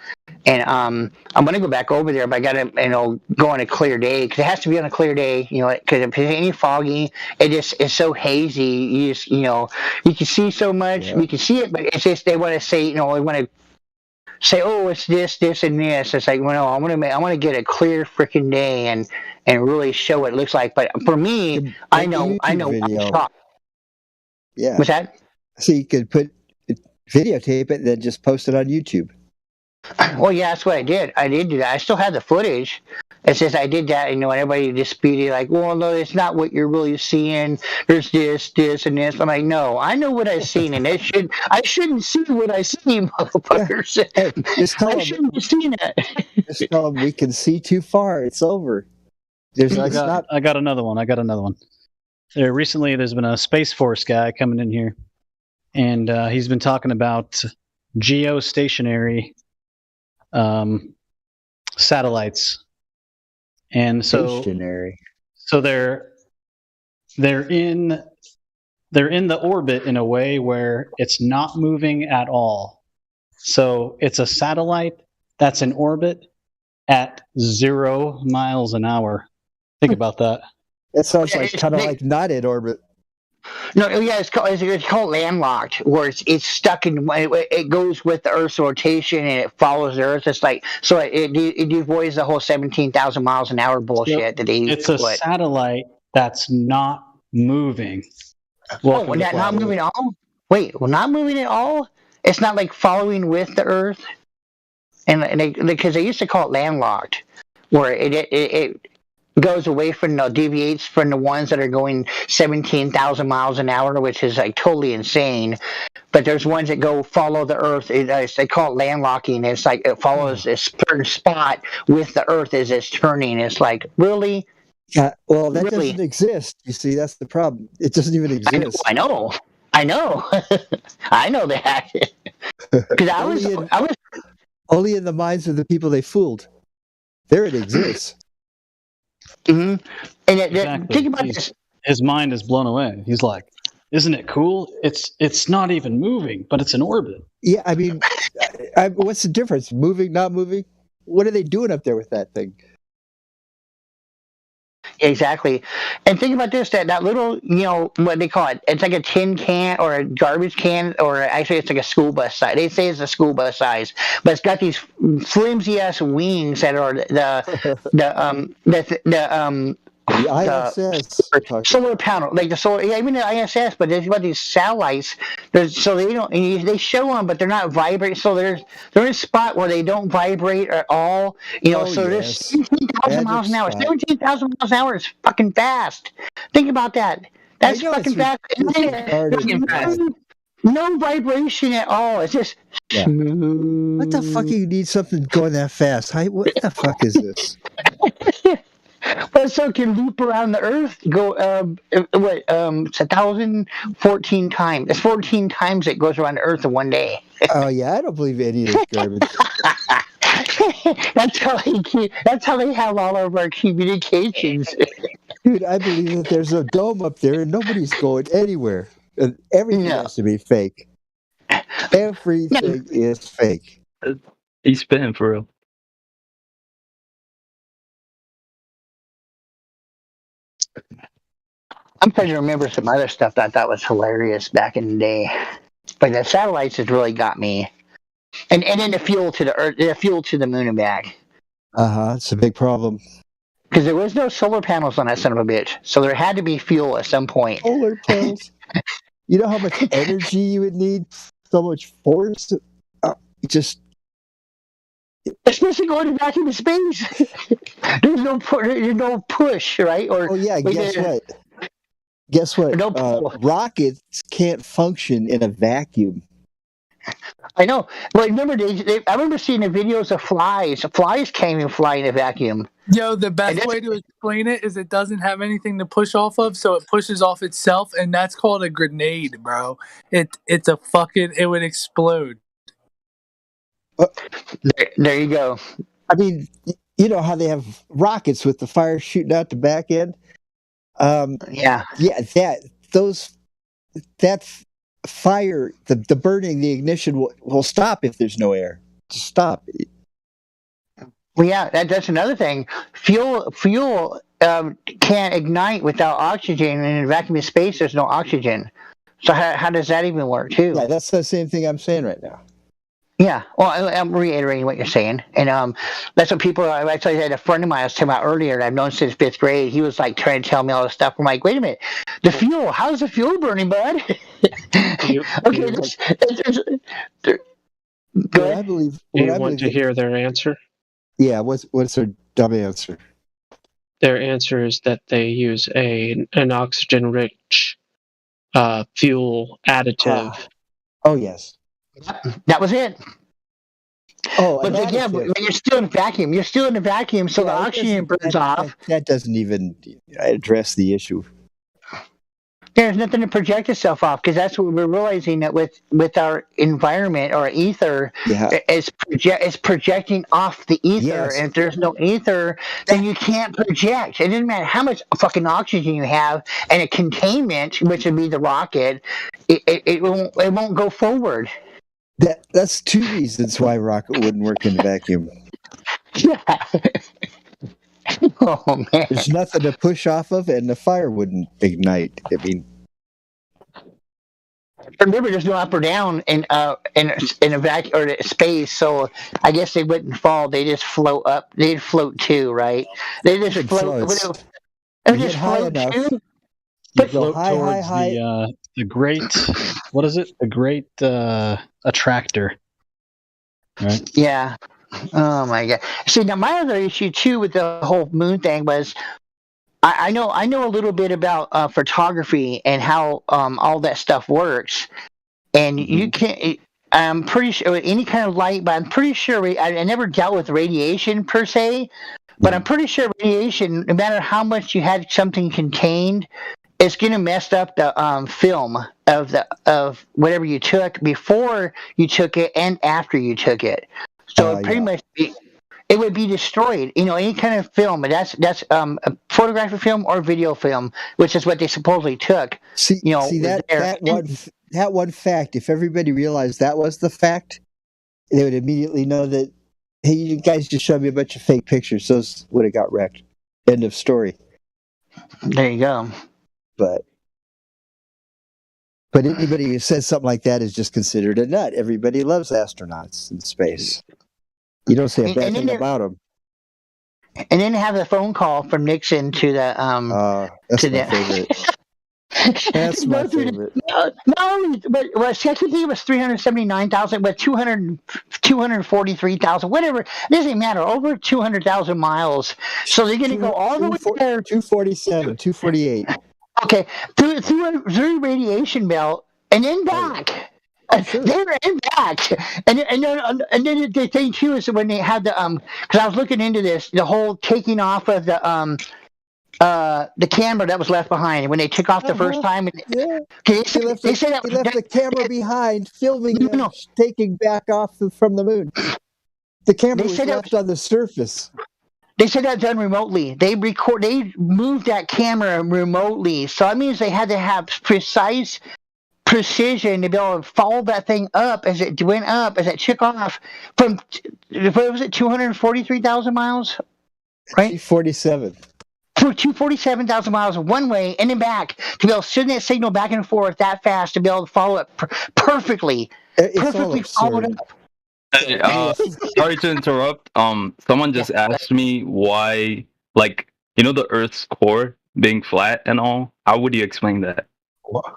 And I'm gonna go back over there, but I gotta go on a clear day because it has to be on a clear day. Because if it's any foggy, it's so hazy. You just you can see so much. You can see it, but it's just they want to say they want to say, oh, it's this, and this. It's like, well, no, I want to get a clear freaking day and really show what it looks like. But for me, I know.
Yeah.
What's that?
So you could videotape it and then just post it on YouTube.
Well, yeah, that's what I did. I did do that. I still have the footage. It's just I did that, and everybody disputed, like, well, no, it's not what you're really seeing. There's this, and this. I'm like, no, I know what I've seen, and I shouldn't see what I see, motherfuckers.
Yeah.
I shouldn't be seeing it.
Just tell them we can see too far. It's over.
I got another one. Recently, there's been a Space Force guy coming in here, and he's been talking about geostationary satellites. And so they're in the orbit in a way where it's not moving at all. So it's a satellite that's in orbit at 0 miles an hour. Think about that.
It sounds like kind of like not in orbit.
No, yeah, it's called landlocked, where it's stuck in. It goes with the Earth's rotation and it follows the Earth. It's like it avoids the whole 17,000 miles an hour bullshit that they use.
It's a satellite that's not moving.
Not moving at all. Wait, not moving at all. It's not like following with the Earth, and because they used to call it landlocked, where it goes away from deviates from the ones that are going 17,000 miles an hour, which is like totally insane. But there's ones that go follow the Earth. They call it landlocking. It's like it follows a certain spot with the Earth as it's turning. It's like, really?
Well, that doesn't exist. You see, that's the problem. It doesn't even exist.
I know. I know that. Because I was
only in the minds of the people they fooled. There it exists.
Mm-hmm. And
Exactly.
Think about this.
His mind is blown away. He's like, "Isn't it cool? It's not even moving, but it's in orbit."
Yeah, I mean, what's the difference? Moving, not moving? What are they doing up there with that thing?
Exactly. And think about this, that little, what they call it, it's like a tin can or a garbage can, or actually it's like a school bus size. They say it's a school bus size, but it's got these flimsy ass wings that are the solar panel, like the solar, even the ISS, but there's about these satellites. So they show them, but they're not vibrating. So they're in a spot where they don't vibrate at all. There's 17,000 miles an hour. 17,000 miles an hour is fucking fast. Think about that. That's fucking fast. No vibration at all. It's just smooth.
What the fuck do you need something going that fast? What the fuck is this?
But so it can loop around the Earth, go it's 1,014 times. It's 14 times it goes around the Earth in one day.
Oh yeah, I don't believe any of this garbage.
That's how they have all of our communications.
Dude, I believe that there's a dome up there and nobody's going anywhere. And everything has to be fake. Everything is fake.
He's spitting for real.
I'm trying to remember some other stuff that I thought was hilarious back in the day. But the satellites has really got me. And then the fuel to the Earth, the fuel to the moon and back.
It's a big problem.
Because there was no solar panels on that son of a bitch. So there had to be fuel at some point.
Solar panels. You know how much energy you would need? So much force?
especially going to vacuum space. There's no push, right? Or
Oh yeah, guess what?
No pull.
Rockets can't function in a vacuum.
I know. Well, remember, I remember seeing the videos of flies. Flies can't even fly in a vacuum.
Yo, the best way to explain it is it doesn't have anything to push off of, so it pushes off itself, and that's called a grenade, bro. It's a fucking, it would explode.
There you go.
I mean, you know how they have rockets with the fire shooting out the back end?
Yeah.
Yeah, that fire, the burning, the ignition will stop if there's no air. Just stop.
Well, yeah, that's another thing. Fuel can't ignite without oxygen, and in a vacuum space, there's no oxygen. So how does that even work, too?
Yeah, that's the same thing I'm saying right now.
Yeah, well, I'm reiterating what you're saying, and that's what people. I actually had a friend of mine I was talking about earlier, and I've known since 5th grade. He was like trying to tell me all this stuff. I'm like, wait a minute, the fuel? How's the fuel burning, bud? Okay,
go ahead. I believe.
Do you want to hear their answer?
Yeah, what's their dumb answer?
Their answer is that they use an oxygen-rich fuel additive.
Oh yes.
That was it.
Oh,
but again, you're still in a vacuum. You're still in a vacuum, so the oxygen burns off.
That doesn't even address the issue.
There's nothing to project itself off, because that's what we're realizing, that with our environment or ether, it's projecting off the ether.
Yes.
And if there's no ether, then you can't project. It doesn't matter how much fucking oxygen you have and a containment, which would be the rocket. It won't go forward.
That's 2 reasons why rocket wouldn't work in a vacuum.
Yeah. Oh man.
There's nothing to push off of, and the fire wouldn't ignite. I mean,
remember, there's no up or down in a vacuum or space, so I guess they wouldn't fall. They just float up. They'd float too, right? They just float. They just float too.
You float towards the great. What is it? The great attractor. Right.
Yeah. Oh my god. See, now my other issue too with the whole moon thing was, I know a little bit about photography and how all that stuff works, and you can't. I'm pretty sure with any kind of light, but I'm pretty sure I never dealt with radiation per se, but I'm pretty sure radiation, no matter how much you had something contained, it's going to mess up the film of whatever you took before you took it and after you took it. So it pretty much it would be destroyed. You know, any kind of film, but that's a photographic film or video film, which is what they supposedly took.
See that one fact. If everybody realized that was the fact, they would immediately know that. Hey, you guys just showed me a bunch of fake pictures. Those would have got wrecked. End of story.
There you go.
But anybody who says something like that is just considered a nut. Everybody loves astronauts in space. You don't say a bad thing about them.
And then have a phone call from Nixon to the
that's my favorite. That's my favorite.
Not only, but I think it was 379,000, but 243,000, whatever. It doesn't matter. Over 200,000 miles. So they're going to go all the way there.
247, 248.
Okay, through radiation belt and then back. There and back, and then the thing too is when they had the because I was looking into this, the whole taking off of the camera that was left behind when they took off the first time.
Yeah.
Okay,
They left the camera behind, filming them taking back off from the moon. The camera was left on the surface.
They said that done remotely. They moved that camera remotely, so that means they had to have precise precision to be able to follow that thing up as it went up, as it took off from, what was it, 243,000 miles? Right?
247.
247,000 miles one way and then back to be able to send that signal back and forth that fast to be able to follow it perfectly. Perfectly followed up.
Sorry to interrupt. Someone just asked me why, like, the Earth's core being flat and all. How would you explain that?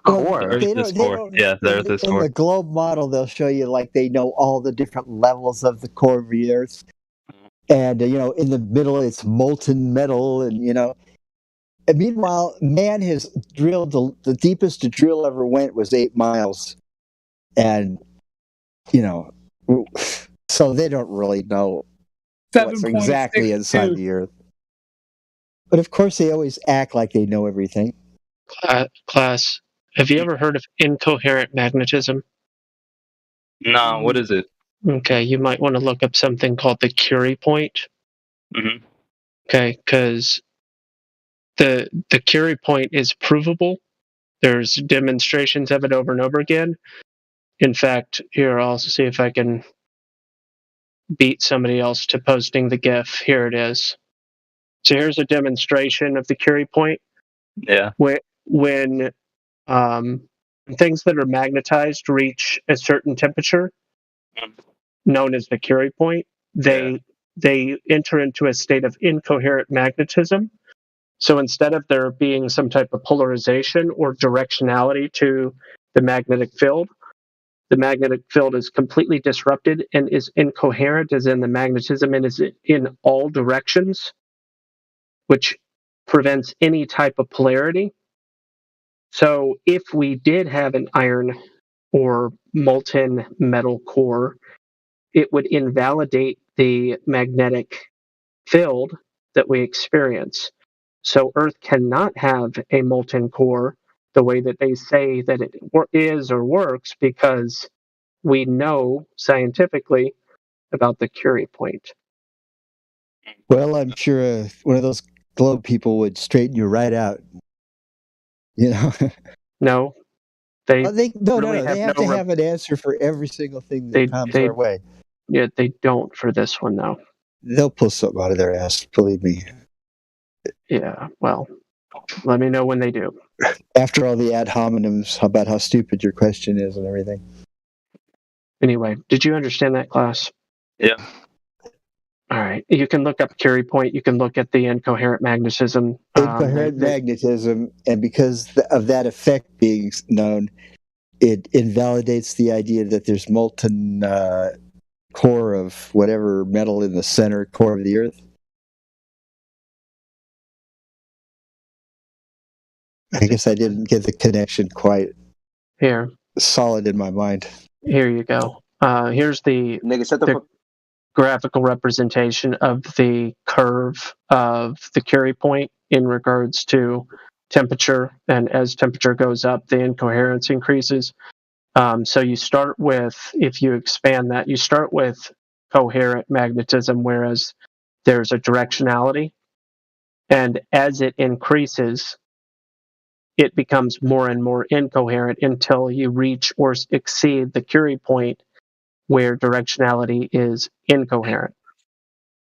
Core.
The Earth's core. Yeah, the Earth's core.
In the globe model, they'll show you like they know all the different levels of the core of the Earth. and in the middle it's molten metal, and and meanwhile man has drilled the deepest a drill ever went was 8 miles, and so they don't really know what's exactly inside the earth, but of course they always act like they know everything.
Class, have you ever heard of incoherent magnetism?
No, what is it?
Okay, you might want to look up something called the Curie point.
Mm-hmm.
Okay, because the Curie point is provable. There's demonstrations of it over and over again. In fact, here I'll see if I can beat somebody else to posting the GIF. Here it is. So here's a demonstration of the Curie point.
Yeah.
When things that are magnetized reach a certain temperature, known as the Curie point, they enter into a state of incoherent magnetism. So instead of there being some type of polarization or directionality to the magnetic field is completely disrupted and is incoherent, as in the magnetism and is in all directions, which prevents any type of polarity. So if we did have an iron or molten metal core, it would invalidate the magnetic field that we experience. So Earth cannot have a molten core the way that they say that it is or works, because we know scientifically about the Curie point.
Well, I'm sure one of those globe people would straighten you right out.
No, they
no. They have to have an answer for every single thing that comes our way.
Yeah, they don't for this one, though.
They'll pull something out of their ass, believe me.
Yeah, well, let me know when they do.
After all the ad hominems about how stupid your question is and everything.
Anyway, did you understand that, class?
Yeah.
All right. You can look up Curie point. You can look at the incoherent magnetism.
Incoherent magnetism, and because of that effect being known, it invalidates the idea that there's molten core of whatever metal in the center core of the Earth. I guess I didn't get the connection quite solid in my mind.
Here you go. Here's the graphical representation of the curve of the Curie point in regards to temperature, and as temperature goes up, the incoherence increases. So you start with, if you expand that, you start with coherent magnetism, whereas there's a directionality, and as it increases, it becomes more and more incoherent until you reach or exceed the Curie point, where directionality is incoherent.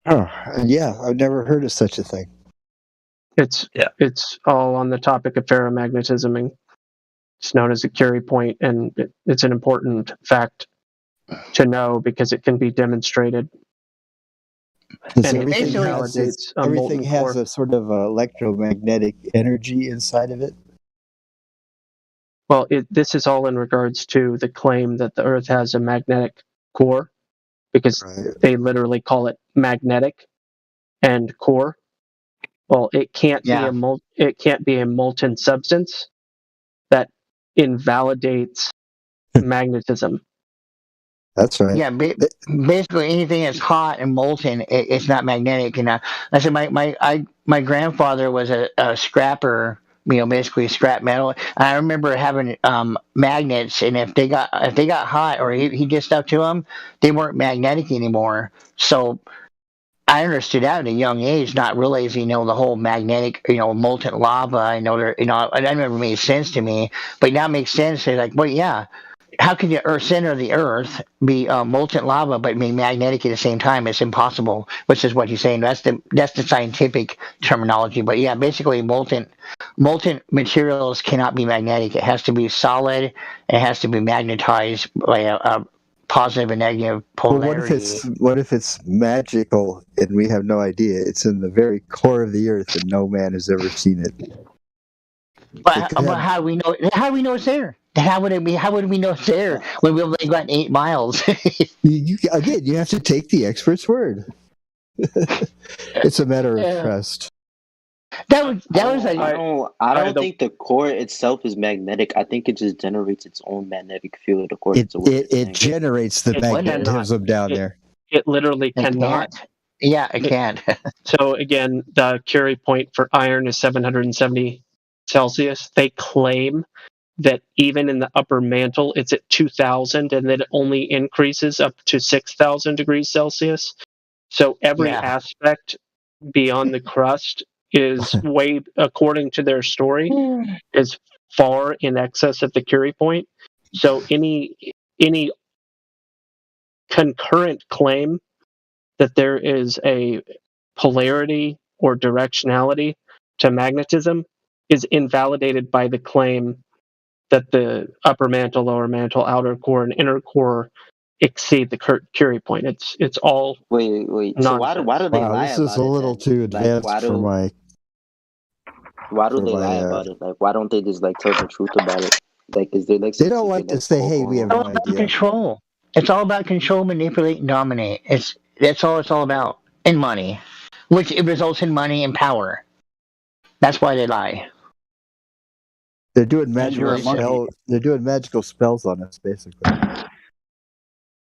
Oh, yeah, I've never heard of such a thing.
It's all on the topic of ferromagnetism, and it's known as the Curie point, and it's an important fact to know because it can be demonstrated.
And everything has a sort of electromagnetic energy inside of it.
Well, this is all in regards to the claim that the Earth has a magnetic core, because they literally call it magnetic and core. Well, it can't be a molten substance that invalidates magnetism.
That's right.
Yeah, basically anything that's hot and molten, it's not magnetic. And I said my grandfather was a scrapper. Basically scrap metal. I remember having magnets, and if they got hot or he did stuff to them, they weren't magnetic anymore. So I understood that at a young age, not realizing, the whole magnetic, molten lava. I know that never made sense to me, but now it makes sense. They're like, well, yeah. How can the center of the Earth be molten lava but be magnetic at the same time? It's impossible, which is what he's saying. That's the scientific terminology. But yeah, basically molten materials cannot be magnetic. It has to be solid. It has to be magnetized by a positive and negative polarity.
Well, what if it's magical and we have no idea? It's in the very core of the Earth and no man has ever seen it.
But how do we know? How do we know it's there? How would we know it's there when we've only got 8 miles?
You have to take the expert's word. It's a matter of
Yeah.
trust.
That was
I
like
don't think the core itself is magnetic. I think it just generates its own magnetic field according
It
to what
it,
you're
it
saying.
generates the
It cannot.
magnetism down
It,
there.
it literally
it
cannot.
can't. Yeah, it can't.
So again, the Curie point for iron is 770 Celsius. They claim that even in the upper mantle, it's at 2,000, and that it only increases up to 6,000 degrees Celsius. So every
Yeah.
aspect beyond the crust is way, according to their story, is far in excess of the Curie point. So any concurrent claim that there is a polarity or directionality to magnetism is invalidated by the claim that the upper mantle, lower mantle, outer core, and inner core exceed the Curie point. It's all
Wait. So why do they
Wow,
lie
this is
about
a
it
little
then?
too
Like
advanced for my.
why do
for
they
my,
lie about it? Like why don't they just like tell the truth about it? Like is there like
They
some
don't
secret
like to
like
say,
code
"Hey,
going
we have
on?
no
It's all about
idea."
control. It's all about control, manipulate, and dominate. That's all it's all about. And money, which it results in money and power. That's why they lie.
They're doing
And you're
magical
a monkey.
spells. They're doing magical spells on us, basically.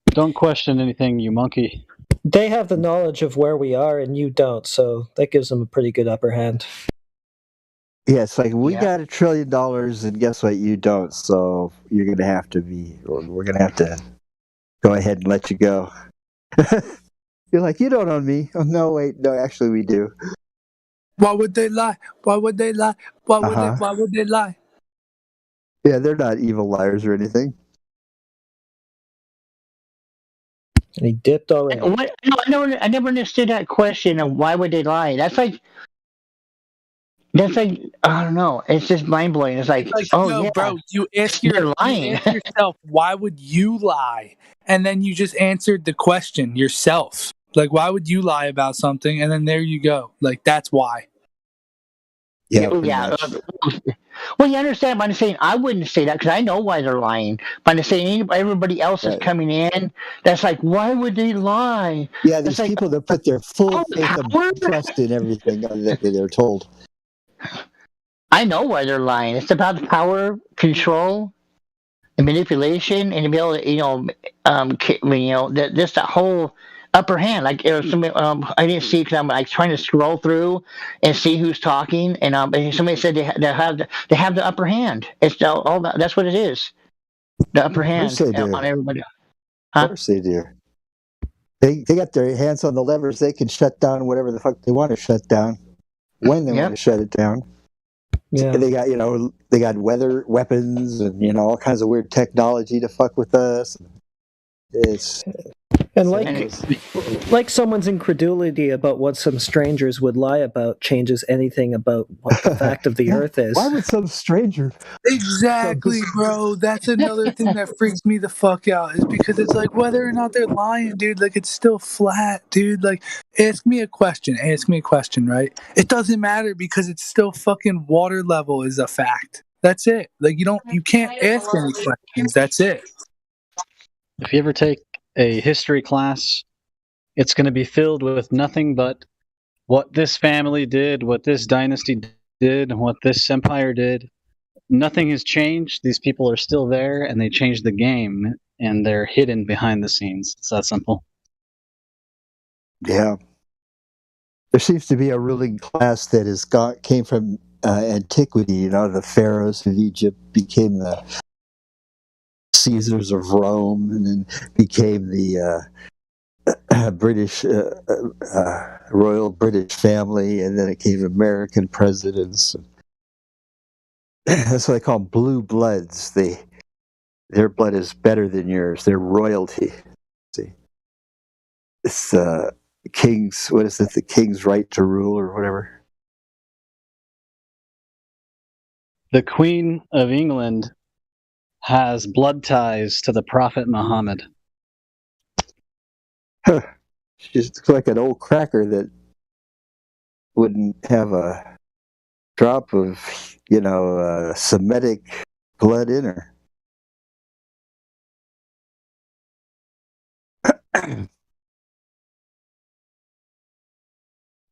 Don't question anything, you monkey.
They have the knowledge of where we are, and you don't, so that gives them a pretty good upper hand.
Yeah, it's like we
Yeah.
got $1 trillion, and guess what? You don't. So you're gonna have to be, or we're gonna have to go ahead and let you go. You're like, you don't own me. Oh no, wait, no, actually we do.
Why would they lie? Why would they lie? Why would
Uh-huh.
Why would they lie?
Yeah, they're not evil liars or anything.
And he dipped already.
What? No, I never understood that question of why would they lie. That's like I don't know. It's just mind blowing. It's like,
Like,
oh
no,
yeah,
bro, you ask
they're lying.
yourself, why would you lie? And then you just answered the question yourself. Like, why would you lie about something? And then there you go. Like, that's why.
Yeah,
Well, you understand. But I'm saying I wouldn't say that because I know why they're lying. But I'm saying everybody else is
Right.
coming in. That's like, why would they lie?
Yeah,
That's
these
like,
people that put their full faith
power?
and trust in everything that they're told.
I know why they're lying. It's about power, control, and manipulation, and to be able to, just that whole upper hand. Like, somebody, I didn't see because I'm like trying to scroll through and see who's talking, and somebody said they have the upper hand. It's all that. That's what it is. The upper
Of
hand
course they do.
on everybody.
Of course they do. They got their hands on the levers. They can shut down whatever the fuck they want to shut down when they want to shut it down.
Yeah.
They got weather weapons and all kinds of weird technology to fuck with us. It's
And like someone's incredulity about what some strangers would lie about changes anything about what the fact of the earth is.
Why would some stranger?
Exactly, bro. That's another thing that freaks me the fuck out is because it's like whether or not they're lying, dude, like it's still flat, dude. Like, ask me a question, right? It doesn't matter because it's still fucking water level is a fact. That's it. Like you can't ask any questions. That's it.
If you ever take a history class, it's going to be filled with nothing but what this family did, what this dynasty did, and what this empire did. Nothing has changed. These people are still there, and they changed the game, and they're hidden behind the scenes. It's that simple.
Yeah. There seems to be a ruling class that came from antiquity. The pharaohs of Egypt became the Caesars of Rome, and then became the British royal British family, and then it came American presidents. That's what they call them, blue bloods. Their blood is better than yours. They're royalty. See, it's king's. What is it? The king's right to rule, or whatever.
The Queen of England has blood ties to the Prophet Muhammad.
She looks like an old cracker that wouldn't have a drop of, Semitic blood in her.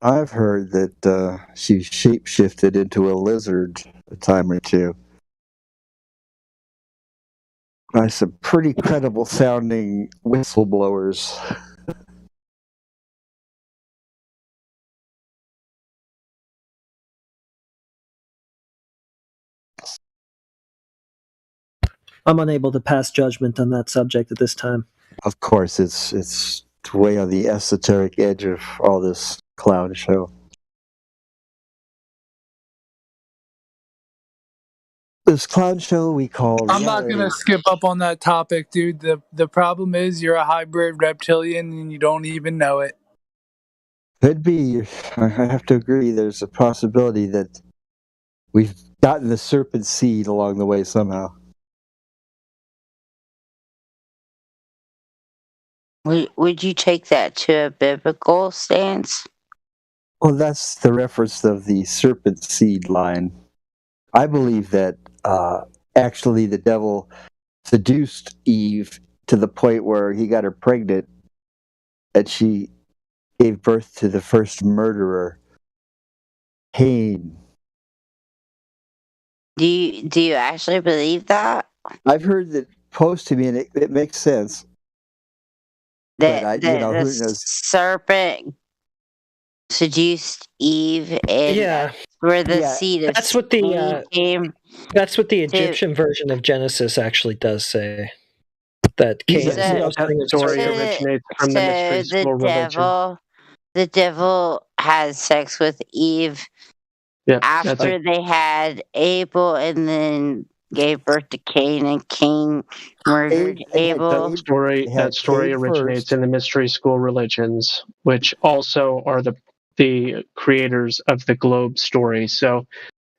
I've heard that she shapeshifted into a lizard a time or two. By some pretty credible sounding whistleblowers.
I'm unable to pass judgment on that subject at this time.
Of course, it's way on the esoteric edge of all this clown show. This clown show we call
I'm not
reality.
gonna skip up on that topic, dude. The problem is you're a hybrid reptilian and you don't even know it.
Could be. I have to agree. There's a possibility that we've gotten the serpent seed along the way somehow.
Would you take that to a biblical stance?
Well, that's the reference of the serpent seed line. I believe that actually the devil seduced Eve to the point where he got her pregnant, and she gave birth to the first murderer, Cain.
Do you actually believe that?
I've heard that posed to me, and it makes sense.
That
But
the
who knows?
serpent seduced Eve, and
Yeah.
where the
Yeah,
seed of
that's what the
Cain came.
that's what the Egyptian version of Genesis actually does say. That Cain is the offspring of
story
serpent.
originates from the mystery school religion.
The devil had sex with Eve after they had Abel, and then gave birth to Cain, and Cain murdered Abel.
That story originates in the mystery school religions, which also are the creators of the globe story. So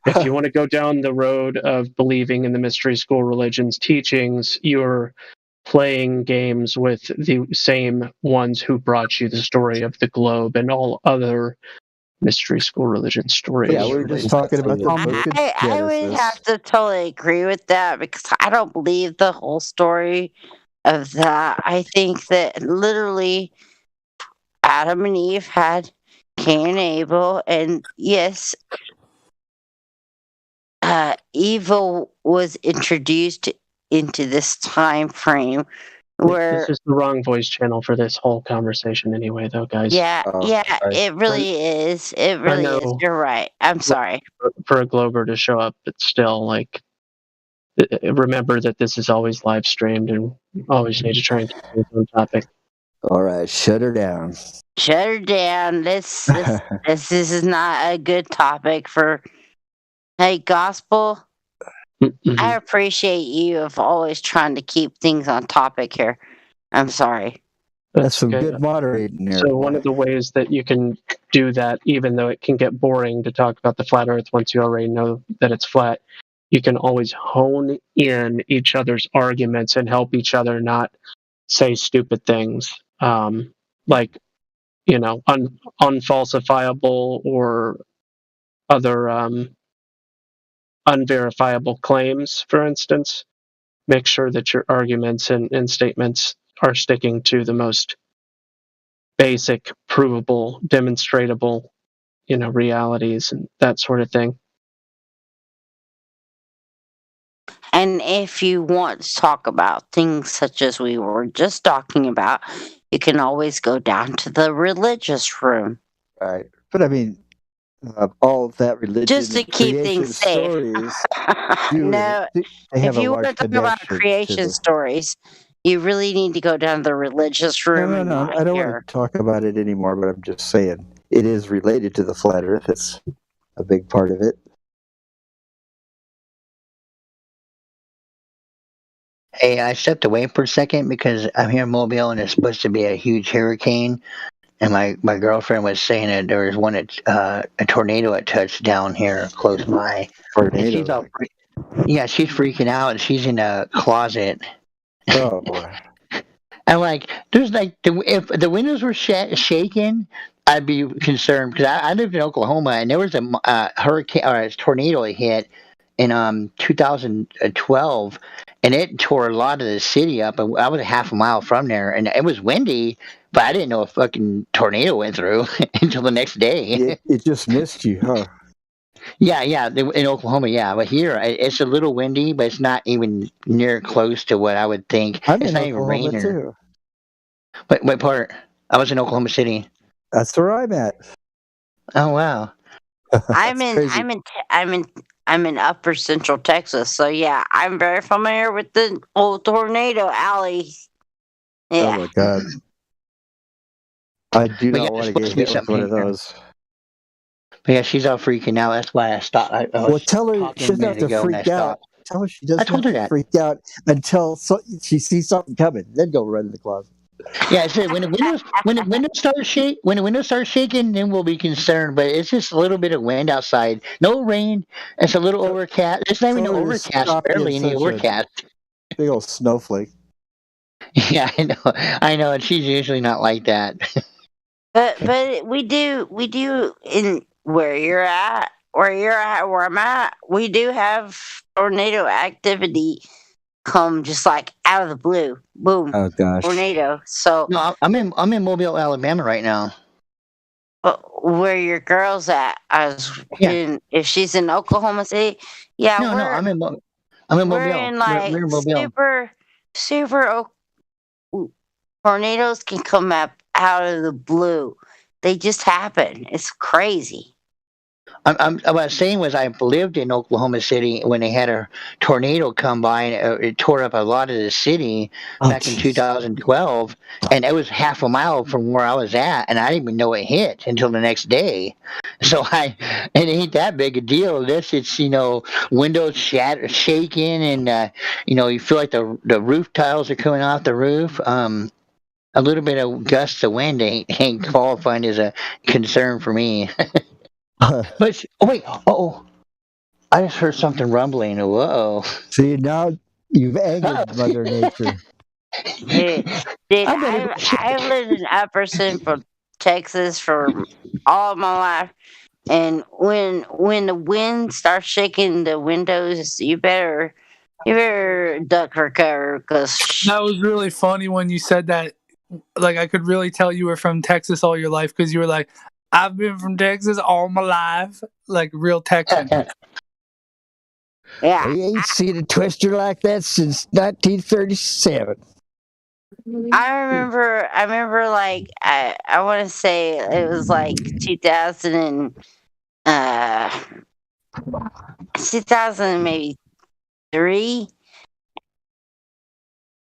if you want to go down the road of believing in the mystery school religions teachings, you're playing games with the same ones who brought you the story of the globe and all other mystery school religion stories.
Yeah, we're just talking about the book of
I would
Genesis.
have to totally agree with that, because I don't believe the whole story of that. I think that literally Adam and Eve had Cain and Abel, and yes, evil was introduced into this time frame where
This is the wrong voice channel for this whole conversation anyway, though, guys.
it really is. It really is.
know.
You're right. I'm sorry.
For a Glober to show up, but still, like, remember that this is always live streamed, and always need to try and keep things on topic.
All right, shut her down.
Shut her down. This is not a good topic for. Hey, gospel. I appreciate you of always trying to keep things on topic here. I'm sorry.
That's some good moderating there.
So one of the ways that you can do that, even though it can get boring to talk about the flat Earth once you already know that it's flat, you can always hone in each other's arguments and help each other not say stupid things, like, unfalsifiable or other unverifiable claims, for instance. Make sure that your arguments and statements are sticking to the most basic, provable, demonstratable, realities and that sort of thing.
And if you want to talk about things such as we were just talking about, you can always go down to the religious room.
Right. But I mean, all of that religion
Just to
and
keep
creation
things safe.
stories,
No,
they have
if
a
you want
large
to talk about
connection to
creation
the-
stories, you really need to go down to the religious room.
No,
and not
I don't
here.
want to talk about it anymore, but I'm just saying it is related to the flat Earth. It's a big part of it.
Hey, I stepped away for a second because I'm here in Mobile and it's supposed to be a huge hurricane. And my girlfriend was saying that there was a tornado that touched down here close by. And she's all, she's freaking out. She's in a closet.
Oh boy!
I'm like, there's like if the windows were shaking, I'd be concerned because I lived in Oklahoma and there was a hurricane or a tornado hit in 2012, and it tore a lot of the city up. And I was a half a mile from there, and it was windy, But I didn't know a fucking tornado went through until the next day.
It just missed you, huh?
Yeah, in Oklahoma, yeah. But here, it's a little windy, but it's not even near close to what I would think.
I'm
It's
in
not even
Oklahoma
raining.
too.
But what part? I was in Oklahoma City.
That's where I'm at.
Oh wow.
I'm in upper central Texas, so yeah, I'm very familiar with the old tornado alley. Yeah.
Oh my god. I do
But yeah,
not want
there's
to get
supposed to be
hit with
something
one of
here.
those.
But yeah, she's all freaking out. That's why I stopped. I
Well,
was
tell her
talking
she
a
doesn't have
minute
to
ago and I
freak out.
stopped.
Tell her she
I
doesn't
told
have
her
to
that.
freak out until she sees something coming. Then go run in the closet.
Yeah, I said when the windows start shaking, then we'll be concerned. But it's just a little bit of wind outside. No rain. It's a little overcast. It's not even
Tell
no
her to
overcast.
stop being
Barely any
such a
overcast.
big old snowflake.
Yeah, I know, and she's usually not like that.
But we do in where I'm at, we do have tornado activity come just like out of the blue. Boom.
Oh gosh.
Tornado. So
No, I'm in Mobile, Alabama right now.
where your girl's at, if she's in Oklahoma City, yeah,
No, I'm in Mobile.
we're in like
We're in Mobile.
super tornadoes can come up out of the blue. They just happen. It's crazy.
What I was saying was I lived in Oklahoma City when they had a tornado come by and it tore up a lot of the city back in 2012, and it was half a mile from where I was at, and I didn't even know it hit until the next day. So it ain't that big a deal. It's windows shaking, and you feel like the roof tiles are coming off the roof. A little bit of gusts of wind ain't qualifying as a concern for me. But wait, I just heard something rumbling. Whoa!
See, now you've angered Mother Nature.
Dude, I lived in Upper Central Texas for all my life, and when the wind starts shaking the windows, you better duck for cover because
That was really funny when you said that. Like, I could really tell you were from Texas all your life because you were like, I've been from Texas all my life. Like, real Texan.
Yeah.
I ain't seen a twister like that since 1937.
I remember like I want to say it was like 2000 maybe 3.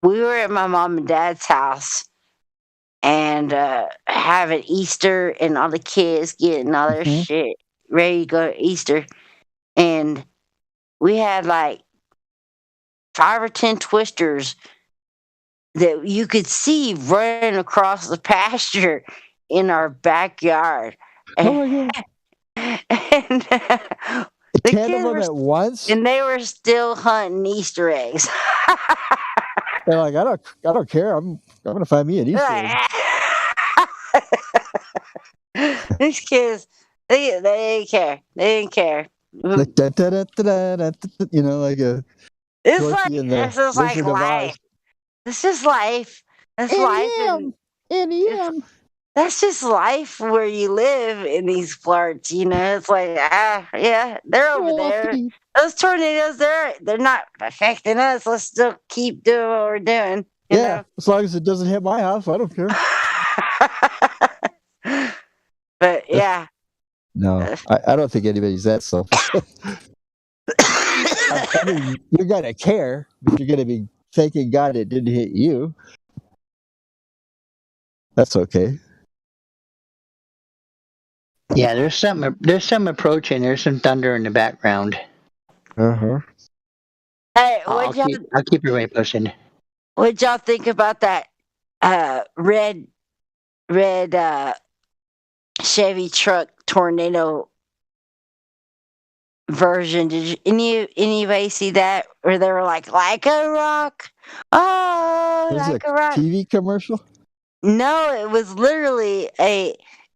We were at my mom and dad's house and having Easter and all the kids getting all their shit ready to go to Easter, and we had like 5 or 10 twisters that you could see running across the pasture in our backyard.
Oh my god!
And the
10 of
kids
them
were,
at once?
and they were still hunting Easter eggs.
They're like, I don't care. I'm gonna find me an Easter egg.
These kids, they didn't care. They didn't care.
Like like a
It's
Dorothy
like
and the
this is like
Wizard of Oz.
life. This is life. That's life.
NEM.
That's just life where you live in these parts. It's like yeah, they're over there. Those tornadoes, they're not affecting us. Let's still keep doing what we're doing. You know?
As long as it doesn't hit my house, I don't care.
But yeah.
No, I don't think anybody's that selfish. I mean, you're gonna care, but you're gonna be thanking God it didn't hit you. That's okay.
Yeah, there's some approaching. There's some thunder in the background.
Uh-huh.
Hey,
I'll keep everybody posted.
What'd y'all think about that red Chevy truck tornado version? Did anybody see that? Where they were like a rock? Oh,
Was
like
it
a rock.
TV commercial?
No, it was literally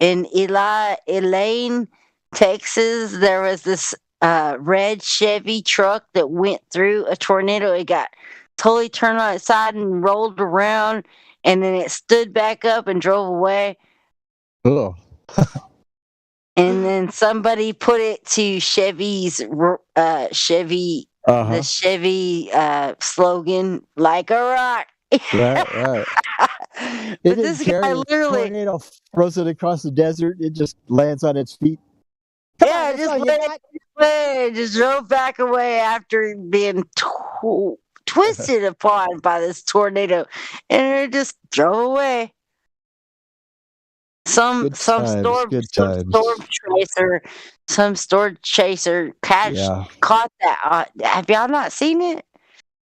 in Elaine, Texas. There was this red Chevy truck that went through a tornado. It got totally turned on its side and rolled around, and then it stood back up and drove away.
Oh.
And then somebody put it to Chevy's Chevy
Uh-huh.
the Chevy slogan, like a rock.
Right.
But
It
this
didn't care.
guy
The
literally,
tornado throws it across the desert. It just lands on its feet.
yeah, just drove back away after being twisted upon by this tornado, and it just drove away. Some storm chaser caught that. Have y'all not seen it?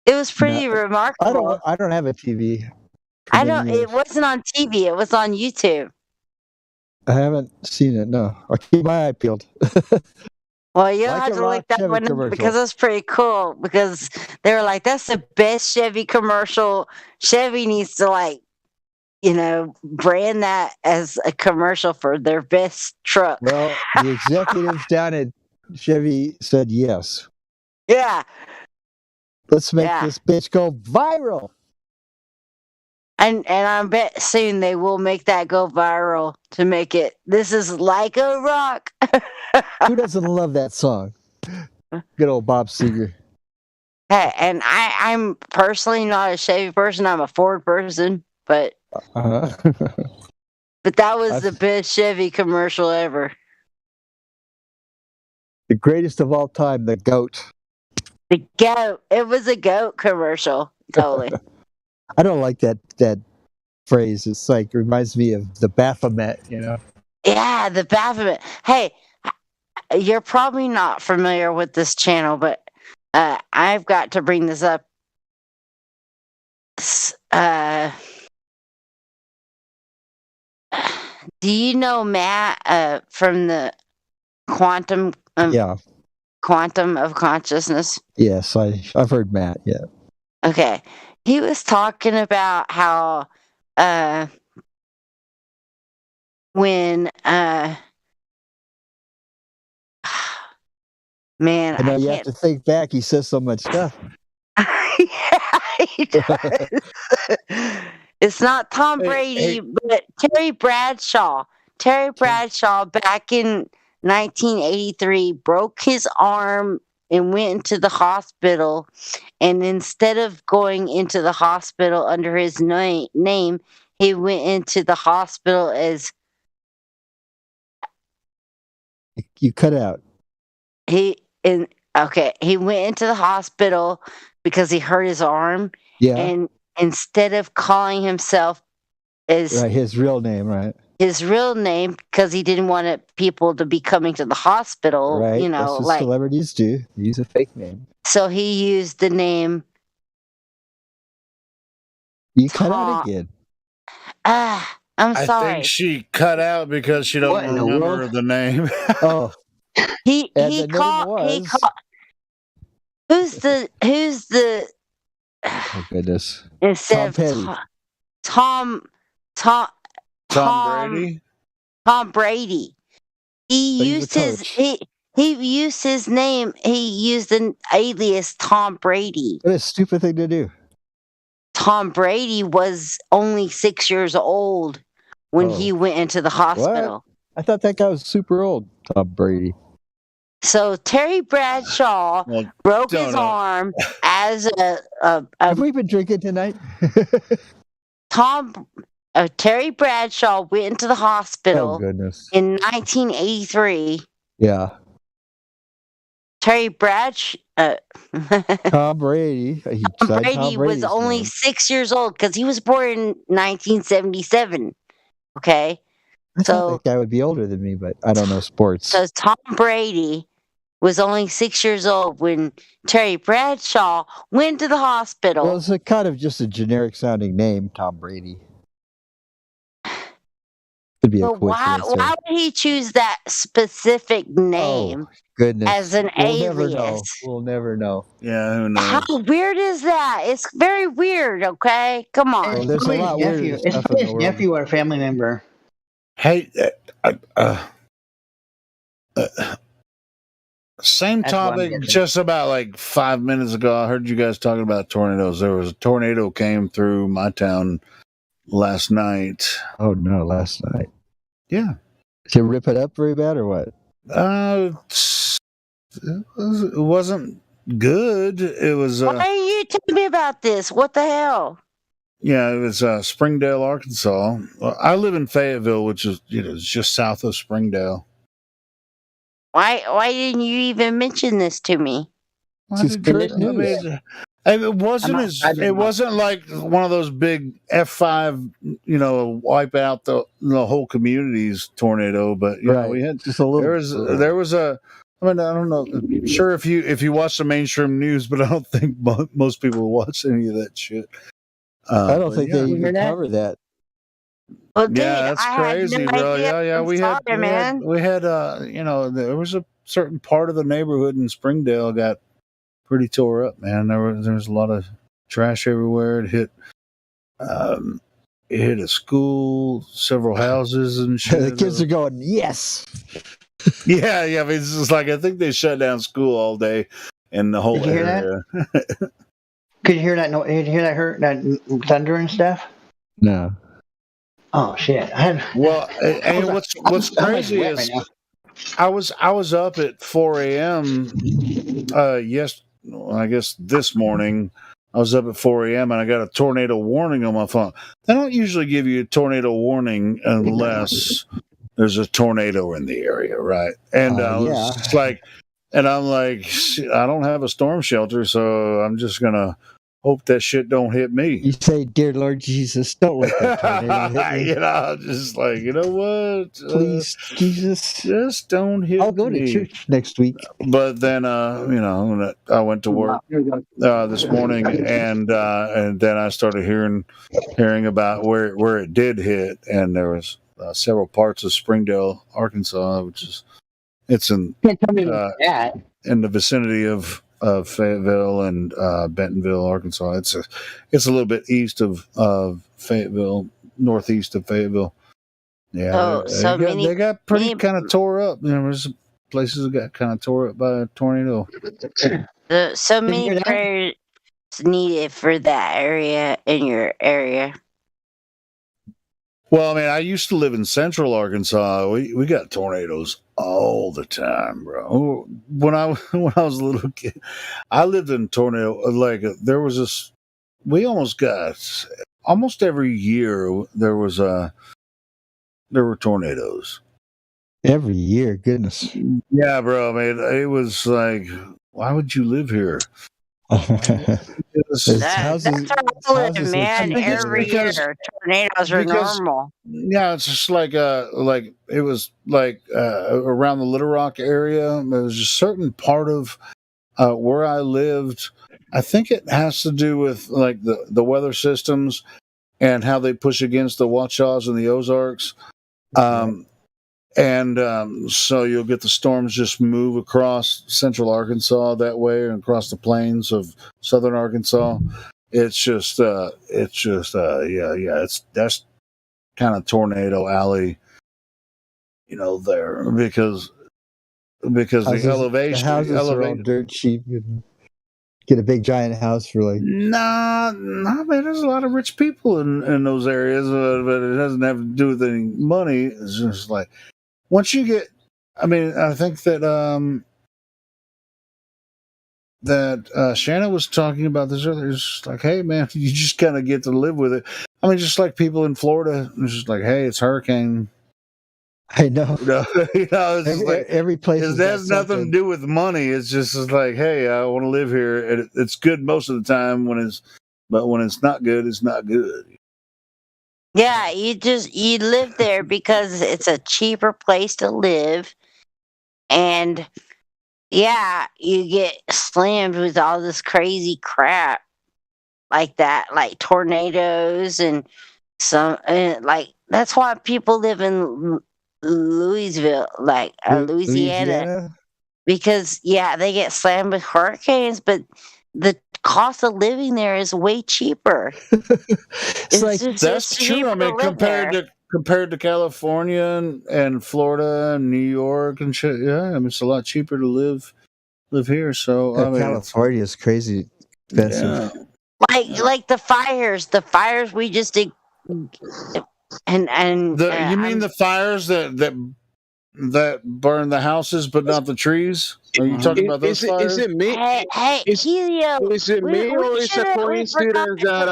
It was pretty remarkable.
I don't have a TV.
I don't. It wasn't on TV. It was on YouTube.
I haven't seen it. No, I keep my eye peeled.
Well, you'll
Like
have
a
to
rock
look that
Chevy
one up
commercial.
because it's pretty cool. Because they were like, "That's the best Chevy commercial." Chevy needs to brand that as a commercial for their best truck.
Well, the executives down at Chevy said yes.
Yeah.
Let's make this bitch go viral.
And I bet soon they will make that go viral to make it. This is like a rock.
Who doesn't love that song? Good old Bob Seger.
Hey, and I'm personally not a Chevy person. I'm a Ford person, but but that was the best Chevy commercial ever.
The greatest of all time, the goat.
The goat. It was a goat commercial. Totally.
I don't like that phrase. It's like reminds me of the Baphomet,
Yeah, the Baphomet. Hey, you're probably not familiar with this channel, but I've got to bring this up. Do you know Matt from the Quantum of Consciousness?
Yes, I've heard Matt. Yeah.
Okay, he was talking about how when man,
I know you have to think back. He says so much stuff.
Yeah, he does. It's not Tom Brady, but Terry Bradshaw. Terry Bradshaw back in 1983 broke his arm and went into the hospital. And instead of going into the hospital under his name, he went into the hospital as...
You cut out.
He went into the hospital because he hurt his arm.
Yeah.
And instead of calling himself as
his real name, right?
His real name, because he didn't want people to be coming to the hospital,
right? That's what celebrities do. Use a fake name.
So he used the name.
You cut out again.
I'm sorry.
I think she cut out because she don't remember the name.
Oh.
He called. Who's the
oh goodness.
Instead
Tom
of
Tom Brady?
Tom Brady. He used his name. He used an alias Tom Brady.
What a stupid thing to do.
Tom Brady was only 6 years old when he went into the hospital.
What? I thought that guy was super old, Tom Brady.
So Terry Bradshaw broke his arm as a
Have we been drinking tonight?
Terry Bradshaw went into the hospital
in
1983.
Yeah.
Terry Bradshaw.
Tom Brady.
Tom Brady was only 6 years old because he was born in 1977. Okay.
I thought that guy would be older than me, but I don't know sports.
So Tom Brady was only 6 years old when Terry Bradshaw went to the hospital.
Well, it's a kind of just a generic sounding name, Tom Brady. Could be a coincidence.
Why would he choose that specific name as an alias?
We'll never know.
Yeah, who knows?
How weird is that? It's very weird, okay? Come on.
Well, there's a lot weirder stuff in the world.
Nephew or a family member.
Hey, same topic just about like 5 minutes ago. I heard you guys talking about tornadoes. There was a tornado came through my town last night.
Oh no, last night.
Yeah.
Did you rip it up very bad or what?
It wasn't good. It was.
Why are you telling me about this? What the hell?
Yeah, it was Springdale, Arkansas. Well, I live in Fayetteville, which is it's just south of Springdale.
Why didn't you even mention this to me?
It wasn't like one of those big F5, wipe out the whole community's tornado. But we had
just a little.
There was a. I mean, I don't know. Sure, if you watch the mainstream news, but I don't think most people watch any of that shit.
I don't think they even cover that.
Well,
yeah, that's crazy, bro. Yeah, we had, there was a certain part of the neighborhood in Springdale got pretty tore up, man. There was a lot of trash everywhere. It hit a school, several houses, and shit.
The kids are going, yes.
Yeah. I mean, it's just like I think they shut down school all day in the whole area.
Could you hear that? No, did you hear that thunder and stuff?
No.
Oh shit!
What's crazy is I was up at 4 a.m. I guess this morning. I was up at 4 a.m. and I got a tornado warning on my phone. They don't usually give you a tornado warning unless there's a tornado in the area, right? And I'm like, I don't have a storm shelter, so I'm just gonna hope that shit don't hit me.
You say, "Dear Lord Jesus, don't let that tornado hit me."
Just like, you know what?
Please, Jesus,
just don't hit me.
I'll go to church next week.
But then, I went to work this morning, and then I started hearing about where it did hit, and there was several parts of Springdale, Arkansas, it's in the vicinity of Fayetteville and Bentonville, Arkansas. It's a little bit east of Fayetteville, northeast of Fayetteville. Yeah, they got pretty kind of tore up. There's places that got kind of tore up by a tornado.
So many prayers needed for that area in your area.
Well, I mean, I used to live in central Arkansas. We got tornadoes all the time, bro. When I was a little kid, I lived in tornado. Like there was this, we almost every year there were tornadoes.
Every year, goodness.
Yeah, bro. I mean, it was like, why would you live here?
That's where I live, man. Every year, tornadoes are normal.
Yeah, it's just like it was like around the Little Rock area. There was a certain part of where I lived. I think it has to do with like the weather systems and how they push against the Wasatchs and the Ozarks. So you'll get the storms just move across central Arkansas that way and across the plains of southern Arkansas. That's kind of tornado alley, there because the elevation.
The houses are all dirt cheap. You get a big giant house for like.
Nah, man. There's a lot of rich people in those areas, but it doesn't have to do with any money. It's just like. Once you get, I mean, I think that Shannon was talking about this earlier. It's just like, hey, man, you just kind of get to live with it. I mean, just like people in Florida, it's just like, hey, it's hurricane.
I know.
It's like,
every place.
It has nothing to do with money. It's just like, hey, I want to live here. And it's good most of the time but when it's not good, it's not good.
Yeah, you live there because it's a cheaper place to live, and yeah, you get slammed with all this crazy crap like that, like tornadoes and that's why people live in Louisville, Louisiana, because they get slammed with hurricanes, but the cost of living there is way cheaper.
That's true. I mean, compared to California and Florida and New York and shit, yeah, I mean, it's a lot cheaper to live here. So I mean,
California is crazy expensive.
Yeah. Like the fires we just and
You mean the fires that burn the houses but not the trees? Are you talking about those fires?
Is it me?
Hey, Helio,
Is it me, or is it coincidence that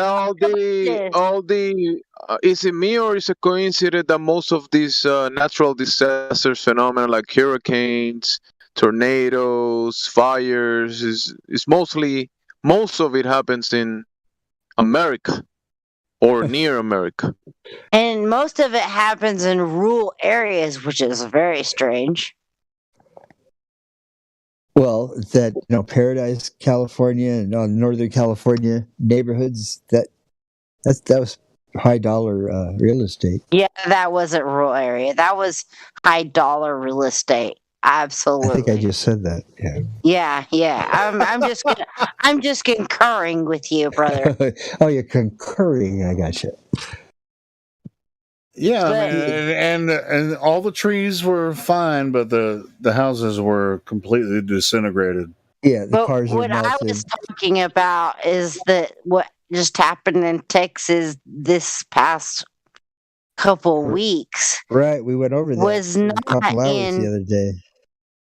is it me, or is it coincidence that most of these natural disasters phenomena like hurricanes, tornadoes, fires is mostly most of it happens in America or near America?
And most of it happens in rural areas, which is very strange.
Well, that Paradise, California, and Northern California neighborhoods that was high dollar real estate.
Yeah, that wasn't rural area. That was high dollar real estate. Absolutely.
I think I just said that. Yeah.
Yeah. I'm just concurring with you, brother.
Oh, you're concurring. I got you.
Yeah, I mean, and all the trees were fine, but the houses were completely disintegrated.
Yeah, the
But
cars are
what I
melted.
was talking about is that what just happened in Texas this past couple weeks
Right, we went over that
was
for a
not
couple hours
in.
the other day.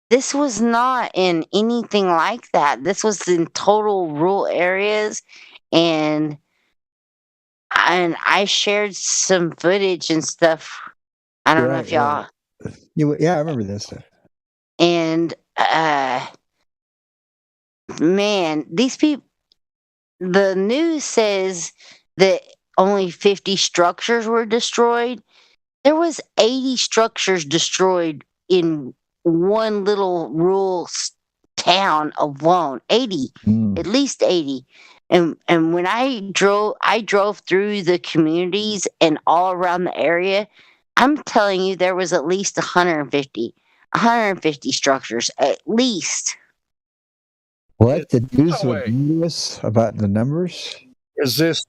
This was not in anything like that. This was in total rural areas, and I shared some footage and stuff. I don't know if y'all.
Yeah, I remember this stuff.
And man, these people. The news says that only 50 structures were destroyed. There was 80 structures destroyed in one little rural town alone. 80, at least 80. And when I drove through the communities and all around the area. I'm telling you, there was at least 150 structures, at least.
What? The news would news about the numbers?
Is this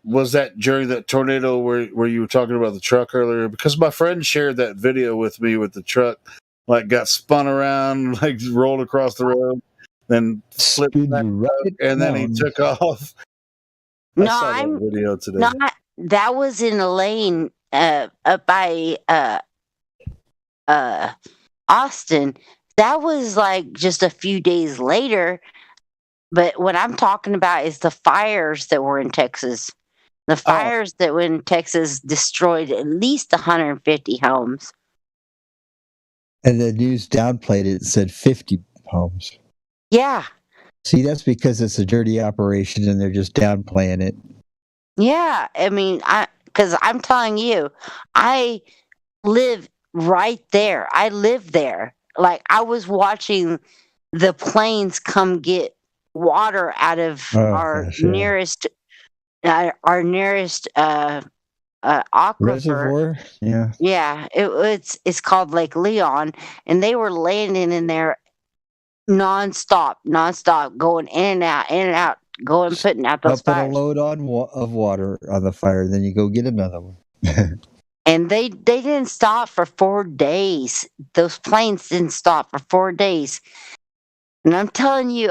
was that during that tornado where you were talking about the truck earlier? Because my friend shared that video with me with the truck, like got spun around, like rolled across the road, then slipped back up, and then he took off. I saw that video today.
That was in a lane up by Austin. That was like just a few days later. But what I'm talking about is the fires that were in Texas. The fires that were in Texas destroyed at least 150 homes.
And the news downplayed it and said 50 homes.
Yeah.
See, that's because it's a dirty operation and they're just downplaying it.
Yeah. I mean, because I'm telling you, I live right there. I live there. Like, I was watching the planes come get water out of our nearest aquifer.
Reservoir.
Yeah, it's called Lake Leon, and they were landing in there nonstop, going in and out, going putting out those
Put a
fires.
load of water on the fire, then you go get another one.
And they didn't stop for 4 days. Those planes didn't stop for 4 days. And I'm telling you,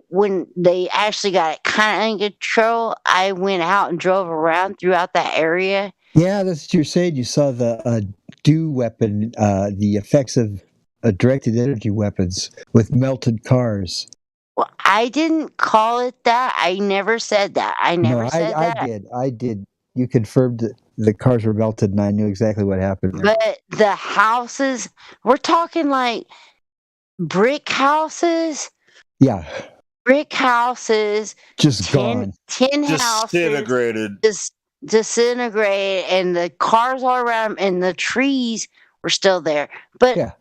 when they actually got it kind of in control, I went out and drove around throughout that area.
Yeah, that's what you're saying. You saw the DEW weapon, the effects of directed energy weapons with melted cars.
Well, I didn't call it that. I never said that. I
did. You confirmed that the cars were melted, and I knew exactly what happened there.
But the houses, we're talking like brick houses.
Yeah.
Brick houses.
Just gone.
10 houses.
Disintegrated.
Disintegrated, and the cars all around them, and the trees were still there. But like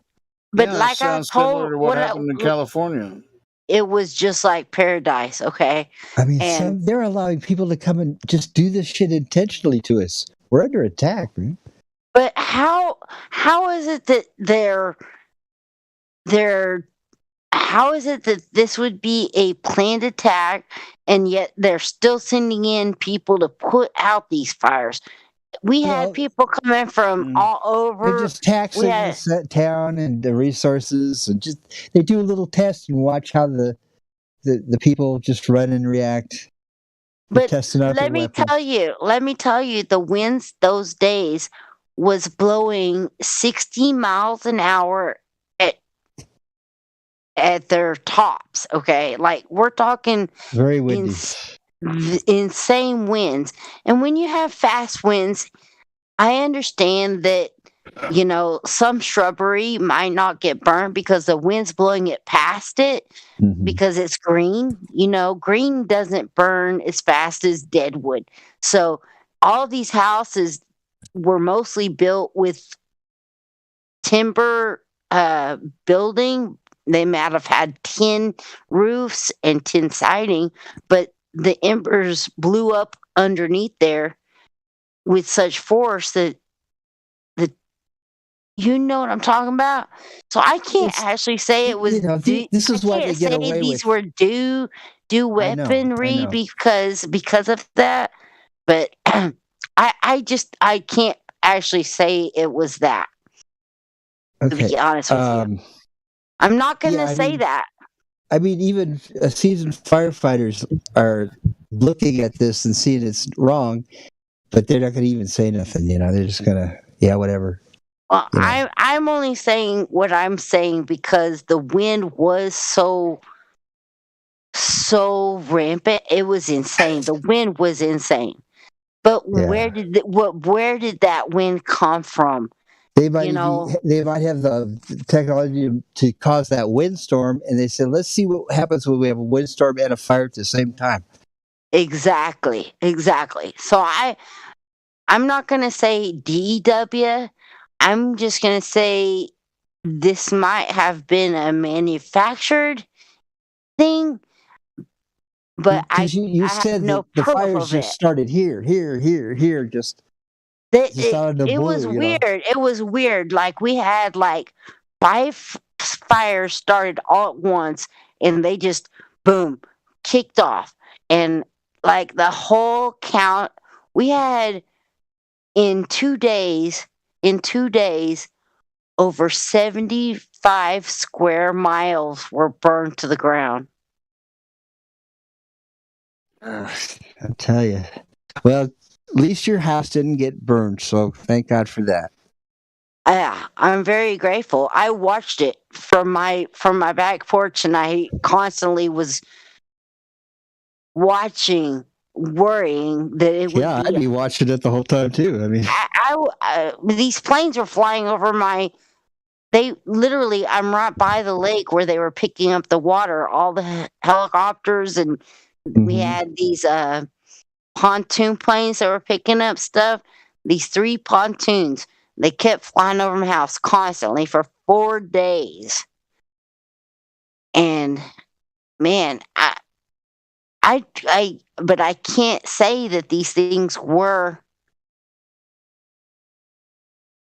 I
sounds similar
told,
to what happened in California.
It was just like paradise, okay?
I mean, they're allowing people to come and just do this shit intentionally to us. We're under attack, man.
But how is it that how is it that this would be a planned attack, and yet they're still sending in people to put out these fires? We had people coming from all over.
They're just taxing the town and the resources, and just they do a little test and watch how the people just run and react.
But
testing out their
let me
weapons.
tell you, the winds those days was blowing 60 miles an hour at their tops. Okay, like we're talking
Very windy.
insane winds. And when you have fast winds, I understand that, you know, some shrubbery might not get burned because the wind's blowing it past it because it's green. You know, green doesn't burn as fast as dead wood. So all these houses were mostly built with timber building. They might have had tin roofs and tin siding, but the embers blew up underneath there with such force that you know what I'm talking about. So I can't actually say it was.
You know, this is why they get away
these
with.
were due weaponry
know.
because of that. But I can't actually say it was that. To
Okay.
be honest with you, I'm not going to
I
say
mean,
that.
I mean, even seasoned firefighters are looking at this and seeing it's wrong, but they're not going to even say nothing. You know, they're just gonna, yeah, whatever.
Well,
You know.
I'm only saying what I'm saying because the wind was so rampant. It was insane. The wind was insane. But where did that wind come from?
They might
You know,
they might have the technology to cause that windstorm, and they said, "Let's see what happens when we have a windstorm and a fire at the same time."
exactly. So I'm not going to say DW. I'm just going to say this might have been a manufactured thing, but
You
I
said
have no
that the
proof
fires
of it.
just started here, just out of the
It
blue.
was
You know?
weird. It was weird. Like we had like 5 fires started all at once, and they just boom kicked off, and like the whole count we had in 2 days. Over 75 square miles were burned to the ground.
I tell you. Well, at least your house didn't get burned, so thank God for that.
Yeah, I'm very grateful. I watched it from my back porch, and I constantly was watching, worrying that it would
Yeah,
be.
I'd be watching it the whole time too. I mean,
These planes were flying over my. They literally, I'm right by the lake where they were picking up the water. All the helicopters, and we had these pontoon planes that were picking up stuff. These 3 pontoons. They kept flying over my house constantly for 4 days. And man, but I can't say that these things were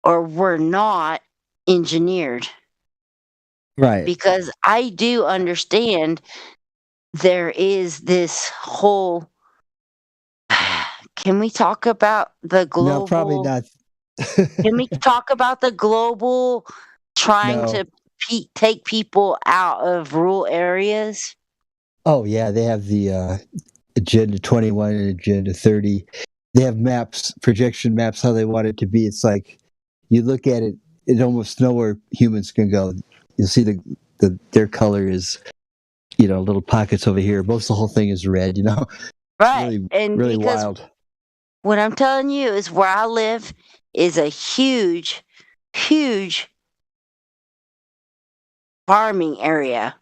or were not engineered.
right.
Because I do understand there is this whole. Can we talk about the global?
No, probably not.
Can we talk about the global trying
No.
to take people out of rural areas?
Oh yeah, they have the Agenda 21 and Agenda 30. They have maps, projection maps, how they want it to be. It's like you look at it, it almost know where humans can go. You'll see their color is, you know, little pockets over here. Most of the whole thing is red. You know,
Right,
really,
and
really
because
wild.
what I'm telling you is where I live is a huge farming area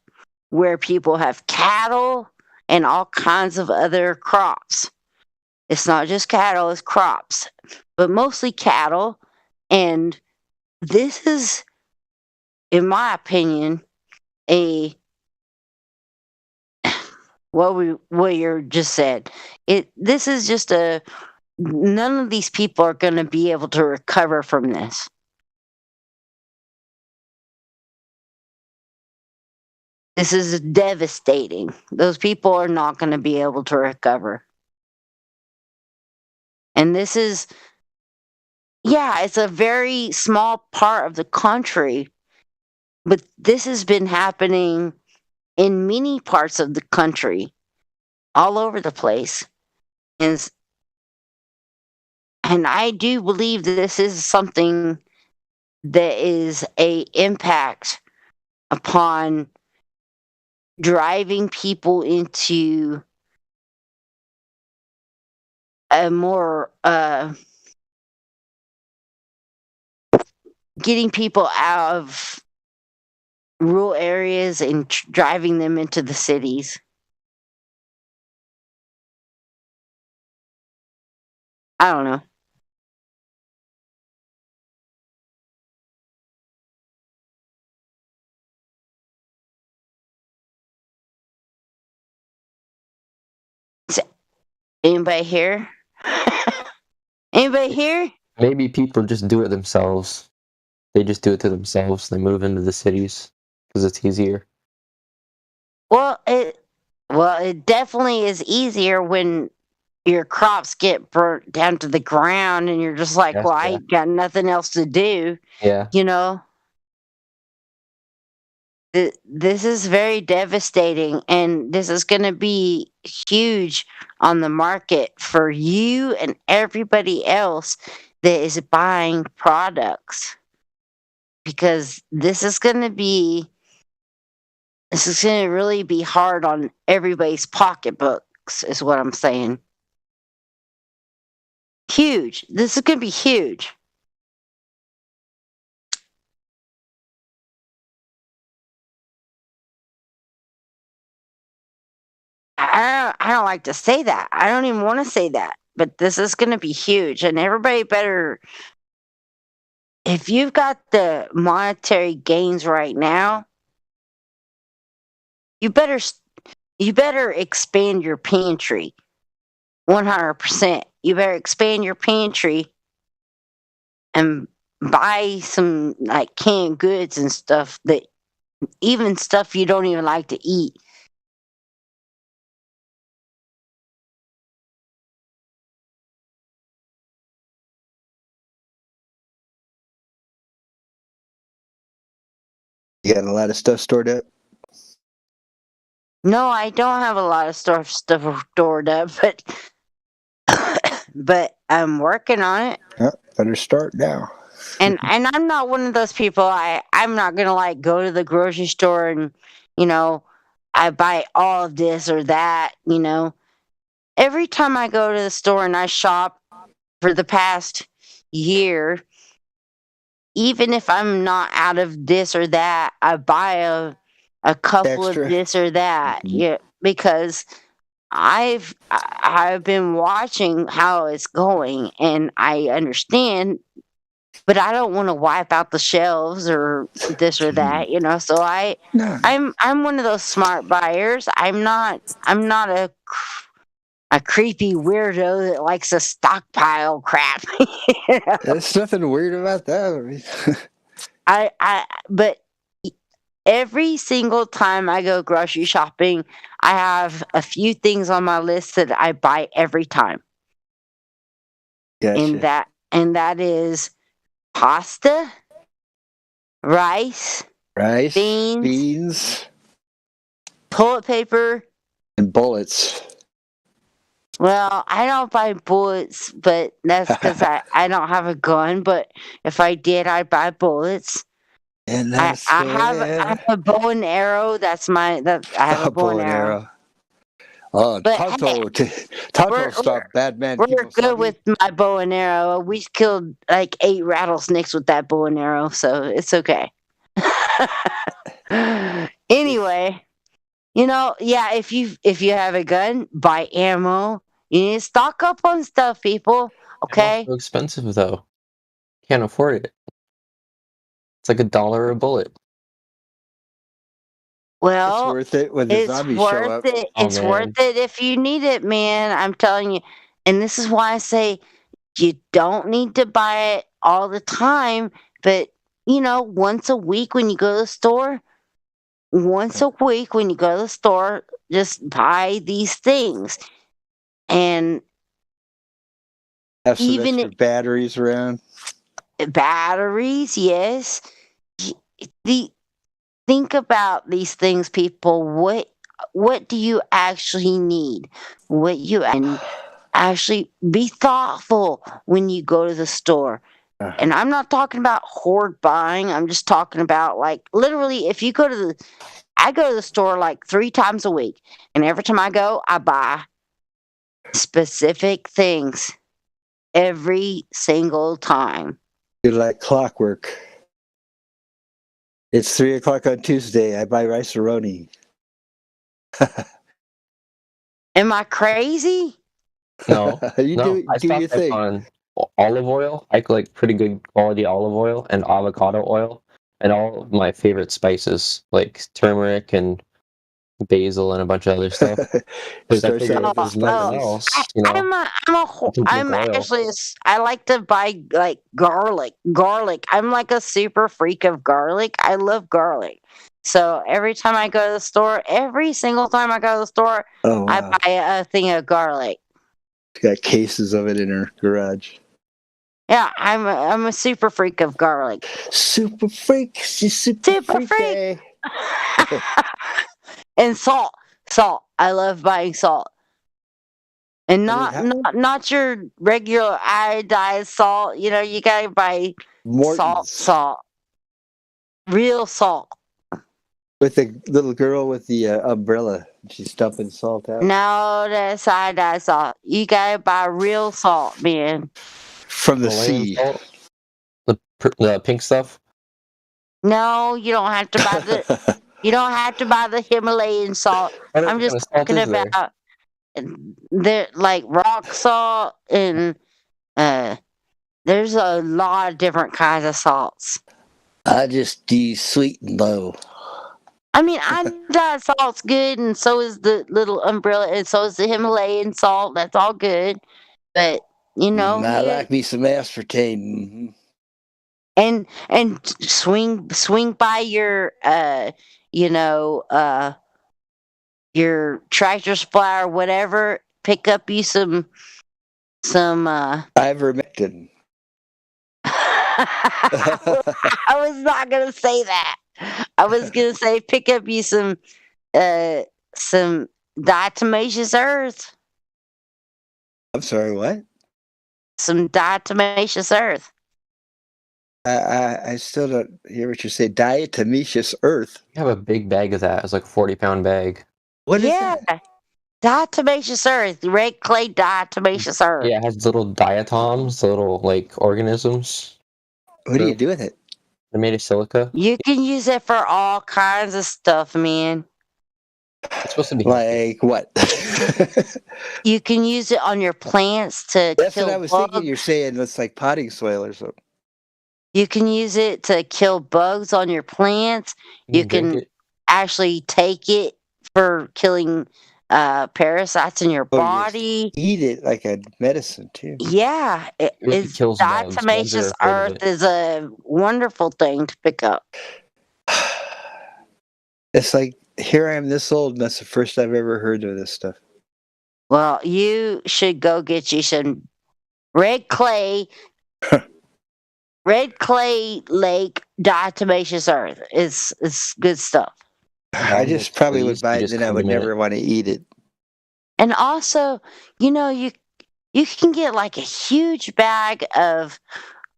where people have cattle and all kinds of other crops. It's not just cattle, it's crops, but mostly cattle. And this is, in my opinion, what you just said. This is just none of these people are going to be able to recover from this. This is devastating. Those people are not going to be able to recover. And this is, it's a very small part of the country, but this has been happening in many parts of the country, all over the place. and I do believe that this is something that is a impact upon driving people into a more getting people out of rural areas and driving them into the cities. I don't know. Anybody here? Anybody here?
Maybe people just do it themselves. They just do it to themselves. They move into the cities because it's easier.
Well, it definitely is easier when your crops get burnt down to the ground and you're just like,
Yes,
well, I
yeah.
ain't got nothing else to do.
Yeah.
You know? This is very devastating, and this is going to be huge on the market for you and everybody else that is buying products, because this is going to really be hard on everybody's pocketbooks, is what I'm saying. Huge. This is going to be huge. I don't like to say that. I don't even want to say that. But this is going to be huge, and everybody better, if you've got the monetary gains right now, you better expand your pantry. 100%. You better expand your pantry and buy some like canned goods and stuff, that even stuff you don't even like to eat.
You got a lot of stuff stored up?
No, I don't have a lot of stuff stored up, but I'm working on it.
Oh, better start now.
And I'm not one of those people. I'm not gonna like go to the grocery store and, I buy all of this or that. Every time I go to the store and I shop for the past year, even if I'm not out of this or that, I buy a couple
Extra.
of this or that. Yeah, because I've been watching how it's going, and I understand, but I don't want to wipe out the shelves or this or that, So I'm one of those smart buyers. I'm not a creepy weirdo that likes to stockpile crap.
There's nothing weird about that.
But every single time I go grocery shopping, I have a few things on my list that I buy every time.
Gotcha.
And that is pasta, rice,
beans,
toilet paper,
and bullets.
Well, I don't buy bullets, but that's because I don't have a gun. But if I did, I'd buy bullets.
And
I have a bow and arrow. I have a bow and arrow.
Oh,
But
Tonto stopped bad man.
We're good with my bow and arrow. We killed like 8 rattlesnakes with that bow and arrow, so it's okay. Anyway, yeah, if you have a gun, buy ammo. You need to stock up on stuff, people. Okay.
So expensive though. Can't afford it. It's like $1 a bullet.
Well,
it's worth it when the zombies show up.
It's worth it if you need it, man. I'm telling you. And this is why I say you don't need to buy it all the time, but once a week when you go to the store, just buy these things. And
have some extra batteries around.
Batteries, yes. Think about these things, people. What do you actually need? And actually be thoughtful when you go to the store. And I'm not talking about hoard buying. I'm just talking about like literally if you go to I go to the store like 3 times a week, and every time I go, I buy specific things every single time.
You're like clockwork. It's 3:00 on Tuesday. I buy rice-a-roni.
Am I crazy?
No,
You
no.
do
I
your
stocked up
thing.
on olive oil. I like pretty good quality olive oil and avocado oil, and all of my favorite spices like turmeric and basil and a bunch of other stuff. Because I
Starts
figure
out
if
with
there's nothing
spices.
else, you know,
I'm actually I like to buy like garlic. I'm like a super freak of garlic. I love garlic. So every time I go to the store, every single time I go to the store,
Oh,
I
wow.
buy a thing of garlic.
She's got cases of it in her garage.
Yeah, I'm a super freak of garlic.
Super freak. She's super
freak. And salt. I love buying salt. And not your regular iodized salt. You know, you gotta buy salt. Real salt.
With the little girl with the umbrella. She's dumping salt out.
No, that's iodized salt. You gotta buy real salt, man.
From the
Himalayan
sea.
salt, the pink stuff.
No, you don't have to buy the you don't have to buy the Himalayan salt.
What
I'm
kind
just
of salt
talking
is there?
about the like rock salt and there's a lot of different kinds of salts.
I just use sweet and low.
I mean, iodized salt's good, and so is the little umbrella, and so is the Himalayan salt. That's all good, but you know,
I like me some aspartame.
and swing by your your Tractor Supply or whatever. Pick up you some
ivermectin.
I was not gonna say that. I was gonna say pick up you some diatomaceous earth.
I'm sorry, what?
Some diatomaceous earth.
I still don't hear what you say. Diatomaceous earth.
You have a big bag of that. It's like a 40-pound bag.
What is that?
Diatomaceous earth. Red clay diatomaceous earth.
Yeah, it has little diatoms, little like organisms.
What do you do with it?
They're made of silica.
You can use it for all kinds of stuff, man.
It's supposed to be
like what?
You can use it on your plants to
That's
kill
what I was
bugs.
thinking. You're saying it's like potting soil or something.
You can use it to kill bugs on your plants. You can actually take it for killing parasites in your body.
Eat it like a medicine too.
Yeah, it's
kills bugs. Bugs are
diatomaceous
afraid of
earth
it.
is a wonderful thing to pick up.
It's like here I am this old, and that's the first I've ever heard of this stuff.
Well, you should go get you some red clay lake diatomaceous earth. It's good stuff.
I just probably would buy it, then I would never want to eat it.
And also, you know, you can get like a huge bag of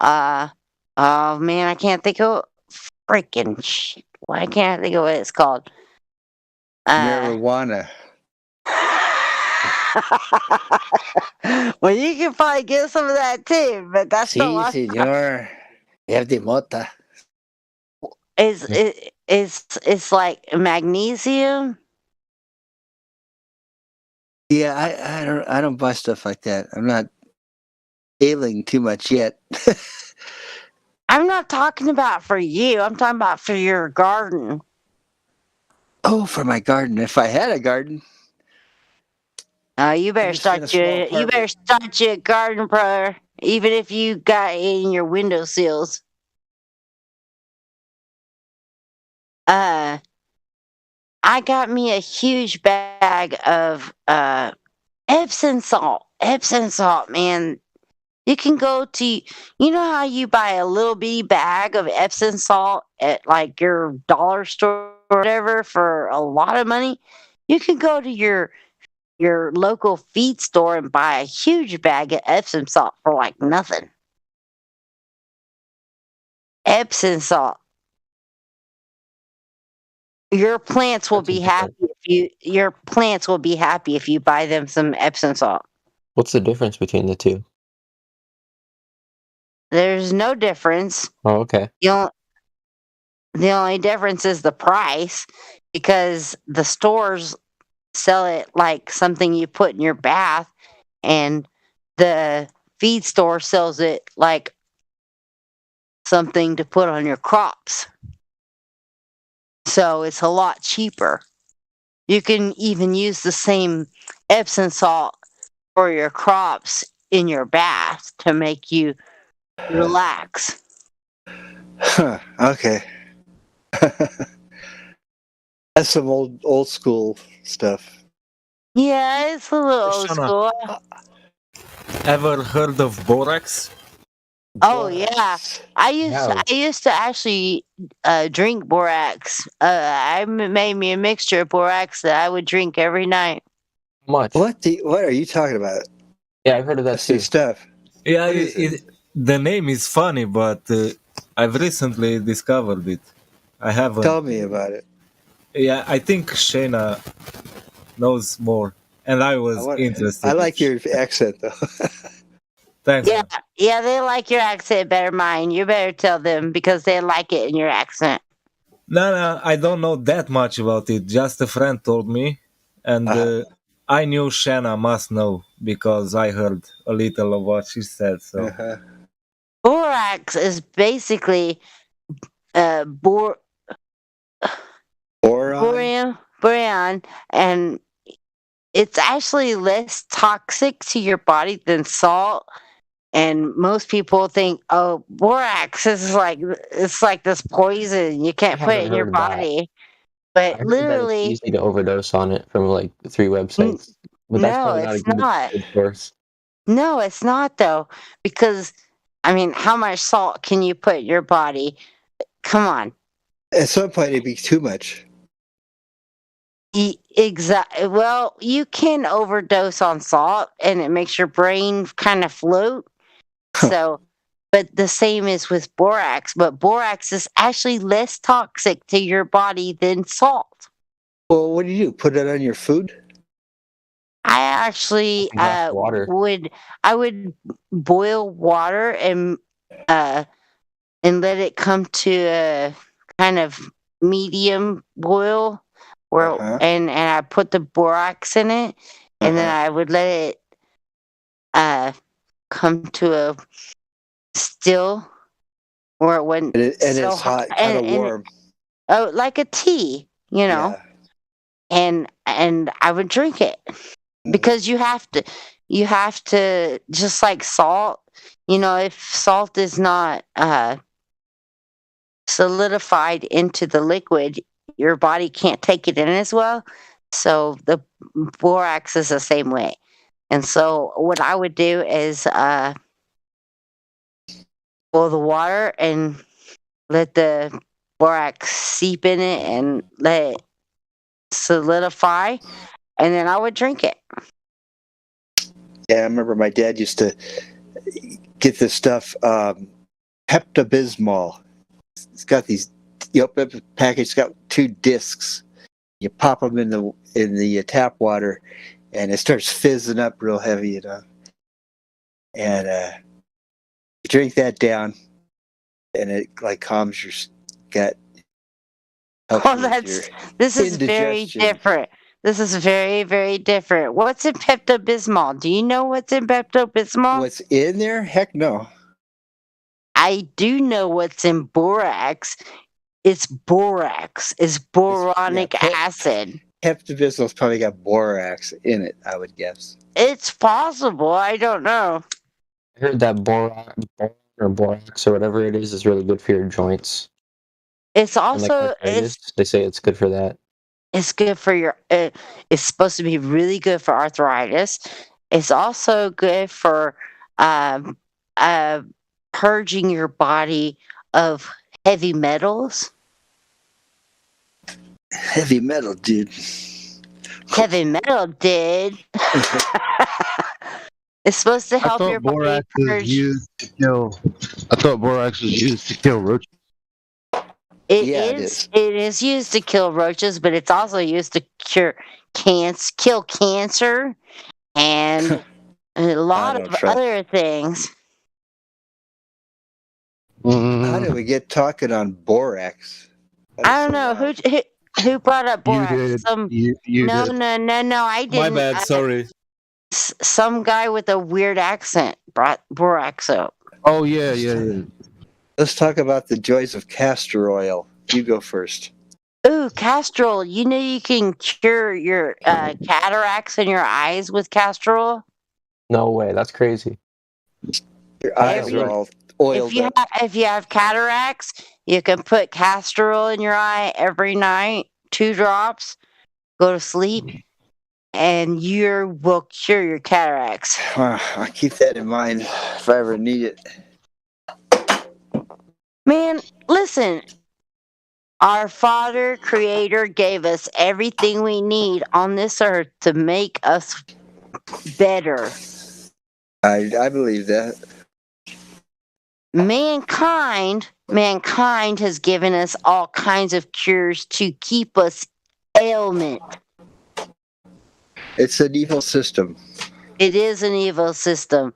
oh man, I can't think of freaking shit. Why can't I think of what it's called?
Marijuana.
Well, you can probably get some of that too, but that's not what
señor. You have the mota.
It's like magnesium.
Yeah, I don't buy stuff like that. I'm not ailing too much yet.
I'm not talking about for you. I'm talking about for your garden.
Oh, for my garden. If I had a garden.
You better start your garden, brother. Even if you got it in your windowsills. I got me a huge bag of Epsom salt. Epsom salt, man. You can go to, you know how you buy a little bitty bag of Epsom salt at like your dollar store or whatever for a lot of money? You can go to your your local feed store and buy a huge bag of Epsom salt for like nothing. Epsom salt. Your plants will be happy if you buy them some Epsom salt.
What's the difference between the two?
There's no difference.
Oh, okay.
The only difference is the price, because the stores sell it like something you put in your bath, and the feed store sells it like something to put on your crops. So it's a lot cheaper. You can even use the same Epsom salt for your crops in your bath to make you relax.
Huh, okay. That's some old school stuff.
Yeah, it's a little old
Shona,
school.
Ever heard of borax?
Oh yeah, I used to actually drink borax. I made me a mixture of borax that I would drink every night.
Much.
What are you talking about?
Yeah, I've heard of that
That's new
too.
stuff.
Yeah, the name is funny, but I've recently discovered it. I haven't.
Tell me about it.
Yeah, I think Shayna knows more, and I was interested.
I like your accent though.
Thanks.
Yeah, they like your accent better mine. You better tell them, because they like it in your accent.
No, I don't know that much about it. Just a friend told me, and I knew Shanna must know because I heard a little of what she said. So
Borax is basically boron, and it's actually less toxic to your body than salt. And most people think, oh, borax is like, it's like this poison you can't put in your body.
I
But
heard that
literally,
it's easy to overdose on it from like 3 websites. But that's
no,
probably not a
it's
good,
not.
good source.
No, it's not though, because I mean, how much salt can you put in your body? Come on.
At some point, it'd be too much.
Exactly. Well, you can overdose on salt, and it makes your brain kind of float. So, but the same is with borax. But borax is actually less toxic to your body than salt.
Well, what do? Put it on your food?
I actually would boil water and let it come to a kind of medium boil, where and I put the borax in it, and then I would let it come to a still where it wouldn't
And it's hot, kind of warm.
Oh, like a tea, you know. Yeah. And I would drink it. Because you have to, just like salt, you know, if salt is not solidified into the liquid, your body can't take it in as well. So the borax is the same way. And so what I would do is boil the water and let the borax seep in it and let it solidify, and then I would drink it.
Yeah, I remember my dad used to get this stuff, Pepto-Bismol. It's got these, you open up the package, it's got 2 discs. You pop them in the tap water, and it starts fizzing up real heavy, you know. And you drink that down, and it like calms your gut.
Oh, this is very different. This is very, very different. What's in Pepto-Bismol? Do you know what's in Pepto-Bismol?
What's in there? Heck no.
I do know what's in borax. It's borax. It's boronic acid.
Pepto-Bismol's probably got borax in it, I would guess.
It's possible. I don't know.
I heard that boron or borax or whatever it is really good for your joints.
It's
And,
also
arthritis, they say it's good for that.
It's good for your. It's supposed to be really good for arthritis. It's also good for purging your body of heavy metals.
Heavy metal, dude.
heavy metal did. It's supposed to
I
help
thought
your body
borax was
purge.
used to kill. I thought borax was used to kill roaches.
It is used to kill roaches, but it's also used to kill cancer and a lot
don't
of
trust.
other things.
How did we get talking on borax?
I don't know who brought up
You
borax.
did.
Some
You
no,
did.
no, I didn't.
My bad. Sorry.
Some guy with a weird accent brought borax up.
Oh yeah.
Let's talk about the joys of castor oil. You go first.
Ooh, castor oil. You know you can cure your cataracts in your eyes with castor oil?
No way. That's crazy.
Your eyes are all oiled up.
If you have cataracts, you can put castor oil in your eye every night, 2 drops, go to sleep, and you will cure your cataracts.
I'll keep that in mind if I ever need it.
Man, listen. Our Father Creator gave us everything we need on this earth to make us better.
I believe that.
Mankind has given us all kinds of cures to keep us ailment.
It's an evil system.
It is an evil system.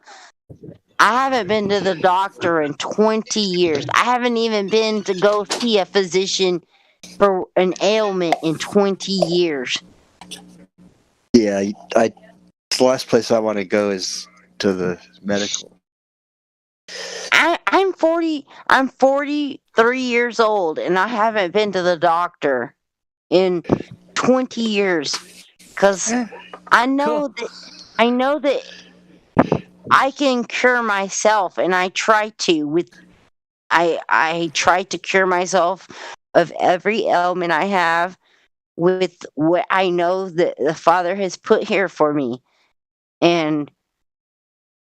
I haven't been to the doctor in 20 years. I haven't even been to go see a physician for an ailment in 20 years.
Yeah, the last place I want to go is to the medical.
I'm 43 years old and I haven't been to the doctor in 20 years because I know that I can cure myself, and I try to I try to cure myself of every ailment I have with what I know that the Father has put here for me. And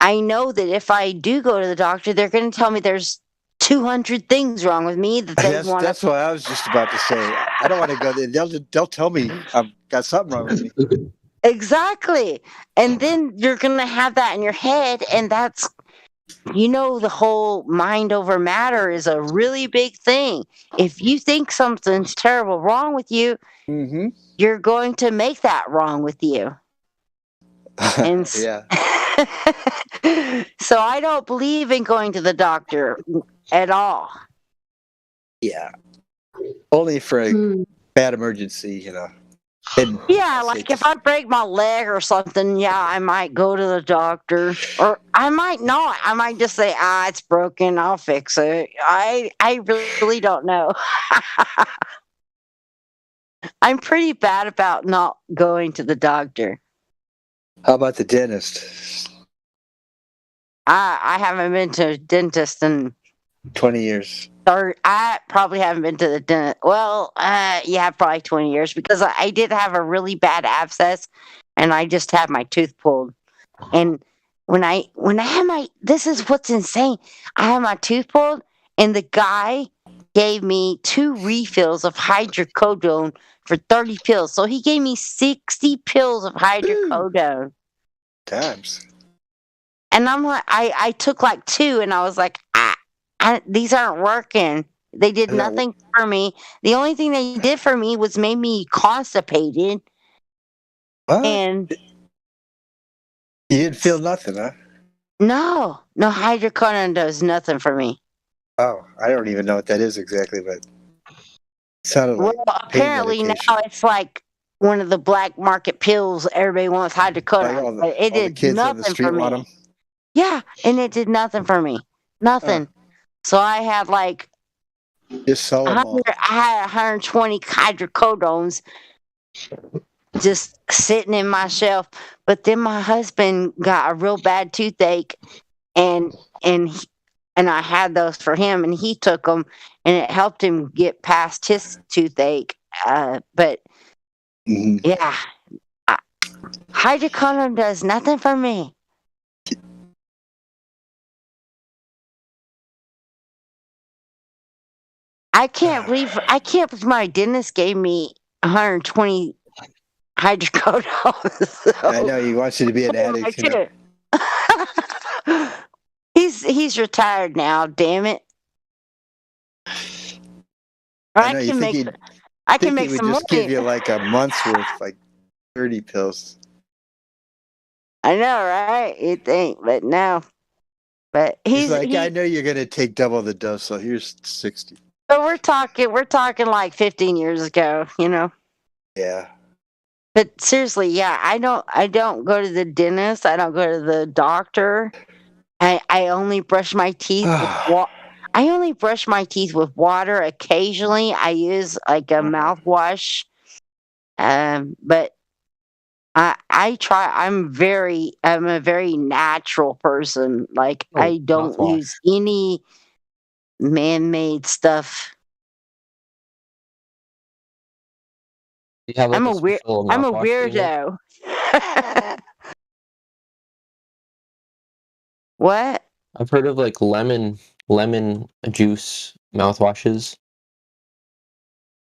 I know that if I do go to the doctor, they're going to tell me there's 200 things wrong with me that they want.
That's what I was just about to say. I don't want to go there. They'll tell me I've got something wrong with me.
Exactly. And then you're going to have that in your head, and that's, the whole mind over matter is a really big thing. If you think something's terrible wrong with you, you're going to make that wrong with you. And
yeah.
So I don't believe in going to the doctor at all.
Yeah. Only for a bad emergency,
Yeah, like if I break my leg or something, I might go to the doctor. Or I might not. I might just say, it's broken, I'll fix it. I really don't know. I'm pretty bad about not going to the doctor.
How about the dentist?
I haven't been to a dentist in
20 years.
Or I probably haven't been to the dentist. Well, probably 20 years because I did have a really bad abscess, and I just had my tooth pulled. And when I had this is what's insane. I had my tooth pulled, and the guy gave me 2 refills of hydrocodone for 30 pills. So he gave me 60 pills of hydrocodone.
Times.
And I'm like, I took like 2, and I was like, these aren't working. They did nothing for me. The only thing they did for me was made me constipated.
What?
And
you didn't feel nothing, huh?
No, hydrocodone does nothing for me.
Oh, I don't even know what that is exactly, but it sounded like
apparently now it's like one of the black market pills. Everybody wants hydrocodone, but it did nothing for me. Yeah, and it did nothing for me. Nothing. So I had like
just sell them all.
I had 120 hydrocodones just sitting in my shelf. But then my husband got a real bad toothache, and I had those for him, and he took them, and it helped him get past his toothache. But yeah, hydrocodone does nothing for me. I can't believe my dentist gave me 120 hydrocodone. So
I know he wants you to be an
I
addict. You know?
do. He's retired now. Damn it! Or
I know. You think he'd
I can
think
make
he would
some
just give
money.
you like a month's worth, like 30 pills.
I know, right? You think, but no. But
He's like, I know you're gonna take double the dose, so here's 60.
But we're talking like 15 years ago, you know.
Yeah.
But seriously, yeah, I don't go to the dentist. I don't go to the doctor. I only brush my teeth with I only brush my teeth with water. Occasionally, I use like a mouthwash. But I try. I'm a very natural person. Like I don't
mouthwash.
use any man-made stuff.
You have, like,
I'm a
special
I'm a
mouthwash that you
weirdo. What?
I've heard of like lemon juice mouthwashes.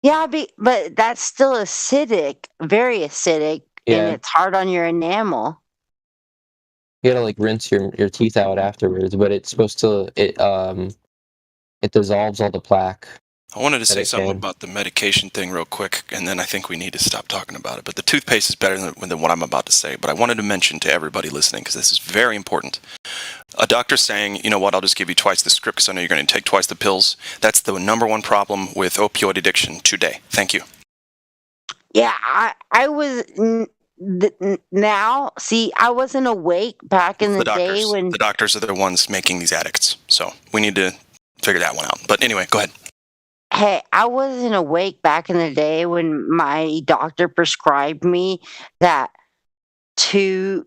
Yeah, but that's still acidic, very acidic, and
Yeah,
it's hard on your enamel.
you gotta like rinse your teeth out afterwards, but it's supposed to it dissolves all the plaque.
I wanted to
that
say
it
something
can.
about the medication thing real quick, and then I think we need to stop talking about it. But the toothpaste is better than what I'm about to say. But I wanted to mention to everybody listening, because this is very important. A doctor saying, you know what, I'll just give you twice the script because I know you're going to take twice the pills. That's the number one problem with opioid addiction today. Thank you.
Yeah, I was now. See, I wasn't awake back in the day when
The doctors are the ones making these addicts. So we need to figure that one out. But anyway, go ahead.
Hey, I wasn't awake back in the day when my doctor prescribed me that two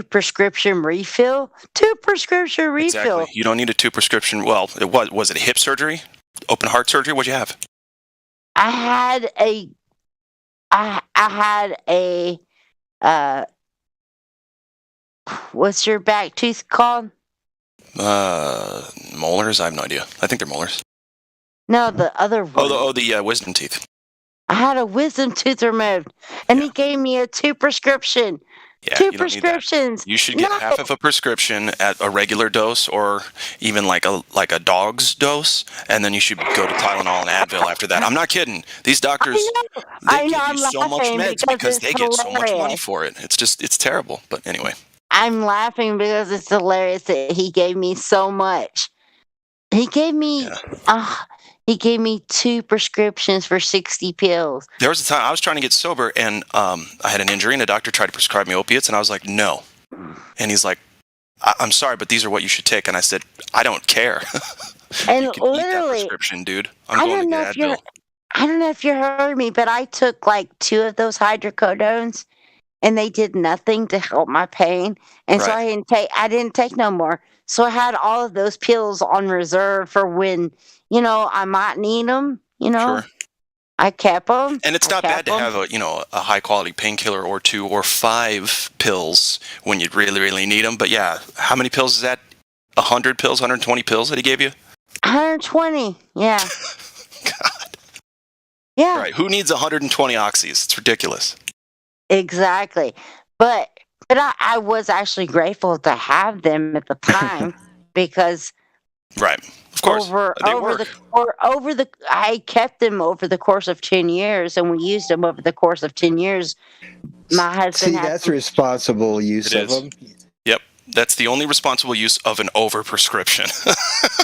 prescription refill.
Exactly. You don't need a 2 prescription. Well, was it hip surgery? Open heart surgery? What'd you have?
I had a what's your back tooth called?
Molars? I have no idea. I think they're molars.
No, the other one.
The wisdom teeth.
I had a wisdom tooth removed, and he gave me a 2 prescription.
Yeah,
2
you don't need that.
prescriptions.
You should get half of a prescription at a regular dose, or even like a dog's dose, and then you should go to Tylenol and Advil after that. I'm not kidding. These doctors, they give you so much meds because they get so much money for it. It's terrible. But anyway.
I'm laughing because it's hilarious that he gave me so much. He gave me 2 prescriptions for 60 pills.
There was a time I was trying to get sober, and I had an injury, and a doctor tried to prescribe me opiates, and I was like, no. And he's like, I'm sorry, but these are what you should take. And I said, I don't care.
And
you can eat that
literally,
prescription, dude.
I
I'm
don't
going to
know
get
if you're.
Advil.
I don't know if you heard me, but I took like 2 of those hydrocodones, and they did nothing to help my pain. And so
Right.
I didn't take no more. So I had all of those pills on reserve for when, I might need them,
Sure.
I kept them.
And it's not bad to have a high quality painkiller or 2 or 5 pills when you really, really need them. But yeah, how many pills is that? 100 pills, 120 pills that he gave you?
120. Yeah. Yeah.
Right. Who needs 120 oxys? It's ridiculous.
Exactly. But I was actually grateful to have them at the time because
Right. Of course.
I kept them over the course of 10 years, and we used them over the course of 10 years. My husband
See, that's responsible use of them.
Yep. That's the only responsible use of an overprescription.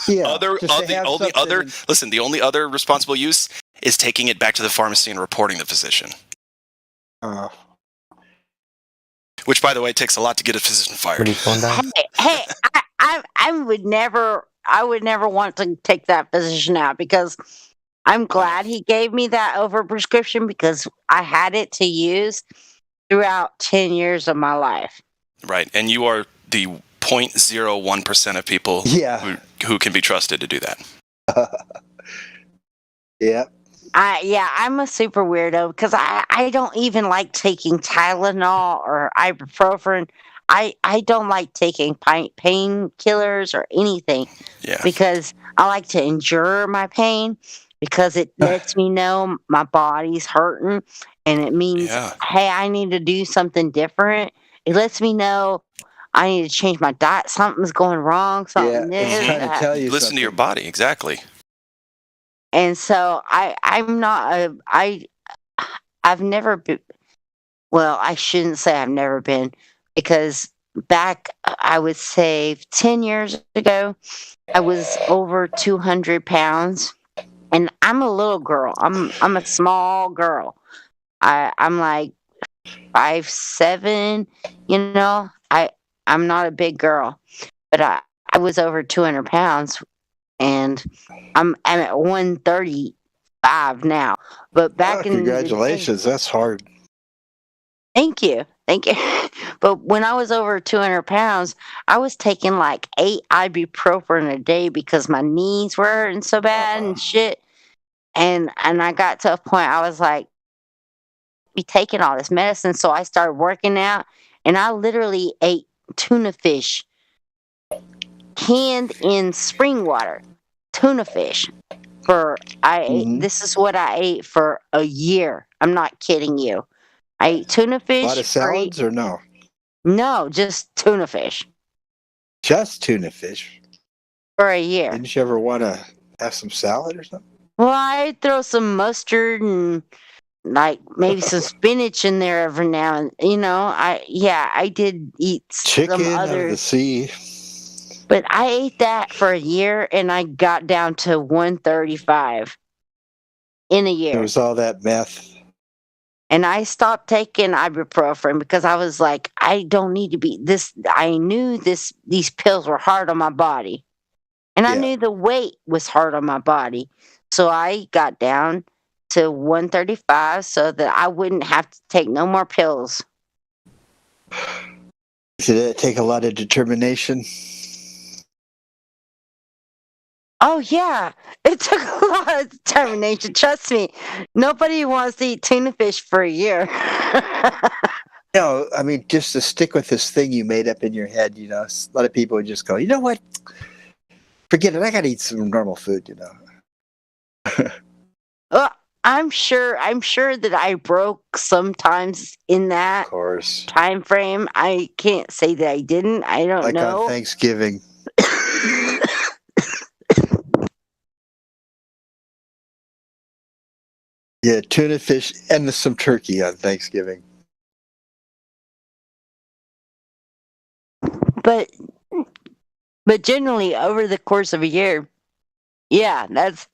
Yeah.
The only other responsible use is taking it back to the pharmacy and reporting the physician. Which, by the way, takes a lot to get a physician fired.
Hey, I would never want to take that physician out because I'm glad he gave me that overprescription because I had it to use throughout 10 years of my life.
Right. And you are the 0.01% of people who can be trusted to do that.
Yeah.
I'm a super weirdo because I don't even like taking Tylenol or ibuprofen. I don't like taking painkillers or anything because I like to endure my pain. because it lets me know my body's hurting, and it means, hey, I need to do something different. It lets me know I need to change my diet. Something's going wrong. Something this, that.
Listen to your body, exactly.
And so I'm not I've never been. Well, I shouldn't say I've never been, because back, I would say 10 years ago, I was over 200 pounds, and I'm a little girl. I'm a small girl. I'm like 5'7", you know. I'm not a big girl, but I was over 200 pounds, and I'm at 135 now. But back in the day,
Congratulations, that's hard.
thank you. But when I was over 200 pounds, I was taking like 8 ibuprofen a day because my knees were hurting so bad and shit. And I got to a point I was like, be taking all this medicine. So I started working out, and I literally ate tuna fish canned in spring water. Tuna fish. This is what I ate for a year. I'm not kidding you. I ate tuna fish.
A lot of salads or no?
No, just tuna fish.
Just tuna fish?
For a year.
Didn't you ever want to have some salad or something?
Well, I'd throw some mustard and like maybe some spinach in there every now and I did eat
chicken
some other
of the sea.
But I ate that for a year, and I got down to 135 in a year.
It was all that meth.
And I stopped taking ibuprofen because I was like, I don't need to be this. I knew these pills were hard on my body. And I knew the weight was hard on my body. So I got down to 135 so that I wouldn't have to take no more pills.
Did it take a lot of determination?
Oh, yeah. It took a lot of determination. Trust me. Nobody wants to eat tuna fish for a year.
No, I mean, just to stick with this thing you made up in your head, a lot of people would just go, you know what? Forget it. I got to eat some normal food,
I'm sure that I broke sometimes in that time frame. I can't say that I didn't. I don't know.
Like on Thanksgiving. Yeah, tuna fish and some turkey on Thanksgiving.
But generally, over the course of a year, yeah, that's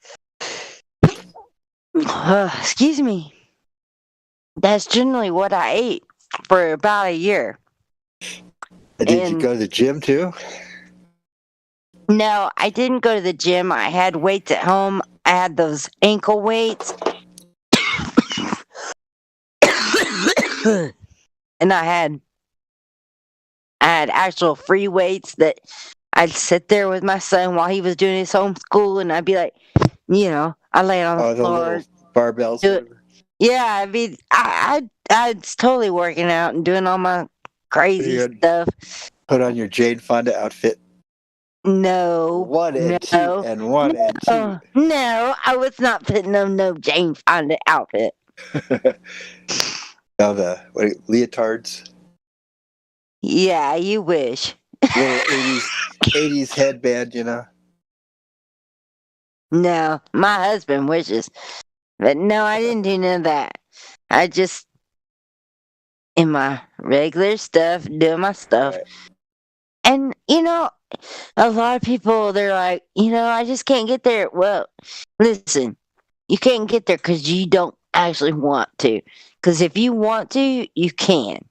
excuse me. That's generally what I ate for about a year.
Did you go to the gym too?
No, I didn't go to the gym. I had weights at home. I had those ankle weights. And I had actual free weights that I'd sit there with my son while he was doing his homeschool, and I'd be like, I lay it on the floor.
Barbells.
Yeah, I mean, I was totally working out and doing all my crazy stuff.
Put on your Jane Fonda outfit.
No.
1 and 2 and 1 and 2.
No, I was not putting on no Jane Fonda outfit.
Now leotards.
Yeah, you wish.
Little 80s headband,
No, my husband wishes. But no, I didn't do none of that. I just, in my regular stuff, doing my stuff. Right. And, a lot of people, they're like, I just can't get there. Well, listen, you can't get there because you don't actually want to. Because if you want to, you can.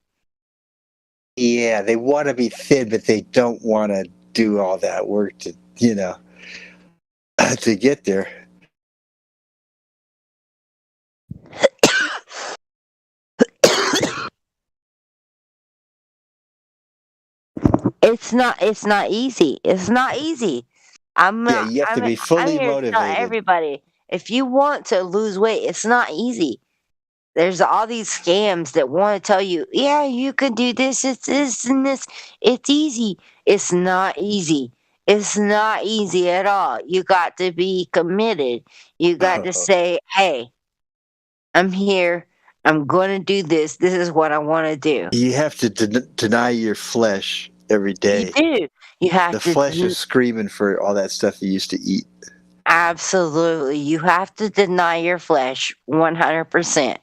Yeah, they want to be thin, but they don't want to do all that work to, to get there.
It's not easy. It's not easy.
You have to be fully motivated.
Tell everybody, if you want to lose weight, it's not easy. There's all these scams that want to tell you, yeah, you can do this, it's this and this. It's easy. It's not easy. It's not easy at all. You got to be committed. You got to say, hey, I'm here. I'm going to do this. This is what I want to do.
You have to deny your flesh every day.
You do. You have
The
to.
flesh is screaming for all that stuff you used to eat.
Absolutely. You have to deny your flesh 100%.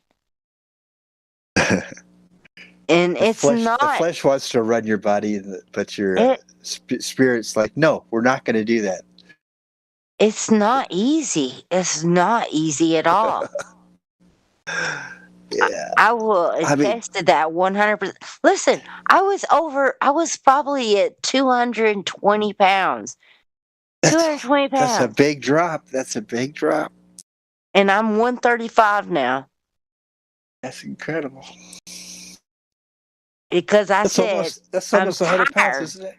And it's not.
The flesh wants to run your body, but your spirit's like, no, we're not going to do that.
It's not easy. It's not easy at all.
Yeah.
I will attest to that 100%. Listen, I was probably at 220 pounds. 220 pounds.
That's a big drop. That's a big drop.
And I'm 135 now.
That's incredible.
Because that's
almost 100 pounds, isn't it?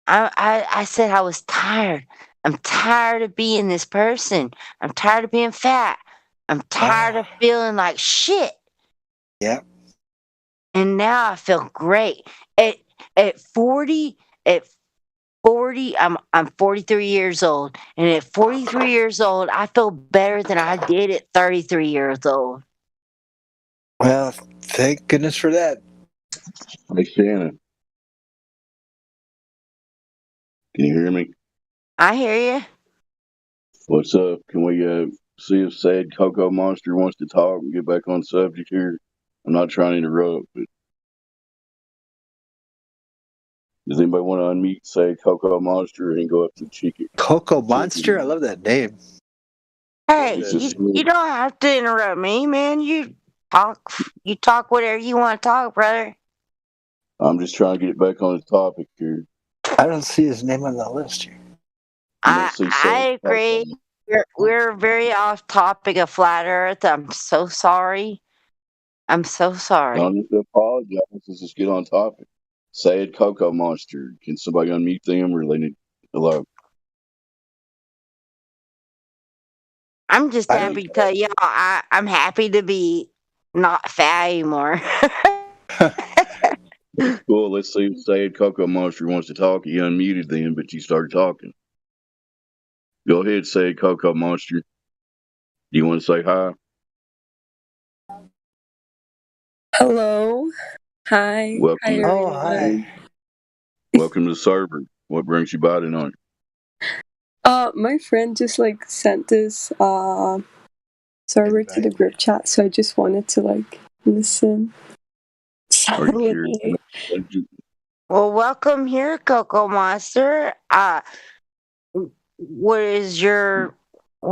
I said I was tired. I'm tired of being this person. I'm tired of being fat. I'm tired of feeling like shit.
Yeah.
And now I feel great. At 40, I'm 43 years old. And at 43 years old, I feel better than I did at 33 years old.
Well, thank goodness for that.
Hey, Shannon. Can you hear me?
I hear you.
What's up? Can we see if Sad Cocoa Monster wants to talk and get back on subject here? I'm not trying to interrupt, but does anybody want to unmute Sad Cocoa Monster and go up to Chicken?
Cocoa Monster? I love that name.
Hey, you don't have to interrupt me, man. You talk whatever you want to talk, brother.
I'm just trying to get it back on the topic here.
I don't see his name on the list here.
I agree. We're very off topic of flat Earth. I'm so sorry. I'm so sorry.
I don't need to apologize. Let's just get on topic. Sad Cocoa Monster. Can somebody unmute them or they need hello?
I'm just happy to tell y'all I'm happy to be not fat anymore.
Cool. Let's see if Sad Cocoa Monster wants to talk. You unmuted then, but you started talking. Go ahead, Sad Cocoa Monster. Do you want to say hi?
Hello. Hi.
Welcome.
Hi.
Welcome to the server. What brings you by tonight?
My friend just sent this server to the group chat, so I just wanted to listen.
Are you curious?
Well, welcome here, Cocoa Monster. What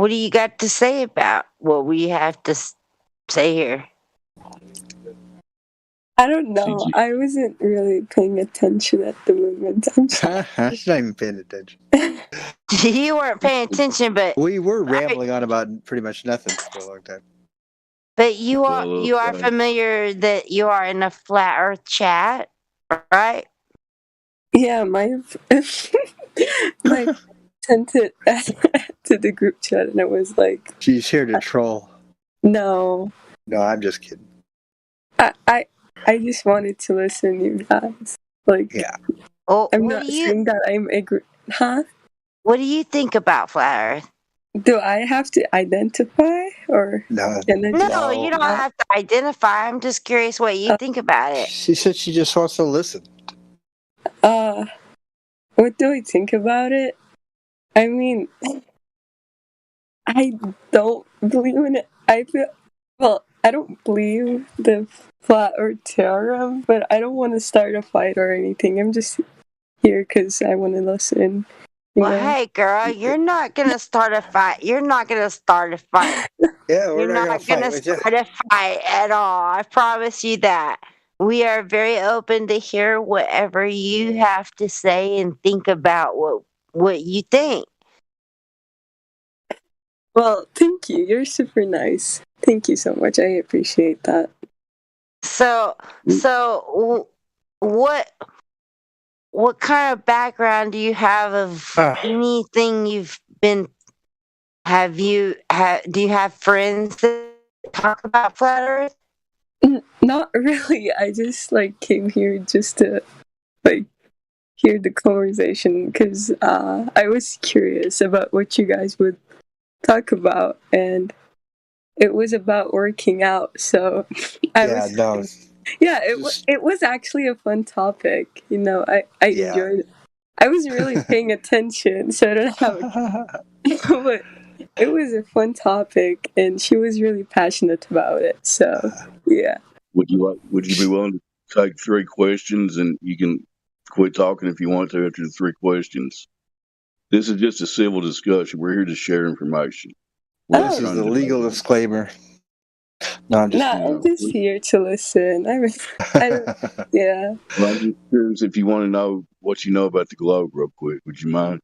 do you got to say about what we have to say here?
I don't know. I wasn't really paying attention at the moment. I'm sorry.
She's not even paying attention.
You weren't paying attention, but
we were rambling on about pretty much nothing for a long time.
But you are familiar that you are in a flat Earth chat, right?
Yeah, my sent it to the group chat, and it was like,
she's here to troll.
No,
I'm just kidding.
I just wanted to listen, you guys.
Yeah.
I'm not saying that I'm agree. Huh?
What do you think about flat Earth?
Do I have to identify or
no?
No, you don't have to identify. I'm just curious what you think about it.
She said she just wants to listen.
What do I think about it? I mean, I don't believe in it. I don't believe the flat Earth theorem, but I don't want to start a fight or anything. I'm just here because I want to listen.
Well, hey, girl, you're not gonna start a fight. You're not gonna start a fight.
Yeah,
You're not gonna start a fight at all. I promise you that. We are very open to hear whatever you have to say and think about what you think.
Well, thank you. You're super nice. Thank you so much. I appreciate that.
So what kind of background do you have of anything you've been? Do you have friends that talk about flat Earth?
Not really. I just came here just to hear the conversation because I was curious about what you guys would talk about, and it was about working out. So it was actually a fun topic. You know, I enjoyed it. I wasn't really paying attention, so I don't have but it was a fun topic, and she was really passionate about it. So, yeah.
Would you be willing to take 3 questions, and you can quit talking if you want to after the 3 questions? This is just a civil discussion. We're here to share information.
This is the legal disclaimer. No, I'm
just here to listen. I don't, yeah.
Well, I'm just curious if you want to know what you know about the globe real quick. Would you mind?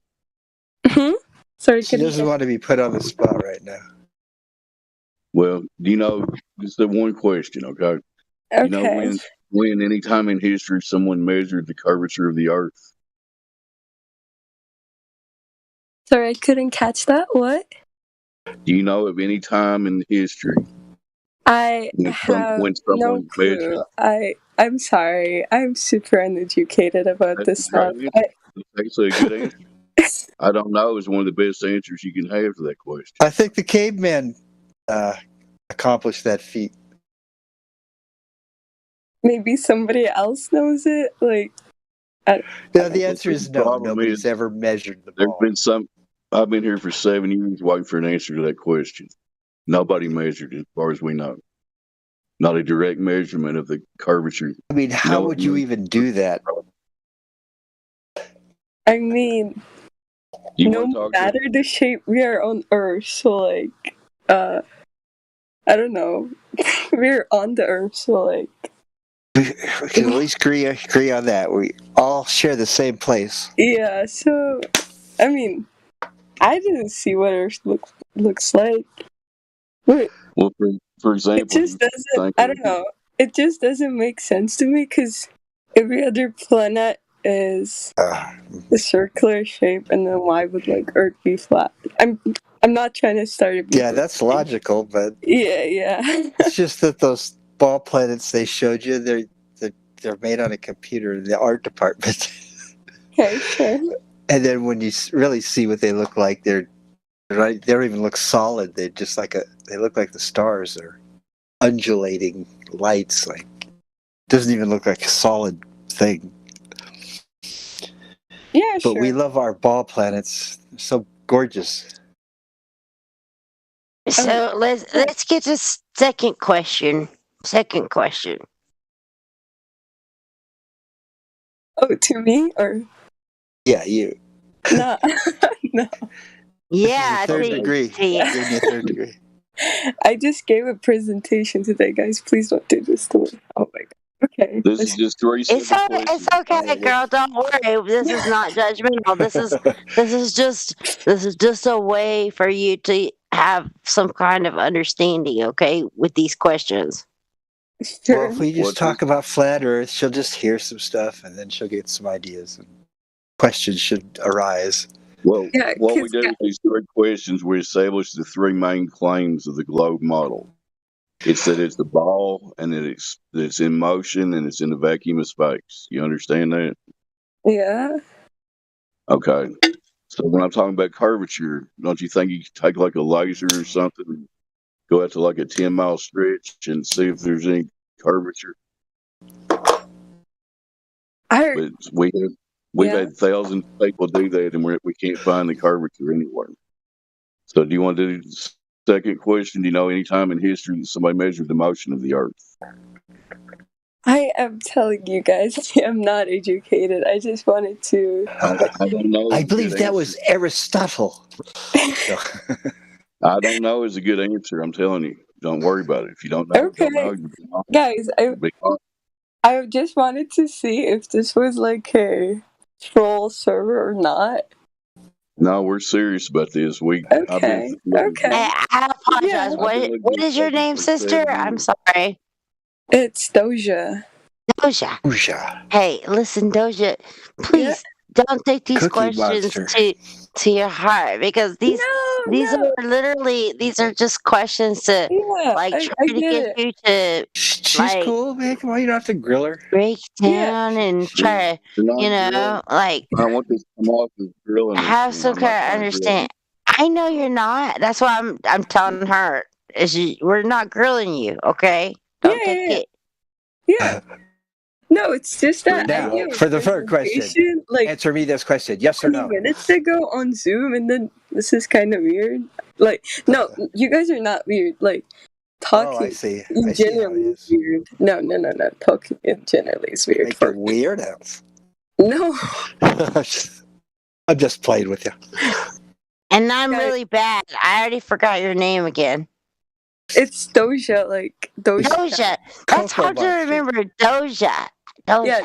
Sorry,
she doesn't want to be put on the spot right now.
Well, do you know, just the one question, okay?
Okay.
You know when any time in history someone measured the curvature of the earth?
Sorry, I couldn't catch that. What?
Do you know of any time in history?
I have no clue. I'm sorry. I'm super uneducated about this stuff.
That's a good answer. I don't know is one of the best answers you can have to that question.
I think the caveman accomplished that feat.
Maybe somebody else knows it. Like,
the answer is no. Nobody's ever measured the ball.
There's been some. I've been here for 7 years waiting for an answer to that question. Nobody measured it, as far as we know. Not a direct measurement of the curvature.
I mean, how would you even do that?
I mean, no matter the shape we are on Earth, so like, I don't know, we're on the Earth, so like.
We can at least agree on that. We all share the same place.
Yeah, so, I mean, I didn't see what Earth looks like. Wait.
Well, for example,
it just doesn't. I don't know. It just doesn't make sense to me because every other planet is a circular shape, and then why would like Earth be flat? I'm not trying to start a.
Yeah, that's logical, but
yeah.
It's just that those ball planets they showed you, they're made on a computer in the art department.
Okay, sure.
And then when you really see what they look like, they don't even look solid. They just they look like the stars are undulating lights. Like, doesn't even look like a solid thing.
Yeah,
but we love our ball planets. They're so gorgeous.
So let's get to second question.
Oh, to me or?
Yeah, you.
No. No.
Yeah,
third degree.
Yeah.
Give me a 3rd degree.
I just gave a presentation today, guys. Please don't do this to me. Oh my god. Okay.
This is just 3
It's okay, girl. Don't worry. This is not judgmental. This is just a way for you to have some kind of understanding, okay, with these questions.
Sure.
Well, if we just talk about flat Earth, she'll just hear some stuff, and then she'll get some ideas, and questions should arise.
Well, what we do with these 3 questions, we establish the 3 main claims of the globe model. It's that it's the ball, and that it's in motion, and it's in the vacuum of space. You understand that?
Yeah.
Okay. So when I'm talking about curvature, don't you think you could take like a laser or something, and go out to like a 10-mile stretch and see if there's any curvature? We've had thousands of people do that, and we can't find the curvature anywhere. So do you want to do the second question? Do you know any time in history that somebody measured the motion of the Earth?
I am telling you guys, I'm not educated. I just wanted to.
I don't know.
I believe that was Aristotle.
I don't know is a good answer. I'm telling you. Don't worry about it. If you don't know,
okay. Guys, I just wanted to see if this was like a troll server or not.
No, we're serious about this.
Okay.
I apologize.
Yeah.
What is your name, sister? I'm sorry.
It's Doja.
Doja. Hey, listen, Doja. Please, don't take these
Cookie
questions
Monster.
to your heart, because these
No.
are literally, these are just questions to
Yeah,
like
I
try to
get
get
it.
you to
She's
like
cool, man. Come on, you don't have to grill her.
break
Yeah.
down and try to,
You're not
you know,
grilling.
like
I want this to come off as grilling her.
have
And
some
I'm not
kind of
trying to grill her.
understand. I know you're not. That's why I'm telling her we're not grilling you, okay? Don't take
Yeah.
it.
Yeah. No, it's just that I
Now,
gave a
for the third question,
presentation like
answer me this question: yes or
20
no?
minutes ago on Zoom, and then this is kind of weird. Like, no, you guys are not weird. Like,
Oh, I
talking
see.
in
I see how it
generally is
is.
weird. No. Talking in generally is weird
Make
for
it weird.
No.
I'm just playing with you.
And I'm really bad. I already forgot your name again.
It's Doja, like Doja.
Doja. That's
Cocoa
hard to
Monster.
remember. Doja. Doja.
Yeah.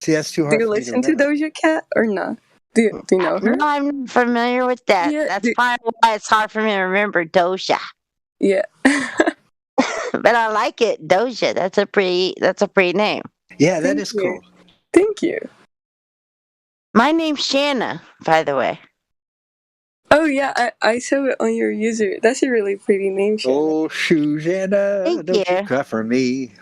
See, that's too
Do
hard
you
for me to
listen to
remember.
Doja Cat or not? Do you know her?
No, I'm not familiar with that.
Yeah,
That's probably why it's hard for me to remember Doja.
Yeah.
But I like it, Doja. That's a pretty name.
Yeah, that is cool.
Thank you.
My name's Shanna, by the way.
Oh yeah, I saw it on your user. That's a really pretty name, Shanna.
Oh, Susanna,
Thank
don't
you.
you cry for me.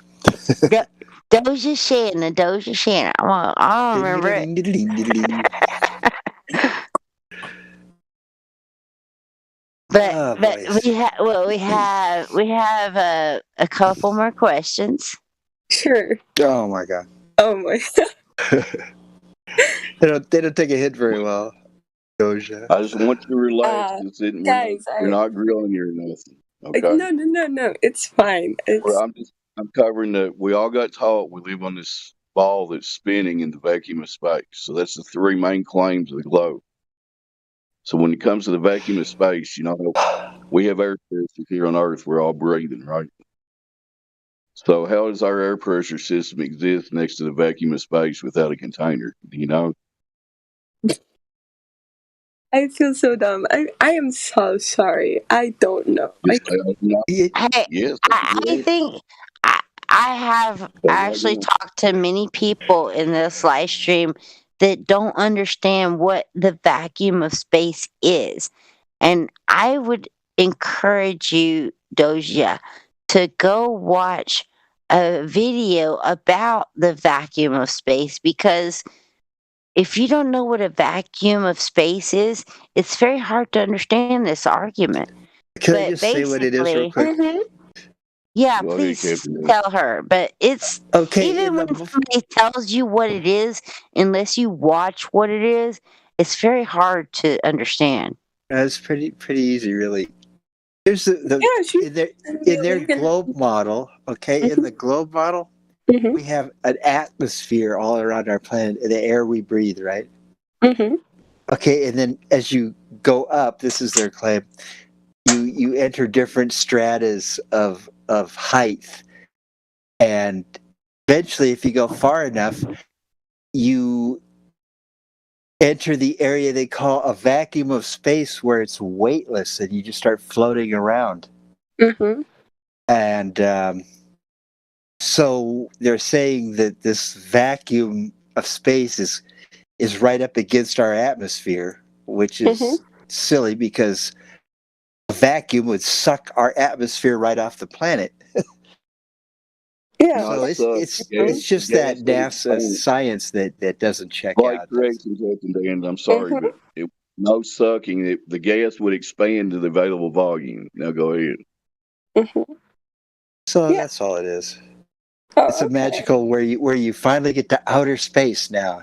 Doja Shanna. Well, I don't remember it. But we have a couple more questions.
Sure.
Oh my god.
Oh my god.
They don't take a hit very well. Doja.
I just want you to relax.
Guys,
we're not grilling you or nothing. Okay.
No. It's fine.
Well, I'm covering the. We all got taught we live on this ball that's spinning in the vacuum of space. So that's the three main claims of the globe. So when it comes to the vacuum of space, we have air pressure here on Earth. We're all breathing, right? So how does our air pressure system exist next to the vacuum of space without a container? Do you know?
I feel so dumb. I am so sorry. I don't know. I think I have actually talked to many people in this live stream that don't understand what the vacuum of space is. And I would encourage you, Doja, to go watch a video about the vacuum of space, because if you don't know what a vacuum of space is, it's very hard to understand this argument.
Can I just say what it is real quick?
Yeah,
Go ahead,
please
Captain.
tell her. But it's
Okay,
even when somebody tells you what it is, unless you watch what it is, it's very hard to understand.
It's pretty easy, really. Here's in their globe model. Okay, in the globe model, we have an atmosphere all around our planet, the air we breathe, right? Okay, and then as you go up, this is their claim. You enter different stratas of height, and eventually, if you go far enough, you enter the area they call a vacuum of space, where it's weightless and you just start floating around. And so they're saying that this vacuum of space is right up against our atmosphere, which is silly because a vacuum would suck our atmosphere right off the planet. So it's just that NASA science that doesn't check out.
Corrections at the end. I'm sorry, but no sucking. The gas would expand to the available volume. Now go ahead.
So that's all it is. It's a magical where you finally get to outer space now,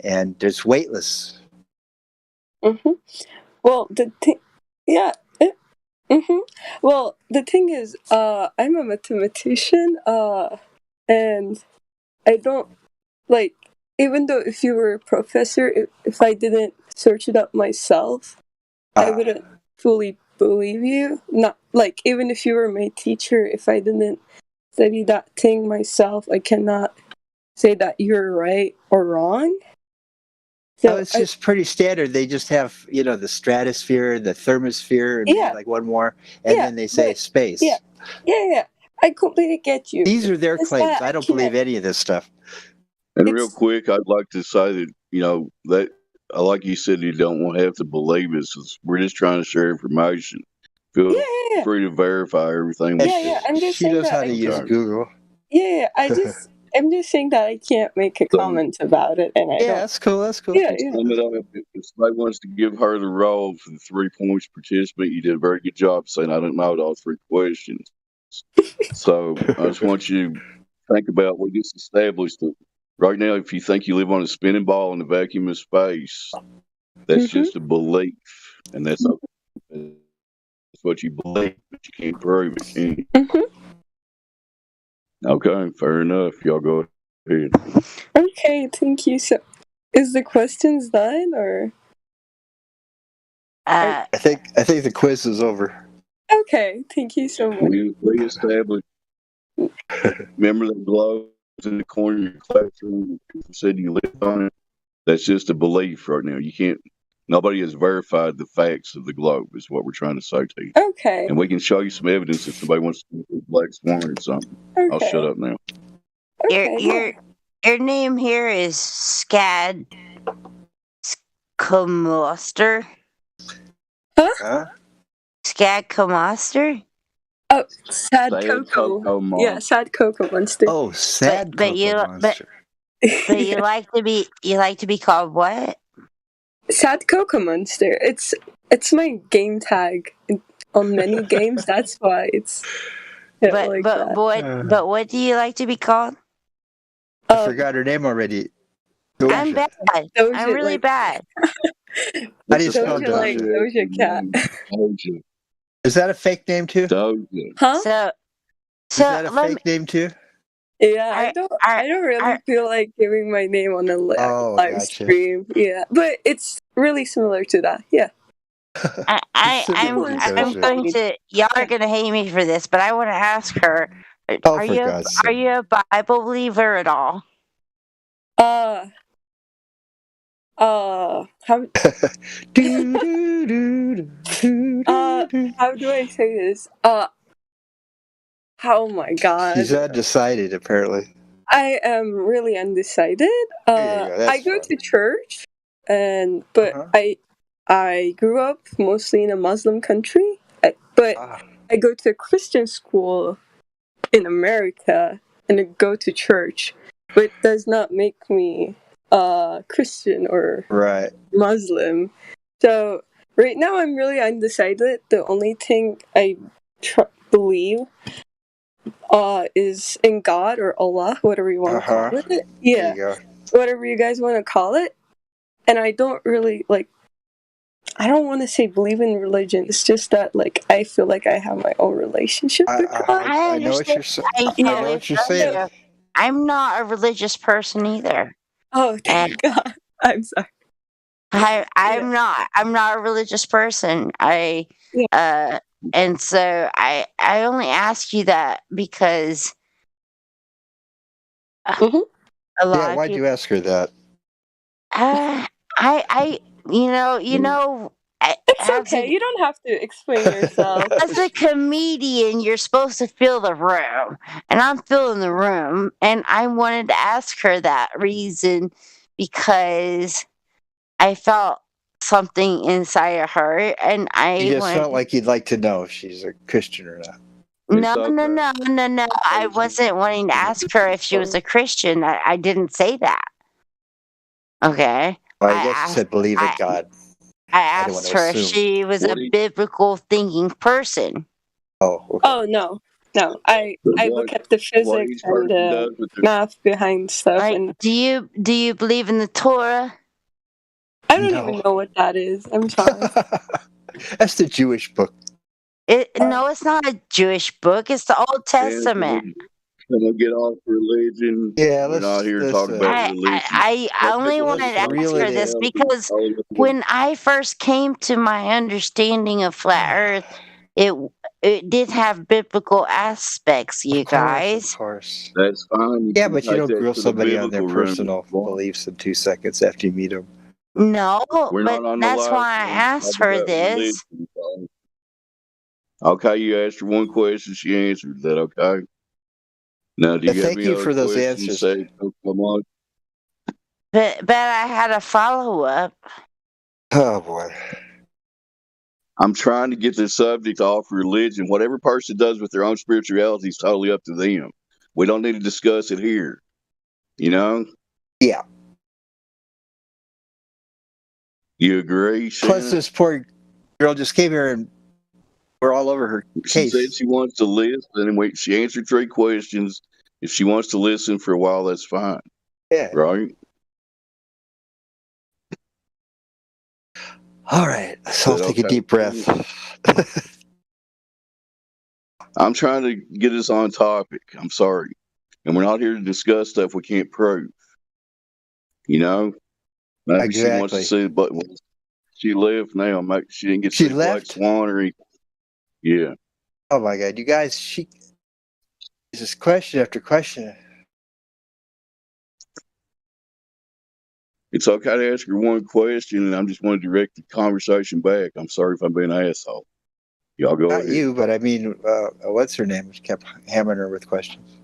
and there's weightless.
Well, the thing, Well, the thing is, I'm a mathematician, and I don't even though if you were a professor, if I didn't search it up myself, I wouldn't fully believe you. Not even if you were my teacher, if I didn't study that thing myself, I cannot say that you're right or wrong.
So it's just pretty standard. They just have, the stratosphere, the thermosphere, and maybe one more, and then they say space.
Yeah. I completely get you.
These are their claims. I don't believe any of this stuff.
And real quick, I'd like to say that, that like you said, you don't have to believe us. We're just trying to share information. Feel
Yeah.
free to verify everything.
Yeah. I'm just
She
saying
knows
that.
how to use Google.
Yeah. I'm just saying that I can't make a comment about it, and I don't.
That's cool. That's cool.
Yeah.
Sum it up. If somebody wants to give her the role for the 3 points participant, you did a very good job saying I don't know all 3 questions. So I just want you to think about what gets established. Right now, if you think you live on a spinning ball in a vacuum of space, that's just a belief, and that's what you believe, but you can't prove it. Okay, fair enough. Y'all go ahead.
Okay, thank you. So, is the questions done, or?
I think the quiz is over.
Okay, thank you so much.
We established. Remember the globes in the corner of your classroom? You said you lived on it. That's just a belief right now. You can't. Nobody has verified the facts of the globe. Is what we're trying to say to you.
Okay.
And we can show you some evidence if somebody wants to do Black Swan or something. I'll
Okay.
shut up now.
Your name here is Scad Comaster.
Huh?
Scad Comaster?
Oh, Sad
Sad
Cocoa.
Cocoa Monster.
Yeah, Sad Cocoa Monster.
Oh, Sad
But you
Monster.
but you like to be called what?
Sad Cocoa Monster. It's my game tag on many games. That's why it's.
But what do you like to be called?
I forgot her name already. Doja.
I'm bad. I'm really bad.
How do you spell
Doja like
Doja?
Doja Cat.
Doja.
Is that a fake name too?
Doja.
Huh?
Is that a fake name too?
Yeah, I don't really feel like giving my name on a live
gotcha.
stream. Yeah, but it's really similar to that. Yeah.
I'm going to. Y'all are going to hate me for this, but I want to ask her. Are you a Bible believer at all?
How how do I say this? Oh my god.
She's undecided, apparently.
I am really undecided. I go to church, but I grew up mostly in a Muslim country. But I go to a Christian school in America and I go to church, but it does not make me Christian or Muslim. So right now I'm really undecided. The only thing I believe is in God or Allah, whatever you want to call it. Yeah, whatever you guys want to call it. And I don't really I don't want to say believe in religion. It's just that I feel like I have my own relationship with God.
I know what you're saying. I know what you're saying. I'm not a religious person either.
Oh, thank God. I'm sorry.
I'm not a religious person. And so I only ask you that because a lot of
why'd you ask her that?
It's okay. You don't have to explain yourself.
As a comedian, you're supposed to fill the room, and I'm filling the room. And I wanted to ask her that reason because I felt something inside of her, and
You just felt like you'd like to know if she's a Christian or not.
No. I wasn't wanting to ask her if she was a Christian. I didn't say that. Okay.
Well, I guess you said believe in God.
I asked her if she was a biblical thinking person.
Oh. Okay.
Oh no. I look at the physics and the math behind stuff. And
do you believe in the Torah?
I don't even know what that is. I'm sorry.
That's the Jewish book.
No, it's not a Jewish book. It's the Old Testament.
Can we get off religion?
Yeah,
we're not here to talk about religion.
I only wanted to ask her this because when I first came to my understanding of flat Earth, it did have biblical aspects, you guys.
Of course.
That's fine.
Yeah, but you don't grill somebody on their personal beliefs in 2 seconds after you meet them.
No, but that's why I asked her this.
Okay, you asked her one question, she answered that. Okay. Now, do you have
thank
any
you
other
for those
questions?
answers.
Come on.
But I had a follow up.
Oh boy.
I'm trying to get this subject off religion. Whatever person does with their own spirituality is totally up to them. We don't need to discuss it here. You know?
Yeah.
You agree, Shannon?
Plus, this poor girl just came here and we're all over her
She
case.
said she wants to listen, and she answered 3 questions. If she wants to listen for a while, that's fine.
Yeah.
Right?
All right. So I'll take a deep breath.
I'm trying to get us on topic. I'm sorry. And we're not here to discuss stuff we can't prove. You know? Maybe she wants to see, but she left now. Maybe she didn't get to see Black Swan or anything. Yeah.
Oh my God. You guys, she just question after question.
It's okay to ask her one question, and I'm just going to direct the conversation back. I'm sorry if I'm being an asshole. Y'all go
Not
ahead.
you, but I mean, what's her name? She kept hammering her with questions.